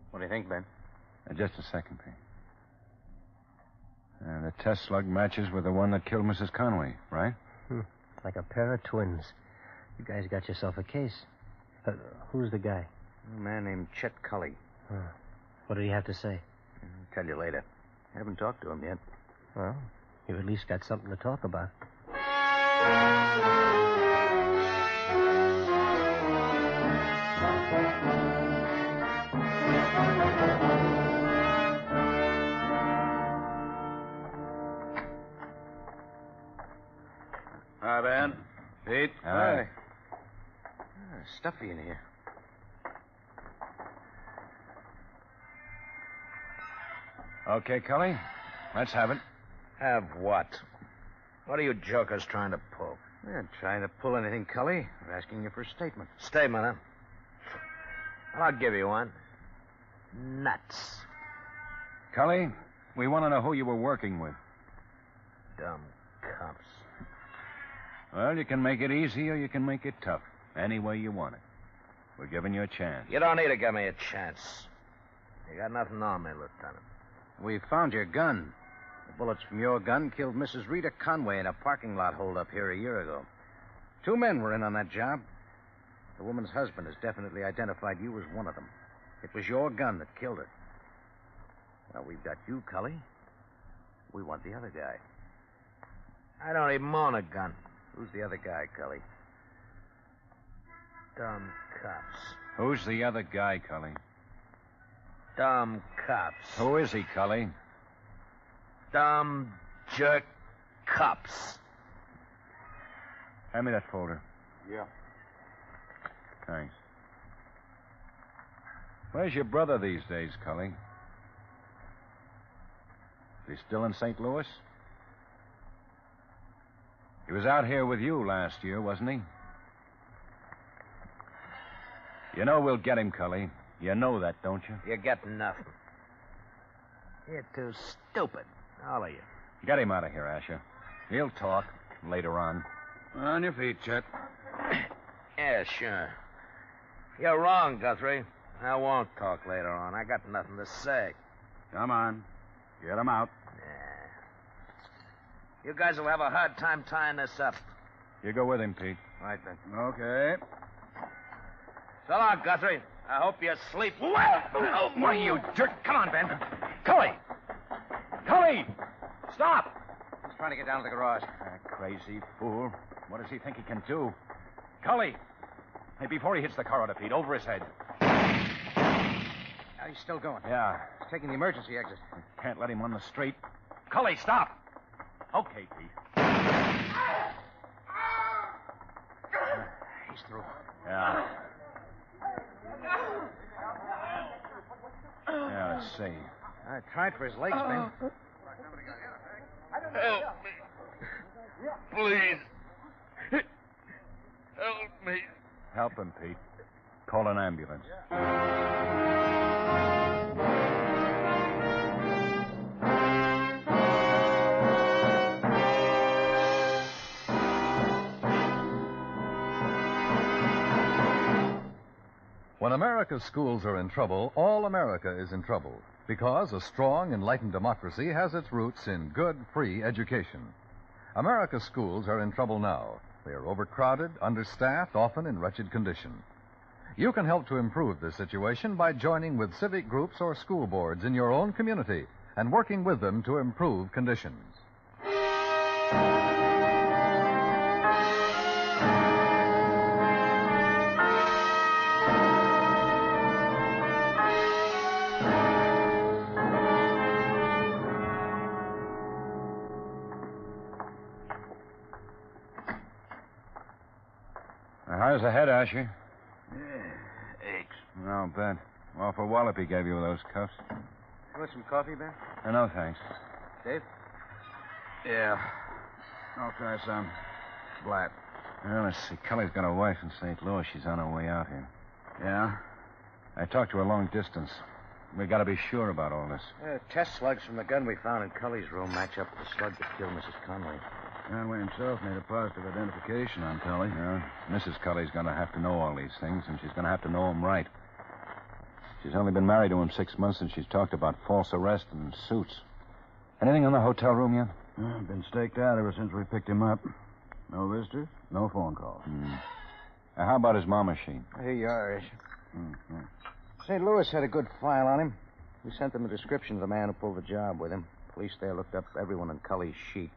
What do you think, Ben? Just a second, Pete. The test slug matches with the one that killed Mrs. Conway, right? Like a pair of twins. You guys got yourself a case. Who's the guy? A man named Chet Cully. What did he have to say? I'll tell you later. I haven't talked to him yet. Well, you've at least got something to talk about. Hi, Ben. Pete. Hi. Stuffy in here. Okay, Cully. Let's have it. Have what? What are you jokers trying to pull? We're not trying to pull anything, Cully. We're asking you for a statement. Statement, huh? I'll give you one. Nuts. Cully, we want to know who you were working with. Dumb cops. Well, you can make it easy or you can make it tough. Any way you want it. We're giving you a chance. You don't need to give me a chance. You got nothing on me, Lieutenant. We found your gun. The bullets from your gun killed Mrs. Rita Conway in a parking lot holdup here a year ago. 2 men were in on that job. The woman's husband has definitely identified you as one of them. It was your gun that killed her. Now, we've got you, Cully. We want the other guy. I don't even own a gun. Who's the other guy, Cully? Dumb cops. Who's the other guy, Cully? Dumb cops. Who is he, Cully? Dumb jerk cops. Hand me that folder. Yeah. Thanks. Where's your brother these days, Cully? Is he still in St. Louis? He was out here with you last year, wasn't he? You know we'll get him, Cully. You know that, don't you? You get nothing. You're too stupid, all of you. Get him out of here, Asher. He'll talk later on. On your feet, Chet. Yeah, sure. You're wrong, Guthrie. I won't talk later on. I got nothing to say. Come on. Get him out. You guys will have a hard time tying this up. You go with him, Pete. Right then. Okay. So long, Guthrie. I hope you sleep well. Why, you jerk. Come on, Ben. Cully! Cully! Stop! He's trying to get down to the garage. That crazy fool. What does he think he can do? Cully! Hey, before he hits the car out of Pete, over his head. Now, he's still going. Yeah. He's taking the emergency exit. Can't let him on the street. Cully, stop! Okay, Pete. He's through. Yeah. Yeah, let's see. I tried for his legs, Ben. Help me. Please. Help me. Help him, Pete. Call an ambulance. When America's schools are in trouble, all America is in trouble, because a strong, enlightened democracy has its roots in good, free education. America's schools are in trouble now. They are overcrowded, understaffed, often in wretched condition. You can help to improve this situation by joining with civic groups or school boards in your own community and working with them to improve conditions. How's the head, Asher? Aches. No, bet. Well, for Wallopy gave you those cuffs. You want some coffee, Ben? No, thanks. Dave? Yeah. I'll try some. Black. Well, let's see. Cully's got a wife in St. Louis. She's on her way out here. Yeah? I talked to her long distance. We got to be sure about all this. Test slugs from the gun we found in Cully's room match up with the slug that killed Mrs. Conway. Conway himself made a positive identification on Cully. Yeah. Mrs. Cully's going to have to know all these things, and she's going to have to know them right. She's only been married to him 6 months, and she's talked about false arrest and suits. Anything in the hotel room yet? Been staked out ever since we picked him up. No visitors, no phone calls. How about his mama sheet? Here you are, Ash. St. Louis had a good file on him. We sent them a description of the man who pulled the job with him. Police there looked up everyone in Cully's sheet.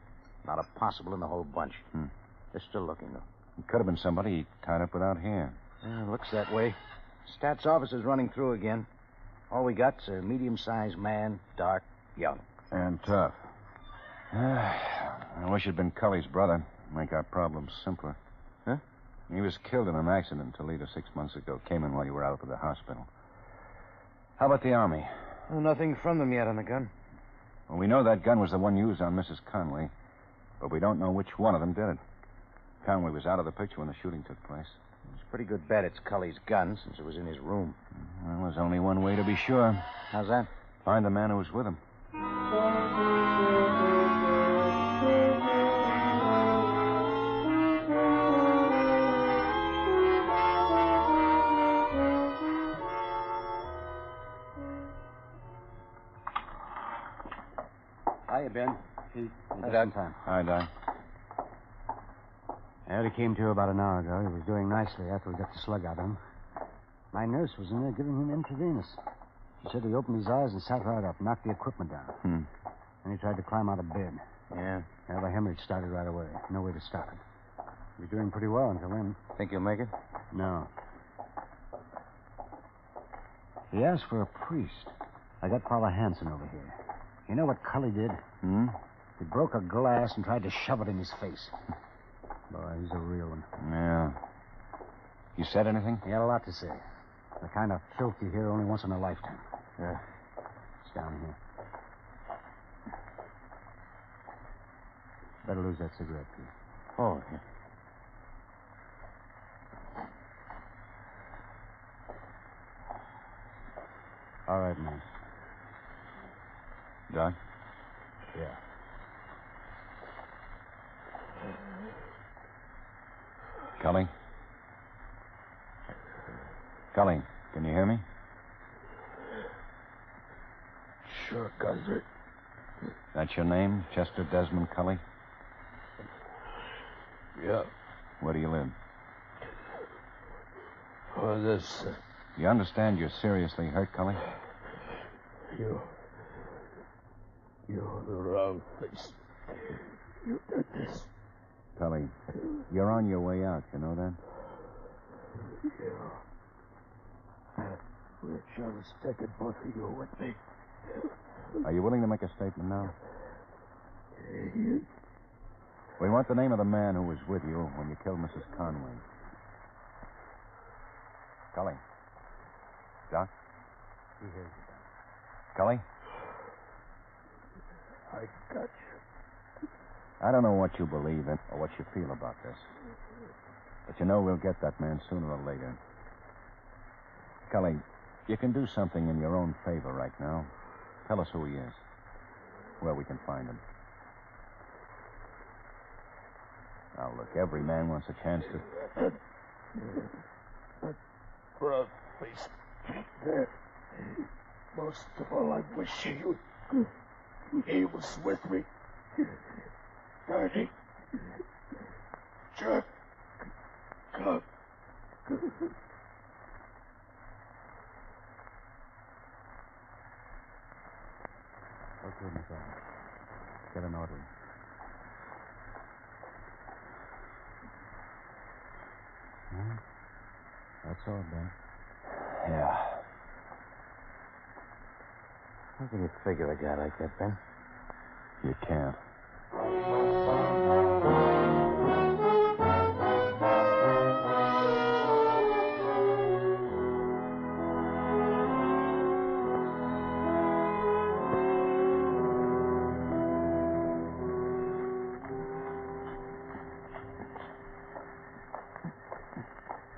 Not a possible in the whole bunch. They're still looking, though. It could have been somebody he tied up without hair. Yeah, looks that way. Stats office is running through again. All we got's a medium-sized man, dark, young. And tough. I wish it'd been Cully's brother. Make our problems simpler. Huh? He was killed in an accident in Toledo 6 months ago. Came in while you were out of the hospital. How about the Army? Oh, nothing from them yet on the gun. Well, we know that gun was the one used on Mrs. Conway, but we don't know which one of them did it. Conway was out of the picture when the shooting took place. It's Pretty good bet it's Cully's gun, since it was in his room. Well, there's only one way to be sure. How's that? Find the man who was with him. Hiya, Ben. Pete. Hi, Doc. Time. Hi, Doc. He came to about an hour ago. He was doing nicely after we got the slug out of him. My nurse was in there giving him intravenous. She said he opened his eyes and sat right up, knocked the equipment down. Then he tried to climb out of bed. Yeah? Yeah, the hemorrhage started right away. No way to stop it. He was doing pretty well until then. Think you'll make it? No. He asked for a priest. I got Father Hanson over here. You know what Cully did? He broke a glass and tried to shove it in his face. Boy, he's a real one. Yeah. You said anything? He had a lot to say. The kind of filth you hear only once in a lifetime. Yeah. It's down here. Better lose that cigarette, Pete. Oh, yeah. All right, man. Doc? Yeah. Cully? Cully, can you hear me? Sure, Guthrie. That's your name, Chester Desmond Cully? Yeah. Where do you live? Oh, this... You understand you're seriously hurt, Cully? You're on the wrong place. You did this. Cully, you're on your way out, you know that? Yeah. Rich, I was taking both of you with me. Are you willing to make a statement now? Yeah. We want the name of the man who was with you when you killed Mrs. Conway. Cully? Doc? He hears you, Doc. Cully? I got you. I don't know what you believe in or what you feel about this. But you know we'll get that man sooner or later. Cully, you can do something in your own favor right now. Tell us who he is. Where we can find him. Now, look, every man wants a chance to... That broad face there. Most of all, I wish he was with me. Dirty. Jerk. Cock. Okay, Miss Allen. Get an order. Well, that's all, Ben. Yeah. How can you figure a guy like that, Ben? You can't.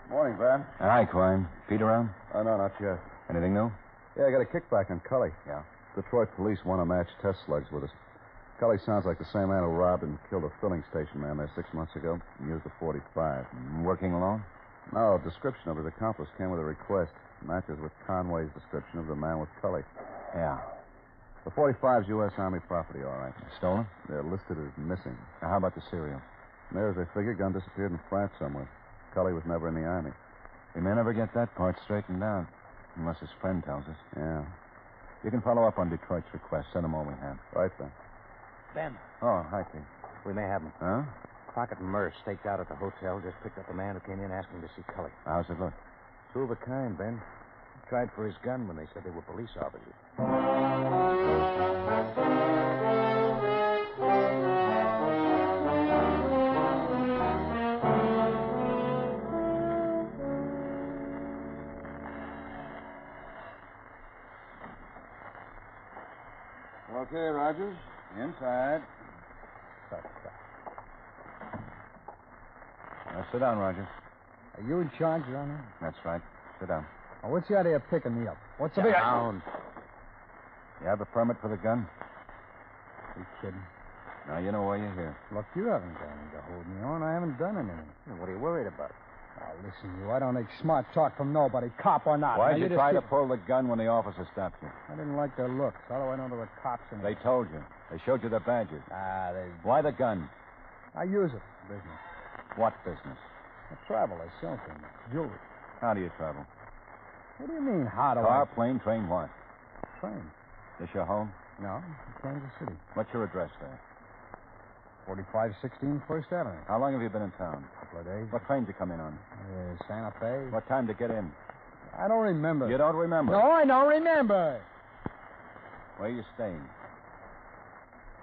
Morning, Van. Hi, Quine. Pete around? Oh, no, not yet. Anything new? Yeah, I got a kickback on Cully. Yeah? Detroit police want to match test slugs with us. Cully sounds like the same man who robbed and killed a filling station man there 6 months ago and used a 45. Working alone? No, description of his accomplice came with a request. Matches with Conway's description of the man with Cully. Yeah. The 45's U.S. Army property, all right. Stolen? They're listed as missing. Now, how about the serial? Near as they figure, gun disappeared in France somewhere. Cully was never in the Army. We may never get that part straightened out, unless his friend tells us. Yeah. You can follow up on Detroit's request. Send them all we have. Right, then. Ben. Oh, hi, Pete. We may have him. Huh? Crockett and Murr staked out at the hotel, just picked up a man who came in asking to see Cully. How's it look? Two of a kind, Ben. Tried for his gun when they said they were police officers. Okay, Rogers. Inside. Sit down, Roger. Are you in charge, Your Honor? That's right. Sit down. Now, what's the idea of picking me up? What's the big... Down. You have a permit for the gun? You kidding? Now you know why you're here. Look, you haven't done anything to hold me on. I haven't done anything. What are you worried about? Now, listen, you, I don't take smart talk from nobody, cop or not. Why'd Now, you just try keep- to pull the gun when the officer stopped you? I didn't like their looks. How do I know they were cops? They told you. They showed you their badges. They... Why the gun? I use it for business. What business? I travel. I sell things. Jewelry. How do you travel? What do you mean, how do Car, plane, train, what? Train. This your home? No, Kansas City. What's your address there? 4516 First Avenue. How long have you been in town? A couple of days. What train did you come in on? Santa Fe. What time to get in? I don't remember. You don't remember? No, I don't remember. Where you staying?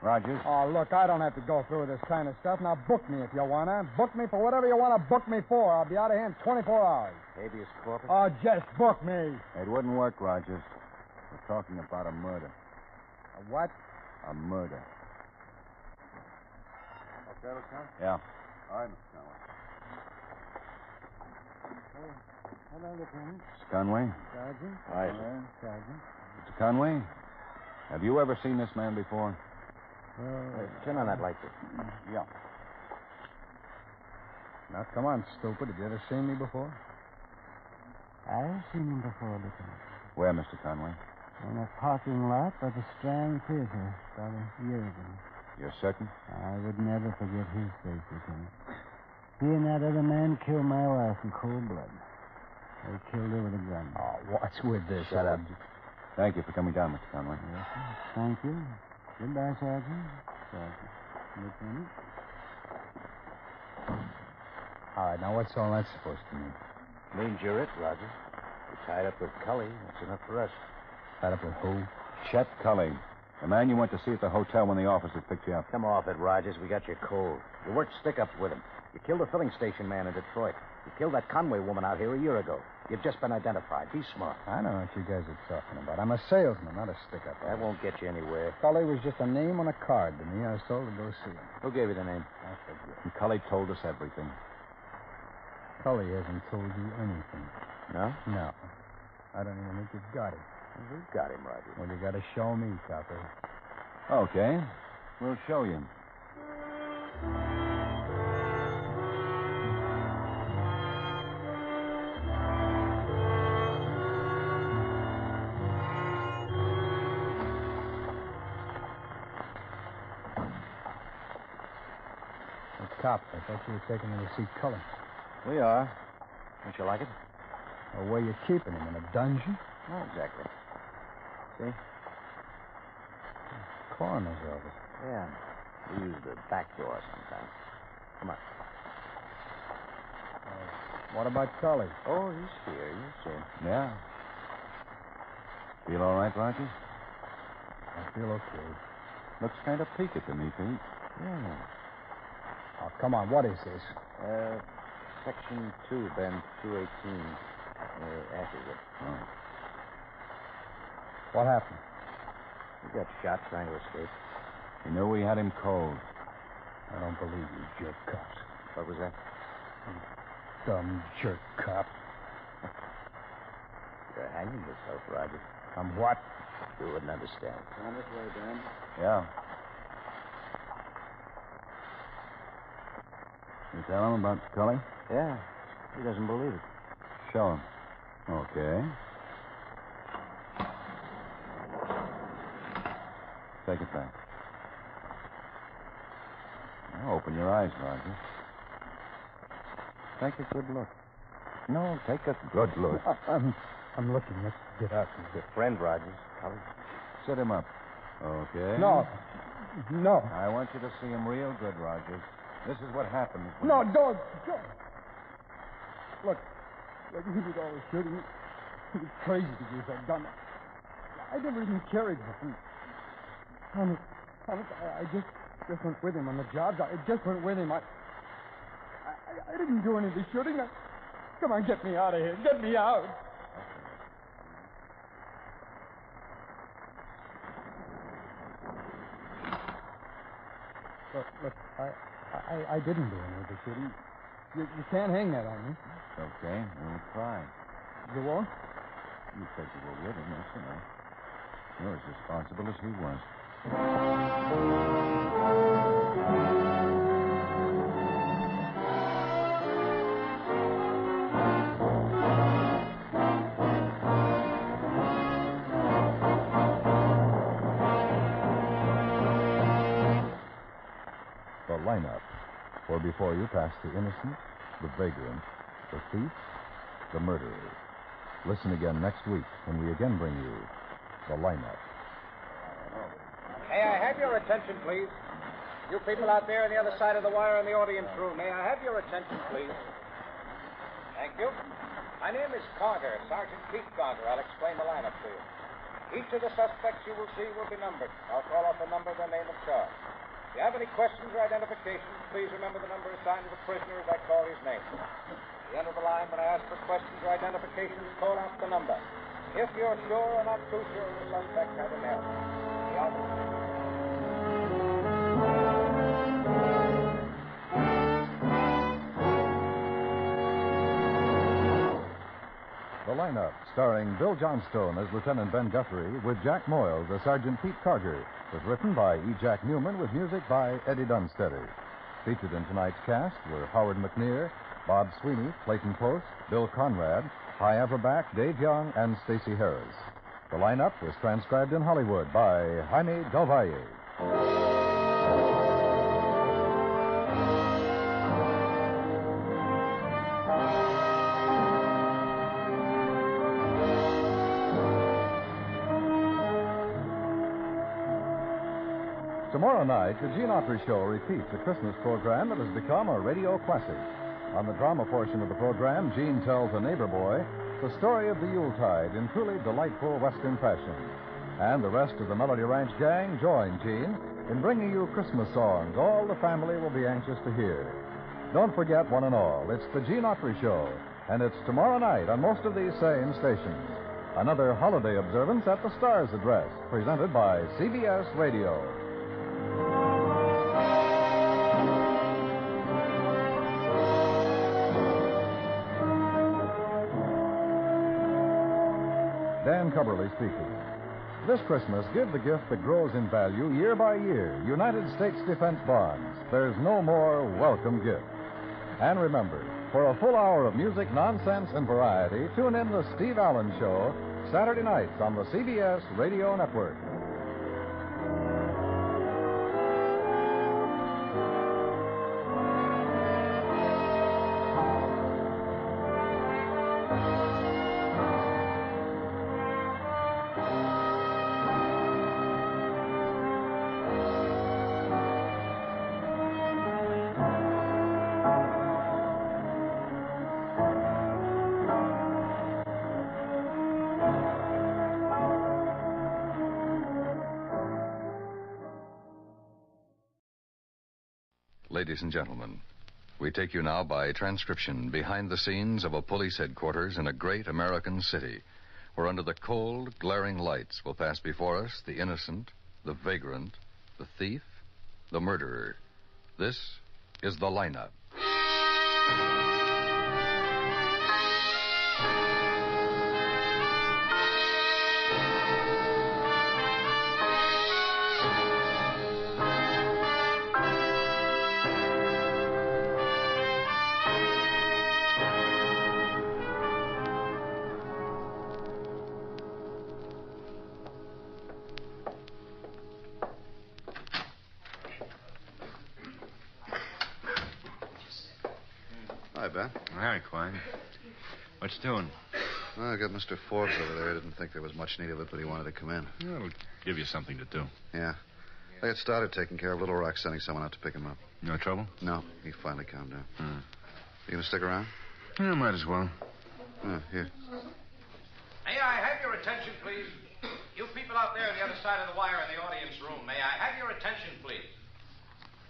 Rogers? Oh, look, I don't have to go through this kind of stuff. Now, book me if you want to. Book me for whatever you want to book me for. I'll be out of here in 24 hours. Habeas corpus? Oh, just book me. It wouldn't work, Rogers. We're talking about a murder. A what? A murder. Okay, Lieutenant? Yeah. All right, Mr. Conway. Hello, Lieutenant. Mr. Conway? Sergeant. Hi. Sergeant. Mr. Conway, have you ever seen this man before? Turn on that light, please. Yeah. Now, come on, stupid. Have you ever seen me before? I've seen him before, Lieutenant. Where, Mr. Conway? In a parking lot by the Strand Theater about a year ago. You're certain? I would never forget his face, Lieutenant. He and that other man killed my wife in cold blood. They killed her with a gun. Oh, what's with this? Shut up. Thank you for coming down, Mr. Conway. Yes, sir. Thank you. Goodbye, Sergeant. Sergeant. Lieutenant. All right, now what's all that supposed to mean? Means you're it, Roger. You're tied up with Cully. That's enough for us. Tied up with who? Chet Cully. The man you went to see at the hotel when the officers picked you up. Come off it, Rogers. We got your cold. You worked stick-ups with him. You killed a filling station man in Detroit. You killed that Conway woman out here a year ago. You've just been identified. Be smart. I don't know what you guys are talking about. I'm a salesman, not a stick-up. That won't get you anywhere. Cully was just a name on a card to me. I was told to go see him. Who gave you the name? I forget. And Cully told us everything. Cully hasn't told you anything. No? No. I don't even think you've got it. We've got him, Roger. Well, you got to show me, copper. Okay. We'll show you. Cop, I thought you were taking me to see Cully. We are. Don't you like it? Well, where you keeping him? In a dungeon? Not exactly. See? Coroner's office. Yeah. We use the back door sometimes. Come on. What about Cully? Oh, he's here. You see. Yeah. Feel all right, Roger? I feel okay. Looks kind of peaked to me, Pete. Yeah. Oh, come on. What is this? Section 2, Ben 218. Ashes it. Oh. What happened? He got shot trying to escape. You knew we had him cold. I don't believe you, jerk cops. What was that? Dumb jerk cop. You're hanging yourself, Roger. I'm what? You wouldn't understand. On this way, Ben. Yeah. You tell him about Cully? Yeah. He doesn't believe it. Show him. Okay. Take it back. Now open your eyes, Roger. Take a good look. No, take a good look. I'm looking. Let's get out. Your friend, Rogers. Cully. Sit him up. Okay. No. No. I want you to see him real good, Rogers. This is what happens when... No, don't. Look, he did all the shooting. He was crazy to use that gun. I never even carried one. Honest, I just went with him on the jobs. I just went with him. I didn't do any of the shooting. Come on, get me out of here. Get me out. Look, I didn't do any of the shooting. You can't hang that on me. Okay, we'll try. You won't? You said you were with him, that's enough. You're as responsible as he was. The lineup. For before you pass the innocent, the vagrant, the thief, the murderer. Listen again next week when we again bring you the lineup. May I have your attention, please? You people out there on the other side of the wire in the audience room, may I have your attention, please? Thank you. My name is Carger, Sergeant Pete Carger. I'll explain the lineup to you. Each of the suspects you will see will be numbered. I'll call off a number, their name, and charge. If you have any questions or identifications, please remember the number assigned to the prisoner as I call his name. At the end of the line, when I ask for questions or identifications, call out the number. If you're sure or not too sure of the suspect, have him held. The officer... The lineup, starring Bill Johnstone as Lieutenant Ben Guthrie with Jack Moyles as Sergeant Pete Carger, was written by E. Jack Newman with music by Eddie Dunstetter. Featured in tonight's cast were Howard McNear, Bob Sweeney, Clayton Post, Bill Conrad, Hy Averback, Dave Young, and Stacey Harris. The lineup was transcribed in Hollywood by Jaime Del Valle. Tomorrow night, the Gene Autry Show repeats a Christmas program that has become a radio classic. On the drama portion of the program, Gene tells a neighbor boy the story of the Yuletide in truly delightful Western fashion. And the rest of the Melody Ranch gang join Gene in bringing you Christmas songs all the family will be anxious to hear. Don't forget, one and all, it's the Gene Autry Show, and it's tomorrow night on most of these same stations. Another holiday observance at the Star's Address, presented by CBS Radio. Dan Cubberly speaking. This Christmas, give the gift that grows in value year by year. United States Defense Bonds. There's no more welcome gift. And remember, for a full hour of music, nonsense, and variety, tune in the Steve Allen Show, Saturday nights on the CBS Radio Network. Ladies and gentlemen, we take you now by transcription behind the scenes of a police headquarters in a great American city, where under the cold, glaring lights will pass before us the innocent, the vagrant, the thief, the murderer. This is the lineup. Hi, Ben. Hi, Quine. What you doing? Well, I got Mr. Forbes over there. I didn't think there was much need of it, but he wanted to come in. Well, it'll give you something to do. Yeah. I got started taking care of Little Rock, sending someone out to pick him up. No trouble? No. He finally calmed down. You going to stick around? Yeah, might as well. Here. May I have your attention, please? You people out there on the other side of the wire in the audience room, may I have your attention, please?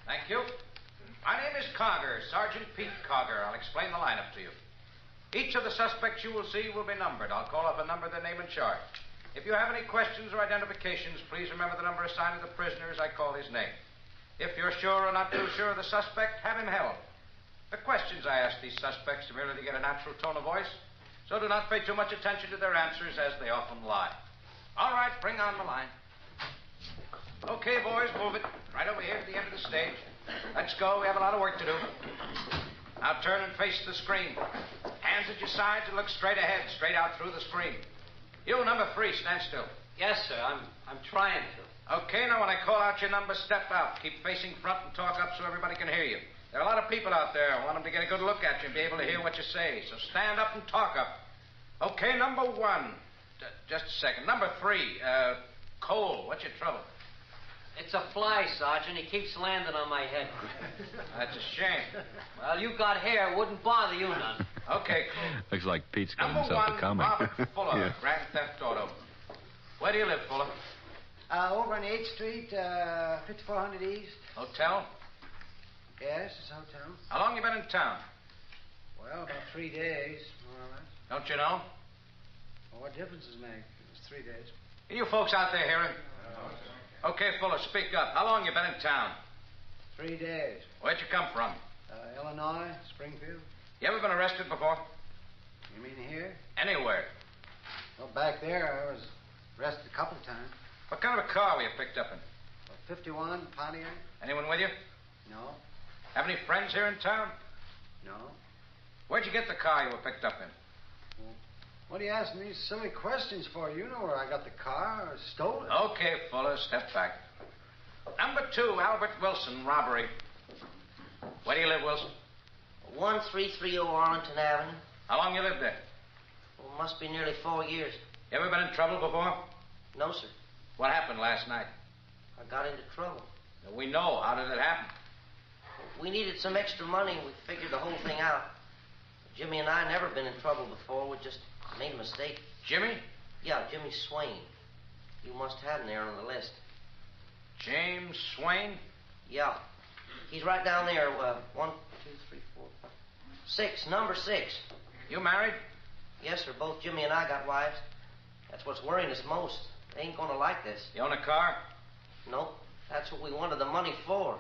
Thank you. My name is Karger, Sergeant Pete Karger. I'll explain the lineup to you. Each of the suspects you will see will be numbered. I'll call up a number, their name, and charge. If you have any questions or identifications, please remember the number assigned to the prisoner as I call his name. If you're sure or not too sure of the suspect, have him held. The questions I ask these suspects are merely to get a natural tone of voice, so do not pay too much attention to their answers, as they often lie. All right, bring on the line. Okay, boys, move it. Right over here at the end of the stage. Let's go. We have a lot of work to do. Now turn and face the screen. Hands at your sides and look straight ahead, straight out through the screen. You, number 3, stand still. Yes, sir. I'm trying to. Okay, now when I call out your number, step out. Keep facing front and talk up so everybody can hear you. There are a lot of people out there. I want them to get a good look at you and be able to hear what you say. So stand up and talk up. Okay, number 1. Just a second. Number 3, Cole, what's your trouble? It's a fly, Sergeant. He keeps landing on my head. That's a shame. Well, you got hair. It wouldn't bother you none. Okay, Cole. Looks like Pete's got Number himself 1, a comic. Robert Fuller, Yeah. Grand Theft Auto. Where do you live, Fuller? Over on 8th Street, 5400 East. Hotel? Yes, it's a hotel. How long you been in town? Well, about 3 days, more or less. Don't you know? Well, what difference does it make? It was 3 days. Are you folks out there hearing? Okay, Fuller, speak up. How long you been in town? 3 days. Where'd you come from? Illinois, Springfield. You ever been arrested before? You mean here? Anywhere. Well, back there, I was arrested a couple of times. What kind of a car were you picked up in? 51, Pontiac. Anyone with you? No. Have any friends here in town? No. Where'd you get the car you were picked up in? Well, what are you asking me silly questions for? You know where I got the car or stole it. Okay, Fuller, step back. Number 2, Albert Wilson, robbery. Where do you live, Wilson? 1330 Arlington Avenue. How long you lived there? Well, must be nearly 4 years. You ever been in trouble before? No, sir. What happened last night? I got into trouble. We know. How did it happen? We needed some extra money, and we figured the whole thing out. Jimmy and I never been in trouble before. We just made a mistake. Jimmy? Yeah, Jimmy Swain. You must have him there on the list. James Swain? Yeah. He's right down there. 1, 2, 3, 4, 5, 6. Number 6. You married? Yes, sir. Both Jimmy and I got wives. That's what's worrying us most. They ain't gonna like this. You own a car? Nope. That's what we wanted the money for.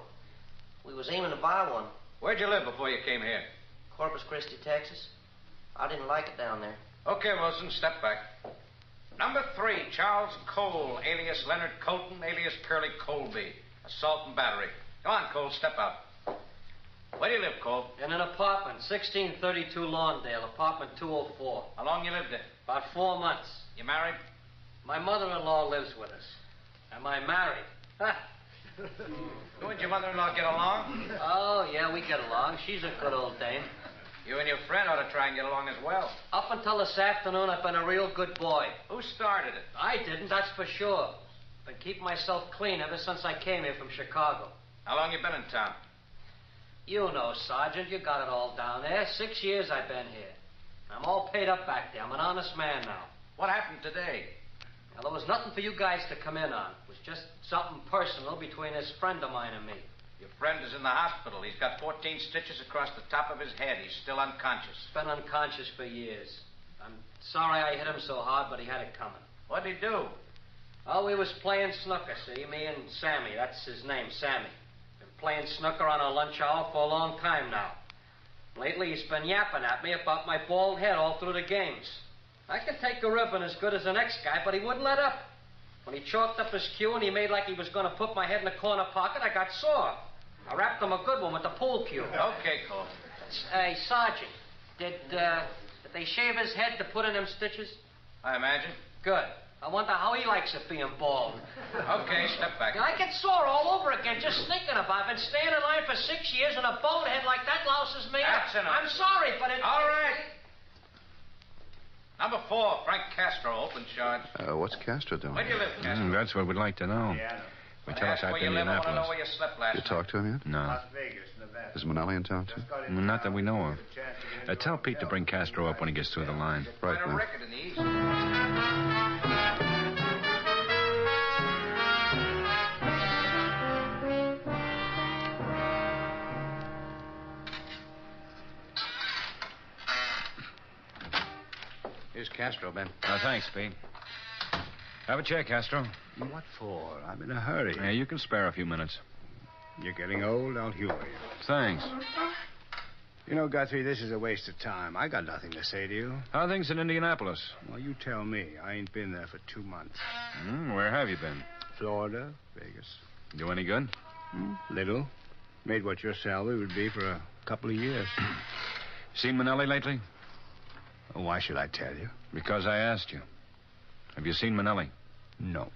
We was aiming to buy one. Where'd you live before you came here? Corpus Christi, Texas. I didn't like it down there. Okay, Wilson, step back. Number 3, Charles Cole, alias Leonard Colton, alias Curly Colby. Assault and battery. Come on, Cole, step out. Where do you live, Cole? In an apartment, 1632 Lawndale, apartment 204. How long you lived there? About 4 months. You married? My mother-in-law lives with us. Am I married? You and your mother-in-law get along? Oh, yeah, we get along. She's a good old dame. You and your friend ought to try and get along as well. Up until this afternoon, I've been a real good boy. Who started it? I didn't, that's for sure. Been keeping myself clean ever since I came here from Chicago. How long you been in town? You know, Sergeant, you got it all down there. 6 years I've been here. I'm all paid up back there. I'm an honest man now. What happened today? Now, there was nothing for you guys to come in on. It was just something personal between this friend of mine and me. Your friend is in the hospital. He's got 14 stitches across the top of his head. He's still unconscious. Been unconscious for years. I'm sorry I hit him so hard, but he had it coming. What'd he do? Oh, we was playing snooker, see? Me and Sammy. That's his name, Sammy. Been playing snooker on our lunch hour for a long time now. Lately, he's been yapping at me about my bald head all through the games. I can take a ribbon as good as the next guy, but he wouldn't let up. When he chalked up his cue and he made like he was going to put my head in the corner pocket, I got sore. I wrapped him a good one with the pool cue. Okay, Cole. Hey, Sergeant, did they shave his head to put in them stitches? I imagine. Good. I wonder how he likes it being bald. Okay, step back. I get sore all over again just thinking about it. I've been staying in line for 6 years, and a bonehead like that louses me That's up. enough. I'm sorry, but it... All right. Number 4, Frank Castro, open charge. What's Castro doing? Where do you live, Castro? That's what we'd like to know. When Tell I us ask out where to you live, I want to know Indianapolis. where you slept last You night. talked to him yet? No. Is Manelli in town, too? Not that we know of. Tell Pete to bring Castro up when he gets through the line. Right Quite a now. record in the East. Here's Castro, Ben. Thanks, Pete. Have a chair, Castro. What for? I'm in a hurry. Yeah, you can spare a few minutes. You're getting old. I'll humor you. Thanks. You know, Guthrie, this is a waste of time. I got nothing to say to you. How are things in Indianapolis? Well, you tell me. I ain't been there for 2 months. Where have you been? Florida, Vegas. Do any good? Little. Made what your salary would be for a couple of years. Seen Manelli lately? Well, why should I tell you? Because I asked you. Have you seen Manelli? No.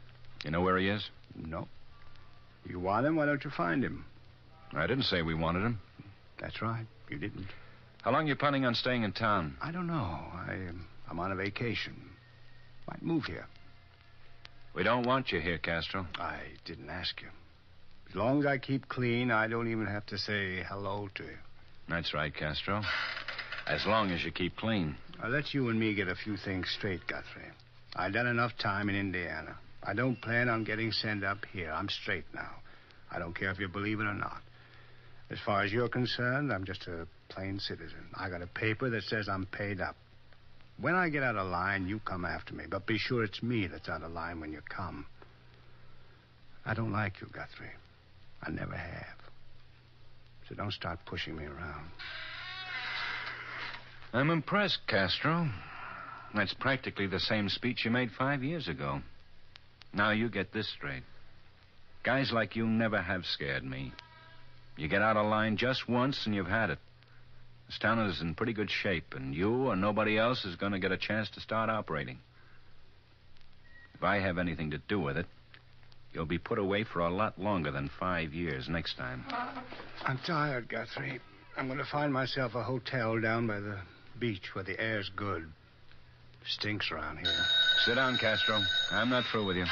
You know where he is? No. You want him? Why don't you find him? I didn't say we wanted him. That's right. You didn't. How long you planning on staying in town? I don't know. I'm on a vacation. Might move here. We don't want you here, Castro. I didn't ask you. As long as I keep clean, I don't even have to say hello to you. That's right, Castro. As long as you keep clean. I'll let you and me get a few things straight, Guthrie. I've done enough time in Indiana. I don't plan on getting sent up here. I'm straight now. I don't care if you believe it or not. As far as you're concerned, I'm just a plain citizen. I got a paper that says I'm paid up. When I get out of line, you come after me. But be sure it's me that's out of line when you come. I don't like you, Guthrie. I never have. So don't start pushing me around. I'm impressed, Castro. That's practically the same speech you made 5 years ago. Now you get this straight. Guys like you never have scared me. You get out of line just once and you've had it. This town is in pretty good shape, and you or nobody else is going to get a chance to start operating. If I have anything to do with it, you'll be put away for a lot longer than 5 years next time. I'm tired, Guthrie. I'm going to find myself a hotel down by the beach where the air's good. Stinks around here. Sit down, Castro. I'm not through with you.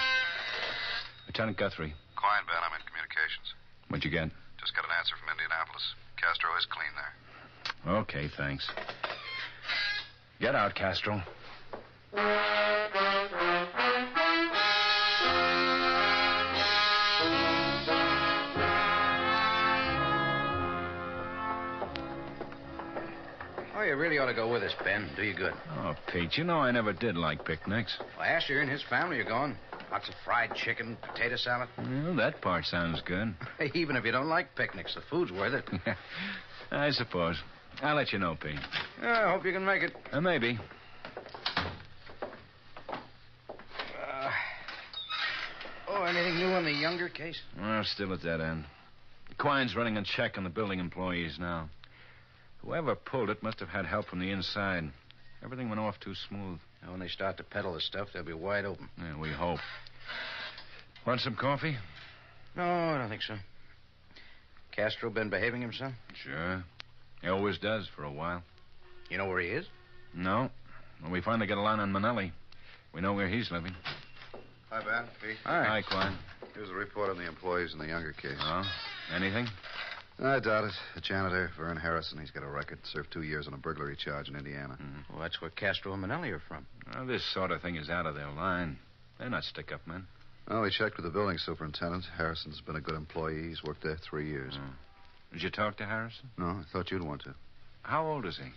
Lieutenant Guthrie. Quiet, Ben. I'm in communications. What'd you get? Just got an answer from Indianapolis. Castro is clean there. Okay, thanks. Get out, Castro. Oh, you really ought to go with us, Ben. Do you good. Oh, Pete, you know I never did like picnics. Well, Asher and his family are going. Lots of fried chicken, potato salad. Well, that part sounds good. Even if you don't like picnics, the food's worth it. I suppose. I'll let you know, Pete. I hope you can make it. Maybe. Anything new on the Younger case? Well, still at that end. Quine's running a check on the building employees now. Whoever pulled it must have had help from the inside. Everything went off too smooth. Now, when they start to peddle the stuff, they'll be wide open. Yeah, we hope. Want some coffee? No, I don't think so. Castro been behaving himself? Sure. He always does for a while. You know where he is? No. When we finally get a line on Manelli, we know where he's living. Hi, Ben. Pete. Hi, Quine. Here's a report on the employees in the Younger case. Oh? Anything? I doubt it. The janitor, Vern Harrison, he's got a record. Served 2 years on a burglary charge in Indiana. Well, that's where Castro and Manelli are from. Well, this sort of thing is out of their line. They're not stick-up men. Well, he checked with the building superintendent. Harrison's been a good employee. He's worked there 3 years. Did you talk to Harrison? No, I thought you'd want to. How old is he?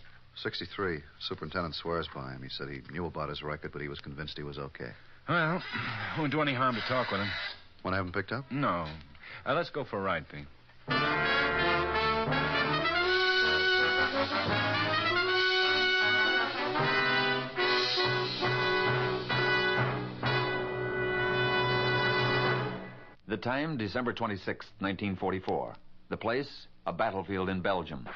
63. Superintendent swears by him. He said he knew about his record, but he was convinced he was okay. Well, won't do any harm to talk with him. Want to have him picked up? No. Let's go for a ride, Pete. The time, December 26, 1944. The place, a battlefield in Belgium.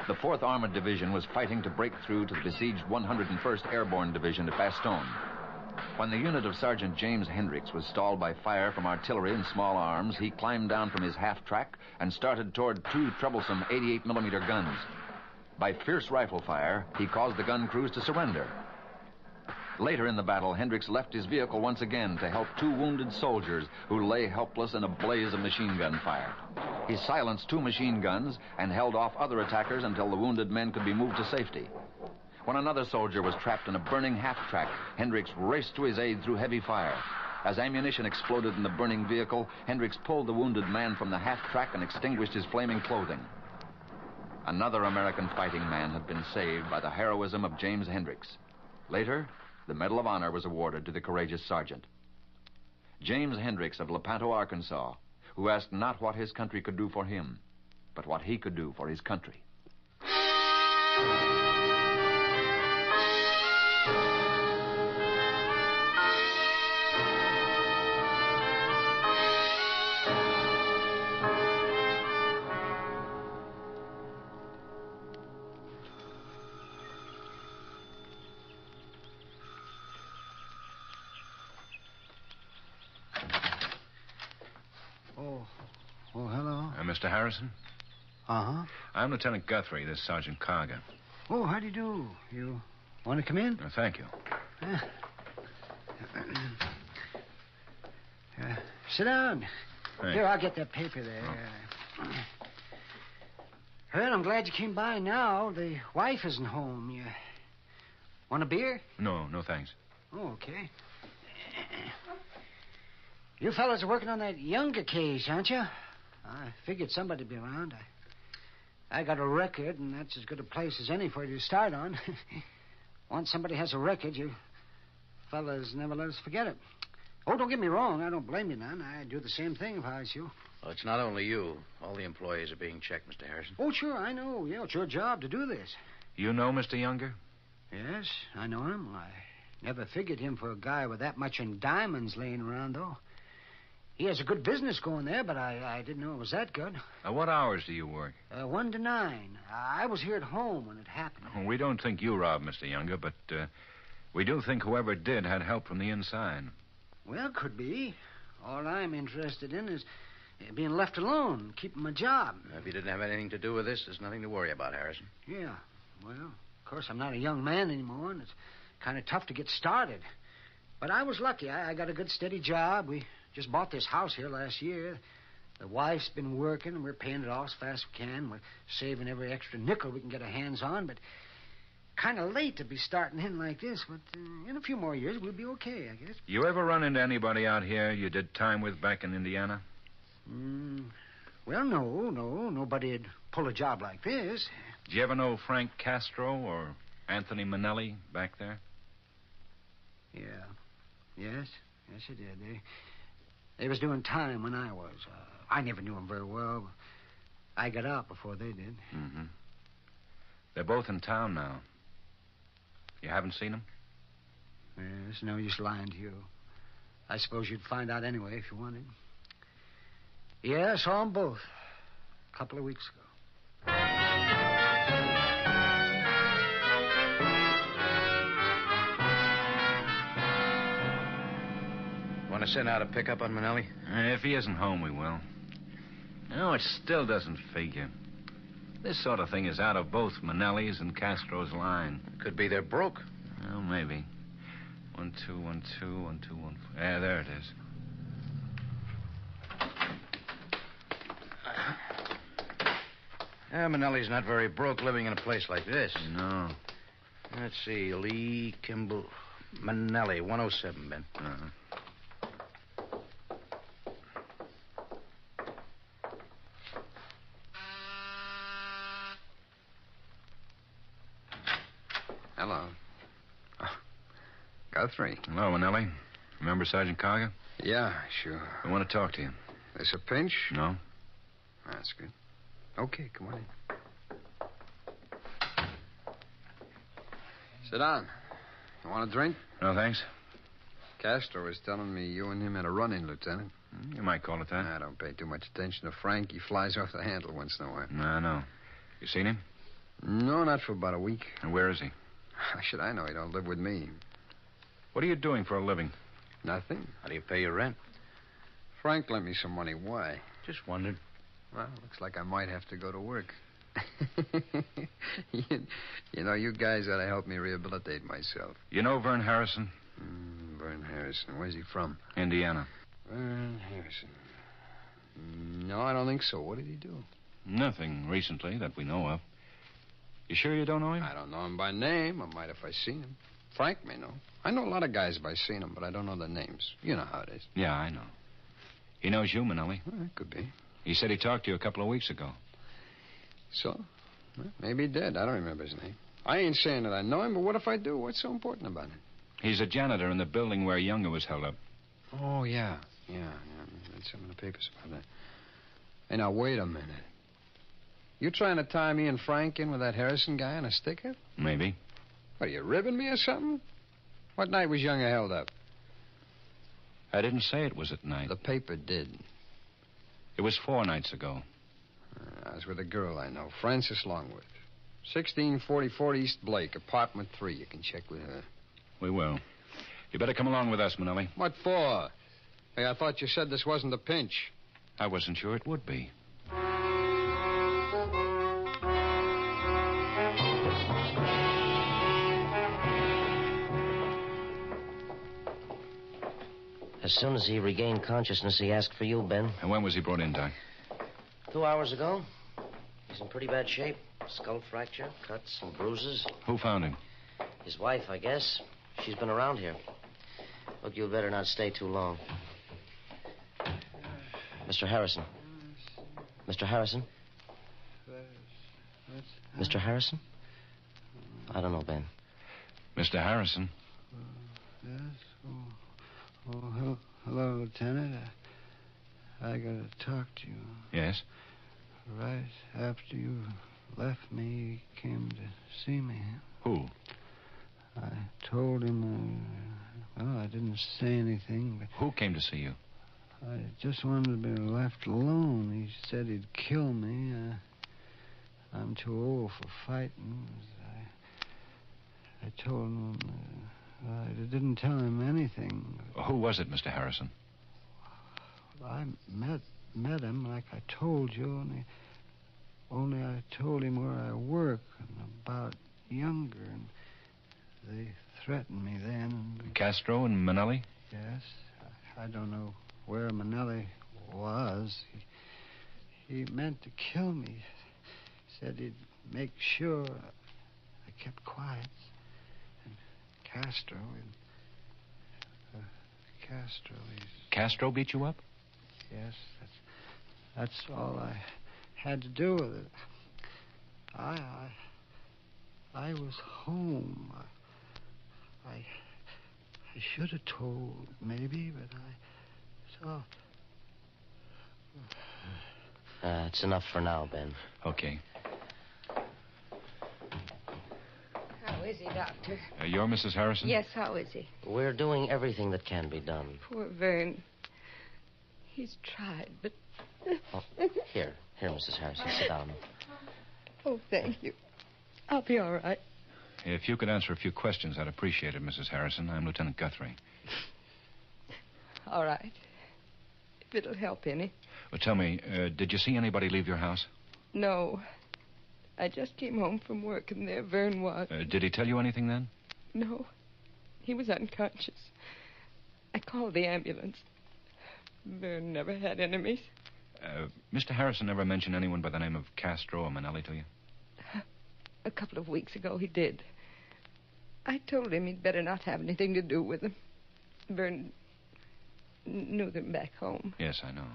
The 4th Armored Division was fighting to break through to the besieged 101st Airborne Division at Bastogne. When the unit of Sergeant James Hendricks was stalled by fire from artillery and small arms, he climbed down from his half-track and started toward 2 troublesome 88-millimeter guns. By fierce rifle fire, he caused the gun crews to surrender. Later in the battle, Hendricks left his vehicle once again to help 2 wounded soldiers who lay helpless in a blaze of machine gun fire. He silenced 2 machine guns and held off other attackers until the wounded men could be moved to safety. When another soldier was trapped in a burning half-track, Hendricks raced to his aid through heavy fire. As ammunition exploded in the burning vehicle, Hendricks pulled the wounded man from the half-track and extinguished his flaming clothing. Another American fighting man had been saved by the heroism of James Hendricks. Later, the Medal of Honor was awarded to the courageous sergeant. James Hendricks of Lepanto, Arkansas, who asked not what his country could do for him, but what he could do for his country. Oh, hello. Mr. Harrison? Uh-huh. I'm Lieutenant Guthrie. This is Sergeant KARGER. Oh, how do you do? You want to come in? Thank you. Sit down. Thanks. Here, I'll get that paper there. Well, I'm glad you came by now. The wife isn't home. You want a beer? No, thanks. Oh, okay. You fellas are working on that Younger case, aren't you? I figured somebody'd be around. I got a record, and that's as good a place as any for you to start on. Once somebody has a record, you fellas never let us forget it. Oh, don't get me wrong. I don't blame you none. I'd do the same thing if I was you. Well, it's not only you. All the employees are being checked, Mr. Harrison. Oh, sure, I know. Yeah, it's your job to do this. You know Mr. Younger? Yes, I know him. I never figured him for a guy with that much in diamonds laying around, though. He has a good business going there, but I didn't know it was that good. What hours do you work? 1 to 9. I was here at home when it happened. Well, we don't think you robbed Mr. Younger, but we do think whoever did had help from the inside. Well, could be. All I'm interested in is being left alone, keeping my job. If you didn't have anything to do with this, there's nothing to worry about, Harrison. Yeah. Well, of course, I'm not a young man anymore, and it's kind of tough to get started. But I was lucky. I got a good, steady job. We just bought this house here last year. The wife's been working, and we're paying it off as fast as we can. We're saving every extra nickel we can get our hands on, but kind of late to be starting in like this. But in a few more years, we'll be okay, I guess. You ever run into anybody out here you did time with back in Indiana? Well, no. Nobody'd pull a job like this. Did you ever know Frank Castro or Anthony Manelli back there? Yeah. Yes, I did. They was doing time when I was. I never knew them very well. I got out before they did. Mm-hmm. They're both in town now. You haven't seen them? There's no use lying to you. I suppose you'd find out anyway if you wanted. Yeah, I saw them both a couple of weeks ago. Want to send out a pickup on Manelli? If he isn't home, we will. No, it still doesn't figure. This sort of thing is out of both Manelli's and Castro's line. Could be they're broke. Well, maybe. 1, 2, 1, 2, 1, 2, 1. Yeah, there it is. Manelli's not very broke living in a place like this. No. Let's see. Lee Kimball. Manelli, 107, Ben. Uh-huh. Hello. Guthrie. Hello, Manelli. Remember Sergeant KARGER? Yeah, sure. I want to talk to you. This a pinch? No. That's good. Okay, come on in. Sit down. You want a drink? No, thanks. Castro was telling me you and him had a run-in, Lieutenant. You might call it that. I don't pay too much attention to Frank. He flies off the handle once in a while. I know. You seen him? No, not for about a week. And where is he? How should I know? He don't live with me. What are you doing for a living? Nothing. How do you pay your rent? Frank lent me some money. Why? Just wondered. Well, looks like I might have to go to work. you know, you guys ought to help me rehabilitate myself. You know Vern Harrison? Vern Harrison. Where's he from? Indiana. Vern Harrison. No, I don't think so. What did he do? Nothing recently that we know of. You sure you don't know him? I don't know him by name. I might if I seen him. Frank may know. I know a lot of guys by seeing them, but I don't know their names. You know how it is. Yeah, I know. He knows you, Manelli. Well, it could be. He said he talked to you a couple of weeks ago. So? Well, maybe he did. I don't remember his name. I ain't saying that I know him, but what if I do? What's so important about it? He's a janitor in the building where Younger was held up. Oh, yeah. Yeah. I read some of the papers about that. Hey, now, wait a minute. You trying to tie me and Frank in with that Harrison guy on a stick-up? Maybe. What, are you ribbing me or something? What night was Younger held up? I didn't say it was at night. The paper did. It was 4 nights ago. I was with a girl I know, Frances Longworth. 1644 East Blake, apartment 3. You can check with her. We will. You better come along with us, Manelli. What for? Hey, I thought you said this wasn't a pinch. I wasn't sure it would be. As soon as he regained consciousness, he asked for you, Ben. And when was he brought in, Doc? 2 hours ago. He's in pretty bad shape. Skull fracture, cuts and bruises. Who found him? His wife, I guess. She's been around here. Look, you'd better not stay too long. Mr. Harrison. Mr. Harrison? Mr. Harrison? I don't know, Ben. Mr. Harrison? Yes? Hello, Lieutenant. I got to talk to you. Yes? Right after you left me, he came to see me. Who? I told him, I didn't say anything. But Who came to see you? I just wanted to be left alone. He said he'd kill me. I'm too old for fighting. I told him I didn't tell him anything. Who was it, Mr. Harrison? I met him like I told you, only I told him where I work and about Younger, and they threatened me then. Castro and Manelli? Yes. I don't know where Manelli was. He meant to kill me. Said he'd make sure I kept quiet. And Castro, Castro beat you up? Yes, that's all I had to do with it. I was home. I should have told, maybe, but I saw. It's enough for now, Ben. Okay. How is he, Doctor? You're Mrs. Harrison? Yes, how is he? We're doing everything that can be done. Poor Vern. He's tried, but... Oh, here, Mrs. Harrison, sit down. Oh, thank you. I'll be all right. If you could answer a few questions, I'd appreciate it, Mrs. Harrison. I'm Lieutenant Guthrie. All right. If it'll help any. Well, tell me, did you see anybody leave your house? No. I just came home from work, and there Vern was. Did he tell you anything then? No. He was unconscious. I called the ambulance. Vern never had enemies. Mr. Harrison never mentioned anyone by the name of Castro or Manelli to you? A couple of weeks ago, he did. I told him he'd better not have anything to do with them. Vern knew them back home. Yes, I know.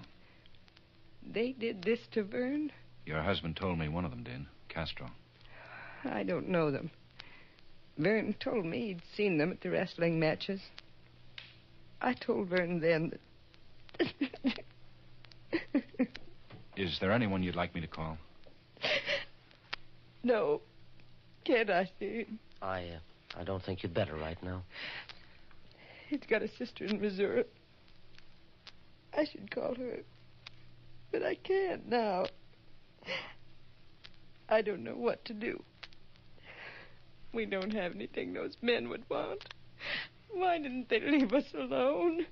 They did this to Vern? Your husband told me one of them did, Castro. I don't know them. Vern told me he'd seen them at the wrestling matches. I told Vern then that... Is there anyone you'd like me to call? No. Can't I see him? I don't think you'd better right now. He's got a sister in Missouri. I should call her. But I can't now. I don't know what to do. We don't have anything those men would want. Why didn't they leave us alone?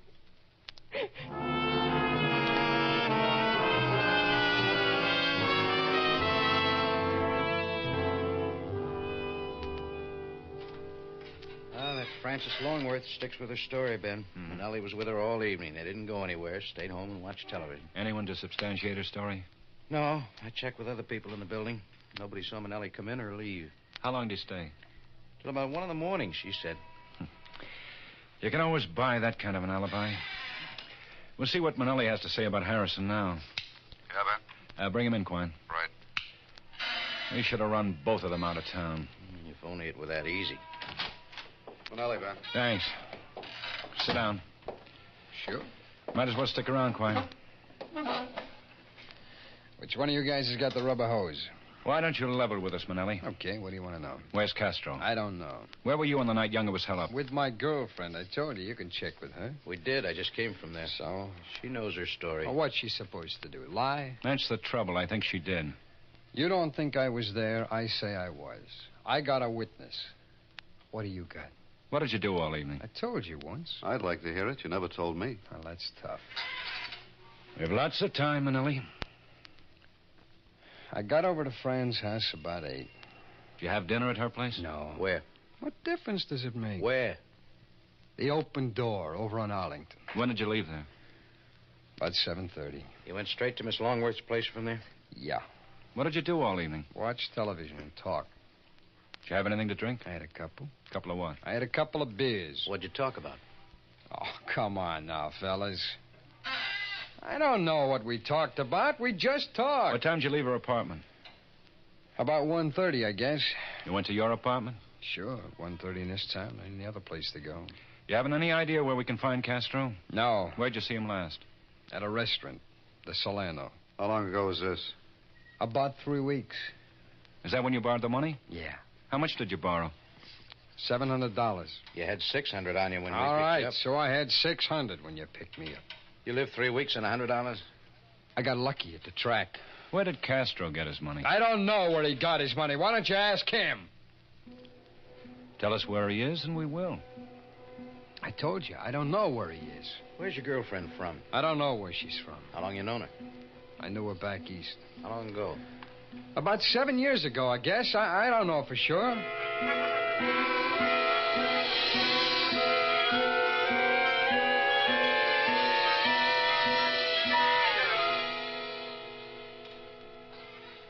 That Frances Longworth sticks with her story, Ben. Manelli was with her all evening. They didn't go anywhere. Stayed home and watched television. Anyone to substantiate her story? No. I checked with other people in the building. Nobody saw Manelli come in or leave. How long did he stay? Till about 1 a.m, she said. You can always buy that kind of an alibi. We'll see what Manelli has to say about Harrison now. Yeah, Ben? Bring him in, Quine. Right. We should have run both of them out of town. If only it were that easy. Manelli, Ben. Thanks. Sit down. Sure. Might as well stick around, Quine. Which one of you guys has got the rubber hose? Why don't you level with us, Manelli? Okay, what do you want to know? Where's Castro? I don't know. Where were you on the night Younger was held up? With my girlfriend. I told you. You can check with her. We did. I just came from there. So? She knows her story. Well, what's she supposed to do? Lie? That's the trouble. I think she did. You don't think I was there. I say I was. I got a witness. What do you got? What did you do all evening? I told you once. I'd like to hear it. You never told me. Well, that's tough. We have lots of time, Manelli. I got over to Fran's house about 8. Did you have dinner at her place? No. Where? What difference does it make? Where? The open door over on Arlington. When did you leave there? About 7:30. You went straight to Miss Longworth's place from there? Yeah. What did you do all evening? Watch television and talk. Did you have anything to drink? I had a couple. Couple of what? I had a couple of beers. What'd you talk about? Oh, come on now, fellas. I don't know what we talked about. We just talked. What time did you leave her apartment? About 1:30, I guess. You went to your apartment? Sure, 1:30 in this town. Any other place to go. You haven't any idea where we can find Castro? No. Where'd you see him last? At a restaurant. The Solano. How long ago was this? About 3 weeks. Is that when you borrowed the money? Yeah. How much did you borrow? $700. You had $600 on you when we All picked right, you up. so I had $600 when you picked me up. You lived 3 weeks on $100? I got lucky at the track. Where did Castro get his money? I don't know where he got his money. Why don't you ask him? Tell us where he is, and we will. I told you, I don't know where he is. Where's your girlfriend from? I don't know where she's from. How long you known her? I knew her back east. How long ago? About 7 years ago, I guess. I don't know for sure.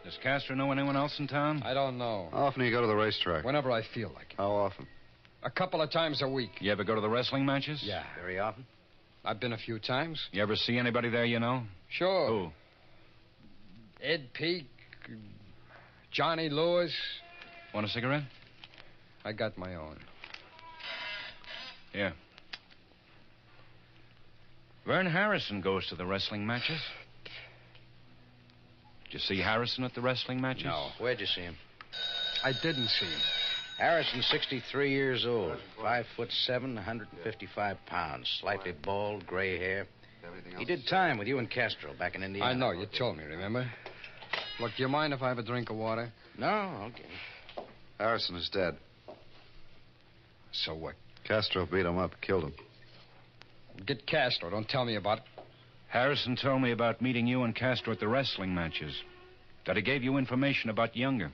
Does Castro know anyone else in town? I don't know. How often do you go to the racetrack? Whenever I feel like it. How often? A couple of times a week. You ever go to the wrestling matches? Yeah. Very often? I've been a few times. You ever see anybody there you know? Sure. Who? Ed Peake, Johnny Lewis. Want a cigarette? I got my own. Here. Vern Harrison goes to the wrestling matches. Did you see Harrison at the wrestling matches? No. Where'd you see him? I didn't see him. Harrison's 63 years old, 5'7", 155 pounds, slightly bald, gray hair. He did time with you and Castro back in Indiana. I know. You told me, remember? Look, do you mind if I have a drink of water? No, okay. Harrison is dead. So what? Castro beat him up, killed him. Get Castro. Don't tell me about it. Harrison told me about meeting you and Castro at the wrestling matches. That he gave you information about Younger.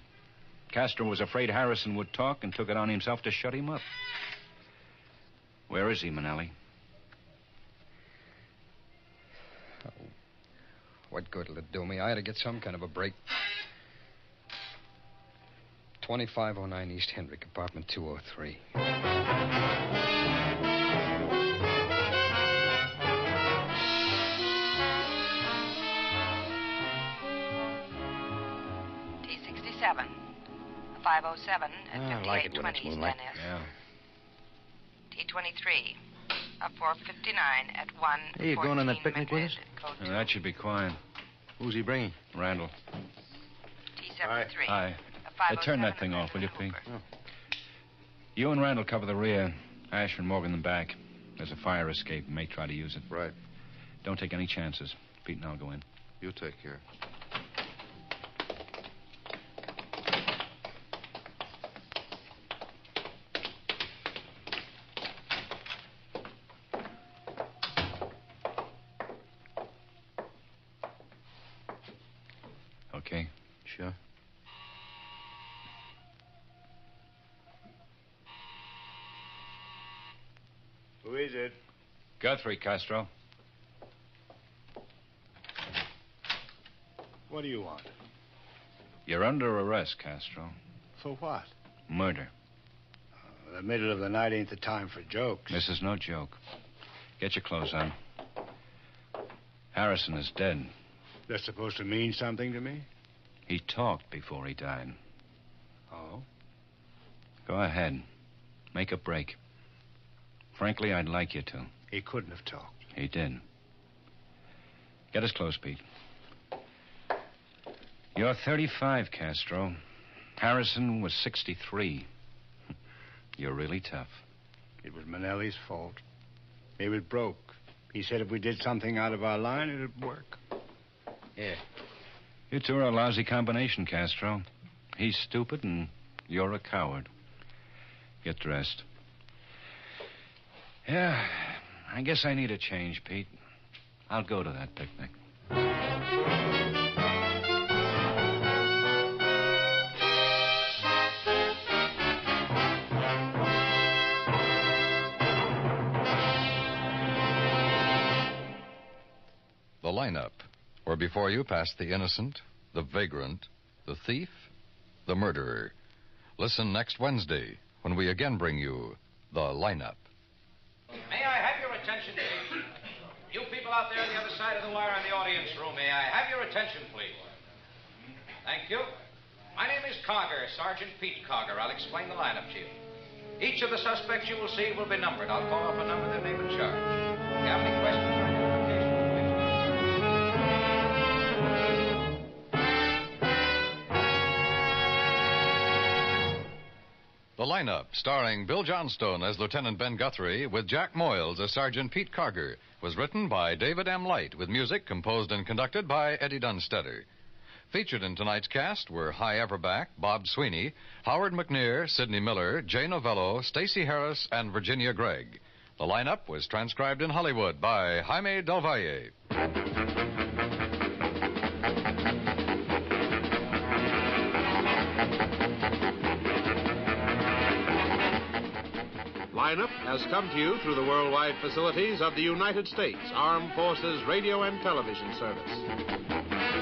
Castro was afraid Harrison would talk and took it on himself to shut him up. Where is he, Manelli? Oh, what good will it do me? I had to get some kind of a break. 2509 East Hendrick, apartment 203. T67. 507 at 5820 East NS. Yeah. T23. A 459 at 1. Hey, you going on that picnic with us? That should be quiet. Who's he bringing? Randall. T73. Hi. Turn that thing off, will you, Pete? Oh. You and Randall cover the rear. Asher and Morgan the back. There's a fire escape. You may try to use it. Right. Don't take any chances. Pete and I'll go in. You take care. Okay. Sure. Who is it? Guthrie, Castro. What do you want? You're under arrest, Castro. For what? Murder. The middle of the night ain't the time for jokes. This is no joke. Get your clothes on. Harrison is dead. That's supposed to mean something to me? He talked before he died. Oh? Go ahead. Make a break. Frankly, I'd like you to. He couldn't have talked. He did. Get his clothes, Pete. You're 35, Castro. Harrison was 63. You're really tough. It was Manelli's fault. He was broke. He said if we did something out of our line, it'd work. Yeah. You two are a lousy combination, Castro. He's stupid and you're a coward. Get dressed. Yeah, I guess I need a change, Pete. I'll go to that picnic. The lineup, where before you pass the innocent, the vagrant, the thief, the murderer. Listen next Wednesday when we again bring you the lineup. May I have your attention, please? You people out there on the other side of the wire in the audience room, may I have your attention, please? Thank you. My name is KARGER, Sergeant Pete KARGER. I'll explain the lineup to you. Each of the suspects you will see will be numbered. I'll call off a number, their name and charge. If you have any questions or identification, The lineup, starring Bill Johnstone as Lieutenant Ben Guthrie with Jack Moyles as Sergeant Pete KARGER, was written by David M. Light with music composed and conducted by Eddie Dunstetter. Featured in tonight's cast were Hy Everback, Bob Sweeney, Howard McNear, Sidney Miller, Jay Novello, Stacey Harris, and Virginia Gregg. The lineup was transcribed in Hollywood by Jaime Del Valle. Lineup has come to you through the worldwide facilities of the United States Armed Forces Radio and Television Service.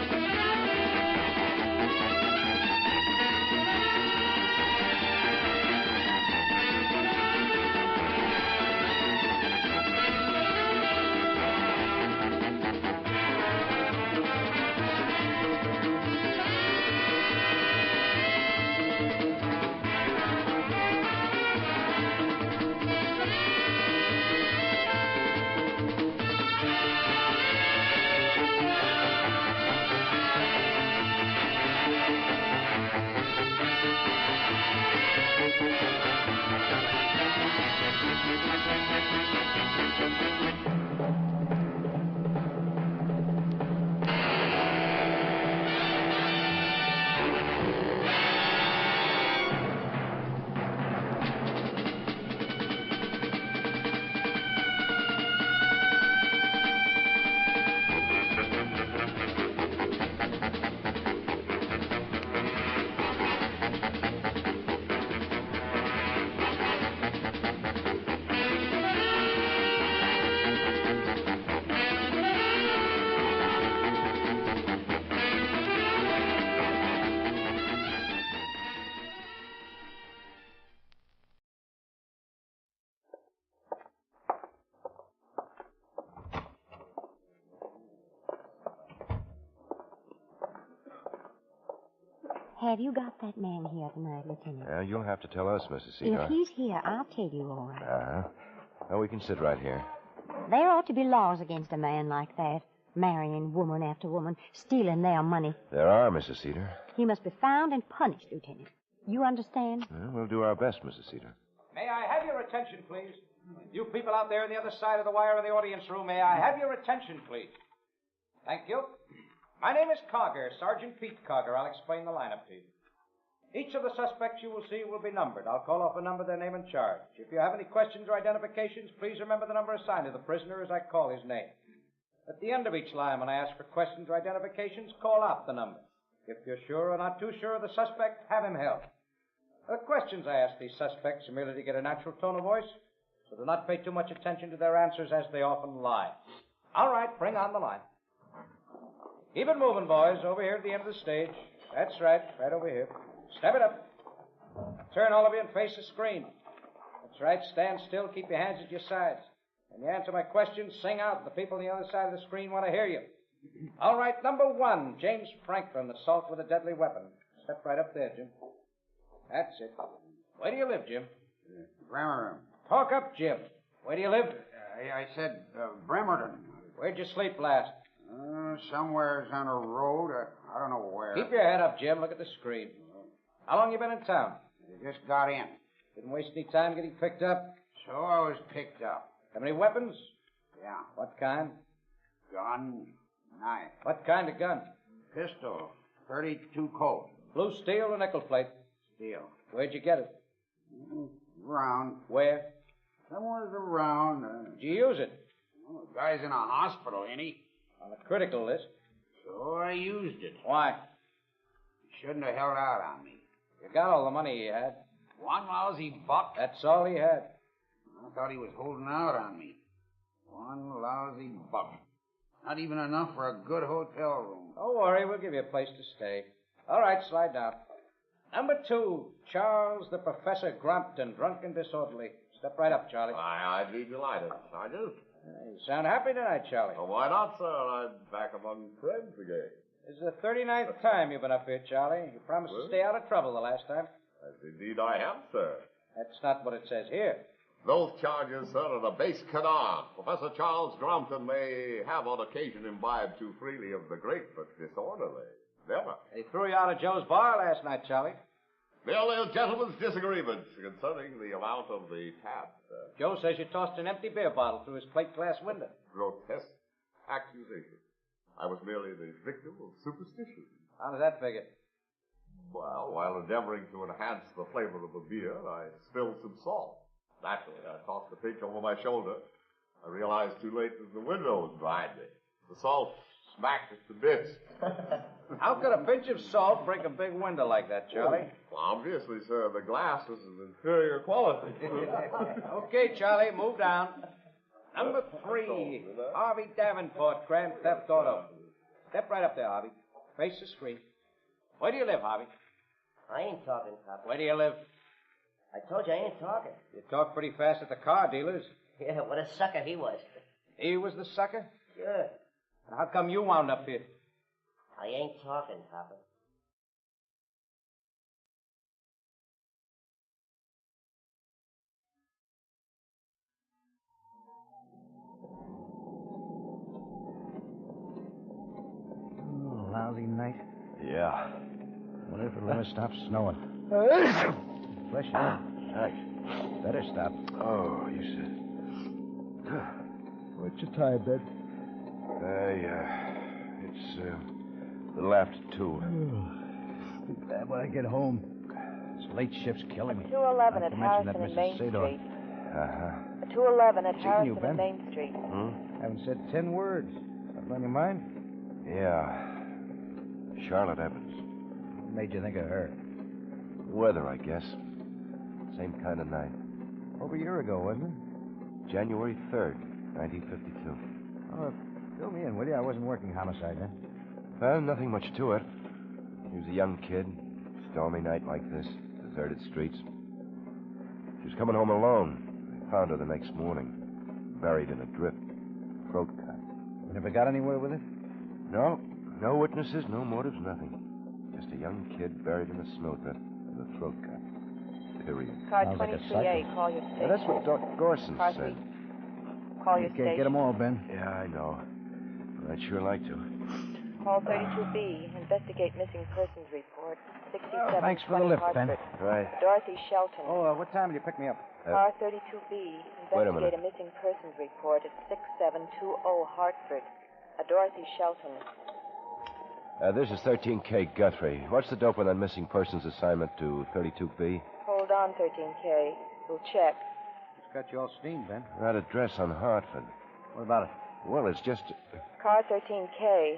Have you got that man here tonight, Lieutenant? You'll have to tell us, Mrs. Seeger. If he's here, I'll tell you all right. Well, we can sit right here. There ought to be laws against a man like that, marrying woman after woman, stealing their money. There are, Mrs. Cedar. He must be found and punished, Lieutenant. You understand? Well, we'll do our best, Mrs. Cedar. May I have your attention, please? You people out there on the other side of the wire in the audience room, may I have your attention, please? Thank you. My name is KARGER, Sergeant Pete KARGER. I'll explain the lineup to you. Each of the suspects you will see will be numbered. I'll call off a number, their name, and charge. If you have any questions or identifications, please remember the number assigned to the prisoner as I call his name. At the end of each line, when I ask for questions or identifications, call out the number. If you're sure or not too sure of the suspect, have him held. The questions I ask these suspects are merely to get a natural tone of voice, so do not pay too much attention to their answers as they often lie. All right, bring on the line. Keep it moving, boys, over here at the end of the stage. That's right over here. Step it up. Turn all of you and face the screen. That's right, stand still, keep your hands at your sides. When you answer my questions, sing out. The people on the other side of the screen want to hear you. All right, number 1, James Franklin, assault with a deadly weapon. Step right up there, Jim. That's it. Where do you live, Jim? Bremerton. Talk up, Jim. Where do you live? I said Bremerton. Where'd you sleep last? somewheres on a road. I don't know where. Keep your head up, Jim. Look at the screen. How long you been in town? I just got in. Didn't waste any time getting picked up? So I was picked up. Have any weapons? Yeah. What kind? Gun, knife. What kind of gun? Pistol, 32 Colt. Blue steel or nickel plate? Steel. Where'd you get it? Around. Where? Somewhere's around. Did you use it? Well, the guy's in a hospital, ain't he? On the critical list. So I used it. Why? He shouldn't have held out on me. You got all the money he had. One lousy buck. That's all he had. I thought he was holding out on me. One lousy buck. Not even enough for a good hotel room. Don't worry, we'll give you a place to stay. All right, slide down. Number 2, Charles the Professor Grumpton, drunk and disorderly. Step right up, Charlie. Why, I'd be delighted, Sergeant. You sound happy tonight, Charlie. Well, why not, sir? I'm back among friends again. This is the 39th time you've been up here, Charlie. You promised to stay out of trouble the last time. As indeed I have, sir. That's not what it says here. Those charges, sir, are the base canard. Professor Charles Grumpton may have on occasion imbibed too freely of the great, but disorderly. Never. They threw you out of Joe's bar last night, Charlie. Merely a gentleman's disagreement concerning the amount of the tab, sir. Joe says you tossed an empty beer bottle through his plate glass window. Grotesque accusation. I was merely the victim of superstition. How does that figure? Well, while endeavoring to enhance the flavor of the beer, I spilled some salt. Naturally, I tossed the pinch over my shoulder. I realized too late that the window was blinding. The salt smacked it to bits. How could a pinch of salt break a big window like that, Charlie? Well, obviously, sir, the glass was of inferior quality. Okay, Charlie, move down. Number 3, Harvey Davenport, Grand Theft Auto. Step right up there, Harvey. Face the screen. Where do you live, Harvey? I ain't talking, Copper. Where do you live? I told you I ain't talking. You talk pretty fast at the car dealers. Yeah, what a sucker he was. He was the sucker? Sure. And how come you wound up here? I ain't talking, Copper. Oh, lousy night. Yeah. Wonder if it'll ever stop snowing. Bless you. Thanks. Better stop. Oh, you said. What's your time, Ben? It's a little after 2. Be glad when I get home. This late shift's killing me. 211 Not at to mention that Harrison and Mrs. Main Sador. Street. Uh-huh. 211 at Seen Harrison you, Ben. and Main Street. Haven't said 10 words. Something on your mind? Yeah. Charlotte Evans. What made you think of her? Weather, I guess. Same kind of night. Over a year ago, wasn't it? January 3rd, 1952. Oh, fill me in, will you? I wasn't working homicide then. Well, nothing much to it. He was a young kid. Stormy night like this. Deserted streets. She was coming home alone. They found her the next morning. Buried in a drift. Throat cut. You never got anywhere with it? No. No witnesses, no motives, nothing. Just a young kid buried in a snowdrift with a throat cut. Period. Car Sounds like a 23A, call your station. Well, that's what Doc Gorson Car said. 3. Call your You station. can't get them all, Ben. Yeah, I know. But I'd sure like to. Call 32B. Investigate missing persons report. 67 Thanks for the lift, Ben. Right. Dorothy Shelton. Oh, what time did you pick me up? Car 32B. Wait a minute. Investigate a missing persons report at 6720 Hartford. A Dorothy Shelton. This is 13K Guthrie. What's the dope on that missing persons assignment to 32B? Hold on, 13K. We'll check. It's got you all steamed, Ben. That address on Hartford. What about it? Well, it's just... Car 13K.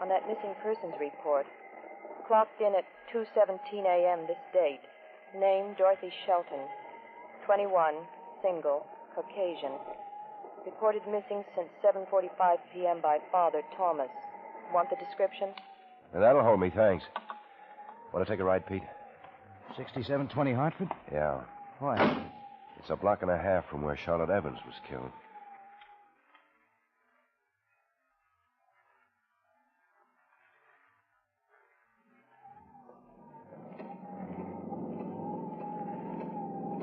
On that missing persons report. Clocked in at 2:17 a.m. this date. Name Dorothy Shelton. 21, single, Caucasian. Reported missing since 7:45 p.m. by Father Thomas. Want the description? That'll hold me, thanks. Want to take a ride, Pete? 6720 Hartford? Yeah. Why? It's a block and a half from where Charlotte Evans was killed.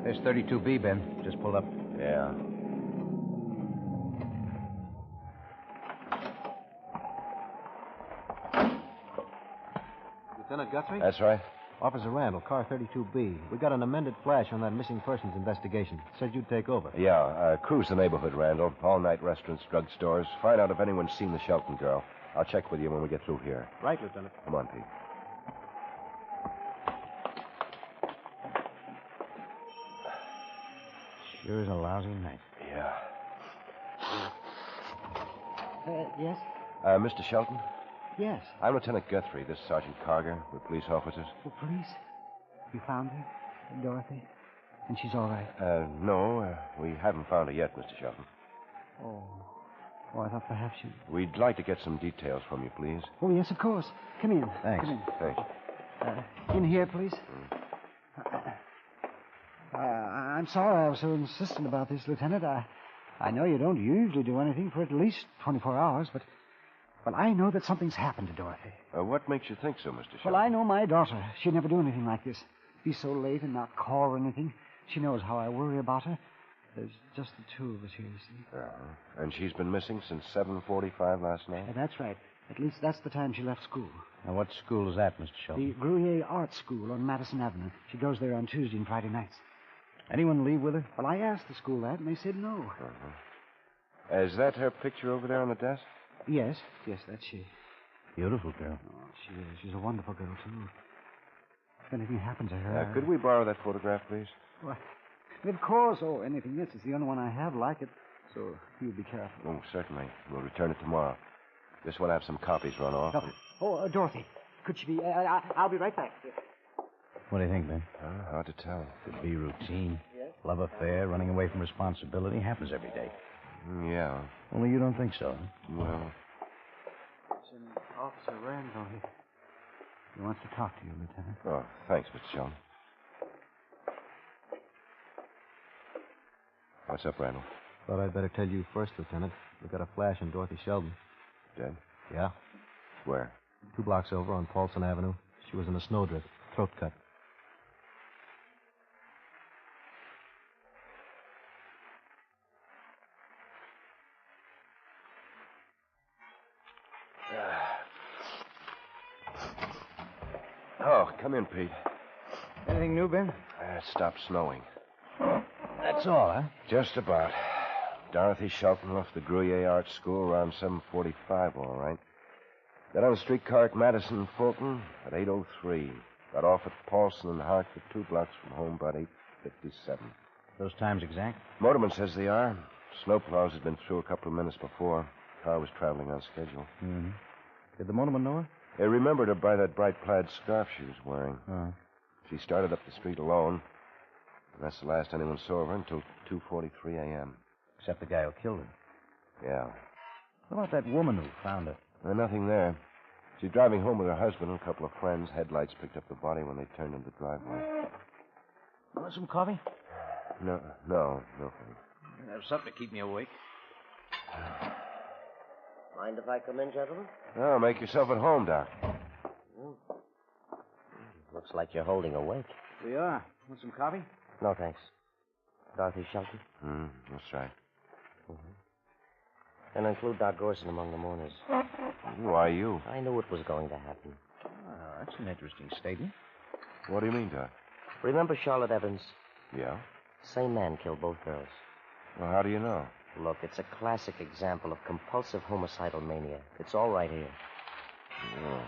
There's 32B, Ben. Just pulled up. Yeah. Lieutenant Guthrie? That's right. Officer Randall, car 32B. We got an amended flash on that missing persons investigation. Said you'd take over. Yeah, cruise the neighborhood, Randall. All-night restaurants, drugstores. Find out if anyone's seen the Shelton girl. I'll check with you when we get through here. Right, Lieutenant. Come on, Pete. Sure is a lousy night. Yeah. Yes? Mr. Shelton? Yes. I'm Lieutenant Guthrie. This is Sergeant Karger. We're police officers. Oh, police? You found her? Dorothy? And she's all right? No, we haven't found her yet, Mr. Shelton. Oh. Oh, I thought perhaps you... We'd like to get some details from you, please. Oh, yes, of course. Come in. Thanks. Come in. Thanks. In here, please. I'm sorry I was so insistent about this, Lieutenant. I know you don't usually do anything for at least 24 hours, but I know that something's happened to Dorothy. What makes you think so, Mr. Shelton? Well, I know my daughter. She'd never do anything like this. Be so late and not call or anything. She knows how I worry about her. There's just the two of us here, you see. And she's been missing since 7:45 last night? That's right. At least that's the time she left school. Now, what school is that, Mr. Shelton? The Gruyere Art School on Madison Avenue. She goes there on Tuesday and Friday nights. Anyone leave with her? Well, I asked the school that, and they said no. Is that her picture over there on the desk? Yes, that's she. Beautiful girl. Oh, she is. She's a wonderful girl, too. If anything happened to her... Could we borrow that photograph, please? What? Of course. Oh, anything. Yes, it's the only one I have like it. So you be careful. Oh, certainly. We'll return it tomorrow. This one have some copies run off. Dorothy. Could she be... I'll be right back. What do you think, Ben? Hard to tell. Could be routine. Yes? Love affair, running away from responsibility. Happens every day. Yeah. Only you don't think so, huh? Well... It's an Officer Randall. He wants to talk to you, Lieutenant. Oh, thanks, Mr. Shelton. What's up, Randall? Thought I'd better tell you first, Lieutenant. We got a flash on Dorothy Sheldon. Dead? Yeah. Where? 2 blocks over on Paulson Avenue. She was in a snowdrift. Throat cut. Oh, come in, Pete. Anything new, Ben? It stopped snowing. That's all, huh? Just about. Dorothy Shelton left the Gruyere Art School around 7:45, all right. Got on a streetcar at Madison and Fulton at 8:03. Got off at Paulson and Hartford, 2 blocks from home, about 8:57. Those times exact? Motorman says they are. Snowplows had been through a couple of minutes before. Car was traveling on schedule. Mm-hmm. Did the motorman know her? They remembered her by that bright plaid scarf she was wearing. Oh. She started up the street alone. And that's the last anyone saw of her until 2:43 a.m. Except the guy who killed her. Yeah. What about that woman who found her? Nothing there. She's driving home with her husband and a couple of friends. Headlights picked up the body when they turned in the driveway. Want some coffee? No. Have something to keep me awake. Mind if I come in, gentlemen? Oh, make yourself at home, Doc. Looks like you're holding awake. We are. Want some coffee? No, thanks. Dorothy Shelton? That's right. Mm-hmm. And include Doc Gorson among the mourners. Why you? I knew it was going to happen. Oh, that's an interesting statement. What do you mean, Doc? Remember Charlotte Evans? Yeah? Same man killed both girls. Well, how do you know? Look, it's a classic example of compulsive homicidal mania. It's all right here. Oh.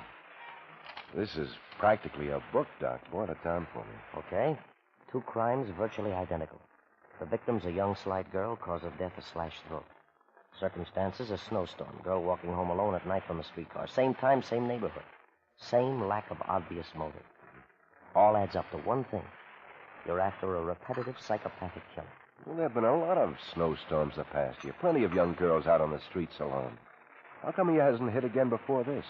This is practically a book, Doc. Boil it down for me. Okay. 2 crimes virtually identical. The victim's a young, slight girl. Cause of death, a slashed throat. Circumstances, a snowstorm. Girl walking home alone at night from a streetcar. Same time, same neighborhood. Same lack of obvious motive. All adds up to one thing. You're after a repetitive psychopathic killer. Well, there have been a lot of snowstorms the past year. Plenty of young girls out on the streets alone. How come he hasn't hit again before this?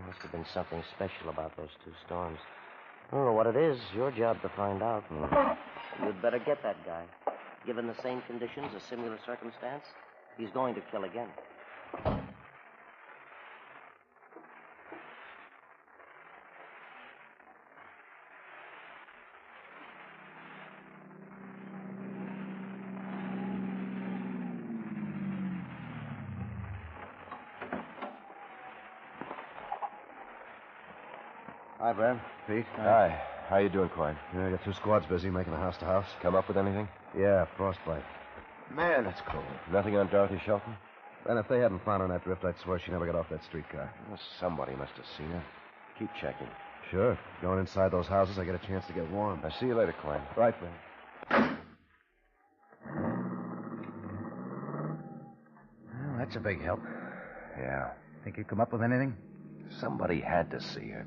Must have been something special about those 2 storms. I don't know what it is. Your job to find out. You'd better get that guy. Given the same conditions, a similar circumstance, he's going to kill again. Hi, Brad. Pete. Hi. How you doing, Quine? Yeah, I got 2 squads busy making a house-to-house. Come up with anything? Yeah, frostbite. Man, that's cold. Nothing on Dorothy Shelton? And if they hadn't found her in that drift, I'd swear she never got off that streetcar. Well, somebody must have seen her. Keep checking. Sure. Going inside those houses, I get a chance to get warm. I'll see you later, Quine. Right, Brad. Well, that's a big help. Yeah. Think you'd come up with anything? Somebody had to see her.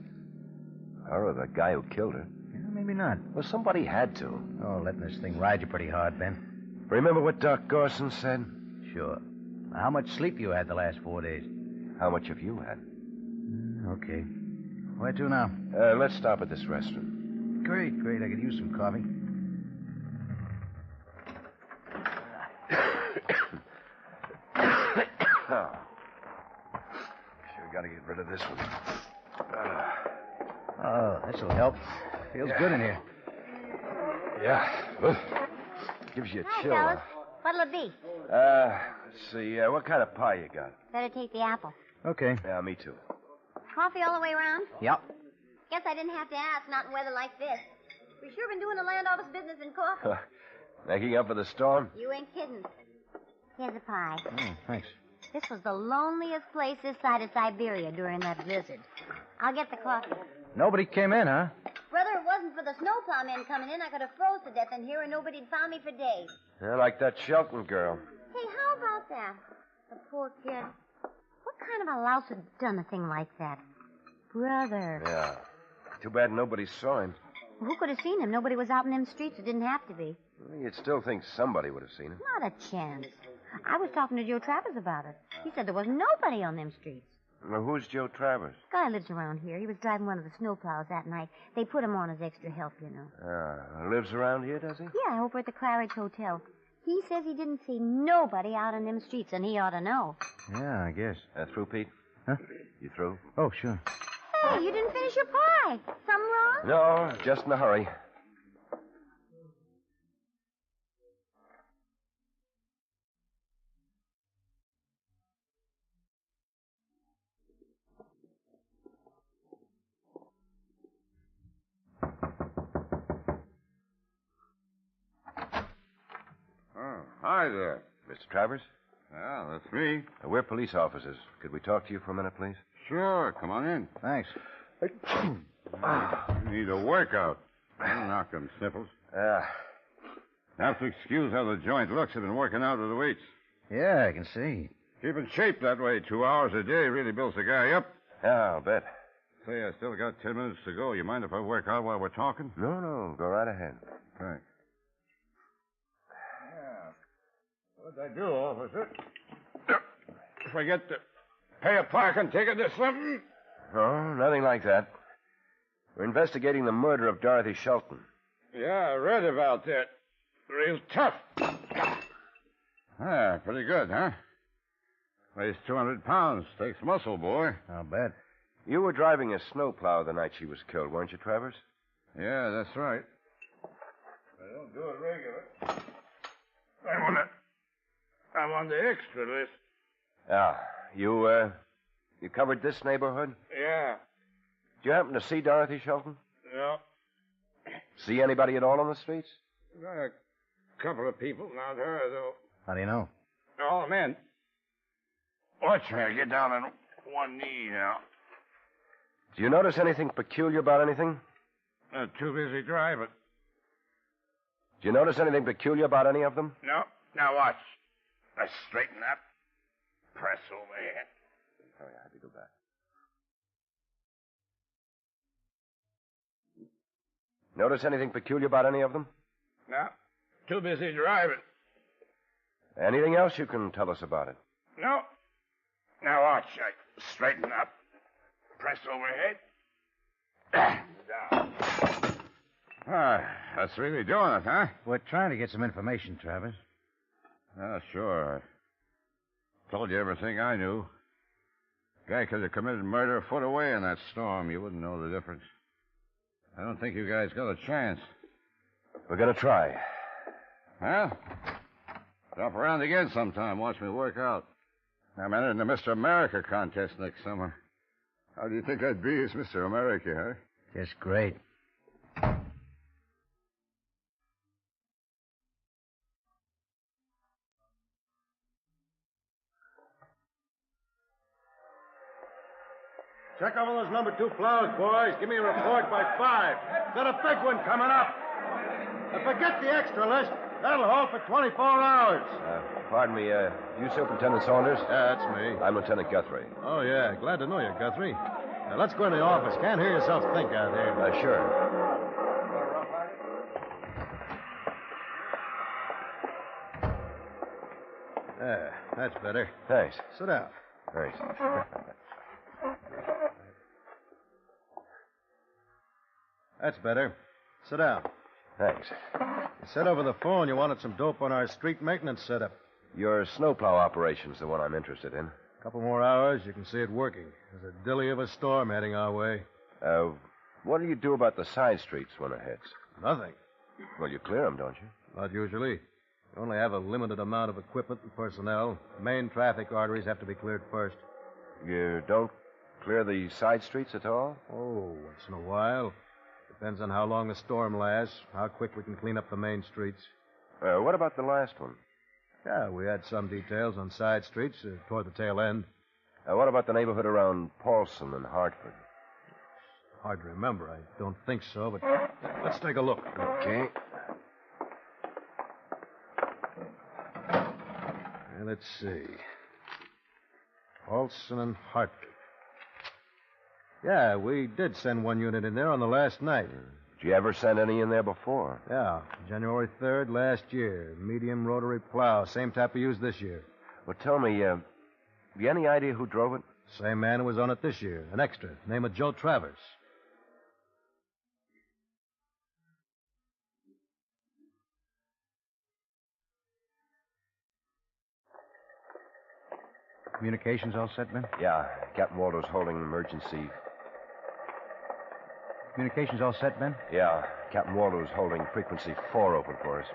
Her or the guy who killed her. Yeah, maybe not. Well, somebody had to. Oh, letting this thing ride you pretty hard, Ben. Remember what Doc Gorson said? Sure. Now, how much sleep you had the last 4 days? How much have you had? Okay. Where to now? Let's stop at this restaurant. Great. I could use some coffee. Oh. Sure got to get rid of this one. Oh, this'll help. Feels good in here. Yeah. Gives you a Hi, chill. fellas. What'll it be? Let's see. What kind of pie you got? Better take the apple. Okay. Yeah, me too. Coffee all the way around? Yep. Guess I didn't have to ask, not in weather like this. We sure been doing the land office business in coffee. Making up for the storm? You ain't kidding. Here's a pie. Oh, thanks. This was the loneliest place this side of Siberia during that blizzard. I'll get the coffee. Nobody came in, huh? Brother, it wasn't for the snowplow men coming in, I could have froze to death in here and nobody'd found me for days. Yeah, like that Shelton girl. Hey, how about that? The poor kid. What kind of a louse would have done a thing like that? Brother. Yeah. Too bad nobody saw him. Who could have seen him? Nobody was out in them streets. It didn't have to be. Well, you'd still think somebody would have seen him. Not a chance. I was talking to Joe Travers about it. He said there was nobody on them streets. Well, who's Joe Travers? Guy lives around here. He was driving one of the snowplows that night. They put him on as extra help, you know. Lives around here, does he? Yeah, over at the Claridge Hotel. He says he didn't see nobody out in them streets, and he ought to know. Yeah, I guess. Through, Pete? Huh? You through? Oh, sure. Hey, you didn't finish your pie. Something wrong? No, just in a hurry. Oh, hi there. Mr. Travers? Yeah, that's me. We're police officers. Could we talk to you for a minute, please? Sure, come on in. Thanks. You need a workout. Don't knock them sniffles. Have to excuse how the joint looks. I've been working out with the weights. Yeah, I can see. Keep in shape that way. 2 hours a day really builds a guy up. Yeah, I'll bet. Say, I still got 10 minutes to go. You mind if I work out while we're talking? No, go right ahead. Thanks. Yeah. What'd I do, officer? Forget to pay a parking ticket or something? Oh, nothing like that. We're investigating the murder of Dorothy Shelton. Yeah, I read about that. Real tough. Pretty good, huh? Weighs 200 pounds. Takes muscle, boy. I'll bet. You were driving a snowplow the night she was killed, weren't you, Travers? Yeah, that's right. I don't do it regular. I'm on the extra list. Yeah. You covered this neighborhood? Yeah. Did you happen to see Dorothy Shelton? No. See anybody at all on the streets? A couple of people, not her, though. How do you know? All men. Watch her. Get down on one knee now. Do you notice anything peculiar about anything? Too busy driving. Do you notice anything peculiar about any of them? No. Now watch. Let's straighten up. Press overhead. Sorry, I had to go back. Notice anything peculiar about any of them? No. Too busy driving. Anything else you can tell us about it? No. Now watch. I straighten up. Press overhead. Down. That's really doing it, huh? We're trying to get some information, Travers. Sure. I told you everything I knew. Guy could have committed murder a foot away in that storm. You wouldn't know the difference. I don't think you guys got a chance. We're going to try. Well, drop around again sometime. Watch me work out. I'm entering the Mr. America contest next summer. How do you think I'd be as Mr. America, huh? Just great. Check over those number 2 plows, boys. Give me a report by 5. Got a big one coming up. And forget the extra list. That'll hold for 24 hours. Pardon me, you Superintendent Saunders? Yeah, that's me. I'm Lieutenant Guthrie. Oh, yeah. Glad to know you, Guthrie. Now, let's go in the office. Can't hear yourself think out here. Sure. There. That's better. Thanks. Sit down. Thanks. That's better. Sit down. Thanks. You said over the phone you wanted some dope on our street maintenance setup. Your snowplow operation's the one I'm interested in. A couple more hours, you can see it working. There's a dilly of a storm heading our way. What do you do about the side streets when it hits? Nothing. Well, you clear them, don't you? Not usually. You only have a limited amount of equipment and personnel. Main traffic arteries have to be cleared first. You don't clear the side streets at all? Oh, once in a while. Depends on how long the storm lasts, how quick we can clean up the main streets. What about the last one? Yeah, we had some details on side streets toward the tail end. What about the neighborhood around Paulson and Hartford? Hard to remember. I don't think so, but let's take a look. Okay. Let's see. Paulson and Hartford. Yeah, we did send one unit in there on the last night. Did you ever send any in there before? Yeah, January 3rd last year. Medium rotary plow. Same type we used this year. Well, tell me, have you any idea who drove it? Same man who was on it this year. An extra. Name of Joe Travers. Communications all set, Ben? Yeah, Captain Waldo's holding emergency. Communications all set, Ben? Yeah, Captain Waldo's holding frequency 4 open for us.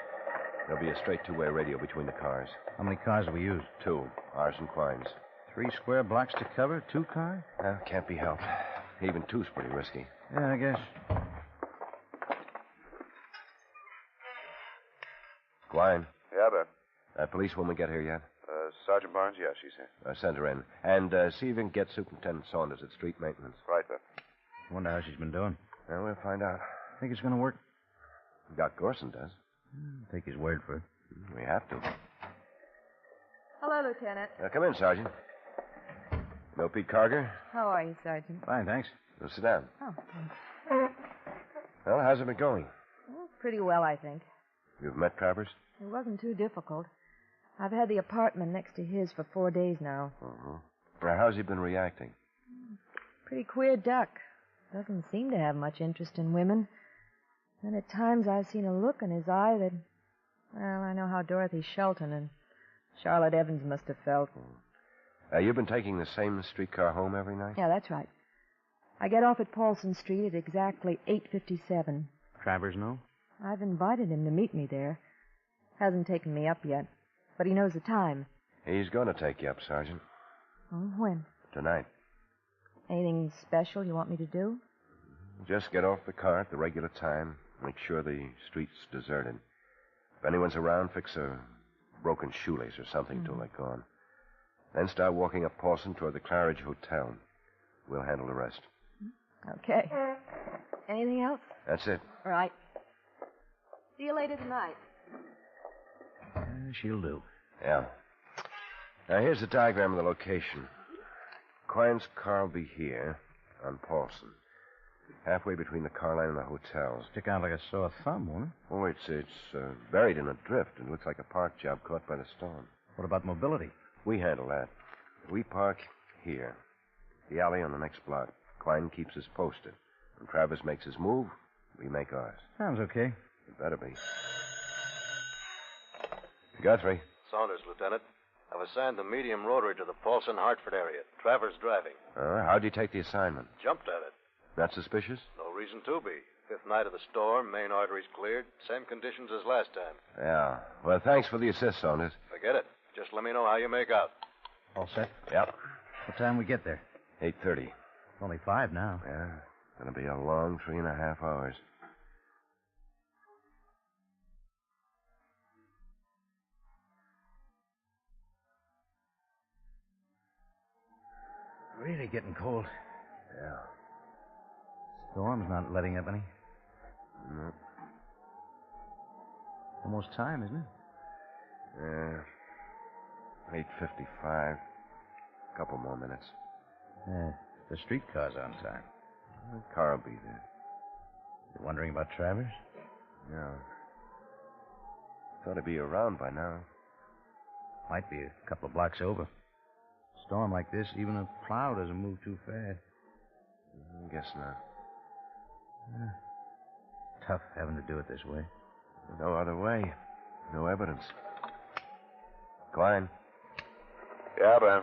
There'll be a straight 2-way radio between the cars. How many cars have we used? 2, ours and Quine's. 3 square blocks to cover, 2 cars? Can't be helped. Even 2's pretty risky. Yeah, I guess. Quine. Yeah, Ben. That policewoman get here yet? Sergeant Barnes, yes, she's here. Send her in. And see if you can get Superintendent Saunders at street maintenance. Right, Ben. Wonder how she's been doing. Well, we'll find out. Think it's going to work? Doc Gorson does. Take his word for it. We have to. Hello, Lieutenant. Come in, Sergeant. You know Pete Karger? How are you, Sergeant? Fine, thanks. Well, sit down. Oh, thanks. Well, how's it been going? Well, pretty well, I think. You've met Travers? It wasn't too difficult. I've had the apartment next to his for 4 days now. Now, how's he been reacting? Pretty queer duck. Doesn't seem to have much interest in women. And at times I've seen a look in his eye that, well, I know how Dorothy Shelton and Charlotte Evans must have felt. You've been taking the same streetcar home every night? Yeah, that's right. I get off at Paulson Street at exactly 8:57. Travers know? I've invited him to meet me there. Hasn't taken me up yet, but he knows the time. He's going to take you up, Sergeant. Oh, when? Tonight. Anything special you want me to do? Just get off the car at the regular time. Make sure the street's deserted. If anyone's around, fix a broken shoelace or something till they're gone. Then start walking up Paulson toward the Claridge Hotel. We'll handle the rest. Okay. Anything else? That's it. All right. See you later tonight. She'll do. Yeah. Now, here's the diagram of the location. Quine's car will be here on Paulson. Halfway between the car line and the hotels. Stick out like a sore thumb, won't it? Oh, it's buried in a drift. It looks like a park job caught by the storm. What about mobility? We handle that. We park here. The alley on the next block. Quine keeps us posted. When Travers makes his move, we make ours. Sounds okay. It better be. Guthrie. Saunders, Lieutenant. I've assigned the medium rotary to the Paulson-Hartford area. Travers driving. How'd you take the assignment? Jumped at it. Not suspicious? No reason to be. 5th night of the storm, main arteries cleared. Same conditions as last time. Yeah. Well, thanks for the assist, Saunders. Forget it. Just let me know how you make out. All set? Yep. What time we get there? 8:30. Only 5 now. Yeah. Gonna be a long 3.5 hours. Really getting cold. Yeah. Storm's not letting up any. No. Almost time, isn't it? Yeah. 8:55. Couple more minutes. Yeah. The streetcar's on time. The car will be there. You wondering about Travers? No. Thought he'd be around by now. Might be a couple of blocks over. Storm like this, even a plow doesn't move too fast. Guess not. Tough having to do it this way. No other way. No evidence. Klein. Yeah, Ben.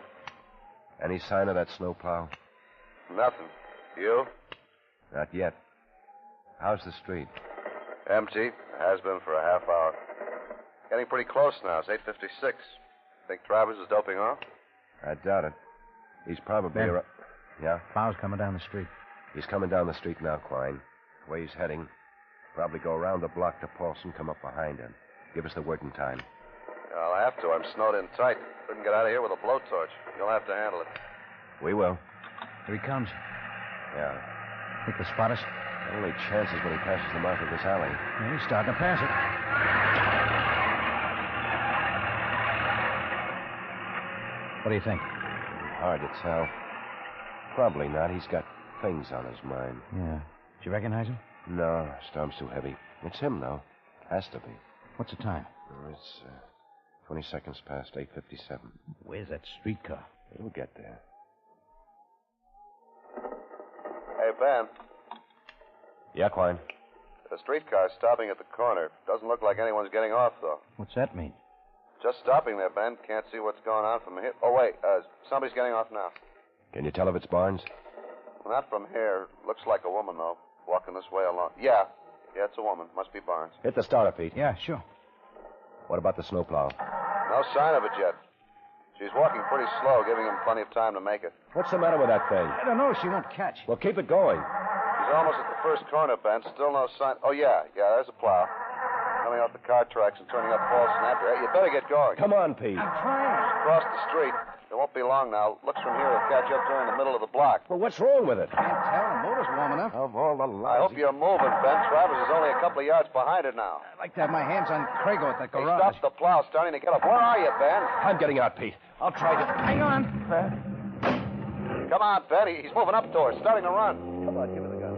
Any sign of that snowplow? Nothing. You? Not yet. How's the street? Empty. Has been for a half hour. Getting pretty close now. It's 8:56. Think Travers is doping off? I doubt it. He's probably Ben. around. Yeah? Plow's coming down the street. He's coming down the street now, Klein. The way he's heading. Probably go around the block to Paulson, come up behind him. Give us the word in time. Yeah, I'll have to. I'm snowed in tight. Couldn't get out of here with a blowtorch. You'll have to handle it. We will. Here he comes. Yeah. Think he'll spot us? Only chances when he passes the mouth of this alley. Yeah, he's starting to pass it. What do you think? Hard to tell. Probably not. He's got things on his mind. Yeah. Did you recognize him? No, storm's too heavy. It's him, though. Has to be. What's the time? It's 20 seconds past 8:57. Where's that streetcar? It'll get there. Hey, Ben. Yeah, Klein. The streetcar's stopping at the corner. Doesn't look like anyone's getting off, though. What's that mean? Just stopping there, Ben. Can't see what's going on from here. Oh, wait. Somebody's getting off now. Can you tell if it's Barnes? Not from here. Looks like a woman, though. Walking this way along. Yeah, it's a woman. Must be Barnes. Hit the starter, Pete. Yeah, sure. What about the snowplow? No sign of it yet. She's walking pretty slow, giving him plenty of time to make it. What's the matter with that thing? I don't know. She won't catch. Well, keep it going. She's almost at the first corner, Ben. Still no sign. Oh, yeah, there's a plow. Coming off the car tracks and turning up Paul Snapper. Hey, you better get going. Come on, Pete. I'm trying. Across the street. It won't be long now. Looks from here it'll catch up to her in the middle of the block. Well, what's wrong with it? Can't tell. The motor's warm enough. Of all the I hope you're moving, Ben. Travers is only a couple of yards behind her now. I'd like to have my hands on Krago at that Hey, garage. stop the plow. Starting to get up. Where are you, Ben? I'm getting out, Pete. I'll try to... Hang on. Come on, Ben. He's moving up to her. Starting to run. Come on, give me the gun.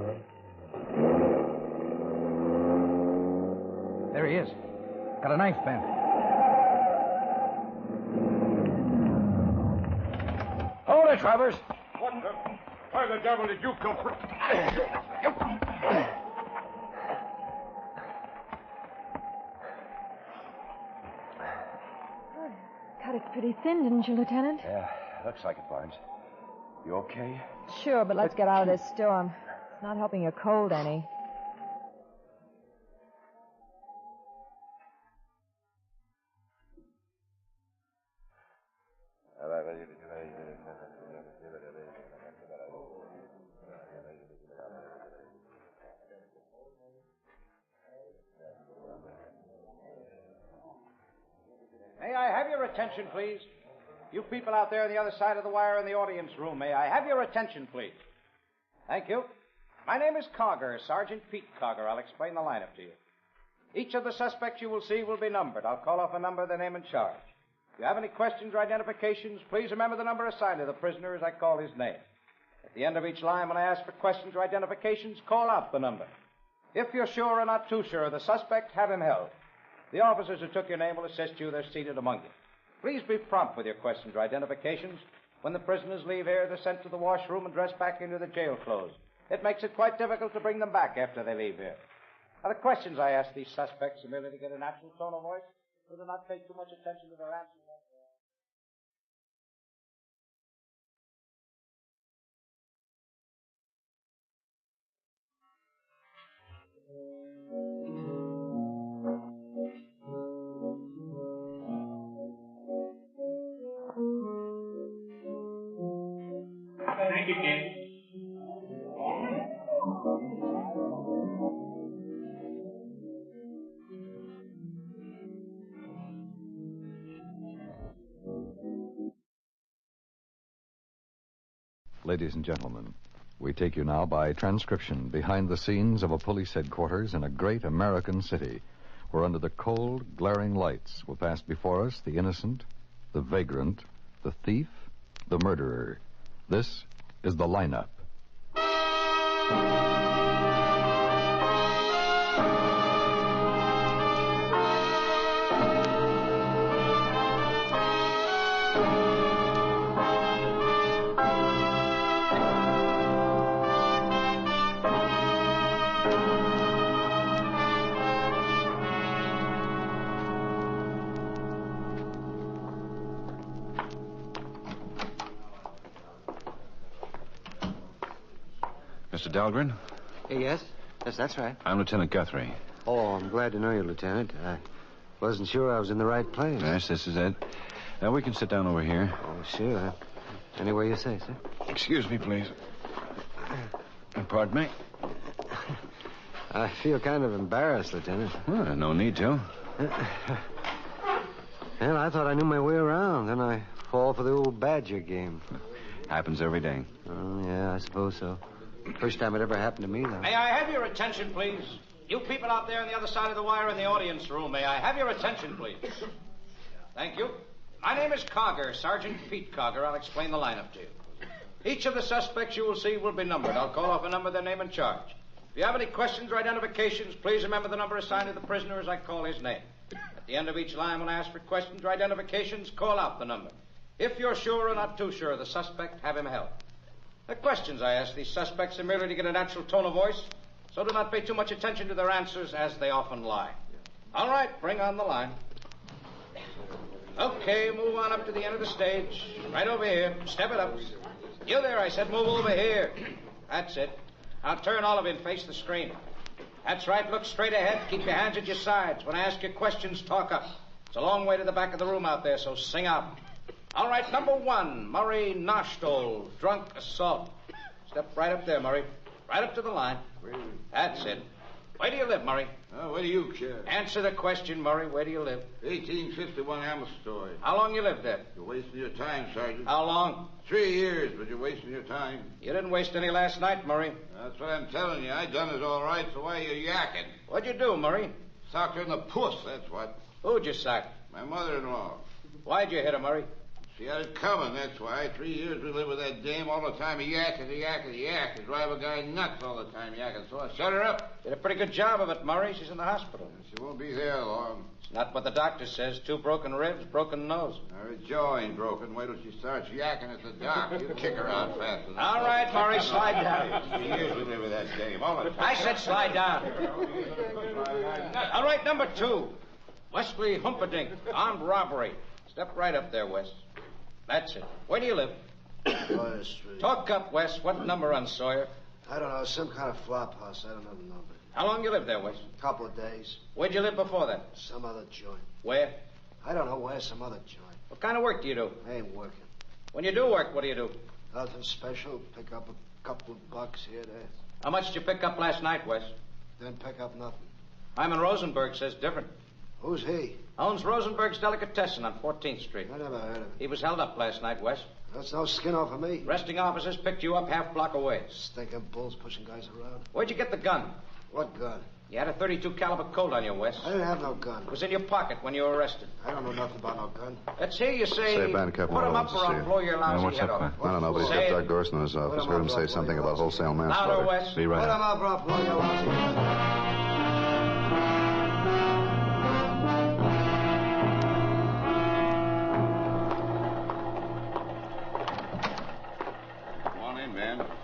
There he is. Got a knife, Ben. Hold it, Travers. What the... Where the devil did you come from? Cut it pretty thin, didn't you, Lieutenant? Yeah, looks like it, Barnes. You okay? Sure, but let's get out of this storm. It's not helping your cold any. May I have your attention, please? You people out there on the other side of the wire in the audience room, may I have your attention, please? Thank you. My name is Karger, Sergeant Pete Karger. I'll explain the lineup to you. Each of the suspects you will see will be numbered. I'll call off a number, the name, and charge. If you have any questions or identifications, please remember the number assigned to the prisoner as I call his name. At the end of each line, when I ask for questions or identifications, call out the number. If you're sure or not too sure of the suspect, have him held. The officers who took your name will assist you. They're seated among you. Please be prompt with your questions or identifications. When the prisoners leave here, they're sent to the washroom and dressed back into the jail clothes. It makes it quite difficult to bring them back after they leave here. Now, the questions I ask these suspects are merely to get a natural tone of voice, so do not pay too much attention to their answers. Thank you, Ken. Ladies and gentlemen, we take you now by transcription behind the scenes of a police headquarters in a great American city, where under the cold, glaring lights will pass before us the innocent, the vagrant, the thief, the murderer. This is the lineup. Mr. Dahlgren? Yes, that's right. I'm Lieutenant Guthrie. Oh, I'm glad to know you, Lieutenant. I wasn't sure I was in the right place. Yes, this is it. Now, we can sit down over here. Oh, sure. Anywhere you say, sir. Excuse me, please. Pardon me? I feel kind of embarrassed, Lieutenant. Well, no need to. Well, I thought I knew my way around. Then I fall for the old badger game. Happens every day. Oh, yeah, I suppose so. First time it ever happened to me, though. May I have your attention, please? You people out there on the other side of the wire in the audience room, may I have your attention, please? Thank you. My name is Karger, Sergeant Pete Karger. I'll explain the lineup to you. Each of the suspects you will see will be numbered. I'll call off a number, their name, and charge. If you have any questions or identifications, please remember the number assigned to the prisoner as I call his name. At the end of each line, when I ask for questions or identifications, call out the number. If you're sure or not too sure of the suspect, have him held. The questions I ask these suspects are merely to get a natural tone of voice, so do not pay too much attention to their answers, as they often lie. All right, bring on the line. Okay, move on up to the end of the stage. Right over here. Step it up. You there, I said, move over here. That's it. Now turn all of you and face the screen. That's right, look straight ahead. Keep your hands at your sides. When I ask you questions, talk up. It's a long way to the back of the room out there, so sing out. All right, number 1, Murray Noshtoll, drunk assault. Step right up there, Murray. Right up to the line. That's it. Where do you live, Murray? Where do you care? Answer the question, Murray. Where do you live? 1851 Amestoy. How long you lived there? You're wasting your time, Sergeant. How long? 3 years, but you're wasting your time. You didn't waste any last night, Murray. That's what I'm telling you. I done it all right, so why are you yakking? What'd you do, Murray? Socked her in the puss, that's what. Who'd you sock? My mother-in-law. Why'd you hit her, Murray? She had it coming, that's why. 3 years we lived with that dame all the time. Yak. Drive a guy nuts all the time yakking. So I shut her up. Did a pretty good job of it, Murray. She's in the hospital. She won't be there long. It's not what the doctor says. 2 broken ribs, broken nose. Her jaw ain't broken. Wait till she starts yakking at the doc. You kick her out fast enough. All right, Murray, slide down. 3 years we lived with that dame all the time. I said slide down. All right, number 2. Wesley Humperdinck, armed robbery. Step right up there, Wes. That's it. Where do you live? Sawyer Street. Talk up, Wes. What number on Sawyer? I don't know. Some kind of flop house. I don't know the number. How long you lived there, Wes? Couple of days. Where'd you live before that? Some other joint. Where? I don't know where. Some other joint. What kind of work do you do? I ain't working. When you do work, what do you do? Nothing special. Pick up a couple of bucks here, there. How much did you pick up last night, Wes? Didn't pick up nothing. Hyman Rosenberg says different. Who's he? Owns Rosenberg's Delicatessen on 14th Street. I never heard of him. He was held up last night, Wes. That's no skin off of me. Arresting officers picked you up half block away. Stinking bulls pushing guys around. Where'd you get the gun? What gun? You had a .32 caliber Colt on you, Wes. I didn't have no gun. It was in your pocket when you were arrested. I don't know nothing about no gun. Let's hear you say Bandicap put him up or I'll blow your lousy what's head up, off. I don't know, but he's got Doug Dorson in his office. Heard him say something about wholesale Louder, manslaughter. Wes. Be right Put up. him up or I'll blow your lousy head off.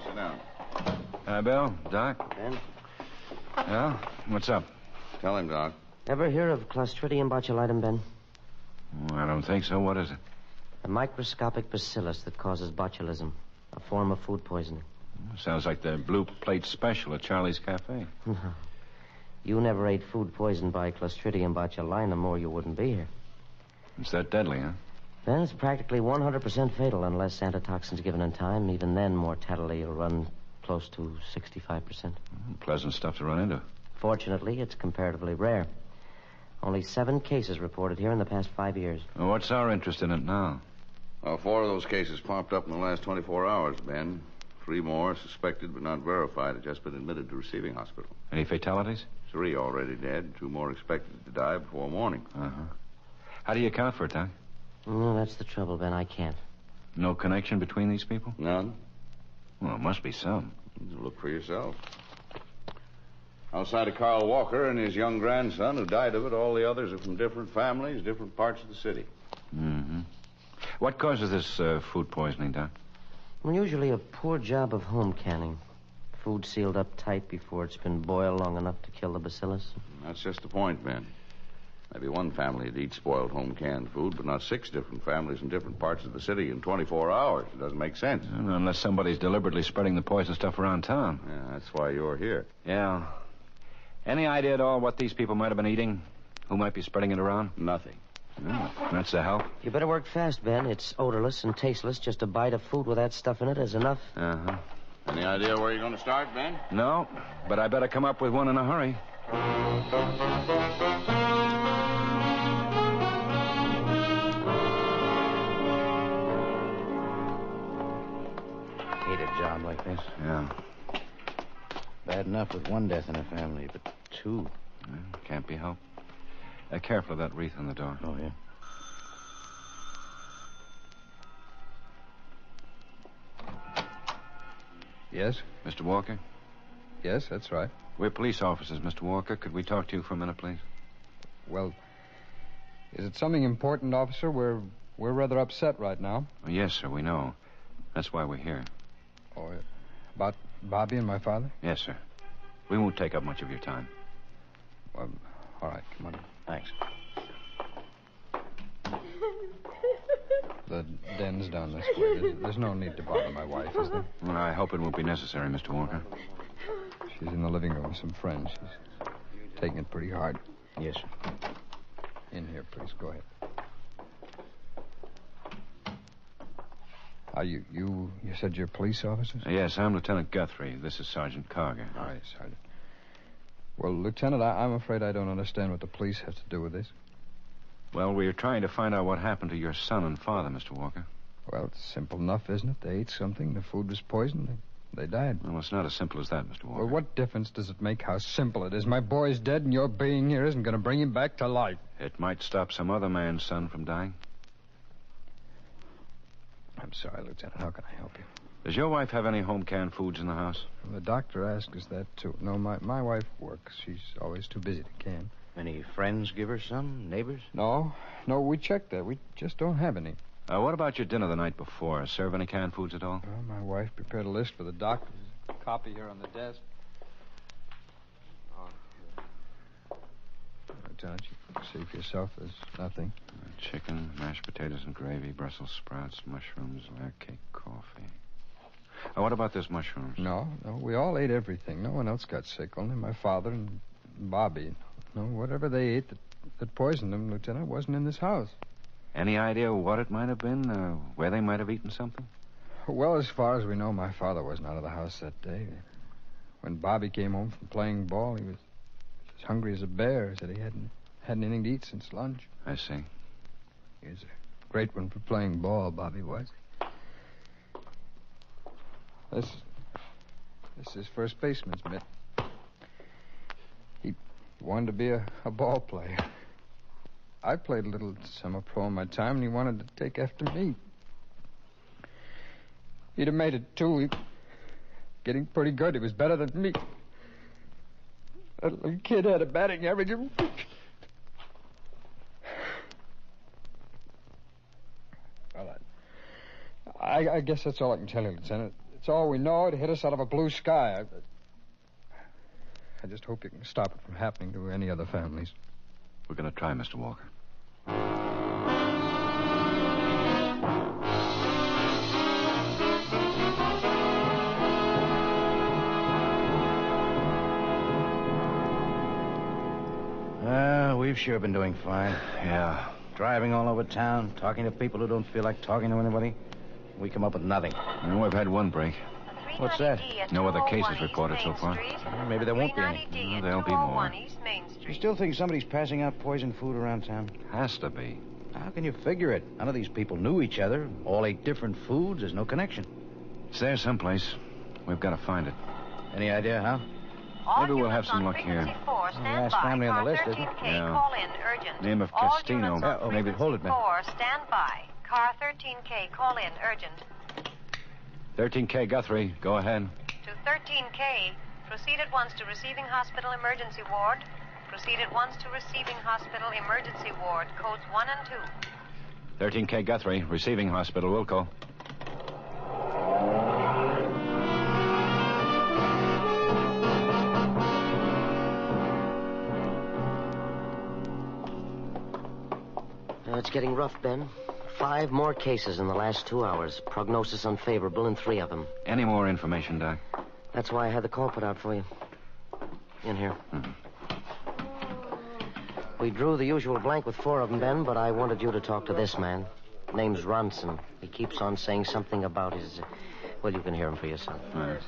Sit down. Hi, Bill. Doc. Ben? Well, what's up? Tell him, Doc. Ever hear of Clostridium botulitum, Ben? Oh, I don't think so. What is it? A microscopic bacillus that causes botulism, a form of food poisoning. Sounds like the blue plate special at Charlie's Cafe. You never ate food poisoned by Clostridium botulinum or you wouldn't be here. It's that deadly, huh? Then it's practically 100% fatal unless antitoxin's given in time. Even then, mortality will run close to 65%. Pleasant stuff to run into. Fortunately, it's comparatively rare. Only 7 cases reported here in the past 5 years. Well, what's our interest in it now? Well, 4 of those cases popped up in the last 24 hours, Ben. 3 more, suspected but not verified, have just been admitted to receiving hospital. Any fatalities? 3 already dead. 2 more expected to die before morning. Uh-huh. How do you account for it, Doc? No, that's the trouble, Ben. I can't. No connection between these people? None. Well, there must be some. Look for yourself. Outside of Carl Walker and his young grandson who died of it, all the others are from different families, different parts of the city. Mm-hmm. What causes this food poisoning, Doc? Well, usually a poor job of home canning. Food sealed up tight before it's been boiled long enough to kill the bacillus. That's just the point, Ben. Maybe one family had eat spoiled home canned food, but not 6 different families in different parts of the city in 24 hours. It doesn't make sense. Unless somebody's deliberately spreading the poison stuff around town. Yeah, that's why you're here. Yeah. Any idea at all what these people might have been eating? Who might be spreading it around? Nothing. Oh, that's the help. You better work fast, Ben. It's odorless and tasteless. Just a bite of food with that stuff in it is enough. Uh-huh. Any idea where you're going to start, Ben? No, but I better come up with one in a hurry. Hate a job like this. Yeah. Bad enough with 1 death in a family, but 2. Can't be helped. Careful of that wreath on the door. Oh, yeah. Yes? Mr. Walker? Yes, that's right. We're police officers, Mr. Walker. Could we talk to you for a minute, please? Well, is it something important, officer? We're rather upset right now. Oh, yes, sir, we know. That's why we're here. Oh, about Bobby and my father? Yes, sir. We won't take up much of your time. Well, all right, come on. Thanks. The den's down this way. There's no need to bother my wife, is there? Well, I hope it won't be necessary, Mr. Walker. She's in the living room with some friends. She's taking it pretty hard. Yes, sir. In here, please. Go ahead. You said you're police officers? Yes, I'm Lieutenant Guthrie. This is Sergeant Karger. All right, Sergeant. Well, Lieutenant, I'm afraid I don't understand what the police have to do with this. Well, we're trying to find out what happened to your son and father, Mr. Walker. Well, it's simple enough, isn't it? They ate something, the food was poisoned, they died. Well, it's not as simple as that, Mr. Walker. Well, what difference does it make how simple it is? My boy's dead, and your being here isn't going to bring him back to life. It might stop some other man's son from dying. I'm sorry, Lieutenant. How can I help you? Does your wife have any home canned foods in the house? Well, the doctor asked us that, too. No, my wife works. She's always too busy to can. Any friends give her some? Neighbors? No, we checked that. We just don't have any. What about your dinner the night before? Serve any canned foods at all? Well, my wife prepared a list for the doctor. There's a copy here on the desk. Lieutenant, you can see for yourself there's nothing. Chicken, mashed potatoes and gravy, Brussels sprouts, mushrooms, layer cake, coffee. What about this mushrooms? No, we all ate everything. No one else got sick, only my father and Bobby. No, whatever they ate that poisoned them, Lieutenant, wasn't in this house. Any idea what it might have been? Where they might have eaten something? Well, as far as we know, my father wasn't out of the house that day. When Bobby came home from playing ball, he was as hungry as a bear. He said he hadn't had anything to eat since lunch. I see. He was a great one for playing ball, Bobby was. This is first baseman's mitt. He wanted to be a ball player. I played a little semi-pro in my time, and he wanted to take after me. He'd have made it, too. He was getting pretty good. He was better than me. That little kid had a batting average of... Well, I guess that's all I can tell you, Lieutenant. It's all we know. It hit us out of a blue sky. I just hope you can stop it from happening to any other families. We're going to try, Mr. Walker. We've sure been doing fine. Yeah. Driving all over town, talking to people who don't feel like talking to anybody. We come up with nothing. And we've had one break. What's that? No other cases reported so far. Maybe there won't be any. No, there'll be more. You still think somebody's passing out poisoned food around town? Has to be. How can you figure it? None of these people knew each other. All ate different foods. There's no connection. It's there someplace. We've got to find it. Any idea how? Maybe we'll have some luck here. The last family on the list, isn't it? Yeah. Call in urgent. Name of All Castino. units on Maybe hold it, man. 4, stand by. Car 13K, call in urgent. 13K Guthrie. Go ahead. To 13K, proceed at once to receiving hospital emergency ward. Proceed at once to receiving hospital emergency ward, codes 1 and 2. 13K Guthrie. Receiving hospital. Wilco. It's getting rough, Ben. 5 more cases in the last 2 hours. Prognosis unfavorable in 3 of them. Any more information, Doc? That's why I had the call put out for you. In here. Mm-hmm. We drew the usual blank with 4 of them, Ben, but I wanted you to talk to this man. Name's Ronson. He keeps on saying something about his... Well, you can hear him for yourself. Right.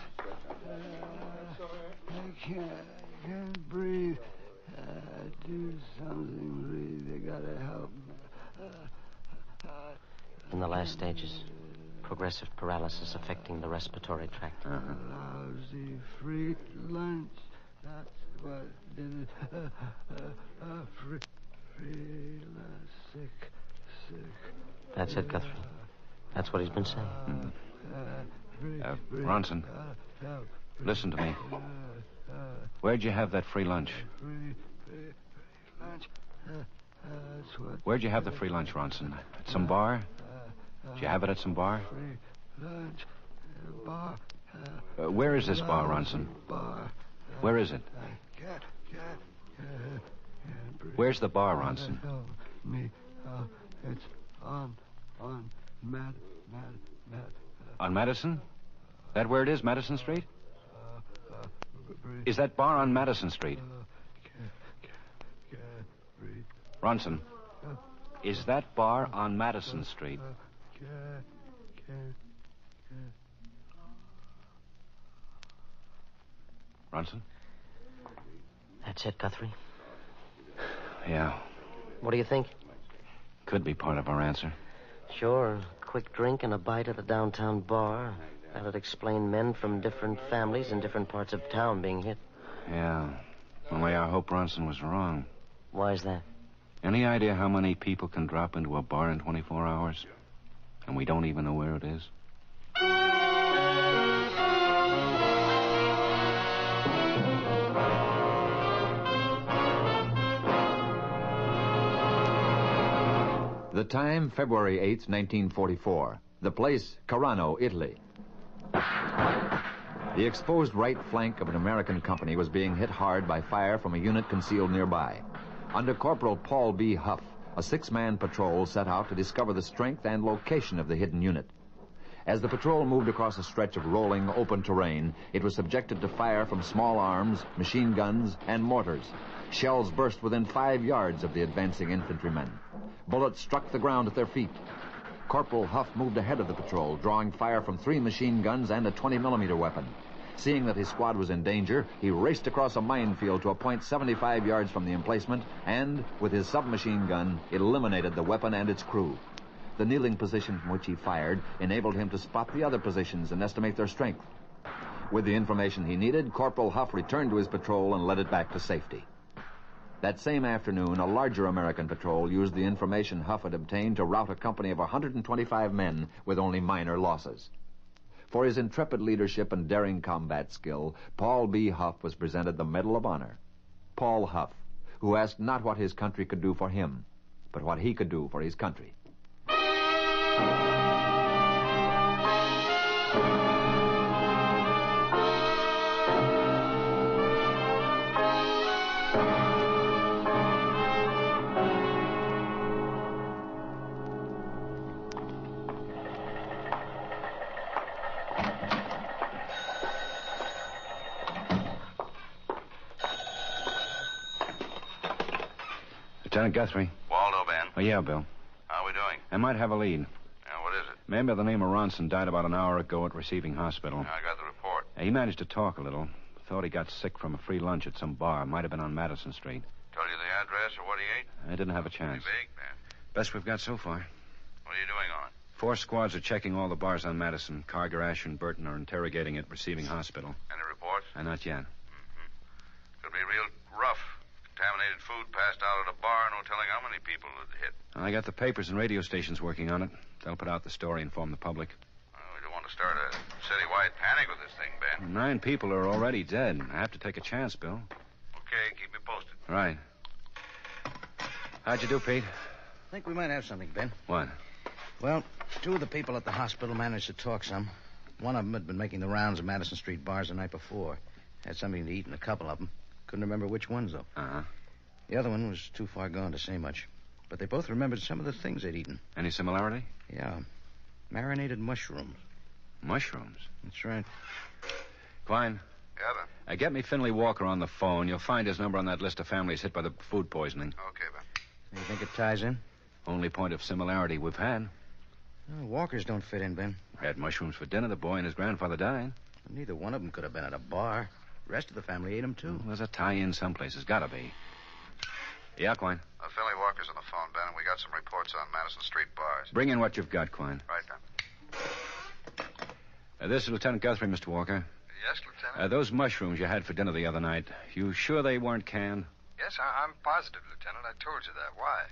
I can't breathe. Do something, breathe. They gotta help me. In the last stages. Progressive paralysis affecting the respiratory tract. Lousy free lunch. That's what did it. Free lunch. Sick. That's it, Guthrie. That's what he's been saying. Ronson, listen to me. Where'd you have that free lunch? Free lunch. That's what. Where'd you have the free lunch, Ronson? At some bar? Did you have it at some bar? Free lunch. Bar. Where is this bar, Ronson? Bar. Where is it? Can't breathe. Where's the bar, Ronson? Help me. It's on Mad. On Madison? That where it is, Madison Street? Is that bar on Madison Street? Ronson, is that bar on Madison Street? Ronson? That's it, Guthrie. Yeah. What do you think? Could be part of our answer. Sure. Quick drink and a bite at the downtown bar. That'd explain men from different families in different parts of town being hit. Yeah. Only I hope Ronson was wrong. Why is that? Any idea how many people can drop into a bar in 24 hours? And we don't even know where it is? The time, February 8th, 1944. The place, Carano, Italy. The exposed right flank of an American company was being hit hard by fire from a unit concealed nearby. Under Corporal Paul B. Huff, a 6-man patrol set out to discover the strength and location of the hidden unit. As the patrol moved across a stretch of rolling, open terrain, it was subjected to fire from small arms, machine guns, and mortars. Shells burst within 5 yards of the advancing infantrymen. Bullets struck the ground at their feet. Corporal Huff moved ahead of the patrol, drawing fire from 3 machine guns and a 20-millimeter weapon. Seeing that his squad was in danger, he raced across a minefield to a point 75 yards from the emplacement and, with his submachine gun, eliminated the weapon and its crew. The kneeling position from which he fired enabled him to spot the other positions and estimate their strength. With the information he needed, Corporal Huff returned to his patrol and led it back to safety. That same afternoon, a larger American patrol used the information Huff had obtained to rout a company of 125 men with only minor losses. For his intrepid leadership and daring combat skill, Paul B. Huff was presented the Medal of Honor. Paul Huff, who asked not what his country could do for him, but what he could do for his country. Lieutenant Guthrie. Waldo, Ben. Oh, yeah, Bill. How are we doing? I might have a lead. Yeah, what is it? Man by the name of Ronson died about an hour ago at receiving hospital. I got the report. He managed to talk a little. Thought he got sick from a free lunch at some bar. Might have been on Madison Street. Told you the address or what he ate? I didn't have a chance. Pretty big, man. Best we've got so far. What are you doing on it? 4 squads are checking all the bars on Madison. Karger, Ash, and Burton are interrogating at receiving hospital. Any reports? Not yet. Could be real rough. Contaminated food passed out at a bar, no telling how many people it hit. I got the papers and radio stations working on it. They'll put out the story, inform the public. We don't want to start a citywide panic with this thing, Ben. 9 people are already dead. I have to take a chance, Bill. Okay, keep me posted. Right. How'd you do, Pete? I think we might have something, Ben. What? Well, 2 of the people at the hospital managed to talk some. One of them had been making the rounds of Madison Street bars the night before. Had something to eat in a couple of them. Couldn't remember which ones, though. Uh-huh. The other one was too far gone to say much. But they both remembered some of the things they'd eaten. Any similarity? Yeah. Marinated mushrooms. Mushrooms? That's right. Quine? Yeah, Ben. Get me Finley Walker on the phone. You'll find his number on that list of families hit by the food poisoning. Okay, Ben. You think it ties in? Only point of similarity we've had. Walkers don't fit in, Ben. Had mushrooms for dinner. The boy and his grandfather died. Neither one of them could have been at a bar. The rest of the family ate them, too. Well, there's a tie-in someplace. There's gotta be. Yeah, Quine? Finley Walker's on the phone, Ben, and we got some reports on Madison Street bars. Bring in what you've got, Quine. Right, Ben. This is Lieutenant Guthrie, Mr. Walker. Yes, Lieutenant? Those mushrooms you had for dinner the other night, you sure they weren't canned? Yes, I'm positive, Lieutenant. I told you that. Why?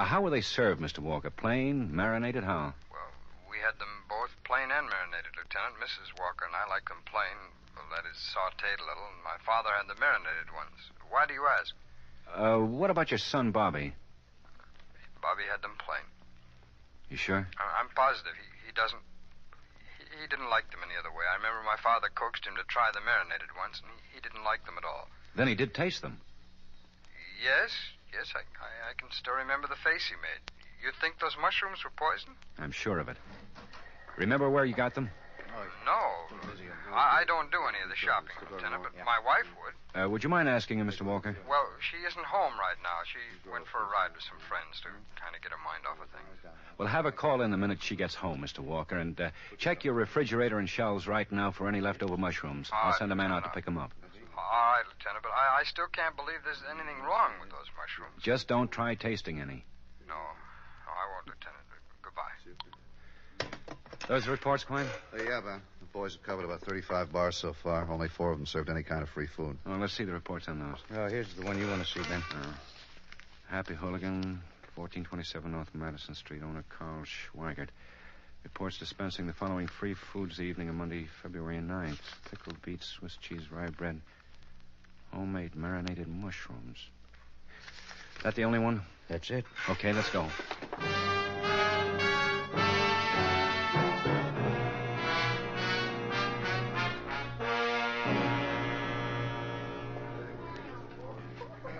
How were they served, Mr. Walker? Plain, marinated, how? Well, we had them both plain and marinated, Lieutenant. Mrs. Walker and I like them plain. Well, that is sautéed a little, and my father had the marinated ones. Why do you ask? What about your son, Bobby? Bobby had them plain. You sure? I'm positive. He doesn't... He didn't like them any other way. I remember my father coaxed him to try the marinated ones, and he didn't like them at all. Then he did taste them. Yes, I can still remember the face he made. You think those mushrooms were poison? I'm sure of it. Remember where you got them? No. I don't do any of the shopping, Lieutenant, but my wife would. Would you mind asking him, Mr. Walker? Well, she isn't home right now. She went for a ride with some friends to kind of get her mind off of things. Well, have her call in the minute she gets home, Mr. Walker, and check your refrigerator and shelves right now for any leftover mushrooms. I'll send a man out to pick them up. All right, Lieutenant, but I still can't believe there's anything wrong with those mushrooms. Just don't try tasting any. No, I won't, Lieutenant. Goodbye. Those reports, Quine? Yeah, Ben. The boys have covered about 35 bars so far. Only 4 of them served any kind of free food. Well, let's see the reports on those. Oh, here's the one you want to see, Ben. Happy Hooligan, 1427 North Madison Street, owner Carl Schweigert. Reports dispensing the following free foods the evening of Monday, February 9th. Pickled beets, Swiss cheese, rye bread, homemade marinated mushrooms. That the only one? That's it. Okay, let's go.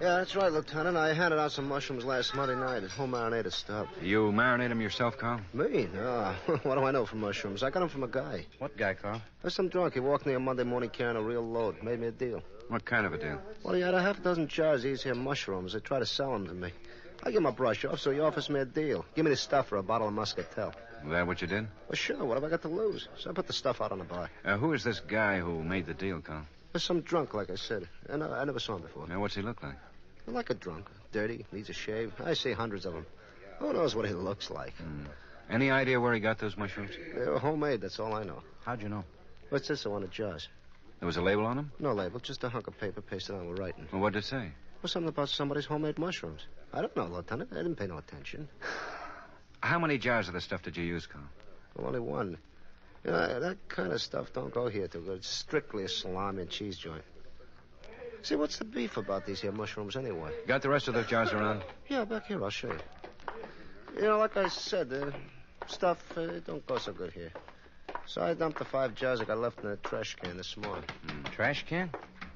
Yeah, that's right, Lieutenant. I handed out some mushrooms last Monday night at home marinated stuff. You marinate them yourself, Carl? Me? No. What do I know from mushrooms? I got them from a guy. What guy, Carl? There's some drunk. He walked near Monday morning carrying a real load. Made me a deal. What kind of a deal? Well, he had a half dozen jars of these here mushrooms. They tried to sell them to me. I give him a brush off, so he offers me a deal. Give me the stuff for a bottle of Muscatel. Is that what you did? Well, sure. What have I got to lose? So I put the stuff out on the bar. Who is this guy who made the deal, Carl? There's some drunk, like I said. I never saw him before. Now, what's he look like? Like a drunk. Dirty, needs a shave. I see hundreds of them. Who knows what he looks like? Any idea where he got those mushrooms? They were homemade, that's all I know. How'd you know? What's this? I want a jars. There was a label on them? No label, just a hunk of paper pasted on with writing. Well, what did it say? Well, something about somebody's homemade mushrooms. I don't know, Lieutenant. I didn't pay no attention. How many jars of the stuff did you use, Carl? Well, only one. You know, that kind of stuff don't go here too good. It's strictly a salami and cheese joint. See, what's the beef about these here mushrooms anyway? Got the rest of those jars around? Yeah, back here. I'll show you. You know, like I said, stuff don't go so good here. So I dumped the 5 jars I got left in the trash can this morning. Trash can?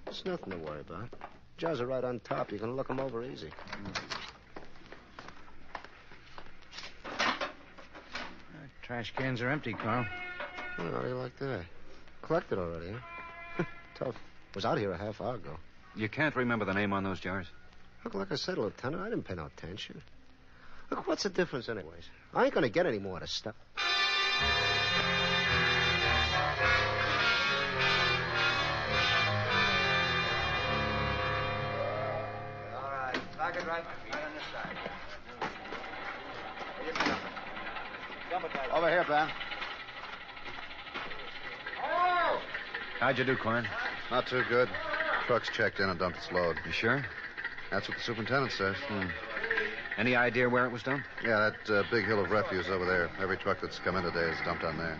It's nothing to worry about. Jars are right on top. You can look them over easy. Trash cans are empty, Carl. Oh, how do you like that? Collected already, huh? Tough. Was out here a half hour ago. You can't remember the name on those jars? Look, like I said, Lieutenant, I didn't pay no attention. Look, what's the difference anyways? I ain't gonna get any more of this stuff. All right. Back it right on this side. Over here, Ben. How'd you do, Klein? Not too good. Truck's checked in and dumped its load. You sure? That's what the superintendent says. Any idea where it was dumped? Yeah, that big hill of refuse over there. Every truck that's come in today is dumped on there.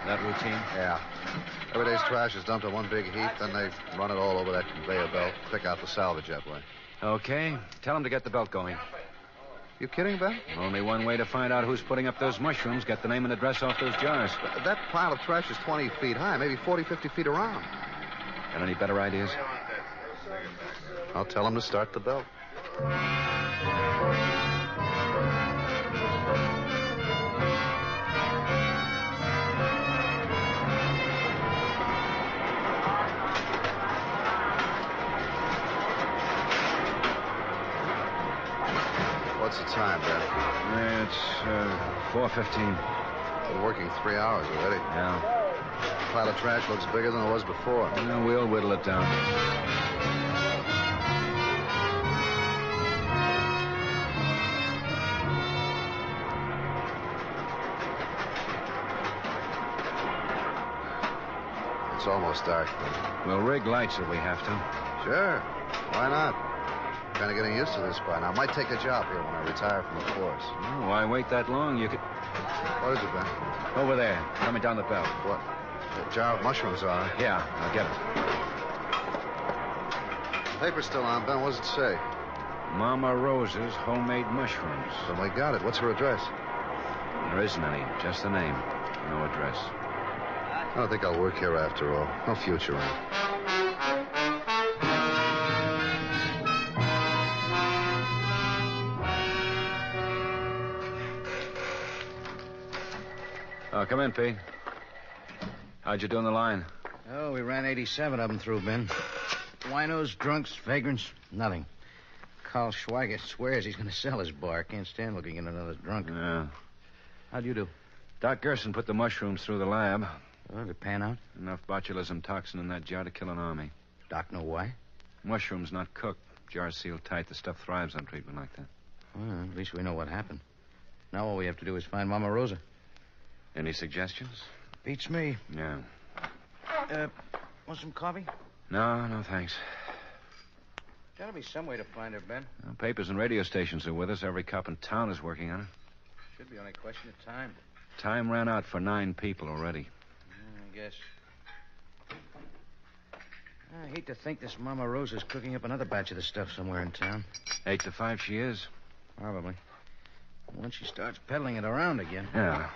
That routine? Yeah. Every day's trash is dumped on one big heap, then they run it all over that conveyor belt, pick out the salvage that way. Okay. Tell them to get the belt going. You kidding, Ben? Only one way to find out who's putting up those mushrooms. Get the name and address off those jars. That pile of trash is 20 feet high, maybe 40, 50 feet around. Got any better ideas? I'll tell them to start the belt. What's the time, Ben? It's 4:15. Been working 3 hours already. Yeah. The pile of trash looks bigger than it was before. Well, we'll whittle it down. It's almost dark, Ben. We'll rig lights if we have to. Sure. Why not? Kind of getting used to this by now. Might take a job here when I retire from the force. Oh, why wait that long? You could... What is it, Ben? Over there, coming down the belt. What? A jar of mushrooms, all right. Yeah, I'll get it. Paper's still on, Ben. What does it say? Mama Rosa's homemade mushrooms. Then we got it. What's her address? There isn't any. Just the name. No address. I don't think I'll work here after all. No future in it. Oh, come in, Pete. How'd you do in the line? Oh, we ran 87 of them through, Ben. Winos, drunks, vagrants, nothing. Carl Schweiger swears he's going to sell his bar. Can't stand looking at another drunk. Yeah. How'd you do? Doc Gerson put the mushrooms through the lab. Oh, did it pan out? Enough botulism toxin in that jar to kill an army. Doc know why? Mushrooms not cooked. Jars sealed tight. The stuff thrives on treatment like that. Well, at least we know what happened. Now all we have to do is find Mama Rosa. Any suggestions? Beats me. Yeah. Want some coffee? No, thanks. Gotta be some way to find her, Ben. Well, papers and radio stations are with us. Every cop in town is working on it. Should be only a question of time. Time ran out for 9 people already. I guess. I hate to think this Mama Rosa's cooking up another batch of the stuff somewhere in town. 8 to 5 she is. Probably. Once she starts peddling it around again. Yeah.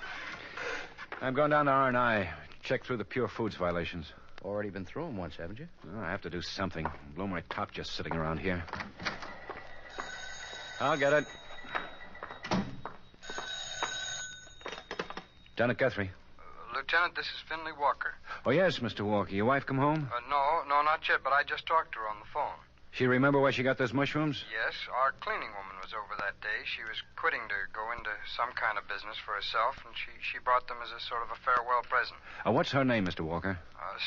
I'm going down to R&I. Check through the Pure Foods violations. Already been through them once, haven't you? Well, I have to do something. Blow my top just sitting around here. I'll get it. Lieutenant Guthrie. Lieutenant, this is Finley Walker. Oh, yes, Mr. Walker. Your wife come home? No, not yet, but I just talked to her on the phone. She remember where she got those mushrooms? Yes, our cleaning woman was over that day. She was quitting to go into some kind of business for herself, and she brought them as a sort of a farewell present. What's her name, Mr. Walker?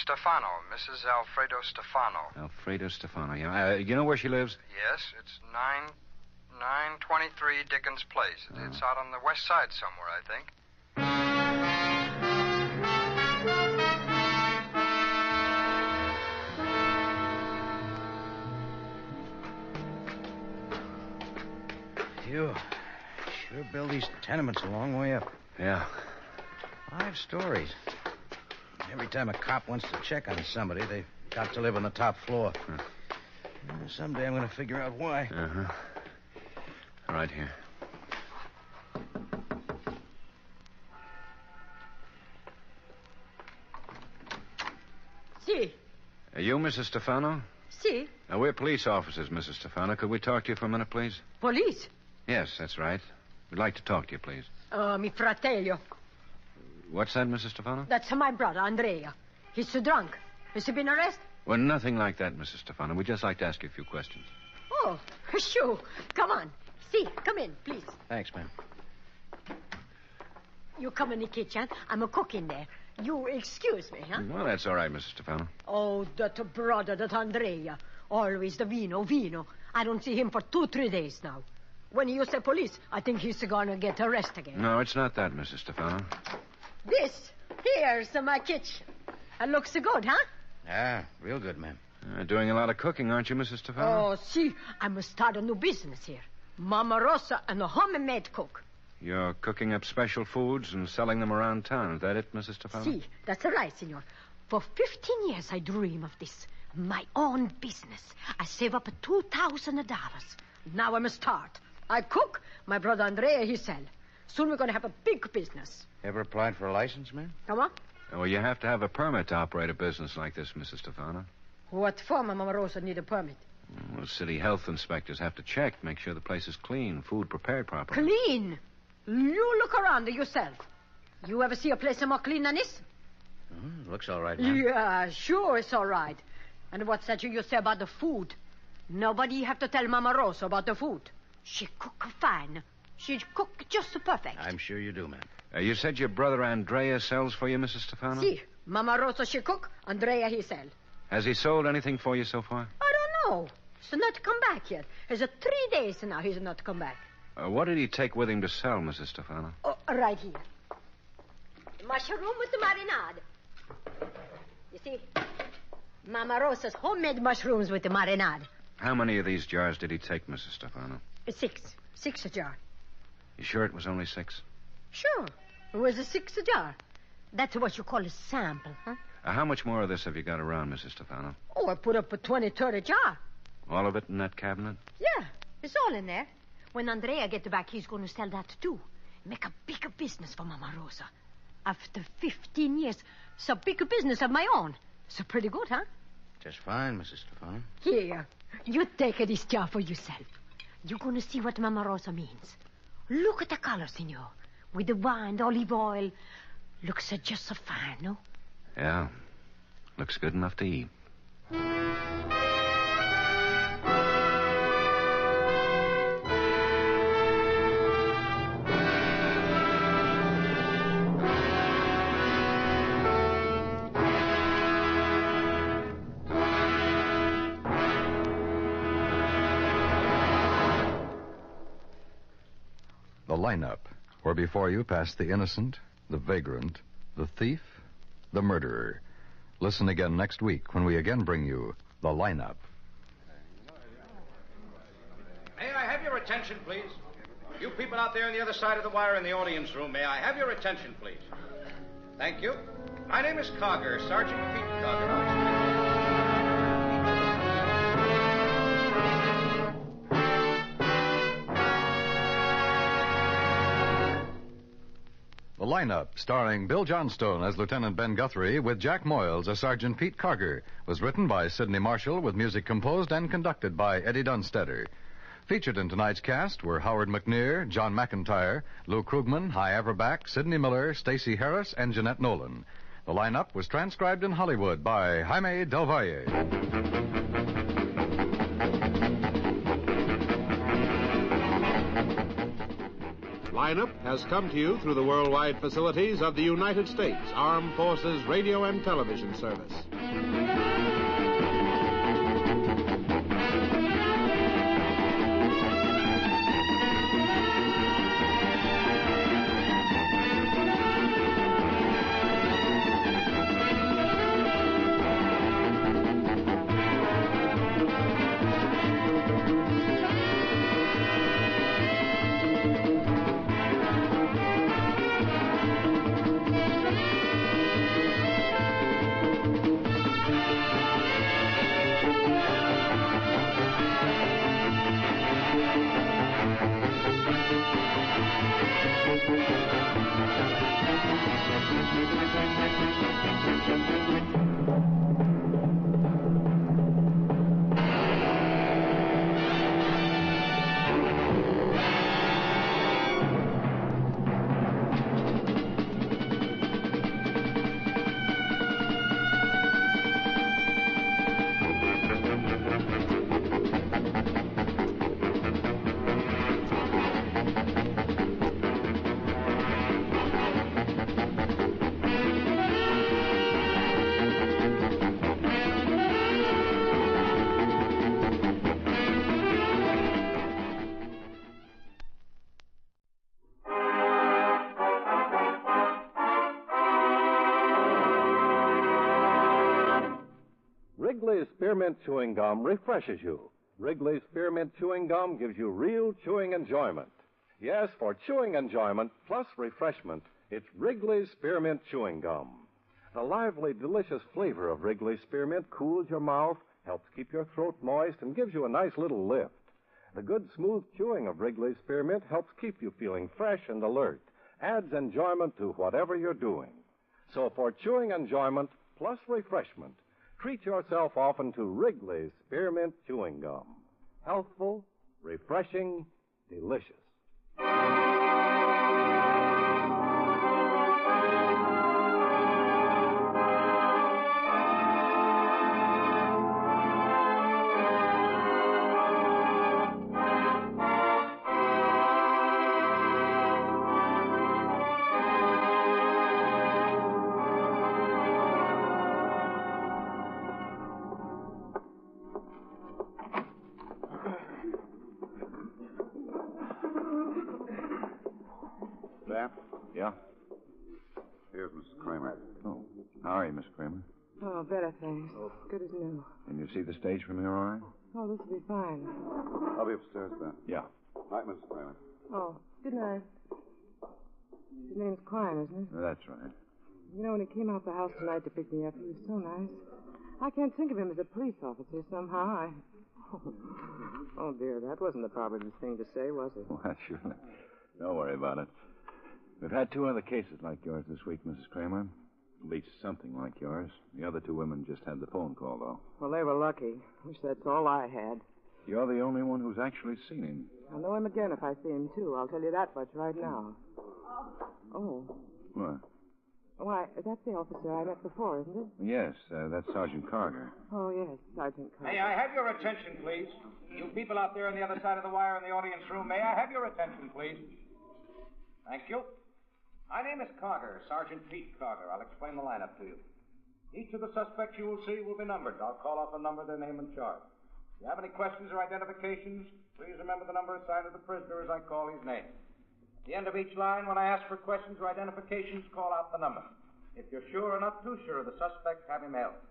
Stefano, Mrs. Alfredo Stefano. Alfredo Stefano, yeah. You know where she lives? Yes, it's 923 Dickens Place. It's out on the west side somewhere, I think. You sure build these tenements a long way up. Yeah. 5 stories. Every time a cop wants to check on somebody, they've got to live on the top floor. Someday I'm going to figure out why. Uh-huh. Right here. Si. Are you Mrs. Stefano? Si. We're police officers, Mrs. Stefano. Could we talk to you for a minute, please? Police? Yes, that's right. We'd like to talk to you, please. Mi fratello. What's that, Mrs. Stefano? That's my brother, Andrea. He's so drunk. Has he been arrested? Well, nothing like that, Mrs. Stefano. We'd just like to ask you a few questions. Oh, sure. Come on. Si, come in, please. Thanks, ma'am. You come in the kitchen. I'm a cook in there. You excuse me, huh? Well, that's all right, Mrs. Stefano. Oh, that brother, that Andrea. Always the vino. I don't see him for 2-3 days now. When you say police, I think he's going to get arrested again. No, it's not that, Mrs. Stefano. This here's my kitchen. It looks good, huh? Yeah, real good, ma'am. Doing a lot of cooking, aren't you, Mrs. Stefano? Oh, see, I must start a new business here. Mama Rosa and a homemade cook. You're cooking up special foods and selling them around town. Is that it, Mrs. Stefano? See, that's right, senor. For 15 years, I dream of this. My own business. I save up $2,000. Now I must start. I cook. My brother Andrea, he sell. Soon we're going to have a big business. Ever applied for a license, ma'am? Come on. Well, you have to have a permit to operate a business like this, Mrs. Stefano. What for, Mama Rosa need a permit? Well, city health inspectors have to check, make sure the place is clean, food prepared properly. Clean? You look around yourself. You ever see a place more clean than this? Looks all right, ma'am. Yeah, sure, it's all right. And what's that you say about the food? Nobody have to tell Mama Rosa about the food. She cook fine. She cook just perfect. I'm sure you do, ma'am. You said your brother Andrea sells for you, Mrs. Stefano? See, Mama Rosa she cook, Andrea he sell. Has he sold anything for you so far? I don't know. He's not come back yet. It's 3 days now he's not come back. What did he take with him to sell, Mrs. Stefano? Oh, right here. Mushroom with the marinade. You see, Mama Rosa's homemade mushrooms with the marinade. How many of these jars did he take, Mrs. Stefano? 6. 6 a jar. You sure it was only 6? Sure. It was a 6 a jar. That's what you call a sample, huh? How much more of this have you got around, Mrs. Stefano? Oh, I put up a 20, 30 jar. All of it in that cabinet? Yeah, it's all in there. When Andrea gets back, he's going to sell that, too. Make a bigger business for Mama Rosa. After 15 years, it's a big business of my own. So pretty good, huh? Just fine, Mrs. Stefano. Here, you take this jar for yourself. You're going to see what Mama Rosa means. Look at the color, senor. With the wine, the olive oil. Looks just so fine, no? Yeah. Looks good enough to eat. The lineup, where before you pass the innocent, the vagrant, the thief, the murderer. Listen again next week when we again bring you the lineup. May I have your attention, please? You people out there on the other side of the wire in the audience room, may I have your attention, please? Thank you. My name is KARGER, Sergeant Pete KARGER. The lineup, starring Bill Johnstone as Lieutenant Ben Guthrie with Jack Moyles as Sergeant Pete KARGER, was written by Sidney Marshall with music composed and conducted by Eddie Dunstetter. Featured in tonight's cast were Howard McNear, John McIntyre, Lou Krugman, Hy Averback, Sidney Miller, Stacey Harris, and Jeanette Nolan. The lineup was transcribed in Hollywood by Jaime Del Valle. Lineup has come to you through the worldwide facilities of the United States Armed Forces Radio and Television Service. Wrigley's Spearmint Chewing Gum refreshes you. Wrigley's Spearmint Chewing Gum gives you real chewing enjoyment. Yes, for chewing enjoyment plus refreshment, it's Wrigley's Spearmint Chewing Gum. The lively, delicious flavor of Wrigley's Spearmint cools your mouth, helps keep your throat moist, and gives you a nice little lift. The good, smooth chewing of Wrigley's Spearmint helps keep you feeling fresh and alert, adds enjoyment to whatever you're doing. So for chewing enjoyment plus refreshment, treat yourself often to Wrigley's Spearmint Chewing Gum. Healthful, refreshing, delicious. Yeah? Here's Mrs. Kramer. Oh, how are you, Miss Kramer? Oh, better, thanks. Good as new. Can you see the stage from here, all right? Oh, this will be fine. I'll be upstairs, Ben. Yeah. Night, Mrs. Kramer. Oh, good night. His name's Klein, isn't it? That's right. You know, when he came out the house tonight to pick me up, he was so nice. I can't think of him as a police officer somehow. Oh, dear, that wasn't the proper thing to say, was it? Well, surely. Don't worry about it. We've had 2 other cases like yours this week, Mrs. Kramer. At least something like yours. The other 2 women just had the phone call, though. Well, they were lucky. Wish that's all I had. You're the only one who's actually seen him. I'll know him again if I see him, too. I'll tell you that much right now. Oh. What? Why, that's the officer I met before, isn't it? Yes, that's Sergeant Karger. Oh, yes, Sergeant Carter. May I have your attention, please? You people out there on the other side of the wire in the audience room, may I have your attention, please? Thank you. My name is Karger, Sergeant Pete Karger. I'll explain the lineup to you. Each of the suspects you will see will be numbered. I'll call off a number, their name, and charge. If you have any questions or identifications, please remember the number assigned to the prisoner as I call his name. At the end of each line, when I ask for questions or identifications, call out the number. If you're sure or not too sure of the suspect, have him held.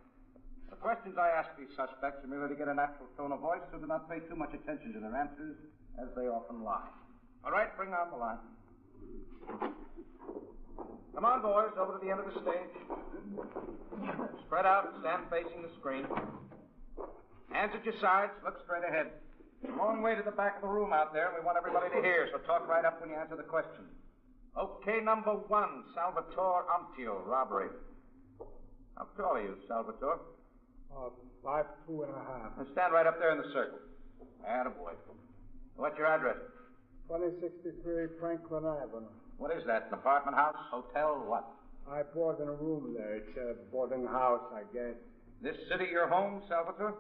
The questions I ask these suspects are merely to get a natural tone of voice, so do not pay too much attention to their answers, as they often lie. All right, bring on the line. Come on, boys, over to the end of the stage. Spread out and stand facing the screen. Hands at your sides, look straight ahead. It's a long way to the back of the room out there, and we want everybody to hear, so talk right up when you answer the question. Okay, number 1, Salvatore Amptio, robbery. How tall are you, Salvatore? 5'2.5". Now stand right up there in the circle. Attaboy. What's your address? 2063 Franklin Avenue. What is that, an apartment house, hotel, what? I board in a room there. It's a boarding house, I guess. This city your home, Salvatore?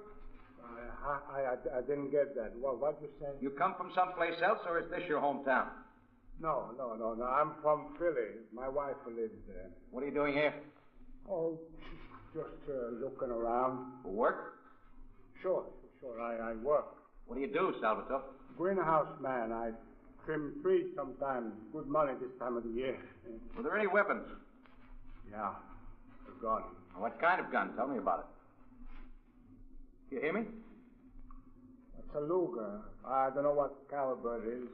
I didn't get that. What'd you say? You come from someplace else, or is this your hometown? No. I'm from Philly. My wife lives there. What are you doing here? Oh, just looking around. For work? Sure. I work. What do you do, Salvatore? Greenhouse man. I trim trees sometimes. Good money this time of the year. Were there any weapons? Yeah, a gun. What kind of gun? Tell me about it. You hear me? It's a Lugar. I don't know what caliber it is.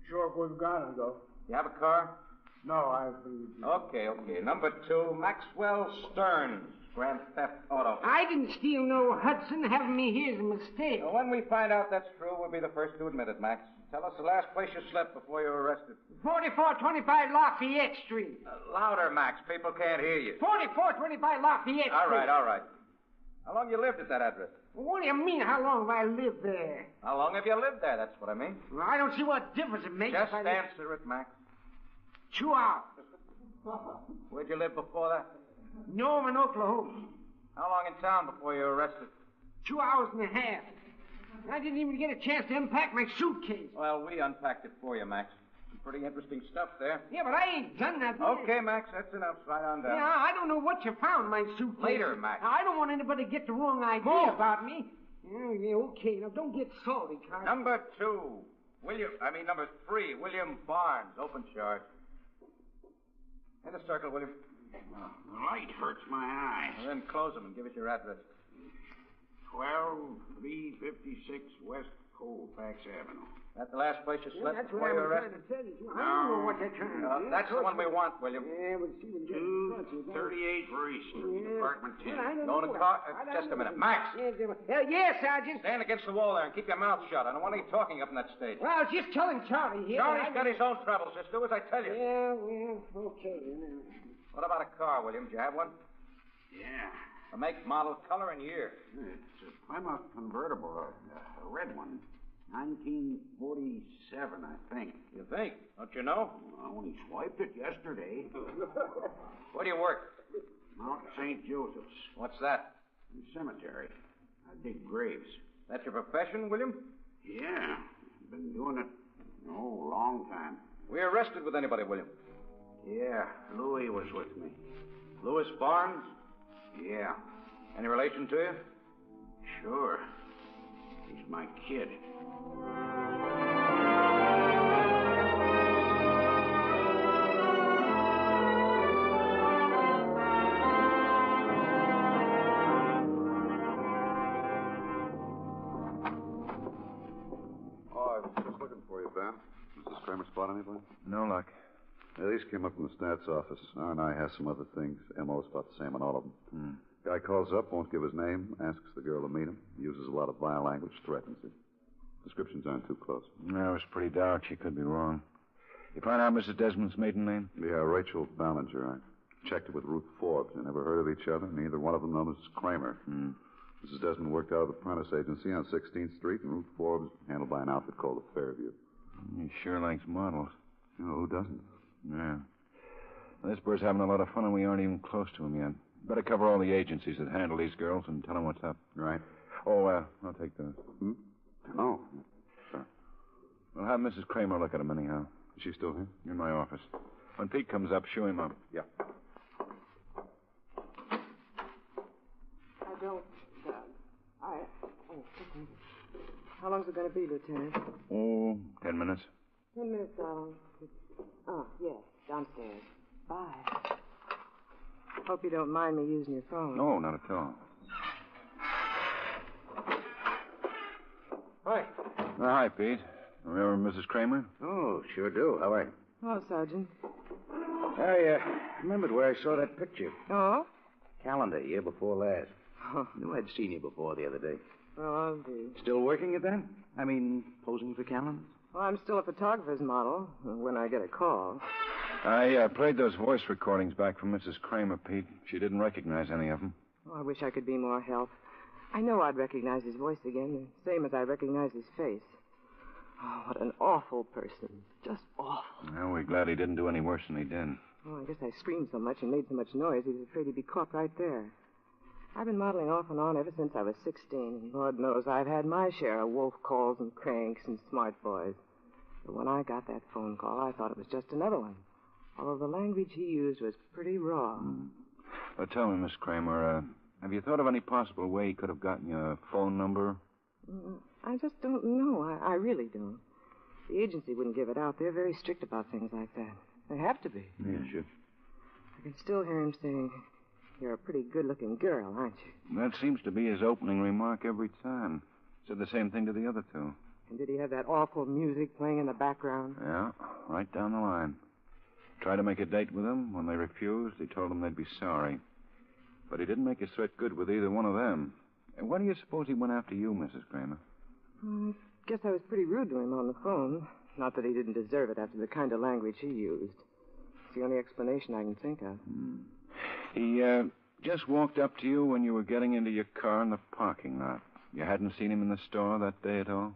Sure good gun, though. You have a car? No, I've... Okay. Number 2, Maxwell Stearns, Grand Theft Auto. I didn't steal no Hudson. Having me here's a mistake. Well, when we find out that's true, we'll be the first to admit it, Max. Tell us the last place you slept before you were arrested. 4425 Lafayette Street. Louder, Max. People can't hear you. 4425 Lafayette Street. All right. How long you lived at that address? What do you mean, how long have I lived there? How long have you lived there? That's what I mean. Well, I don't see what difference it makes. Just answer it, Max. 2 hours. Where'd you live before that? Norman, Oklahoma. How long in town before you were arrested? 2 hours and a half. I didn't even get a chance to unpack my suitcase. Well, we unpacked it for you, Max. Some pretty interesting stuff there. Yeah, but I ain't done nothing. Okay, Max, that's enough. Slide on down. Yeah, I don't know what you found in my suitcase. Later, Max. I don't want anybody to get the wrong idea about me. Yeah, okay. Now, don't get salty, Carter. Number 3, William Barnes, open charge. In the circle, William. The light hurts my eyes. Well, then close them and give us your address. 12356 West Colfax Avenue. That the last place you Yeah, slept that's what before I you was were trying arrested? to tell you. I don't know what they're trying to do. That's the one we want, William. Yeah, we'll see when we get to 238 Marie Street, Apartment 10. Well, I don't Going know to that. just a minute. Max! Yeah, Sergeant. Stand against the wall there and keep your mouth shut. I don't want any talking up in that stage. Well, I was just telling Charlie here. Charlie's got his own troubles. Just do as I tell you. Yeah, well, okay. What about a car, William? Do you have one? Yeah. A make, model, color, and year. It's a Plymouth convertible, a red one. 1947, I think. You think? Don't you know? I only swiped it yesterday. Where do you work? Mount St. Joseph's. What's that? Cemetery. I dig graves. That's your profession, William? Yeah. Been doing it, a long time. We arrested with anybody, William? Yeah, Louis was with me. Louis Barnes? Yeah. Any relation to you? Sure. He's my kid. Oh, I was just looking for you, Ben. Mrs. Kramer spot anybody? No luck. Yeah, these came up from the stats office. R&I has some other things. MO's about the same on all of them. Guy calls up, won't give his name, asks the girl to meet him, uses a lot of vile language, threatens her. Descriptions aren't too close. No, it was pretty dark. She could be wrong. You find out Mrs. Desmond's maiden name? Yeah, Rachel BAMG. I checked it with Ruth Forbes. They never heard of each other. Neither one of them known Mrs. Kramer. Mrs. Desmond worked out of the Prentice Agency on 16th Street, and Ruth Forbes handled by an outfit called the Fairview. He sure likes models. You know, who doesn't? Yeah. Well, this bird's having a lot of fun, and we aren't even close to him yet. Better cover all the agencies that handle these girls and tell them what's up. Right. Oh, I'll take those. Oh, sure. We'll have Mrs. Kramer look at him anyhow. Is she still here? In my office. When Pete comes up, shoo him up. Yeah. I don't, How long's it going to be, Lieutenant? Oh, 10 minutes. 10 minutes, darling. Oh, yes, downstairs. Bye. Hope you don't mind me using your phone. No, not at all. Hi. Hi, Pete. Remember Mrs. Kramer? Oh, sure do. How are you? Oh, Sergeant. I remembered where I saw that picture. Oh? Calendar, year before last. Knew I'd seen you before the other day. Well, I'll do. Still working at that? I mean, posing for calendars? Well, I'm still a photographer's model when I get a call. I played those voice recordings back from Mrs. Kramer, Pete. She didn't recognize any of them. Oh, I wish I could be more help. I know I'd recognize his voice again, the same as I recognize his face. Oh, what an awful person. Just awful. Well, we're glad he didn't do any worse than he did. Oh, I guess I screamed so much and made so much noise he was afraid he'd be caught right there. I've been modeling off and on ever since I was 16, and Lord knows I've had my share of wolf calls and cranks and smart boys. But when I got that phone call, I thought it was just another one, although the language he used was pretty raw. Well, tell me, Miss Kramer, have you thought of any possible way he could have gotten your phone number? I just don't know. I really don't. The agency wouldn't give it out. They're very strict about things like that. They have to be. Yeah, sure. I can still hear him saying, "You're a pretty good-looking girl, aren't you?" That seems to be his opening remark every time. Said the same thing to the other two. And did he have that awful music playing in the background? Yeah, right down the line. Tried to make a date with them. When they refused, he told them they'd be sorry. But he didn't make his threat good with either one of them. And why do you suppose he went after you, Mrs. Kramer? I guess I was pretty rude to him on the phone. Not that he didn't deserve it after the kind of language he used. It's the only explanation I can think of. He just walked up to you when you were getting into your car in the parking lot. You hadn't seen him in the store that day at all?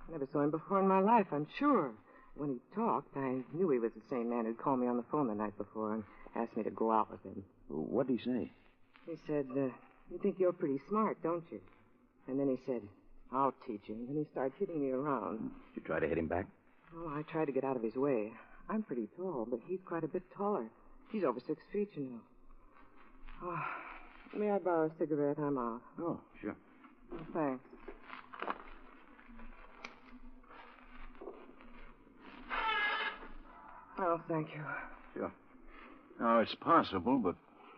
I never saw him before in my life, I'm sure. When he talked, I knew he was the same man who'd called me on the phone the night before and asked me to go out with him. What'd he say? He said, "You think you're pretty smart, don't you?" And then he said, "I'll teach you." And then he started hitting me around. Did you try to hit him back? Oh, I tried to get out of his way. I'm pretty tall, but he's quite a bit taller. He's over 6 feet, you know. Oh, may I borrow a cigarette? I'm out. Oh, sure. Oh, thanks. Oh, thank you. Sure. Now, it's possible, but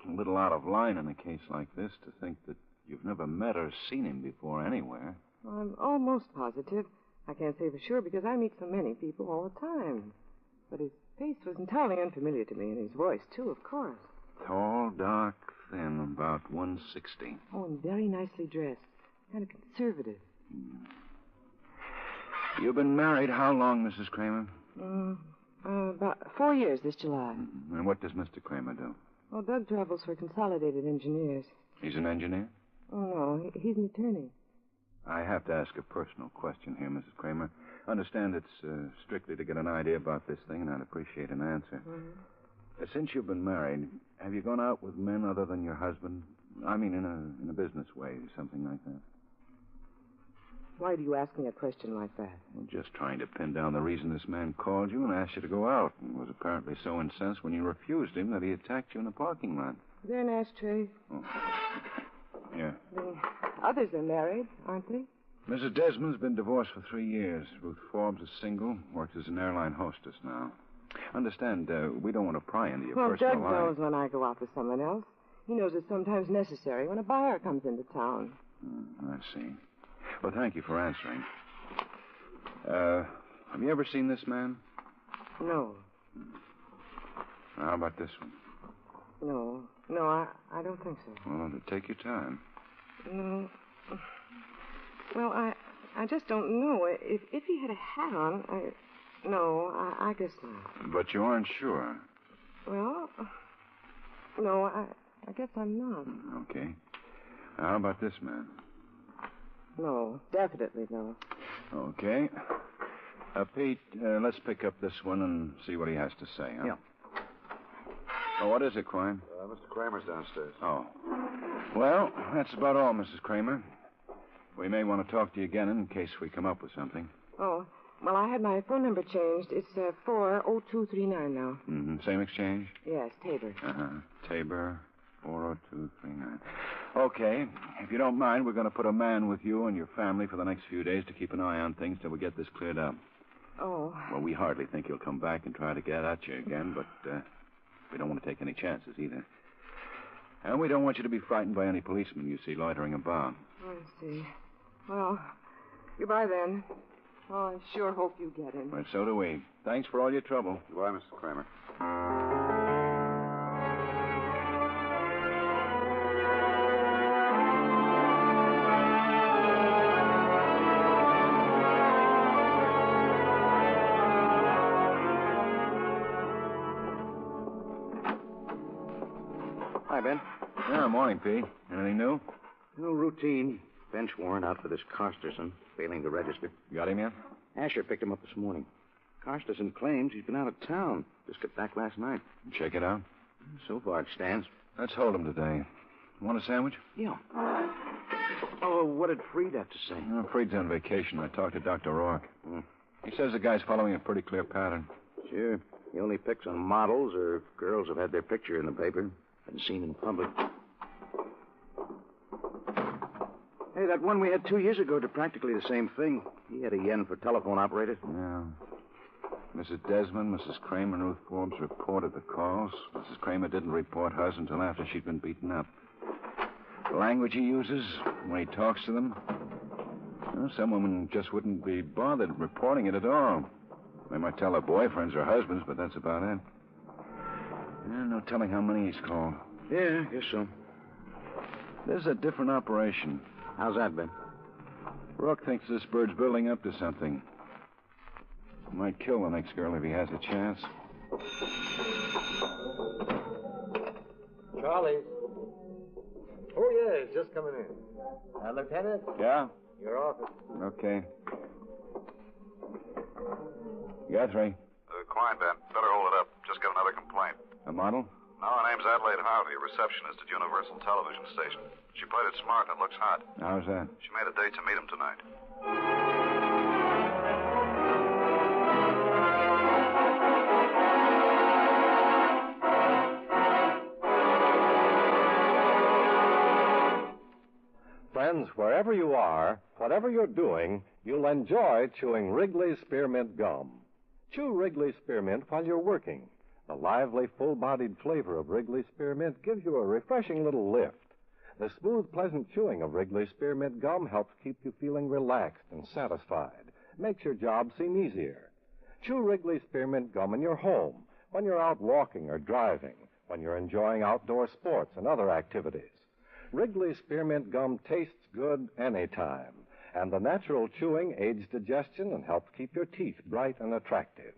a little out of line in a case like this to think that You've never met or seen him before anywhere. I'm almost positive. I can't say for sure because I meet so many people all the time. But his face was entirely unfamiliar to me, and his voice, too, of course. Tall, dark, thin, about 160. Oh, and very nicely dressed. Kind of conservative. You've been married how long, Mrs. Kramer? About 4 years this July. And what does Mr. Kramer do? Oh, Doug travels for Consolidated Engineers. He's an engineer? Oh, no, he's an attorney. I have to ask a personal question here, Mrs. Kramer. Understand it's strictly to get an idea about this thing, and I'd appreciate an answer. Since you've been married, have you gone out with men other than your husband? I mean, in a business way, something like that. Why do you ask me a question like that? Well, just trying to pin down the reason this man called you and asked you to go out, and was apparently so incensed when you refused him that he attacked you in the parking lot. Is there an ashtray? Oh. Yeah. The others are married, aren't they? Mrs. Desmond's been divorced for 3 years. Ruth Forbes is single, works as an airline hostess now. Understand, we don't want to pry into your personal Doug life. knows when I go out with someone else. He knows it's sometimes necessary when a buyer comes into town. I see. Well, thank you for answering. Have you ever seen this man? No. How about this one? No, I don't think so. Well, take your time. No. Well, I just don't know. If he had a hat on, I guess not. But you aren't sure. Well, no, I guess I'm not. Okay. How about this man? No, definitely no. Okay. Pete, let's pick up this one and see what he has to say, huh? Yeah. Oh, what is it, Quine? Mr. Kramer's downstairs. Oh. Well, that's about all, Mrs. Kramer. We may want to talk to you again in case we come up with something. Oh, well, I had my phone number changed. It's 40239 now. Same exchange? Yes, Tabor. Tabor, 40239. Okay. If you don't mind, we're going to put a man with you and your family for the next few days to keep an eye on things till we get this cleared up. Oh. Well, we hardly think he'll come back and try to get at you again, but we don't want to take any chances either. And we don't want you to be frightened by any policemen you see loitering about. I see. Well, goodbye then. Oh, I sure hope you get him. Well, so do we. Thanks for all your trouble. Goodbye, Mr. Kramer. Hi, Ben. Yeah, morning, Pete. Anything new? No routine. Bench warrant out for this Carsterson, failing to register. Got him yet? Asher picked him up this morning. Carsterson claims he's been out of town. Just got back last night. Check it out. So far, it stands. Let's hold him today. Want a sandwich? Yeah. Oh, what did Freed have to say? Freed's on vacation. I talked to Dr. Rourke. He says the guy's following a pretty clear pattern. Sure. He only picks on models or girls who've had their picture in the paper. Been seen in public. Hey, that one we had 2 years ago did practically the same thing. He had a yen for telephone operator. Yeah. Mrs. Desmond, Mrs. Kramer, and Ruth Forbes reported the calls. Mrs. Kramer didn't report hers until after she'd been beaten up. The language he uses when he talks to them, some women just wouldn't be bothered reporting it at all. They might tell their boyfriends or husbands, but that's about it. No telling how many he's called. Yeah, I guess so. This is a different operation. How's that, Ben? Rourke thinks this bird's building up to something. He might kill the next girl if he has a chance. Charlie. Oh, yeah, he's just coming in. Lieutenant? Yeah? Your office. Okay. Guthrie. Quine, Ben. Better hold it up. Just got another complaint. A model? No, her name's Adelaide Harvey, a receptionist at Universal Television Station. She played it smart and it looks hot. How's that? She made a date to meet him tonight. Friends, wherever you are, whatever you're doing, you'll enjoy chewing Wrigley's Spearmint Gum. Chew Wrigley's Spearmint while you're working. The lively, full-bodied flavor of Wrigley's Spearmint gives you a refreshing little lift. The smooth, pleasant chewing of Wrigley's Spearmint Gum helps keep you feeling relaxed and satisfied. Makes your job seem easier. Chew Wrigley's Spearmint Gum in your home, when you're out walking or driving, when you're enjoying outdoor sports and other activities. Wrigley's Spearmint Gum tastes good anytime, and the natural chewing aids digestion and helps keep your teeth bright and attractive.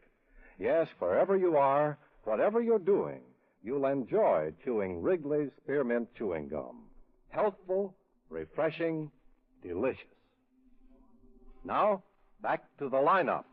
Yes, wherever you are, whatever you're doing, you'll enjoy chewing Wrigley's Spearmint Chewing Gum. Healthful, refreshing, delicious. Now, back to the lineup.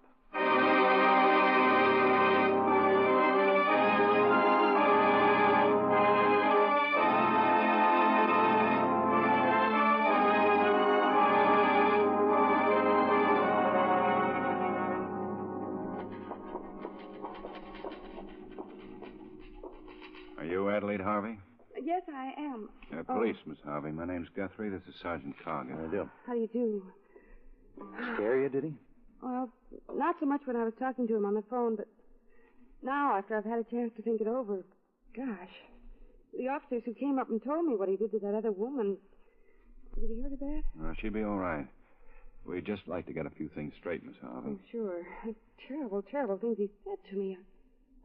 Are you Adelaide Harvey? Yes, I am. Police, Miss Harvey. My name's Guthrie. This is Sergeant Carger. How do you do? How do you do? Scare you, did he? Well, not so much when I was talking to him on the phone, but now, after I've had a chance to think it over, gosh, the officers who came up and told me what he did to that other woman, did you hear of that? She'll be all right. We'd just like to get a few things straight, Miss Harvey. Oh, sure. Terrible, terrible things he said to me.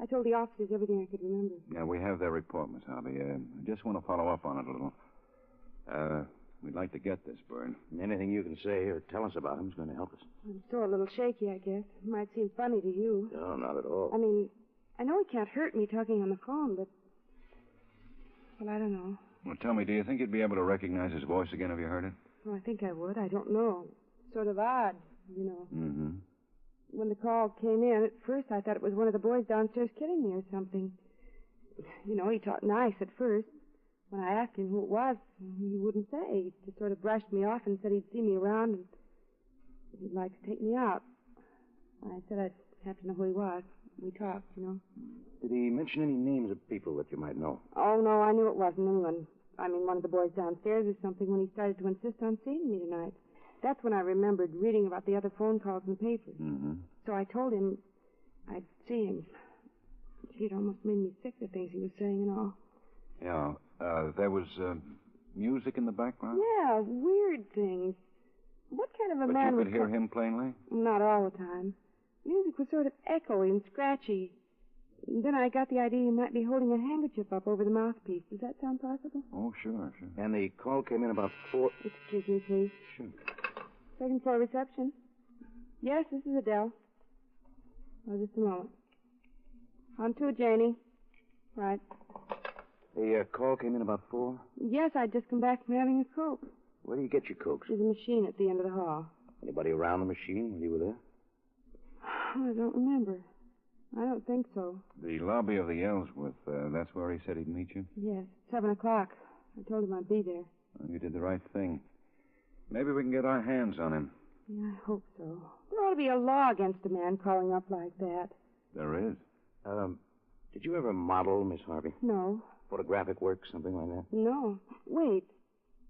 I told the officers everything I could remember. Yeah, we have their report, Miss Harvey. I just want to follow up on it a little. We'd like to get this bird. Anything you can say or tell us about him is going to help us. I'm still a little shaky, I guess. It might seem funny to you. No, not at all. I mean, I know he can't hurt me talking on the phone, but... Well, I don't know. Well, tell me, do you think you'd be able to recognize his voice again if you heard it? Well, I think I would. I don't know. Sort of odd, you know. Mm-hmm. When the call came in, at first I thought it was one of the boys downstairs kidding me or something. You know, he talked nice at first. When I asked him who it was, he wouldn't say. He just sort of brushed me off and said he'd see me around and he'd like to take me out. I said I'd have to know who he was. We talked, you know. Did he mention any names of people that you might know? Oh, no, I knew it wasn't anyone. I mean, one of the boys downstairs or something when he started to insist on seeing me tonight. That's when I remembered reading about the other phone calls in the papers. Mm-hmm. So I told him I'd see him. Gee, it almost made me sick, the things he was saying and all. Yeah. There was music in the background? Yeah, weird things. What kind of a man But you would could hear him plainly? Not all the time. Music was sort of echoey and scratchy. And then I got the idea he might be holding a handkerchief up over the mouthpiece. Does that sound possible? Oh, sure. And the call came in about 4... Excuse me, please. Sure. Second floor reception. Yes, this is Adele. Oh, just a moment. On to it, Janie. Right. The call came in about 4? Yes, I'd just come back from having a Coke. Where do you get your Cokes? There's a machine at the end of the hall. Anybody around the machine when you were there? I don't remember. I don't think so. The lobby of the Ellsworth, that's where he said he'd meet you? Yes, 7 o'clock. I told him I'd be there. Well, you did the right thing. Maybe we can get our hands on him. Yeah, I hope so. There ought to be a law against a man calling up like that. There is. Did you ever model, Miss Harvey? No. Photographic work, something like that? No. Wait.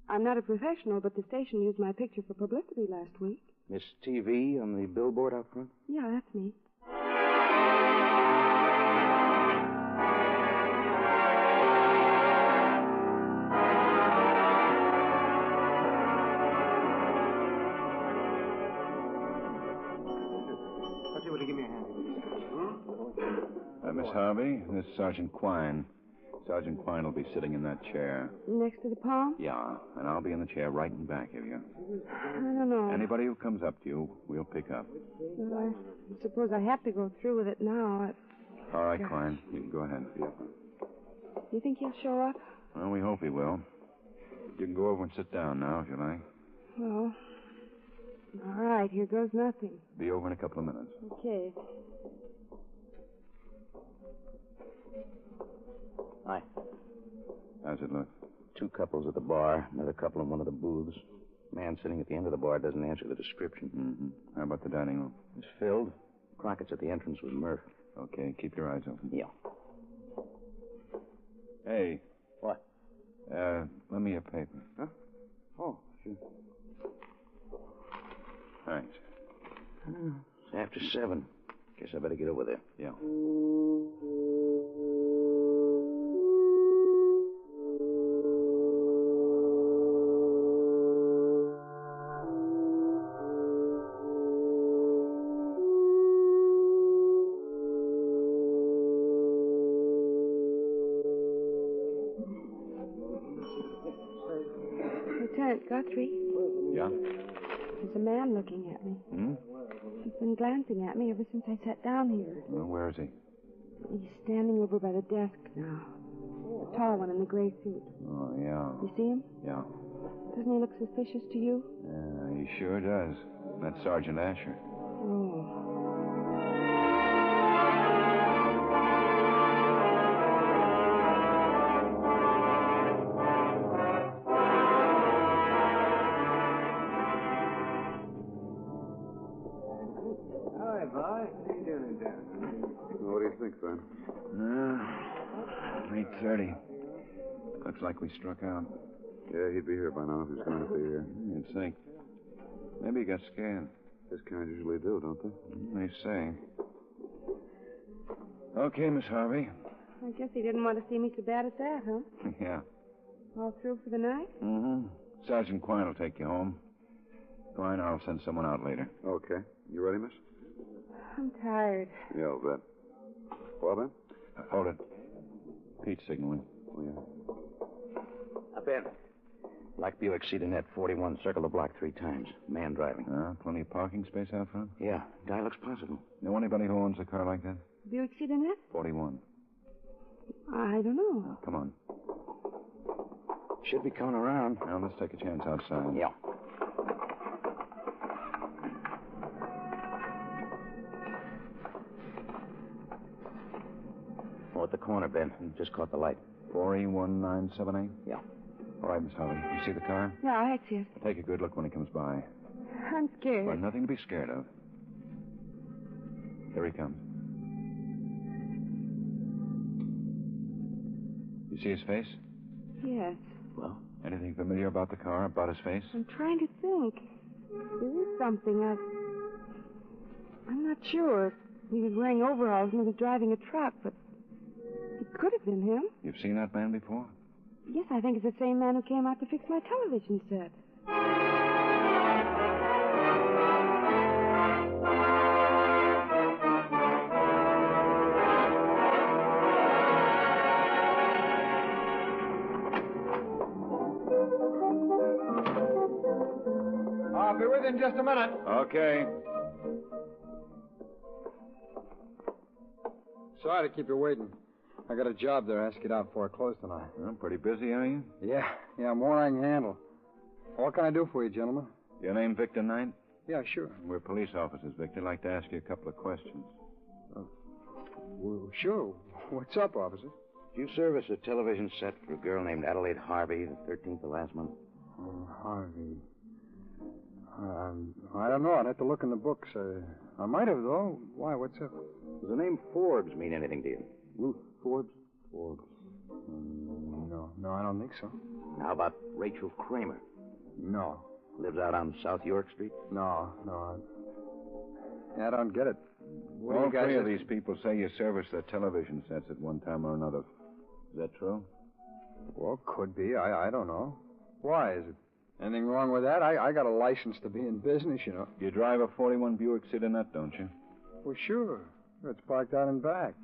I'm not a professional, but the station used my picture for publicity last week. Miss TV on the billboard out front? Yeah, that's me. Miss Harvey, this is Sergeant Quine. Sergeant Quine will be sitting in that chair. Next to the palm? Yeah, and I'll be in the chair right in back of you. I don't know. Anybody who comes up to you, we'll pick up. Well, I suppose I have to go through with it now. All right, Quine, you can go ahead. You think he'll show up? Well, we hope he will. You can go over and sit down now, if you like. Well, all right, here goes nothing. Be over in a couple of minutes. Okay. Hi. How's it look? 2 couples at the bar, another couple in one of the booths. Man sitting at the end of the bar doesn't answer the description. Mm-hmm. How about the dining room? It's filled. Crockett's at the entrance with Murph. Okay, keep your eyes open. Yeah. Hey. What? Lend me your paper. Huh? Oh, sure. Thanks. It's after 7. Guess I better get over there. Yeah. Lieutenant Guthrie. Yeah? There's a man looking at me. Hmm? He's been glancing at me ever since I sat down here. Well, where is he? He's standing over by the desk now. The tall one in the gray suit. Oh, yeah. You see him? Yeah. Doesn't he look suspicious to you? Yeah, he sure does. That's Sergeant Asher. Oh. Hi, boy. How you doing down? What do you think, Ben? 8:30. Looks like we struck out. Yeah, he'd be here by now if he was going to be here. You'd think. Maybe he got scared. This kind usually do, don't they? They say. Okay, Miss Harvey. I guess he didn't want to see me so bad at that, huh? Yeah. All through for the night? Mm-hmm. Sergeant Quine will take you home. Quine, I'll send someone out later. Okay. You ready, miss? I'm tired. Yeah, I'll bet. Well, Ben? Hold it. Pete's signaling. Oh, yeah. Ben. Black Buick Cedarnet 41, circle the block 3 times. Man driving. Plenty of parking space out front? Yeah, guy looks possible. Know anybody who owns a car like that? Buick Cedarnet? 41. I don't know. Come on. Should be coming around. Now, let's take a chance outside. Yeah. Oh, at the corner, Ben. Just caught the light. 4E1978? Yeah. All right, Miss Harvey. You see the car? Yeah, I see it. Take a good look when he comes by. I'm scared. Well, nothing to be scared of. Here he comes. You see his face? Yes. Well? Anything familiar about the car, about his face? I'm trying to think. There is something. I'm not sure. He was wearing overalls and he was driving a truck, but it could have been him. You've seen that man before? Yes, I think it's the same man who came out to fix my television set. I'll be with you in just a minute. Okay. Sorry to keep you waiting. I got a job there. I asked to get out before I close tonight. Well, pretty busy, are you? Yeah, more than I can handle. What can I do for you, gentlemen? Your name Victor Knight? Yeah, sure. We're police officers, Victor. I'd like to ask you a couple of questions. Well, sure. What's up, officer? Did you service a television set for a girl named Adelaide Harvey the 13th of last month? Harvey. I don't know. I'd have to look in the books. I might have, though. Why? What's up? Does the name Forbes mean anything to you? Ruth Forbes? Forbes. No, I don't think so. How about Rachel Kramer? No. Lives out on South York Street? No. I don't get it. What All do you guys three of these people say you serviced their television sets at one time or another. Is that true? Well, could be. I don't know. Why? Is it anything wrong with that? I got a license to be in business, you know. You drive a 41 Buick Cedarnet, don't you? Well, sure. It's parked out in back.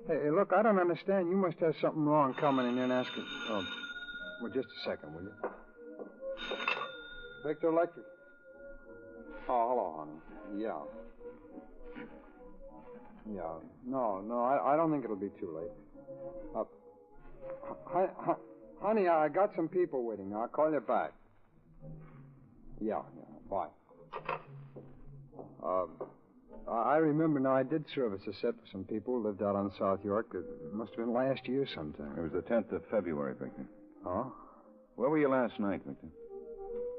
Hey, look, I don't understand. You must have something wrong coming in there and asking. Oh, well, just a second, will you? Victor Electric. Oh, hello, honey. Yeah. No, I don't think it'll be too late. Honey, I got some people waiting. I'll call you back. Yeah, bye. I remember now I did service a set for some people who lived out on South York. It must have been last year sometime. It was the 10th of February, Victor. Oh? Where were you last night, Victor?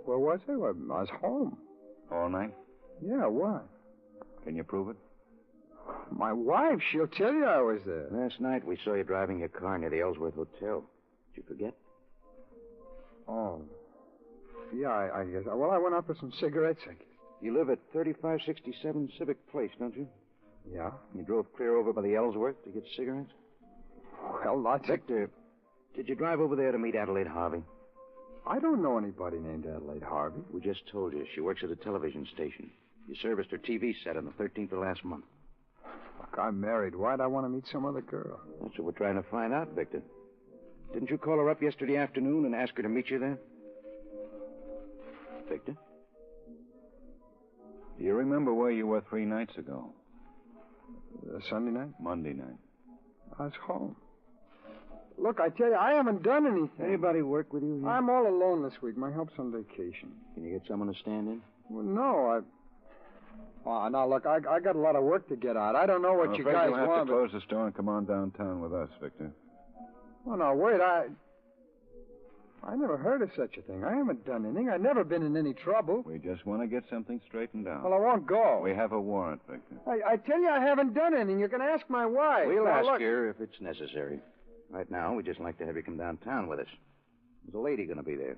Where was I? Well, I was home. All night? Yeah, why? Can you prove it? My wife, she'll tell you I was there. Last night we saw you driving your car near the Ellsworth Hotel. Did you forget? Oh. Yeah, I guess. Well, I went out for some cigarettes, I guess. You live at 3567 Civic Place, don't you? Yeah. You drove clear over by the Ellsworth to get cigarettes? Well, lots Victor, did you drive over there to meet Adelaide Harvey? I don't know anybody named Adelaide Harvey. We just told you. She works at a television station. You serviced her TV set on the 13th of last month. Look, I'm married. Why'd I want to meet some other girl? That's what we're trying to find out, Victor. Didn't you call her up yesterday afternoon and ask her to meet you there? Victor? Do you remember where you were 3 nights ago? Sunday night? Monday night. I was home. Look, I tell you, I haven't done anything. Anybody work with you here? I'm all alone this week. My help's on vacation. Can you get someone to stand in? Well, no, Oh, now, look, I got a lot of work to get out. I don't know what you guys you'll have want. to close the store and come on downtown with us, Victor. Oh, no, wait, I never heard of such a thing. I haven't done anything. I've never been in any trouble. We just want to get something straightened out. Well, I won't go. We have a warrant, Victor. I tell you, I haven't done anything. You can ask my wife. We'll Now, ask look. her if it's necessary. Right now, we'd just like to have you come downtown with us. There's a lady going to be there,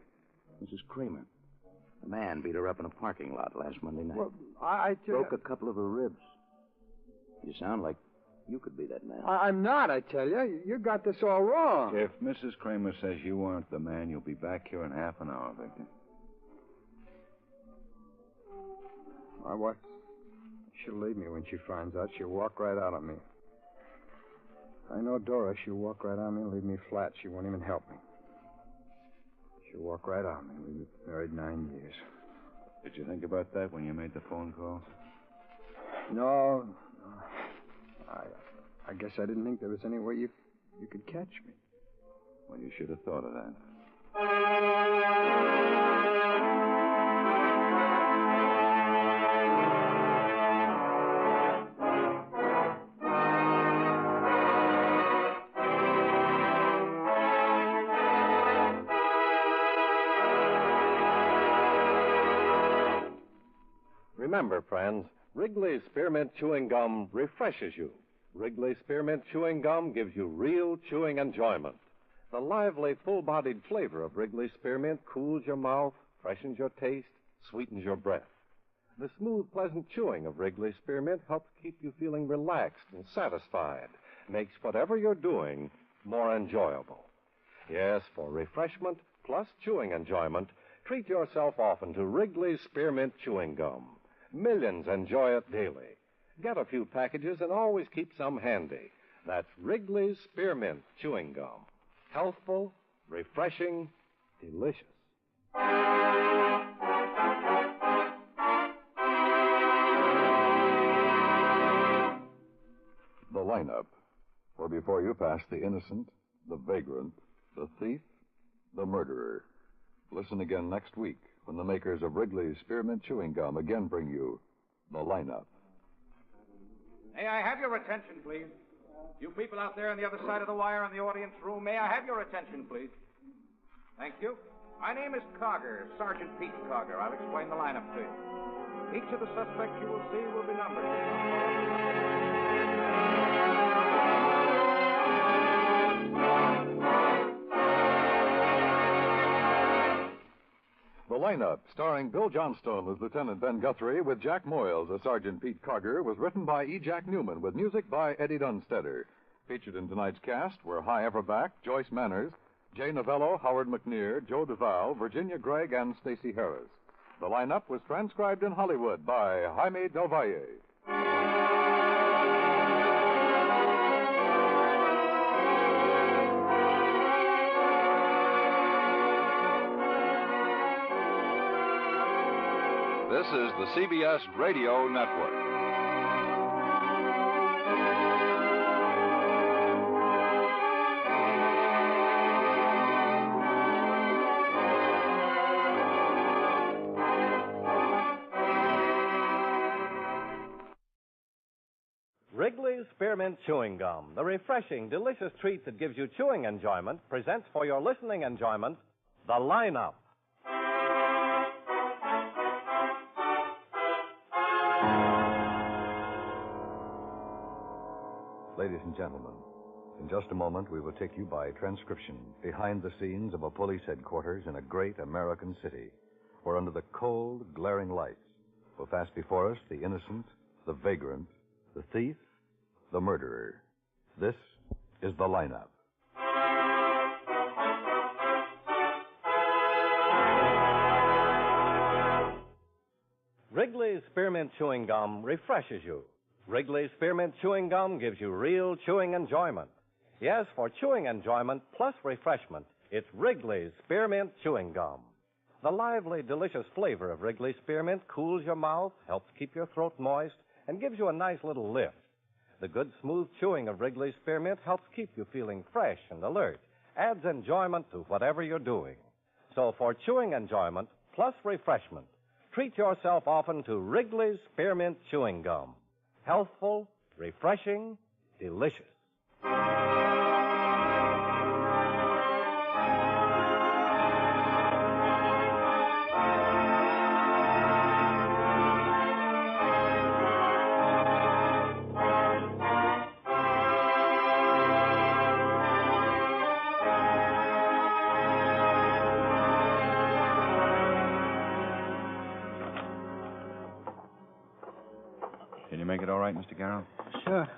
Mrs. Kramer. A man beat her up in a parking lot last Monday night. Well, I tell you... Broke a couple of her ribs. You sound like you could be that man. I'm not, I tell you. You got this all wrong. If Mrs. Kramer says you aren't the man, you'll be back here in half an hour, Victor. My wife, she'll leave me when she finds out. She'll walk right out on me. I know Dora. She'll walk right on me and leave me flat. She won't even help me. She'll walk right on me. We've been married 9 years. Did you think about that when you made the phone call? No. I guess I didn't think there was any way you could catch me. Well, you should have thought of that. Remember, friends, Wrigley's Spearmint Chewing Gum refreshes you. Wrigley's Spearmint Chewing Gum gives you real chewing enjoyment. The lively, full-bodied flavor of Wrigley's Spearmint cools your mouth, freshens your taste, sweetens your breath. The smooth, pleasant chewing of Wrigley's Spearmint helps keep you feeling relaxed and satisfied, makes whatever you're doing more enjoyable. Yes, for refreshment plus chewing enjoyment, treat yourself often to Wrigley's Spearmint Chewing Gum. Millions enjoy it daily. Get a few packages and always keep some handy. That's Wrigley's Spearmint Chewing Gum. Healthful, refreshing, delicious. The lineup. For before you pass the innocent, the vagrant, the thief, the murderer. Listen again next week when the makers of Wrigley's Spearmint Chewing Gum again bring you the lineup. May I have your attention, please? You people out there on the other side of the wire in the audience room, may I have your attention, please? Thank you. My name is Karger, Sergeant Pete Karger. I'll explain the lineup to you. Each of the suspects you will see will be numbered. The lineup, starring Bill Johnstone as Lieutenant Ben Guthrie with Jack Moyles as Sergeant Pete Karger, was written by E. Jack Newman with music by Eddie Dunstetter. Featured in tonight's cast were High Everback, Joyce Manners, Jay Novello, Howard McNear, Joe Duval, Virginia Gregg, and Stacey Harris. The lineup was transcribed in Hollywood by Jaime Del Valle. This is the CBS Radio Network. Wrigley's Spearmint Chewing Gum, the refreshing, delicious treat that gives you chewing enjoyment, presents for your listening enjoyment, The Lineup. Ladies and gentlemen, in just a moment we will take you by transcription behind the scenes of a police headquarters in a great American city, where under the cold, glaring lights will pass before us the innocent, the vagrant, the thief, the murderer. This is The Lineup. Wrigley's Spearmint Chewing Gum refreshes you. Wrigley's Spearmint Chewing Gum gives you real chewing enjoyment. Yes, for chewing enjoyment plus refreshment, it's Wrigley's Spearmint Chewing Gum. The lively, delicious flavor of Wrigley's Spearmint cools your mouth, helps keep your throat moist, and gives you a nice little lift. The good, smooth chewing of Wrigley's Spearmint helps keep you feeling fresh and alert, adds enjoyment to whatever you're doing. So for chewing enjoyment plus refreshment, treat yourself often to Wrigley's Spearmint Chewing Gum. Healthful, refreshing, delicious. Can you make it all right, Mr. Garrow? Sure.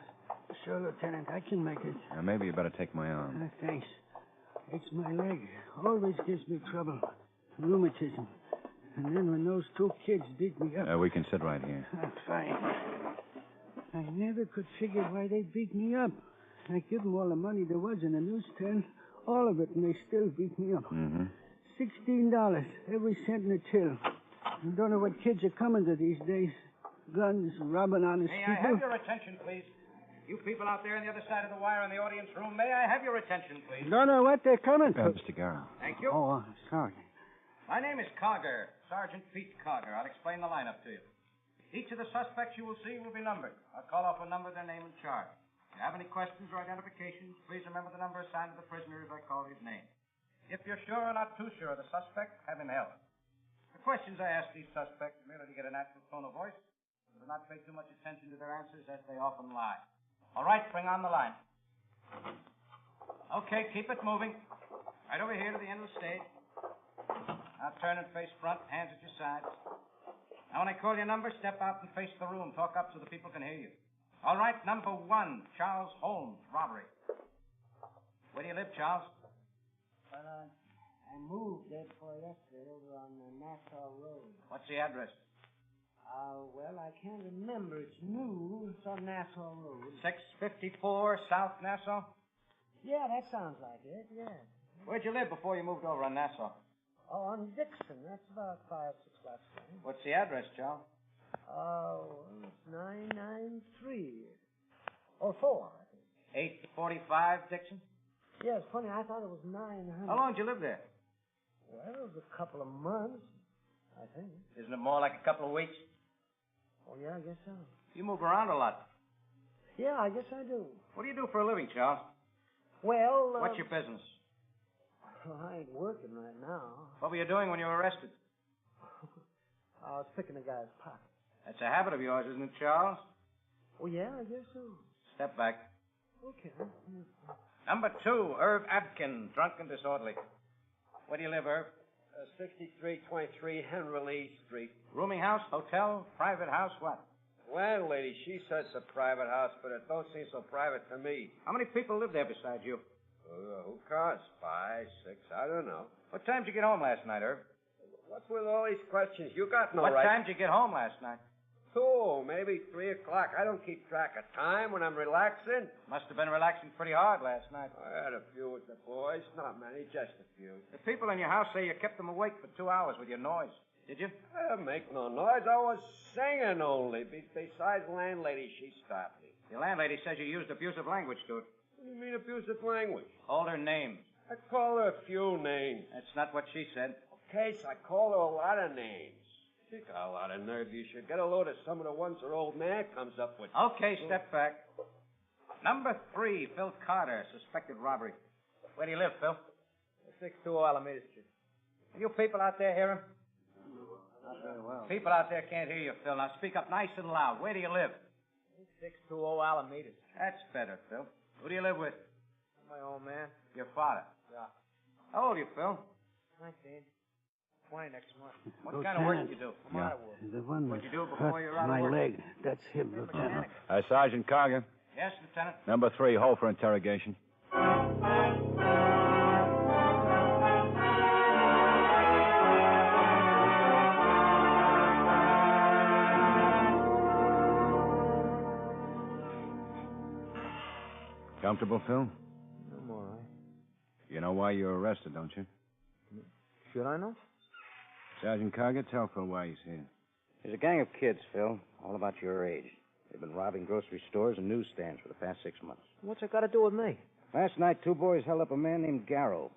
Sure, Lieutenant. I can make it. Now, maybe you better take my arm. Thanks. It's my leg. Always gives me trouble. Rheumatism. And then when those two kids beat me up... We can sit right here. Fine. I never could figure why they beat me up. I give them all the money there was in the newsstand. All of it, and they still beat me up. Mm-hmm. $16, every cent in the till. I don't know what kids are coming to these days. Guns, robbing honest May people. I have your attention, please? You people out there on the other side of the wire in the audience room, may I have your attention, please? Don't know what they're coming for. Mr. Garrow. Thank you. Oh, sorry. My name is KARGER, Sergeant Pete KARGER. I'll explain the lineup to you. Each of the suspects you will see will be numbered. I'll call off a number, their name, and charge. If you have any questions or identifications, please remember the number assigned to the prisoner as I call his name. If you're sure or not too sure of the suspect, have him held. The questions I ask these suspects are merely to get a natural tone of voice. Do not pay too much attention to their answers, as they often lie. All right, bring on the line. Okay, keep it moving. Right over here to the end of the stage. Now turn and face front, hands at your sides. Now when I call your number, step out and face the room. Talk up so the people can hear you. All right, number 1, Charles Holmes, robbery. Where do you live, Charles? Well, I moved there before yesterday over on Nassau Road. What's the address? Well, I can't remember. It's new. It's on Nassau Road. 654 South Nassau? Yeah, that sounds like it, yeah. Where'd you live before you moved over on Nassau? Oh, on Dixon. That's about 5, 6 blocks away. What's the address, Charles? It's 993. Or 4, I think. 845 Dixon? Yeah, it's funny. I thought it was 900. How long did you live there? Well, it was a couple of months, I think. Isn't it more like a couple of weeks? Oh, yeah, I guess so. You move around a lot. Yeah, I guess I do. What do you do for a living, Charles? Well, What's your business? Well, I ain't working right now. What were you doing when you were arrested? I was picking a guy's pocket. That's a habit of yours, isn't it, Charles? Oh, yeah, I guess so. Step back. Okay. Number 2, Irv Adkin, drunk and disorderly. Where do you live, Irv? 6323 Henry Lee Street. Rooming house, hotel, private house, what? Landlady, she says it's a private house, but it don't seem so private to me. How many people live there besides you? Who cares? 5, 6, I don't know. What time did you get home last night, Irv? What's with all these questions? You got no What right. time did you get home last night? 2, maybe 3 o'clock. I don't keep track of time when I'm relaxing. Must have been relaxing pretty hard last night. I had a few with the boys. Not many, just a few. The people in your house say you kept them awake for 2 hours with your noise. Did you? I didn't make no noise. I was singing only. Besides, the landlady, she stopped me. Your landlady says you used abusive language to her. What do you mean abusive language? Called her names. I call her a few names. That's not what she said. Okay, so I call her a lot of names. She got a lot of nerve. You should get a load of some of the ones her old man comes up with. Okay, step back. Number 3, Phil Carter, suspected robbery. Where do you live, Phil? 620 Alameda Street. You people out there hear him? Not very well. People out there can't hear you, Phil. Now speak up nice and loud. Where do you live? 620 Alameda Street. That's better, Phil. Who do you live with? My old man. Your father. Yeah. How old are you, Phil? 19. 20 next month. What kind of work do you do? I'm out of work. The one What'd you do that before you were out hurt of my work? leg. That's him, Lieutenant. Sergeant Karger. Yes, Lieutenant. Number 3, hold for interrogation. Comfortable, Phil? I'm all right. You know why you're arrested, don't you? Should I know? Sergeant Karger, tell Phil why he's here. There's a gang of kids, Phil, all about your age. They've been robbing grocery stores and newsstands for the past 6 months. What's it got to do with me? Last night, 2 boys held up a man named Garrow.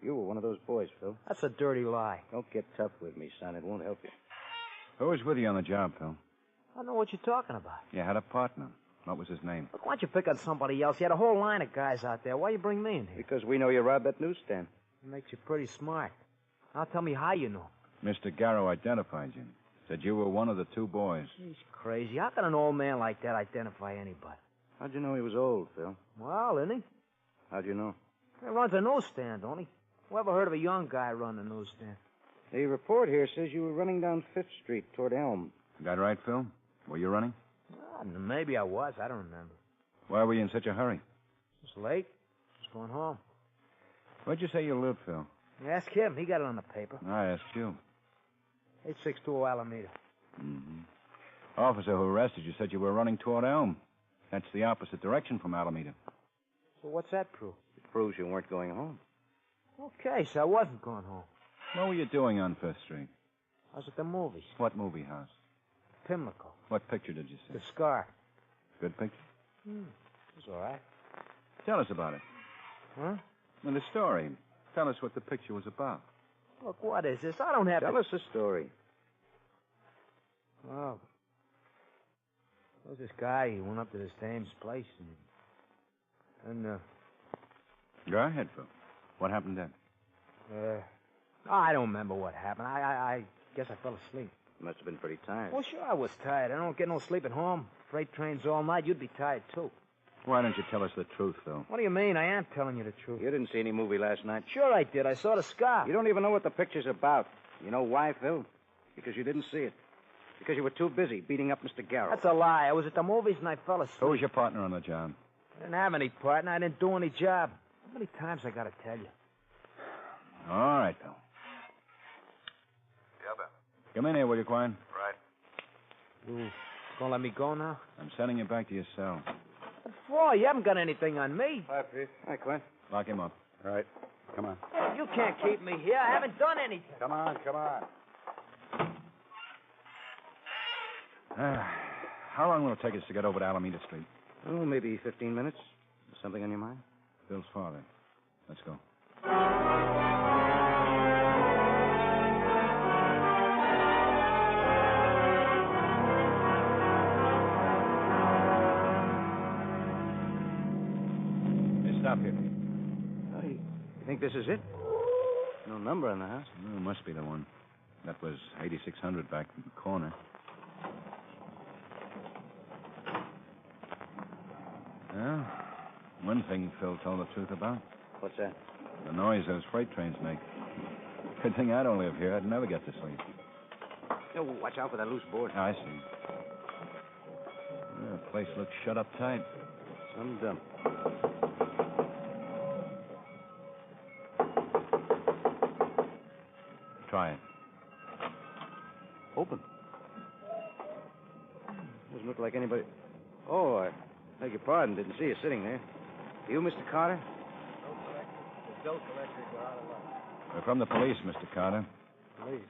You were one of those boys, Phil. That's a dirty lie. Don't get tough with me, son. It won't help you. Who was with you on the job, Phil? I don't know what you're talking about. You had a partner. What was his name? Look, why don't you pick on somebody else? You had a whole line of guys out there. Why you bring me in here? Because we know you robbed that newsstand. It makes you pretty smart. Now tell me how you know. Mr. Garrow identified you. Said you were one of the 2 boys. He's crazy. How can an old man like that identify anybody? How'd you know he was old, Phil? Well, isn't he? How'd you know? He runs a newsstand, don't he? Who ever heard of a young guy running a newsstand? The report here says you were running down 5th Street toward Elm. That right, Phil? Were you running? Maybe I was. I don't remember. Why were you in such a hurry? It's late. Just going home. Where'd you say you lived, Phil? Ask him. He got it on the paper. I asked you. 8620 Alameda. Mm-hmm. Officer who arrested you said you were running toward Elm. That's the opposite direction from Alameda. So what's that prove? It proves you weren't going home. Okay, so I wasn't going home. What were you doing on 5th Street? I was at the movies. What movie house? Pimlico. What picture did you see? The Scar. Good picture? It was all right. Tell us about it. Huh? Well, the story. Tell us what the picture was about. Look, what is this? I don't have Tell us the story. Oh. There was this guy. He went up to this dame's place and Go ahead, Phil. What happened then? I don't remember what happened. I guess I fell asleep. You must have been pretty tired. Well, sure, I was tired. I don't get no sleep at home. Freight trains all night. You'd be tired, too. Why don't you tell us the truth, Phil? What do you mean? I am telling you the truth. You didn't see any movie last night? Sure I did. I saw the Scar. You don't even know what the picture's about. You know why, Phil? Because you didn't see it. Because you were too busy beating up Mr. Garrow. That's a lie. I was at the movies and I fell asleep. Who was your partner on the job? I didn't have any partner. I didn't do any job. How many times I gotta tell you? All right, Phil. Yeah, Ben. Come in here, will you, Quine? Right. You gonna let me go now? I'm sending you back to your cell. What for? You haven't got anything on me. Hi, Pete. Hi, Quinn. Lock him up. All right. Come on. You can't keep me here. I haven't done anything. Come on, come on. How long will it take us to get over to Alameda Street? Oh, maybe 15 minutes. Something on your mind? Phil's father. Let's go. Hey, stop here. Oh, you think this is it? No number on the house. Well, it must be the one. That was 8600 back in the corner. Well, one thing Phil told the truth about. What's that? The noise those freight trains make. Good thing I don't live here. I'd never get to sleep. Oh, watch out for that loose board. I see. The place looks shut up tight. Some dump. Try it. Open. Doesn't look like anybody. Oh, I beg your pardon. Didn't see you sitting there. You, Mr. Carter? The bill collector got out of luck. We're from the police, Mr. Carter. Police?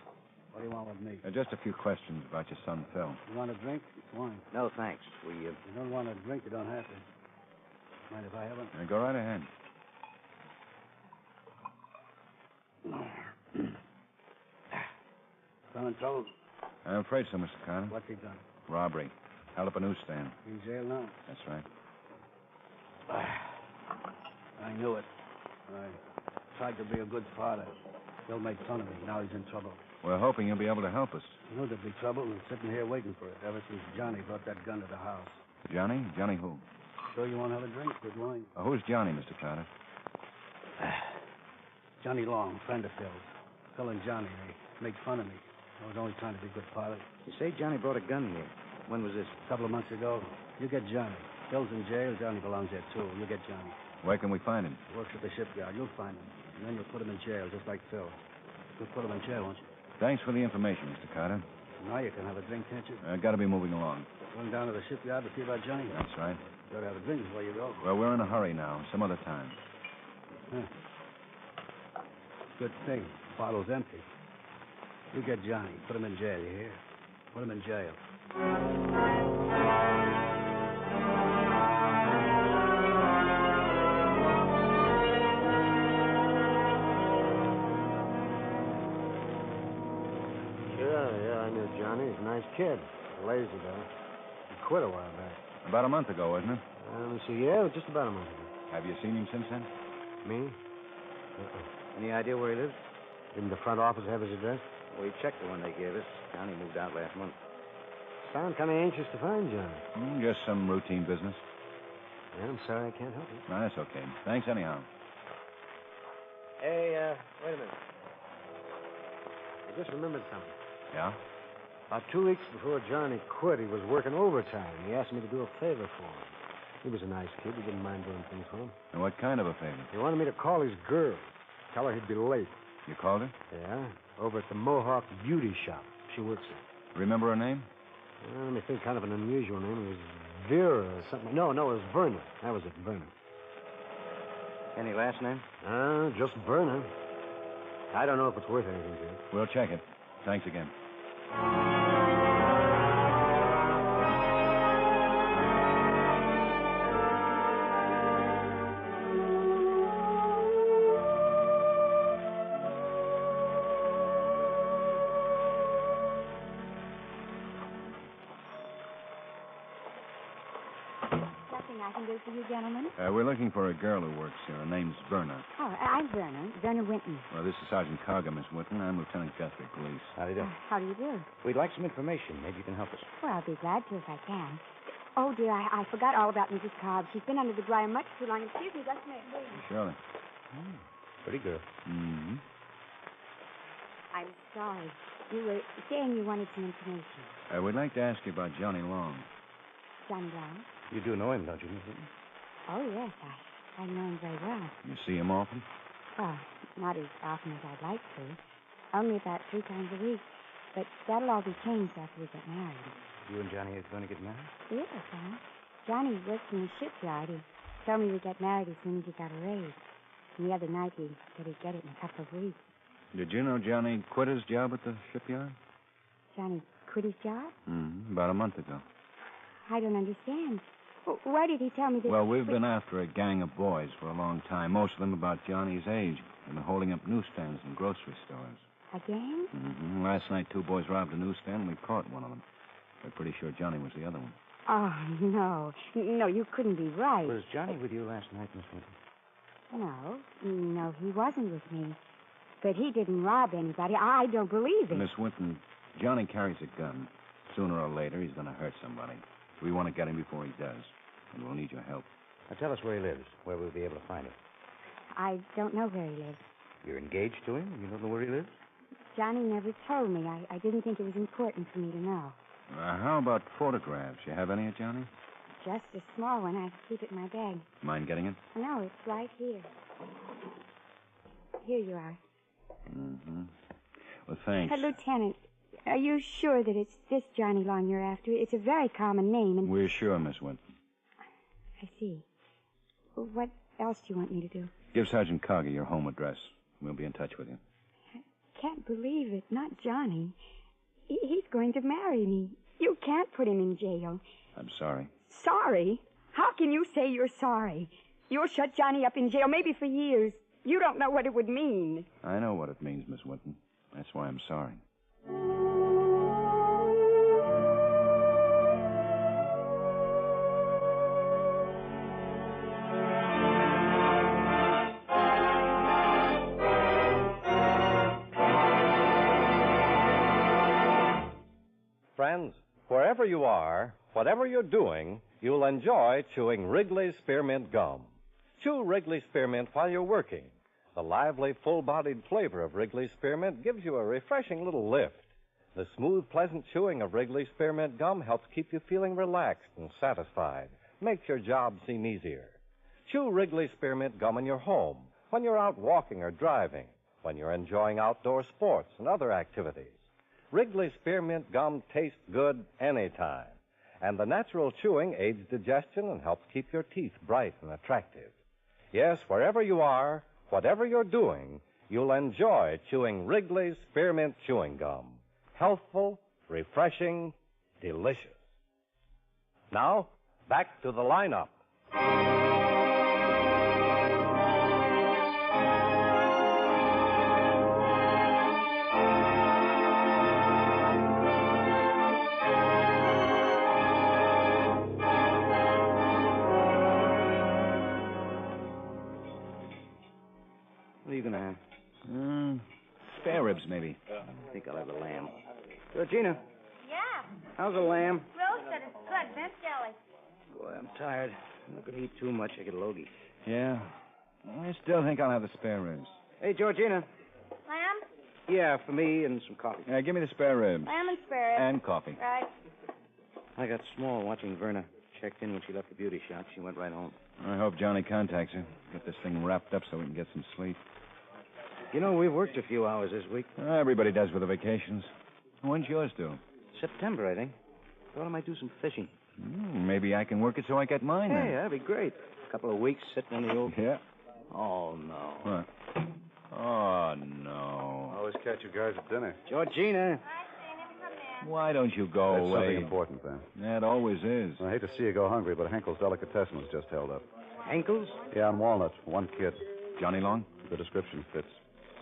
What do you want with me? Just a few questions about your son, Phil. You want a drink? Wine. No, thanks. We, You don't want a drink, you don't have to. Mind if I have one? Go right ahead. Son in trouble? I'm afraid so, Mr. Carter. What's he done? Robbery. Held up a newsstand. In jail now? That's right. I knew it. I tried to be a good father. Bill made fun of me. Now he's in trouble. We're hoping you'll be able to help us. I knew there'd be trouble and sitting here waiting for it ever since Johnny brought that gun to the house. Johnny? Johnny who? Sure you won't have a drink? Good wine. Who's Johnny, Mr. Carter? Johnny Long, friend of Phil's. Phil and Johnny, they made fun of me. I was only trying to be a good father. You say Johnny brought a gun here. When was this? A couple of months ago. You get Johnny. Phil's in jail. Johnny belongs there, too. You get Johnny. Where can we find him? He works at the shipyard. You'll find him. And then you'll put him in jail, just like Phil. You'll put him in jail, won't you? Thanks for the information, Mr. Carter. Now you can have a drink, can't you? Gotta be moving along. Going down to the shipyard to see about Johnny? That's right. You ought to have a drink before you go. Well, we're in a hurry now. Some other time. Huh. Good thing. Bottle's empty. You get Johnny. Put him in jail, you hear? Put him in jail. Yeah, I knew Johnny. He's a nice kid. Lazy, though. He quit a while back. About a month ago, wasn't it? Let me see. Yeah, just about a month ago. Have you seen him since then? Me? Any idea where he lives? Didn't the front office have his address? We checked the one they gave us. Johnny moved out last month. Sound kind of anxious to find Johnny. Just some routine business. Yeah, I'm sorry I can't help you. No, that's okay. Thanks anyhow. Hey, wait a minute. I just remembered something. Yeah? About 2 weeks before Johnny quit, he was working overtime. He asked me to do a favor for him. He was a nice kid. He didn't mind doing things for him. And what kind of a favor? He wanted me to call his girl. Tell her he'd be late. You called her? Yeah, over at the Mohawk Beauty Shop. She works there. Remember her name? Let me think. Kind of an unusual name. It was Vera or something. No, it was Verna. That was it, Verna. Any last name? Just Verna. I don't know if it's worth anything to you. We'll check it. Thanks again. I can do for you, gentlemen? We're looking for a girl who works here. Her name's Verna. Oh, I'm Verna. Verna Winton. Well, this is Sergeant KARGER, Miss Winton. I'm Lieutenant Guthrie, police. How do you do? How do you do? We'd like some information. Maybe you can help us. Well, I'll be glad to if I can. Oh, dear, I forgot all about Mrs. Cobb. She's been under the dryer much too long. Excuse me, just a minute, please. Surely. Pretty girl. Mm-hmm. I'm sorry. You were saying you wanted some information. We'd like to ask you about Johnny Long. John Brown? You do know him, don't you, Miss Winton? Oh, yes, I know him very well. You see him often? Well, not as often as I'd like to. Only about 3 times a week. But that'll all be changed after we get married. You and Johnny are going to get married? Yes, Sam. Johnny works in the shipyard. He told me we'd get married as soon as he got a raise. And the other night he said he'd get it in a couple of weeks. Did you know Johnny quit his job at the shipyard? Johnny quit his job? Mm-hmm. About a month ago. I don't understand. Why did he tell me that... Well, we've been after a gang of boys for a long time, most of them about Johnny's age. They've been holding up newsstands and grocery stores. A gang? Mm-hmm. Last night, 2 boys robbed a newsstand, and we caught one of them. We're pretty sure Johnny was the other one. Oh, no. No, you couldn't be right. Was Johnny with you last night, Miss Winton? No, he wasn't with me. But he didn't rob anybody. I don't believe it. Miss Winton, Johnny carries a gun. Sooner or later, he's going to hurt somebody. We want to get him before he does. And we'll need your help. Now, tell us where he lives, where we'll be able to find him. I don't know where he lives. You're engaged to him? You don't know where he lives? Johnny never told me. I didn't think it was important for me to know. How about photographs? You have any of Johnny? Just a small one. I keep it in my bag. Mind getting it? No, it's right here. Here you are. Mm-hmm. Well, thanks. Lieutenant, are you sure that it's this Johnny Long you're after? It's a very common name, and... We're sure, Miss Winton. I see. What else do you want me to do? Give Sergeant KARGER your home address. We'll be in touch with you. I can't believe it. Not Johnny. He's going to marry me. You can't put him in jail. I'm sorry. Sorry? How can you say you're sorry? You'll shut Johnny up in jail, maybe for years. You don't know what it would mean. I know what it means, Miss Winton. That's why I'm sorry. Friends, wherever you are, whatever you're doing, you'll enjoy chewing Wrigley's Spearmint Gum. Chew Wrigley's Spearmint while you're working. The lively, full-bodied flavor of Wrigley's Spearmint gives you a refreshing little lift. The smooth, pleasant chewing of Wrigley's Spearmint Gum helps keep you feeling relaxed and satisfied, makes your job seem easier. Chew Wrigley's Spearmint Gum in your home, when you're out walking or driving, when you're enjoying outdoor sports and other activities. Wrigley's Spearmint Gum tastes good anytime, and the natural chewing aids digestion and helps keep your teeth bright and attractive. Yes, wherever you are, whatever you're doing, you'll enjoy chewing Wrigley's Spearmint Chewing Gum. Healthful, refreshing, delicious. Now, back to the lineup. What are you going to have? Spare ribs, maybe. I think I'll have the lamb. Georgina, Yeah. how's the lamb? Roasted is good. Mint jelly. Boy, I'm tired. I'm not going to eat too much. I get logy. Yeah. I still think I'll have the spare ribs. Hey, Georgina. Lamb? Yeah, for me and some coffee. Give me the spare ribs. Lamb and spare ribs. And coffee. Right. I got small watching Verna. Checked in when she left the beauty shop. She went right home. I hope Johnny contacts her. Get this thing wrapped up so we can get some sleep. You know, we've worked a few hours this week. Everybody does with the vacations. When's yours due? September, I think. Thought I might do some fishing. Maybe I can work it so I get mine then. Hey, that'd be great. A couple of weeks sitting in the old... Yeah. Oh, no. What? Oh, no. Always catch you guys at dinner. Georgina. Why don't you go That's away? something important, then. That always is. I hate to see you go hungry, but Henkel's delicatessen was just held up. Henkel's? Yeah, on Walnut. One kid. Johnny Long? The description fits.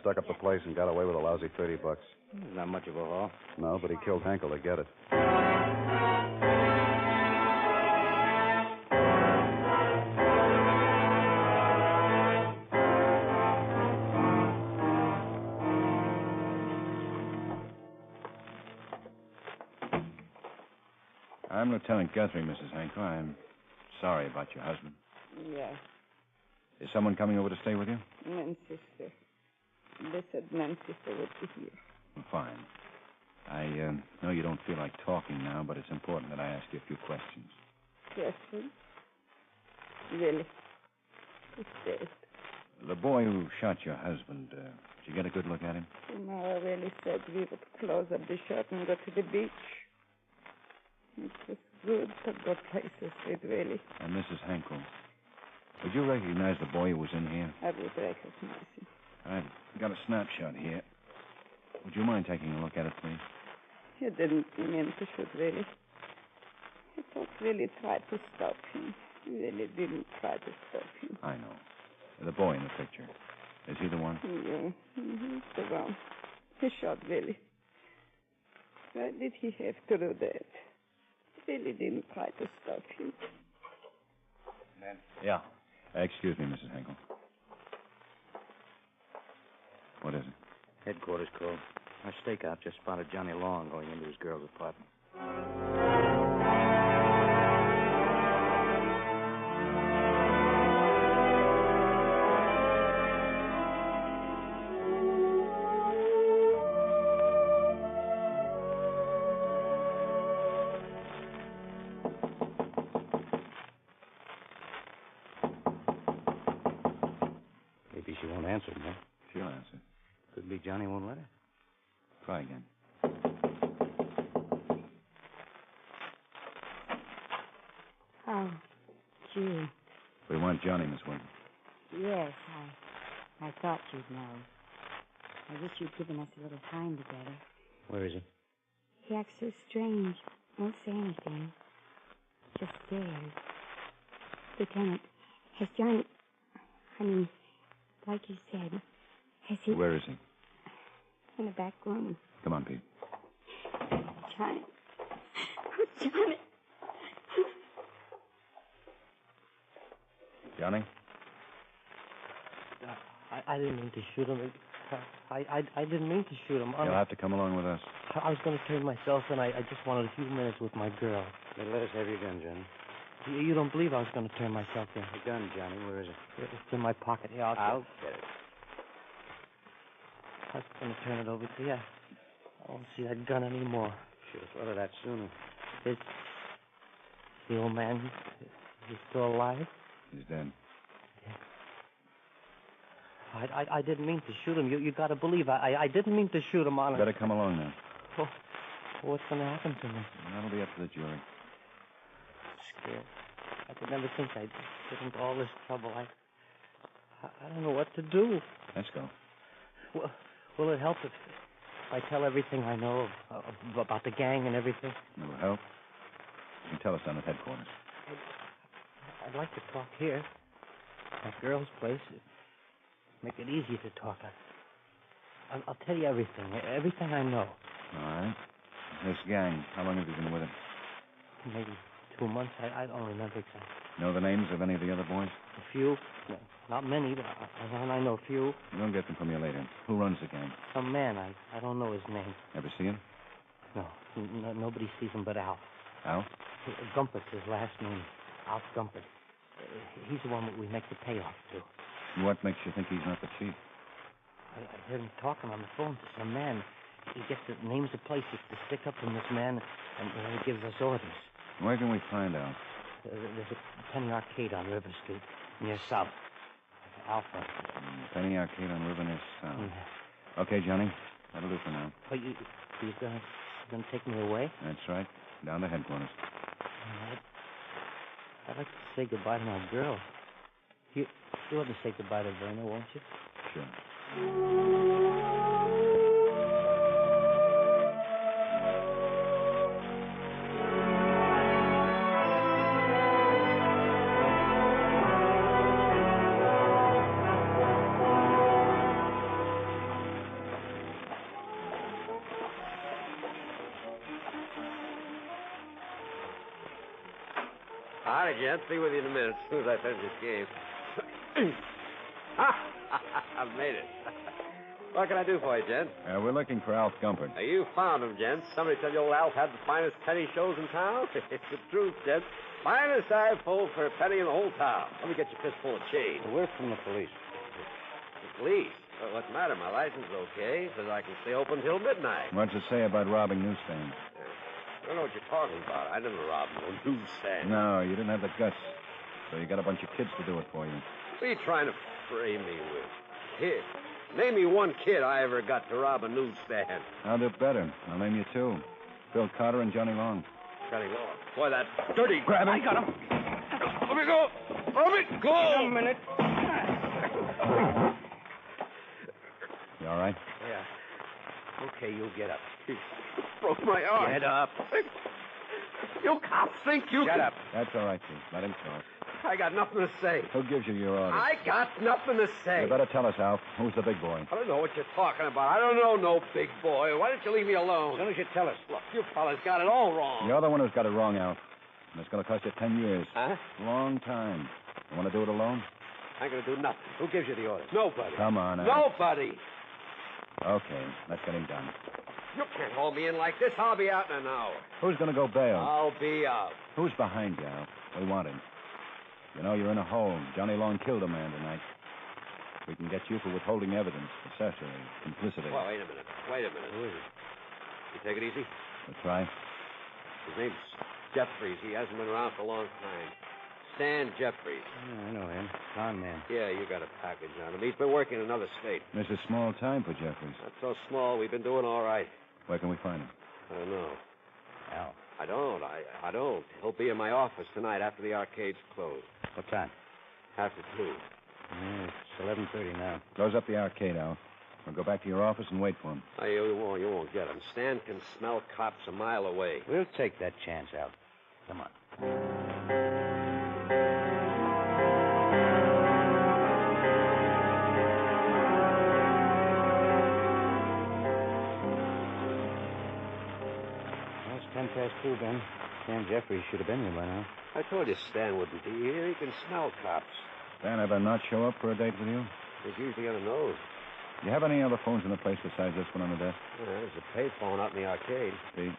Stuck up the place and got away with a lousy $30. Not much of a haul. No, but he killed Henkel to get it. I'm Lieutenant Guthrie, Mrs. Henkel. I'm sorry about your husband. Yeah, Is someone coming over to stay with you? Man's sister. They said Man's sister would be here. Well, fine. I know you don't feel like talking now, but it's important that I ask you a few questions. Question? Really? Who said? The boy who shot your husband, did you get a good look at him? Tomorrow really said we would close up the shop and go to the beach. It was good to go places with, really. And Mrs. Henkel, would you recognize the boy who was in here? I would recognize him. I've got a snapshot here. Would you mind taking a look at it, please? He didn't mean to shoot, really. He thought really tried to stop him. He really didn't try to stop him. I know. The boy in the picture. Is he the one? Yeah, he's the one. He shot Willie. Why did he have to do that? Willie didn't try to stop him. Yeah. Excuse me, Mrs. Henkel. What is it? Headquarters call. Our stakeout just spotted Johnny Long going into his girl's apartment. Maybe she won't answer, man. She'll answer. Could be Johnny won't let her. Try again. Oh, gee. We want Johnny, Miss Wilson. Yes, I thought you'd know. I wish you'd given us a little time together. Where is he? He acts so strange. Won't say anything. Just stares. Lieutenant, has Johnny... I mean, like you said, has he... Where is he? In the back room. Come on, Pete. Johnny. Oh, Johnny. Johnny? I didn't mean to shoot him. I didn't mean to shoot him. You'll have to come along with us. I was going to turn myself in. I just wanted a few minutes with my girl. Then let us have your gun, Johnny. You don't believe I was going to turn myself in? The gun, Johnny. Where is it? It's in my pocket. Here, I'll get it. I was going to turn it over to you. I won't see that gun anymore. Should have thought of that sooner. Is the old man, he's still alive? He's dead. I didn't mean to shoot him. You got to believe I didn't mean to shoot him, honest. Better come along now. Oh, what's going to happen to me? That'll be up to the jury. Scared. I could never think I'd get into all this trouble. I don't know what to do. Let's go. Will it help if I tell everything I know about the gang and everything? It'll help. You can tell us down at headquarters. I'd like to talk here. That girl's place. Make it easy to talk. I'll tell you everything. Everything I know. All right. This gang, how long have you been with it? Maybe 2 months. I don't remember exactly. Know the names of any of the other boys? A few. No, not many, but I know a few. We'll get them from you later. Who runs the gang? Some man. I don't know his name. Ever see him? No. Nobody sees him but Al. Al? Gumpert's his last name. Alf Gumpert. He's the one that we make the payoff to. What makes you think he's not the chief? I heard him talking on the phone to some man. He gets the names of places to stick up from this man, and he gives us orders. Where can we find Al? There's a Penny Arcade on River Street, near South. Alpha. Penny Arcade on River near South. Yeah. Okay, Johnny. That'll do for now. Oh, you're gonna take me away? That's right. Down to headquarters. I'd like to say goodbye to my girl. You want to say goodbye to Verna, won't you? Sure. Howdy, gents. Be with you in a minute as soon as I finish this game. I made it. What can I do for you, gents? We're looking for Alf Gumpert. You found him, gents. Somebody tell you old Alf had the finest penny shows in town? It's the truth, gents. Finest I've pulled for a penny in the whole town. Let me get your fistful of change. We're from the police. The police? Well, what's the matter? My license is okay. Says I can stay open till midnight. What's it say about robbing newsstands? I don't know what you're talking about. I never robbed no newsstand. No, you didn't have the guts. So you got a bunch of kids to do it for you. What are you trying to frame me with? Kid. Name me one kid I ever got to rob a newsstand. I'll do better. I'll name you two. Bill Carter and Johnny Long. Johnny Long? Boy, that dirty... Grab him. I got him. Let me go. Let me go. Wait a minute. You all right? Yeah. Okay, you'll get up. Broke my arm. Get up. You cops think you... Shut up. That's all right, Chief. Let him talk. I got nothing to say. Who gives you your orders? I got nothing to say. You better tell us, Alf. Who's the big boy? I don't know what you're talking about. I don't know no big boy. Why don't you leave me alone? As soon as you tell us. Look, you fellas got it all wrong. You're the one who's got it wrong, Alf. And it's going to cost you 10 years. Huh? Long time. You want to do it alone? I ain't going to do nothing. Who gives you the orders? Nobody. Come on, Alf. Nobody. Okay, let's get him done. You can't hold me in like this. I'll be out in an hour. Who's going to go bail? I'll be out. Who's behind you, Alf? We want him. You know, you're in a hole. Johnny Long killed a man tonight. We can get you for withholding evidence, accessory, complicity. Well, wait a minute. Who is it? You take it easy? We'll try. His name's Jeffries. He hasn't been around for a long time. Stan Jeffries. Yeah, I know him. Con man. Yeah, you got a package on him. He's been working in another state. This is small time for Jeffries. Not so small. We've been doing all right. Where can we find him? I don't know. Al. I don't. He'll be in my office tonight after the arcade's closed. What time? After 2. Yeah, it's 11:30 now. Close up the arcade, Al. We'll go back to your office and wait for him. Oh, you won't get him. Stan can smell cops a mile away. We'll take that chance, Al. Come on. Well, it's 10 past 2, Ben. Stan Jeffries should have been here by now. I told you Stan wouldn't be here. He can smell cops. Stan ever not show up for a date with you? He's usually on the nose. You have any other phones in the place besides this one on the desk? There's a payphone out in the arcade. Steve,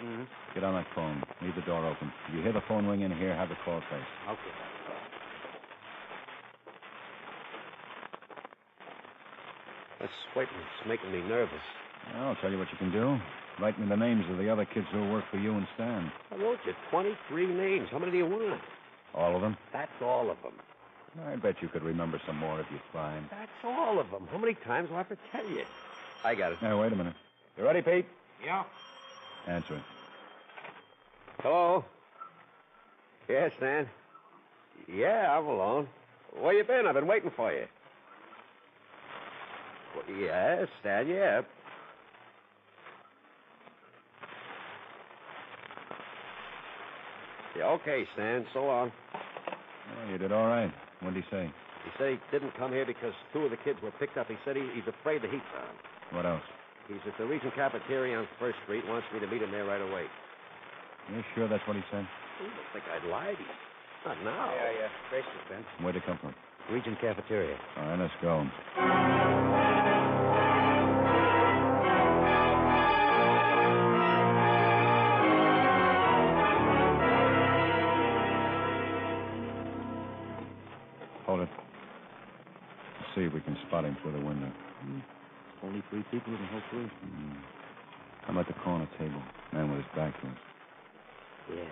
Mm-hmm. get on that phone. Leave the door open. If you hear the phone ring in here, have the call placed. Okay. That's waiting's making me nervous. I'll tell you what you can do. Write me the names of the other kids who work for you and Stan. I wrote you 23 names. How many do you want? All of them? That's all of them. I bet you could remember some more if you tried. That's all of them. How many times do I have to tell you? I got it. Now, wait a minute. You ready, Pete? Yeah. Answer it. Hello? Yes, Stan. Yeah, I'm alone. Where you been? I've been waiting for you. Well, yes, Stan, yeah. Yeah, okay, Stan. So long. Oh, you did all right. What did he say? He said he didn't come here because two of the kids were picked up. He said he's afraid the heat's on. What else? He's at the Regent Cafeteria on 1st Street. Wants me to meet him there right away. You sure that's what he said? You don't think I'd lie to you? Not now. Yeah. Braces, Ben. Where'd they come from? Regent Cafeteria. All right, let's go. Hold it. Let's see if we can spot him through the window. Only 3 people in the whole crew. How about the corner table? Man with his back to us. Yeah.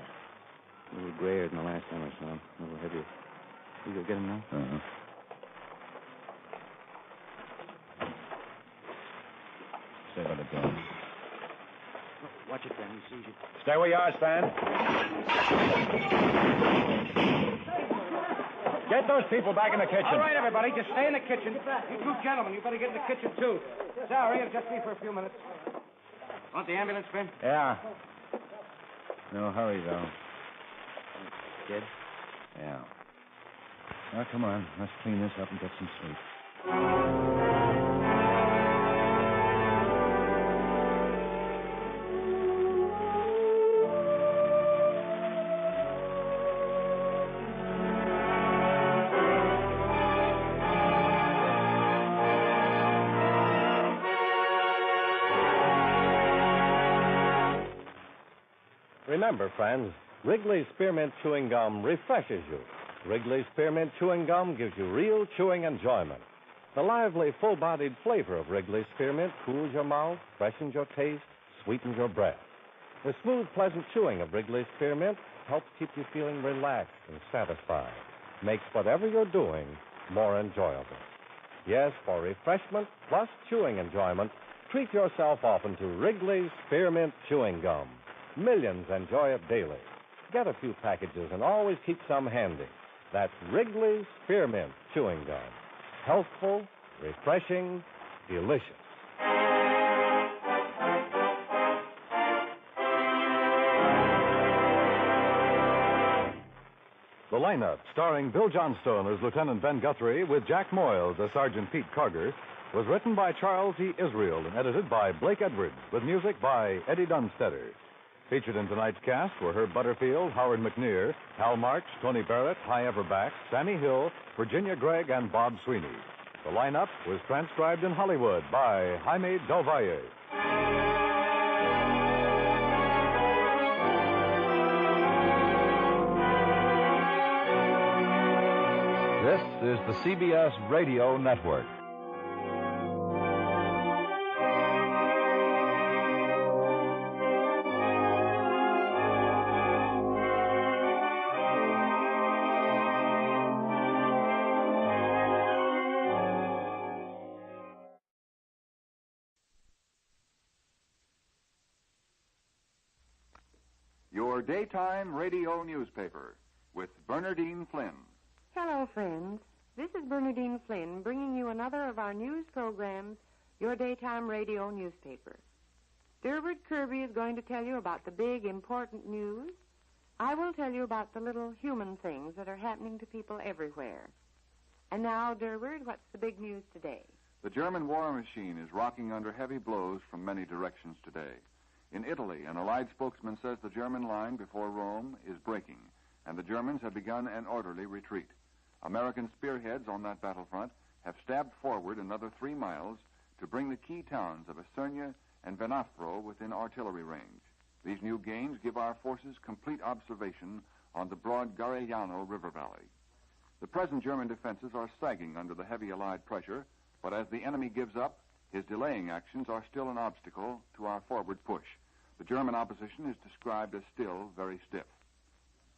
A little grayer than the last time I saw him. A little heavier. You go get him now? Uh-huh. Stay by the door. Watch it, Ben. He sees you. Stay where you are, Stan. Get those people back in the kitchen. All right, everybody, just stay in the kitchen. You two gentlemen, you better get in the kitchen, too. Sorry, it'll just be for a few minutes. Want the ambulance, Ben? Yeah. No hurry, though. Kid? Yeah. Now, come on. Let's clean this up and get some sleep. Remember, friends, Wrigley's Spearmint Chewing Gum refreshes you. Wrigley's Spearmint Chewing Gum gives you real chewing enjoyment. The lively, full-bodied flavor of Wrigley's Spearmint cools your mouth, freshens your taste, sweetens your breath. The smooth, pleasant chewing of Wrigley's Spearmint helps keep you feeling relaxed and satisfied. Makes whatever you're doing more enjoyable. Yes, for refreshment plus chewing enjoyment, treat yourself often to Wrigley's Spearmint Chewing Gum. Millions enjoy it daily. Get a few packages and always keep some handy. That's Wrigley's Spearmint Chewing Gum. Healthful, refreshing, delicious. The lineup, starring Bill Johnstone as Lieutenant Ben Guthrie with Jack Moyles as Sergeant Pete Karger, was written by Charles E. Israel and edited by Blake Edwards, with music by Eddie Dunstetter. Featured in tonight's cast were Herb Butterfield, Howard McNear, Hal March, Tony Barrett, Hy Everback, Sammy Hill, Virginia Gregg, and Bob Sweeney. The lineup was transcribed in Hollywood by Jaime Del Valle. This is the CBS Radio Network. Your daytime radio newspaper with Bernardine Flynn. Hello, friends. This is Bernardine Flynn bringing you another of our news programs, Your Daytime Radio Newspaper. Derwent Kirby is going to tell you about the big, important news. I will tell you about the little human things that are happening to people everywhere. And now, Derwent, what's the big news today? The German war machine is rocking under heavy blows from many directions today. In Italy, an Allied spokesman says the German line before Rome is breaking, and the Germans have begun an orderly retreat. American spearheads on that battlefront have stabbed forward another 3 miles to bring the key towns of Isernia and Venafro within artillery range. These new gains give our forces complete observation on the broad Garigliano River Valley. The present German defenses are sagging under the heavy Allied pressure, but as the enemy gives up, his delaying actions are still an obstacle to our forward push. The German opposition is described as still very stiff.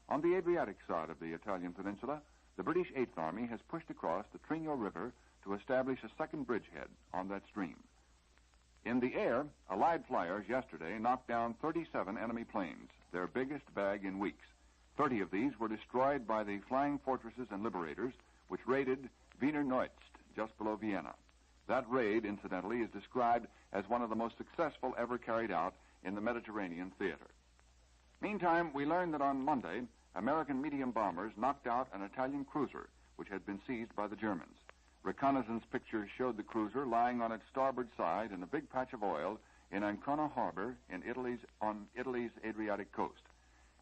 On the Adriatic side of the Italian peninsula, the British 8th Army has pushed across the Trino River to establish a second bridgehead on that stream. In the air, Allied flyers yesterday knocked down 37 enemy planes, their biggest bag in weeks. 30 of these were destroyed by the Flying Fortresses and Liberators, which raided Wiener Neuest, just below Vienna. That raid, incidentally, is described as one of the most successful ever carried out in the Mediterranean theater. Meantime, we learned that on Monday, American medium bombers knocked out an Italian cruiser, which had been seized by the Germans. Reconnaissance pictures showed the cruiser lying on its starboard side in a big patch of oil in Ancona Harbor on Italy's Adriatic coast.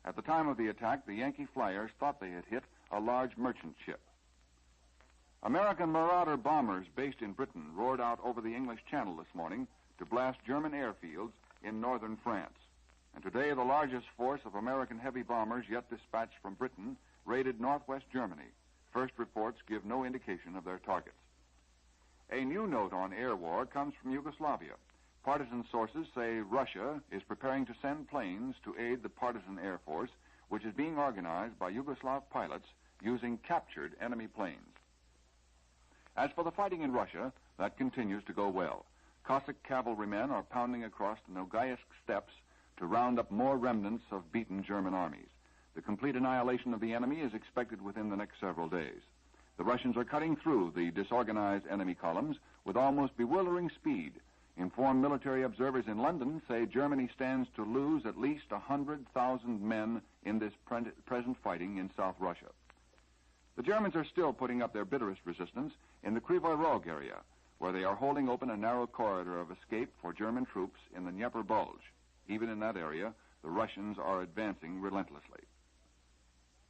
At the time of the attack, the Yankee flyers thought they had hit a large merchant ship. American Marauder bombers based in Britain roared out over the English Channel this morning to blast German airfields in northern France. And today, the largest force of American heavy bombers yet dispatched from Britain raided northwest Germany. First reports give no indication of their targets. A new note on air war comes from Yugoslavia. Partisan sources say Russia is preparing to send planes to aid the partisan air force, which is being organized by Yugoslav pilots using captured enemy planes. As for the fighting in Russia, that continues to go well. Cossack cavalrymen are pounding across the Nogaysk steppes to round up more remnants of beaten German armies. The complete annihilation of the enemy is expected within the next several days. The Russians are cutting through the disorganized enemy columns with almost bewildering speed. Informed military observers in London say Germany stands to lose at least 100,000 men in this present fighting in South Russia. The Germans are still putting up their bitterest resistance in the Kryvyi Rog area, where they are holding open a narrow corridor of escape for German troops in the Dnieper Bulge. Even in that area, the Russians are advancing relentlessly.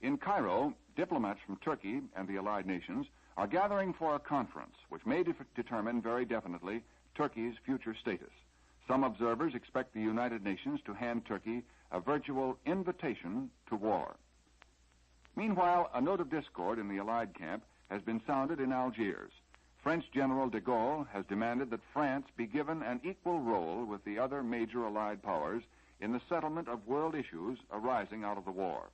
In Cairo, diplomats from Turkey and the allied nations are gathering for a conference which may determine very definitely Turkey's future status. Some observers expect the United Nations to hand Turkey a virtual invitation to war. Meanwhile, a note of discord in the allied camp has been sounded in Algiers. French General de Gaulle has demanded that France be given an equal role with the other major allied powers in the settlement of world issues arising out of the war.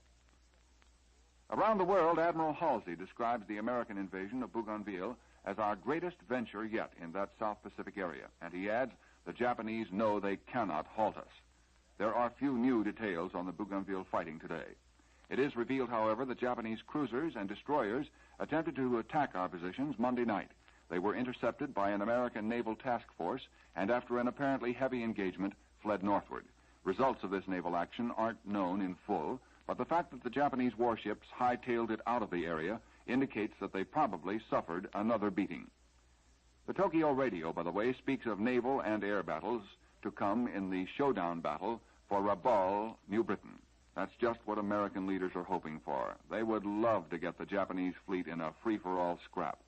Around the world, Admiral Halsey describes the American invasion of Bougainville as our greatest venture yet in that South Pacific area, and he adds, the Japanese know they cannot halt us. There are few new details on the Bougainville fighting today. It is revealed, however, that Japanese cruisers and destroyers attempted to attack our positions Monday night. They were intercepted by an American naval task force, and after an apparently heavy engagement, fled northward. Results of this naval action aren't known in full, but the fact that the Japanese warships hightailed it out of the area indicates that they probably suffered another beating. The Tokyo radio, by the way, speaks of naval and air battles to come in the showdown battle for Rabaul, New Britain. That's just what American leaders are hoping for. They would love to get the Japanese fleet in a free-for-all scrap.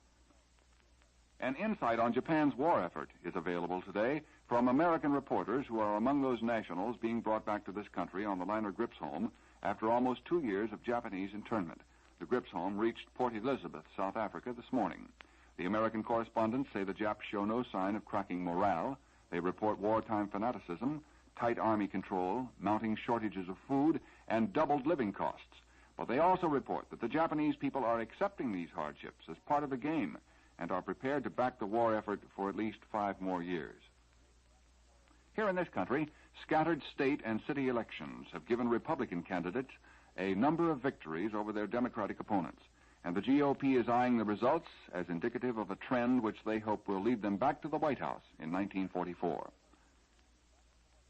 An insight on Japan's war effort is available today from American reporters who are among those nationals being brought back to this country on the liner Gripsholm after almost 2 years of Japanese internment. The Gripsholm reached Port Elizabeth, South Africa, this morning. The American correspondents say the Japs show no sign of cracking morale. They report wartime fanaticism, tight army control, mounting shortages of food, and doubled living costs. But they also report that the Japanese people are accepting these hardships as part of the game and are prepared to back the war effort for at least 5 more years. Here in this country, scattered state and city elections have given Republican candidates a number of victories over their Democratic opponents, and the GOP is eyeing the results as indicative of a trend which they hope will lead them back to the White House in 1944.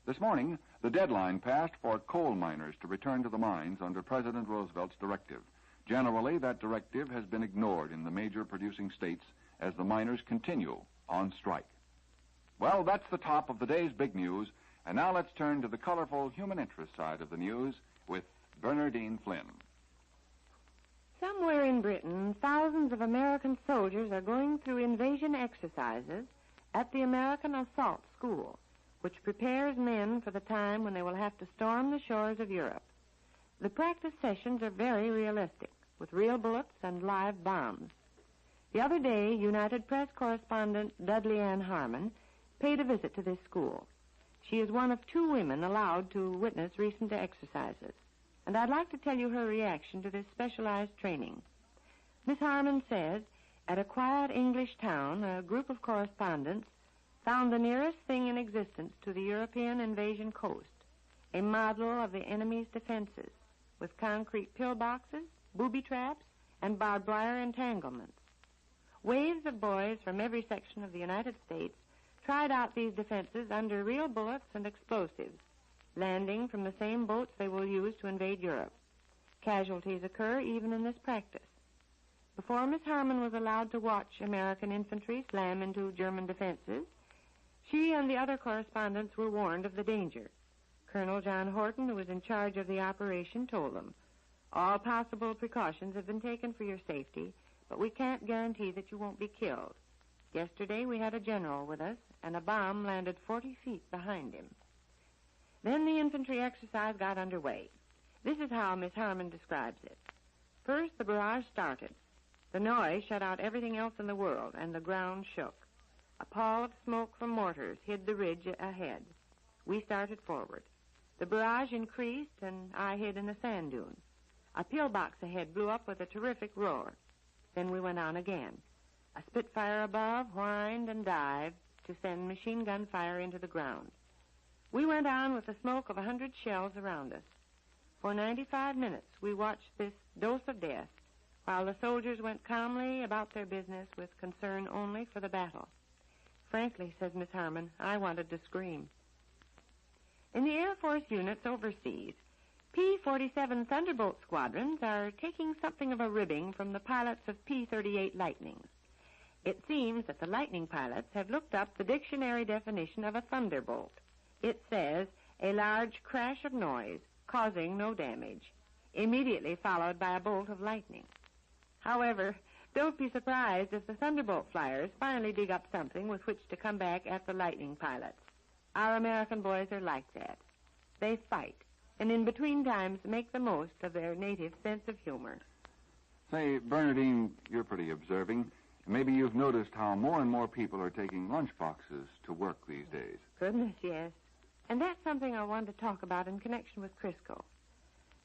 This morning, the deadline passed for coal miners to return to the mines under President Roosevelt's directive. Generally, that directive has been ignored in the major producing states as the miners continue on strike. Well, that's the top of the day's big news, and now let's turn to the colorful human interest side of the news with Bernardine Flynn. Somewhere in Britain, thousands of American soldiers are going through invasion exercises at the American Assault School, which prepares men for the time when they will have to storm the shores of Europe. The practice sessions are very realistic, with real bullets and live bombs. The other day, United Press correspondent Dudley Ann Harmon paid a visit to this school. She is one of 2 women allowed to witness recent exercises, and I'd like to tell you her reaction to this specialized training. Miss Harmon says, at a quiet English town, a group of correspondents found the nearest thing in existence to the European invasion coast, a model of the enemy's defenses, with concrete pillboxes, booby traps, and barbed wire entanglements. Waves of boys from every section of the United States tried out these defenses under real bullets and explosives, landing from the same boats they will use to invade Europe. Casualties occur even in this practice. Before Miss Harmon was allowed to watch American infantry slam into German defenses, she and the other correspondents were warned of the danger. Colonel John Horton, who was in charge of the operation, told them, "All possible precautions have been taken for your safety, but we can't guarantee that you won't be killed. Yesterday we had a general with us, and a bomb landed 40 feet behind him." Then the infantry exercise got underway. This is how Miss Harmon describes it. First, the barrage started. The noise shut out everything else in the world, and the ground shook. A pall of smoke from mortars hid the ridge ahead. We started forward. The barrage increased, and I hid in a sand dune. A pillbox ahead blew up with a terrific roar. Then we went on again. A Spitfire above whined and dived to send machine gun fire into the ground. We went on with the smoke of 100 shells around us. For 95 minutes, we watched this dose of death, while the soldiers went calmly about their business with concern only for the battle. Frankly, says Miss Harmon, I wanted to scream. In the Air Force units overseas, P-47 Thunderbolt squadrons are taking something of a ribbing from the pilots of P-38 Lightnings. It seems that the Lightning pilots have looked up the dictionary definition of a thunderbolt. It says, a large crash of noise, causing no damage, immediately followed by a bolt of lightning. However, don't be surprised if the Thunderbolt flyers finally dig up something with which to come back at the Lightning pilots. Our American boys are like that. They fight, and in between times make the most of their native sense of humor. Say, Bernadine, you're pretty observing. Maybe you've noticed how more and more people are taking lunch boxes to work these days. Goodness, yes. And that's something I wanted to talk about in connection with Crisco.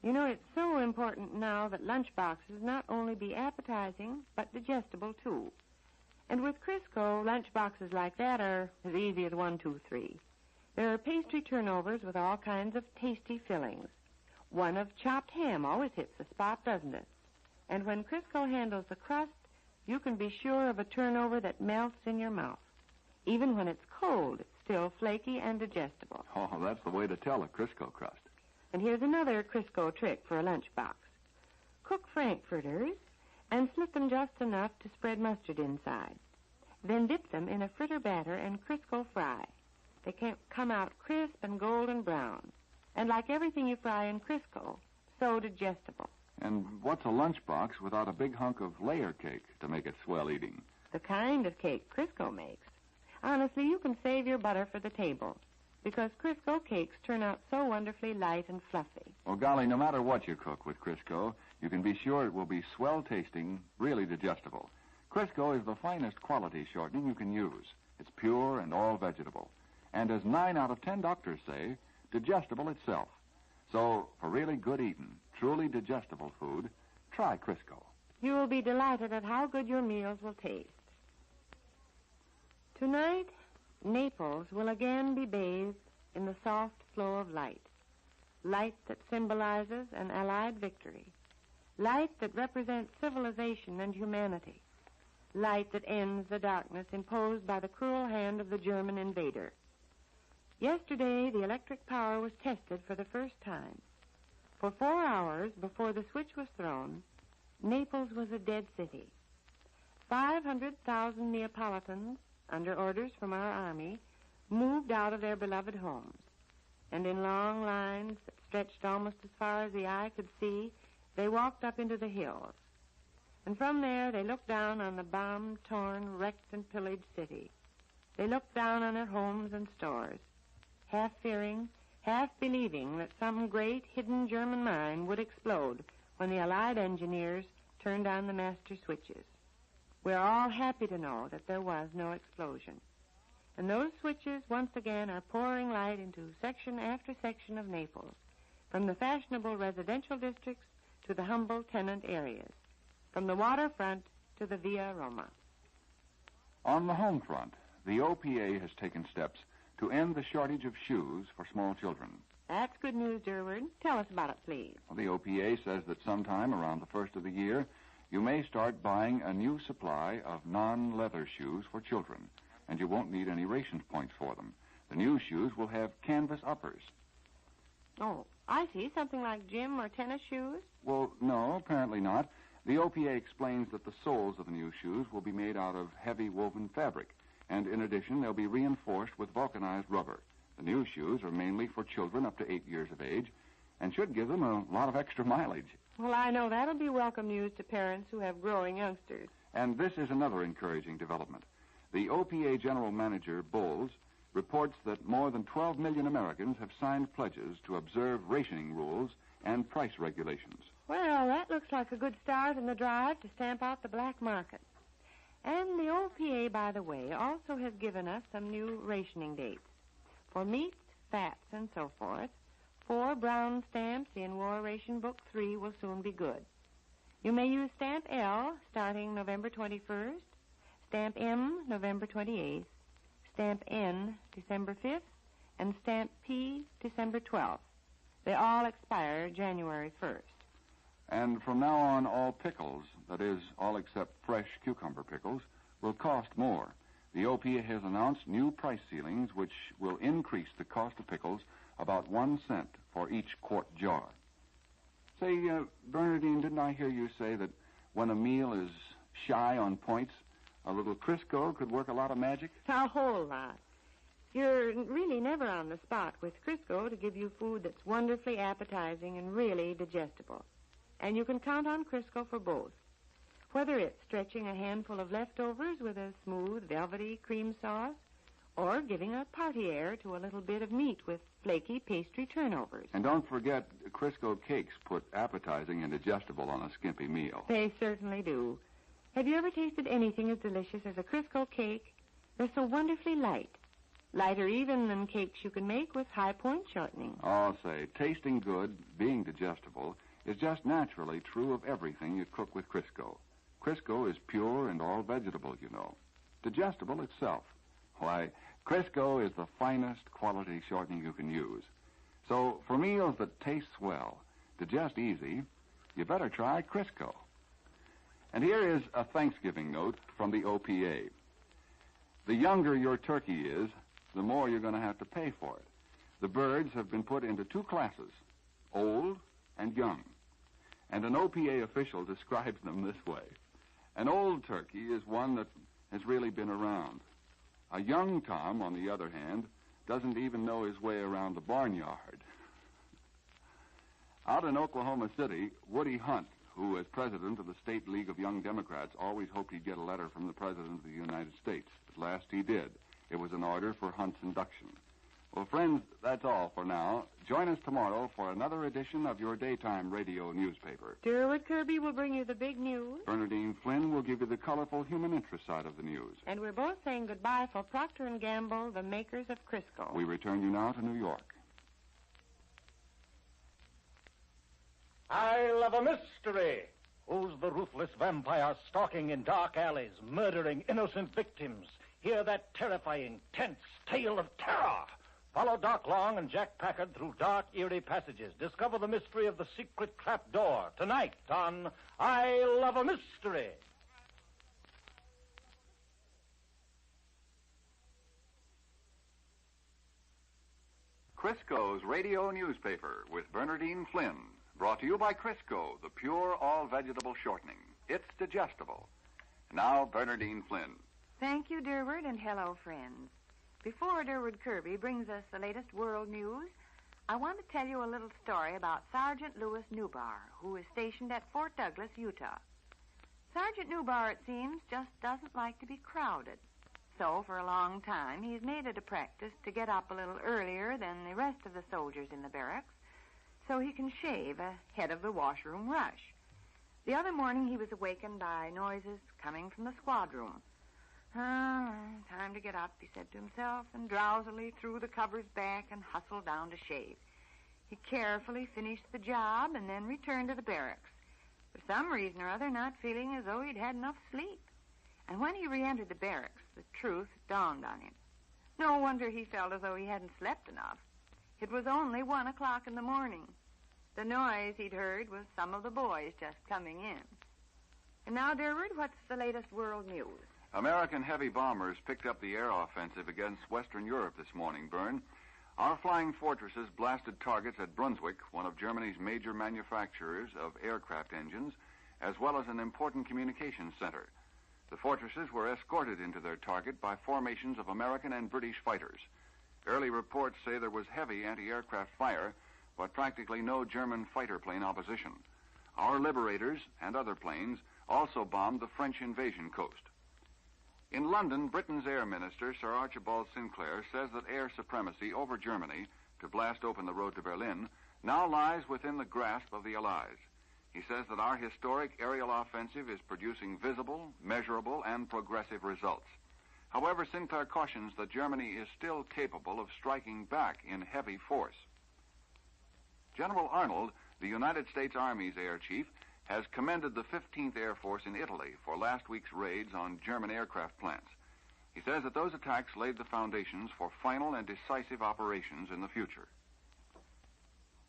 You know, it's so important now that lunch boxes not only be appetizing, but digestible, too. And with Crisco, lunch boxes like that are as easy as 1, 2, 3. There are pastry turnovers with all kinds of tasty fillings. One of chopped ham always hits the spot, doesn't it? And when Crisco handles the crust, you can be sure of a turnover that melts in your mouth. Even when it's cold, it's still flaky and digestible. Oh, that's the way to tell a Crisco crust. And here's another Crisco trick for a lunchbox. Cook frankfurters and slit them just enough to spread mustard inside. Then dip them in a fritter batter and Crisco fry. They can come out crisp and golden brown. And like everything you fry in Crisco, so digestible. And what's a lunchbox without a big hunk of layer cake to make it swell eating? The kind of cake Crisco makes. Honestly, you can save your butter for the table, because Crisco cakes turn out so wonderfully light and fluffy. Well, golly, no matter what you cook with Crisco, you can be sure it will be swell tasting, really digestible. Crisco is the finest quality shortening you can use. It's pure and all vegetable. And as 9 out of 10 doctors say, digestible itself. So, for really good eating, truly digestible food, try Crisco. You will be delighted at how good your meals will taste. Tonight, Naples will again be bathed in the soft flow of light. Light that symbolizes an Allied victory. Light that represents civilization and humanity. Light that ends the darkness imposed by the cruel hand of the German invader. Yesterday, the electric power was tested for the first time. For 4 hours before the switch was thrown, Naples was a dead city. 500,000 Neapolitans, under orders from our army, moved out of their beloved homes. And in long lines that stretched almost as far as the eye could see, they walked up into the hills. And from there, they looked down on the bomb-torn, wrecked, and pillaged city. They looked down on their homes and stores, half fearing, half believing that some great hidden German mine would explode when the Allied engineers turned on the master switches. We're all happy to know that there was no explosion. And those switches, once again, are pouring light into section after section of Naples, from the fashionable residential districts to the humble tenant areas, from the waterfront to the Via Roma. On the home front, the OPA has taken steps to end the shortage of shoes for small children. That's good news, Durward. Tell us about it, please. Well, the OPA says that sometime around the first of the year, you may start buying a new supply of non-leather shoes for children, and you won't need any ration points for them. The new shoes will have canvas uppers. Oh, I see. Something like gym or tennis shoes? Well, no, apparently not. The OPA explains that the soles of the new shoes will be made out of heavy woven fabric, and in addition, they'll be reinforced with vulcanized rubber. The new shoes are mainly for children up to 8 years of age and should give them a lot of extra mileage. Well, I know that'll be welcome news to parents who have growing youngsters. And this is another encouraging development. The OPA General Manager, Bowles, reports that more than 12 million Americans have signed pledges to observe rationing rules and price regulations. Well, that looks like a good start in the drive to stamp out the black market. And the OPA, by the way, also has given us some new rationing dates. For meats, fats, and so forth, 4 brown stamps in War Ration Book 3 will soon be good. You may use Stamp L starting November 21st, Stamp M November 28th, Stamp N December 5th, and Stamp P December 12th. They all expire January 1st. And from now on, all pickles, that is, all except fresh cucumber pickles, will cost more. The OPA has announced new price ceilings which will increase the cost of pickles about 1 cent for each quart jar. Say, Bernadine, didn't I hear you say that when a meal is shy on points, a little Crisco could work a lot of magic? A whole lot. You're really never on the spot with Crisco to give you food that's wonderfully appetizing and really digestible. And you can count on Crisco for both. Whether it's stretching a handful of leftovers with a smooth, velvety cream sauce, or giving a party air to a little bit of meat with flaky pastry turnovers. And don't forget, Crisco cakes put appetizing and digestible on a skimpy meal. They certainly do. Have you ever tasted anything as delicious as a Crisco cake? They're so wonderfully light. Lighter even than cakes you can make with high point shortening. I'll say, tasting good, being digestible, is just naturally true of everything you cook with Crisco. Crisco is pure and all vegetable, you know. Digestible itself. Why, Crisco is the finest quality shortening you can use. So, for meals that taste well, digest easy, you better try Crisco. And here is a Thanksgiving note from the OPA. The younger your turkey is, the more you're going to have to pay for it. The birds have been put into 2 classes, old and young. And an OPA official describes them this way. An old turkey is one that has really been around. A young Tom, on the other hand, doesn't even know his way around the barnyard. Out in Oklahoma City, Woody Hunt, who, as president of the State League of Young Democrats, always hoped he'd get a letter from the President of the United States. At last he did. It was an order for Hunt's induction. Well, friends, that's all for now. Join us tomorrow for another edition of your daytime radio newspaper. Durwood Kirby will bring you the big news. Bernadine Flynn will give you the colorful human interest side of the news. And we're both saying goodbye for Procter & Gamble, the makers of Crisco. We return you now to New York. I love a mystery. Who's the ruthless vampire stalking in dark alleys, murdering innocent victims? Hear that terrifying, tense tale of terror. Follow Doc Long and Jack Packard through dark, eerie passages. Discover the mystery of the secret trap door tonight on I Love a Mystery. Crisco's radio newspaper with Bernadine Flynn. Brought to you by Crisco, the pure all-vegetable shortening. It's digestible. Now, Bernadine Flynn. Thank you, Durward, and hello, friends. Before Durward Kirby brings us the latest world news, I want to tell you a little story about Sergeant Louis Newbar, who is stationed at Fort Douglas, Utah. Sergeant Newbar, it seems, just doesn't like to be crowded. So, for a long time, he's made it a practice to get up a little earlier than the rest of the soldiers in the barracks so he can shave ahead of the washroom rush. The other morning, he was awakened by noises coming from the squad room. Time to get up, he said to himself, and drowsily threw the covers back and hustled down to shave. He carefully finished the job and then returned to the barracks, for some reason or other not feeling as though he'd had enough sleep. And when he re-entered the barracks, the truth dawned on him. No wonder he felt as though he hadn't slept enough. It was only 1 o'clock in the morning. The noise he'd heard was some of the boys just coming in. And now, Durward, what's the latest world news? American heavy bombers picked up the air offensive against Western Europe this morning, Byrne. Our flying fortresses blasted targets at Brunswick, one of Germany's major manufacturers of aircraft engines, as well as an important communications center. The fortresses were escorted into their target by formations of American and British fighters. Early reports say there was heavy anti-aircraft fire, but practically no German fighter plane opposition. Our Liberators and other planes also bombed the French invasion coast. In London, Britain's Air Minister, Sir Archibald Sinclair, says that air supremacy over Germany to blast open the road to Berlin now lies within the grasp of the Allies. He says that our historic aerial offensive is producing visible, measurable, and progressive results. However, Sinclair cautions that Germany is still capable of striking back in heavy force. General Arnold, the United States Army's air chief, has commended the 15th Air Force in Italy for last week's raids on German aircraft plants. He says that those attacks laid the foundations for final and decisive operations in the future.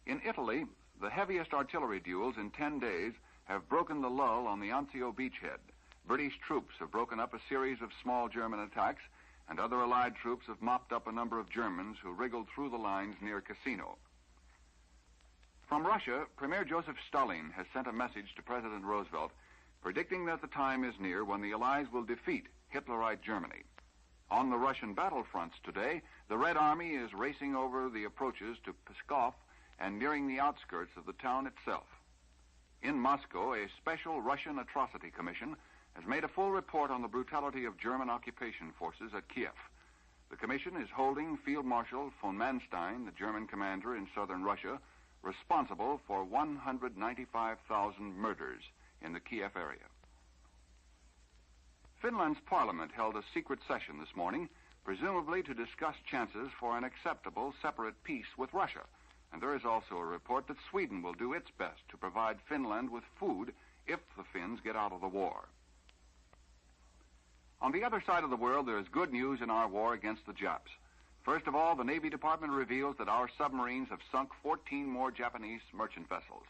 In Italy, the heaviest artillery duels in 10 days have broken the lull on the Anzio beachhead. British troops have broken up a series of small German attacks, and other Allied troops have mopped up a number of Germans who wriggled through the lines near Cassino. From Russia, Premier Joseph Stalin has sent a message to President Roosevelt predicting that the time is near when the Allies will defeat Hitlerite Germany. On the Russian battlefronts today, the Red Army is racing over the approaches to Pskov and nearing the outskirts of the town itself. In Moscow, a special Russian atrocity commission has made a full report on the brutality of German occupation forces at Kiev. The commission is holding Field Marshal von Manstein, the German commander in southern Russia, responsible for 195,000 murders in the Kiev area. Finland's parliament held a secret session this morning, presumably to discuss chances for an acceptable separate peace with Russia. And there is also a report that Sweden will do its best to provide Finland with food if the Finns get out of the war. On the other side of the world, there is good news in our war against the Japs. First of all, the Navy Department reveals that our submarines have sunk 14 more Japanese merchant vessels.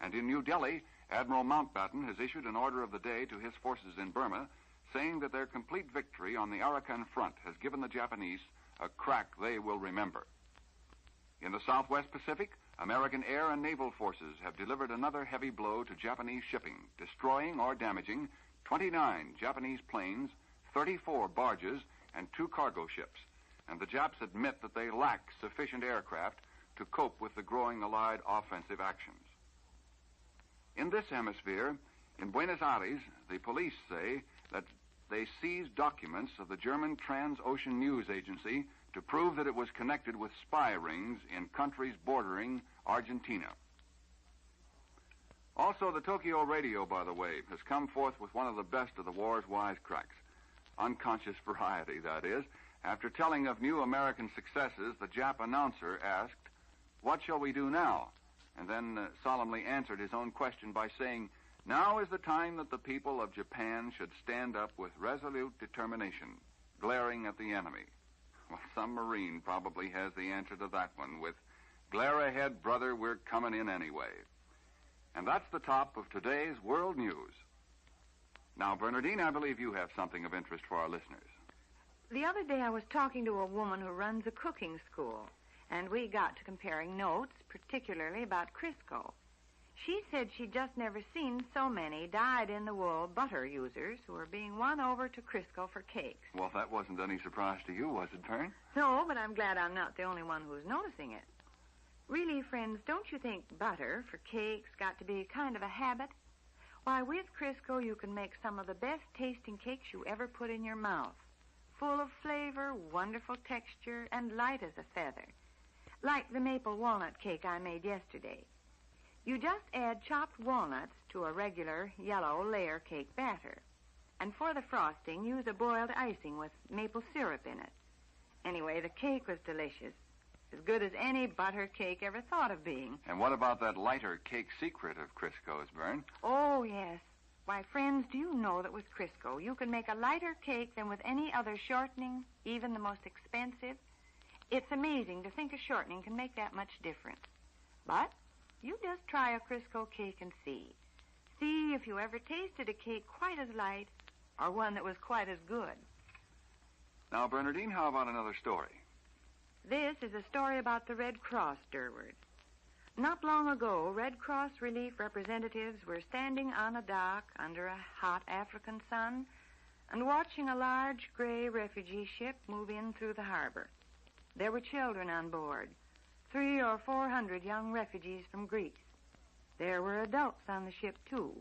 And in New Delhi, Admiral Mountbatten has issued an order of the day to his forces in Burma, saying that their complete victory on the Arakan front has given the Japanese a crack they will remember. In the Southwest Pacific, American air and naval forces have delivered another heavy blow to Japanese shipping, destroying or damaging 29 Japanese planes, 34 barges, and 2 cargo ships. And the Japs admit that they lack sufficient aircraft to cope with the growing Allied offensive actions. In this hemisphere, in Buenos Aires, the police say that they seized documents of the German Transocean News Agency to prove that it was connected with spy rings in countries bordering Argentina. Also, the Tokyo radio, by the way, has come forth with one of the best of the war's wisecracks. Unconscious variety, that is. After telling of new American successes, the Jap announcer asked, "What shall we do now?" And then solemnly answered his own question by saying, "Now is the time that the people of Japan should stand up with resolute determination, glaring at the enemy." Well, some Marine probably has the answer to that one with, "Glare ahead, brother, we're coming in anyway." And that's the top of today's World News. Now, Bernardine, I believe you have something of interest for our listeners. The other day I was talking to a woman who runs a cooking school, and we got to comparing notes, particularly about Crisco. She said she'd just never seen so many dyed-in-the-wool butter users who were being won over to Crisco for cakes. Well, that wasn't any surprise to you, was it, Fern? No, but I'm glad I'm not the only one who's noticing it. Really, friends, don't you think butter for cakes got to be kind of a habit? Why, with Crisco, you can make some of the best-tasting cakes you ever put in your mouth. Full of flavor, wonderful texture, and light as a feather. Like the maple walnut cake I made yesterday. You just add chopped walnuts to a regular yellow layer cake batter. And for the frosting, use a boiled icing with maple syrup in it. Anyway, the cake was delicious. As good as any butter cake ever thought of being. And what about that lighter cake secret of Crisco's, Vern? Oh, yes. Why, friends, do you know that with Crisco, you can make a lighter cake than with any other shortening, even the most expensive? It's amazing to think a shortening can make that much difference. But you just try a Crisco cake and see. See if you ever tasted a cake quite as light or one that was quite as good. Now, Bernadine, how about another story? This is a story about the Red Cross, Durward. Not long ago, Red Cross relief representatives were standing on a dock under a hot African sun and watching a large gray refugee ship move in through the harbor. There were children on board, 300 or 400 young refugees from Greece. There were adults on the ship, too,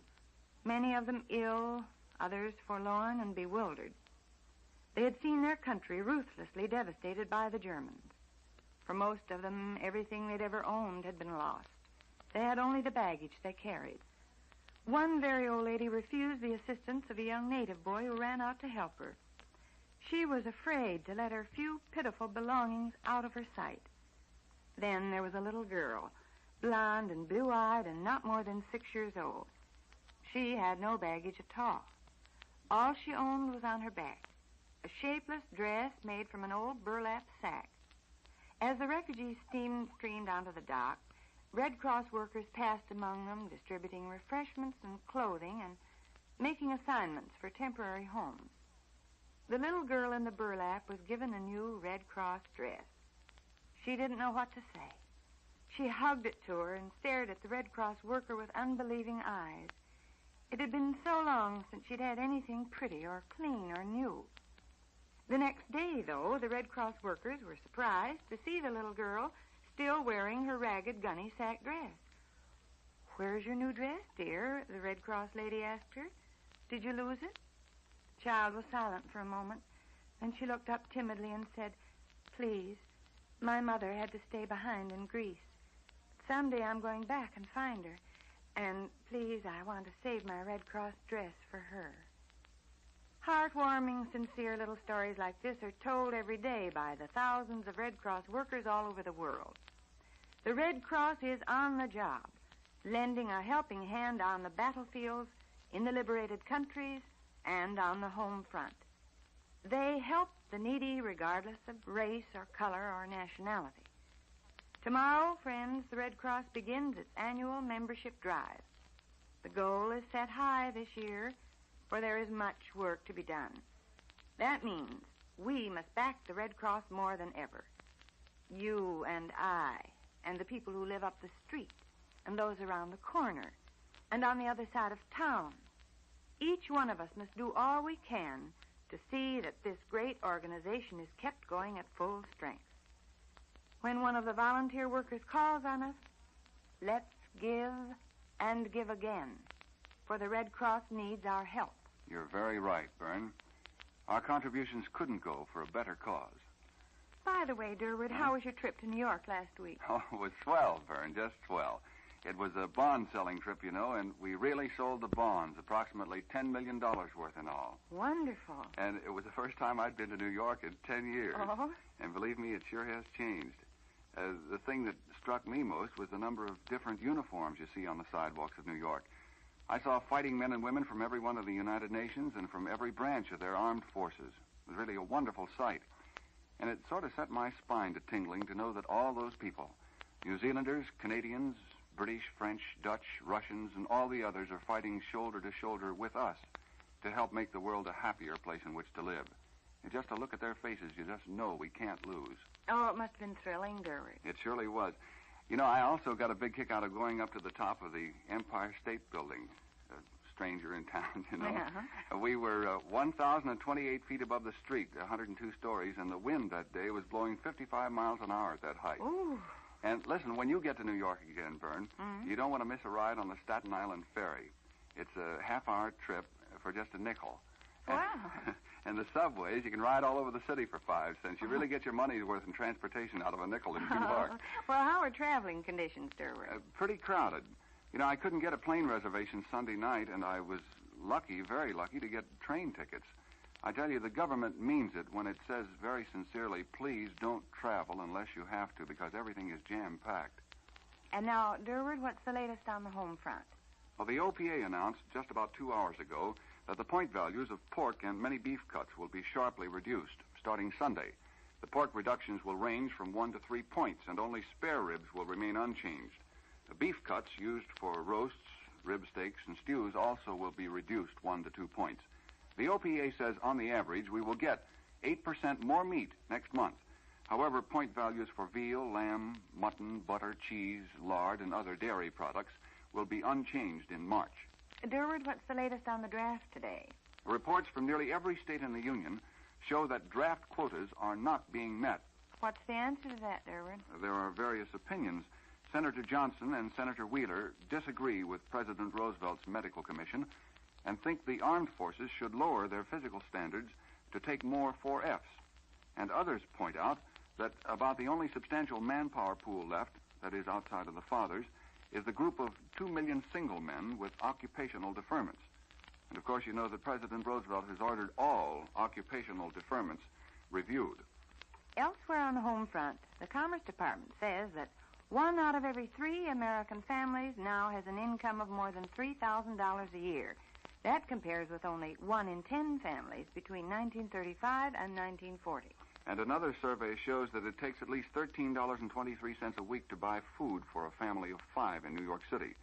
many of them ill, others forlorn and bewildered. They had seen their country ruthlessly devastated by the Germans. For most of them, everything they'd ever owned had been lost. They had only the baggage they carried. One very old lady refused the assistance of a young native boy who ran out to help her. She was afraid to let her few pitiful belongings out of her sight. Then there was a little girl, blonde and blue-eyed and not more than 6 years old. She had no baggage at all. All she owned was on her back, a shapeless dress made from an old burlap sack. As the refugees streamed onto the dock, Red Cross workers passed among them, distributing refreshments and clothing and making assignments for temporary homes. The little girl in the burlap was given a new Red Cross dress. She didn't know what to say. She hugged it to her and stared at the Red Cross worker with unbelieving eyes. It had been so long since she'd had anything pretty or clean or new. The next day, though, the Red Cross workers were surprised to see the little girl still wearing her ragged gunny sack dress. "Where's your new dress, dear?" the Red Cross lady asked her. "Did you lose it?" The child was silent for a moment. Then she looked up timidly and said, "Please, my mother had to stay behind in Greece. Someday I'm going back and find her. And please, I want to save my Red Cross dress for her." Heartwarming, sincere little stories like this are told every day by the thousands of Red Cross workers all over the world. The Red Cross is on the job, lending a helping hand on the battlefields, in the liberated countries, and on the home front. They help the needy regardless of race or color or nationality. Tomorrow, friends, the Red Cross begins its annual membership drive. The goal is set high this year, for there is much work to be done. That means we must back the Red Cross more than ever. You and I, and the people who live up the street, and those around the corner, and on the other side of town. Each one of us must do all we can to see that this great organization is kept going at full strength. When one of the volunteer workers calls on us, let's give and give again, for the Red Cross needs our help. You're very right, Bern. Our contributions couldn't go for a better cause. By the way, Durward, how was your trip to New York last week? Oh, it was swell, Bern, just swell. It was a bond-selling trip, you know, and we really sold the bonds, approximately $10 million worth in all. Wonderful. And it was the first time I'd been to New York in 10 years. Oh? And believe me, it sure has changed. The thing that struck me most was the number of different uniforms you see on the sidewalks of New York. I saw fighting men and women from every one of the United Nations and from every branch of their armed forces. It was really a wonderful sight. And it sort of set my spine to tingling to know that all those people, New Zealanders, Canadians, British, French, Dutch, Russians, and all the others are fighting shoulder to shoulder with us to help make the world a happier place in which to live. And just to look at their faces, you just know we can't lose. Oh, it must have been thrilling, Durward. It surely was. You know, I also got a big kick out of going up to the top of the Empire State Building. A stranger in town, you know. Uh-huh. We were 1,028 feet above the street, 102 stories, and the wind that day was blowing 55 miles an hour at that height. Ooh. And listen, when you get to New York again, Bern, you don't want to miss a ride on the Staten Island Ferry. It's a half-hour trip for just a nickel. Wow. And the subways, you can ride all over the city for 5 cents. You really get your money's worth in transportation out of a nickel in New York. Well, how are traveling conditions, Durward? Pretty crowded. You know, I couldn't get a plane reservation Sunday night, and I was lucky, very lucky, to get train tickets. I tell you, the government means it when it says very sincerely, please don't travel unless you have to, because everything is jam-packed. And now, Durward, what's the latest on the home front? Well, the OPA announced just about 2 hours ago that the point values of pork and many beef cuts will be sharply reduced starting Sunday. The pork reductions will range from 1 to 3 points, and only spare ribs will remain unchanged. The beef cuts used for roasts, rib steaks, and stews also will be reduced 1 to 2 points. The OPA says on the average we will get 8% more meat next month. However, point values for veal, lamb, mutton, butter, cheese, lard, and other dairy products will be unchanged in March. Durward, what's the latest on the draft today? Reports from nearly every state in the Union show that draft quotas are not being met. What's the answer to that, Durward? There are various opinions. Senator Johnson and Senator Wheeler disagree with President Roosevelt's medical commission and think the armed forces should lower their physical standards to take more 4Fs. And others point out that about the only substantial manpower pool left, that is outside of the fathers, is the group of 2 million single men with occupational deferments. And, of course, you know that President Roosevelt has ordered all occupational deferments reviewed. Elsewhere on the home front, the Commerce Department says that 1 out of every 3 American families now has an income of more than $3,000 a year. That compares with only 1 in 10 families between 1935 and 1940. And another survey shows that it takes at least $13.23 a week to buy food for a family of 5 in New York City.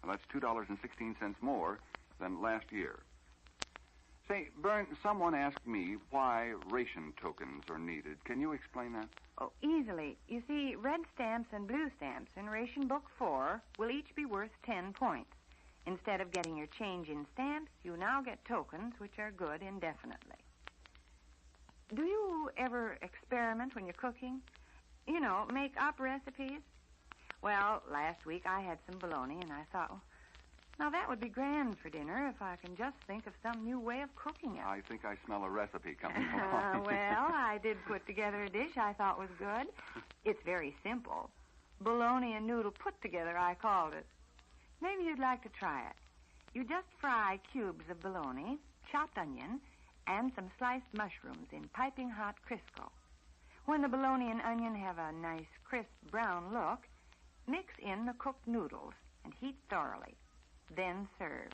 And that's $2.16 more than last year. Say, Bern, someone asked me why ration tokens are needed. Can you explain that? Oh, easily. You see, red stamps and blue stamps in Ration Book 4 will each be worth 10 points. Instead of getting your change in stamps, you now get tokens which are good indefinitely. Do you ever experiment when you're cooking? You know, make up recipes? Well, last week I had some bologna, and I thought, well, now that would be grand for dinner if I can just think of some new way of cooking it. I think I smell a recipe coming along. Well, I did put together a dish I thought was good. It's very simple. Bologna and noodle put together, I called it. Maybe you'd like to try it. You just fry cubes of bologna, chopped onion, and some sliced mushrooms in piping hot Crisco. When the bologna and onion have a nice crisp brown look, mix in the cooked noodles and heat thoroughly. Then serve.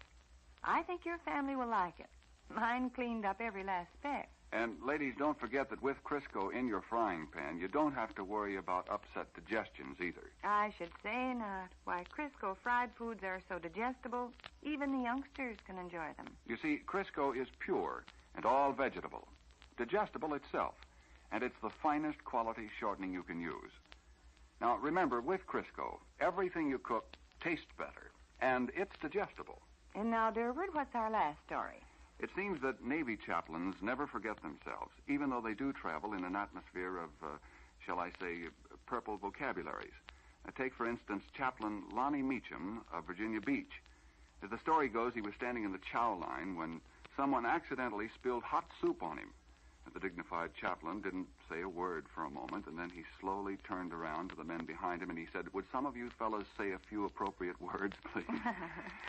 I think your family will like it. Mine cleaned up every last speck. And, ladies, don't forget that with Crisco in your frying pan, you don't have to worry about upset digestions either. I should say not. Why, Crisco fried foods are so digestible, even the youngsters can enjoy them. You see, Crisco is pure and all vegetable, digestible itself, and it's the finest quality shortening you can use. Now, remember, with Crisco, everything you cook tastes better, and it's digestible. And now, Durward, what's our last story? It seems that Navy chaplains never forget themselves, even though they do travel in an atmosphere of, shall I say, purple vocabularies. Take, for instance, Chaplain Lonnie Meacham of Virginia Beach. As the story goes, he was standing in the chow line when someone accidentally spilled hot soup on him. The dignified chaplain didn't say a word for a moment, and then he slowly turned around to the men behind him, and he said, "Would some of you fellows say a few appropriate words, please?"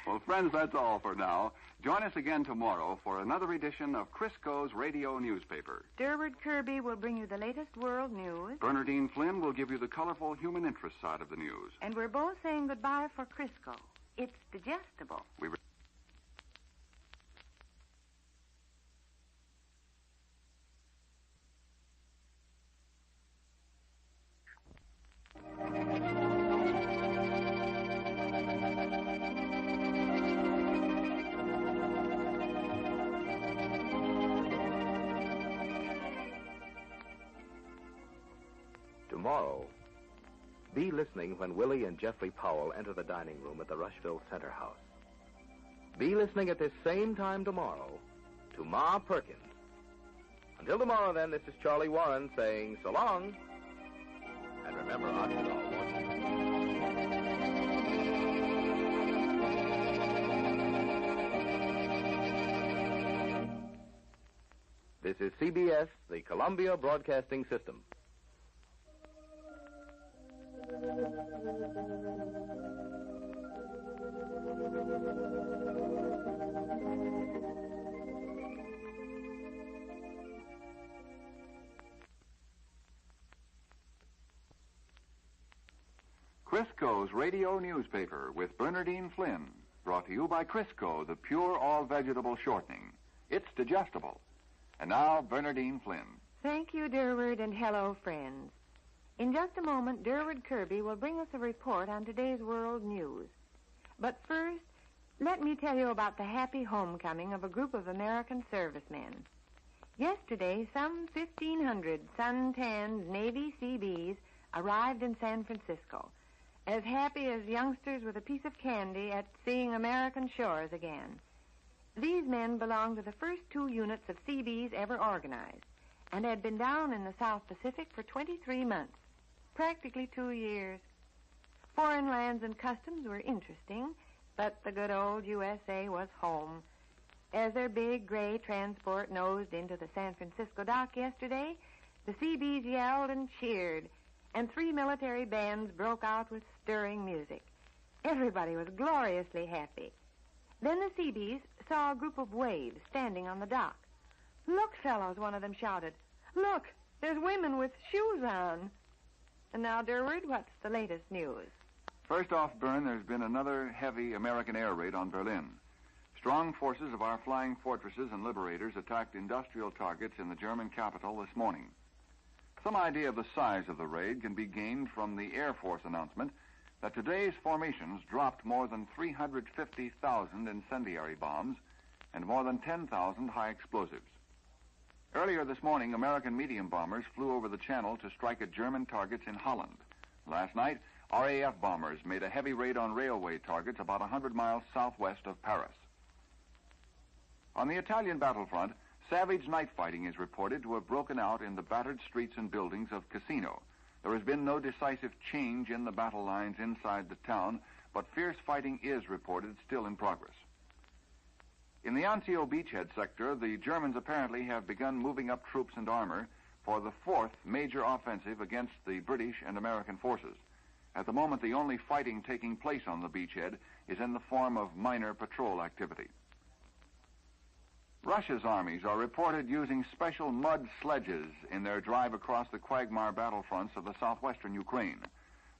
Well, friends, that's all for now. Join us again tomorrow for another edition of Crisco's radio newspaper. Durward Kirby will bring you the latest world news. Bernardine Flynn will give you the colorful human interest side of the news. And we're both saying goodbye for Crisco. It's digestible. Tomorrow, be listening when Willie and Jeffrey Powell enter the dining room at the Rushville Center House. Be listening at this same time tomorrow to Ma Perkins. Until tomorrow, then, this is Charlie Warren saying so long. And remember, Oxidol, This is CBS, the Columbia Broadcasting System. Crisco's radio newspaper with Bernardine Flynn, brought to you by Crisco, the pure all-vegetable shortening. It's digestible. And now, Bernardine Flynn. Thank you, Durward, and hello, friends. In just a moment, Durward Kirby will bring us a report on today's world news. But first, Let me tell you about the happy homecoming of a group of American servicemen. Yesterday, some 1,500 sun-tanned Navy Seabees arrived in San Francisco, as happy as youngsters with a piece of candy at seeing American shores again. These men belonged to the first 2 units of Seabees ever organized, and had been down in the South Pacific for 23 months, practically 2 years. Foreign lands and customs were interesting, but the good old USA was home. As their big gray transport nosed into the San Francisco dock yesterday, the Seabees yelled and cheered, and 3 military bands broke out with stirring music. Everybody was gloriously happy. Then the Seabees saw a group of waves standing on the dock. "Look, fellows," one of them shouted. "Look, there's women with shoes on." And now, Durward, what's the latest news? First off, Byrne, there's been another heavy American air raid on Berlin. Strong forces of our flying fortresses and liberators attacked industrial targets in the German capital this morning. Some idea of the size of the raid can be gained from the Air Force announcement that today's formations dropped more than 350,000 incendiary bombs and more than 10,000 high explosives. Earlier this morning, American medium bombers flew over the channel to strike at German targets in Holland. Last night, RAF bombers made a heavy raid on railway targets about 100 miles southwest of Paris. On the Italian battlefront, savage night fighting is reported to have broken out in the battered streets and buildings of Cassino. There has been no decisive change in the battle lines inside the town, but fierce fighting is reported still in progress. In the Anzio beachhead sector, the Germans apparently have begun moving up troops and armor for the 4th major offensive against the British and American forces. At the moment, the only fighting taking place on the beachhead is in the form of minor patrol activity. Russia's armies are reported using special mud sledges in their drive across the quagmire battlefronts of the southwestern Ukraine.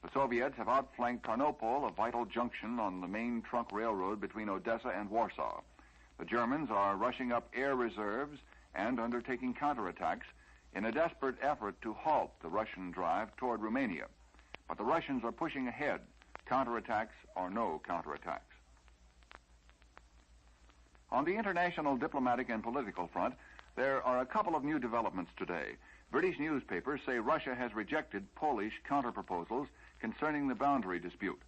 The Soviets have outflanked Tarnopol, a vital junction on the main trunk railroad between Odessa and Warsaw. The Germans are rushing up air reserves and undertaking counterattacks in a desperate effort to halt the Russian drive toward Romania. But the Russians are pushing ahead, counterattacks or no counterattacks. On the international diplomatic and political front, there are a couple of new developments today. British newspapers say Russia has rejected Polish counterproposals concerning the boundary dispute.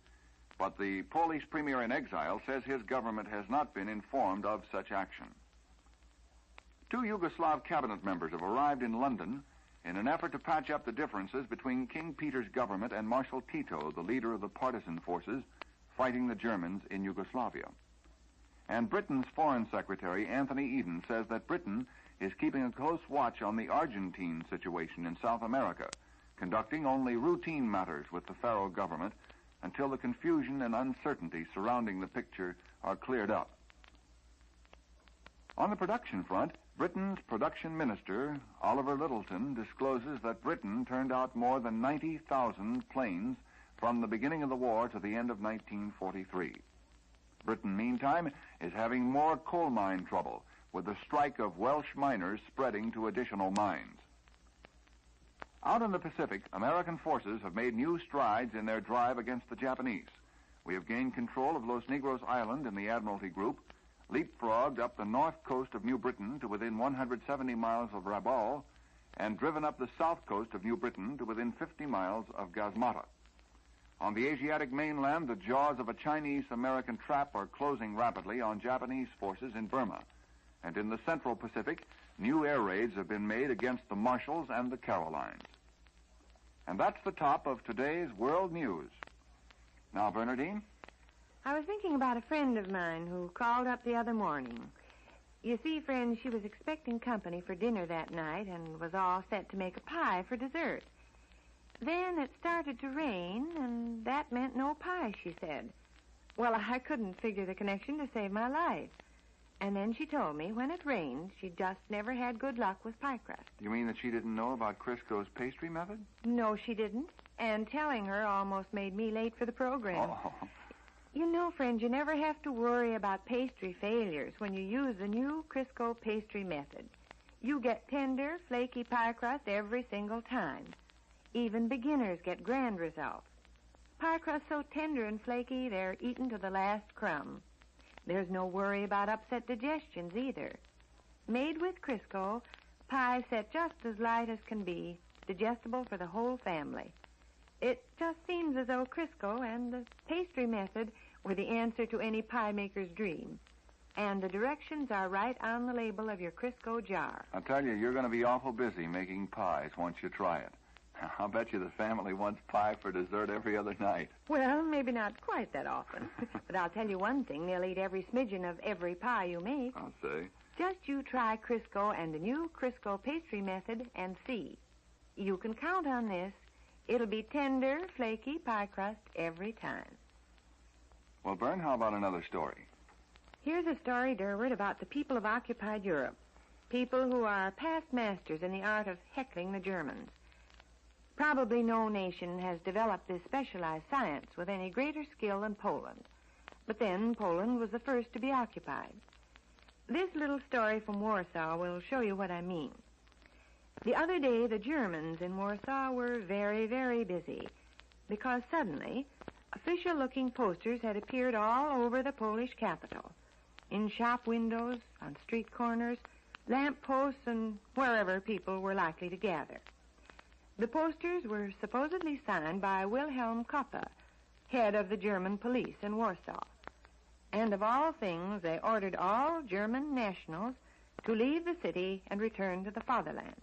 But the Polish premier in exile says his government has not been informed of such action. 2 Yugoslav cabinet members have arrived in London in an effort to patch up the differences between King Peter's government and Marshal Tito, the leader of the partisan forces fighting the Germans in Yugoslavia. And Britain's Foreign Secretary, Anthony Eden, says that Britain is keeping a close watch on the Argentine situation in South America, conducting only routine matters with the Faro government until the confusion and uncertainty surrounding the picture are cleared up. On the production front, Britain's production minister, Oliver Littleton, discloses that Britain turned out more than 90,000 planes from the beginning of the war to the end of 1943. Britain, meantime, is having more coal mine trouble, with the strike of Welsh miners spreading to additional mines. Out in the Pacific, American forces have made new strides in their drive against the Japanese. We have gained control of Los Negros Island in the Admiralty Group, leapfrogged up the north coast of New Britain to within 170 miles of Rabaul, and driven up the south coast of New Britain to within 50 miles of Gasmata. On the Asiatic mainland, the jaws of a Chinese-American trap are closing rapidly on Japanese forces in Burma. And in the Central Pacific, new air raids have been made against the Marshalls and the Carolines. And that's the top of today's World News. Now, Bernadine? I was thinking about a friend of mine who called up the other morning. You see, friend, she was expecting company for dinner that night and was all set to make a pie for dessert. Then it started to rain, and that meant no pie, she said. Well, I couldn't figure the connection to save my life. And then she told me when it rained, she just never had good luck with pie crust. You mean that she didn't know about Crisco's pastry method? No, she didn't. And telling her almost made me late for the program. Oh. You know, friend, you never have to worry about pastry failures when you use the new Crisco pastry method. You get tender, flaky pie crust every single time. Even beginners get grand results. Pie crust so tender and flaky, they're eaten to the last crumb. There's no worry about upset digestions either. Made with Crisco, pie set just as light as can be, digestible for the whole family. It just seems as though Crisco and the pastry method were the answer to any pie maker's dream. And the directions are right on the label of your Crisco jar. I tell you, you're going to be awful busy making pies once you try it. I'll bet you the family wants pie for dessert every other night. Well, maybe not quite that often. But I'll tell you one thing, they'll eat every smidgen of every pie you make. I'll say. Just you try Crisco and the new Crisco pastry method and see. You can count on this. It'll be tender, flaky pie crust every time. Well, Bern, how about another story? Here's a story, Durward, about the people of occupied Europe. People who are past masters in the art of heckling the Germans. Probably no nation has developed this specialized science with any greater skill than Poland. But then Poland was the first to be occupied. This little story from Warsaw will show you what I mean. The other day, the Germans in Warsaw were very, very busy because suddenly official-looking posters had appeared all over the Polish capital, in shop windows, on street corners, lamp posts, and wherever people were likely to gather. The posters were supposedly signed by Wilhelm Koppe, head of the German police in Warsaw. And of all things, they ordered all German nationals to leave the city and return to the fatherland.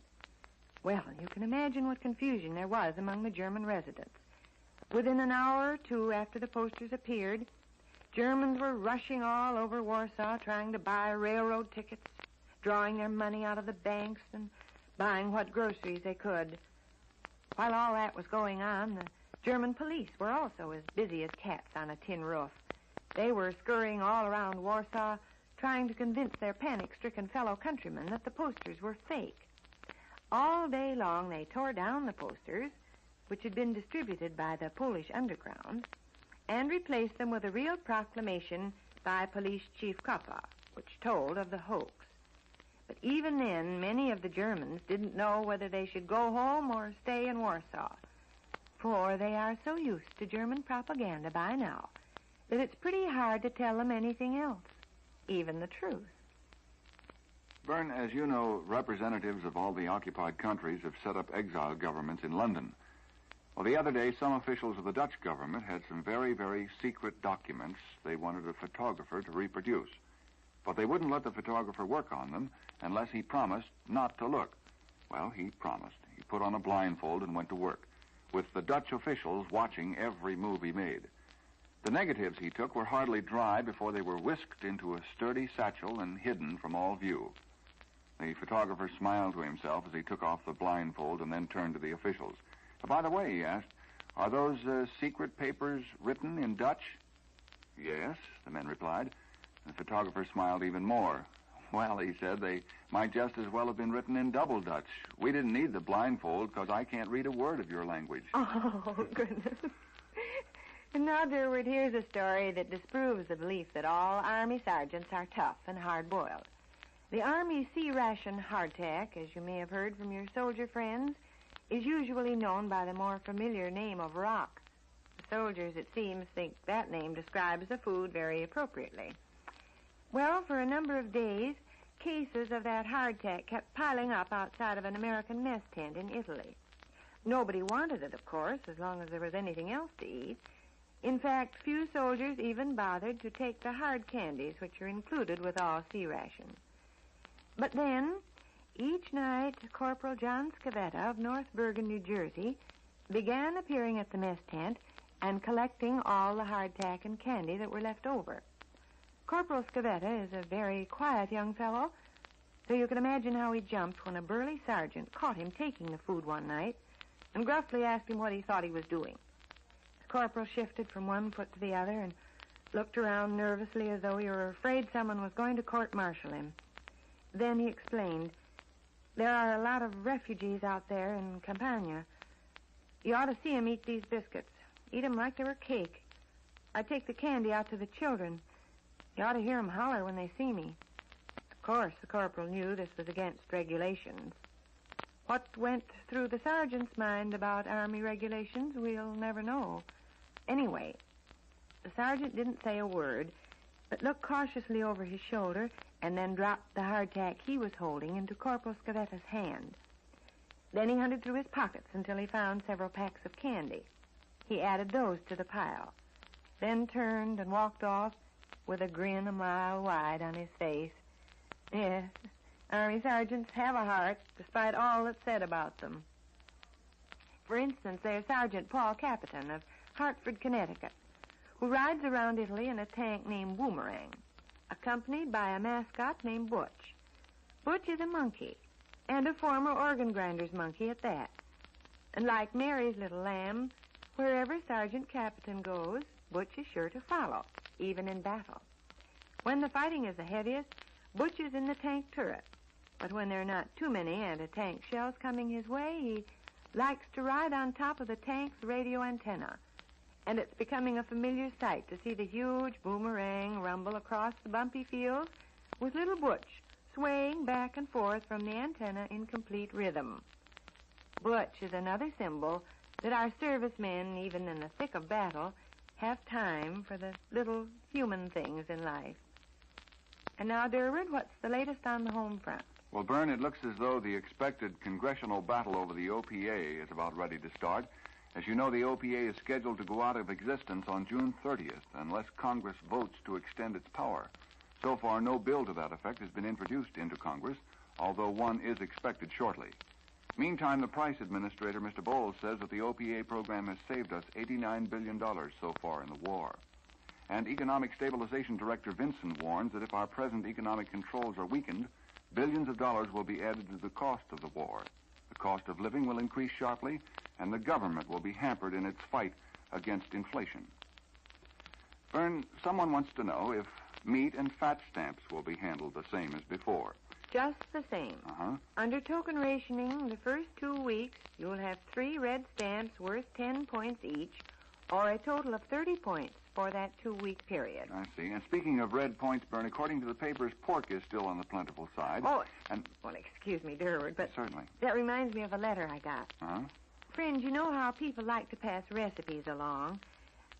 Well, you can imagine what confusion there was among the German residents. Within an hour or two after the posters appeared, Germans were rushing all over Warsaw trying to buy railroad tickets, drawing their money out of the banks, and buying what groceries they could. While all that was going on, the German police were also as busy as cats on a tin roof. They were scurrying all around Warsaw, trying to convince their panic-stricken fellow countrymen that the posters were fake. All day long, they tore down the posters, which had been distributed by the Polish underground, and replaced them with a real proclamation by Police Chief Koppe, which told of the hoax. But even then, many of the Germans didn't know whether they should go home or stay in Warsaw, for they are so used to German propaganda by now that it's pretty hard to tell them anything else, even the truth. Bern, as you know, representatives of all the occupied countries have set up exile governments in London. Well, the other day, some officials of the Dutch government had some very, very secret documents they wanted a photographer to reproduce. But they wouldn't let the photographer work on them unless he promised not to look. Well, he promised. He put on a blindfold and went to work, with the Dutch officials watching every move he made. The negatives he took were hardly dry before they were whisked into a sturdy satchel and hidden from all view. The photographer smiled to himself as he took off the blindfold and then turned to the officials. By the way, he asked, are those secret papers written in Dutch? Yes, the men replied. The photographer smiled even more. Well, he said, they might just as well have been written in double Dutch. We didn't need the blindfold because I can't read a word of your language. Oh, goodness. And now, Durward, here's a story that disproves the belief that all Army sergeants are tough and hard-boiled. The Army sea ration hardtack, as you may have heard from your soldier friends, is usually known by the more familiar name of rock. The soldiers, it seems, think that name describes the food very appropriately. Well, for a number of days, cases of that hardtack kept piling up outside of an American mess tent in Italy. Nobody wanted it, of course, as long as there was anything else to eat. In fact, few soldiers even bothered to take the hard candies, which are included with all sea rations. But then, each night, Corporal John Scavetta of North Bergen, New Jersey, began appearing at the mess tent and collecting all the hardtack and candy that were left over. Corporal Scavetta is a very quiet young fellow, so you can imagine how he jumped when a burly sergeant caught him taking the food one night and gruffly asked him what he thought he was doing. The corporal shifted from one foot to the other and looked around nervously as though he were afraid someone was going to court-martial him. Then he explained, there are a lot of refugees out there in Campania. You ought to see 'em eat these biscuits. Eat 'em like they were cake. I take the candy out to the children. You ought to hear 'em holler when they see me. Of course, the corporal knew this was against regulations. What went through the sergeant's mind about Army regulations, we'll never know. Anyway, the sergeant didn't say a word, but looked cautiously over his shoulder and then dropped the hardtack he was holding into Corporal Scavetta's hand. Then he hunted through his pockets until he found several packs of candy. He added those to the pile, then turned and walked off with a grin a mile wide on his face. Yes, Army sergeants have a heart, despite all that's said about them. For instance, there's Sergeant Paul Capitan of Hartford, Connecticut, who rides around Italy in a tank named Boomerang, accompanied by a mascot named Butch. Butch is a monkey, and a former organ grinder's monkey at that. And like Mary's little lamb, wherever Sergeant Capitan goes, Butch is sure to follow, even in battle. When the fighting is the heaviest, Butch is in the tank turret. But when there are not too many anti-tank shells coming his way, he likes to ride on top of the tank's radio antenna. And it's becoming a familiar sight to see the huge Boomerang rumble across the bumpy fields with little Butch swaying back and forth from the antenna in complete rhythm. Butch is another symbol that our servicemen, even in the thick of battle, have time for the little human things in life. And now, Durward, what's the latest on the home front? Well, Byrne, it looks as though the expected congressional battle over the OPA is about ready to start. As you know, the OPA is scheduled to go out of existence on June 30th unless Congress votes to extend its power. So far, no bill to that effect has been introduced into Congress, although one is expected shortly. Meantime, the Price Administrator, Mr. Bowles, says that the OPA program has saved us $89 billion so far in the war. And Economic Stabilization Director Vinson warns that if our present economic controls are weakened, billions of dollars will be added to the cost of the war. The cost of living will increase sharply, and the government will be hampered in its fight against inflation. Byrne, someone wants to know if meat and fat stamps will be handled the same as before. Just the same. Uh-huh. Under token rationing, the first 2 weeks, you'll have 3 red stamps worth 10 points each, or a total of 30 points for that 2-week period. I see. And speaking of red points, Byrne, according to the papers, pork is still on the plentiful side. Oh, and well, excuse me, Durward, but certainly. That reminds me of a letter I got. Huh? Friend, you know how people like to pass recipes along?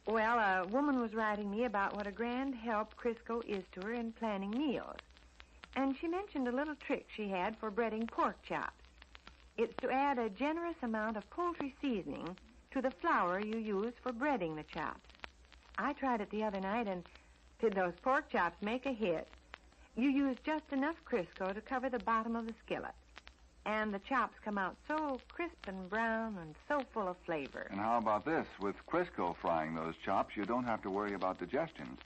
Well, a woman was writing me about what a grand help Crisco is to her in planning meals. And she mentioned a little trick she had for breading pork chops. It's to add a generous amount of poultry seasoning to the flour you use for breading the chops. I tried it the other night, and did those pork chops make a hit? You use just enough Crisco to cover the bottom of the skillet. And the chops come out so crisp and brown and so full of flavor. And how about this? With Crisco frying those chops, you don't have to worry about digestions.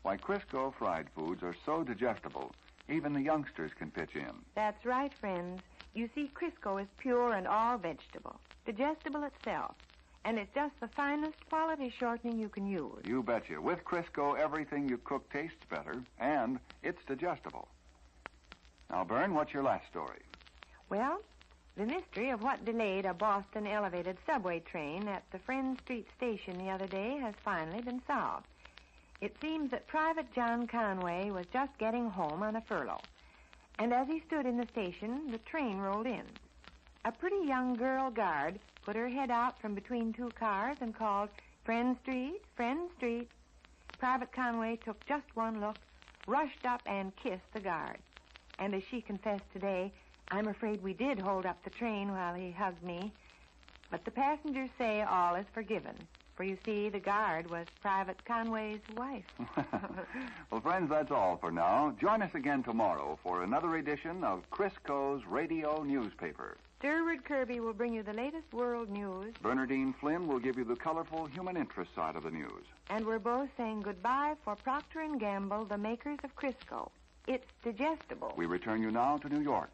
Why, Crisco fried foods are so digestible, even the youngsters can pitch in. That's right, friends. You see, Crisco is pure and all vegetable, digestible itself. And it's just the finest quality shortening you can use. You betcha. With Crisco, everything you cook tastes better, and it's digestible. Now, Byrne, what's your last story? Well, the mystery of what delayed a Boston elevated subway train at the Friend Street station the other day has finally been solved. It seems that Private John Conway was just getting home on a furlough. And as he stood in the station, the train rolled in. A pretty young girl guard put her head out from between 2 cars and called, "Friend Street, Friend Street." Private Conway took just one look, rushed up and kissed the guard. And as she confessed today, I'm afraid we did hold up the train while he hugged me. But the passengers say all is forgiven. For you see, the guard was Private Conway's wife. Well, friends, that's all for now. Join us again tomorrow for another edition of Crisco's Radio Newspaper. Durward Kirby will bring you the latest world news. Bernardine Flynn will give you the colorful human interest side of the news. And we're both saying goodbye for Procter & Gamble, the makers of Crisco. It's digestible. We return you now to New York.